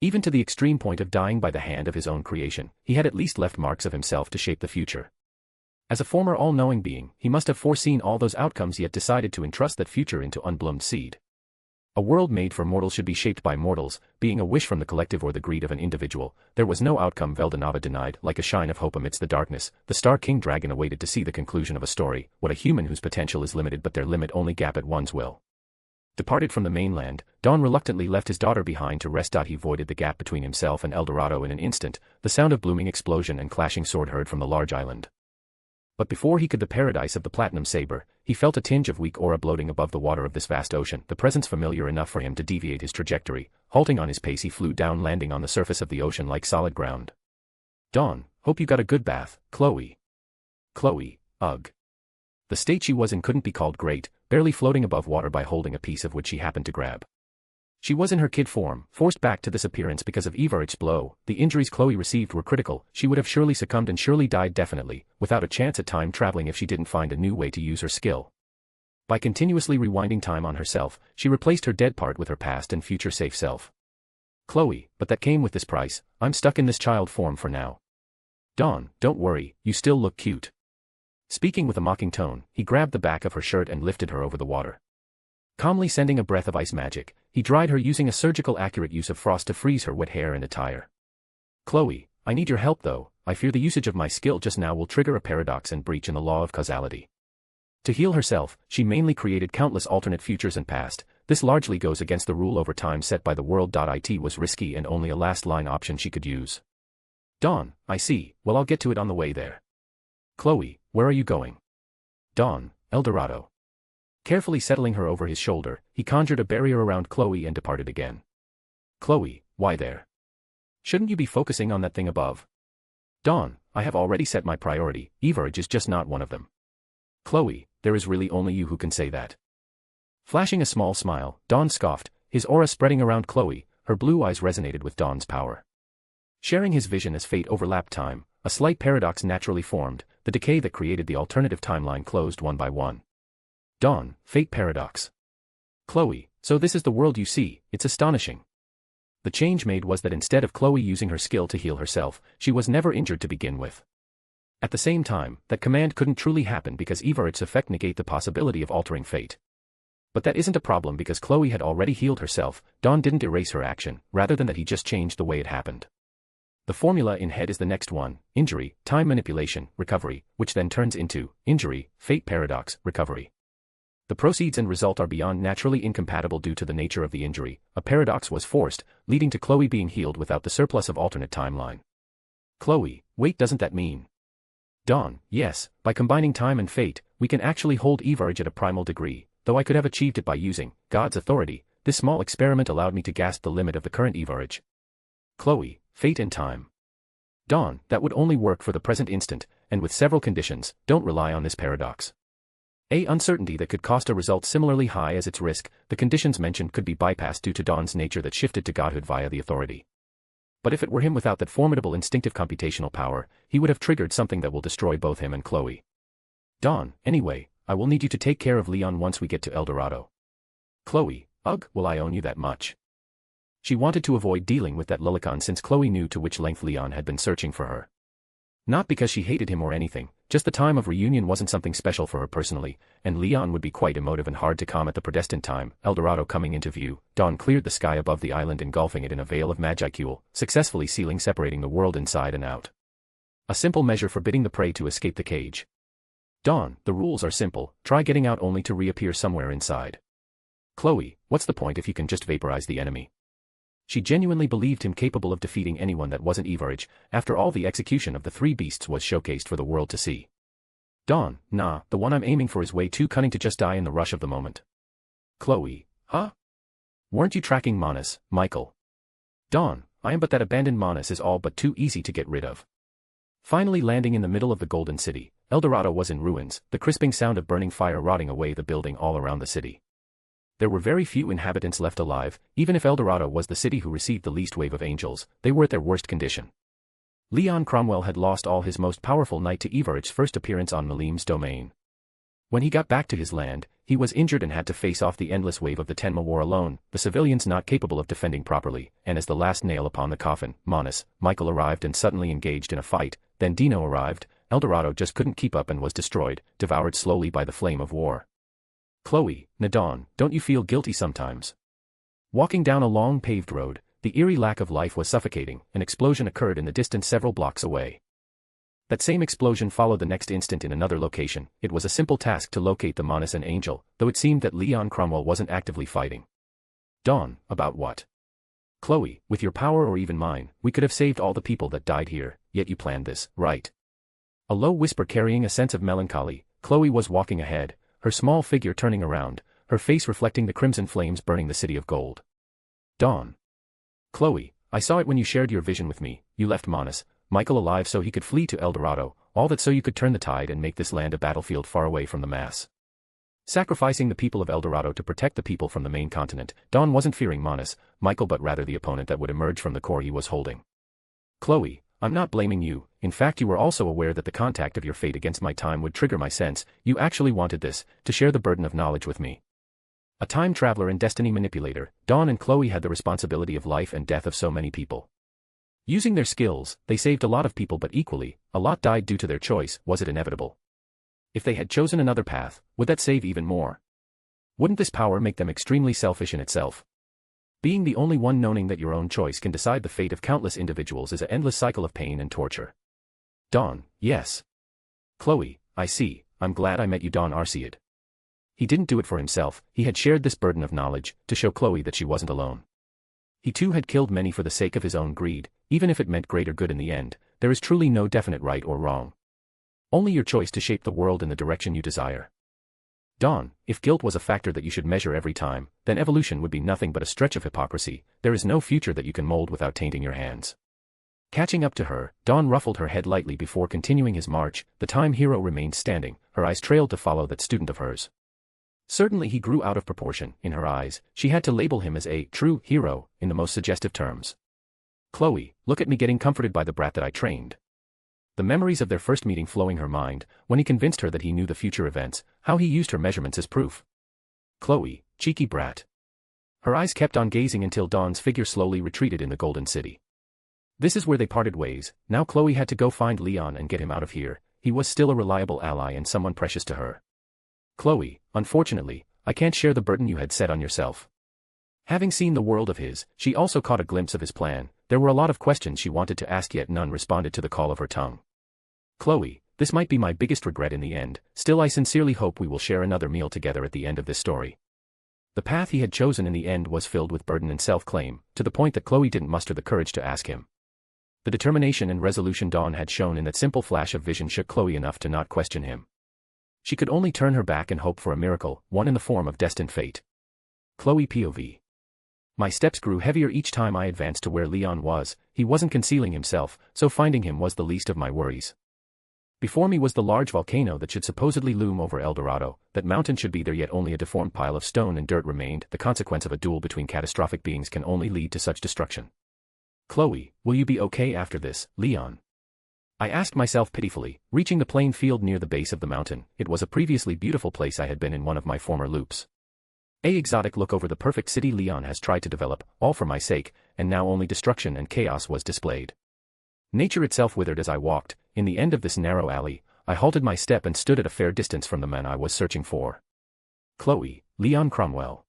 Speaker 3: Even to the extreme point of dying by the hand of his own creation, he had at least left marks of himself to shape the future. As a former all-knowing being, he must have foreseen all those outcomes yet decided to entrust that future into unbloomed seed. A world made for mortals should be shaped by mortals, being a wish from the collective or the greed of an individual. There was no outcome Veldanava denied. Like a shine of hope amidst the darkness, the Star King Dragon awaited to see the conclusion of a story. What a human whose potential is limited but their limit only gap at one's will. Departed from the mainland, Dawn reluctantly left his daughter behind to rest. He voided the gap between himself and Eldorado in an instant. The sound of blooming explosion and clashing sword heard from the large island. But before he could the paradise of the platinum saber, he felt a tinge of weak aura bloating above the water of this vast ocean, the presence familiar enough for him to deviate his trajectory. Halting on his pace, he flew down, landing on the surface of the ocean like solid ground. Dawn, hope you got a good bath, Chloe. Chloe, ugh. The state she was in couldn't be called great, barely floating above water by holding a piece of wood she happened to grab. She was in her kid form, forced back to this appearance because of Evarich's blow. The injuries Chloe received were critical. She would have surely succumbed and surely died definitely, without a chance at time traveling if she didn't find a new way to use her skill. By continuously rewinding time on herself, she replaced her dead part with her past and future safe self. Chloe, but that came with this price. I'm stuck in this child form for now. Dawn, don't worry, you still look cute. Speaking with a mocking tone, he grabbed the back of her shirt and lifted her over the water. Calmly sending a breath of ice magic, he dried her using a surgical accurate use of frost to freeze her wet hair and attire. Chloe, I need your help though. I fear the usage of my skill just now will trigger a paradox and breach in the law of causality. To heal herself, she mainly created countless alternate futures and past. This largely goes against the rule over time set by the world. It was risky and only a last-line option she could use. Dawn, I see, well I'll get to it on the way there. Chloe, where are you going? Dawn, El Dorado. Carefully settling her over his shoulder, he conjured a barrier around Chloe and departed again. Chloe, why there? Shouldn't you be focusing on that thing above? Dawn, I have already set my priority. Evarich is just not one of them. Chloe, there is really only you who can say that. Flashing a small smile, Dawn scoffed, his aura spreading around Chloe. Her blue eyes resonated with Dawn's power. Sharing his vision as fate overlapped time, a slight paradox naturally formed. The decay that created the alternative timeline closed one by one. Dawn, fate paradox. Chloe, so this is the world you see. It's astonishing. The change made was that instead of Chloe using her skill to heal herself, she was never injured to begin with. At the same time, that command couldn't truly happen because Evarich's effect negate the possibility of altering fate. But that isn't a problem because Chloe had already healed herself. Dawn didn't erase her action, rather than that he just changed the way it happened. The formula in head is the next one: injury, time manipulation, recovery, which then turns into injury, fate paradox, recovery. The proceeds and result are beyond naturally incompatible due to the nature of the injury. A paradox was forced, leading to Chloe being healed without the surplus of alternate timeline. Chloe, wait, doesn't that mean? Dawn, yes, by combining time and fate, we can actually hold Evarich at a primal degree, though I could have achieved it by using God's authority. This small experiment allowed me to grasp the limit of the current Evarich. Chloe, fate and time. Dawn, that would only work for the present instant, and with several conditions. Don't rely on this paradox. A uncertainty that could cost a result similarly high as its risk. The conditions mentioned could be bypassed due to Dawn's nature that shifted to godhood via the authority. But if it were him without that formidable instinctive computational power, he would have triggered something that will destroy both him and Chloe. Dawn, anyway, I will need you to take care of Leon once we get to El Dorado. Chloe, ugh, will I own you that much? She wanted to avoid dealing with that lolicon since Chloe knew to which length Leon had been searching for her. Not because she hated him or anything, just the time of reunion wasn't something special for her personally, and Leon would be quite emotive and hard to calm at the predestined time. El Dorado coming into view, Dawn cleared the sky above the island, engulfing it in a veil of magicule, successfully sealing separating the world inside and out. A simple measure forbidding the prey to escape the cage. Dawn, the rules are simple, try getting out only to reappear somewhere inside. Chloe, what's the point if you can just vaporize the enemy? She genuinely believed him capable of defeating anyone that wasn't Evarich. After all, the execution of the three beasts was showcased for the world to see. Dawn, nah, the one I'm aiming for is way too cunning to just die in the rush of the moment. Chloe, huh? Weren't you tracking Manus, Michael? Dawn, I am, but that abandoned Manus is all but too easy to get rid of. Finally landing in the middle of the Golden City, El Dorado was in ruins, the crisping sound of burning fire rotting away the building all around the city. There were very few inhabitants left alive. Even if El Dorado was the city who received the least wave of angels, they were at their worst condition. Leon Cromwell had lost all his most powerful knight to Evarich's first appearance on Malim's domain. When he got back to his land, he was injured and had to face off the endless wave of the Tenma War alone, the civilians not capable of defending properly, and as the last nail upon the coffin, Manus, Michael arrived and suddenly engaged in a fight. Then Dino arrived. El Dorado just couldn't keep up and was destroyed, devoured slowly by the flame of war. Chloe, Dawn, don't you feel guilty sometimes? Walking down a long paved road, the eerie lack of life was suffocating. An explosion occurred in the distance several blocks away. That same explosion followed the next instant in another location. It was a simple task to locate the Manus and Angel, though it seemed that Leon Cromwell wasn't actively fighting. Dawn, about what? Chloe, with your power or even mine, we could have saved all the people that died here, yet you planned this, right? A low whisper carrying a sense of melancholy. Chloe was walking ahead, her small figure turning around, her face reflecting the crimson flames burning the city of gold. Dawn. Chloe, I saw it when you shared your vision with me. You left Manus, Michael alive so he could flee to El Dorado, all that so you could turn the tide and make this land a battlefield far away from the mass. Sacrificing the people of El Dorado to protect the people from the main continent, Dawn wasn't fearing Michael but rather the opponent that would emerge from the core he was holding. Chloe, I'm not blaming you. In fact, you were also aware that the contact of your fate against my time would trigger my sense. You actually wanted this, to share the burden of knowledge with me. A time traveler and destiny manipulator, Dawn and Chloe had the responsibility of life and death of so many people. Using their skills, they saved a lot of people, but equally, a lot died due to their choice. Was it inevitable? If they had chosen another path, would that save even more? Wouldn't this power make them extremely selfish in itself? Being the only one knowing that your own choice can decide the fate of countless individuals is an endless cycle of pain and torture. Dawn, yes. Chloe, I see. I'm glad I met you, Dawn Arcead. He didn't do it for himself, he had shared this burden of knowledge, to show Chloe that she wasn't alone. He too had killed many for the sake of his own greed, even if it meant greater good in the end. There is truly no definite right or wrong. Only your choice to shape the world in the direction you desire. Dawn, if guilt was a factor that you should measure every time, then evolution would be nothing but a stretch of hypocrisy. There is no future that you can mold without tainting your hands. Catching up to her, Dawn ruffled her head lightly before continuing his march. The time hero remained standing, her eyes trailed to follow that student of hers. Certainly he grew out of proportion. In her eyes, she had to label him as a true hero, in the most suggestive terms. Chloe, look at me getting comforted by the brat that I trained. The memories of their first meeting flowing her mind, when he convinced her that he knew the future events, how he used her measurements as proof. Chloe, cheeky brat. Her eyes kept on gazing until Dawn's figure slowly retreated in the Golden City. This is where they parted ways. Now Chloe had to go find Leon and get him out of here. He was still a reliable ally and someone precious to her. Chloe, unfortunately, I can't share the burden you had set on yourself. Having seen the world of his, she also caught a glimpse of his plan. There were a lot of questions she wanted to ask, yet none responded to the call of her tongue. Chloe, this might be my biggest regret in the end, still I sincerely hope we will share another meal together at the end of this story. The path he had chosen in the end was filled with burden and self-claim, to the point that Chloe didn't muster the courage to ask him. The determination and resolution Dawn had shown in that simple flash of vision shook Chloe enough to not question him. She could only turn her back and hope for a miracle, one in the form of destined fate. Chloe POV. My steps grew heavier each time I advanced to where Leon was. He wasn't concealing himself, so finding him was the least of my worries. Before me was the large volcano that should supposedly loom over El Dorado. That mountain should be there, yet only a deformed pile of stone and dirt remained. The consequence of a duel between catastrophic beings can only lead to such destruction. Chloe, will you be okay after this, Leon? I asked myself pitifully, reaching the plain field near the base of the mountain. It was a previously beautiful place I had been in one of my former loops. An exotic look over the perfect city Leon has tried to develop, all for my sake, and now only destruction and chaos was displayed. Nature itself withered as I walked. In the end of this narrow alley, I halted my step and stood at a fair distance from the man I was searching for. Chloe, Leon Cromwell.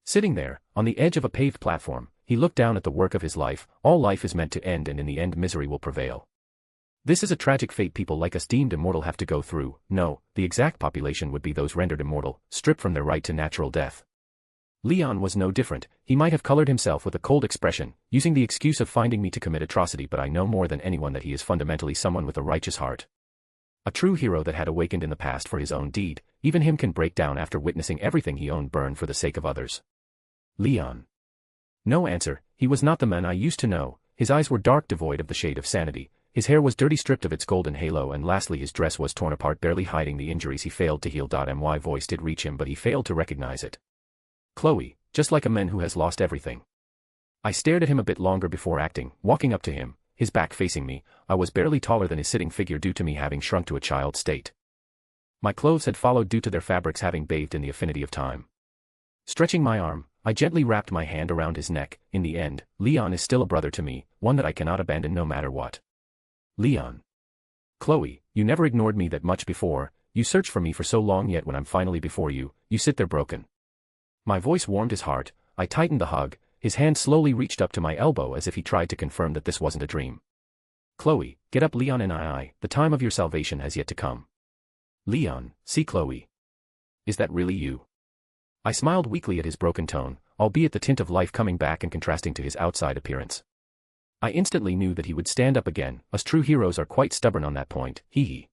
Speaker 3: Sitting there, on the edge of a paved platform, he looked down at the work of his life. All life is meant to end, and in the end misery will prevail. This is a tragic fate people like us deemed immortal have to go through. No, the exact population would be those rendered immortal, stripped from their right to natural death. Leon was no different. He might have colored himself with a cold expression, using the excuse of finding me to commit atrocity, but I know more than anyone that he is fundamentally someone with a righteous heart. A true hero that had awakened in the past for his own deed. Even him can break down after witnessing everything he owned burn for the sake of others. Leon. No answer. He was not the man I used to know. His eyes were dark, devoid of the shade of sanity. His hair was dirty, stripped of its golden halo, and lastly his dress was torn apart, barely hiding the injuries he failed to heal. My voice did reach him, but he failed to recognize it. Chloe, just like a man who has lost everything. I stared at him a bit longer before acting, walking up to him, his back facing me. I was barely taller than his sitting figure due to me having shrunk to a child state. My clothes had followed due to their fabrics having bathed in the affinity of time. Stretching my arm, I gently wrapped my hand around his neck. In the end, Leon is still a brother to me, one that I cannot abandon no matter what. Leon. Chloe, you never ignored me that much before. You searched for me for so long, yet when I'm finally before you, you sit there broken. My voice warmed his heart. I tightened the hug. His hand slowly reached up to my elbow as if he tried to confirm that this wasn't a dream. Chloe, get up, Leon, and the time of your salvation has yet to come. Leon, see Chloe. Is that really you? I smiled weakly at his broken tone, albeit the tint of life coming back and contrasting to his outside appearance. I instantly knew that he would stand up again. Us true heroes are quite stubborn on that point. Hee.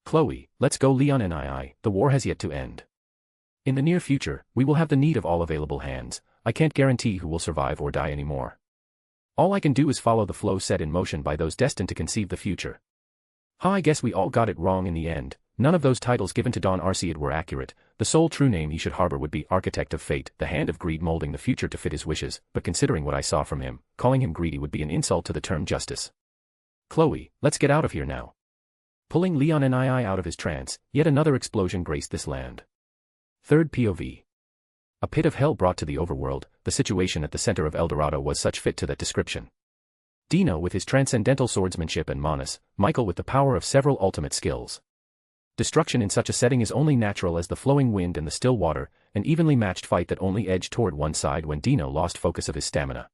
Speaker 3: Chloe, let's go, Leon, and the war has yet to end. In the near future, we will have the need of all available hands. I can't guarantee who will survive or die anymore. All I can do is follow the flow set in motion by those destined to conceive the future. I guess we all got it wrong in the end. none of those titles given to Don Arcead were accurate. The sole true name he should harbor would be Architect of Fate, the hand of greed molding the future to fit his wishes, but considering what I saw from him, calling him greedy would be an insult to the term justice. Chloe, let's get out of here now. Pulling Leon and II out of his trance, yet another explosion graced this land. Third POV. A pit of hell brought to the overworld, the situation at the center of El Dorado was such fit to that description. Dino with his transcendental swordsmanship and Manus, Michael with the power of several ultimate skills. Destruction in such a setting is only natural as the flowing wind and the still water, an evenly matched fight that only edged toward one side when Dino lost focus of his stamina.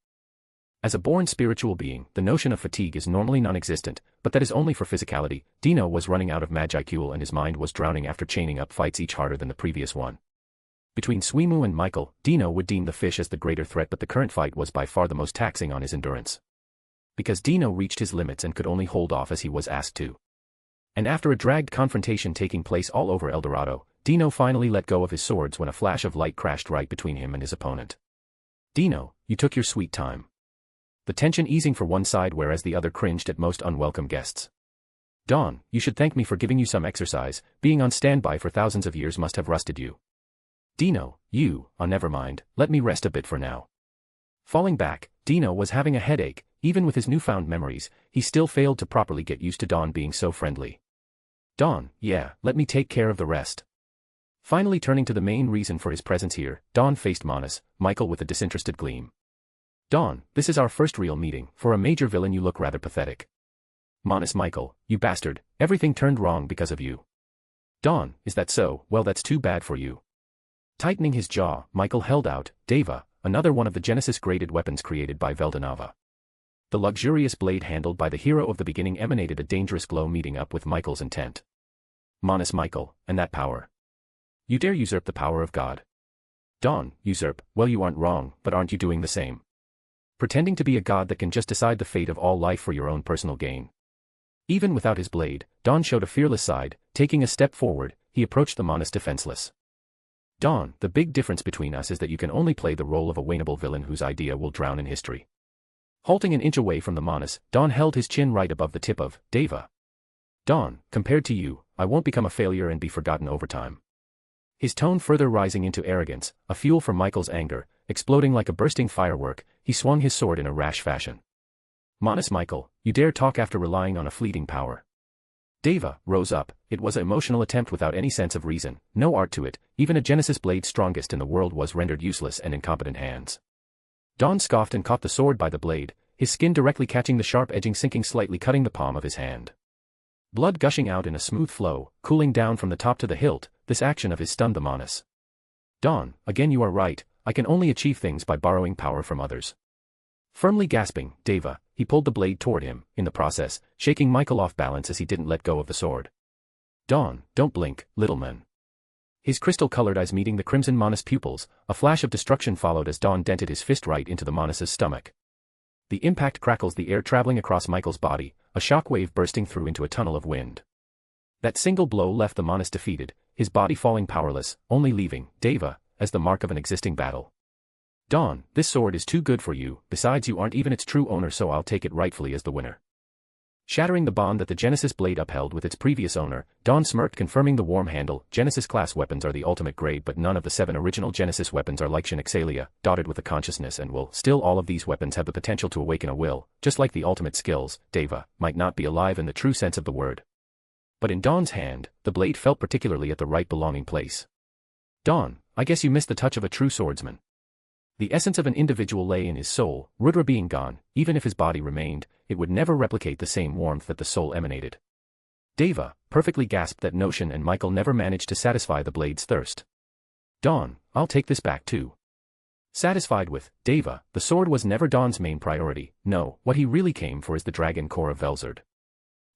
Speaker 3: As a born spiritual being, the notion of fatigue is normally non-existent, but that is only for physicality. Dino was running out of magicule and his mind was drowning after chaining up fights each harder than the previous one. Between Suimu and Michael, Dino would deem the fish as the greater threat, but the current fight was by far the most taxing on his endurance. Because Dino reached his limits and could only hold off as he was asked to. And after a dragged confrontation taking place all over El Dorado, Dino finally let go of his swords when a flash of light crashed right between him and his opponent. Dino, you took your sweet time. The tension easing for one side whereas the other cringed at most unwelcome guests. Don, you should thank me for giving you some exercise, being on standby for thousands of years must have rusted you. Dino, never mind, let me rest a bit for now. Falling back, Dino was having a headache. Even with his newfound memories, he still failed to properly get used to Don being so friendly. Don, yeah, let me take care of the rest. Finally turning to the main reason for his presence here, Don faced Manus, Michael with a disinterested gleam. Don, this is our first real meeting. For a major villain you look rather pathetic. Manus, Michael, you bastard, everything turned wrong because of you. Don, is that so? Well, that's too bad for you. Tightening his jaw, Michael held out Deva, another one of the Genesis-graded weapons created by Veldanava. The luxurious blade handled by the hero of the beginning emanated a dangerous glow meeting up with Michael's intent. Manus, Michael, and that power. You dare usurp the power of God. Don, usurp, well you aren't wrong, but aren't you doing the same? Pretending to be a god that can just decide the fate of all life for your own personal gain. Even without his blade, Don showed a fearless side. Taking a step forward, he approached the Manus defenseless. Don, the big difference between us is that you can only play the role of a winnable villain whose idea will drown in history. Halting an inch away from the Manus, Don held his chin right above the tip of Deva. Don, compared to you, I won't become a failure and be forgotten over time. His tone further rising into arrogance, a fuel for Michael's anger, exploding like a bursting firework, he swung his sword in a rash fashion. Manus, Michael, you dare talk after relying on a fleeting power. Deva rose up. It was an emotional attempt without any sense of reason, no art to it. Even a Genesis blade strongest in the world was rendered useless in incompetent hands. Don scoffed and caught the sword by the blade, his skin directly catching the sharp edging, sinking slightly, cutting the palm of his hand. Blood gushing out in a smooth flow, cooling down from the top to the hilt. This action of his stunned the Manus. Don, again you are right, I can only achieve things by borrowing power from others. Firmly gasping, Deva, he pulled the blade toward him, in the process, shaking Michael off balance as he didn't let go of the sword. Don, don't blink, little man. His crystal-colored eyes meeting the crimson Manus pupils, a flash of destruction followed as Don dented his fist right into the Manus's stomach. The impact crackles the air traveling across Michael's body, a shockwave bursting through into a tunnel of wind. That single blow left the Manus defeated, his body falling powerless, only leaving Deva as the mark of an existing battle. Don, this sword is too good for you, besides you aren't even its true owner, so I'll take it rightfully as the winner. Shattering the bond that the Genesis blade upheld with its previous owner, Don smirked, confirming the warm handle. Genesis-class weapons are the ultimate grade, but none of the 7 original Genesis weapons are like Shinixalia, dotted with a consciousness and will. Still, all of these weapons have the potential to awaken a will, just like the ultimate skills. Deva might not be alive in the true sense of the word. But in Don's hand, the blade felt particularly at the right belonging place. Don, I guess you missed the touch of a true swordsman. The essence of an individual lay in his soul. Rudra being gone, even if his body remained, it would never replicate the same warmth that the soul emanated. Deva perfectly gasped that notion, and Michael never managed to satisfy the blade's thirst. Don, I'll take this back too. Satisfied with Deva, the sword was never Don's main priority. No, what he really came for is the dragon core of Velzard.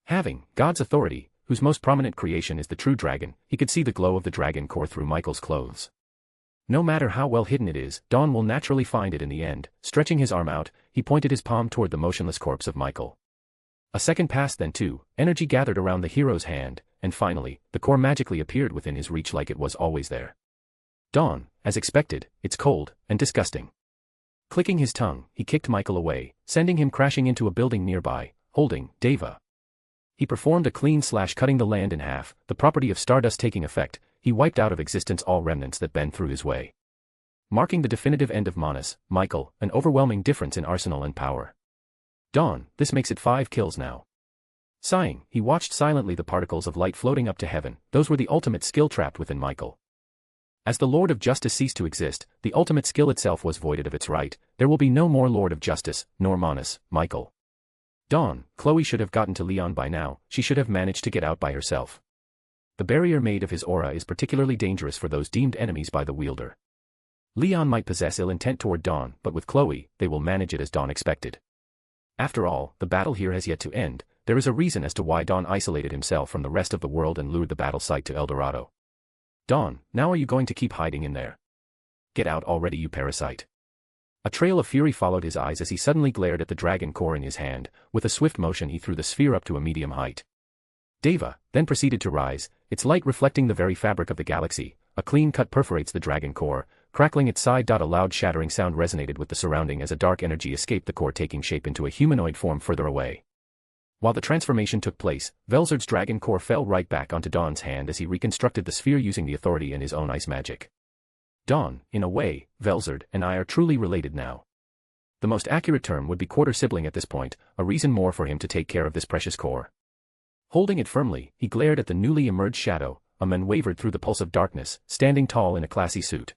Speaker 3: Having God's authority, whose most prominent creation is the true dragon, he could see the glow of the dragon core through Michael's clothes. No matter how well hidden it is, Don will naturally find it in the end. Stretching his arm out, he pointed his palm toward the motionless corpse of Michael. A second passed, then two. Energy gathered around the hero's hand, and finally, the core magically appeared within his reach like it was always there. Don, as expected, it's cold and disgusting. Clicking his tongue, he kicked Michael away, sending him crashing into a building nearby, holding Deva. He performed a clean slash, cutting the land in half, the property of stardust taking effect. He wiped out of existence all remnants that bent through his way, marking the definitive end of Manus, Michael, an overwhelming difference in arsenal and power. Dawn, this makes it 5 kills now. Sighing, he watched silently the particles of light floating up to heaven. Those were the ultimate skill trapped within Michael. As the Lord of Justice ceased to exist, the ultimate skill itself was voided of its right. There will be no more Lord of Justice, nor Manus, Michael. Dawn, Chloe should have gotten to Leon by now. She should have managed to get out by herself. The barrier made of his aura is particularly dangerous for those deemed enemies by the wielder. Leon might possess ill intent toward Dawn, but with Chloe, they will manage it as Dawn expected. After all, the battle here has yet to end. There is a reason as to why Dawn isolated himself from the rest of the world and lured the battle site to El Dorado. Dawn, now are you going to keep hiding in there? Get out already, you parasite. A trail of fury followed his eyes as he suddenly glared at the dragon core in his hand. With a swift motion he threw the sphere up to a medium height. Deva then proceeded to rise, its light reflecting the very fabric of the galaxy. A clean cut perforates the dragon core, crackling its side. A loud shattering sound resonated with the surrounding as a dark energy escaped the core, taking shape into a humanoid form further away. While the transformation took place, Velzard's dragon core fell right back onto Dawn's hand as he reconstructed the sphere using the authority in his own ice magic. Dawn, in a way, Velzard and I are truly related now. The most accurate term would be quarter-sibling at this point, a reason more for him to take care of this precious core. Holding it firmly, he glared at the newly emerged shadow. A man wavered through the pulse of darkness, standing tall in a classy suit.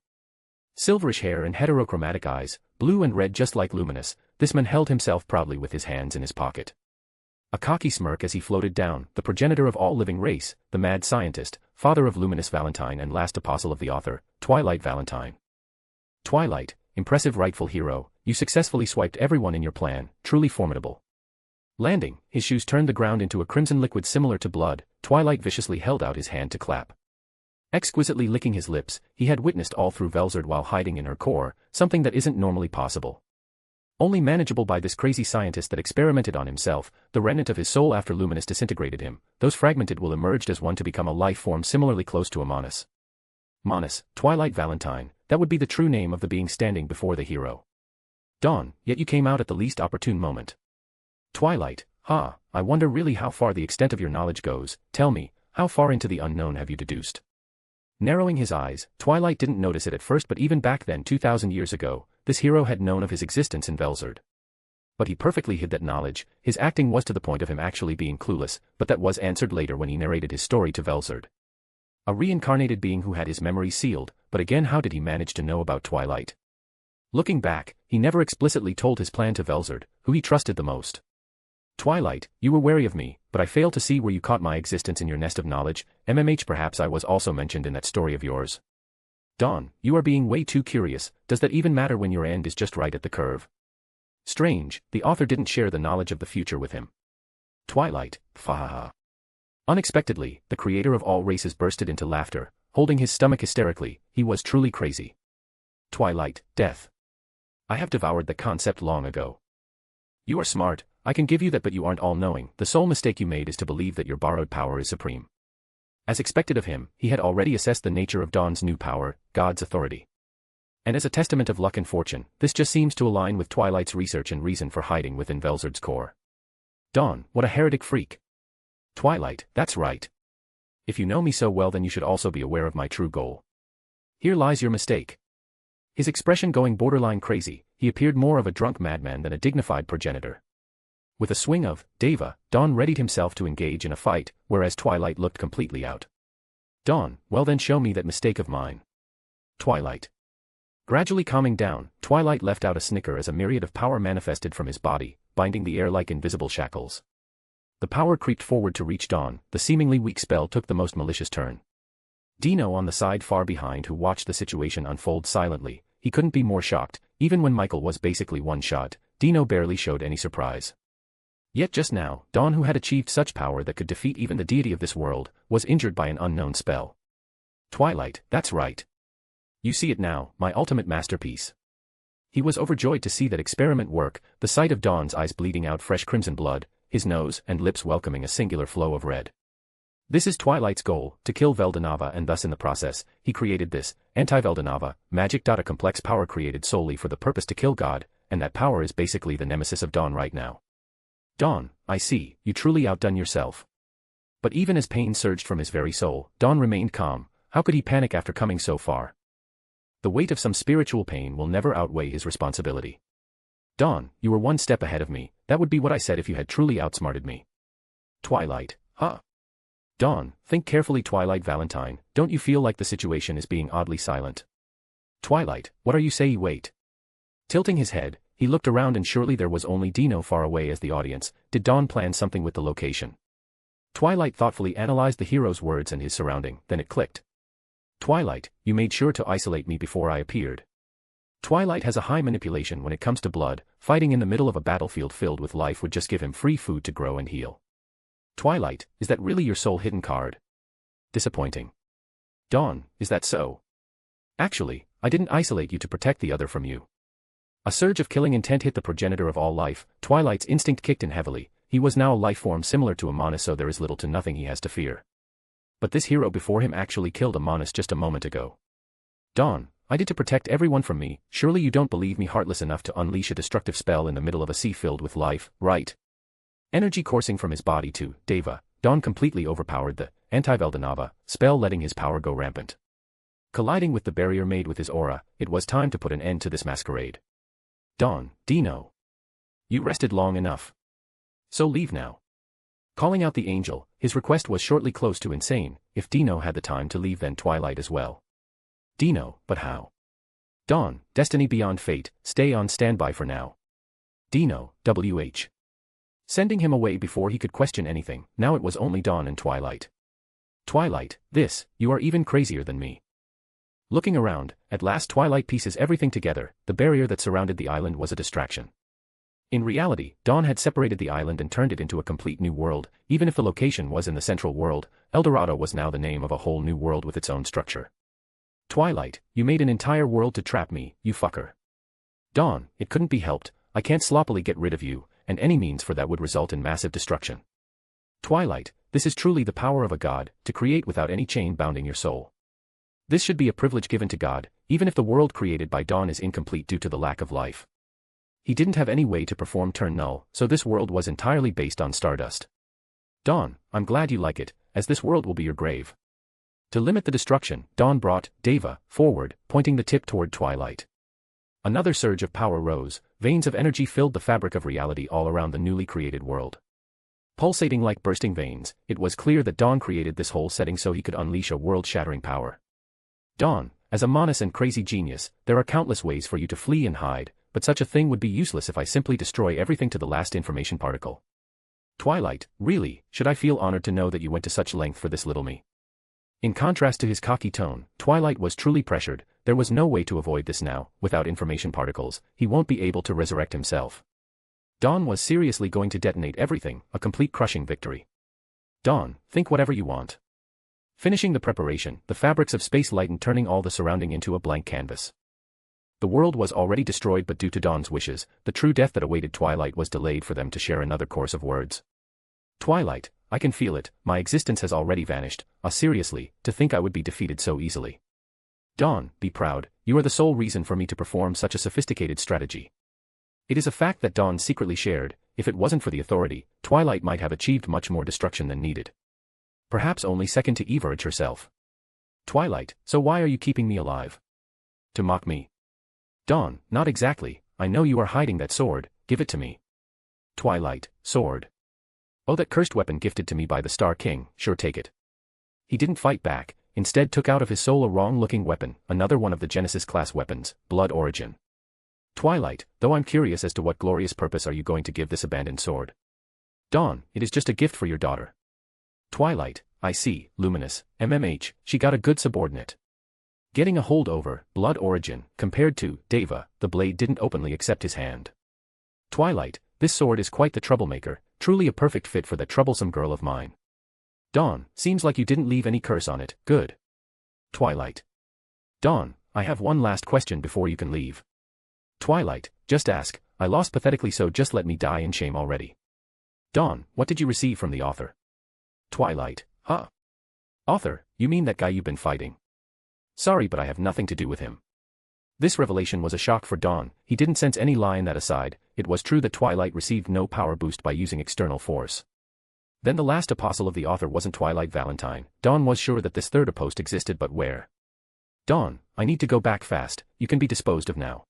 Speaker 3: Silverish hair and heterochromatic eyes, blue and red just like Luminous, this man held himself proudly with his hands in his pocket. A cocky smirk as he floated down, the progenitor of all living race, the mad scientist, father of Luminous Valentine and last apostle of the author, Twilight Valentine. Twilight, impressive rightful hero, you successfully swiped everyone in your plan, truly formidable. Landing, his shoes turned the ground into a crimson liquid similar to blood. Twilight viciously held out his hand to clap. Exquisitely licking his lips, he had witnessed all through Velzard while hiding in her core, something that isn't normally possible. Only manageable by this crazy scientist that experimented on himself. The remnant of his soul after Luminous disintegrated him, those fragmented will emerge as one to become a life form similarly close to a Manus. Manus, Twilight Valentine, that would be the true name of the being standing before the hero. Dawn, yet you came out at the least opportune moment. Twilight, I wonder really how far the extent of your knowledge goes. Tell me, how far into the unknown have you deduced? Narrowing his eyes, Twilight didn't notice it at first, but even back then 2,000 years ago, this hero had known of his existence in Velzard. But he perfectly hid that knowledge. His acting was to the point of him actually being clueless, but that was answered later when he narrated his story to Velzard. A reincarnated being who had his memory sealed, but again how did he manage to know about Twilight? Looking back, he never explicitly told his plan to Velzard, who he trusted the most. Twilight, you were wary of me, but I failed to see where you caught my existence in your nest of knowledge. Perhaps I was also mentioned in that story of yours. Dawn, you are being way too curious. Does that even matter when your end is just right at the curve? Strange, the author didn't share the knowledge of the future with him. Twilight, fahaha. Unexpectedly, the creator of all races bursted into laughter, holding his stomach hysterically. He was truly crazy. Twilight, death. I have devoured the concept long ago. You are smart, I can give you that, but you aren't all-knowing. The sole mistake you made is to believe that your borrowed power is supreme. As expected of him, he had already assessed the nature of Dawn's new power, God's authority. And as a testament of luck and fortune, this just seems to align with Twilight's research and reason for hiding within Velzard's core. Dawn, what a heretic freak. Twilight, that's right. If you know me so well, then you should also be aware of my true goal. Here lies your mistake. His expression going borderline crazy, he appeared more of a drunk madman than a dignified progenitor. With a swing of Deva, Dawn readied himself to engage in a fight, whereas Twilight looked completely out. Dawn, well then show me that mistake of mine. Twilight. Gradually calming down, Twilight let out a snicker as a myriad of power manifested from his body, binding the air like invisible shackles. The power creeped forward to reach Dawn. The seemingly weak spell took the most malicious turn. Dino on the side far behind, who watched the situation unfold silently, he couldn't be more shocked. Even when Michael was basically one shot, Dino barely showed any surprise. Yet just now, Dawn, who had achieved such power that could defeat even the deity of this world, was injured by an unknown spell. Twilight, that's right. You see it now, my ultimate masterpiece. He was overjoyed to see that experiment work, the sight of Dawn's eyes bleeding out fresh crimson blood, his nose and lips welcoming a singular flow of red. This is Twilight's goal, to kill Veldanava, and thus in the process, he created this, anti-Veldanava, magic. A complex power created solely for the purpose to kill God, and that power is basically the nemesis of Dawn right now. Dawn, I see, you truly outdone yourself. But even as pain surged from his very soul, Dawn remained calm. How could he panic after coming so far? The weight of some spiritual pain will never outweigh his responsibility. Dawn, you were one step ahead of me. That would be what I said if you had truly outsmarted me. Twilight, huh? Dawn, think carefully. Twilight Valentine, don't you feel like the situation is being oddly silent? Twilight, what are you saying? Wait. Tilting his head, he looked around and surely there was only Dino far away as the audience. Did Dawn plan something with the location? Twilight thoughtfully analyzed the hero's words and his surrounding, then it clicked. Twilight, you made sure to isolate me before I appeared. Twilight has a high manipulation when it comes to blood. Fighting in the middle of a battlefield filled with life would just give him free food to grow and heal. Twilight, is that really your sole hidden card? Disappointing. Dawn, is that so? Actually, I didn't isolate you to protect the other from you. A surge of killing intent hit the progenitor of all life. Twilight's instinct kicked in heavily. He was now a life form similar to a Manus, so there is little to nothing he has to fear. But this hero before him actually killed a Manus just a moment ago. Dawn, I did to protect everyone from me. Surely you don't believe me heartless enough to unleash a destructive spell in the middle of a sea filled with life, right? Energy coursing from his body to Deva, Dawn completely overpowered the Anti-Veldanava spell, letting his power go rampant. Colliding with the barrier made with his aura, it was time to put an end to this masquerade. Dawn, Dino. You rested long enough. So leave now. Calling out the angel, his request was shortly close to insane. If Dino had the time to leave, then Twilight as well. Dino, but how? Dawn, destiny beyond fate, stay on standby for now. Dino, WH. Sending him away before he could question anything. Now it was only Dawn and Twilight. Twilight, you are even crazier than me. Looking around, at last Twilight pieces everything together. The barrier that surrounded the island was a distraction. In reality, Dawn had separated the island and turned it into a complete new world. Even if the location was in the central world, Eldorado was now the name of a whole new world with its own structure. Twilight, you made an entire world to trap me, you fucker. Dawn, it couldn't be helped. I can't sloppily get rid of you, and any means for that would result in massive destruction. Twilight, this is truly the power of a god, to create without any chain bounding your soul. This should be a privilege given to God, even if the world created by Dawn is incomplete due to the lack of life. He didn't have any way to perform turn null, so this world was entirely based on stardust. Dawn, I'm glad you like it, as this world will be your grave. To limit the destruction, Dawn brought Deva forward, pointing the tip toward Twilight. Another surge of power rose, veins of energy filled the fabric of reality all around the newly created world. Pulsating like bursting veins, it was clear that Dawn created this whole setting so he could unleash a world-shattering power. Dawn, as a Manus and crazy genius, there are countless ways for you to flee and hide, but such a thing would be useless if I simply destroy everything to the last information particle. Twilight, really, should I feel honored to know that you went to such length for this little me? In contrast to his cocky tone, Twilight was truly pressured. There was no way to avoid this now. Without information particles, he won't be able to resurrect himself. Dawn was seriously going to detonate everything, a complete crushing victory. Dawn, think whatever you want. Finishing the preparation, the fabrics of space lightened, turning all the surrounding into a blank canvas. The world was already destroyed, but due to Dawn's wishes, the true death that awaited Twilight was delayed for them to share another course of words. Twilight, I can feel it, my existence has already vanished. Seriously, to think I would be defeated so easily. Dawn, be proud, you are the sole reason for me to perform such a sophisticated strategy. It is a fact that Dawn secretly shared. If it wasn't for the authority, Twilight might have achieved much more destruction than needed. Perhaps only second to Everage herself. Twilight, so why are you keeping me alive? To mock me? Dawn, not exactly. I know you are hiding that sword, give it to me. Twilight, sword. Oh, that cursed weapon gifted to me by the Star King, sure, take it. He didn't fight back, instead took out of his soul a wrong-looking weapon, another one of the Genesis-class weapons, Blood Origin. Twilight, though I'm curious as to what glorious purpose are you going to give this abandoned sword? Dawn, it is just a gift for your daughter. Twilight, I see, Luminous, she got a good subordinate. Getting a hold over Blood Origin, compared to Deva, the blade didn't openly accept his hand. Twilight, this sword is quite the troublemaker, truly a perfect fit for that troublesome girl of mine. Dawn, seems like you didn't leave any curse on it, good. Twilight. Dawn, I have one last question before you can leave. Twilight, just ask, I lost pathetically, so just let me die in shame already. Dawn, what did you receive from the author? Twilight, huh? Author, you mean that guy you've been fighting? Sorry, but I have nothing to do with him. This revelation was a shock for Dawn. He didn't sense any lie in that. Aside, it was true that Twilight received no power boost by using external force. Then the last apostle of the author wasn't Twilight Valentine. Dawn was sure that this third apost existed, but where? Dawn, I need to go back fast, you can be disposed of now.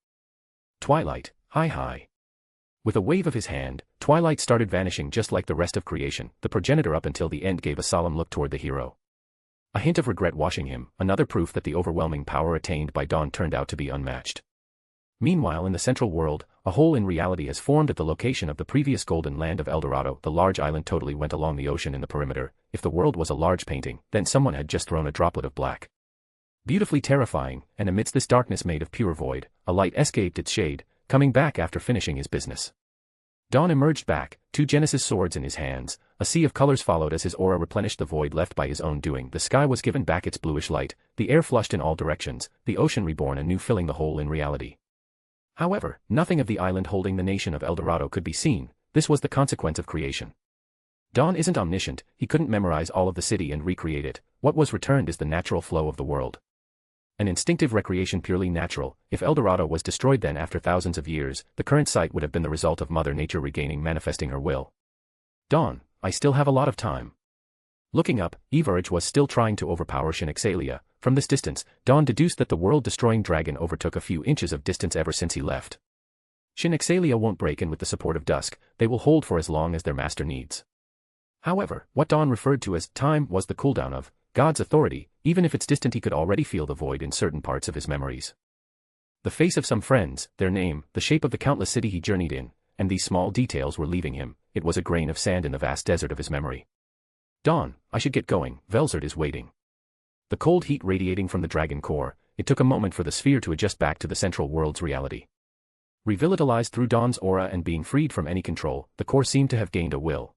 Speaker 3: Twilight, hi. With a wave of his hand, Twilight started vanishing just like the rest of creation. The progenitor up until the end gave a solemn look toward the hero. A hint of regret washing him, another proof that the overwhelming power attained by Dawn turned out to be unmatched. Meanwhile in the central world, a hole in reality has formed at the location of the previous golden land of Eldorado. The large island totally went along the ocean in the perimeter. If the world was a large painting, then someone had just thrown a droplet of black. Beautifully terrifying, and amidst this darkness made of pure void, a light escaped its shade, coming back after finishing his business. Dawn emerged back, 2 Genesis swords in his hands. A sea of colors followed as his aura replenished the void left by his own doing. The sky was given back its bluish light, the air flushed in all directions, the ocean reborn anew, filling the hole in reality. However, nothing of the island holding the nation of Eldorado could be seen. This was the consequence of creation. Dawn isn't omniscient, he couldn't memorize all of the city and recreate it. What was returned is the natural flow of the world. An instinctive recreation, purely natural. If Eldorado was destroyed then after thousands of years, the current sight would have been the result of Mother Nature regaining, manifesting her will. Dawn, I still have a lot of time. Looking up, Everage was still trying to overpower Shinexalia. From this distance, Dawn deduced that the world-destroying dragon overtook a few inches of distance ever since he left. Shinexalia won't break in with the support of Dusk, they will hold for as long as their master needs. However, what Dawn referred to as time was the cooldown of God's authority. Even if it's distant, he could already feel the void in certain parts of his memories. The face of some friends, their name, the shape of the countless city he journeyed in, and these small details were leaving him. It was a grain of sand in the vast desert of his memory. Dawn, I should get going, Velzard is waiting. The cold heat radiating from the dragon core, it took a moment for the sphere to adjust back to the central world's reality. Revitalized through Dawn's aura and being freed from any control, the core seemed to have gained a will.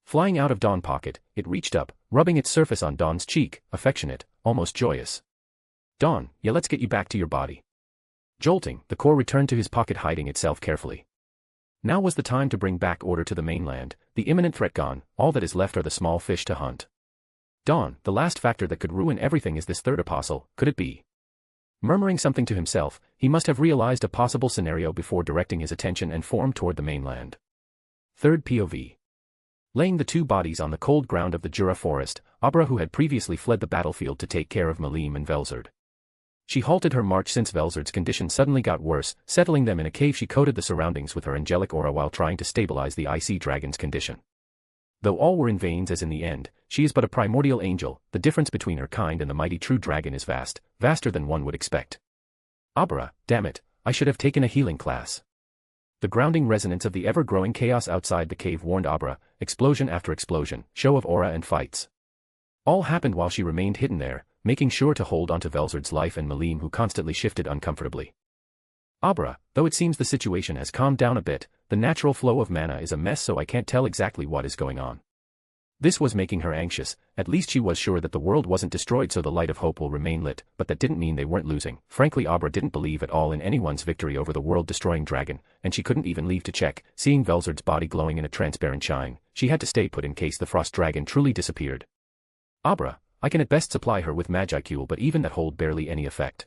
Speaker 3: Flying out of Dawn's pocket, it reached up, rubbing its surface on Dawn's cheek, affectionate, almost joyous. Dawn, yeah, let's get you back to your body. Jolting, the core returned to his pocket, hiding itself carefully. Now was the time to bring back order to the mainland, the imminent threat gone, all that is left are the small fish to hunt. Dawn, the last factor that could ruin everything is this third apostle, could it be? Murmuring something to himself, he must have realized a possible scenario before directing his attention and form toward the mainland. Third POV. Laying the 2 bodies on the cold ground of the Jura forest, Abra, who had previously fled the battlefield to take care of Malim and Velzard. She halted her march since Velzard's condition suddenly got worse. Settling them in a cave, she coated the surroundings with her angelic aura while trying to stabilize the icy dragon's condition. Though all were in vain, as in the end, she is but a primordial angel. The difference between her kind and the mighty true dragon is vast, vaster than one would expect. Abra, damn it, I should have taken a healing class. The grounding resonance of the ever-growing chaos outside the cave warned Abra, explosion after explosion, show of aura and fights. All happened while she remained hidden there, making sure to hold onto Velzard's life and Malim, who constantly shifted uncomfortably. Abra, though it seems the situation has calmed down a bit, the natural flow of mana is a mess, so I can't tell exactly what is going on. This was making her anxious. At least she was sure that the world wasn't destroyed, so the light of hope will remain lit, but that didn't mean they weren't losing. Frankly, Abra didn't believe at all in anyone's victory over the world-destroying dragon, and she couldn't even leave to check. Seeing Velzard's body glowing in a transparent shine, she had to stay put in case the frost dragon truly disappeared. Abra, I can at best supply her with magicule, but even that hold barely any effect.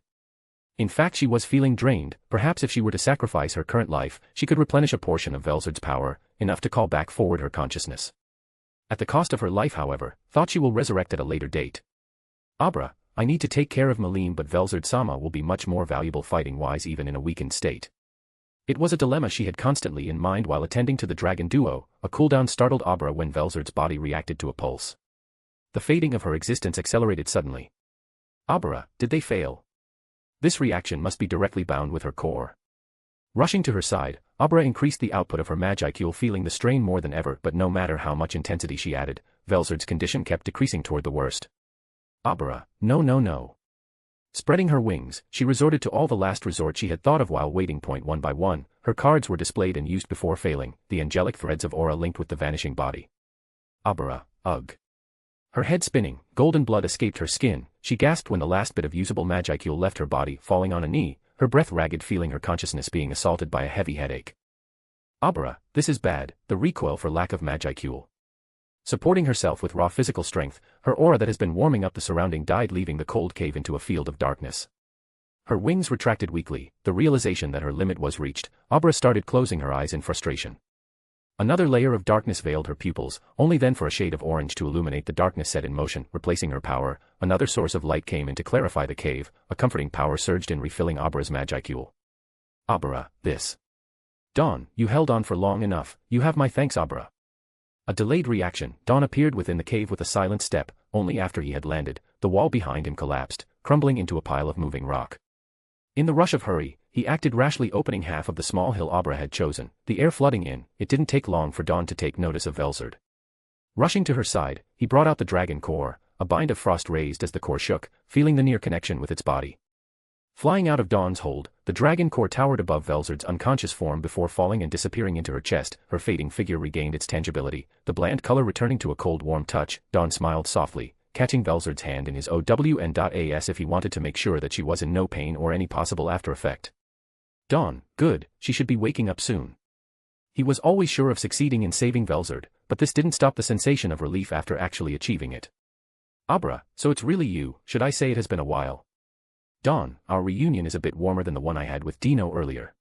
Speaker 3: In fact, she was feeling drained. Perhaps if she were to sacrifice her current life, she could replenish a portion of Velzard's power, enough to call back forward her consciousness. At the cost of her life, however, thought she will resurrect at a later date. Abra, I need to take care of Malim, but Velzard Sama will be much more valuable fighting-wise even in a weakened state. It was a dilemma she had constantly in mind while attending to the dragon duo. A cooldown startled Abra when Velzard's body reacted to a pulse. The fading of her existence accelerated suddenly. Abra, did they fail? This reaction must be directly bound with her core. Rushing to her side, Abra increased the output of her magicule, feeling the strain more than ever, but no matter how much intensity she added, Velzard's condition kept decreasing toward the worst. Abra, no. Spreading her wings, she resorted to all the last resort she had thought of while waiting. One by one, her cards were displayed and used before failing, the angelic threads of aura linked with the vanishing body. Abra, ugh. Her head spinning, golden blood escaped her skin. She gasped when the last bit of usable magicule left her body, falling on a knee, her breath ragged, feeling her consciousness being assaulted by a heavy headache. Abra, this is bad, the recoil for lack of magicule. Supporting herself with raw physical strength, her aura that has been warming up the surrounding died, leaving the cold cave into a field of darkness. Her wings retracted weakly, the realization that her limit was reached. Abra started closing her eyes in frustration. Another layer of darkness veiled her pupils, only then for a shade of orange to illuminate the darkness set in motion, replacing her power. Another source of light came in to clarify the cave, a comforting power surged in, refilling Abra's magicule. Abra, this. Dawn, you held on for long enough, you have my thanks, Abra. A delayed reaction. Dawn appeared within the cave with a silent step. Only after he had landed, the wall behind him collapsed, crumbling into a pile of moving rock. In the rush of hurry, he acted rashly, opening half of the small hill Abra had chosen, the air flooding in. It didn't take long for Dawn to take notice of Velzard. Rushing to her side, he brought out the dragon core. A bind of frost raised as the core shook, feeling the near connection with its body. Flying out of Dawn's hold, the dragon core towered above Velzard's unconscious form before falling and disappearing into her chest. Her fading figure regained its tangibility, the bland color returning to a cold warm touch. Dawn smiled softly, catching Velzard's hand in his own as if he wanted to make sure that she was in no pain or any possible after effect. Dawn, good, she should be waking up soon. He was always sure of succeeding in saving Velzard, but this didn't stop the sensation of relief after actually achieving it. Abra, so it's really you. Should I say it has been a while? Dawn, our reunion is a bit warmer than the one I had with Dino earlier.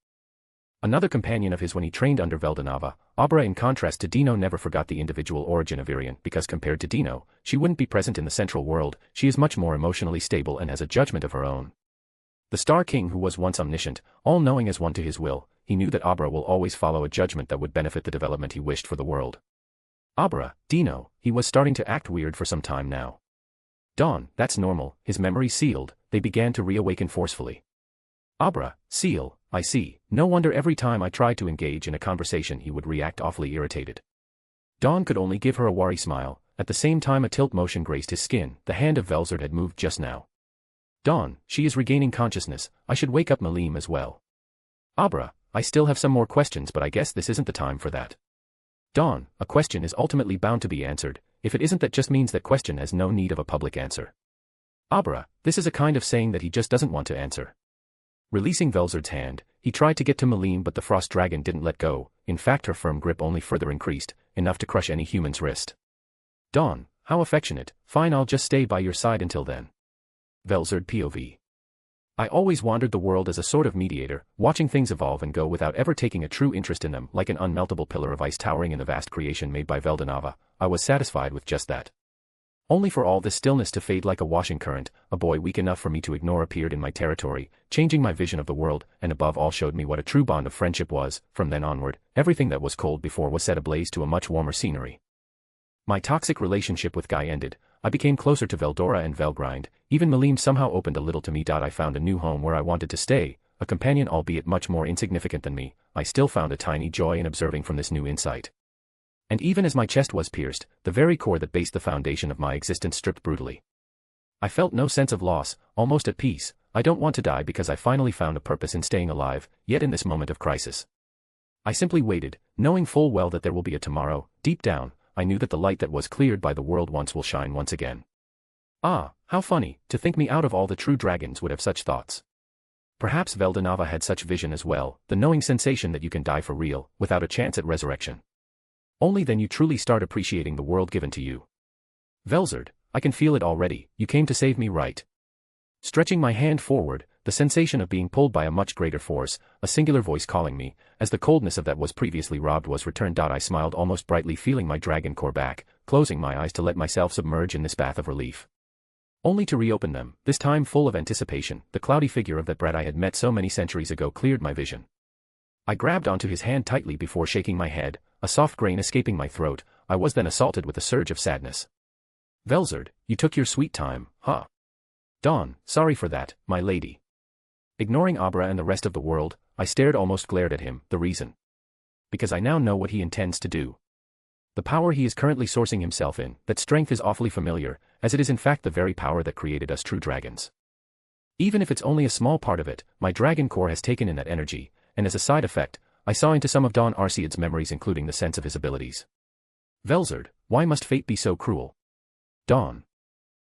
Speaker 3: Another companion of his when he trained under Veldanava, Abra, in contrast to Dino, never forgot the individual origin of Irian, because compared to Dino, she wouldn't be present in the central world. She is much more emotionally stable and has a judgment of her own. The Star King, who was once omniscient, all-knowing as one to his will, he knew that Abra will always follow a judgment that would benefit the development he wished for the world. Abra, Dino, he was starting to act weird for some time now. Dawn, that's normal, his memory sealed, they began to reawaken forcefully. Abra, seal, I see, no wonder every time I tried to engage in a conversation he would react awfully irritated. Dawn could only give her a wary smile, at the same time a tilt motion graced his skin. The hand of Velzard had moved just now. Dawn, she is regaining consciousness, I should wake up Malim as well. Abra, I still have some more questions, but I guess this isn't the time for that. Dawn, a question is ultimately bound to be answered. If it isn't, that just means that question has no need of a public answer. Abra, this is a kind of saying that he just doesn't want to answer. Releasing Velzard's hand, he tried to get to Malim, but the frost dragon didn't let go. In fact, her firm grip only further increased, enough to crush any human's wrist. Dawn, how affectionate. Fine, I'll just stay by your side until then. Velzard POV. I always wandered the world as a sort of mediator, watching things evolve and go without ever taking a true interest in them, like an unmeltable pillar of ice towering in the vast creation made by Veldanava. I was satisfied with just that. Only for all this stillness to fade like a washing current. A boy weak enough for me to ignore appeared in my territory, changing my vision of the world, and above all showed me what a true bond of friendship was. From then onward, everything that was cold before was set ablaze to a much warmer scenery. My toxic relationship with Guy ended. I became closer to Veldora and Velgrind. Even Malim somehow opened a little to me. I found a new home where I wanted to stay, a companion albeit much more insignificant than me. I still found a tiny joy in observing from this new insight. And even as my chest was pierced, the very core that based the foundation of my existence stripped brutally. I felt no sense of loss, almost at peace. I don't want to die because I finally found a purpose in staying alive, yet in this moment of crisis. I simply waited, knowing full well that there will be a tomorrow. Deep down, I knew that the light that was cleared by the world once will shine once again. Ah, how funny, to think me out of all the true dragons would have such thoughts. Perhaps Veldanava had such vision as well, the knowing sensation that you can die for real, without a chance at resurrection. Only then you truly start appreciating the world given to you. Velzard, I can feel it already, you came to save me, right? Stretching my hand forward, the sensation of being pulled by a much greater force, a singular voice calling me, as the coldness of that was previously robbed was returned. I smiled almost brightly, feeling my dragon core back, closing my eyes to let myself submerge in this bath of relief. Only to reopen them, this time full of anticipation. The cloudy figure of that brat I had met so many centuries ago cleared my vision. I grabbed onto his hand tightly before shaking my head, a soft grain escaping my throat. I was then assaulted with a surge of sadness. Velzard, you took your sweet time, huh? Dawn, sorry for that, my lady. Ignoring Abra and the rest of the world, I stared, almost glared at him. The reason? Because I now know what he intends to do. The power he is currently sourcing himself in, that strength is awfully familiar, as it is in fact the very power that created us true dragons. Even if it's only a small part of it, my dragon core has taken in that energy, and as a side effect, I saw into some of Don Arcead's memories, including the sense of his abilities. Velzard, why must fate be so cruel? Dawn.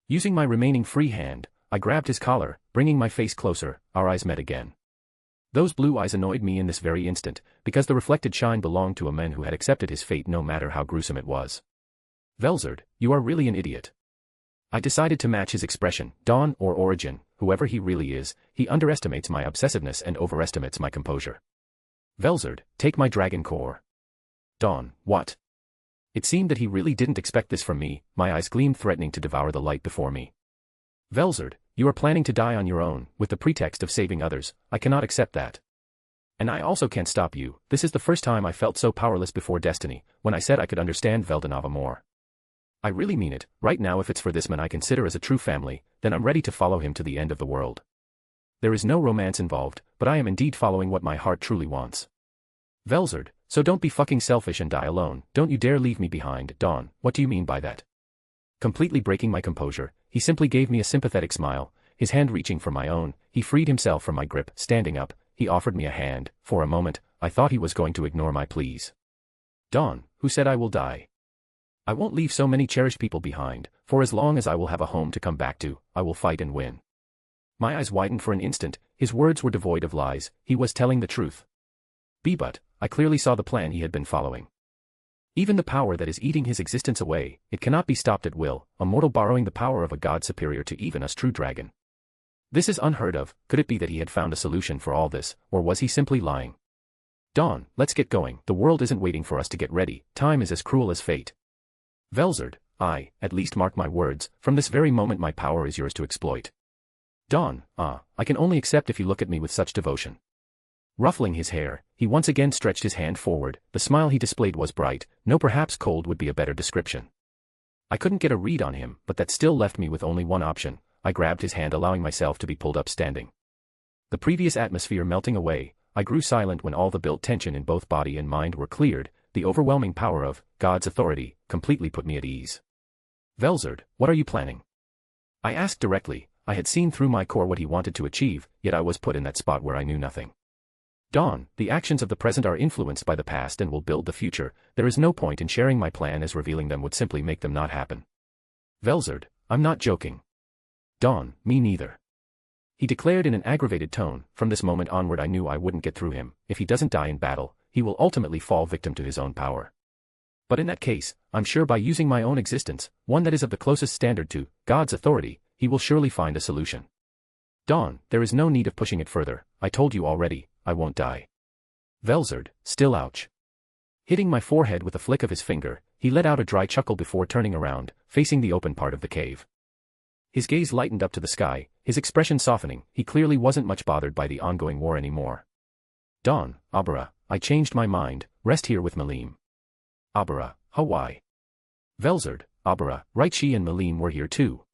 Speaker 3: Using my remaining free hand, I grabbed his collar, bringing my face closer. Our eyes met again. Those blue eyes annoyed me in this very instant, because the reflected shine belonged to a man who had accepted his fate no matter how gruesome it was. Velzard, you are really an idiot. I decided to match his expression. Dawn, or Origin, whoever he really is, he underestimates my obsessiveness and overestimates my composure. Velzard, take my dragon core. Dawn, what? It seemed that he really didn't expect this from me, my eyes gleamed threatening to devour the light before me. Velzard, you are planning to die on your own, with the pretext of saving others. I cannot accept that. And I also can't stop you. This is the first time I felt so powerless before destiny, when I said I could understand Veldanava more. I really mean it. Right now, if it's for this man I consider as a true family, then I'm ready to follow him to the end of the world. There is no romance involved, but I am indeed following what my heart truly wants. Velzard, so don't be fucking selfish and die alone. Don't you dare leave me behind. Dawn, what do you mean by that? Completely breaking my composure, he simply gave me a sympathetic smile, his hand reaching for my own. He freed himself from my grip. Standing up, he offered me a hand. For a moment, I thought he was going to ignore my pleas. Dawn, who said I will die? I won't leave so many cherished people behind. For as long as I will have a home to come back to, I will fight and win. My eyes widened for an instant. His words were devoid of lies. He was telling the truth. But I clearly saw the plan he had been following. Even the power that is eating his existence away, it cannot be stopped at will, a mortal borrowing the power of a god superior to even a true dragon. This is unheard of. Could it be that he had found a solution for all this, or was he simply lying? Dawn, let's get going. The world isn't waiting for us to get ready. Time is as cruel as fate. Velzard, at least mark my words, from this very moment my power is yours to exploit. Dawn, I can only accept if you look at me with such devotion. Ruffling his hair, he once again stretched his hand forward. The smile he displayed was bright. No, perhaps cold would be a better description. I couldn't get a read on him, but that still left me with only one option. I grabbed his hand, allowing myself to be pulled up standing. The previous atmosphere melting away, I grew silent when all the built tension in both body and mind were cleared. The overwhelming power of God's authority completely put me at ease. Velzard, what are you planning? I asked directly. I had seen through my core what he wanted to achieve, yet I was put in that spot where I knew nothing. Dawn, the actions of the present are influenced by the past and will build the future. There is no point in sharing my plan, as revealing them would simply make them not happen. Velzard, I'm not joking. Dawn, me neither. He declared in an aggravated tone. From this moment onward I knew I wouldn't get through him. If he doesn't die in battle, he will ultimately fall victim to his own power. But in that case, I'm sure by using my own existence, one that is of the closest standard to God's authority, he will surely find a solution. Dawn, there is no need of pushing it further. I told you already, I won't die. Velzard, still ouch. Hitting my forehead with a flick of his finger, he let out a dry chuckle before turning around, facing the open part of the cave. His gaze lightened up to the sky, his expression softening. He clearly wasn't much bothered by the ongoing war anymore. Dawn, Abara, I changed my mind. Rest here with Malim. Abara, why? Velzard, Abara, right, she and Malim were here too.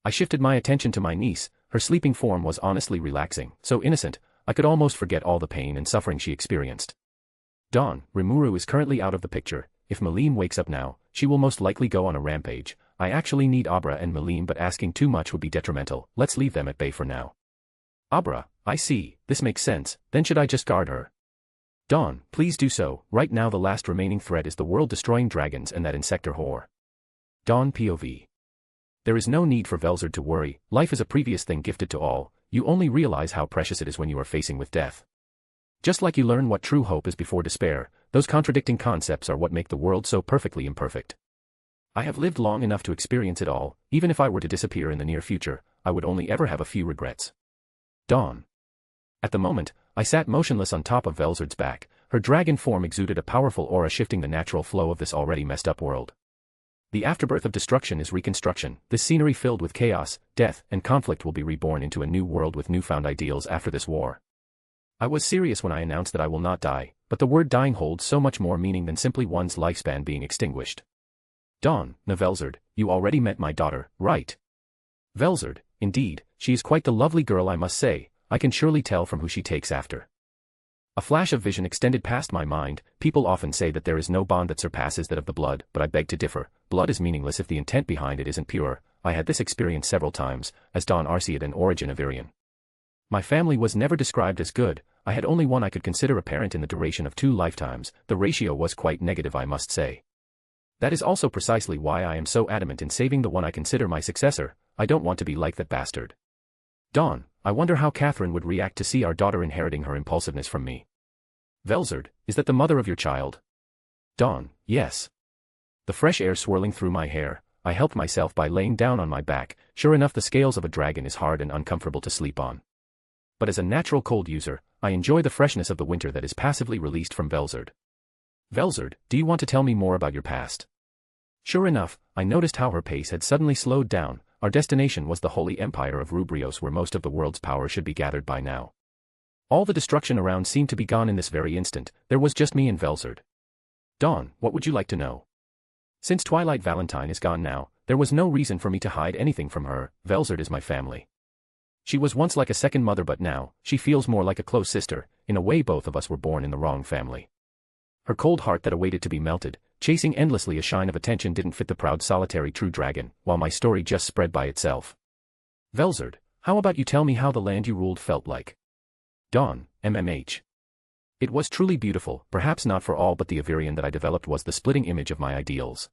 Speaker 3: I shifted my attention to my niece. Her sleeping form was honestly relaxing, so innocent, I could almost forget all the pain and suffering she experienced. Dawn, Remuru is currently out of the picture. If Malim wakes up now, she will most likely go on a rampage. I actually need Abra and Malim, but asking too much would be detrimental. Let's leave them at bay for now. Abra, I see, this makes sense. Then should I just guard her? Dawn, please do so. Right now the last remaining threat is the world-destroying dragons and that insector whore. Dawn POV. There is no need for Velzard to worry. Life is a previous thing gifted to all. You only realize how precious it is when you are facing with death. Just like you learn what true hope is before despair, those contradicting concepts are what make the world so perfectly imperfect. I have lived long enough to experience it all. Even if I were to disappear in the near future, I would only ever have a few regrets. Dawn. At the moment, I sat motionless on top of Velzard's back. Her dragon form exuded a powerful aura, shifting the natural flow of this already messed up world. The afterbirth of destruction is reconstruction. This scenery filled with chaos, death, and conflict will be reborn into a new world with newfound ideals after this war. I was serious when I announced that I will not die, but the word dying holds so much more meaning than simply one's lifespan being extinguished. Dawn, Velzard, you already met my daughter, right? Velzard, indeed, she is quite the lovely girl, I must say. I can surely tell from who she takes after. A flash of vision extended past my mind. People often say that there is no bond that surpasses that of the blood, but I beg to differ. Blood is meaningless if the intent behind it isn't pure. I had this experience several times, as Dawn Arcead and Origin Avirion. My family was never described as good. I had only one I could consider a parent in the duration of 2 lifetimes. The ratio was quite negative, I must say. That is also precisely why I am so adamant in saving the one I consider my successor. I don't want to be like that bastard. Dawn, I wonder how Catherine would react to see our daughter inheriting her impulsiveness from me. Velzard, is that the mother of your child? Dawn, yes. The fresh air swirling through my hair, I helped myself by laying down on my back. Sure enough, the scales of a dragon is hard and uncomfortable to sleep on. But as a natural cold user, I enjoy the freshness of the winter that is passively released from Velzard. Velzard, do you want to tell me more about your past? Sure enough, I noticed how her pace had suddenly slowed down. Our destination was the Holy Empire of Rubrios, where most of the world's power should be gathered by now. All the destruction around seemed to be gone in this very instant. There was just me and Velzard. Dawn, what would you like to know? Since Twilight Valentine is gone now, there was no reason for me to hide anything from her. Velzard is my family. She was once like a second mother, but now, she feels more like a close sister. In a way, both of us were born in the wrong family. Her cold heart that awaited to be melted, chasing endlessly a shine of attention, didn't fit the proud solitary true dragon, while my story just spread by itself. Velzard, how about you tell me how the land you ruled felt like? Dawn, MMH. It was truly beautiful, perhaps not for all, but the Avirion that I developed was the splitting image of my ideals.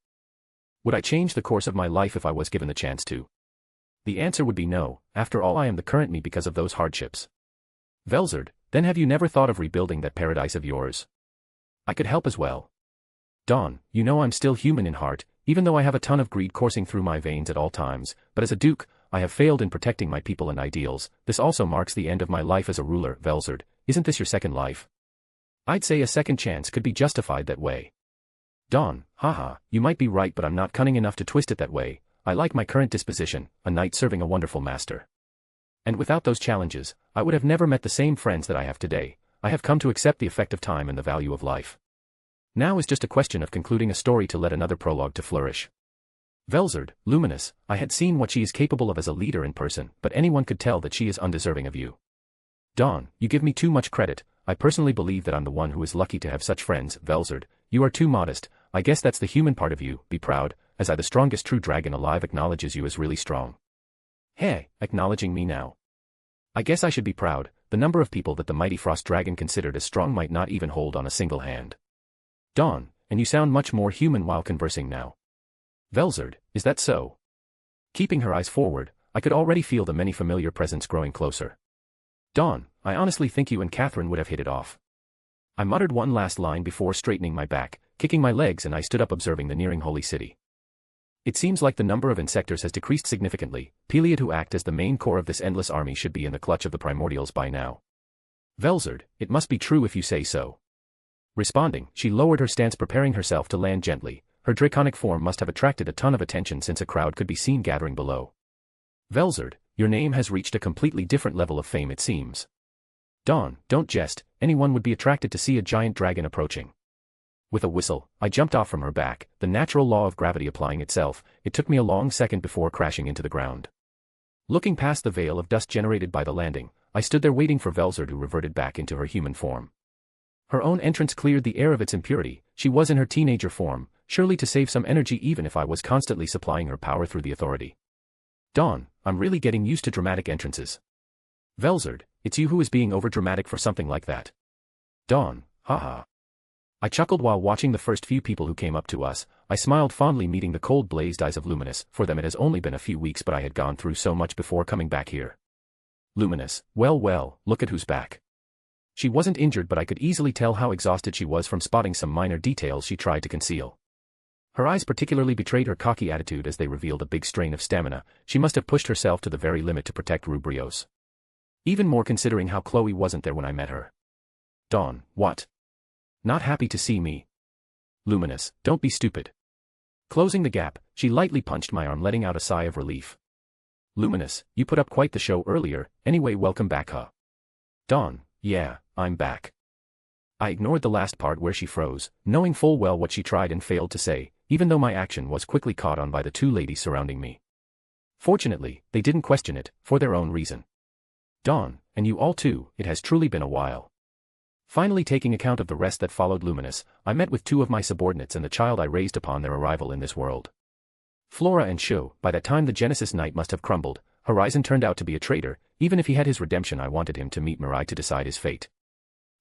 Speaker 3: Would I change the course of my life if I was given the chance to? The answer would be no. After all, I am the current me because of those hardships. Velzard, then have you never thought of rebuilding that paradise of yours? I could help as well. Dawn, you know I'm still human in heart, even though I have a ton of greed coursing through my veins at all times, but as a duke, I have failed in protecting my people and ideals. This also marks the end of my life as a ruler. Velzard, isn't this your second life? I'd say a second chance could be justified that way. Dawn, haha, you might be right, but I'm not cunning enough to twist it that way. I like my current disposition, a knight serving a wonderful master. And without those challenges, I would have never met the same friends that I have today. I have come to accept the effect of time and the value of life. Now is just a question of concluding a story to let another prologue to flourish. Velzard, luminous, I had seen what she is capable of as a leader in person, but anyone could tell that she is undeserving of you. Dawn, you give me too much credit. I personally believe that I'm the one who is lucky to have such friends. Velzard, you are too modest. I guess that's the human part of you. Be proud, as I, the strongest true dragon alive, acknowledges you as really strong. Hey, acknowledging me now. I guess I should be proud. The number of people that the mighty frost dragon considered as strong might not even hold on a single hand. Dawn, and you sound much more human while conversing now. Velzard, is that so? Keeping her eyes forward, I could already feel the many familiar presence growing closer. Dawn, I honestly think you and Catherine would have hit it off. I muttered one last line before straightening my back, kicking my legs, and I stood up observing the nearing holy city. It seems like the number of insectors has decreased significantly. Peliad, who act as the main core of this endless army, should be in the clutch of the primordials by now. Velzard, it must be true if you say so. Responding, she lowered her stance, preparing herself to land gently. Her draconic form must have attracted a ton of attention since a crowd could be seen gathering below. Velzard, your name has reached a completely different level of fame, it seems. Dawn, don't jest. Anyone would be attracted to see a giant dragon approaching. With a whistle, I jumped off from her back, the natural law of gravity applying itself. It took me a long second before crashing into the ground. Looking past the veil of dust generated by the landing, I stood there waiting for Velzard, who reverted back into her human form. Her own entrance cleared the air of its impurity. She was in her teenager form, surely to save some energy even if I was constantly supplying her power through the authority. Dawn, I'm really getting used to dramatic entrances. Velzard, it's you who is being overdramatic for something like that. Dawn, haha. I chuckled while watching the first few people who came up to us. I smiled fondly, meeting the cold-blazed eyes of Luminous. For them it has only been a few weeks, but I had gone through so much before coming back here. Luminous, well, look at who's back. She wasn't injured, but I could easily tell how exhausted she was from spotting some minor details she tried to conceal. Her eyes particularly betrayed her cocky attitude as they revealed a big strain of stamina. She must have pushed herself to the very limit to protect Rubrios. Even more considering how Chloe wasn't there when I met her. Dawn, what? Not happy to see me? Luminous, don't be stupid. Closing the gap, she lightly punched my arm, letting out a sigh of relief. Luminous, you put up quite the show earlier. Anyway, welcome back, huh? Dawn, yeah, I'm back. I ignored the last part where she froze, knowing full well what she tried and failed to say, even though my action was quickly caught on by the two ladies surrounding me. Fortunately, they didn't question it, for their own reason. Dawn, and you all too, it has truly been a while. Finally taking account of the rest that followed Luminous, I met with two of my subordinates and the child I raised upon their arrival in this world. Flora and Sho. By that time the Genesis Knight must have crumbled. Horizon turned out to be a traitor. Even if he had his redemption, I wanted him to meet Mirai to decide his fate.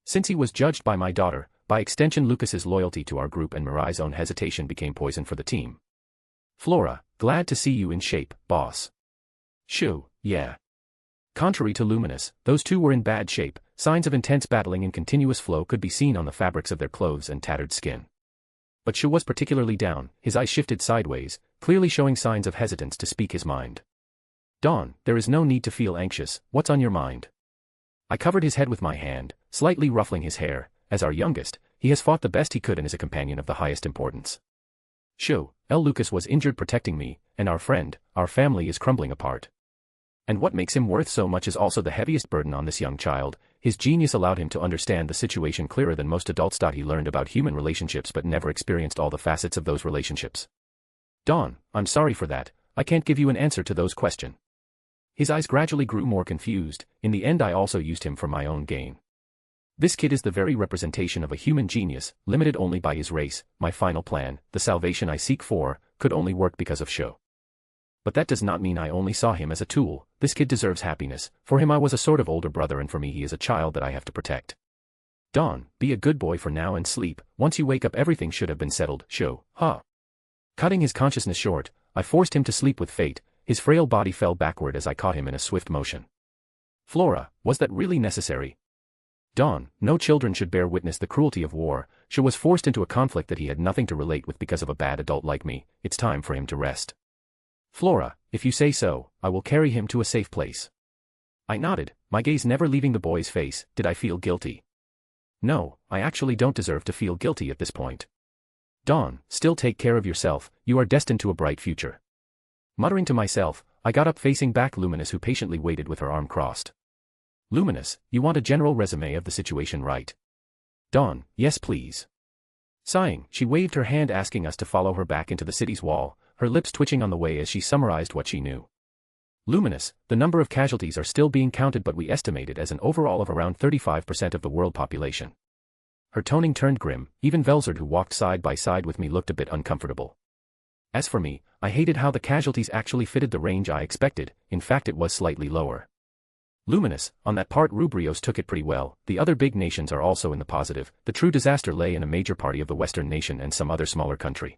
Speaker 3: Since he was judged by my daughter, by extension Lucas's loyalty to our group and Mirai's own hesitation became poison for the team. Flora, glad to see you in shape, boss. Sho, yeah. Contrary to Luminous, those two were in bad shape. Signs of intense battling in continuous flow could be seen on the fabrics of their clothes and tattered skin. But Sho was particularly down, his eyes shifted sideways, clearly showing signs of hesitance to speak his mind. Dawn, there is no need to feel anxious. What's on your mind? I covered his head with my hand, slightly ruffling his hair. As our youngest, He has fought the best he could and is a companion of the highest importance. Sho, El Lucas was injured protecting me, and our friend, our family is crumbling apart. And what makes him worth so much is also the heaviest burden on this young child. His genius allowed him to understand the situation clearer than most adults. He learned about human relationships but never experienced all the facets of those relationships. Dawn, I'm sorry for that, I can't give you an answer to those questions. His eyes gradually grew more confused. In the end I also used him for my own gain. This kid is the very representation of a human genius, limited only by his race. My final plan, the salvation I seek for, could only work because of Sho. But that does not mean I only saw him as a tool. This kid deserves happiness. For him I was a sort of older brother, and for me he is a child that I have to protect. Dawn, be a good boy for now and sleep. Once you wake up everything should have been settled. Sho, huh? Cutting his consciousness short, I forced him to sleep with fate. His frail body fell backward as I caught him in a swift motion. Flora, was that really necessary? Dawn, no children should bear witness the cruelty of war. Sho was forced into a conflict that he had nothing to relate with because of a bad adult like me. It's time for him to rest. Flora, if you say so, I will carry him to a safe place. I nodded, my gaze never leaving the boy's face. Did I feel guilty? No, I actually don't deserve to feel guilty at this point. Dawn, still take care of yourself, you are destined to a bright future. Muttering to myself, I got up facing back Luminous, who patiently waited with her arm crossed. Luminous, you want a general resume of the situation, right? Dawn, yes please. Sighing, she waved her hand asking us to follow her back into the city's wall, her lips twitching on the way as she summarized what she knew. Luminous, the number of casualties are still being counted, but we estimate it as an overall of around 35% of the world population. Her toning turned grim. Even Velzard, who walked side by side with me, looked a bit uncomfortable. As for me, I hated how the casualties actually fitted the range I expected. In fact, it was slightly lower. Luminous, on that part Rubrios took it pretty well. The other big nations are also in the positive. The true disaster lay in a major party of the Western nation and some other smaller country.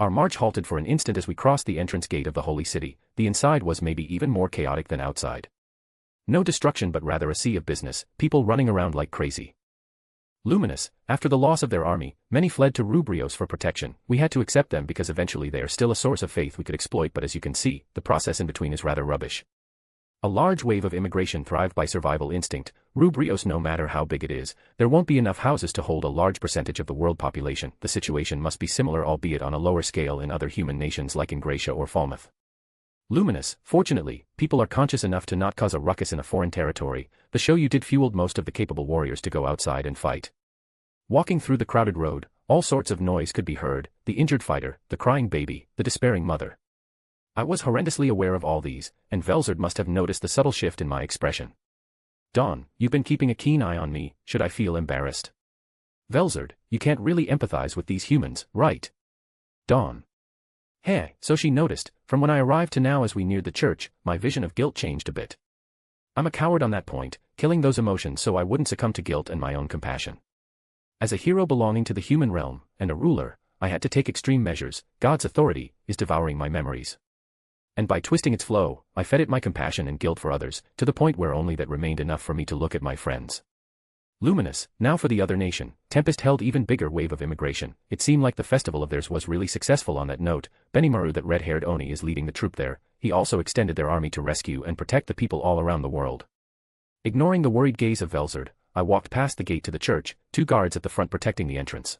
Speaker 3: Our march halted for an instant as we crossed the entrance gate of the holy city. The inside was maybe even more chaotic than outside. No destruction, but rather a sea of business, people running around like crazy. Luminous, after the loss of their army, many fled to Rubrios for protection. We had to accept them because eventually they are still a source of faith we could exploit, but as you can see, the process in between is rather rubbish. A large wave of immigration thrived by survival instinct. Rubrios, no matter how big it is, there won't be enough houses to hold a large percentage of the world population. The situation must be similar, albeit on a lower scale, in other human nations like Ingratia or Falmouth. Luminous, fortunately, people are conscious enough to not cause a ruckus in a foreign territory. The show you did fueled most of the capable warriors to go outside and fight. Walking through the crowded road, all sorts of noise could be heard: the injured fighter, the crying baby, the despairing mother. I was horrendously aware of all these, and Velzard must have noticed the subtle shift in my expression. Dawn, you've been keeping a keen eye on me. Should I feel embarrassed? Velzard, you can't really empathize with these humans, right? Dawn. Heh, so she noticed. From when I arrived to now as we neared the church, my vision of guilt changed a bit. I'm a coward on that point, killing those emotions so I wouldn't succumb to guilt and my own compassion. As a hero belonging to the human realm, and a ruler, I had to take extreme measures. God's authority is devouring my memories. And by twisting its flow, I fed it my compassion and guilt for others, to the point where only that remained enough for me to look at my friends. Luminous, now for the other nation. Tempest held even bigger wave of immigration. It seemed like the festival of theirs was really successful on that note. Remuru, that red-haired Oni, is leading the troop there. He also extended their army to rescue and protect the people all around the world. Ignoring the worried gaze of Velzard, I walked past the gate to the church, 2 guards at the front protecting the entrance.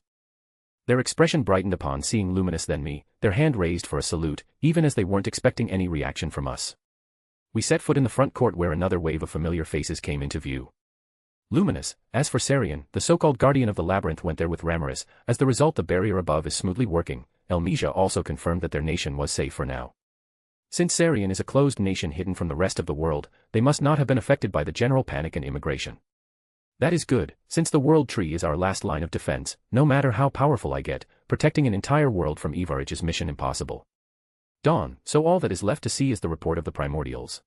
Speaker 3: Their expression brightened upon seeing Luminous, then me, their hand raised for a salute, even as they weren't expecting any reaction from us. We set foot in the front court where another wave of familiar faces came into view. Luminous, as for Sarian, the so-called guardian of the labyrinth, went there with Ramirez. As the result, the barrier above is smoothly working. Elmesia also confirmed that their nation was safe for now. Since Sarian is a closed nation hidden from the rest of the world, they must not have been affected by the general panic and immigration. That is good, since the world tree is our last line of defense. No matter how powerful I get, protecting an entire world from Evarage is mission impossible. Dawn, so all that is left to see is the report of the primordials.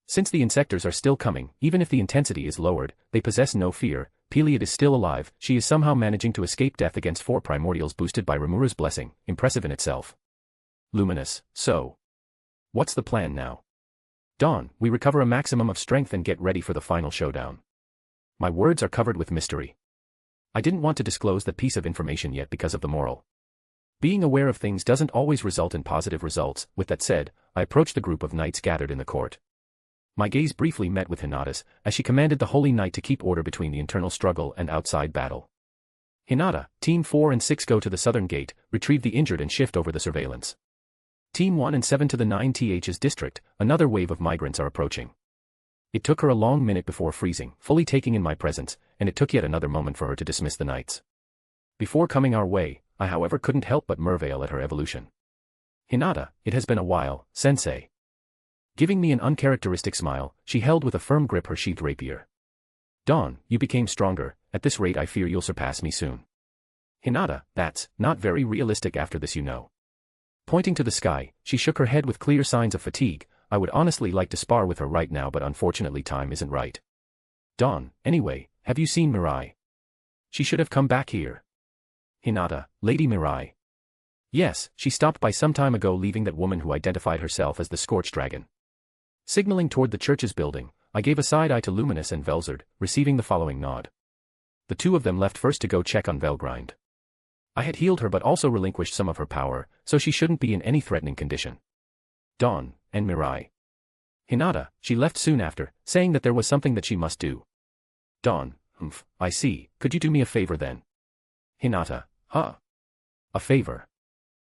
Speaker 3: Since the insectors are still coming, even if the intensity is lowered, they possess no fear. Peliad is still alive. She is somehow managing to escape death against 4 primordials boosted by Remuru's blessing, impressive in itself. Luminous, so what's the plan now? Dawn, we recover a maximum of strength and get ready for the final showdown. My words are covered with mystery. I didn't want to disclose that piece of information yet because of the moral. Being aware of things doesn't always result in positive results. With that said, I approached the group of knights gathered in the court. My gaze briefly met with Hinatas, as she commanded the Holy Knight to keep order between the internal struggle and outside battle. Hinata, Team 4 and 6 go to the southern gate, retrieve the injured and shift over the surveillance. Team 1 and 7 to the 9th's district, another wave of migrants are approaching. It took her a long minute before freezing, fully taking in my presence, and it took yet another moment for her to dismiss the knights. Before coming our way, I however couldn't help but marvel at her evolution. Hinata, it has been a while, sensei. Giving me an uncharacteristic smile, she held with a firm grip her sheathed rapier. Dawn, you became stronger, at this rate I fear you'll surpass me soon. Hinata, that's not very realistic after this, you know. Pointing to the sky, she shook her head with clear signs of fatigue. I would honestly like to spar with her right now, but unfortunately time isn't right. Dawn, anyway, have you seen Mirai? She should have come back here. Hinata, Lady Mirai. Yes, she stopped by some time ago, leaving that woman who identified herself as the Scorched Dragon. Signaling toward the church's building, I gave a side eye to Luminous and Velzard, receiving the following nod. The two of them left first to go check on Velgrind. I had healed her but also relinquished some of her power, so she shouldn't be in any threatening condition. Dawn, and Mirai. Hinata, she left soon after, saying that there was something that she must do. Dawn, I see, could you do me a favor then? Hinata, huh? A favor.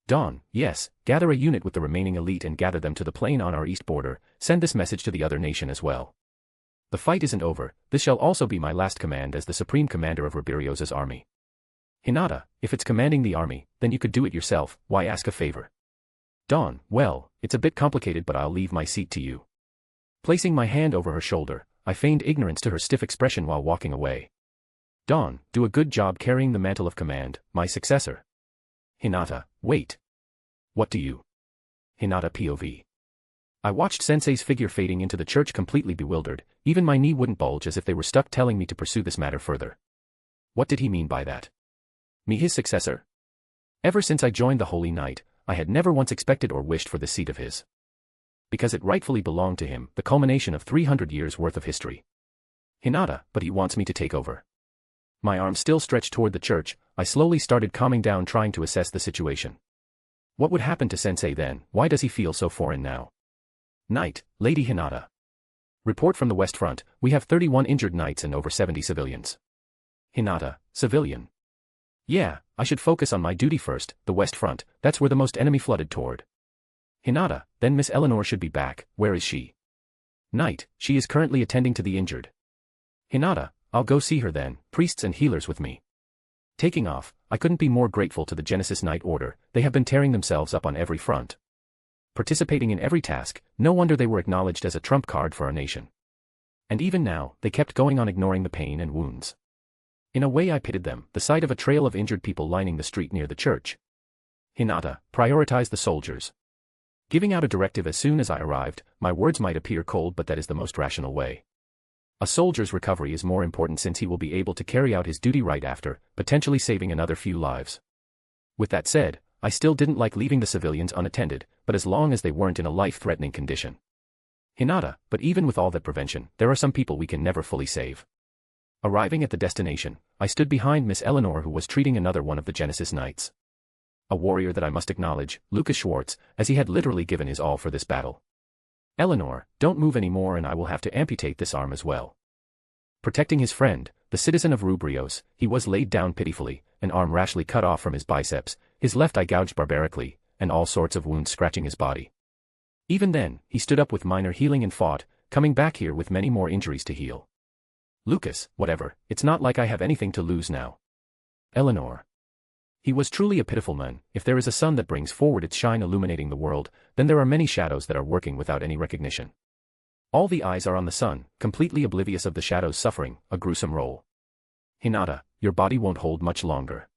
Speaker 3: Dawn, yes, gather a unit with the remaining elite and gather them to the plain on our east border, send this message to the other nation as well. The fight isn't over, this shall also be my last command as the supreme commander of Riberios's army. Hinata, if it's commanding the army, then you could do it yourself, why ask a favor? Dawn, well, it's a bit complicated but I'll leave my seat to you. Placing my hand over her shoulder, I feigned ignorance to her stiff expression while walking away. Dawn, do a good job carrying the mantle of command, my successor. Hinata, wait. What do you? Hinata POV. I watched Sensei's figure fading into the church completely bewildered, even my knee wouldn't bulge as if they were stuck telling me to pursue this matter further. What did he mean by that? Me his successor? Ever since I joined the Holy Knight, I had never once expected or wished for this seat of his. Because it rightfully belonged to him, the culmination of 300 years worth of history. Hinata, but he wants me to take over. My arm still stretched toward the church, I slowly started calming down trying to assess the situation. What would happen to Sensei then? Why does he feel so foreign now? Knight, Lady Hinata. Report from the West Front, we have 31 injured knights and over 70 civilians. Hinata, civilian. Yeah, I should focus on my duty first, the West Front, that's where the most enemy flooded toward. Hinata, then Miss Eleanor should be back, where is she? Knight, she is currently attending to the injured. Hinata, I'll go see her then, priests and healers with me. Taking off, I couldn't be more grateful to the Genesis Knight Order, they have been tearing themselves up on every front. Participating in every task, no wonder they were acknowledged as a trump card for our nation. And even now, they kept going on ignoring the pain and wounds. In a way I pitied them, the sight of a trail of injured people lining the street near the church. Hinata, prioritize the soldiers. Giving out a directive as soon as I arrived, my words might appear cold but that is the most rational way. A soldier's recovery is more important since he will be able to carry out his duty right after, potentially saving another few lives. With that said, I still didn't like leaving the civilians unattended, but as long as they weren't in a life-threatening condition. Hinata, but even with all that prevention, there are some people we can never fully save. Arriving at the destination, I stood behind Miss Eleanor who was treating another one of the Genesis Knights. A warrior that I must acknowledge, Lucas Schwartz, as he had literally given his all for this battle. Eleanor, don't move anymore and I will have to amputate this arm as well. Protecting his friend, the citizen of Rubrios, he was laid down pitifully, an arm rashly cut off from his biceps, his left eye gouged barbarically, and all sorts of wounds scratching his body. Even then, he stood up with minor healing and fought, coming back here with many more injuries to heal. Lucas, whatever, it's not like I have anything to lose now. Eleanor. He was truly a pitiful man. If there is a sun that brings forward its shine illuminating the world, then there are many shadows that are working without any recognition. All the eyes are on the sun, completely oblivious of the shadows suffering, a gruesome role. Hinata, your body won't hold much longer.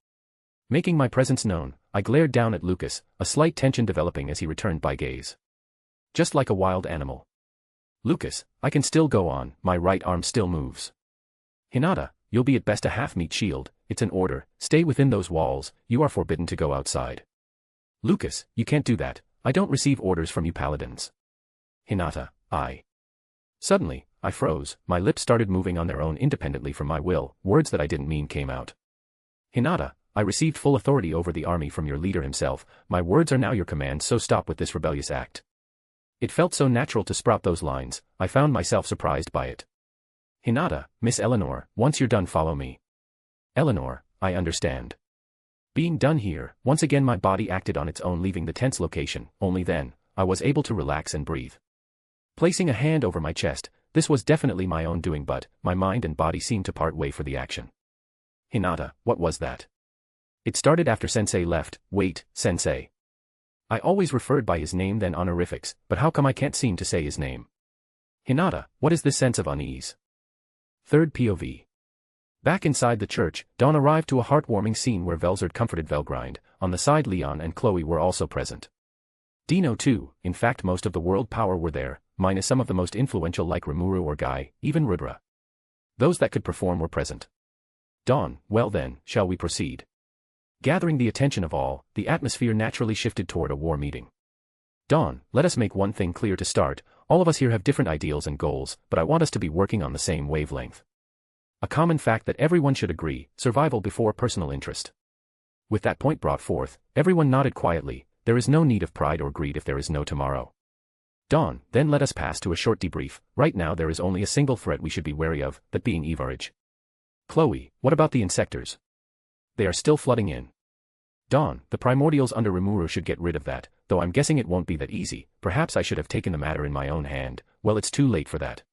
Speaker 3: Making my presence known, I glared down at Lucas, a slight tension developing as he returned my gaze. Just like a wild animal. Lucas, I can still go on, my right arm still moves. Hinata, you'll be at best a half-meat shield, it's an order, stay within those walls, you are forbidden to go outside. Lucas, you can't do that, I don't receive orders from you paladins. Hinata, Suddenly, I froze, my lips started moving on their own independently from my will, words that I didn't mean came out. Hinata, I received full authority over the army from your leader himself, my words are now your command so stop with this rebellious act. It felt so natural to sprout those lines, I found myself surprised by it. Hinata, Miss Eleanor, once you're done follow me. Eleanor, I understand. Being done here, once again my body acted on its own, leaving the tense location. Only then, I was able to relax and breathe. Placing a hand over my chest, this was definitely my own doing, but my mind and body seemed to part way for the action. Hinata, what was that? It started after Sensei left. Wait, Sensei. I always referred by his name then honorifics, but how come I can't seem to say his name? Hinata, what is this sense of unease? Third POV. Back inside the church, Dawn arrived to a heartwarming scene where Velzard comforted Velgrind. On the side Leon and Chloe were also present. Dino too, in fact most of the world power were there, minus some of the most influential like Remuru or Guy, even Rudra. Those that could perform were present. Dawn, well then, shall we proceed? Gathering the attention of all, the atmosphere naturally shifted toward a war meeting. Dawn, let us make one thing clear to start, all of us here have different ideals and goals, but I want us to be working on the same wavelength. A common fact that everyone should agree, survival before personal interest. With that point brought forth, everyone nodded quietly. There is no need of pride or greed if there is no tomorrow. Dawn, then let us pass to a short debrief. Right now there is only a single threat we should be wary of, that being Evarage. Chloe, what about the insectors? They are still flooding in. Dawn, the primordials under Remuru should get rid of that, though I'm guessing it won't be that easy. Perhaps I should have taken the matter in my own hand. Well, it's too late for that.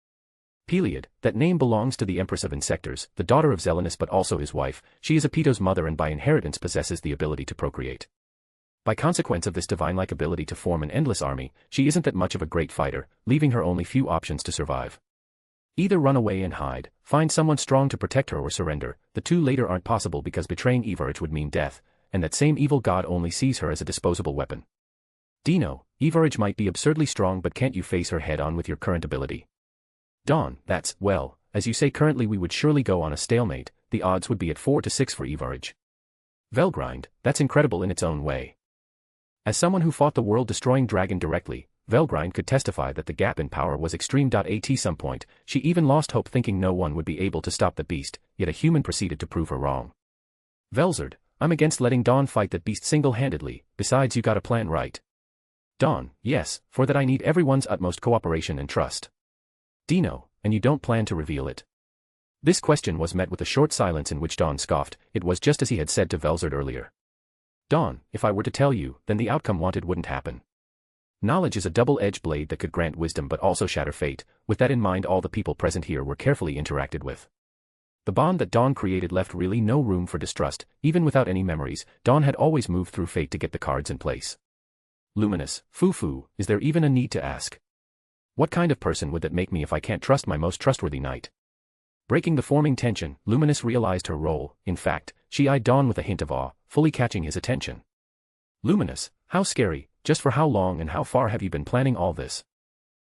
Speaker 3: Peliad, that name belongs to the Empress of Insectors, the daughter of Zelenus but also his wife. She is Apito's mother and by inheritance possesses the ability to procreate. By consequence of this divine-like ability to form an endless army, she isn't that much of a great fighter, leaving her only few options to survive. Either run away and hide, find someone strong to protect her or surrender. The two later aren't possible because betraying Evarage would mean death, and that same evil god only sees her as a disposable weapon. Dino, Evarage might be absurdly strong but can't you face her head on with your current ability? Dawn, that's, well, as you say currently we would surely go on a stalemate, the odds would be at 4 to 6 for Evarage. Velgrind, that's incredible in its own way. As someone who fought the world-destroying dragon directly, Velgrind could testify that the gap in power was extreme. At some point, she even lost hope thinking no one would be able to stop the beast, yet a human proceeded to prove her wrong. Velzard, I'm against letting Dawn fight that beast single-handedly, besides you got a plan right? Dawn, yes, for that I need everyone's utmost cooperation and trust. Dino, and you don't plan to reveal it? This question was met with a short silence in which Dawn scoffed. It was just as he had said to Velzard earlier. Dawn, if I were to tell you, then the outcome wanted wouldn't happen. Knowledge is a double-edged blade that could grant wisdom but also shatter fate. With that in mind all the people present here were carefully interacted with. The bond that Dawn created left really no room for distrust. Even without any memories, Dawn had always moved through fate to get the cards in place. Luminous, foo-foo, is there even a need to ask? What kind of person would that make me if I can't trust my most trustworthy knight? Breaking the forming tension, Luminous realized her role. In fact, she eyed Dawn with a hint of awe, fully catching his attention. Luminous, how scary, just for how long and how far have you been planning all this?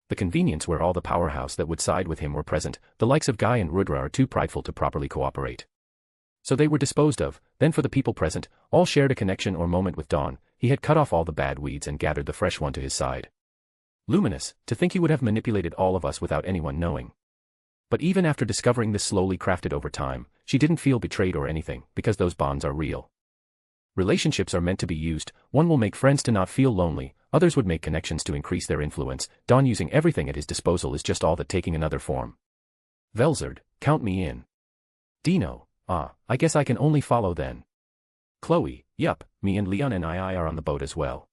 Speaker 3: The convenience where all the powerhouse that would side with him were present, the likes of Guy and Rudra are too prideful to properly cooperate. So they were disposed of. Then for the people present, all shared a connection or moment with Dawn. He had cut off all the bad weeds and gathered the fresh one to his side. Luminous, to think he would have manipulated all of us without anyone knowing. But even after discovering this slowly crafted over time, she didn't feel betrayed or anything, because those bonds are real. Relationships are meant to be used. One will make friends to not feel lonely, others would make connections to increase their influence. Dawn using everything at his disposal is just all that taking another form. Velzard, count me in. Dino, I guess I can only follow then. Chloe, yup, me and Leon and I are on the boat as well.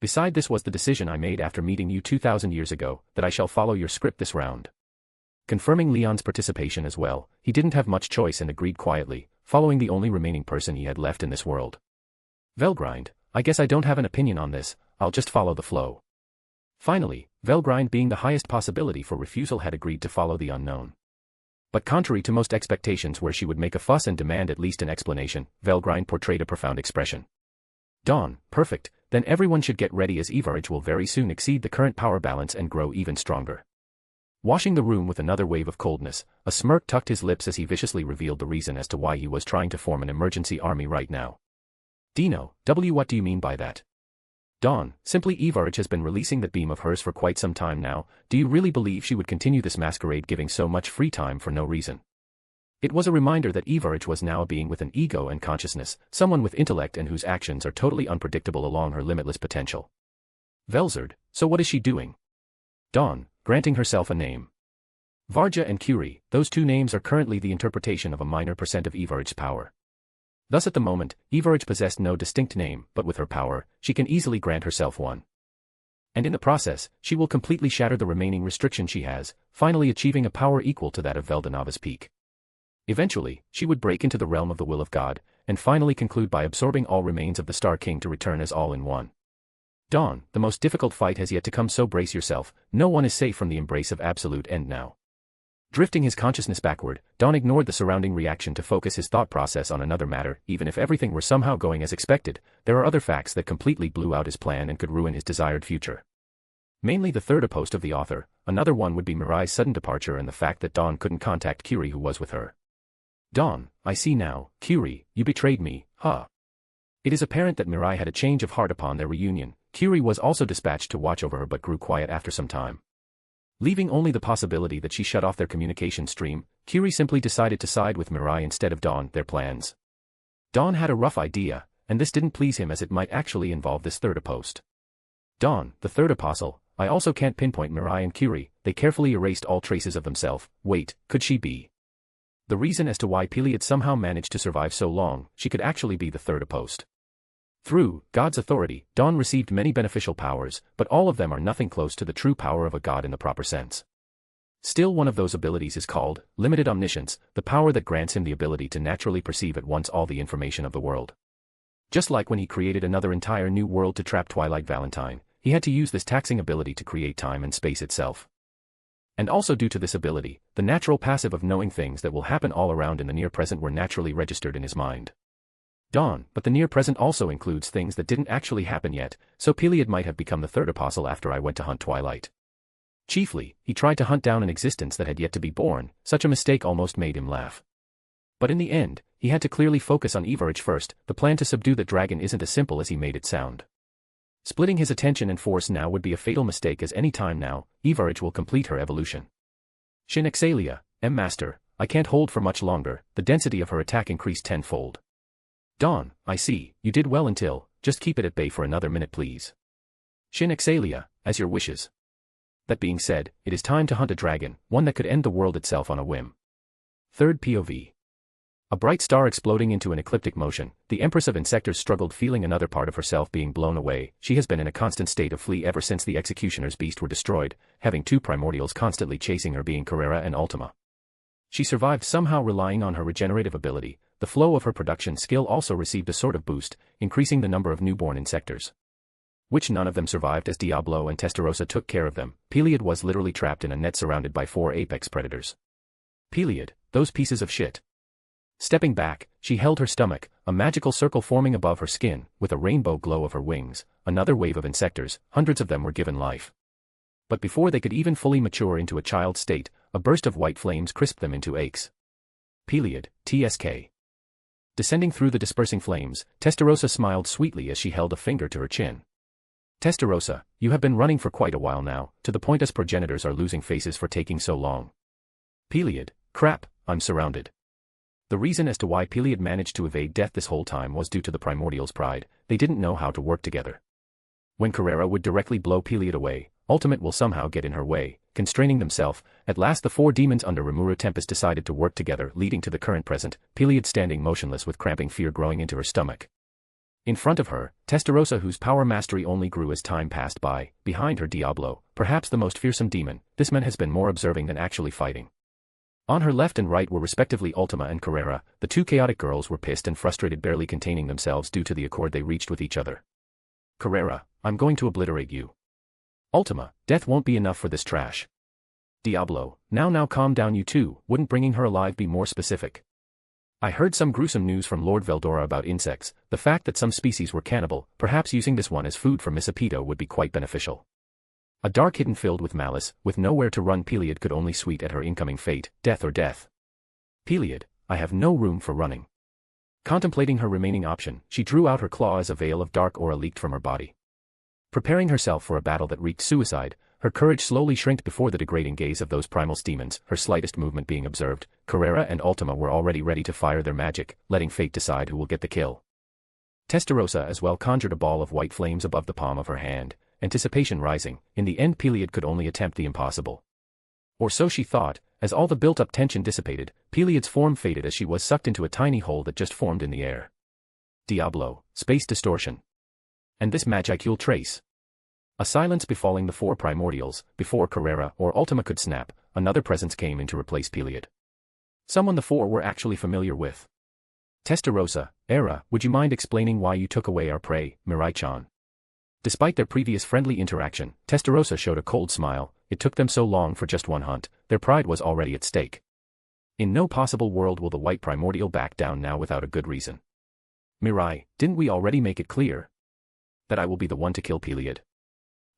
Speaker 3: Beside this was the decision I made after meeting you 2,000 years ago, that I shall follow your script this round. Confirming Leon's participation as well, he didn't have much choice and agreed quietly, following the only remaining person he had left in this world. Velgrind, I guess I don't have an opinion on this, I'll just follow the flow. Finally, Velgrind being the highest possibility for refusal had agreed to follow the unknown. But contrary to most expectations where she would make a fuss and demand at least an explanation, Velgrind portrayed a profound expression. Dawn, perfect, then everyone should get ready as Evarage will very soon exceed the current power balance and grow even stronger. Washing the room with another wave of coldness, a smirk tucked his lips as he viciously revealed the reason as to why he was trying to form an emergency army right now. Dino, what do you mean by that? Dawn, simply Evarage has been releasing that beam of hers for quite some time now. Do you really believe she would continue this masquerade giving so much free time for no reason? It was a reminder that Evarage was now a being with an ego and consciousness, someone with intellect and whose actions are totally unpredictable along her limitless potential. Velzard, so what is she doing? Dawn, granting herself a name. Varja and Curie, those two names are currently the interpretation of a minor percent of Evarage's power. Thus at the moment, Everage possessed no distinct name, but with her power, she can easily grant herself one. And in the process, she will completely shatter the remaining restriction she has, finally achieving a power equal to that of Veldanava's peak. Eventually, she would break into the realm of the will of God, and finally conclude by absorbing all remains of the Star King to return as all in one. Dawn, the most difficult fight has yet to come, so brace yourself, no one is safe from the embrace of absolute end now. Drifting his consciousness backward, Dawn ignored the surrounding reaction to focus his thought process on another matter. Even if everything were somehow going as expected, there are other facts that completely blew out his plan and could ruin his desired future. Mainly the third post of the author, another one would be Mirai's sudden departure and the fact that Dawn couldn't contact Curie, who was with her. Dawn, I see now, Curie, you betrayed me, huh? It is apparent that Mirai had a change of heart upon their reunion. Curie was also dispatched to watch over her but grew quiet after some time. Leaving only the possibility that she shut off their communication stream, Curie simply decided to side with Mirai instead of Dawn. Their plans. Dawn had a rough idea, and this didn't please him as it might actually involve this third post. Dawn, the third apostle, I also can't pinpoint Mirai and Curie, they carefully erased all traces of themselves. Wait, could she be the reason as to why Peliad somehow managed to survive so long? She could actually be the third post. Through God's authority, Dawn received many beneficial powers, but all of them are nothing close to the true power of a god in the proper sense. Still, one of those abilities is called limited omniscience, the power that grants him the ability to naturally perceive at once all the information of the world. Just like when he created another entire new world to trap Twilight Valentine, he had to use this taxing ability to create time and space itself. And also due to this ability, the natural passive of knowing things that will happen all around in the near present were naturally registered in his mind. Dawn, but the near present also includes things that didn't actually happen yet, so Peliad might have become the third apostle after I went to hunt Twilight. Chiefly, he tried to hunt down an existence that had yet to be born. Such a mistake almost made him laugh. But in the end, he had to clearly focus on Everage first. The plan to subdue the dragon isn't as simple as he made it sound. Splitting his attention and force now would be a fatal mistake, as any time now, Everage will complete her evolution. Shin Exalia, Master, I can't hold for much longer. The density of her attack increased tenfold. Dawn, I see, you did well until, just keep it at bay for another minute please. Shin Exalia, as your wishes. That being said, it is time to hunt a dragon, one that could end the world itself on a whim. Third POV. A bright star exploding into an ecliptic motion, the Empress of Insectors struggled, feeling another part of herself being blown away. She has been in a constant state of flee ever since the Executioner's beast were destroyed, having two primordials constantly chasing her, being Carrera and Ultima. She survived somehow relying on her regenerative ability. The flow of her production skill also received a sort of boost, increasing the number of newborn insectors. Which none of them survived as Diablo and Testarossa took care of them. Peliad was literally trapped in a net surrounded by 4 apex predators. Peliad, those pieces of shit. Stepping back, she held her stomach, a magical circle forming above her skin, with a rainbow glow of her wings. Another wave of insectors, hundreds of them were given life. But before they could even fully mature into a child state, a burst of white flames crisped them into aches. Peliad, TSK. Descending through the dispersing flames, Testarossa smiled sweetly as she held a finger to her chin. Testarossa, you have been running for quite a while now, to the point us progenitors are losing faces for taking so long. Peliad, crap, I'm surrounded. The reason as to why Peliad managed to evade death this whole time was due to the primordials' pride. They didn't know how to work together. When Carrera would directly blow Peliad away, Ultimate will somehow get in her way, constraining themselves. At last the 4 demons under Remuru Tempest decided to work together, leading to the current present, Peliad standing motionless with cramping fear growing into her stomach. In front of her, Testarossa, whose power mastery only grew as time passed by. Behind her, Diablo, perhaps the most fearsome demon. This man has been more observing than actually fighting. On her left and right were respectively Ultima and Carrera. The 2 chaotic girls were pissed and frustrated, barely containing themselves due to the accord they reached with each other. Carrera, I'm going to obliterate you. Ultima, death won't be enough for this trash. Diablo, now calm down you two. Wouldn't bringing her alive be more specific? I heard some gruesome news from Lord Veldora about insects. The fact that some species were cannibal, perhaps using this one as food for Miss Apito would be quite beneficial. A dark hidden filled with malice, with nowhere to run, Peliad could only sweet at her incoming fate, death or death. Peliad, I have no room for running. Contemplating her remaining option, she drew out her claw as a veil of dark aura leaked from her body. Preparing herself for a battle that reeked suicide, her courage slowly shrinked before the degrading gaze of those primal demons. Her slightest movement being observed, Carrera and Ultima were already ready to fire their magic, letting fate decide who will get the kill. Testarossa as well conjured a ball of white flames above the palm of her hand, anticipation rising. In the end, Peliad could only attempt the impossible. Or so she thought. As all the built-up tension dissipated, Peliad's form faded as she was sucked into a tiny hole that just formed in the air. Diablo, space distortion. And this magicule trace. A silence befalling the four primordials. Before Carrera or Ultima could snap, another presence came in to replace Peliot. Someone the four were actually familiar with. Testarossa, Era, would you mind explaining why you took away our prey, Mirai-chan? Despite their previous friendly interaction, Testarossa showed a cold smile. It took them so long for just one hunt, their pride was already at stake. In no possible world will the white primordial back down now without a good reason. Mirai, didn't we already make it clear that I will be the one to kill Peliot?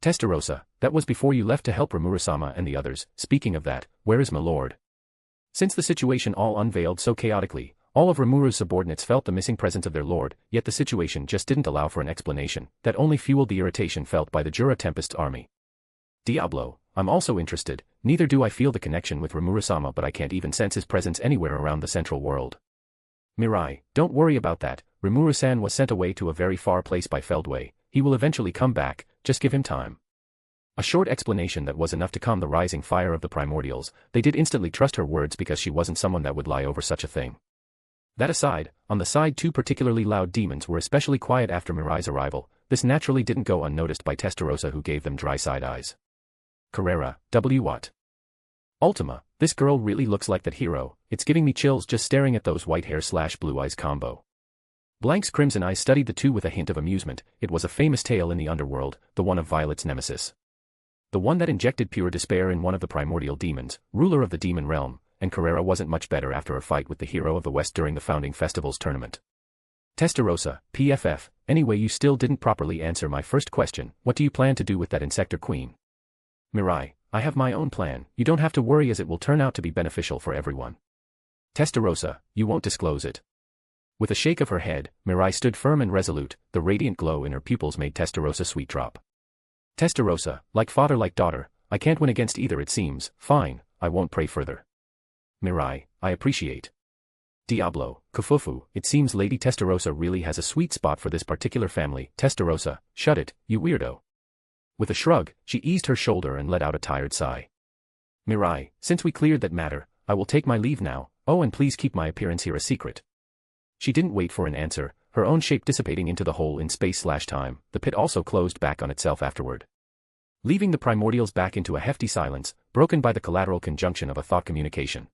Speaker 3: Testarossa, that was before you left to help Remuru-sama and the others. Speaking of that, where is my lord? Since the situation all unveiled so chaotically, all of Remuru's subordinates felt the missing presence of their lord, yet the situation just didn't allow for an explanation, that only fueled the irritation felt by the Jura Tempest's army. Diablo, I'm also interested, neither do I feel the connection with Remuru-sama, but I can't even sense his presence anywhere around the central world. Mirai, don't worry about that, Remuru-san was sent away to a very far place by Feldway, he will eventually come back, just give him time. A short explanation that was enough to calm the rising fire of the primordials. They did instantly trust her words because she wasn't someone that would lie over such a thing. That aside, on the side two particularly loud demons were especially quiet after Mirai's arrival. This naturally didn't go unnoticed by Testarossa, who gave them dry side eyes. Carrera, what? Ultima, this girl really looks like that hero, it's giving me chills just staring at those white hair / blue eyes combo. Blank's crimson eyes studied the two with a hint of amusement. It was a famous tale in the underworld, the one of Violet's nemesis. The one that injected pure despair in one of the primordial demons, ruler of the demon realm, and Carrera wasn't much better after a fight with the hero of the West during the Founding Festival's tournament. Testarossa, PFF, anyway you still didn't properly answer my first question, what do you plan to do with that Insector Queen? Mirai, I have my own plan, you don't have to worry as it will turn out to be beneficial for everyone. Testarossa, you won't disclose it. With a shake of her head, Mirai stood firm and resolute, the radiant glow in her pupils made Testarossa sweet drop. Testarossa, like father like daughter, I can't win against either it seems, fine, I won't pray further. Mirai, I appreciate. Diablo, Kufufu, it seems Lady Testarossa really has a sweet spot for this particular family. Testarossa, shut it, you weirdo. With a shrug, she eased her shoulder and let out a tired sigh. Mirai, since we cleared that matter, I will take my leave now, oh and please keep my appearance here a secret. She didn't wait for an answer, her own shape dissipating into the hole in space/time, the pit also closed back on itself afterward. Leaving the primordials back into a hefty silence, broken by the collateral conjunction of a thought communication.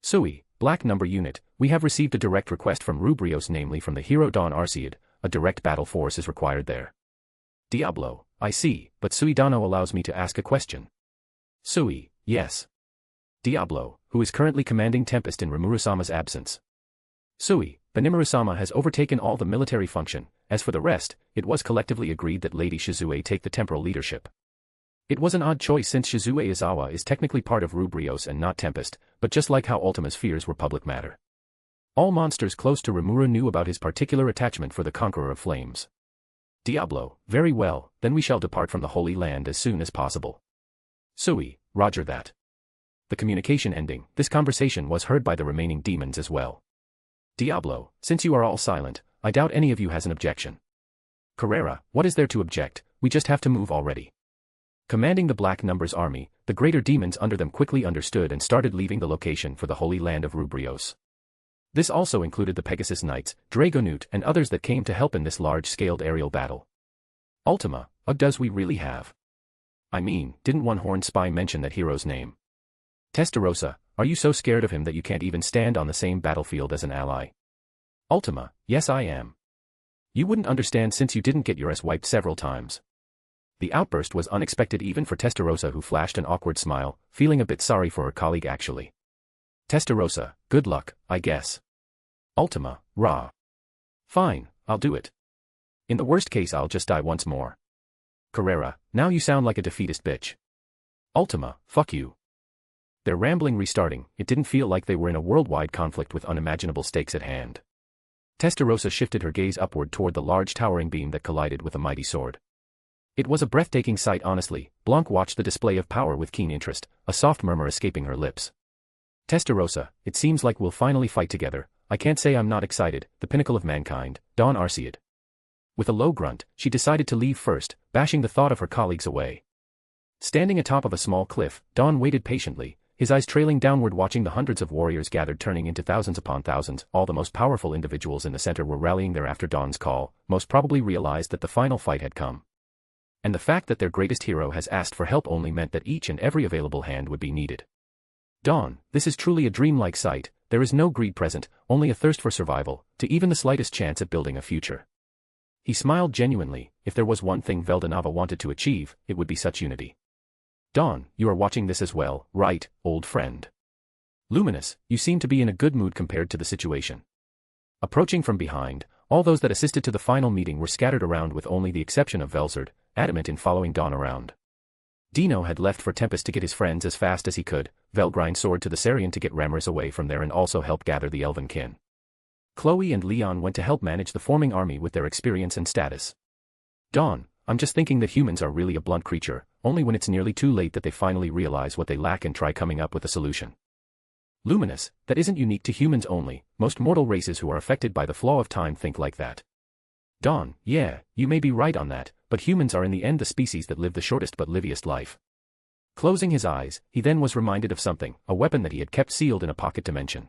Speaker 3: Sui, Black Number Unit, we have received a direct request from Rubrios, namely from the hero Don Arcead, a direct battle force is required there. Diablo, I see, but Suidano allows me to ask a question. Sui, yes. Diablo, who is currently commanding Tempest in Remuru-sama's absence. Sui, Benimaru-sama has overtaken all the military function, as for the rest, it was collectively agreed that Lady Shizue take the temporal leadership. It was an odd choice since Shizue Izawa is technically part of Rubrios and not Tempest, but just like how Ultima's fears were public matter. All monsters close to Remuru knew about his particular attachment for the Conqueror of Flames. Diablo, very well, then we shall depart from the Holy Land as soon as possible. Sui, roger that. The communication ending, this conversation was heard by the remaining demons as well. Diablo, since you are all silent, I doubt any of you has an objection. Carrera, what is there to object, we just have to move already. Commanding the Black Numbers army, the greater demons under them quickly understood and started leaving the location for the Holy Land of Rubrios. This also included the Pegasus Knights, Dragonute and others that came to help in this large-scaled aerial battle. Ultima, does we really have? I mean, didn't one horned spy mention that hero's name? Testarossa, are you so scared of him that you can't even stand on the same battlefield as an ally? Ultima, yes I am. You wouldn't understand since you didn't get your ass wiped several times. The outburst was unexpected even for Testarossa, who flashed an awkward smile, feeling a bit sorry for her colleague actually. Testarossa, good luck, I guess. Ultima, rah. Fine, I'll do it. In the worst case I'll just die once more. Carrera, now you sound like a defeatist bitch. Ultima, fuck you. Their rambling restarting, it didn't feel like they were in a worldwide conflict with unimaginable stakes at hand. Testarossa shifted her gaze upward toward the large towering beam that collided with a mighty sword. It was a breathtaking sight honestly. Blanc watched the display of power with keen interest, a soft murmur escaping her lips. Testarossa, it seems like we'll finally fight together, I can't say I'm not excited, the pinnacle of mankind, Don Arcead. With a low grunt, she decided to leave first, bashing the thought of her colleagues away. Standing atop of a small cliff, Dawn waited patiently, his eyes trailing downward watching the hundreds of warriors gathered turning into thousands upon thousands. All the most powerful individuals in the center were rallying there after Dawn's call, most probably realized that the final fight had come. And the fact that their greatest hero has asked for help only meant that each and every available hand would be needed. Dawn, this is truly a dreamlike sight. There is no greed present, only a thirst for survival, to even the slightest chance at building a future. He smiled genuinely. If there was one thing Veldanava wanted to achieve, it would be such unity. Dawn, you are watching this as well, right, old friend? Luminous, you seem to be in a good mood compared to the situation. Approaching from behind, all those that assisted to the final meeting were scattered around with only the exception of Velzard, adamant in following Dawn around. Dino had left for Tempest to get his friends as fast as he could. Velgrind soared to the Sarian to get Remurus away from there and also help gather the elven kin. Chloe and Leon went to help manage the forming army with their experience and status. Dawn, I'm just thinking that humans are really a blunt creature, only when it's nearly too late that they finally realize what they lack and try coming up with a solution. Luminous, that isn't unique to humans only, most mortal races who are affected by the flaw of time think like that. Dawn, yeah, you may be right on that, but humans are in the end the species that live the shortest but liviest life. Closing his eyes, he then was reminded of something, a weapon that he had kept sealed in a pocket dimension.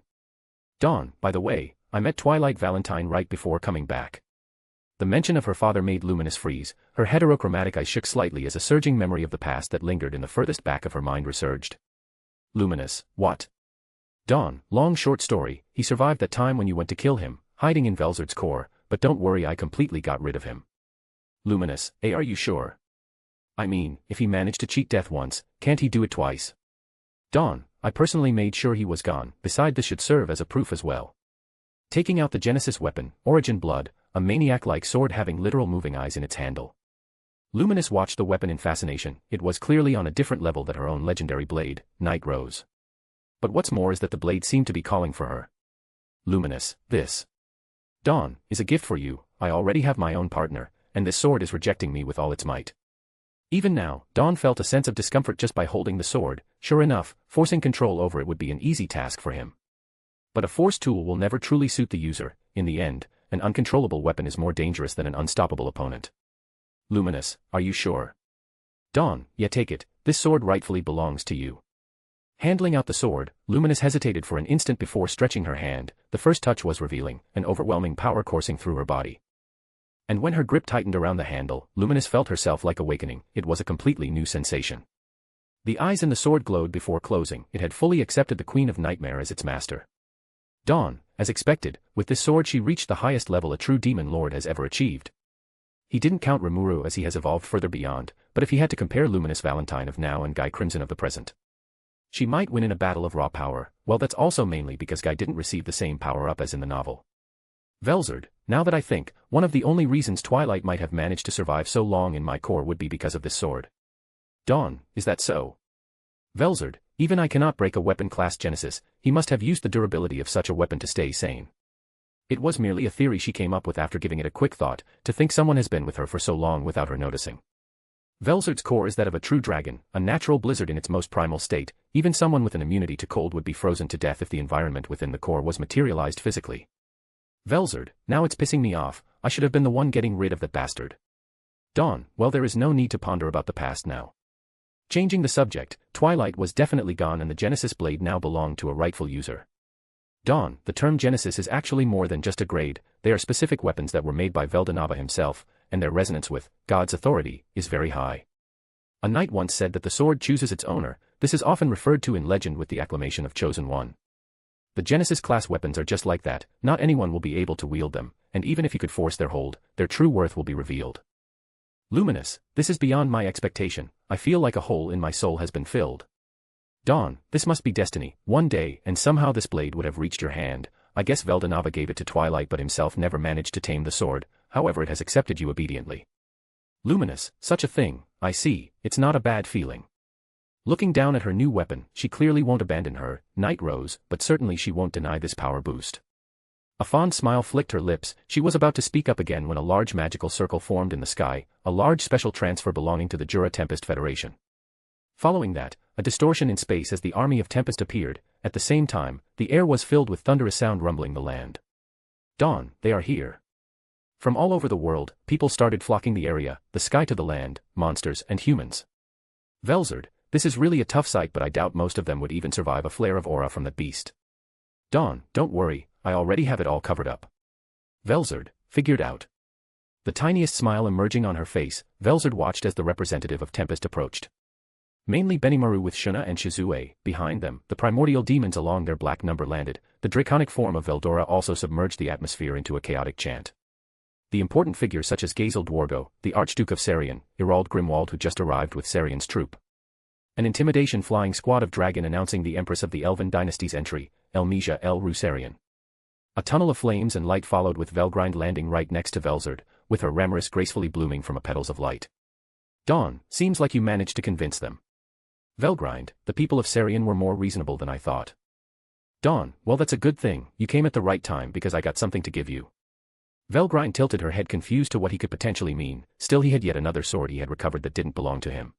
Speaker 3: Dawn, by the way, I met Twilight Valentine right before coming back. The mention of her father made Luminous freeze, her heterochromatic eyes shook slightly as a surging memory of the past that lingered in the furthest back of her mind resurged. Luminous, what? Dawn, long short story, he survived that time when you went to kill him, hiding in Velzard's core, but don't worry, I completely got rid of him. Luminous, are you sure? I mean, if he managed to cheat death once, can't he do it twice? Dawn, I personally made sure he was gone, beside this should serve as a proof as well. Taking out the Genesis weapon, Origin Blood, a maniac-like sword having literal moving eyes in its handle. Luminous watched the weapon in fascination. It was clearly on a different level than her own legendary blade, Night Rose. But what's more is that the blade seemed to be calling for her. Luminous, this, Dawn, is a gift for you. I already have my own partner, and this sword is rejecting me with all its might. Even now, Dawn felt a sense of discomfort just by holding the sword. Sure enough, forcing control over it would be an easy task for him. But a force tool will never truly suit the user. In the end, an uncontrollable weapon is more dangerous than an unstoppable opponent. Luminous, are you sure? Dawn, yeah, take it, this sword rightfully belongs to you. Handling out the sword, Luminous hesitated for an instant before stretching her hand. The first touch was revealing, an overwhelming power coursing through her body. And when her grip tightened around the handle, Luminous felt herself like awakening. It was a completely new sensation. The eyes in the sword glowed before closing. It had fully accepted the Queen of Nightmare as its master. Dawn, as expected, with this sword she reached the highest level a true demon lord has ever achieved. He didn't count Remuru as he has evolved further beyond, but if he had to compare Luminous Valentine of now and Guy Crimson of the present, she might win in a battle of raw power. Well, that's also mainly because Guy didn't receive the same power-up as in the novel. Velzard, now that I think, one of the only reasons Twilight might have managed to survive so long in my core would be because of this sword. Dawn, is that so? Velzard, even I cannot break a weapon class Genesis, he must have used the durability of such a weapon to stay sane. It was merely a theory she came up with after giving it a quick thought, to think someone has been with her for so long without her noticing. Velzard's core is that of a true dragon, a natural blizzard in its most primal state. Even someone with an immunity to cold would be frozen to death if the environment within the core was materialized physically. Velzard, now it's pissing me off, I should have been the one getting rid of that bastard. Dawn, well, there is no need to ponder about the past now. Changing the subject, Twilight was definitely gone and the Genesis blade now belonged to a rightful user. Dawn, the term Genesis is actually more than just a grade. They are specific weapons that were made by Veldanava himself, and their resonance with God's authority is very high. A knight once said that the sword chooses its owner. This is often referred to in legend with the acclamation of Chosen One. The Genesis-class weapons are just like that. Not anyone will be able to wield them, and even if you could force their hold, their true worth will be revealed. Luminous, this is beyond my expectation. I feel like a hole in my soul has been filled. Dawn, this must be destiny. One day, and somehow this blade would have reached your hand. I guess Veldanava gave it to Twilight but himself never managed to tame the sword, however it has accepted you obediently. Luminous, such a thing, I see, it's not a bad feeling. Looking down at her new weapon, she clearly won't abandon her, Night Rose, but certainly she won't deny this power boost. A fond smile flicked her lips. She was about to speak up again when a large magical circle formed in the sky, a large special transfer belonging to the Jura Tempest Federation. Following that, a distortion in space as the army of Tempest appeared. At the same time, the air was filled with thunderous sound rumbling the land. Dawn, they are here. From all over the world, people started flocking the area, the sky to the land, monsters and humans. Velzard, this is really a tough sight, but I doubt most of them would even survive a flare of aura from that beast. Dawn, don't worry, I already have it all covered up. Velzard, figured out. The tiniest smile emerging on her face, Velzard watched as the representative of Tempest approached. Mainly Benimaru with Shuna and Shizue, behind them, the primordial demons along their black number landed, the draconic form of Veldora also submerged the atmosphere into a chaotic chant. The important figures such as Gazel Dwargo, the Archduke of Sarian, Irald Grimwald who just arrived with Sarian's troop. An intimidation flying squad of dragon announcing the empress of the Elven dynasty's entry, Elmesia El Rusarian. A tunnel of flames and light followed with Velgrind landing right next to Velzard, with her Ramaris gracefully blooming from a petals of light. Dawn, seems like you managed to convince them. Velgrind, the people of Sarian were more reasonable than I thought. Dawn, well that's a good thing, you came at the right time because I got something to give you. Velgrind tilted her head confused to what he could potentially mean, still he had yet another sword he had recovered that didn't belong to him.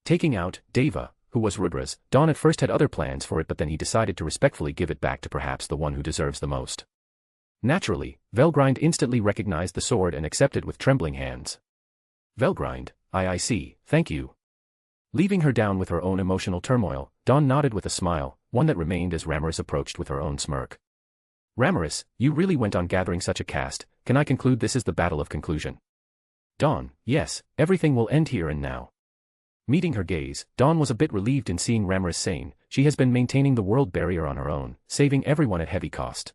Speaker 3: Taking out Deva, who was Rudra's, Dawn at first had other plans for it but then he decided to respectfully give it back to perhaps the one who deserves the most. Naturally, Velgrind instantly recognized the sword and accepted with trembling hands. Velgrind, I see, thank you. Leaving her down with her own emotional turmoil, Dawn nodded with a smile, one that remained as Ramaris approached with her own smirk. Ramaris, you really went on gathering such a cast, can I conclude this is the battle of conclusion? Dawn, yes, everything will end here and now. Meeting her gaze, Dawn was a bit relieved in seeing Ramaris sane, she has been maintaining the world barrier on her own, saving everyone at heavy cost.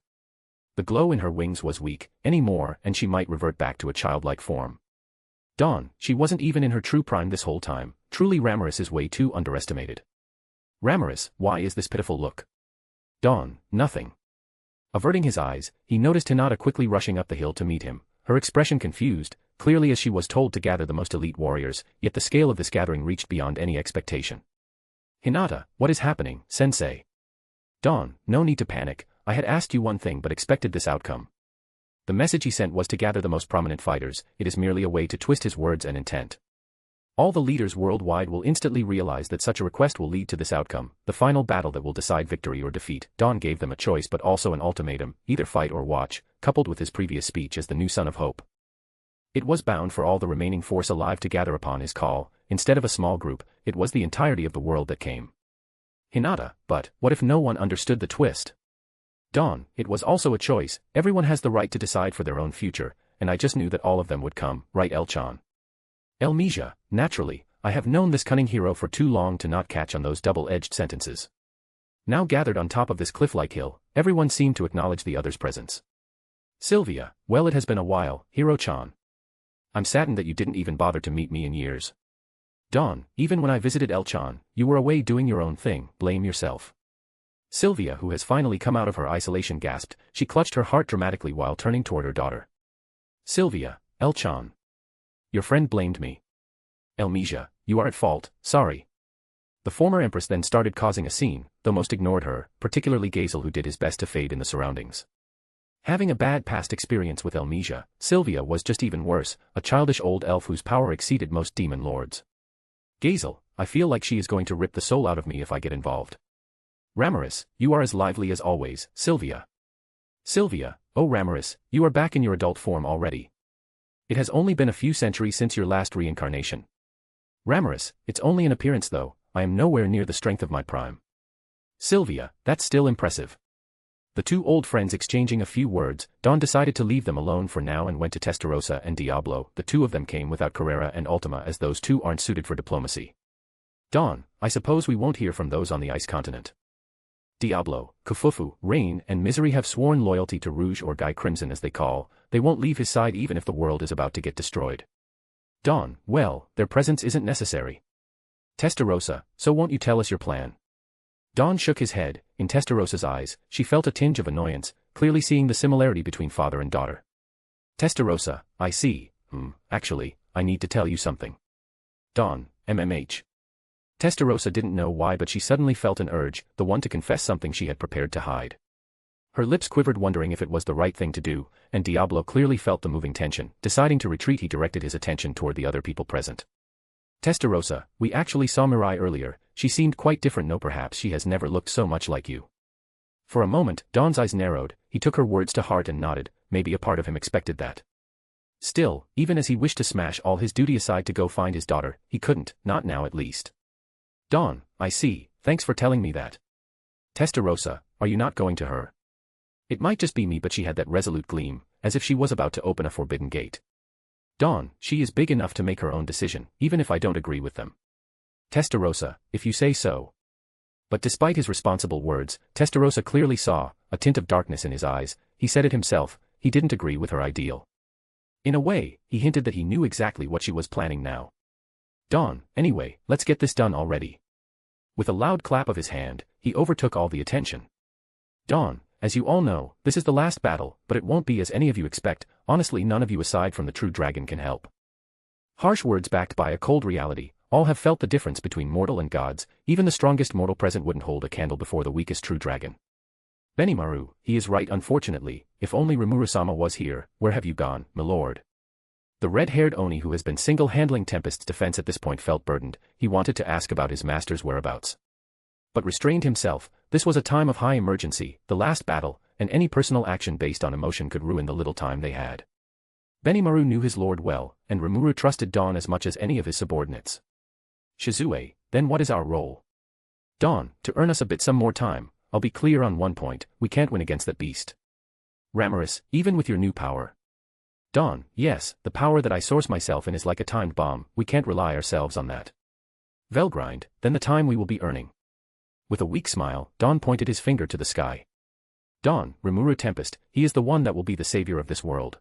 Speaker 3: The glow in her wings was weak, any more, and she might revert back to a childlike form. Dawn, she wasn't even in her true prime this whole time, truly Ramaris is way too underestimated. Ramaris, why is this pitiful look? Dawn, nothing. Averting his eyes, he noticed Hinata quickly rushing up the hill to meet him, her expression confused, clearly as she was told to gather the most elite warriors, yet the scale of this gathering reached beyond any expectation. Hinata, what is happening, sensei? Dawn, no need to panic, I had asked you one thing but expected this outcome. The message he sent was to gather the most prominent fighters, it is merely a way to twist his words and intent. All the leaders worldwide will instantly realize that such a request will lead to this outcome, the final battle that will decide victory or defeat. Dawn gave them a choice but also an ultimatum, either fight or watch, coupled with his previous speech as the new Son of Hope. It was bound for all the remaining force alive to gather upon his call, instead of a small group, it was the entirety of the world that came. Hinata, but, what if no one understood the twist? Dawn, it was also a choice, everyone has the right to decide for their own future, and I just knew that all of them would come, right Elchan? Elmesia, naturally, I have known this cunning hero for too long to not catch on those double-edged sentences. Now gathered on top of this cliff-like hill, everyone seemed to acknowledge the other's presence. Sylvia, well it has been a while, Hiro-chan. I'm saddened that you didn't even bother to meet me in years. Dawn, even when I visited Elchan, you were away doing your own thing, blame yourself. Sylvia, who has finally come out of her isolation, gasped, she clutched her heart dramatically while turning toward her daughter. Sylvia, Elchan. Your friend blamed me. Elmesia, you are at fault, sorry. The former empress then started causing a scene, though most ignored her, particularly Gazel who did his best to fade in the surroundings. Having a bad past experience with Elmesia, Sylvia was just even worse, a childish old elf whose power exceeded most demon lords. Gazel, I feel like she is going to rip the soul out of me if I get involved. Ramaris, you are as lively as always, Sylvia. Sylvia, oh Ramaris, you are back in your adult form already. It has only been a few centuries since your last reincarnation. Ramaris, it's only an appearance though, I am nowhere near the strength of my prime. Sylvia, that's still impressive. The two old friends exchanging a few words, Dawn decided to leave them alone for now and went to Testarossa and Diablo. The two of them came without Carrera and Ultima as those two aren't suited for diplomacy. Dawn, I suppose we won't hear from those on the ice continent. Diablo, Kufufu, Rain, and Misery have sworn loyalty to Rouge or Guy Crimson as they call, they won't leave his side even if the world is about to get destroyed. Dawn, well, their presence isn't necessary. Testarossa, so won't you tell us your plan? Dawn shook his head, in Testarossa's eyes, she felt a tinge of annoyance, clearly seeing the similarity between father and daughter. Testarossa, I see, actually, I need to tell you something. Dawn, MMH. Testarossa didn't know why but she suddenly felt an urge, the one to confess something she had prepared to hide. Her lips quivered wondering if it was the right thing to do, and Diablo clearly felt the moving tension, deciding to retreat he directed his attention toward the other people present. Testarossa, we actually saw Mirai earlier, she seemed quite different no perhaps she has never looked so much like you. For a moment, Dawn's eyes narrowed, he took her words to heart and nodded, maybe a part of him expected that. Still, even as he wished to smash all his duty aside to go find his daughter, he couldn't, not now at least. Dawn, I see, thanks for telling me that. Testarossa, are you not going to her? It might just be me, but she had that resolute gleam, as if she was about to open a forbidden gate. Dawn, she is big enough to make her own decision, even if I don't agree with them. Testarossa, if you say so. But despite his responsible words, Testarossa clearly saw a tint of darkness in his eyes. He said it himself, he didn't agree with her ideal. In a way, he hinted that he knew exactly what she was planning now. Dawn, anyway, let's get this done already. With a loud clap of his hand, he overtook all the attention. Dawn, as you all know, this is the last battle, but it won't be as any of you expect. Honestly, none of you aside from the true dragon can help. Harsh words backed by a cold reality. All have felt the difference between mortal and gods. Even the strongest mortal present wouldn't hold a candle before the weakest true dragon. Benimaru, he is right unfortunately. If only Remuru-sama was here. Where have you gone, my lord? The red-haired Oni who has been single-handling Tempest's defense at this point felt burdened. He wanted to ask about his master's whereabouts, but restrained himself. This was a time of high emergency, the last battle, and any personal action based on emotion could ruin the little time they had. Benimaru knew his lord well, and Remuru trusted Dawn as much as any of his subordinates. Shizue, then what is our role? Dawn, to earn us a bit some more time. I'll be clear on one point, we can't win against that beast. Ramirez, even with your new power. Dawn, yes, the power that I source myself in is like a timed bomb, we can't rely ourselves on that. Velgrind, then the time we will be earning. With a weak smile, Dawn pointed his finger to the sky. Dawn, Remuru Tempest, he is the one that will be the savior of this world.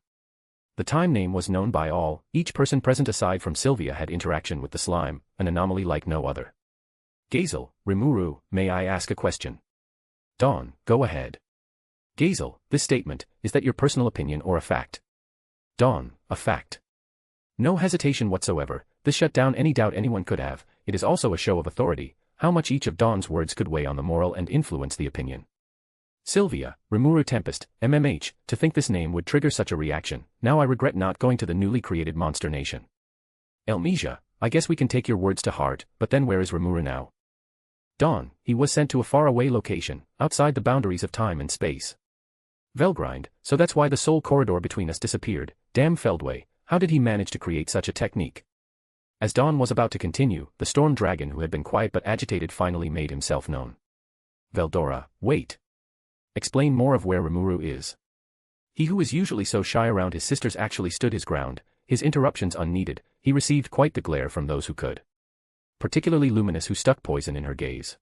Speaker 3: The time name was known by all. Each person present aside from Sylvia had interaction with the slime, an anomaly like no other. Gazel, Remuru, may I ask a question? Dawn, go ahead. Gazel, this statement, is that your personal opinion or a fact? Dawn, a fact. No hesitation whatsoever, this shut down any doubt anyone could have. It is also a show of authority, how much each of Dawn's words could weigh on the moral and influence the opinion. Sylvia, Remuru Tempest, MMH, to think this name would trigger such a reaction. Now I regret not going to the newly created monster nation. Elmesia, I guess we can take your words to heart, but then where is Remuru now? Dawn, he was sent to a faraway location, outside the boundaries of time and space. Velgrind, so that's why the soul corridor between us disappeared. Damn Feldway, how did he manage to create such a technique? As Dawn was about to continue, the storm dragon who had been quiet but agitated finally made himself known. Veldora, wait. Explain more of where Remuru is. He who is usually so shy around his sisters actually stood his ground, his interruptions unneeded. He received quite the glare from those who could. Particularly Luminous, who stuck poison in her gaze.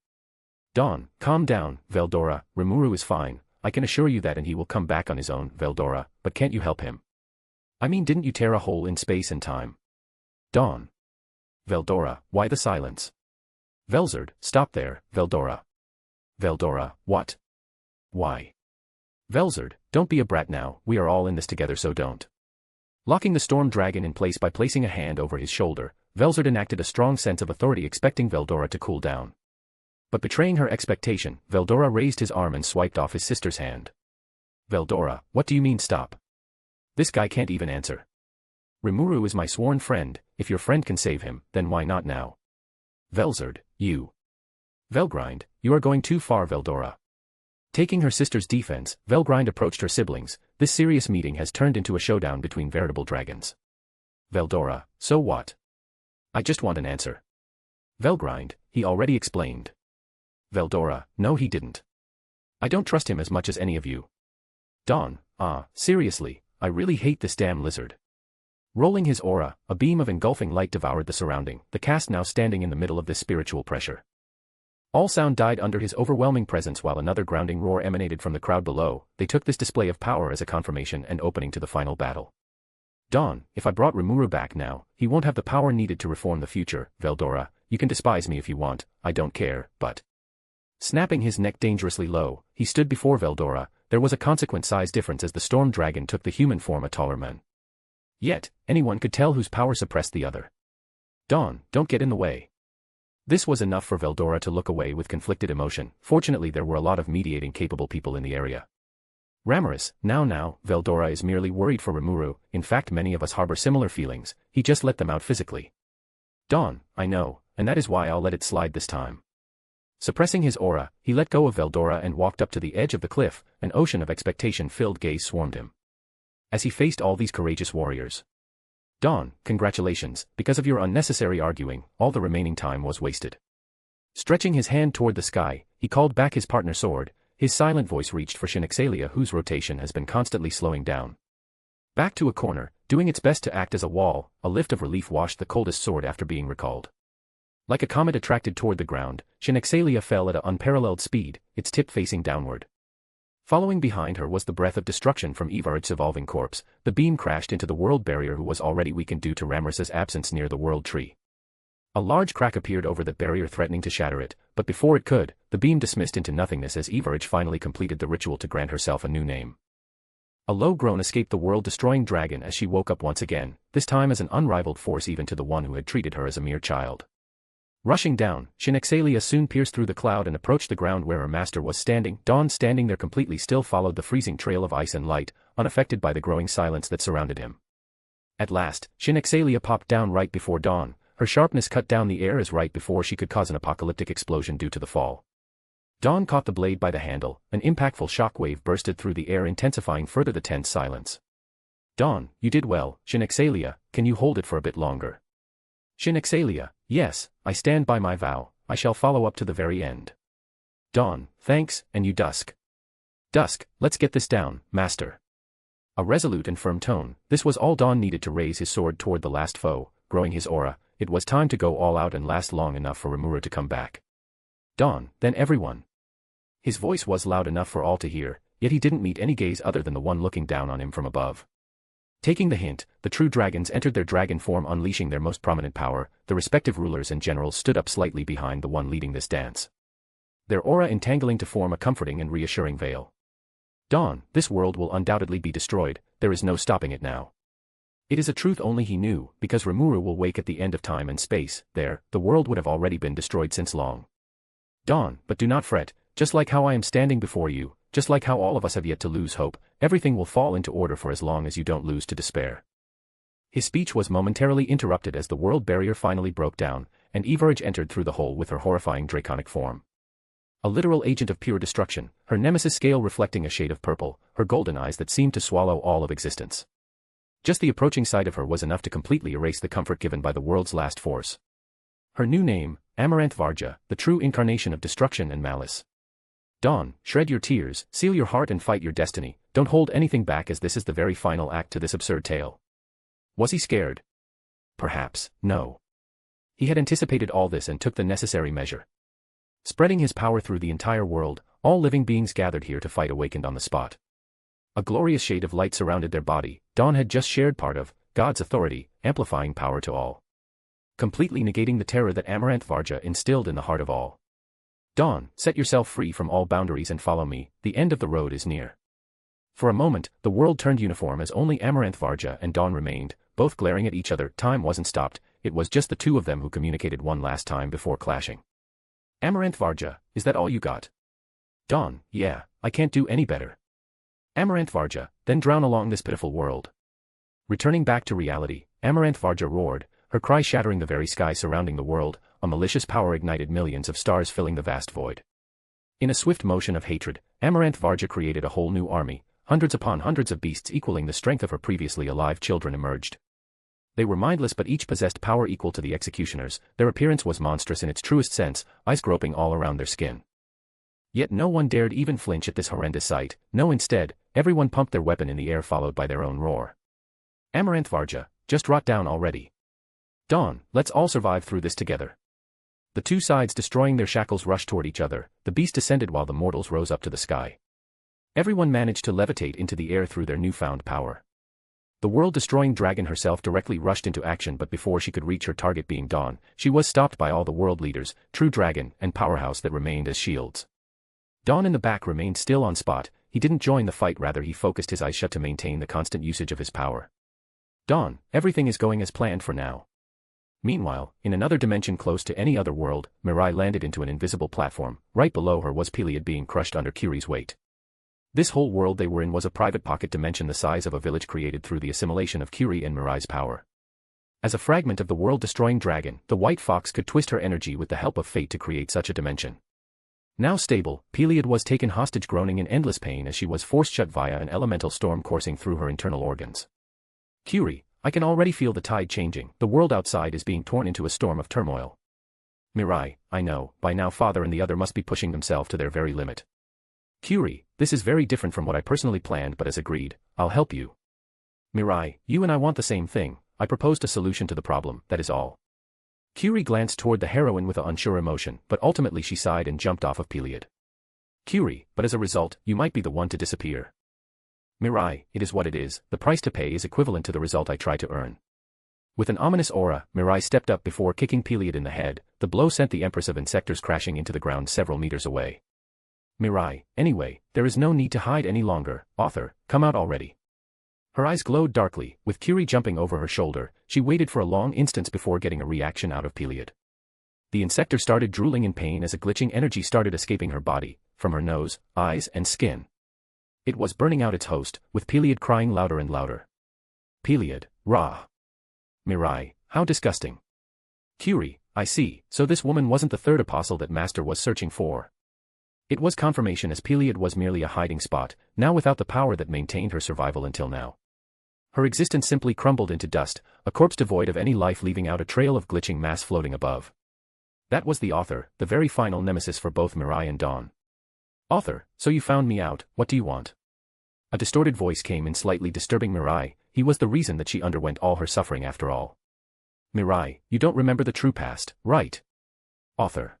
Speaker 3: Dawn, calm down, Veldora, Remuru is fine, I can assure you that, and he will come back on his own, Veldora, but can't you help him? I mean, didn't you tear a hole in space and time? Dawn. Veldora, why the silence? Velzard, stop there, Veldora. Veldora, what? Why? Velzard, don't be a brat now, we are all in this together, so don't. Locking the storm dragon in place by placing a hand over his shoulder, Velzard enacted a strong sense of authority, expecting Veldora to cool down. But betraying her expectation, Veldora raised his arm and swiped off his sister's hand. Veldora, what do you mean stop? This guy can't even answer. Remuru is my sworn friend, if your friend can save him, then why not now? Velzard, you. Velgrind, you are going too far, Veldora. Taking her sister's defense, Velgrind approached her siblings. This serious meeting has turned into a showdown between veritable dragons. Veldora, so what? I just want an answer. Velgrind, he already explained. Veldora, no he didn't. I don't trust him as much as any of you. Dawn, seriously, I really hate this damn lizard. Rolling his aura, a beam of engulfing light devoured the surrounding, the cast now standing in the middle of this spiritual pressure. All sound died under his overwhelming presence while another grounding roar emanated from the crowd below. They took this display of power as a confirmation and opening to the final battle. Dawn, if I brought Remuru back now, he won't have the power needed to reform the future. Veldora, you can despise me if you want, I don't care, but... Snapping his neck dangerously low, he stood before Veldora. There was a consequent size difference as the storm dragon took the human form, a taller man. Yet, anyone could tell whose power suppressed the other. Dawn, don't get in the way. This was enough for Veldora to look away with conflicted emotion. Fortunately there were a lot of mediating capable people in the area. Ramirez, now, Veldora is merely worried for Remuru. In fact, many of us harbor similar feelings, he just let them out physically. Dawn, I know, and that is why I'll let it slide this time. Suppressing his aura, he let go of Veldora and walked up to the edge of the cliff. An ocean of expectation-filled gaze swarmed him as he faced all these courageous warriors. Dawn, congratulations, because of your unnecessary arguing, all the remaining time was wasted. Stretching his hand toward the sky, he called back his partner's sword. His silent voice reached for Shinexalia, whose rotation has been constantly slowing down. Back to a corner, doing its best to act as a wall, a lift of relief washed the coldest sword after being recalled. Like a comet attracted toward the ground, Shinexalia fell at an unparalleled speed, its tip facing downward. Following behind her was the breath of destruction from Ivaraj's evolving corpse. The beam crashed into the world barrier, who was already weakened due to Ramras's absence near the world tree. A large crack appeared over the barrier, threatening to shatter it, but before it could, the beam dismissed into nothingness as Ivaraj finally completed the ritual to grant herself a new name. A low groan escaped the world-destroying dragon as she woke up once again, this time as an unrivaled force even to the one who had treated her as a mere child. Rushing down, Shinexalia soon pierced through the cloud and approached the ground where her master was standing. Dawn, standing there completely still, followed the freezing trail of ice and light, unaffected by the growing silence that surrounded him. At last, Shinexalia popped down right before Dawn. Her sharpness cut down the air as right before she could cause an apocalyptic explosion due to the fall. Dawn caught the blade by the handle, an impactful shockwave bursted through the air, intensifying further the tense silence. Dawn, you did well. Shinexalia, can you hold it for a bit longer? Shinexalia, yes, I stand by my vow, I shall follow up to the very end. Dawn, thanks, and you Dusk. Dusk, let's get this down, master. A resolute and firm tone, this was all Dawn needed to raise his sword toward the last foe, growing his aura. It was time to go all out and last long enough for Remuru to come back. Dawn, then everyone. His voice was loud enough for all to hear, yet he didn't meet any gaze other than the one looking down on him from above. Taking the hint, the true dragons entered their dragon form, unleashing their most prominent power. The respective rulers and generals stood up slightly behind the one leading this dance, their aura entangling to form a comforting and reassuring veil. Dawn, this world will undoubtedly be destroyed, there is no stopping it now. It is a truth only he knew, because Remuru will wake at the end of time and space. There, the world would have already been destroyed since long. Dawn, but do not fret, just like how I am standing before you, just like how all of us have yet to lose hope, everything will fall into order for as long as you don't lose to despair. His speech was momentarily interrupted as the world barrier finally broke down, and Ivaraj entered through the hole with her horrifying draconic form. A literal agent of pure destruction, her nemesis scale reflecting a shade of purple, her golden eyes that seemed to swallow all of existence. Just the approaching sight of her was enough to completely erase the comfort given by the world's last force. Her new name, Amaranth Varja, the true incarnation of destruction and malice. Dawn, shred your tears, seal your heart and fight your destiny, don't hold anything back, as this is the very final act to this absurd tale. Was he scared? Perhaps, no. He had anticipated all this and took the necessary measure. Spreading his power through the entire world, all living beings gathered here to fight awakened on the spot. A glorious shade of light surrounded their body. Dawn had just shared part of God's authority, amplifying power to all, completely negating the terror that Amaranth Varja instilled in the heart of all. Dawn, set yourself free from all boundaries and follow me, the end of the road is near. For a moment, the world turned uniform as only Amaranth Varja and Dawn remained, both glaring at each other. Time wasn't stopped, it was just the two of them who communicated one last time before clashing. Amaranth Varja, is that all you got? Dawn, yeah, I can't do any better. Amaranth Varja, then drown along this pitiful world. Returning back to reality, Amaranth Varja roared, her cry shattering the very sky surrounding the world. A malicious power ignited millions of stars filling the vast void. In a swift motion of hatred, Amaranth Varja created a whole new army. Hundreds upon hundreds of beasts equaling the strength of her previously alive children emerged. They were mindless, but each possessed power equal to the executioners. Their appearance was monstrous in its truest sense, ice groping all around their skin. Yet no one dared even flinch at this horrendous sight. No, instead, everyone pumped their weapon in the air, followed by their own roar. Amaranth Varja, just rot down already. Dawn, let's all survive through this together. The two sides, destroying their shackles, rushed toward each other. The beast descended while the mortals rose up to the sky. Everyone managed to levitate into the air through their newfound power. The world-destroying dragon herself directly rushed into action, but before she could reach her target, being Dawn, she was stopped by all the world leaders, true dragon, and powerhouse that remained as shields. Dawn in the back remained still on spot. He didn't join the fight, rather he focused his eyes shut to maintain the constant usage of his power. Dawn, everything is going as planned for now. Meanwhile, in another dimension close to any other world, Mirai landed into an invisible platform. Right below her was Peliad being crushed under Kiri's weight. This whole world they were in was a private pocket dimension the size of a village, created through the assimilation of Kiri and Mirai's power. As a fragment of the world-destroying dragon, the White Fox could twist her energy with the help of fate to create such a dimension. Now stable, Peliad was taken hostage, groaning in endless pain as she was forced shut via an elemental storm coursing through her internal organs. Kiri, I can already feel the tide changing. The world outside is being torn into a storm of turmoil. Mirai, I know, by now father and the other must be pushing themselves to their very limit. Curie, this is very different from what I personally planned, but as agreed, I'll help you. Mirai, you and I want the same thing. I proposed a solution to the problem, that is all. Curie glanced toward the heroine with an unsure emotion, but ultimately she sighed and jumped off of Peliad. Curie, but as a result, you might be the one to disappear. Mirai, it is what it is, the price to pay is equivalent to the result I try to earn. With an ominous aura, Mirai stepped up before kicking Peliad in the head. The blow sent the Empress of Insectors crashing into the ground several meters away. Mirai, anyway, there is no need to hide any longer, author, come out already. Her eyes glowed darkly, with Curie jumping over her shoulder. She waited for a long instant before getting a reaction out of Peliad. The insector started drooling in pain as a glitching energy started escaping her body, from her nose, eyes and skin. It was burning out its host, with Peliad crying louder and louder. Peliad, rah. Mirai, how disgusting. Curie, I see, so this woman wasn't the third apostle that Master was searching for. It was confirmation, as Peliad was merely a hiding spot, now without the power that maintained her survival until now. Her existence simply crumbled into dust, a corpse devoid of any life, leaving out a trail of glitching mass floating above. That was the author, the very final nemesis for both Mirai and Dawn. Author, so you found me out, what do you want? A distorted voice came in, slightly disturbing Mirai. He was the reason that she underwent all her suffering after all. Mirai, you don't remember the true past, right? Author.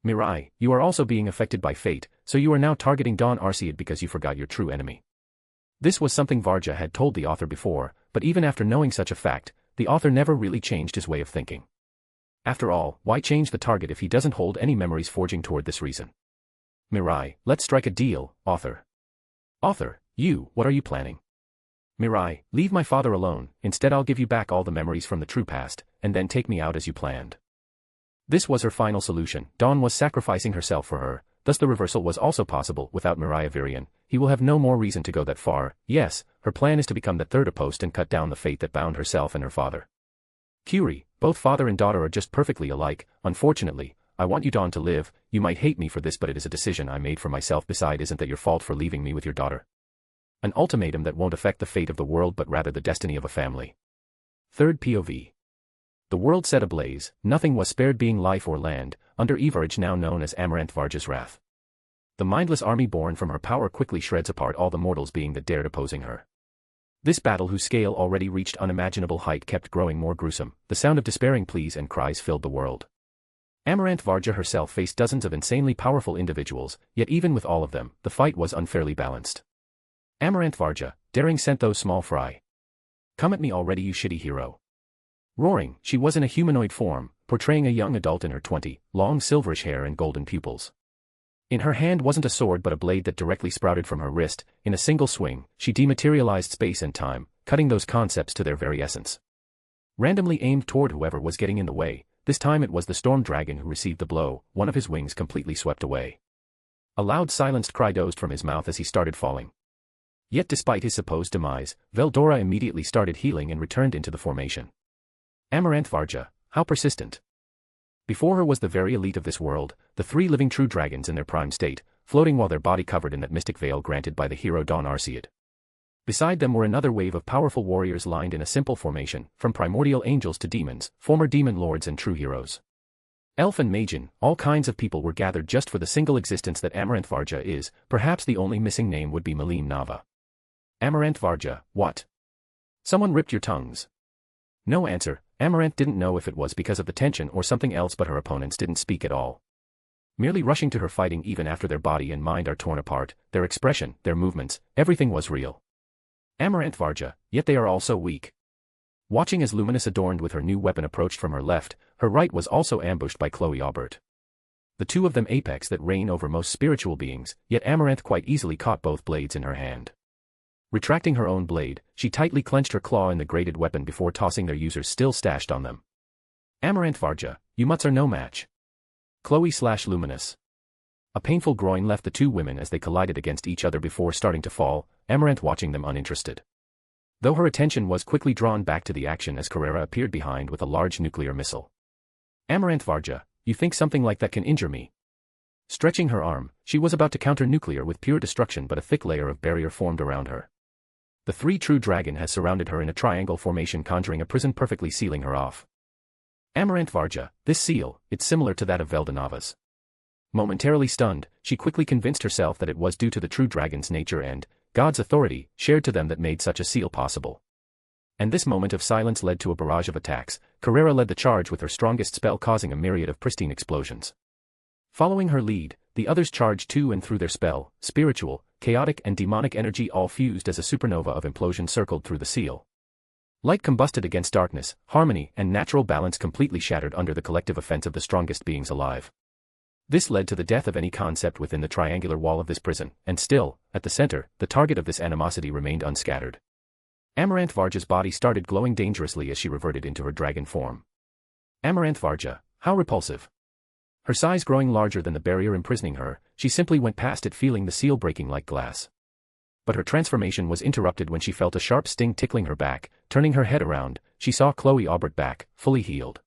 Speaker 3: Mirai, you are also being affected by fate, so you are now targeting Dawn Arcead because you forgot your true enemy. This was something Varja had told the author before, but even after knowing such a fact, the author never really changed his way of thinking. After all, why change the target if he doesn't hold any memories forging toward this reason? Mirai, let's strike a deal, author. Author, what are you planning? Mirai, leave my father alone, instead I'll give you back all the memories from the true past, and then take me out as you planned. This was her final solution. Dawn was sacrificing herself for her, thus the reversal was also possible. Without Mirai Virion, he will have no more reason to go that far. Yes, her plan is to become the third apost and cut down the fate that bound herself and her father. Curie, both father and daughter are just perfectly alike. Unfortunately, I want you, Dawn, to live. You might hate me for this, but it is a decision I made for myself. Besides, isn't that your fault for leaving me with your daughter? An ultimatum that won't affect the fate of the world but rather the destiny of a family. Third POV. The world set ablaze, nothing was spared, being life or land, under Everage, now known as Amaranth Varja's wrath. The mindless army born from her power quickly shreds apart all the mortals being that dared opposing her. This battle, whose scale already reached unimaginable height, kept growing more gruesome. The sound of despairing pleas and cries filled the world. Amaranth Varja herself faced dozens of insanely powerful individuals, yet even with all of them, the fight was unfairly balanced. Amaranth Varja, daring, sent those small fry. Come at me already, you shitty hero. Roaring, she was in a humanoid form, portraying a young adult in her 20s, long silverish hair and golden pupils. In her hand wasn't a sword but a blade that directly sprouted from her wrist. In a single swing, she dematerialized space and time, cutting those concepts to their very essence. Randomly aimed toward whoever was getting in the way, this time it was the storm dragon who received the blow. One of his wings completely swept away. A loud silenced cry dozed from his mouth as he started falling. Yet despite his supposed demise, Veldora immediately started healing and returned into the formation. Amaranth Varja, how persistent. Before her was the very elite of this world, the three living true dragons in their prime state, floating while their body covered in that mystic veil granted by the hero Dawn Arcead. Beside them were another wave of powerful warriors lined in a simple formation, from primordial angels to demons, former demon lords and true heroes. Elf and Magian, all kinds of people were gathered just for the single existence that Amaranth Varja is. Perhaps the only missing name would be Malim Nava. Amaranth Varja, what? Someone ripped your tongues. No answer. Amaranth didn't know if it was because of the tension or something else, but her opponents didn't speak at all. Merely rushing to her, fighting even after their body and mind are torn apart, their expression, their movements, everything was real. Amaranth Varja, yet they are all so weak. Watching as Luminous, adorned with her new weapon, approached from her left, her right was also ambushed by Chloe Aubert. The two of them apex that reign over most spiritual beings, yet Amaranth quite easily caught both blades in her hand. Retracting her own blade, she tightly clenched her claw in the graded weapon before tossing their users still stashed on them. Amaranth Varja, you mutts are no match. Chloe/Luminous. A painful groan left the two women as they collided against each other before starting to fall, Amaranth watching them uninterested. Though her attention was quickly drawn back to the action as Carrera appeared behind with a large nuclear missile. Amaranth Varja, you think something like that can injure me? Stretching her arm, she was about to counter nuclear with pure destruction, but a thick layer of barrier formed around her. The three true dragon has surrounded her in a triangle formation, conjuring a prison perfectly sealing her off. Amaranth Varja, this seal, it's similar to that of Veldanava's. Momentarily stunned, she quickly convinced herself that it was due to the true dragon's nature and God's authority shared to them that made such a seal possible. And this moment of silence led to a barrage of attacks. Carrera led the charge with her strongest spell, causing a myriad of pristine explosions. Following her lead, the others charged to and through their spell. Spiritual, chaotic and demonic energy all fused as a supernova of implosion circled through the seal. Light combusted against darkness, harmony and natural balance completely shattered under the collective offense of the strongest beings alive. This led to the death of any concept within the triangular wall of this prison, and still, at the center, the target of this animosity remained unscattered. Amaranth Varja's body started glowing dangerously as she reverted into her dragon form. Amaranth Varja, how repulsive. Her size growing larger than the barrier imprisoning her, she simply went past it, feeling the seal breaking like glass. But her transformation was interrupted when she felt a sharp sting tickling her back. Turning her head around, she saw Chloe Aubert back, fully healed.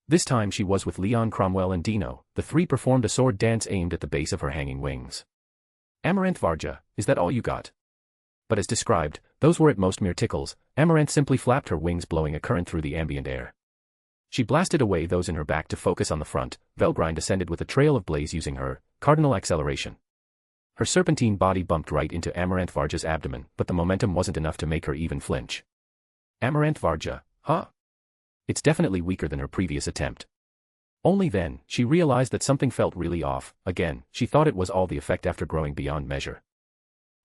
Speaker 3: This time she was with Leon, Cromwell and Dino. The three performed a sword dance aimed at the base of her hanging wings. Amaranth Varja, is that all you got? But as described, those were at most mere tickles. Amaranth simply flapped her wings, blowing a current through the ambient air. She blasted away those in her back to focus on the front. Velgrind descended with a trail of blaze using her cardinal acceleration. Her serpentine body bumped right into Amaranth Varja's abdomen, but the momentum wasn't enough to make her even flinch. Amaranth Varja, huh? It's definitely weaker than her previous attempt. Only then, she realized that something felt really off. Again, she thought it was all the effect after growing beyond measure.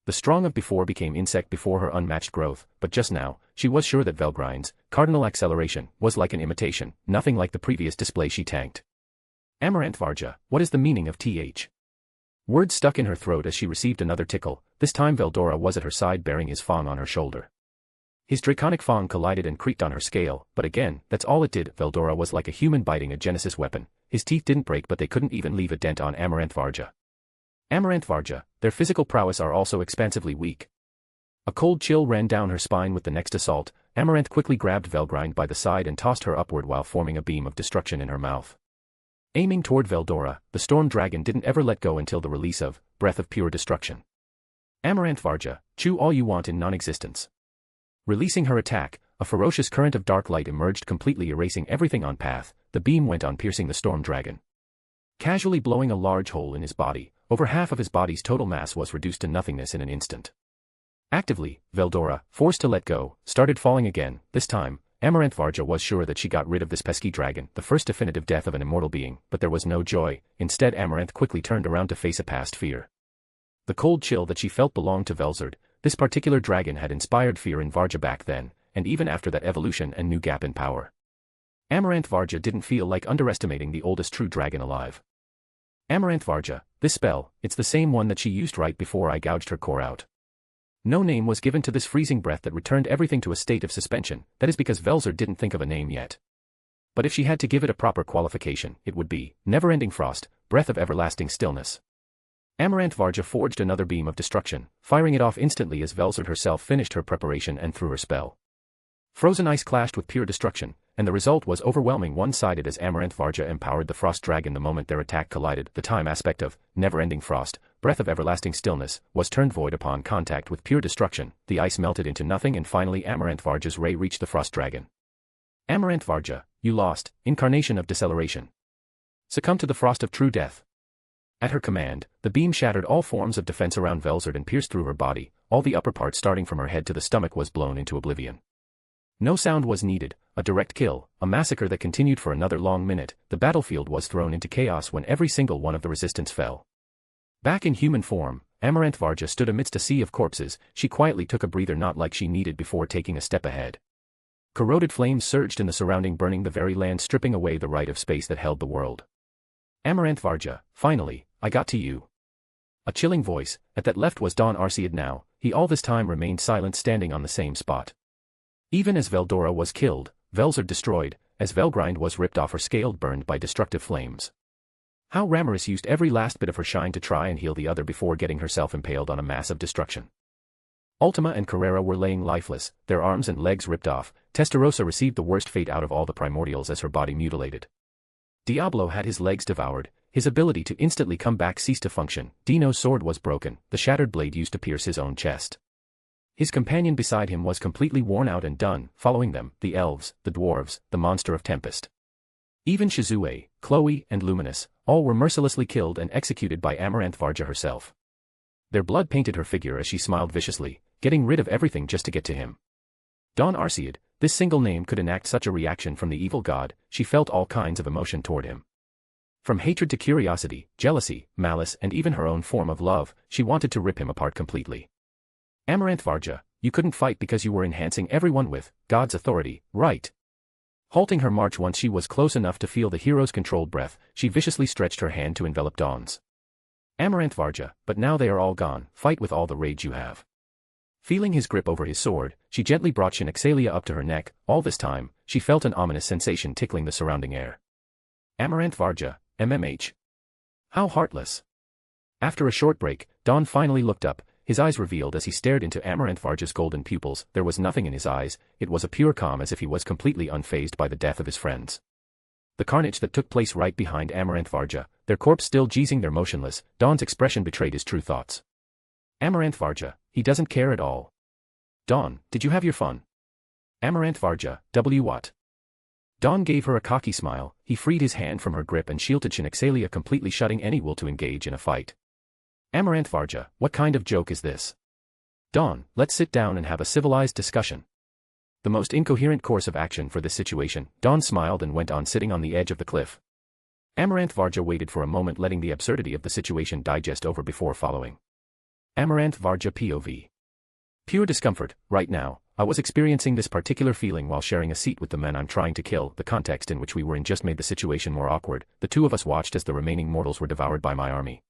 Speaker 3: The strong of before became insect before her unmatched growth, but just now, she was sure that Velgrind's cardinal acceleration was like an imitation, nothing like the previous display she tanked. Amaranth Varja, what is the meaning of th? Words stuck in her throat as she received another tickle. This time Veldora was at her side bearing his fang on her shoulder. His draconic fang collided and creaked on her scale, but again, that's all it did. Veldora was like a human biting a Genesis weapon. His teeth didn't break, but they couldn't even leave a dent on Amaranth Varja. Amaranth Varja, their physical prowess are also expansively weak. A cold chill ran down her spine with the next assault. Amaranth quickly grabbed Velgrind by the side and tossed her upward while forming a beam of destruction in her mouth. Aiming toward Veldora, the storm dragon didn't ever let go until the release of breath of pure destruction. Amaranth Varja, chew all you want in non-existence. Releasing her attack, a ferocious current of dark light emerged, completely erasing everything on path. The beam went on, piercing the storm dragon, casually blowing a large hole in his body. Over half of his body's total mass was reduced to nothingness in an instant. Actively, Veldora, forced to let go, started falling again. This time, Amaranth Varja was sure that she got rid of this pesky dragon, the first definitive death of an immortal being, but there was no joy. Instead, Amaranth quickly turned around to face a past fear. The cold chill that she felt belonged to Velzard. This particular dragon had inspired fear in Varja back then, and even after that evolution and new gap in power. Amaranth Varja didn't feel like underestimating the oldest true dragon alive. Amaranth Varja, this spell, it's the same one that she used right before I gouged her core out. No name was given to this freezing breath that returned everything to a state of suspension. That is because Velzard didn't think of a name yet. But if she had to give it a proper qualification, it would be never-ending frost, breath of everlasting stillness. Amaranth Varja forged another beam of destruction, firing it off instantly as Velzard herself finished her preparation and threw her spell. Frozen ice clashed with pure destruction, and the result was overwhelming one-sided as Amaranth Varja empowered the frost dragon the moment their attack collided. The time aspect of never-ending frost, breath of everlasting stillness, was turned void upon contact with pure destruction. The ice melted into nothing and finally Amaranth Varja's ray reached the frost dragon. Amaranth Varja, you lost, incarnation of deceleration. Succumb to the frost of true death. At her command, the beam shattered all forms of defense around Velzard and pierced through her body. All the upper part starting from her head to the stomach was blown into oblivion. No sound was needed, a direct kill, a massacre that continued for another long minute. The battlefield was thrown into chaos when every single one of the resistance fell. Back in human form, Amaranth Varja stood amidst a sea of corpses. She quietly took a breather, not like she needed before taking a step ahead. Corroded flames surged in the surrounding, burning the very land, stripping away the right of space that held the world. Amaranth Varja, finally, I got to you. A chilling voice, at that left was Don Arcead now. He all this time remained silent, standing on the same spot. Even as Veldora was killed, Velzard destroyed, as Velgrind was ripped off her scaled, burned by destructive flames. How Ramiris used every last bit of her shine to try and heal the other before getting herself impaled on a mass of destruction. Ultima and Carrera were laying lifeless, their arms and legs ripped off. Testarossa received the worst fate out of all the primordials as her body mutilated. Diablo had his legs devoured, his ability to instantly come back ceased to function. Dino's sword was broken, the shattered blade used to pierce his own chest. His companion beside him was completely worn out and done. Following them, the elves, the dwarves, the monster of Tempest. Even Shizue, Chloe, and Luminous, all were mercilessly killed and executed by Amaranth Varja herself. Their blood painted her figure as she smiled viciously, getting rid of everything just to get to him. Dawn Arceid, this single name could enact such a reaction from the evil god. She felt all kinds of emotion toward him. From hatred to curiosity, jealousy, malice, and even her own form of love, she wanted to rip him apart completely. Amaranth Varja, you couldn't fight because you were enhancing everyone with God's authority, right? Halting her march once she was close enough to feel the hero's controlled breath, she viciously stretched her hand to envelop Dawn's. Amaranth Varja, but now they are all gone, fight with all the rage you have. Feeling his grip over his sword, she gently brought Shinoxalia up to her neck. All this time, she felt an ominous sensation tickling the surrounding air. Amaranth Varja, MMH. How heartless. After a short break, Dawn finally looked up, his eyes revealed as he stared into Amaranth Varja's golden pupils. There was nothing in his eyes, it was a pure calm as if he was completely unfazed by the death of his friends. The carnage that took place right behind Amaranth Varja, their corpse still jizzing there motionless, Dawn's expression betrayed his true thoughts. Amaranth Varja, he doesn't care at all. Dawn, did you have your fun? Amaranth Varja, what? Dawn gave her a cocky smile. He freed his hand from her grip and shielded Shinoxalia, completely shutting any will to engage in a fight. Amaranth Varja, what kind of joke is this? Dawn, let's sit down and have a civilized discussion. The most incoherent course of action for this situation, Dawn smiled and went on sitting on the edge of the cliff. Amaranth Varja waited for a moment, letting the absurdity of the situation digest over before following. Amaranth Varja POV. Pure discomfort. Right now, I was experiencing this particular feeling while sharing a seat with the men I'm trying to kill. The context in which we were in just made the situation more awkward. The two of us watched as the remaining mortals were devoured by my army.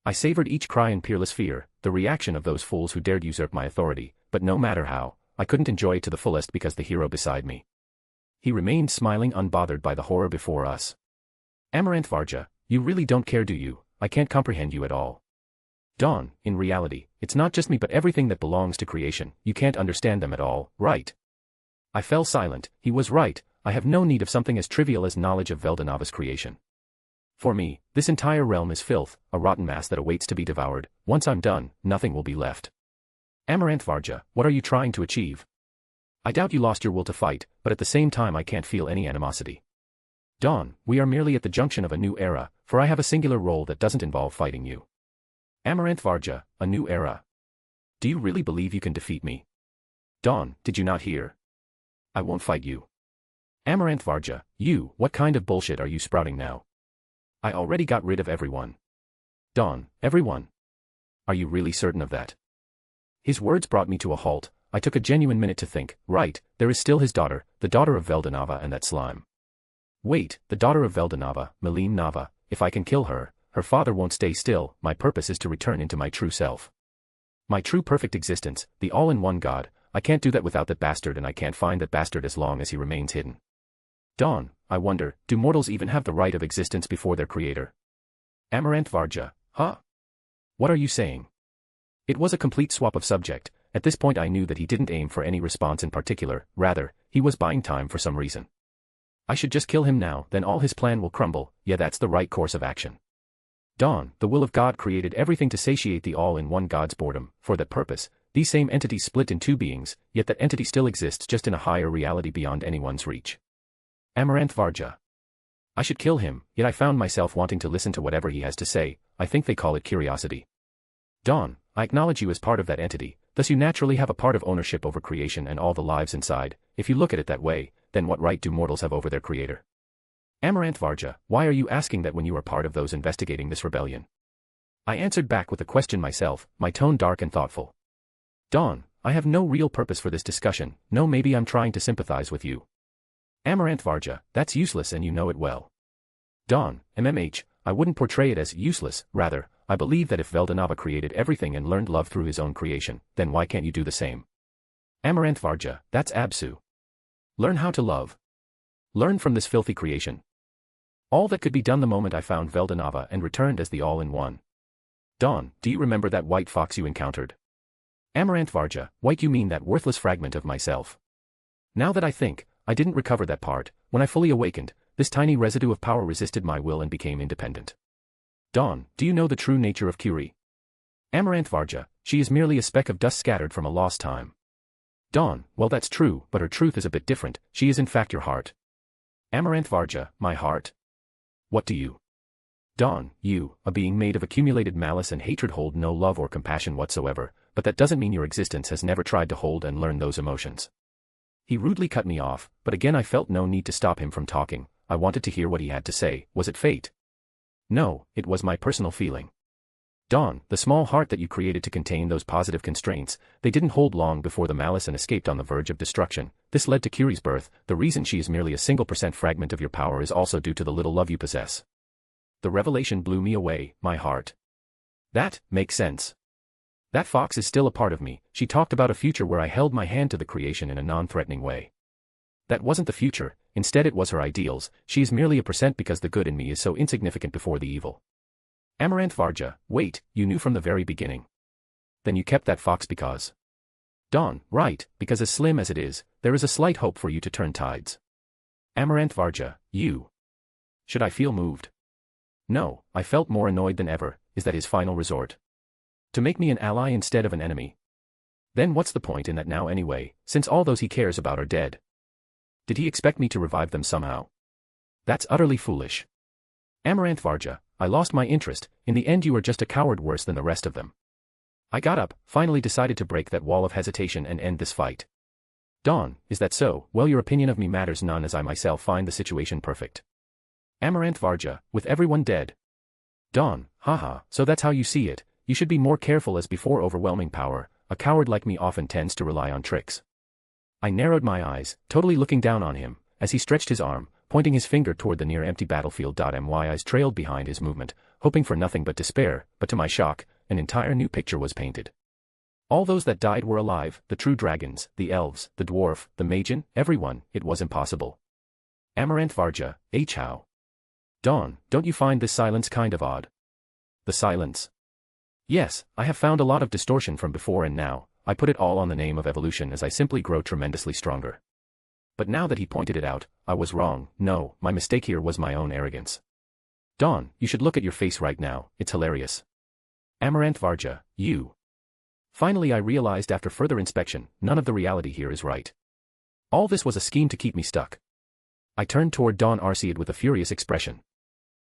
Speaker 3: I savored each cry in peerless fear, the reaction of those fools who dared usurp my authority, but no matter how, I couldn't enjoy it to the fullest because the hero beside me. He remained smiling, unbothered by the horror before us. Amaranth Varja, you really don't care, do you? I can't comprehend you at all. Dawn, in reality, it's not just me but everything that belongs to creation. You can't understand them at all, right? I fell silent. He was right. I have no need of something as trivial as knowledge of Veldanava's creation. For me, this entire realm is filth, a rotten mass that awaits to be devoured. Once I'm done, nothing will be left. Amaranth Varja, what are you trying to achieve? I doubt you lost your will to fight, but at the same time I can't feel any animosity. Dawn, we are merely at the junction of a new era, for I have a singular role that doesn't involve fighting you. Amaranth Varja, a new era. Do you really believe you can defeat me? Dawn, did you not hear? I won't fight you. Amaranth Varja, what kind of bullshit are you sprouting now? I already got rid of everyone. Dawn, everyone? Are you really certain of that? His words brought me to a halt. I took a genuine minute to think. Right, there is still his daughter, the daughter of Veldanava, and that slime. Wait, the daughter of Veldanava, Meline Nava, if I can kill her, her father won't stay still. My purpose is to return into my true self. My true perfect existence, the all-in-one God. I can't do that without that bastard, and I can't find that bastard as long as he remains hidden. Dawn, I wonder, do mortals even have the right of existence before their creator? Amaranth Varja, huh? What are you saying? It was a complete swap of subject. At this point I knew that he didn't aim for any response in particular, rather, he was buying time for some reason. I should just kill him now, then all his plan will crumble. Yeah, that's the right course of action. Dawn, the will of God created everything to satiate the all-in-one God's boredom. For that purpose, these same entities split in two beings, yet that entity still exists just in a higher reality beyond anyone's reach. Amaranth Varja. I should kill him, yet I found myself wanting to listen to whatever he has to say. I think they call it curiosity. Dawn, I acknowledge you as part of that entity, thus you naturally have a part of ownership over creation and all the lives inside. If you look at it that way, then what right do mortals have over their creator? Amaranth Varja, why are you asking that when you are part of those investigating this rebellion? I answered back with a question myself, my tone dark and thoughtful. Dawn, I have no real purpose for this discussion. No, maybe I'm trying to sympathize with you. Amaranth Varja, that's useless and you know it well. Dawn, I wouldn't portray it as useless, rather, I believe that if Veldanava created everything and learned love through his own creation, then why can't you do the same? Amaranth Varja, that's Absu. Learn how to love. Learn from this filthy creation. All that could be done the moment I found Veldanava and returned as the all-in-one. Dawn, do you remember that white fox you encountered? Amaranth Varja, white, you mean that worthless fragment of myself? Now that I think, I didn't recover that part. When I fully awakened, this tiny residue of power resisted my will and became independent. Dawn, do you know the true nature of Curie? Amaranth Varja, she is merely a speck of dust scattered from a lost time. Dawn, well that's true, but her truth is a bit different. She is in fact your heart. Amaranth Varja, my heart. What do you? Dawn, you, a being made of accumulated malice and hatred, hold no love or compassion whatsoever, but that doesn't mean your existence has never tried to hold and learn those emotions. He rudely cut me off, but again I felt no need to stop him from talking. I wanted to hear what he had to say. Was it fate? No, it was my personal feeling. Dawn, the small heart that you created to contain those positive constraints, they didn't hold long before the malice and escaped on the verge of destruction. This led to Kiri's birth. The reason she is merely a single % fragment of your power is also due to the little love you possess. The revelation blew me away, my heart. That makes sense. That fox is still a part of me. She talked about a future where I held my hand to the creation in a non-threatening way. That wasn't the future, instead it was her ideals. She is merely a % because the good in me is so insignificant before the evil. Amaranth Varja, wait, you knew from the very beginning. Then you kept that fox because... Dawn, right, because as slim as it is, there is a slight hope for you to turn tides. Amaranth Varja, you. Should I feel moved? No, I felt more annoyed than ever. Is that his final resort? To make me an ally instead of an enemy? Then what's the point in that now anyway, since all those he cares about are dead? Did he expect me to revive them somehow? That's utterly foolish. Amaranth Varja, I lost my interest. In the end you are just a coward worse than the rest of them. I got up, finally decided to break that wall of hesitation and end this fight. Dawn, is that so? Well, your opinion of me matters none, as I myself find the situation perfect. Amaranth Varja, with everyone dead. Dawn, haha, so that's how you see it. You should be more careful, as before overwhelming power, a coward like me often tends to rely on tricks. I narrowed my eyes, totally looking down on him, as he stretched his arm, pointing his finger toward the near empty battlefield. My eyes trailed behind his movement, hoping for nothing but despair, but to my shock, an entire new picture was painted. All those that died were alive, the true dragons, the elves, the dwarf, the magen, everyone. It was impossible. Amaranth Varja, how? Dawn, don't you find this silence kind of odd? The silence? Yes, I have found a lot of distortion from before and now. I put it all on the name of evolution, as I simply grow tremendously stronger. But now that he pointed it out, I was wrong. No, my mistake here was my own arrogance. Dawn, you should look at your face right now, it's hilarious. Amaranth Varja, you. Finally I realized after further inspection, none of the reality here is right. All this was a scheme to keep me stuck. I turned toward Dawn Arcead with a furious expression.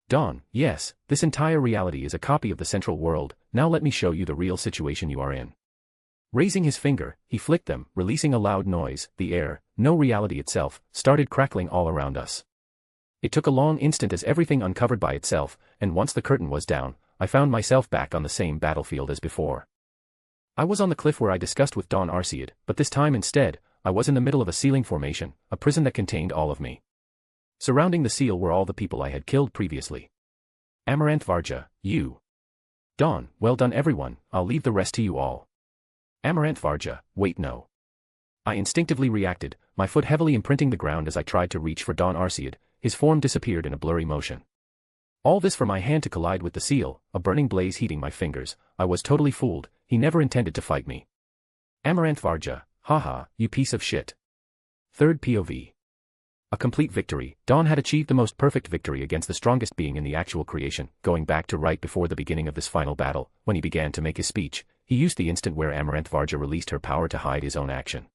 Speaker 3: Dawn, yes, this entire reality is a copy of the central world. Now let me show you the real situation you are in. Raising his finger, he flicked them, releasing a loud noise. The air, no reality itself, started crackling all around us. It took a long instant as everything uncovered by itself, and once the curtain was down, I found myself back on the same battlefield as before. I was on the cliff where I discussed with Dawn Arcead, but this time instead, I was in the middle of a ceiling formation, a prison that contained all of me. Surrounding the seal were all the people I had killed previously. Amaranth Varja, you. Dawn, well done everyone, I'll leave the rest to you all. Amaranth Varja, wait no. I instinctively reacted, my foot heavily imprinting the ground as I tried to reach for Dawn Arcead. His form disappeared in a blurry motion. All this for my hand to collide with the seal, a burning blaze heating my fingers. I was totally fooled, he never intended to fight me. Amaranth Varja, haha, you piece of shit. Third POV. A complete victory. Dawn had achieved the most perfect victory against the strongest being in the actual creation. Going back to right before the beginning of this final battle, when he began to make his speech, he used the instant where Amaranth Varja released her power to hide his own action.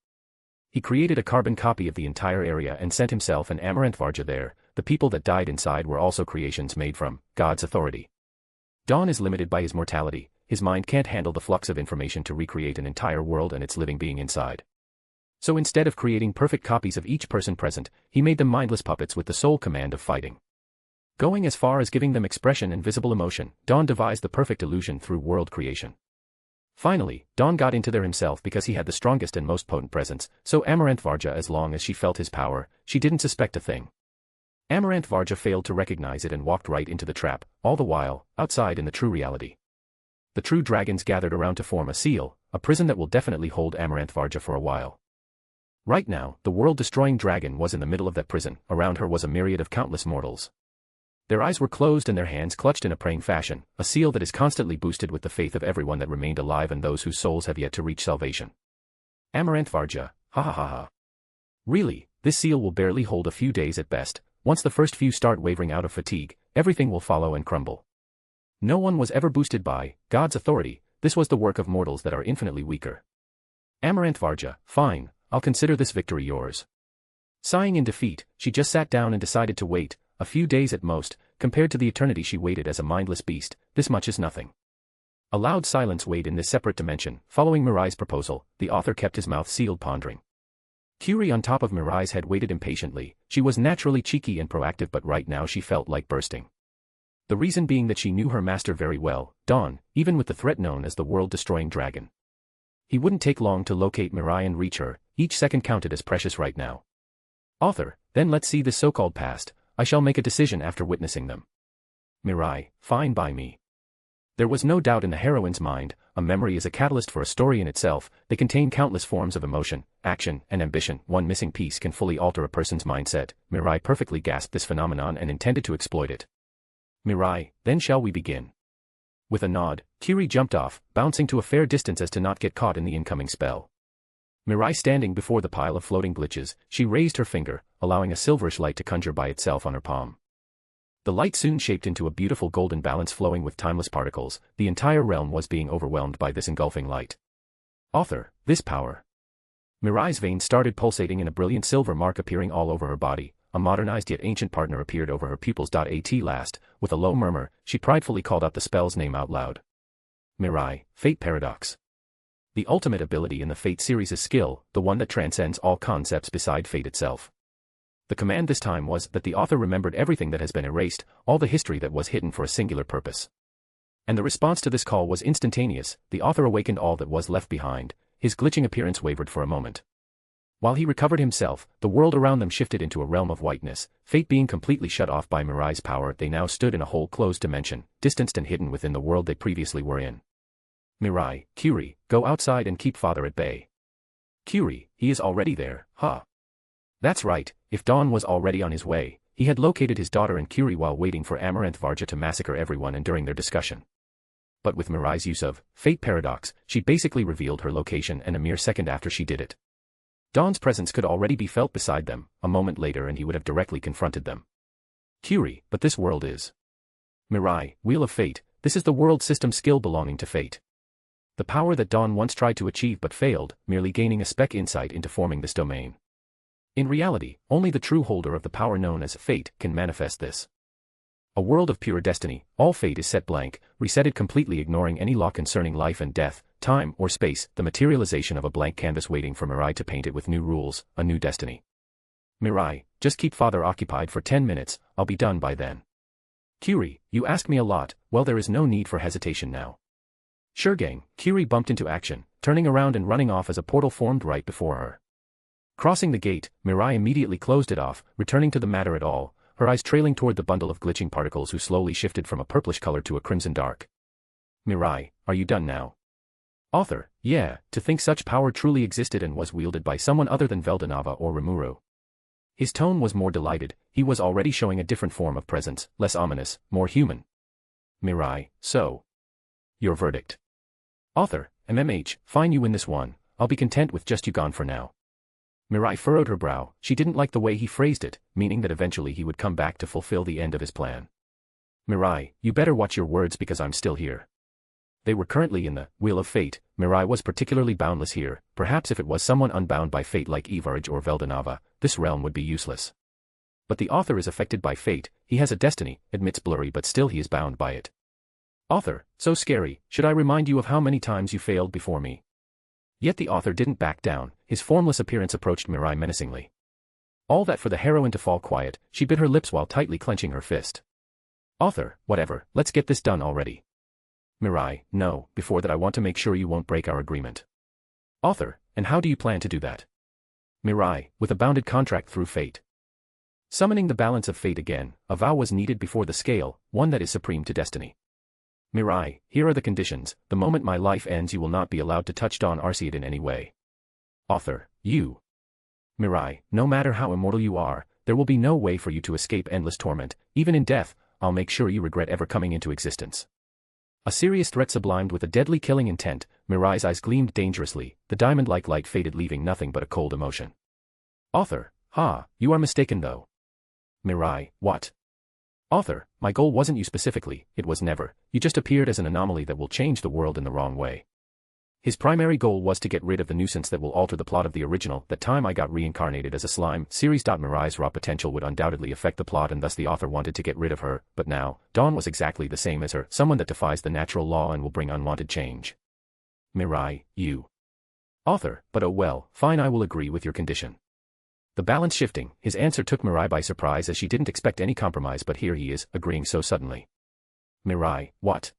Speaker 3: He created a carbon copy of the entire area and sent himself and Amaranth Varja there. The people that died inside were also creations made from God's authority. Dawn is limited by his mortality. His mind can't handle the flux of information to recreate an entire world and its living being inside. So instead of creating perfect copies of each person present, he made them mindless puppets with the sole command of fighting. Going as far as giving them expression and visible emotion, Dawn devised the perfect illusion through world creation. Finally, Dawn got into there himself because he had the strongest and most potent presence, so Amaranth Varja, as long as she felt his power, she didn't suspect a thing. Amaranth Varja failed to recognize it and walked right into the trap, all the while, outside in the true reality. The true dragons gathered around to form a seal, a prison that will definitely hold Amaranth Varja for a while. Right now, the world-destroying dragon was in the middle of that prison. Around her was a myriad of countless mortals. Their eyes were closed and their hands clutched in a praying fashion, a seal that is constantly boosted with the faith of everyone that remained alive and those whose souls have yet to reach salvation. Amaranth Varja, ha ha ha ha. Really, this seal will barely hold a few days at best. Once the first few start wavering out of fatigue, everything will follow and crumble. No one was ever boosted by God's authority. This was the work of mortals that are infinitely weaker. Amaranth Varja, fine, I'll consider this victory yours. Sighing in defeat, she just sat down and decided to wait, a few days at most, compared to the eternity she waited as a mindless beast, this much is nothing. A loud silence weighed in this separate dimension. Following Mirai's proposal, the author kept his mouth sealed, pondering. Curie on top of Mirai's head waited impatiently. She was naturally cheeky and proactive, but right now she felt like bursting. The reason being that she knew her master very well, Dawn, even with the threat known as the world-destroying dragon. He wouldn't take long to locate Mirai and reach her. Each second counted as precious right now. Author, then let's see this so-called past. I shall make a decision after witnessing them. Mirai, fine by me. There was no doubt in the heroine's mind. A memory is a catalyst for a story in itself. They contain countless forms of emotion, action, and ambition. One missing piece can fully alter a person's mindset. Mirai perfectly grasped this phenomenon and intended to exploit it. Mirai, then shall we begin? With a nod, Curie jumped off, bouncing to a fair distance as to not get caught in the incoming spell. Mirai standing before the pile of floating glitches, she raised her finger, allowing a silverish light to conjure by itself on her palm. The light soon shaped into a beautiful golden balance flowing with timeless particles. The entire realm was being overwhelmed by this engulfing light. Author, this power. Mirai's veins started pulsating in a brilliant silver mark appearing all over her body. A modernized yet ancient partner appeared over her pupils. At last, with a low murmur, she pridefully called out the spell's name out loud. Mirai, Fate Paradox. The ultimate ability in the Fate series is skill, the one that transcends all concepts beside fate itself. The command this time was that the author remembered everything that has been erased, all the history that was hidden for a singular purpose. And the response to this call was instantaneous. The author awakened all that was left behind. His glitching appearance wavered for a moment. While he recovered himself, the world around them shifted into a realm of whiteness. Fate being completely shut off by Mirai's power, they now stood in a whole closed dimension, distanced and hidden within the world they previously were in. Mirai, Curie, go outside and keep father at bay. Curie, he is already there, huh? That's right, if Dawn was already on his way, he had located his daughter and Curie while waiting for Amaranth Varja to massacre everyone and during their discussion. But with Mirai's use of Fate Paradox, she basically revealed her location, and a mere second after she did it, Dawn's presence could already be felt beside them. A moment later and he would have directly confronted them. Curie, but this world is. Mirai, Wheel of Fate, this is the world system skill belonging to Fate. The power that Dawn once tried to achieve but failed, merely gaining a speck insight into forming this domain. In reality, only the true holder of the power known as Fate can manifest this. A world of pure destiny, all fate is set blank, resetted completely, ignoring any law concerning life and death, time or space, the materialization of a blank canvas waiting for Mirai to paint it with new rules, a new destiny. Mirai, just keep father occupied for 10 minutes, I'll be done by then. Curie, you ask me a lot, well there is no need for hesitation now. Sure gang, Curie bumped into action, turning around and running off as a portal formed right before her. Crossing the gate, Mirai immediately closed it off, returning to the matter at all, her eyes trailing toward the bundle of glitching particles who slowly shifted from a purplish color to a crimson dark. Mirai, are you done now? Author, yeah, to think such power truly existed and was wielded by someone other than Veldanava or Remuru. His tone was more delighted. He was already showing a different form of presence, less ominous, more human. Mirai, so. Your verdict. Author, fine, you win this one, I'll be content with just you gone for now. Mirai furrowed her brow. She didn't like the way he phrased it, meaning that eventually he would come back to fulfill the end of his plan. Mirai, you better watch your words because I'm still here. They were currently in the Wheel of Fate. Mirai was particularly boundless here. Perhaps if it was someone unbound by fate like Ivarj or Veldanava, this realm would be useless. But the author is affected by fate. He has a destiny, admits blurry, but still he is bound by it. Author, so scary, should I remind you of how many times you failed before me? Yet the author didn't back down. His formless appearance approached Mirai menacingly. All that for the heroine to fall quiet. She bit her lips while tightly clenching her fist. Author, whatever, let's get this done already. Mirai, no, before that I want to make sure you won't break our agreement. Author, and how do you plan to do that? Mirai, with a bounded contract through fate. Summoning the balance of fate again, a vow was needed before the scale, one that is supreme to destiny. Mirai, here are the conditions. The moment my life ends you will not be allowed to touch Dawn Arcead in any way. Author, you. Mirai, no matter how immortal you are, there will be no way for you to escape endless torment. Even in death, I'll make sure you regret ever coming into existence. A serious threat sublimed with a deadly killing intent. Mirai's eyes gleamed dangerously. The diamond-like light faded, leaving nothing but a cold emotion. Author, you are mistaken though. Mirai, what? Author, my goal wasn't you specifically, it was never. You just appeared as an anomaly that will change the world in the wrong way. His primary goal was to get rid of the nuisance that will alter the plot of the original That Time I Got Reincarnated as a Slime series. Mirai's raw potential would undoubtedly affect the plot and thus the author wanted to get rid of her, but now, Dawn was exactly the same as her, someone that defies the natural law and will bring unwanted change. Mirai, you. Author, but oh well, fine, I will agree with your condition. The balance shifting, his answer took Mirai by surprise as she didn't expect any compromise, but here he is, agreeing so suddenly. Mirai, what?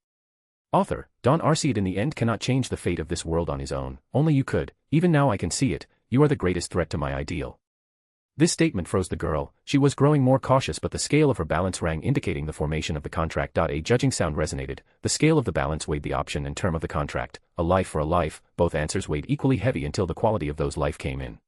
Speaker 3: Author, Don Arcead in the end cannot change the fate of this world on his own, only you could, even now I can see it, you are the greatest threat to my ideal. This statement froze the girl, she was growing more cautious but the scale of her balance rang indicating the formation of the contract. A judging sound resonated, the scale of the balance weighed the option and term of the contract, a life for a life, both answers weighed equally heavy until the quality of those life came in.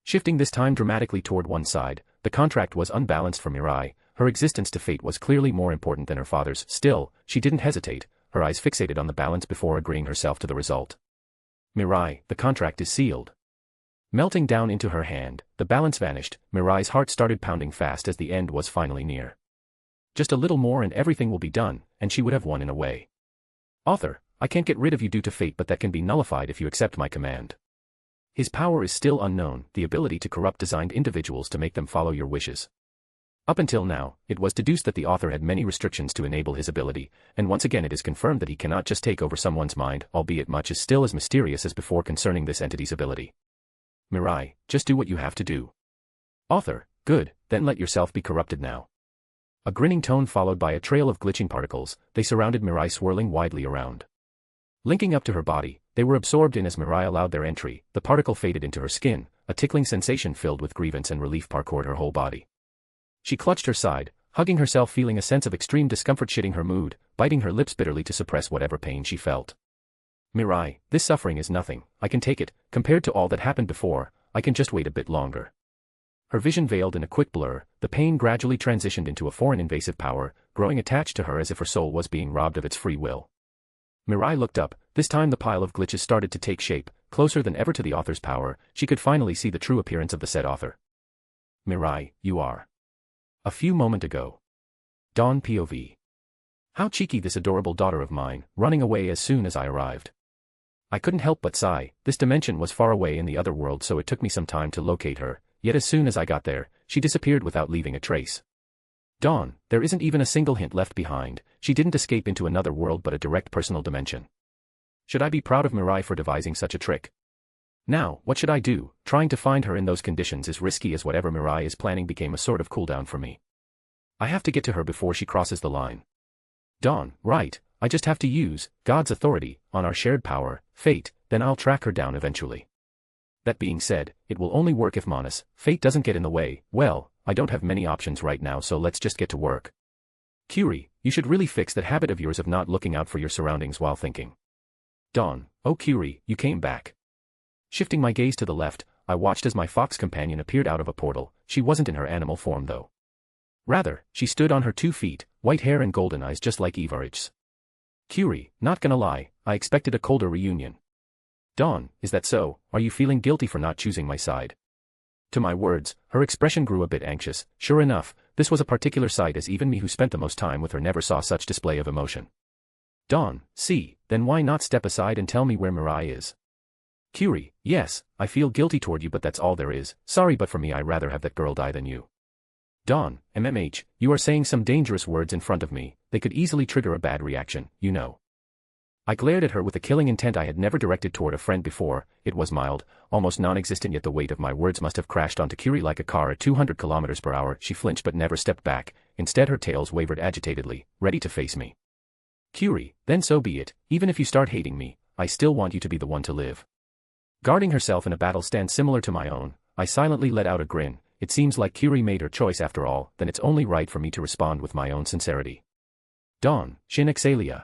Speaker 3: Shifting this time dramatically toward one side, the contract was unbalanced for Mirai, her existence to fate was clearly more important than her father's, still, she didn't hesitate, her eyes fixated on the balance before agreeing herself to the result. Mirai, the contract is sealed. Melting down into her hand, the balance vanished, Mirai's heart started pounding fast as the end was finally near. Just a little more and everything will be done, and she would have won in a way. Author, I can't get rid of you due to fate, but that can be nullified if you accept my command. His power is still unknown, the ability to corrupt designed individuals to make them follow your wishes. Up until now, it was deduced that the author had many restrictions to enable his ability, and once again it is confirmed that he cannot just take over someone's mind, albeit much is still as mysterious as before concerning this entity's ability. Mirai, just do what you have to do. Author, good, then let yourself be corrupted now. A grinning tone followed by a trail of glitching particles, they surrounded Mirai swirling widely around. Linking up to her body, they were absorbed in as Mirai allowed their entry, the particle faded into her skin, a tickling sensation filled with grievance and relief parcoured her whole body. She clutched her side, hugging herself, feeling a sense of extreme discomfort shitting her mood, biting her lips bitterly to suppress whatever pain she felt. Mirai, this suffering is nothing, I can take it, compared to all that happened before, I can just wait a bit longer. Her vision veiled in a quick blur, the pain gradually transitioned into a foreign invasive power, growing attached to her as if her soul was being robbed of its free will. Mirai looked up, this time the pile of glitches started to take shape, closer than ever to the author's power, she could finally see the true appearance of the said author. Mirai, you are. A few moments ago. Dawn POV. How cheeky this adorable daughter of mine, running away as soon as I arrived. I couldn't help but sigh, this dimension was far away in the other world so it took me some time to locate her, yet as soon as I got there, she disappeared without leaving a trace. Dawn, there isn't even a single hint left behind, she didn't escape into another world but a direct personal dimension. Should I be proud of Mirai for devising such a trick? Now, what should I do? Trying to find her in those conditions is risky as whatever Mirai is planning became a sort of cooldown for me. I have to get to her before she crosses the line. Dawn, right, I just have to use God's authority on our shared power, fate, then I'll track her down eventually. That being said, it will only work if Manus, fate doesn't get in the way. Well, I don't have many options right now so let's just get to work. Curie, you should really fix that habit of yours of not looking out for your surroundings while thinking. Dawn, oh Curie, you came back. Shifting my gaze to the left, I watched as my fox companion appeared out of a portal, she wasn't in her animal form though. Rather, she stood on her 2 feet, white hair and golden eyes just like Evarich's. Curie, not gonna lie, I expected a colder reunion. Dawn, is that so? Are you feeling guilty for not choosing my side? To my words, her expression grew a bit anxious, sure enough, this was a particular sight as even me who spent the most time with her never saw such display of emotion. Dawn, see, then why not step aside and tell me where Mirai is? Curie, yes, I feel guilty toward you but that's all there is, sorry but for me I'd rather have that girl die than you. Dawn, MMH, you are saying some dangerous words in front of me, they could easily trigger a bad reaction, you know. I glared at her with a killing intent I had never directed toward a friend before, it was mild, almost non-existent yet the weight of my words must have crashed onto Curie like a car at 200 km/h, she flinched but never stepped back, instead her tails wavered agitatedly, ready to face me. Curie, then so be it, even if you start hating me, I still want you to be the one to live. Guarding herself in a battle stance similar to my own, I silently let out a grin, it seems like Curie made her choice after all, then it's only right for me to respond with my own sincerity. Dawn, Shin Exalia.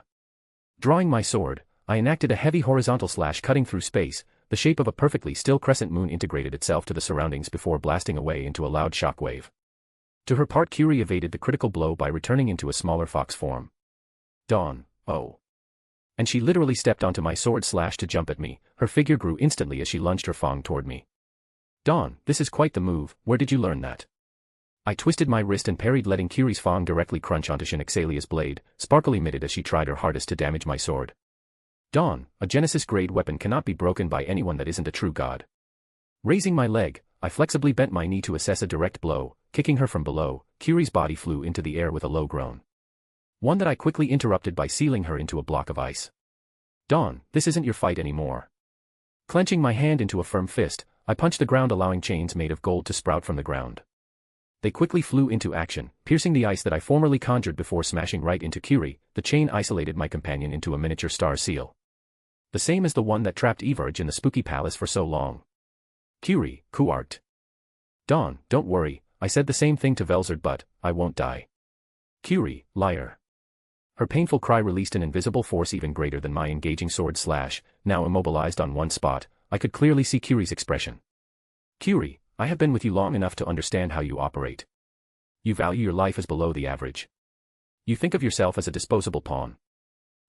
Speaker 3: Drawing my sword, I enacted a heavy horizontal slash cutting through space, the shape of a perfectly still crescent moon integrated itself to the surroundings before blasting away into a loud shockwave. To her part Curie evaded the critical blow by returning into a smaller fox form. Dawn, oh. And she literally stepped onto my sword slash to jump at me, her figure grew instantly as she lunged her fang toward me. Dawn, this is quite the move, where did you learn that? I twisted my wrist and parried letting Curie's fang directly crunch onto Shin Exalia's blade, sparkle emitted as she tried her hardest to damage my sword. Dawn, a Genesis-grade weapon cannot be broken by anyone that isn't a true god. Raising my leg, I flexibly bent my knee to assess a direct blow, kicking her from below. Kiri's body flew into the air with a low groan. One that I quickly interrupted by sealing her into a block of ice. Dawn, this isn't your fight anymore. Clenching my hand into a firm fist, I punched the ground, allowing chains made of gold to sprout from the ground. They quickly flew into action, piercing the ice that I formerly conjured before smashing right into Kiri. The chain isolated my companion into a miniature star seal. The same as the one that trapped Everge in the spooky palace for so long. Kiri, Kuart. Dawn, don't worry, I said the same thing to Velzard, but I won't die. Kiri, liar. Her painful cry released an invisible force even greater than my engaging sword slash. Now immobilized on one spot, I could clearly see Kiri's expression. Kiri, I have been with you long enough to understand how you operate. You value your life as below the average. You think of yourself as a disposable pawn.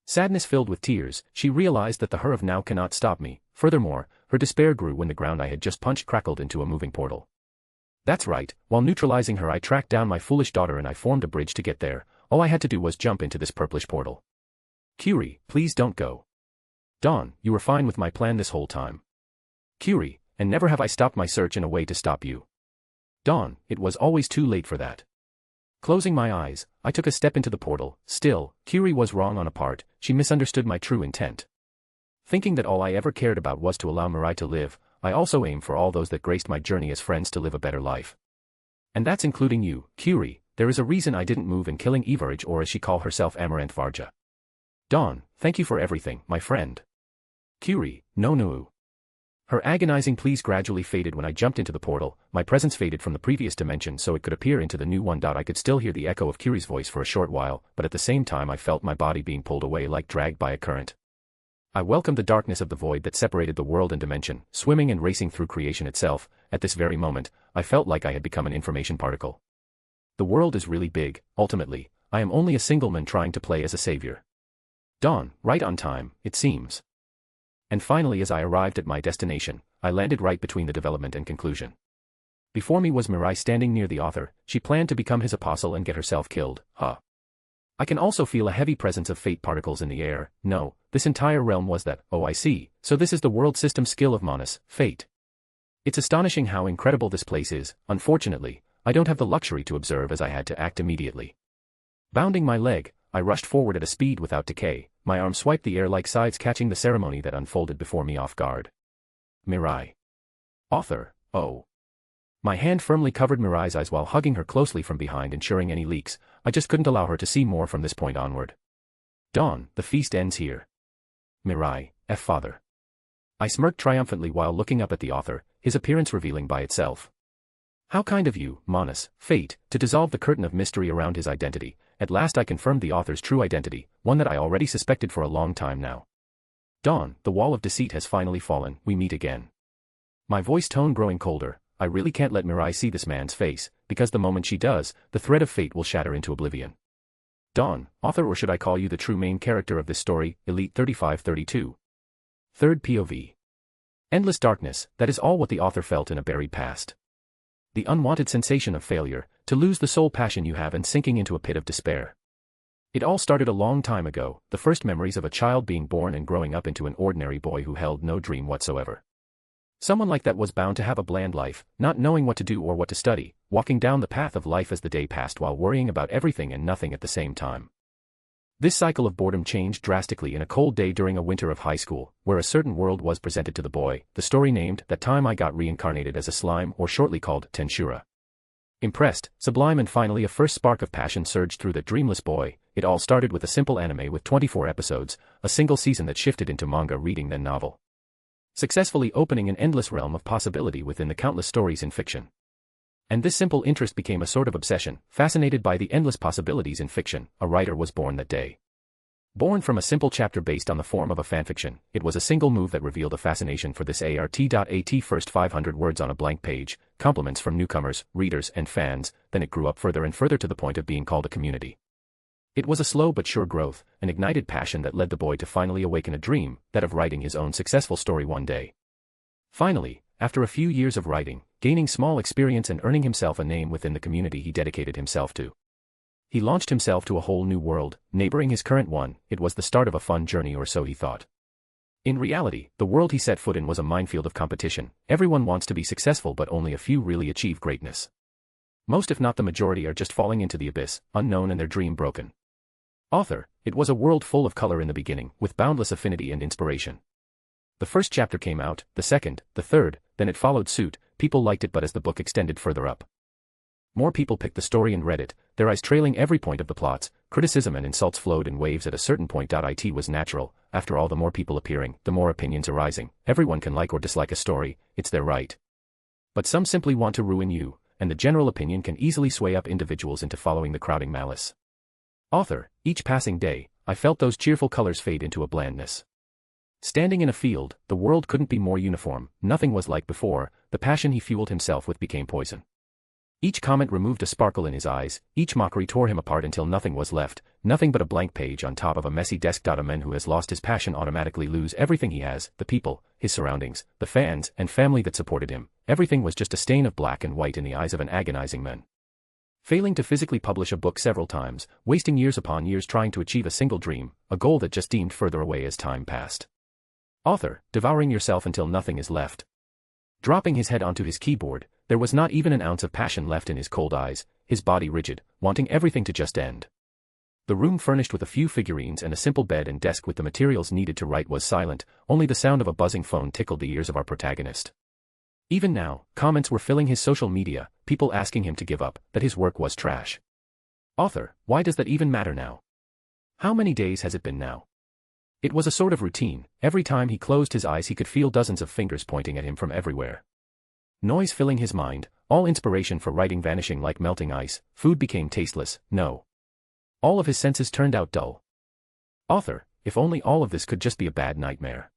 Speaker 3: Sadness filled with tears, she realized that the her of now cannot stop me. Furthermore, her despair grew when the ground I had just punched crackled into a moving portal. That's right, while neutralizing her I tracked down my foolish daughter and I formed a bridge to get there. All I had to do was jump into this purplish portal. Kiri, please don't go. Dawn, you were fine with my plan this whole time. Kiri, and never have I stopped my search in a way to stop you. Dawn, it was always too late for that. Closing my eyes, I took a step into the portal. Still, Kiri was wrong on a part. She misunderstood my true intent. Thinking that all I ever cared about was to allow Mirai to live, I also aim for all those that graced my journey as friends to live a better life. And that's including you, Kiri. There is a reason I didn't move in killing Everge, or as she called herself, Amaranth Varja. Dawn, thank you for everything, my friend. Kiri, no. Her agonizing pleas gradually faded when I jumped into the portal. My presence faded from the previous dimension so it could appear into the new one. I could still hear the echo of Kiri's voice for a short while, but at the same time I felt my body being pulled away like dragged by a current. I welcomed the darkness of the void that separated the world and dimension, swimming and racing through creation itself. At this very moment, I felt like I had become an information particle. The world is really big. Ultimately, I am only a single man trying to play as a savior. Dawn, right on time, it seems. And finally, as I arrived at my destination, I landed right between the development and conclusion. Before me was Mirai standing near the author. She planned to become his apostle and get herself killed, huh? I can also feel a heavy presence of fate particles in the air. No, this entire realm was that. Oh, I see. So this is the world system skill of Manus, fate. It's astonishing how incredible this place is. Unfortunately, I don't have the luxury to observe, as I had to act immediately. Bounding my leg, I rushed forward at a speed without decay. My arm swiped the air like scythes, catching the ceremony that unfolded before me off guard. Mirai. Author, oh. My hand firmly covered Mirai's eyes while hugging her closely from behind, ensuring any leaks. I just couldn't allow her to see more from this point onward. Dawn, the feast ends here. Mirai, Father. I smirked triumphantly while looking up at the author, his appearance revealing by itself. How kind of you, Manus, fate, to dissolve the curtain of mystery around his identity. At last I confirmed the author's true identity, one that I already suspected for a long time now. Dawn, the wall of deceit has finally fallen. We meet again. My voice tone growing colder. I really can't let Mirai see this man's face, because the moment she does, the thread of fate will shatter into oblivion. Dawn, author, or should I call you the true main character of this story, Elite 3532. Third POV. Endless darkness, that is all what the author felt in a buried past. The unwanted sensation of failure, to lose the sole passion you have and sinking into a pit of despair. It all started a long time ago, the first memories of a child being born and growing up into an ordinary boy who held no dream whatsoever. Someone like that was bound to have a bland life, not knowing what to do or what to study, walking down the path of life as the day passed while worrying about everything and nothing at the same time. This cycle of boredom changed drastically in a cold day during a winter of high school, where a certain world was presented to the boy. The story named That Time I Got Reincarnated as a Slime, or shortly called Tensura. Impressed, sublime, and finally a first spark of passion surged through the dreamless boy. It all started with a simple anime with 24 episodes, a single season that shifted into manga reading then novel. Successfully opening an endless realm of possibility within the countless stories in fiction. And this simple interest became a sort of obsession. Fascinated by the endless possibilities in fiction, a writer was born that day. Born from a simple chapter based on the form of a fanfiction, it was a single move that revealed a fascination for this art.at first 500 words on a blank page, compliments from newcomers, readers, and fans, then it grew up further and further to the point of being called a community. It was a slow but sure growth, an ignited passion that led the boy to finally awaken a dream, that of writing his own successful story one day. Finally, after a few years of writing, gaining small experience and earning himself a name within the community he dedicated himself to, he launched himself to a whole new world, neighboring his current one. It was the start of a fun journey, or so he thought. In reality, the world he set foot in was a minefield of competition. Everyone wants to be successful but only a few really achieve greatness. Most if not the majority are just falling into the abyss, unknown and their dream broken. Author, it was a world full of color in the beginning, with boundless affinity and inspiration. The first chapter came out, the second, the third, then it followed suit. People liked it, but as the book extended further up, more people picked the story and read it, their eyes trailing every point of the plots. Criticism and insults flowed in waves at a certain point. It was natural. After all, the more people appearing, the more opinions arising. Everyone can like or dislike a story, it's their right. But some simply want to ruin you, and the general opinion can easily sway up individuals into following the crowding malice. Author, each passing day, I felt those cheerful colors fade into a blandness. Standing in a field, the world couldn't be more uniform. Nothing was like before. The passion he fueled himself with became poison. Each comment removed a sparkle in his eyes, each mockery tore him apart until nothing was left, nothing but a blank page on top of a messy desk. A man who has lost his passion automatically lose everything he has, the people, his surroundings, the fans and family that supported him. Everything was just a stain of black and white in the eyes of an agonizing man. Failing to physically publish a book several times, wasting years upon years trying to achieve a single dream, a goal that just seemed further away as time passed. Author, devouring yourself until nothing is left. Dropping his head onto his keyboard, there was not even an ounce of passion left in his cold eyes, his body rigid, wanting everything to just end. The room furnished with a few figurines and a simple bed and desk with the materials needed to write was silent, only the sound of a buzzing phone tickled the ears of our protagonist. Even now, comments were filling his social media, people asking him to give up, that his work was trash. Author, why does that even matter now? How many days has it been now? It was a sort of routine. Every time he closed his eyes he could feel dozens of fingers pointing at him from everywhere. Noise filling his mind, all inspiration for writing vanishing like melting ice, food became tasteless, no. All of his senses turned out dull. Author, if only all of this could just be a bad nightmare.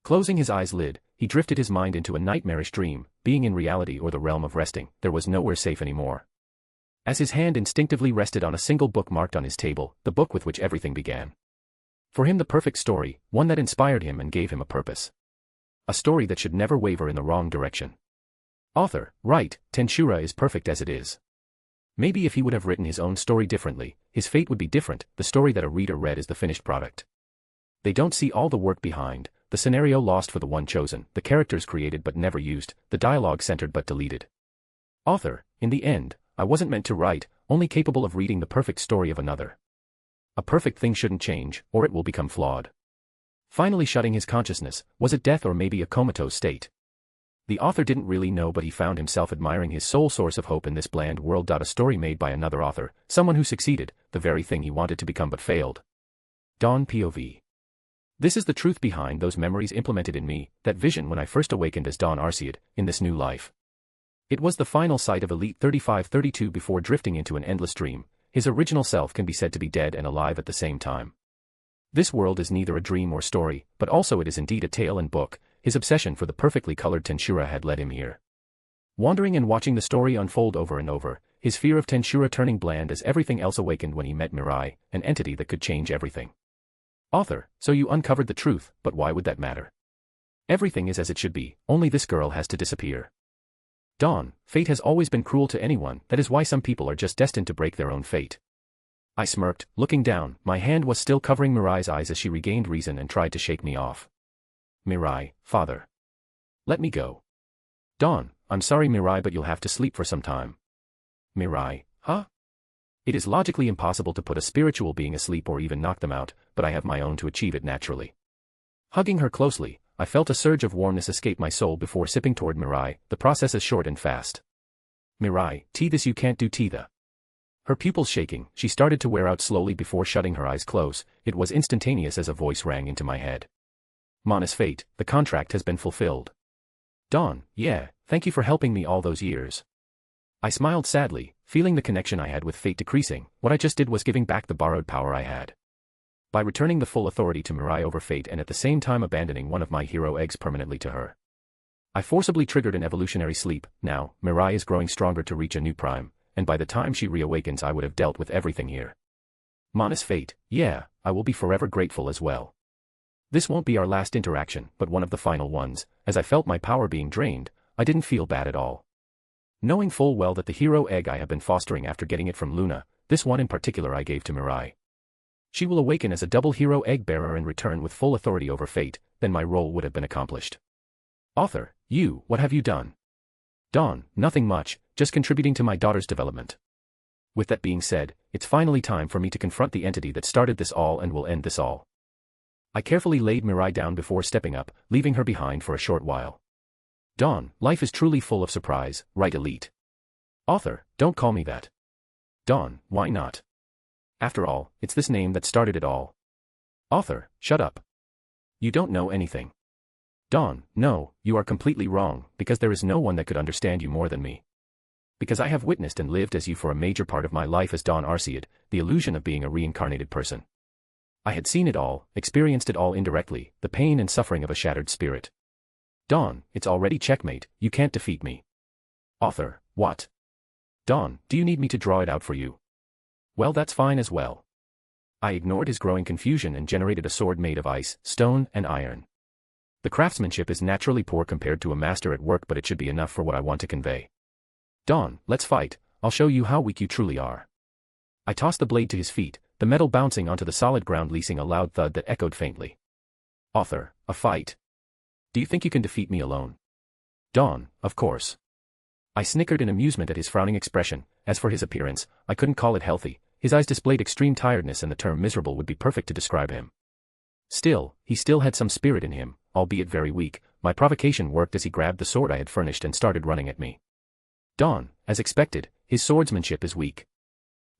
Speaker 3: Closing his eyes lid, he drifted his mind into a nightmarish dream, being in reality or the realm of resting, there was nowhere safe anymore. As his hand instinctively rested on a single book marked on his table, the book with which everything began. For him the perfect story, one that inspired him and gave him a purpose. A story that should never waver in the wrong direction. Author, right, Tensura is perfect as it is. Maybe if he would have written his own story differently, his fate would be different. The story that a reader read is the finished product. They don't see all the work behind, the scenario lost for the one chosen, the characters created but never used, the dialogue centered but deleted. Author, in the end, I wasn't meant to write, only capable of reading the perfect story of another. A perfect thing shouldn't change, or it will become flawed. Finally shutting his consciousness, was it death or maybe a comatose state? The author didn't really know, but he found himself admiring his sole source of hope in this bland world. A story made by another author, someone who succeeded, the very thing he wanted to become but failed. Dawn POV. This is the truth behind those memories implemented in me, that vision when I first awakened as Dawn Arcead, in this new life. It was the final sight of Elite 3532 before drifting into an endless dream. His original self can be said to be dead and alive at the same time. This world is neither a dream or story, but also it is indeed a tale and book. His obsession for the perfectly colored Tensura had led him here. Wandering and watching the story unfold over and over, his fear of Tensura turning bland as everything else awakened when he met Mirai, an entity that could change everything. Author, so you uncovered the truth, but why would that matter? Everything is as it should be, only this girl has to disappear. Dawn, fate has always been cruel to anyone, that is why some people are just destined to break their own fate. I smirked, looking down, my hand was still covering Mirai's eyes as she regained reason and tried to shake me off. Mirai, father. Let me go. Dawn, I'm sorry Mirai, but you'll have to sleep for some time. Mirai, huh? It is logically impossible to put a spiritual being asleep or even knock them out, but I have my own to achieve it naturally. Hugging her closely, I felt a surge of warmness escape my soul before sipping toward Mirai. The process is short and fast. Mirai, tea this you can't do Titha. Her pupils shaking, she started to wear out slowly before shutting her eyes close. It was instantaneous as a voice rang into my head. Mona's fate, the contract has been fulfilled. Dawn, yeah, thank you for helping me all those years. I smiled sadly, feeling the connection I had with fate decreasing. What I just did was giving back the borrowed power I had. By returning the full authority to Mirai over fate and at the same time abandoning one of my hero eggs permanently to her. I forcibly triggered an evolutionary sleep. Now, Mirai is growing stronger to reach a new prime, and by the time she reawakens I would have dealt with everything here. Mona's fate, yeah, I will be forever grateful as well. This won't be our last interaction, but one of the final ones. As I felt my power being drained, I didn't feel bad at all. Knowing full well that the hero egg I have been fostering after getting it from Luna, this one in particular I gave to Mirai. She will awaken as a double hero egg bearer and return with full authority over fate. then my role would have been accomplished. Author, what have you done? Dawn, nothing much, just contributing to my daughter's development. With that being said, it's finally time for me to confront the entity that started this all and will end this all. I carefully laid Mirai down before stepping up, leaving her behind for a short while. Dawn, life is truly full of surprise, right Elite? Author, don't call me that. Dawn, why not? After all, it's this name that started it all. Author, shut up. You don't know anything. Dawn, no, you are completely wrong, because there is no one that could understand you more than me. Because I have witnessed and lived as you for a major part of my life as Dawn Arceid, the illusion of being a reincarnated person. I had seen it all, experienced it all indirectly, the pain and suffering of a shattered spirit. Dawn, it's already checkmate, you can't defeat me. Author, what? Dawn, do you need me to draw it out for you? Well, that's fine as well. I ignored his growing confusion and generated a sword made of ice, stone, and iron. The craftsmanship is naturally poor compared to a master at work, but it should be enough for what I want to convey. Dawn, let's fight, I'll show you how weak you truly are. I tossed the blade to his feet, the metal bouncing onto the solid ground, releasing a loud thud that echoed faintly. Author, a fight? Do you think you can defeat me alone? Dawn, of course. I snickered in amusement at his frowning expression. As for his appearance, I couldn't call it healthy. His eyes displayed extreme tiredness, and the term miserable would be perfect to describe him. Still, he still had some spirit in him, albeit very weak. My provocation worked as he grabbed the sword I had furnished and started running at me. Dawn, as expected, his swordsmanship is weak.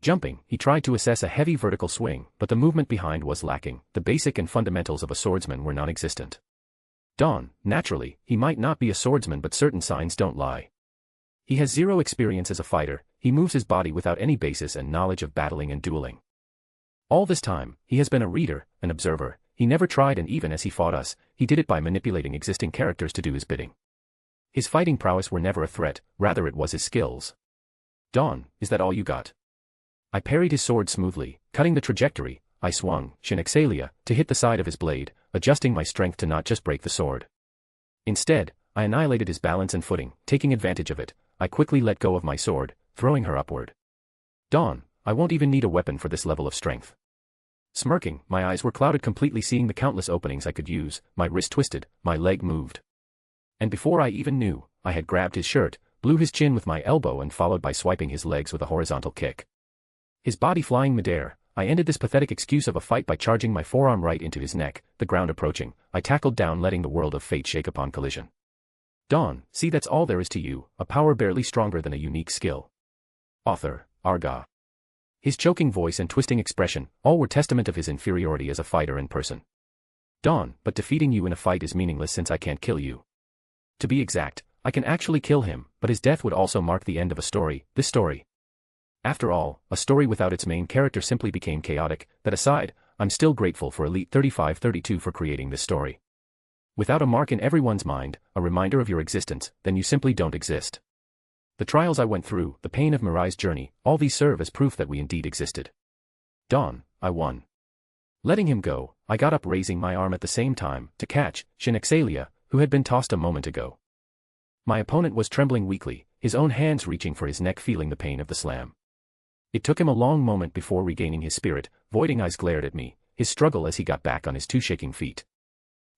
Speaker 3: Jumping, he tried to assess a heavy vertical swing, but the movement behind was lacking. The basic and fundamentals of a swordsman were non-existent. Dawn, naturally, he might not be a swordsman, but certain signs don't lie. He has zero experience as a fighter, he moves his body without any basis and knowledge of battling and dueling. All this time, he has been a reader, an observer. He never tried, and even as he fought us, he did it by manipulating existing characters to do his bidding. His fighting prowess were never a threat, rather it was his skills. Dawn, is that all you got? I parried his sword smoothly, cutting the trajectory. I swung, Shinexalia, to hit the side of his blade, adjusting my strength to not just break the sword. Instead, I annihilated his balance and footing. Taking advantage of it, I quickly let go of my sword, throwing her upward. Dawn, I won't even need a weapon for this level of strength. Smirking, my eyes were clouded completely, seeing the countless openings I could use. My wrist twisted, my leg moved. And before I even knew, I had grabbed his shirt, blew his chin with my elbow, and followed by swiping his legs with a horizontal kick. His body flying midair, I ended this pathetic excuse of a fight by charging my forearm right into his neck. The ground approaching, I tackled down, letting the world of fate shake upon collision. Dawn, see, that's all there is to you, a power barely stronger than a unique skill. Author, Arga. His choking voice and twisting expression, all were testament of his inferiority as a fighter in person. Dawn, but defeating you in a fight is meaningless since I can't kill you. To be exact, I can actually kill him, but his death would also mark the end of a story, this story. After all, a story without its main character simply became chaotic. That aside, I'm still grateful for Elite 3532 for creating this story. Without a mark in everyone's mind, a reminder of your existence, then you simply don't exist. The trials I went through, the pain of Mirai's journey, all these serve as proof that we indeed existed. Dawn, I won. Letting him go, I got up, raising my arm at the same time, to catch Shinexalia, who had been tossed a moment ago. My opponent was trembling weakly, his own hands reaching for his neck, feeling the pain of the slam. It took him a long moment before regaining his spirit. Voiding eyes glared at me, his struggle as he got back on his two shaking feet.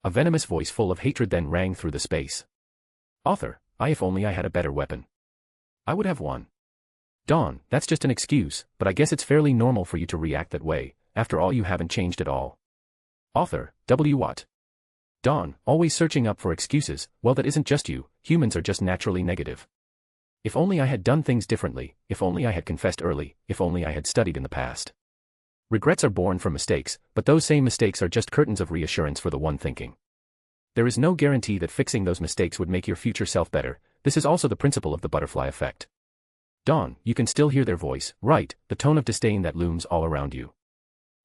Speaker 3: A venomous voice full of hatred then rang through the space. Author, if only I had a better weapon. I would have won. Dawn, that's just an excuse, but I guess it's fairly normal for you to react that way. After all, you haven't changed at all. Author, what? Dawn, always searching up for excuses. Well, that isn't just you, humans are just naturally negative. If only I had done things differently, if only I had confessed early, if only I had studied in the past. Regrets are born from mistakes, but those same mistakes are just curtains of reassurance for the one thinking. There is no guarantee that fixing those mistakes would make your future self better. This is also the principle of the butterfly effect. Dawn, you can still hear their voice, right, the tone of disdain that looms all around you.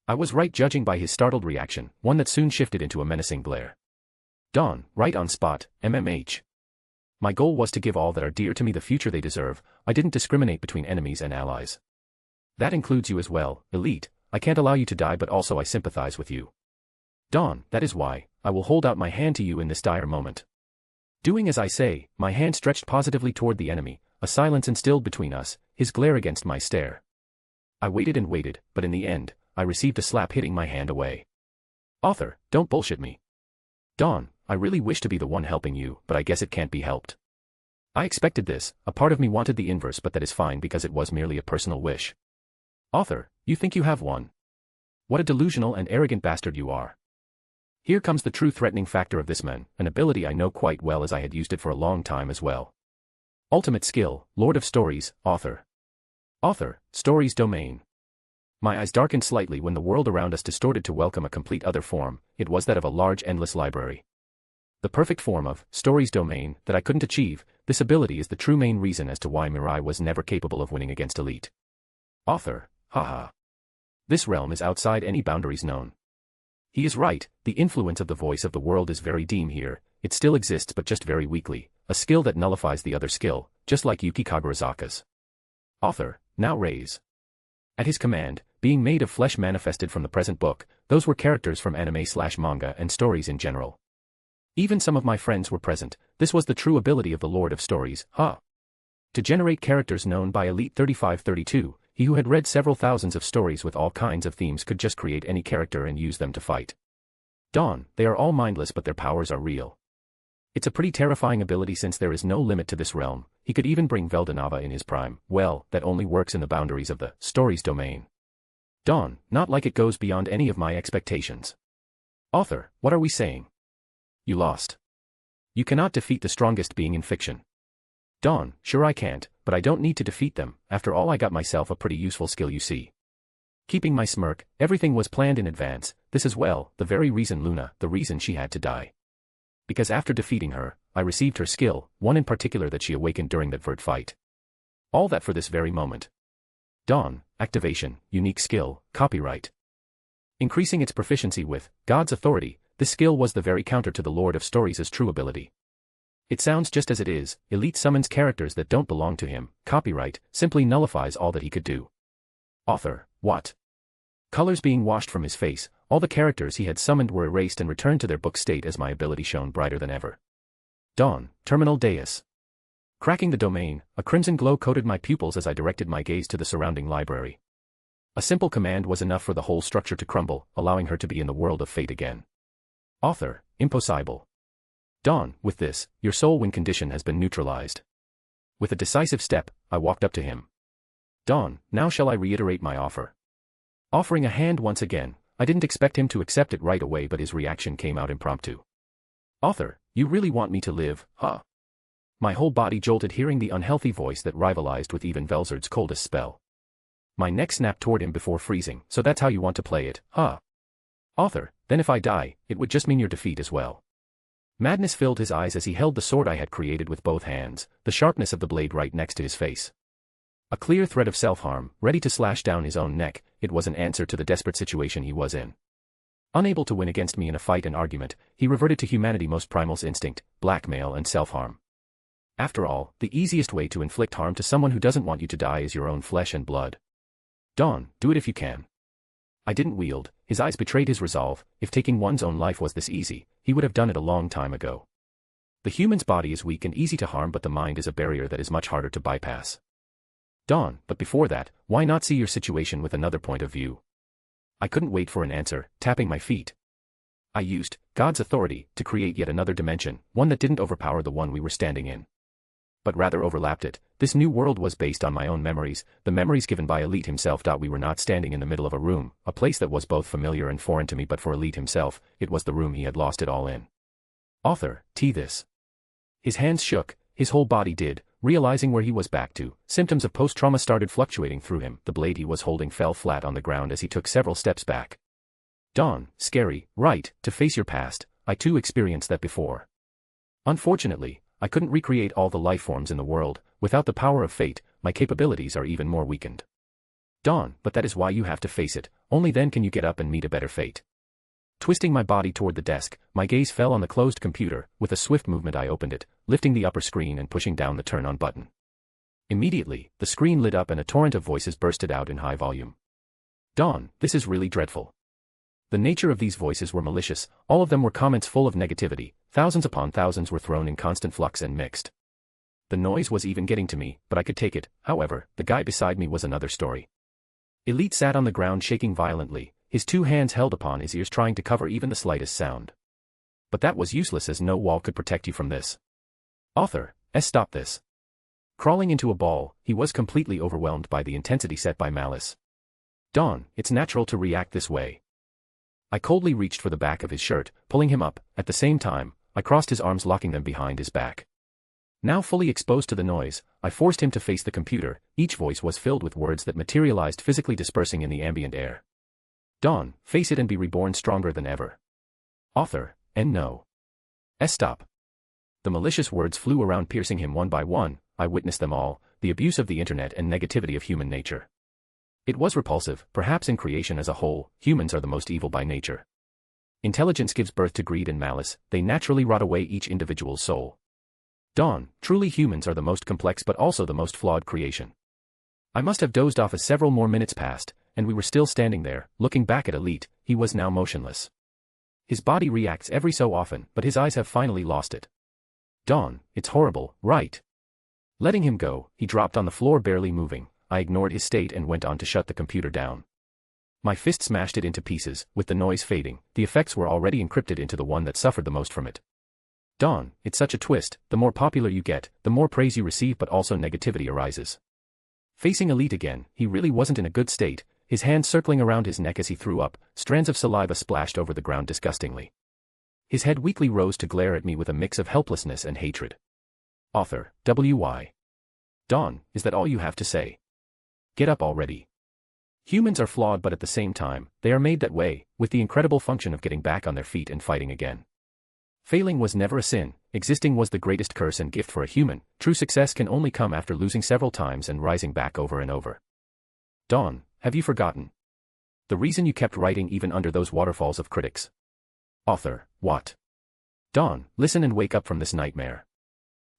Speaker 3: I was right, judging by his startled reaction, one that soon shifted into a menacing glare. Dawn, right on spot, MMH. My goal was to give all that are dear to me the future they deserve. I didn't discriminate between enemies and allies. That includes you as well, Elite. I can't allow you to die, but also I sympathize with you. Dawn, that is why, I will hold out my hand to you in this dire moment. Doing as I say, my hand stretched positively toward the enemy, a silence instilled between us, his glare against my stare. I waited and waited, but in the end, I received a slap, hitting my hand away. Author, don't bullshit me. Dawn, I really wish to be the one helping you, but I guess it can't be helped. I expected this, a part of me wanted the inverse, but that is fine because it was merely a personal wish. Author, you think you have one? What a delusional and arrogant bastard you are. Here comes the true threatening factor of this man, an ability I know quite well as I had used it for a long time as well. Ultimate skill, Lord of Stories, Author. Author, Stories Domain. My eyes darkened slightly when the world around us distorted to welcome a complete other form. It was that of a large endless library. The perfect form of Stories Domain that I couldn't achieve. This ability is the true main reason as to why Mirai was never capable of winning against Elite. Author, haha. This realm is outside any boundaries known. He is right, the influence of the voice of the world is very dim here. It still exists but just very weakly, a skill that nullifies the other skill, just like Yuki Kagurazaka's. Author, now raise. At his command, being made of flesh manifested from the present book, those were characters from anime/manga and stories in general. Even some of my friends were present. This was the true ability of the Lord of Stories, to generate characters known by Elite 3532, he who had read several thousands of stories with all kinds of themes could just create any character and use them to fight. Dawn, they are all mindless but their powers are real. It's a pretty terrifying ability since there is no limit to this realm. He could even bring Veldanava in his prime. Well, that only works in the boundaries of the Stories Domain. Dawn, not like it goes beyond any of my expectations. Author, what are we saying? You lost. You cannot defeat the strongest being in fiction. Dawn, sure I can't, but I don't need to defeat them. After all, I got myself a pretty useful skill, you see. Keeping my smirk, everything was planned in advance. This is well, the very reason Luna, the reason she had to die. Because after defeating her, I received her skill, one in particular that she awakened during that vert fight. All that for this very moment. Dawn, activation, unique skill, copyright. Increasing its proficiency with God's authority, this skill was the very counter to the Lord of Stories' true ability. It sounds just as it is. Elite summons characters that don't belong to him. Copyright simply nullifies all that he could do. Author, what? Colors being washed from his face, all the characters he had summoned were erased and returned to their book state as my ability shone brighter than ever. Dawn, terminal dais. Cracking the domain, a crimson glow coated my pupils as I directed my gaze to the surrounding library. A simple command was enough for the whole structure to crumble, allowing her to be in the world of fate again. Author, impossible. Dawn, with this, your soul win condition has been neutralized. With a decisive step, I walked up to him. Dawn, now shall I reiterate my offer? Offering a hand once again, I didn't expect him to accept it right away, but his reaction came out impromptu. Author, you really want me to live, huh? My whole body jolted hearing the unhealthy voice that rivalized with even Velzard's coldest spell. My neck snapped toward him before freezing. So that's how you want to play it, huh? Author, then if I die, it would just mean your defeat as well. Madness filled his eyes as he held the sword I had created with both hands, the sharpness of the blade right next to his face. A clear thread of self-harm, ready to slash down his own neck. It was an answer to the desperate situation he was in. Unable to win against me in a fight and argument, he reverted to humanity's most primal instinct, blackmail and self-harm. After all, the easiest way to inflict harm to someone who doesn't want you to die is your own flesh and blood. Dawn, do it if you can. I didn't wield. His eyes betrayed his resolve. If taking one's own life was this easy, he would have done it a long time ago. The human's body is weak and easy to harm, but the mind is a barrier that is much harder to bypass. Dawn, but before that, why not see your situation with another point of view? I couldn't wait for an answer, tapping my feet. I used God's authority to create yet another dimension, one that didn't overpower the one we were standing in, but rather overlapped it. This new world was based on my own memories, the memories given by Elite himself. We were not standing in the middle of a room, a place that was both familiar and foreign to me, but for Elite himself, it was the room he had lost it all in. Author, this. His hands shook, his whole body did, realizing where he was back to. Symptoms of post-trauma started fluctuating through him. The blade he was holding fell flat on the ground as he took several steps back. Dawn, scary, right, to face your past. I too experienced that before. Unfortunately, I couldn't recreate all the life forms in the world. Without the power of fate, my capabilities are even more weakened. Dawn, but that is why you have to face it. Only then can you get up and meet a better fate. Twisting my body toward the desk, my gaze fell on the closed computer. With a swift movement I opened it, lifting the upper screen and pushing down the turn-on button. Immediately, the screen lit up and a torrent of voices bursted out in high volume. Dawn, this is really dreadful. The nature of these voices were malicious. All of them were comments full of negativity. Thousands upon thousands were thrown in constant flux and mixed. The noise was even getting to me, but I could take it. However, the guy beside me was another story. Elite sat on the ground shaking violently, his two hands held upon his ears trying to cover even the slightest sound. But that was useless as no wall could protect you from this. Author, stop this. Crawling into a ball, he was completely overwhelmed by the intensity set by malice. Dawn, it's natural to react this way. I coldly reached for the back of his shirt, pulling him up. At the same time, I crossed his arms, locking them behind his back. Now fully exposed to the noise, I forced him to face the computer. Each voice was filled with words that materialized, physically dispersing in the ambient air. Dawn, face it and be reborn stronger than ever. Author, no. Stop. The malicious words flew around, piercing him one by one. I witnessed them all, the abuse of the internet and negativity of human nature. It was repulsive. Perhaps in creation as a whole, humans are the most evil by nature. Intelligence gives birth to greed and malice, they naturally rot away each individual's soul. Dawn, truly humans are the most complex but also the most flawed creation. I must have dozed off as several more minutes passed, and we were still standing there, looking back at Elite. He was now motionless. His body reacts every so often, but his eyes have finally lost it. Dawn, it's horrible, right? Letting him go, he dropped on the floor, barely moving. I ignored his state and went on to shut the computer down. My fist smashed it into pieces. With the noise fading, the effects were already encrypted into the one that suffered the most from it. Dawn, it's such a twist. The more popular you get, the more praise you receive, but also negativity arises. Facing Elite again, he really wasn't in a good state, his hand circling around his neck as he threw up. Strands of saliva splashed over the ground disgustingly. His head weakly rose to glare at me with a mix of helplessness and hatred. Author, W.Y. Dawn, is that all you have to say? Get up already. Humans are flawed, but at the same time, they are made that way, with the incredible function of getting back on their feet and fighting again. Failing was never a sin, existing was the greatest curse and gift for a human. True success can only come after losing several times and rising back over and over. Dawn, have you forgotten? The reason you kept writing even under those waterfalls of critics. Author, what? Dawn, listen and wake up from this nightmare.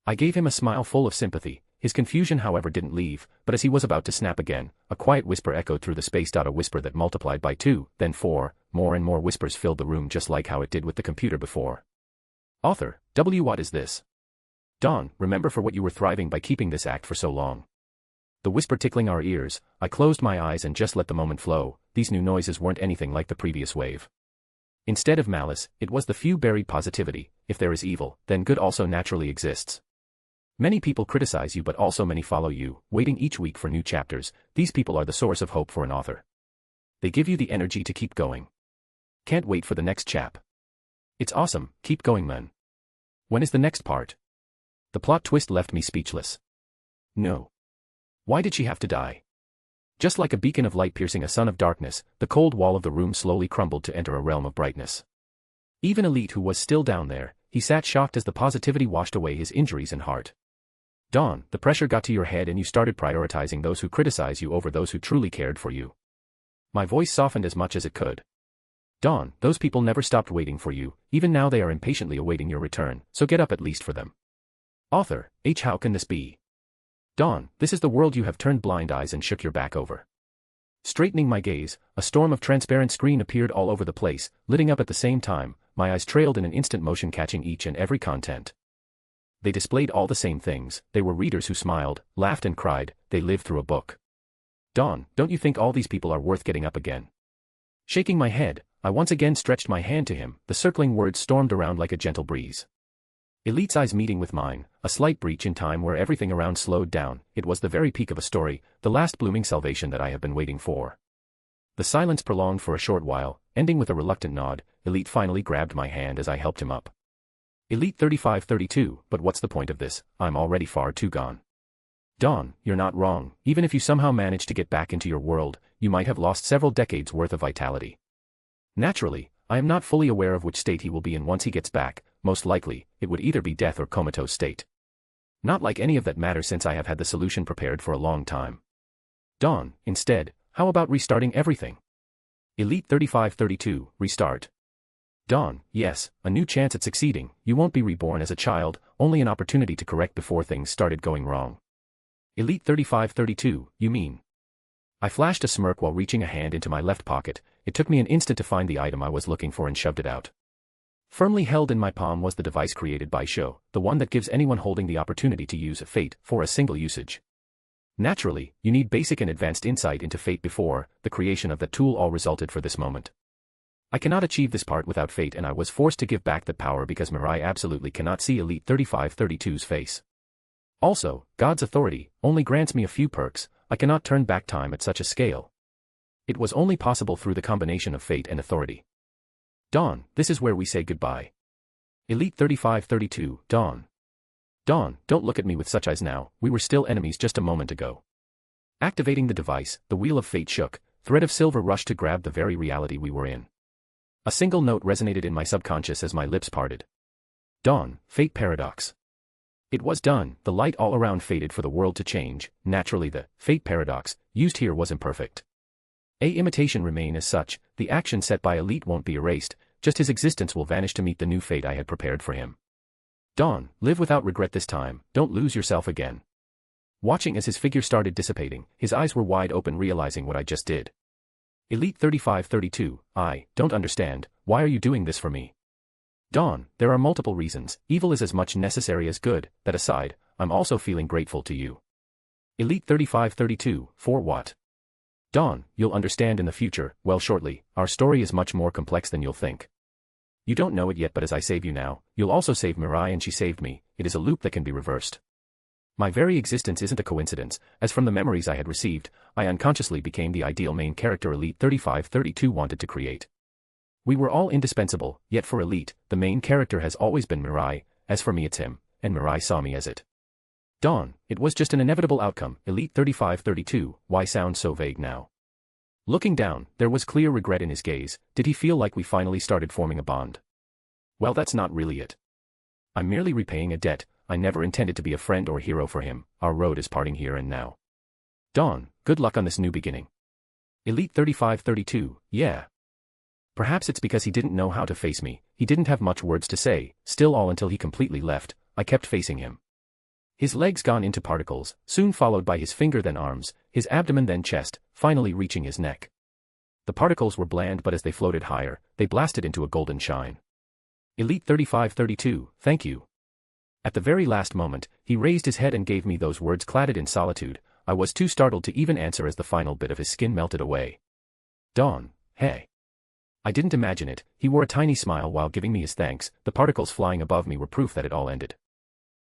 Speaker 3: I gave him a smile full of sympathy. His confusion, however, didn't leave, but as he was about to snap again, a quiet whisper echoed through the space. A whisper that multiplied by 2, then 4, more and more whispers filled the room, just like how it did with the computer before. Author, what is this? Dawn, remember for what you were thriving by keeping this act for so long. The whisper tickling our ears, I closed my eyes and just let the moment flow. These new noises weren't anything like the previous wave. Instead of malice, it was the few buried positivity. If there is evil, then good also naturally exists. Many people criticize you, but also many follow you, waiting each week for new chapters. These people are the source of hope for an author. They give you the energy to keep going. Can't wait for the next chap. It's awesome, keep going, man. When is the next part? The plot twist left me speechless. No. Why did she have to die? Just like a beacon of light piercing a sun of darkness, the cold wall of the room slowly crumbled to enter a realm of brightness. Even Elite, who was still down there, he sat shocked as the positivity washed away his injuries and heart. Dawn, the pressure got to your head and you started prioritizing those who criticize you over those who truly cared for you. My voice softened as much as it could. Dawn, those people never stopped waiting for you, even now they are impatiently awaiting your return, so get up at least for them. Author, how can this be? Dawn, this is the world you have turned blind eyes and shook your back over. Straightening my gaze, a storm of transparent screen appeared all over the place, lighting up at the same time. My eyes trailed in an instant motion, catching each and every content. They displayed all the same things. They were readers who smiled, laughed and cried. They lived through a book. Dawn, don't you think all these people are worth getting up again? Shaking my head, I once again stretched my hand to him. The circling words stormed around like a gentle breeze. Elite's eyes meeting with mine, a slight breach in time where everything around slowed down. It was the very peak of a story, the last blooming salvation that I have been waiting for. The silence prolonged for a short while, ending with a reluctant nod. Elite finally grabbed my hand as I helped him up. Elite 3532, but what's the point of this? I'm already far too gone. Dawn, you're not wrong. Even if you somehow managed to get back into your world, you might have lost several decades worth of vitality. Naturally, I am not fully aware of which state he will be in once he gets back. Most likely, it would either be death or comatose state. Not like any of that matters since I have had the solution prepared for a long time. Dawn, instead, how about restarting everything? Elite 3532, restart. Dawn, yes, a new chance at succeeding. You won't be reborn as a child, only an opportunity to correct before things started going wrong. Elite 3532, you mean? I flashed a smirk while reaching a hand into my left pocket. It took me an instant to find the item I was looking for and shoved it out. Firmly held in my palm was the device created by Sho, the one that gives anyone holding the opportunity to use Fate for a single usage. Naturally, you need basic and advanced insight into Fate before the creation of that tool all resulted for this moment. I cannot achieve this part without fate, and I was forced to give back that power because Mirai absolutely cannot see Elite 3532's face. Also, God's authority only grants me a few perks. I cannot turn back time at such a scale. It was only possible through the combination of fate and authority. Dawn, this is where we say goodbye. Elite 3532, Dawn. Dawn, don't look at me with such eyes now, we were still enemies just a moment ago. Activating the device, the wheel of fate shook, thread of silver rushed to grab the very reality we were in. A single note resonated in my subconscious as my lips parted. Dawn, fate paradox. It was done, the light all around faded for the world to change. Naturally the fate paradox used here was imperfect. A imitation remain as such, the action set by Elite won't be erased, just his existence will vanish to meet the new fate I had prepared for him. Dawn, live without regret this time, don't lose yourself again. Watching as his figure started dissipating, his eyes were wide open realizing what I just did. Elite 3532, I don't understand, why are you doing this for me? Dawn, there are multiple reasons, evil is as much necessary as good, that aside, I'm also feeling grateful to you. Elite 3532, for what? Dawn, you'll understand in the future, well shortly, our story is much more complex than you'll think. You don't know it yet, but as I save you now, you'll also save Mirai and she saved me, it is a loop that can be reversed. My very existence isn't a coincidence, as from the memories I had received, I unconsciously became the ideal main character Elite 3532 wanted to create. We were all indispensable, yet for Elite, the main character has always been Mirai, as for me it's him, and Mirai saw me as it. Dawn, it was just an inevitable outcome, Elite 3532, why sound so vague now? Looking down, there was clear regret in his gaze, did he feel like we finally started forming a bond? Well, that's not really it. I'm merely repaying a debt, I never intended to be a friend or hero for him, our road is parting here and now. Dawn, good luck on this new beginning. Elite 3532, yeah. Perhaps it's because he didn't know how to face me, he didn't have much words to say, still all until he completely left, I kept facing him. His legs gone into particles, soon followed by his finger then arms, his abdomen then chest, finally reaching his neck. The particles were bland but as they floated higher, they blasted into a golden shine. Elite 3532, thank you. At the very last moment, he raised his head and gave me those words cladded in solitude, I was too startled to even answer as the final bit of his skin melted away. Dawn, hey. I didn't imagine it, he wore a tiny smile while giving me his thanks, the particles flying above me were proof that it all ended.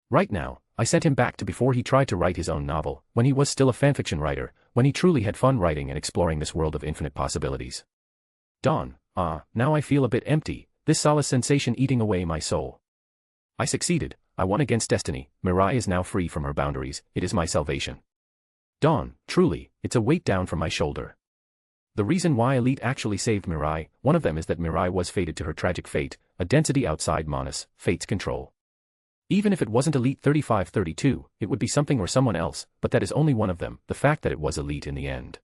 Speaker 3: Right now, I sent him back to before he tried to write his own novel, when he was still a fanfiction writer, when he truly had fun writing and exploring this world of infinite possibilities. Dawn, now I feel a bit empty, this solace sensation eating away my soul. I succeeded, I won against destiny, Mirai is now free from her boundaries, it is my salvation. Dawn, truly, it's a weight down from my shoulder. The reason why Elite actually saved Mirai, one of them is that Mirai was fated to her tragic fate, a density outside Manus, fate's control. Even if it wasn't Elite 3532, it would be something or someone else, but that is only one of them, the fact that it was Elite in the end.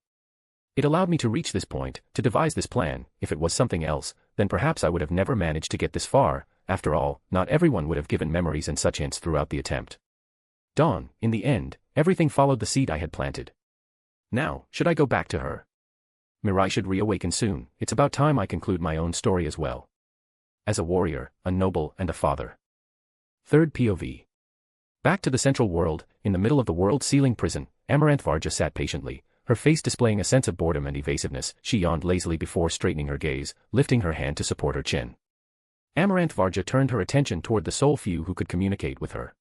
Speaker 3: It allowed me to reach this point, to devise this plan, if it was something else, then perhaps I would have never managed to get this far, after all, not everyone would have given memories and such hints throughout the attempt. Dawn, in the end, everything followed the seed I had planted. Now, should I go back to her? Mirai should reawaken soon, it's about time I conclude my own story as well. As a warrior, a noble, and a father. Third POV. Back to the central world, in the middle of the world-sealing prison, Amaranth Varja sat patiently, her face displaying a sense of boredom and evasiveness. She yawned lazily before straightening her gaze, lifting her hand to support her chin. Amaranth Varja turned her attention toward the sole few who could communicate with her.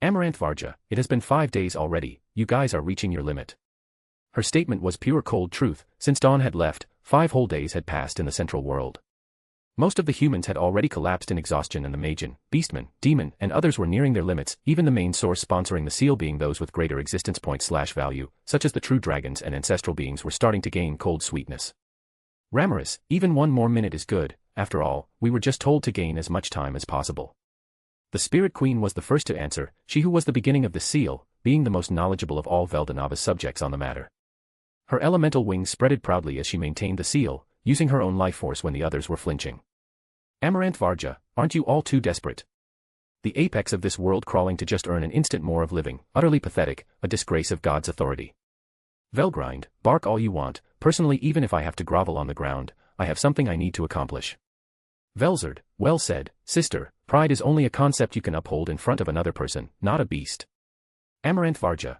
Speaker 3: Amaranth Varja, it has been 5 days already, you guys are reaching your limit. Her statement was pure cold truth, since Dawn had left, 5 whole days had passed in the central world. Most of the humans had already collapsed in exhaustion and the Magian, Beastman, Demon, and others were nearing their limits, even the main source sponsoring the seal being those with greater existence points/value, such as the true dragons and ancestral beings were starting to gain cold sweetness. Ramirez, even 1 more minute is good, after all, we were just told to gain as much time as possible. The Spirit Queen was the first to answer, she who was the beginning of the seal, being the most knowledgeable of all Veldanava's subjects on the matter. Her elemental wings spreaded proudly as she maintained the seal, using her own life force when the others were flinching. Amaranth Varja, aren't you all too desperate? The apex of this world crawling to just earn an instant more of living, utterly pathetic, a disgrace of God's authority. Velgrind, bark all you want, personally even if I have to grovel on the ground, I have something I need to accomplish. Velzard, well said, sister, pride is only a concept you can uphold in front of another person, not a beast. Amaranth Varja,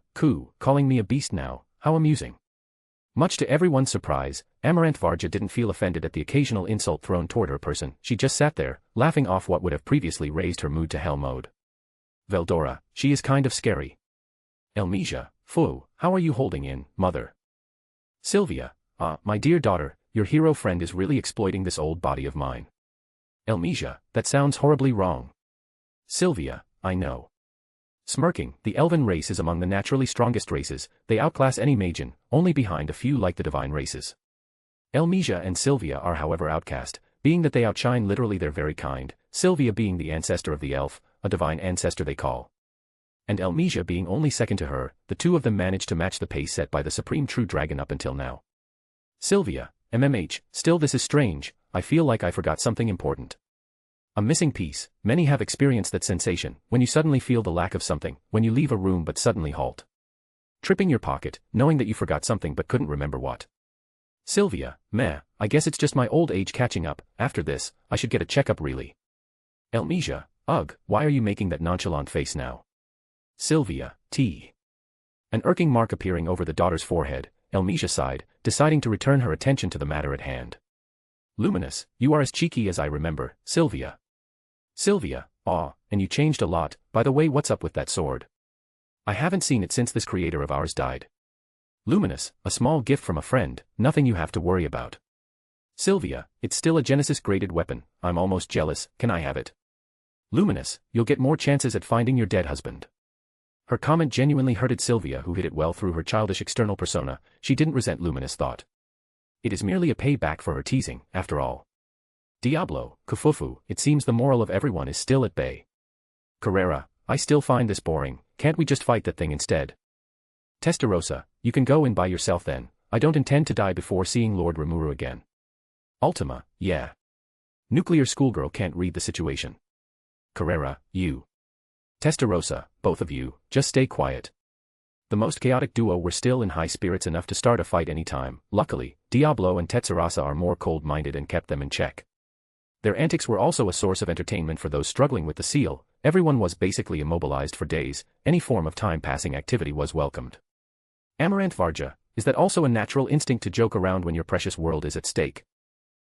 Speaker 3: calling me a beast now, how amusing. Much to everyone's surprise, Amaranth Varja didn't feel offended at the occasional insult thrown toward her person. She just sat there, laughing off what would have previously raised her mood to hell mode. Veldora, she is kind of scary. Elmesia, Fu, how are you holding in, mother? Sylvia, my dear daughter, your hero friend is really exploiting this old body of mine. Elmesia, that sounds horribly wrong. Sylvia, I know. Smirking, the elven race is among the naturally strongest races, they outclass any Magian, only behind a few like the divine races. Elmesia and Sylvia are however outcast, being that they outshine literally their very kind, Sylvia being the ancestor of the elf, a divine ancestor they call. And Elmesia being only second to her, the two of them managed to match the pace set by the supreme true dragon up until now. Sylvia, still this is strange, I feel like I forgot something important. A missing piece, many have experienced that sensation, when you suddenly feel the lack of something, when you leave a room but suddenly halt. Tripping your pocket, knowing that you forgot something but couldn't remember what. Sylvia, meh, I guess it's just my old age catching up, after this, I should get a checkup really. Elmesia, ugh, why are you making that nonchalant face now? Sylvia, An irking mark appearing over the daughter's forehead, Elmesia sighed, deciding to return her attention to the matter at hand. Luminous, you are as cheeky as I remember, Sylvia. Sylvia, and you changed a lot, by the way what's up with that sword? I haven't seen it since this creator of ours died. Luminous, a small gift from a friend, nothing you have to worry about. Sylvia, it's still a Genesis-graded weapon, I'm almost jealous, can I have it? Luminous, you'll get more chances at finding your dead husband. Her comment genuinely hurted Sylvia who hid it well through her childish external persona, she didn't resent Luminous' thought. It is merely a payback for her teasing, after all. Diablo, Kufufu, it seems the moral of everyone is still at bay. Carrera, I still find this boring, can't we just fight that thing instead? Testarossa, you can go in by yourself then, I don't intend to die before seeing Lord Remuru again. Ultima, yeah. Nuclear schoolgirl can't read the situation. Carrera, you. Testarossa, both of you, just stay quiet. The most chaotic duo were still in high spirits enough to start a fight any time. Luckily, Diablo and Tensura are more cold-minded and kept them in check. Their antics were also a source of entertainment for those struggling with the seal, everyone was basically immobilized for days, any form of time-passing activity was welcomed. Amaranth Varja, is that also a natural instinct to joke around when your precious world is at stake?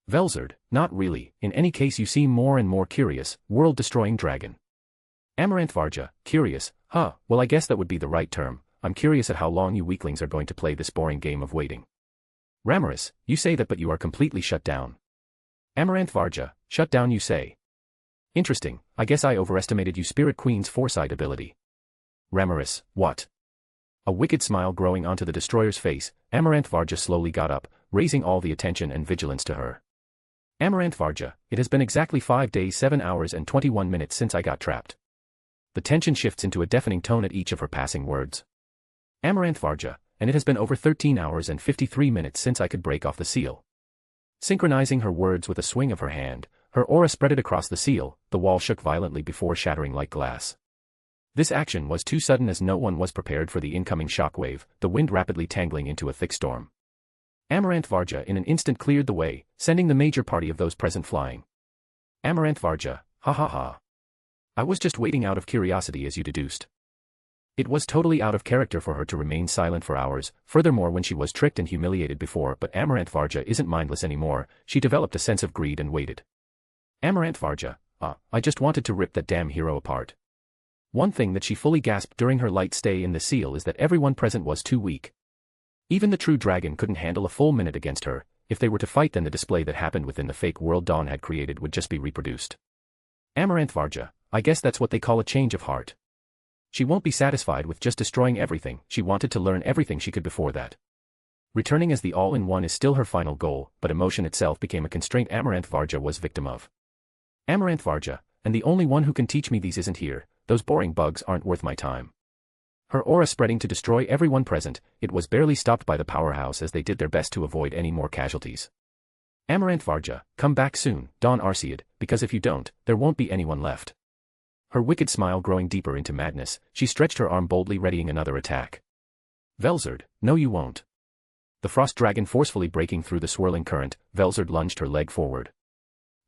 Speaker 3: Velzard, not really, in any case you seem more and more curious, world-destroying dragon. Amaranth Varja, curious, well I guess that would be the right term, I'm curious at how long you weaklings are going to play this boring game of waiting. Ramirez, you say that but you are completely shut down. Amaranth Varja, shut down you say. Interesting, I guess I overestimated you Spirit Queen's foresight ability. Ramirez, what? A wicked smile growing onto the destroyer's face, Amaranth Varja slowly got up, raising all the attention and vigilance to her. Amaranth Varja, it has been exactly 5 days 7 hours and 21 minutes since I got trapped. The tension shifts into a deafening tone at each of her passing words. Amaranth Varja, and it has been over 13 hours and 53 minutes since I could break off the seal. Synchronizing her words with a swing of her hand, her aura spreaded across the seal, the wall shook violently before shattering like glass. This action was too sudden as no one was prepared for the incoming shockwave, the wind rapidly tangling into a thick storm. Amaranth Varja in an instant cleared the way, sending the major party of those present flying. Amaranth Varja, ha ha ha. I was just waiting out of curiosity as you deduced. It was totally out of character for her to remain silent for hours, furthermore when she was tricked and humiliated before, but Amaranth Varja isn't mindless anymore, she developed a sense of greed and waited. Amaranth Varja, I just wanted to rip that damn hero apart. One thing that she fully gasped during her light stay in the seal is that everyone present was too weak. Even the true dragon couldn't handle a full minute against her, if they were to fight then the display that happened within the fake world Dawn had created would just be reproduced. Amaranth Varja, I guess that's what they call a change of heart. She won't be satisfied with just destroying everything, she wanted to learn everything she could before that. Returning as the all-in-one is still her final goal, but emotion itself became a constraint Amaranth Varja was victim of. Amaranth Varja, and the only one who can teach me these isn't here, those boring bugs aren't worth my time. Her aura spreading to destroy everyone present, it was barely stopped by the powerhouse as they did their best to avoid any more casualties. Amaranth Varja, come back soon, Dawn Arcead, because if you don't, there won't be anyone left. Her wicked smile growing deeper into madness, she stretched her arm boldly readying another attack. Velzard, no you won't. The frost dragon forcefully breaking through the swirling current, Velzard lunged her leg forward.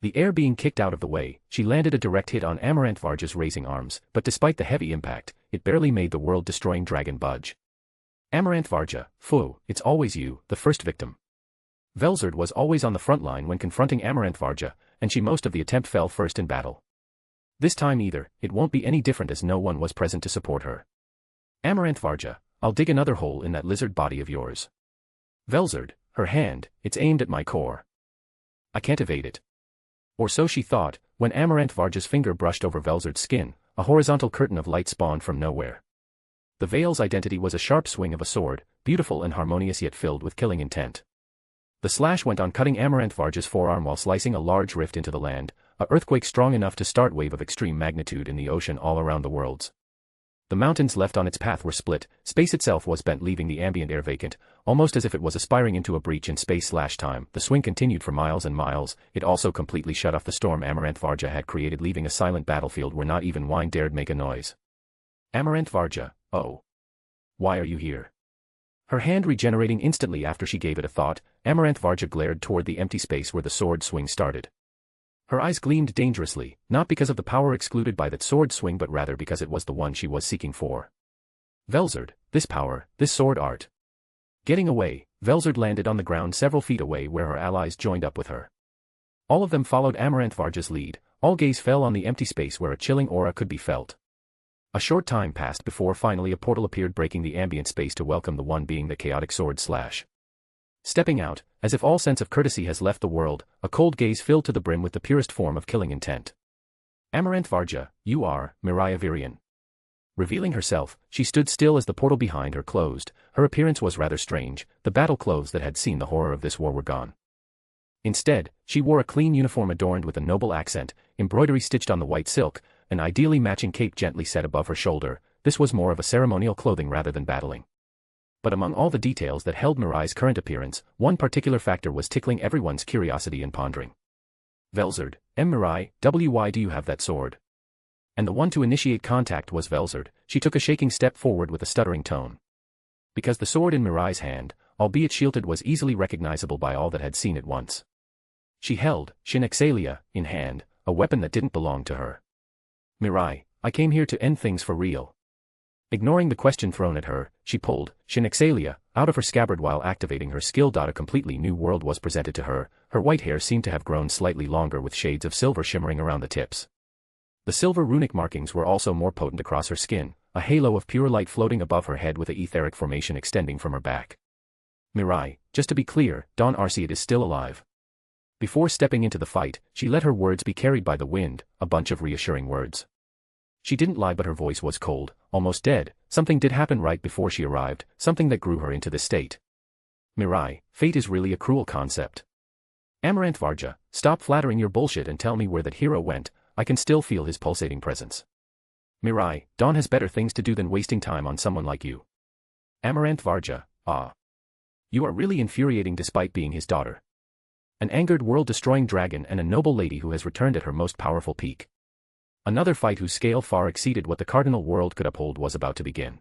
Speaker 3: The air being kicked out of the way, she landed a direct hit on Amaranth Varja's raising arms, but despite the heavy impact, it barely made the world-destroying dragon budge. Amaranth Varja, phew, it's always you, the first victim. Velzard was always on the front line when confronting Amaranth Varja, and she most of the attempt fell first in battle. This time either, it won't be any different as no one was present to support her. Amaranth Varja, I'll dig another hole in that lizard body of yours. Velzard, her hand, it's aimed at my core. I can't evade it. Or so she thought, when Amaranth Varja's finger brushed over Velzard's skin, a horizontal curtain of light spawned from nowhere. The veil's identity was a sharp swing of a sword, beautiful and harmonious yet filled with killing intent. The slash went on cutting Amaranth Varja's forearm while slicing a large rift into the land, a earthquake strong enough to start wave of extreme magnitude in the ocean all around the worlds. The mountains left on its path were split, space itself was bent leaving the ambient air vacant, almost as if it was aspiring into a breach in space/time. The swing continued for miles and miles, it also completely shut off the storm Amaranth Varja had created leaving a silent battlefield where not even wine dared make a noise. Amaranth Varja, oh. Why are you here? Her hand regenerating instantly after she gave it a thought, Amaranth Varja glared toward the empty space where the sword swing started. Her eyes gleamed dangerously, not because of the power excluded by that sword swing but rather because it was the one she was seeking for. Velzard, this power, this sword art. Getting away, Velzard landed on the ground several feet away where her allies joined up with her. All of them followed Amaranth Varja's lead, all gaze fell on the empty space where a chilling aura could be felt. A short time passed before finally a portal appeared breaking the ambient space to welcome the one being the chaotic sword slash. Stepping out, as if all sense of courtesy has left the world, a cold gaze filled to the brim with the purest form of killing intent. Amaranth Varja, you are, Mirai Virian. Revealing herself, she stood still as the portal behind her closed. Her appearance was rather strange, the battle clothes that had seen the horror of this war were gone. Instead, she wore a clean uniform adorned with a noble accent, embroidery stitched on the white silk, an ideally matching cape gently set above her shoulder. This was more of a ceremonial clothing rather than battling. But among all the details that held Mirai's current appearance, one particular factor was tickling everyone's curiosity and pondering. Velzard, Mirai, why do you have that sword? And the one to initiate contact was Velzard. She took a shaking step forward with a stuttering tone. Because the sword in Mirai's hand, albeit shielded, was easily recognizable by all that had seen it once. She held, Shinexalia, in hand, a weapon that didn't belong to her. Mirai, I came here to end things for real. Ignoring the question thrown at her, she pulled Shinexalia out of her scabbard while activating her skill. A completely new world was presented to her. Her white hair seemed to have grown slightly longer with shades of silver shimmering around the tips. The silver runic markings were also more potent across her skin, a halo of pure light floating above her head with an etheric formation extending from her back. Mirai, just to be clear, Don Arcead is still alive. Before stepping into the fight, she let her words be carried by the wind, a bunch of reassuring words. She didn't lie but her voice was cold, almost dead. Something did happen right before she arrived, something that grew her into this state. Mirai, fate is really a cruel concept. Amaranth Varja, stop flattering your bullshit and tell me where that hero went. I can still feel his pulsating presence. Mirai, Don has better things to do than wasting time on someone like you. Amaranth Varja, ah. You are really infuriating despite being his daughter. An angered world-destroying dragon and a noble lady who has returned at her most powerful peak. Another fight whose scale far exceeded what the cardinal world could uphold was about to begin.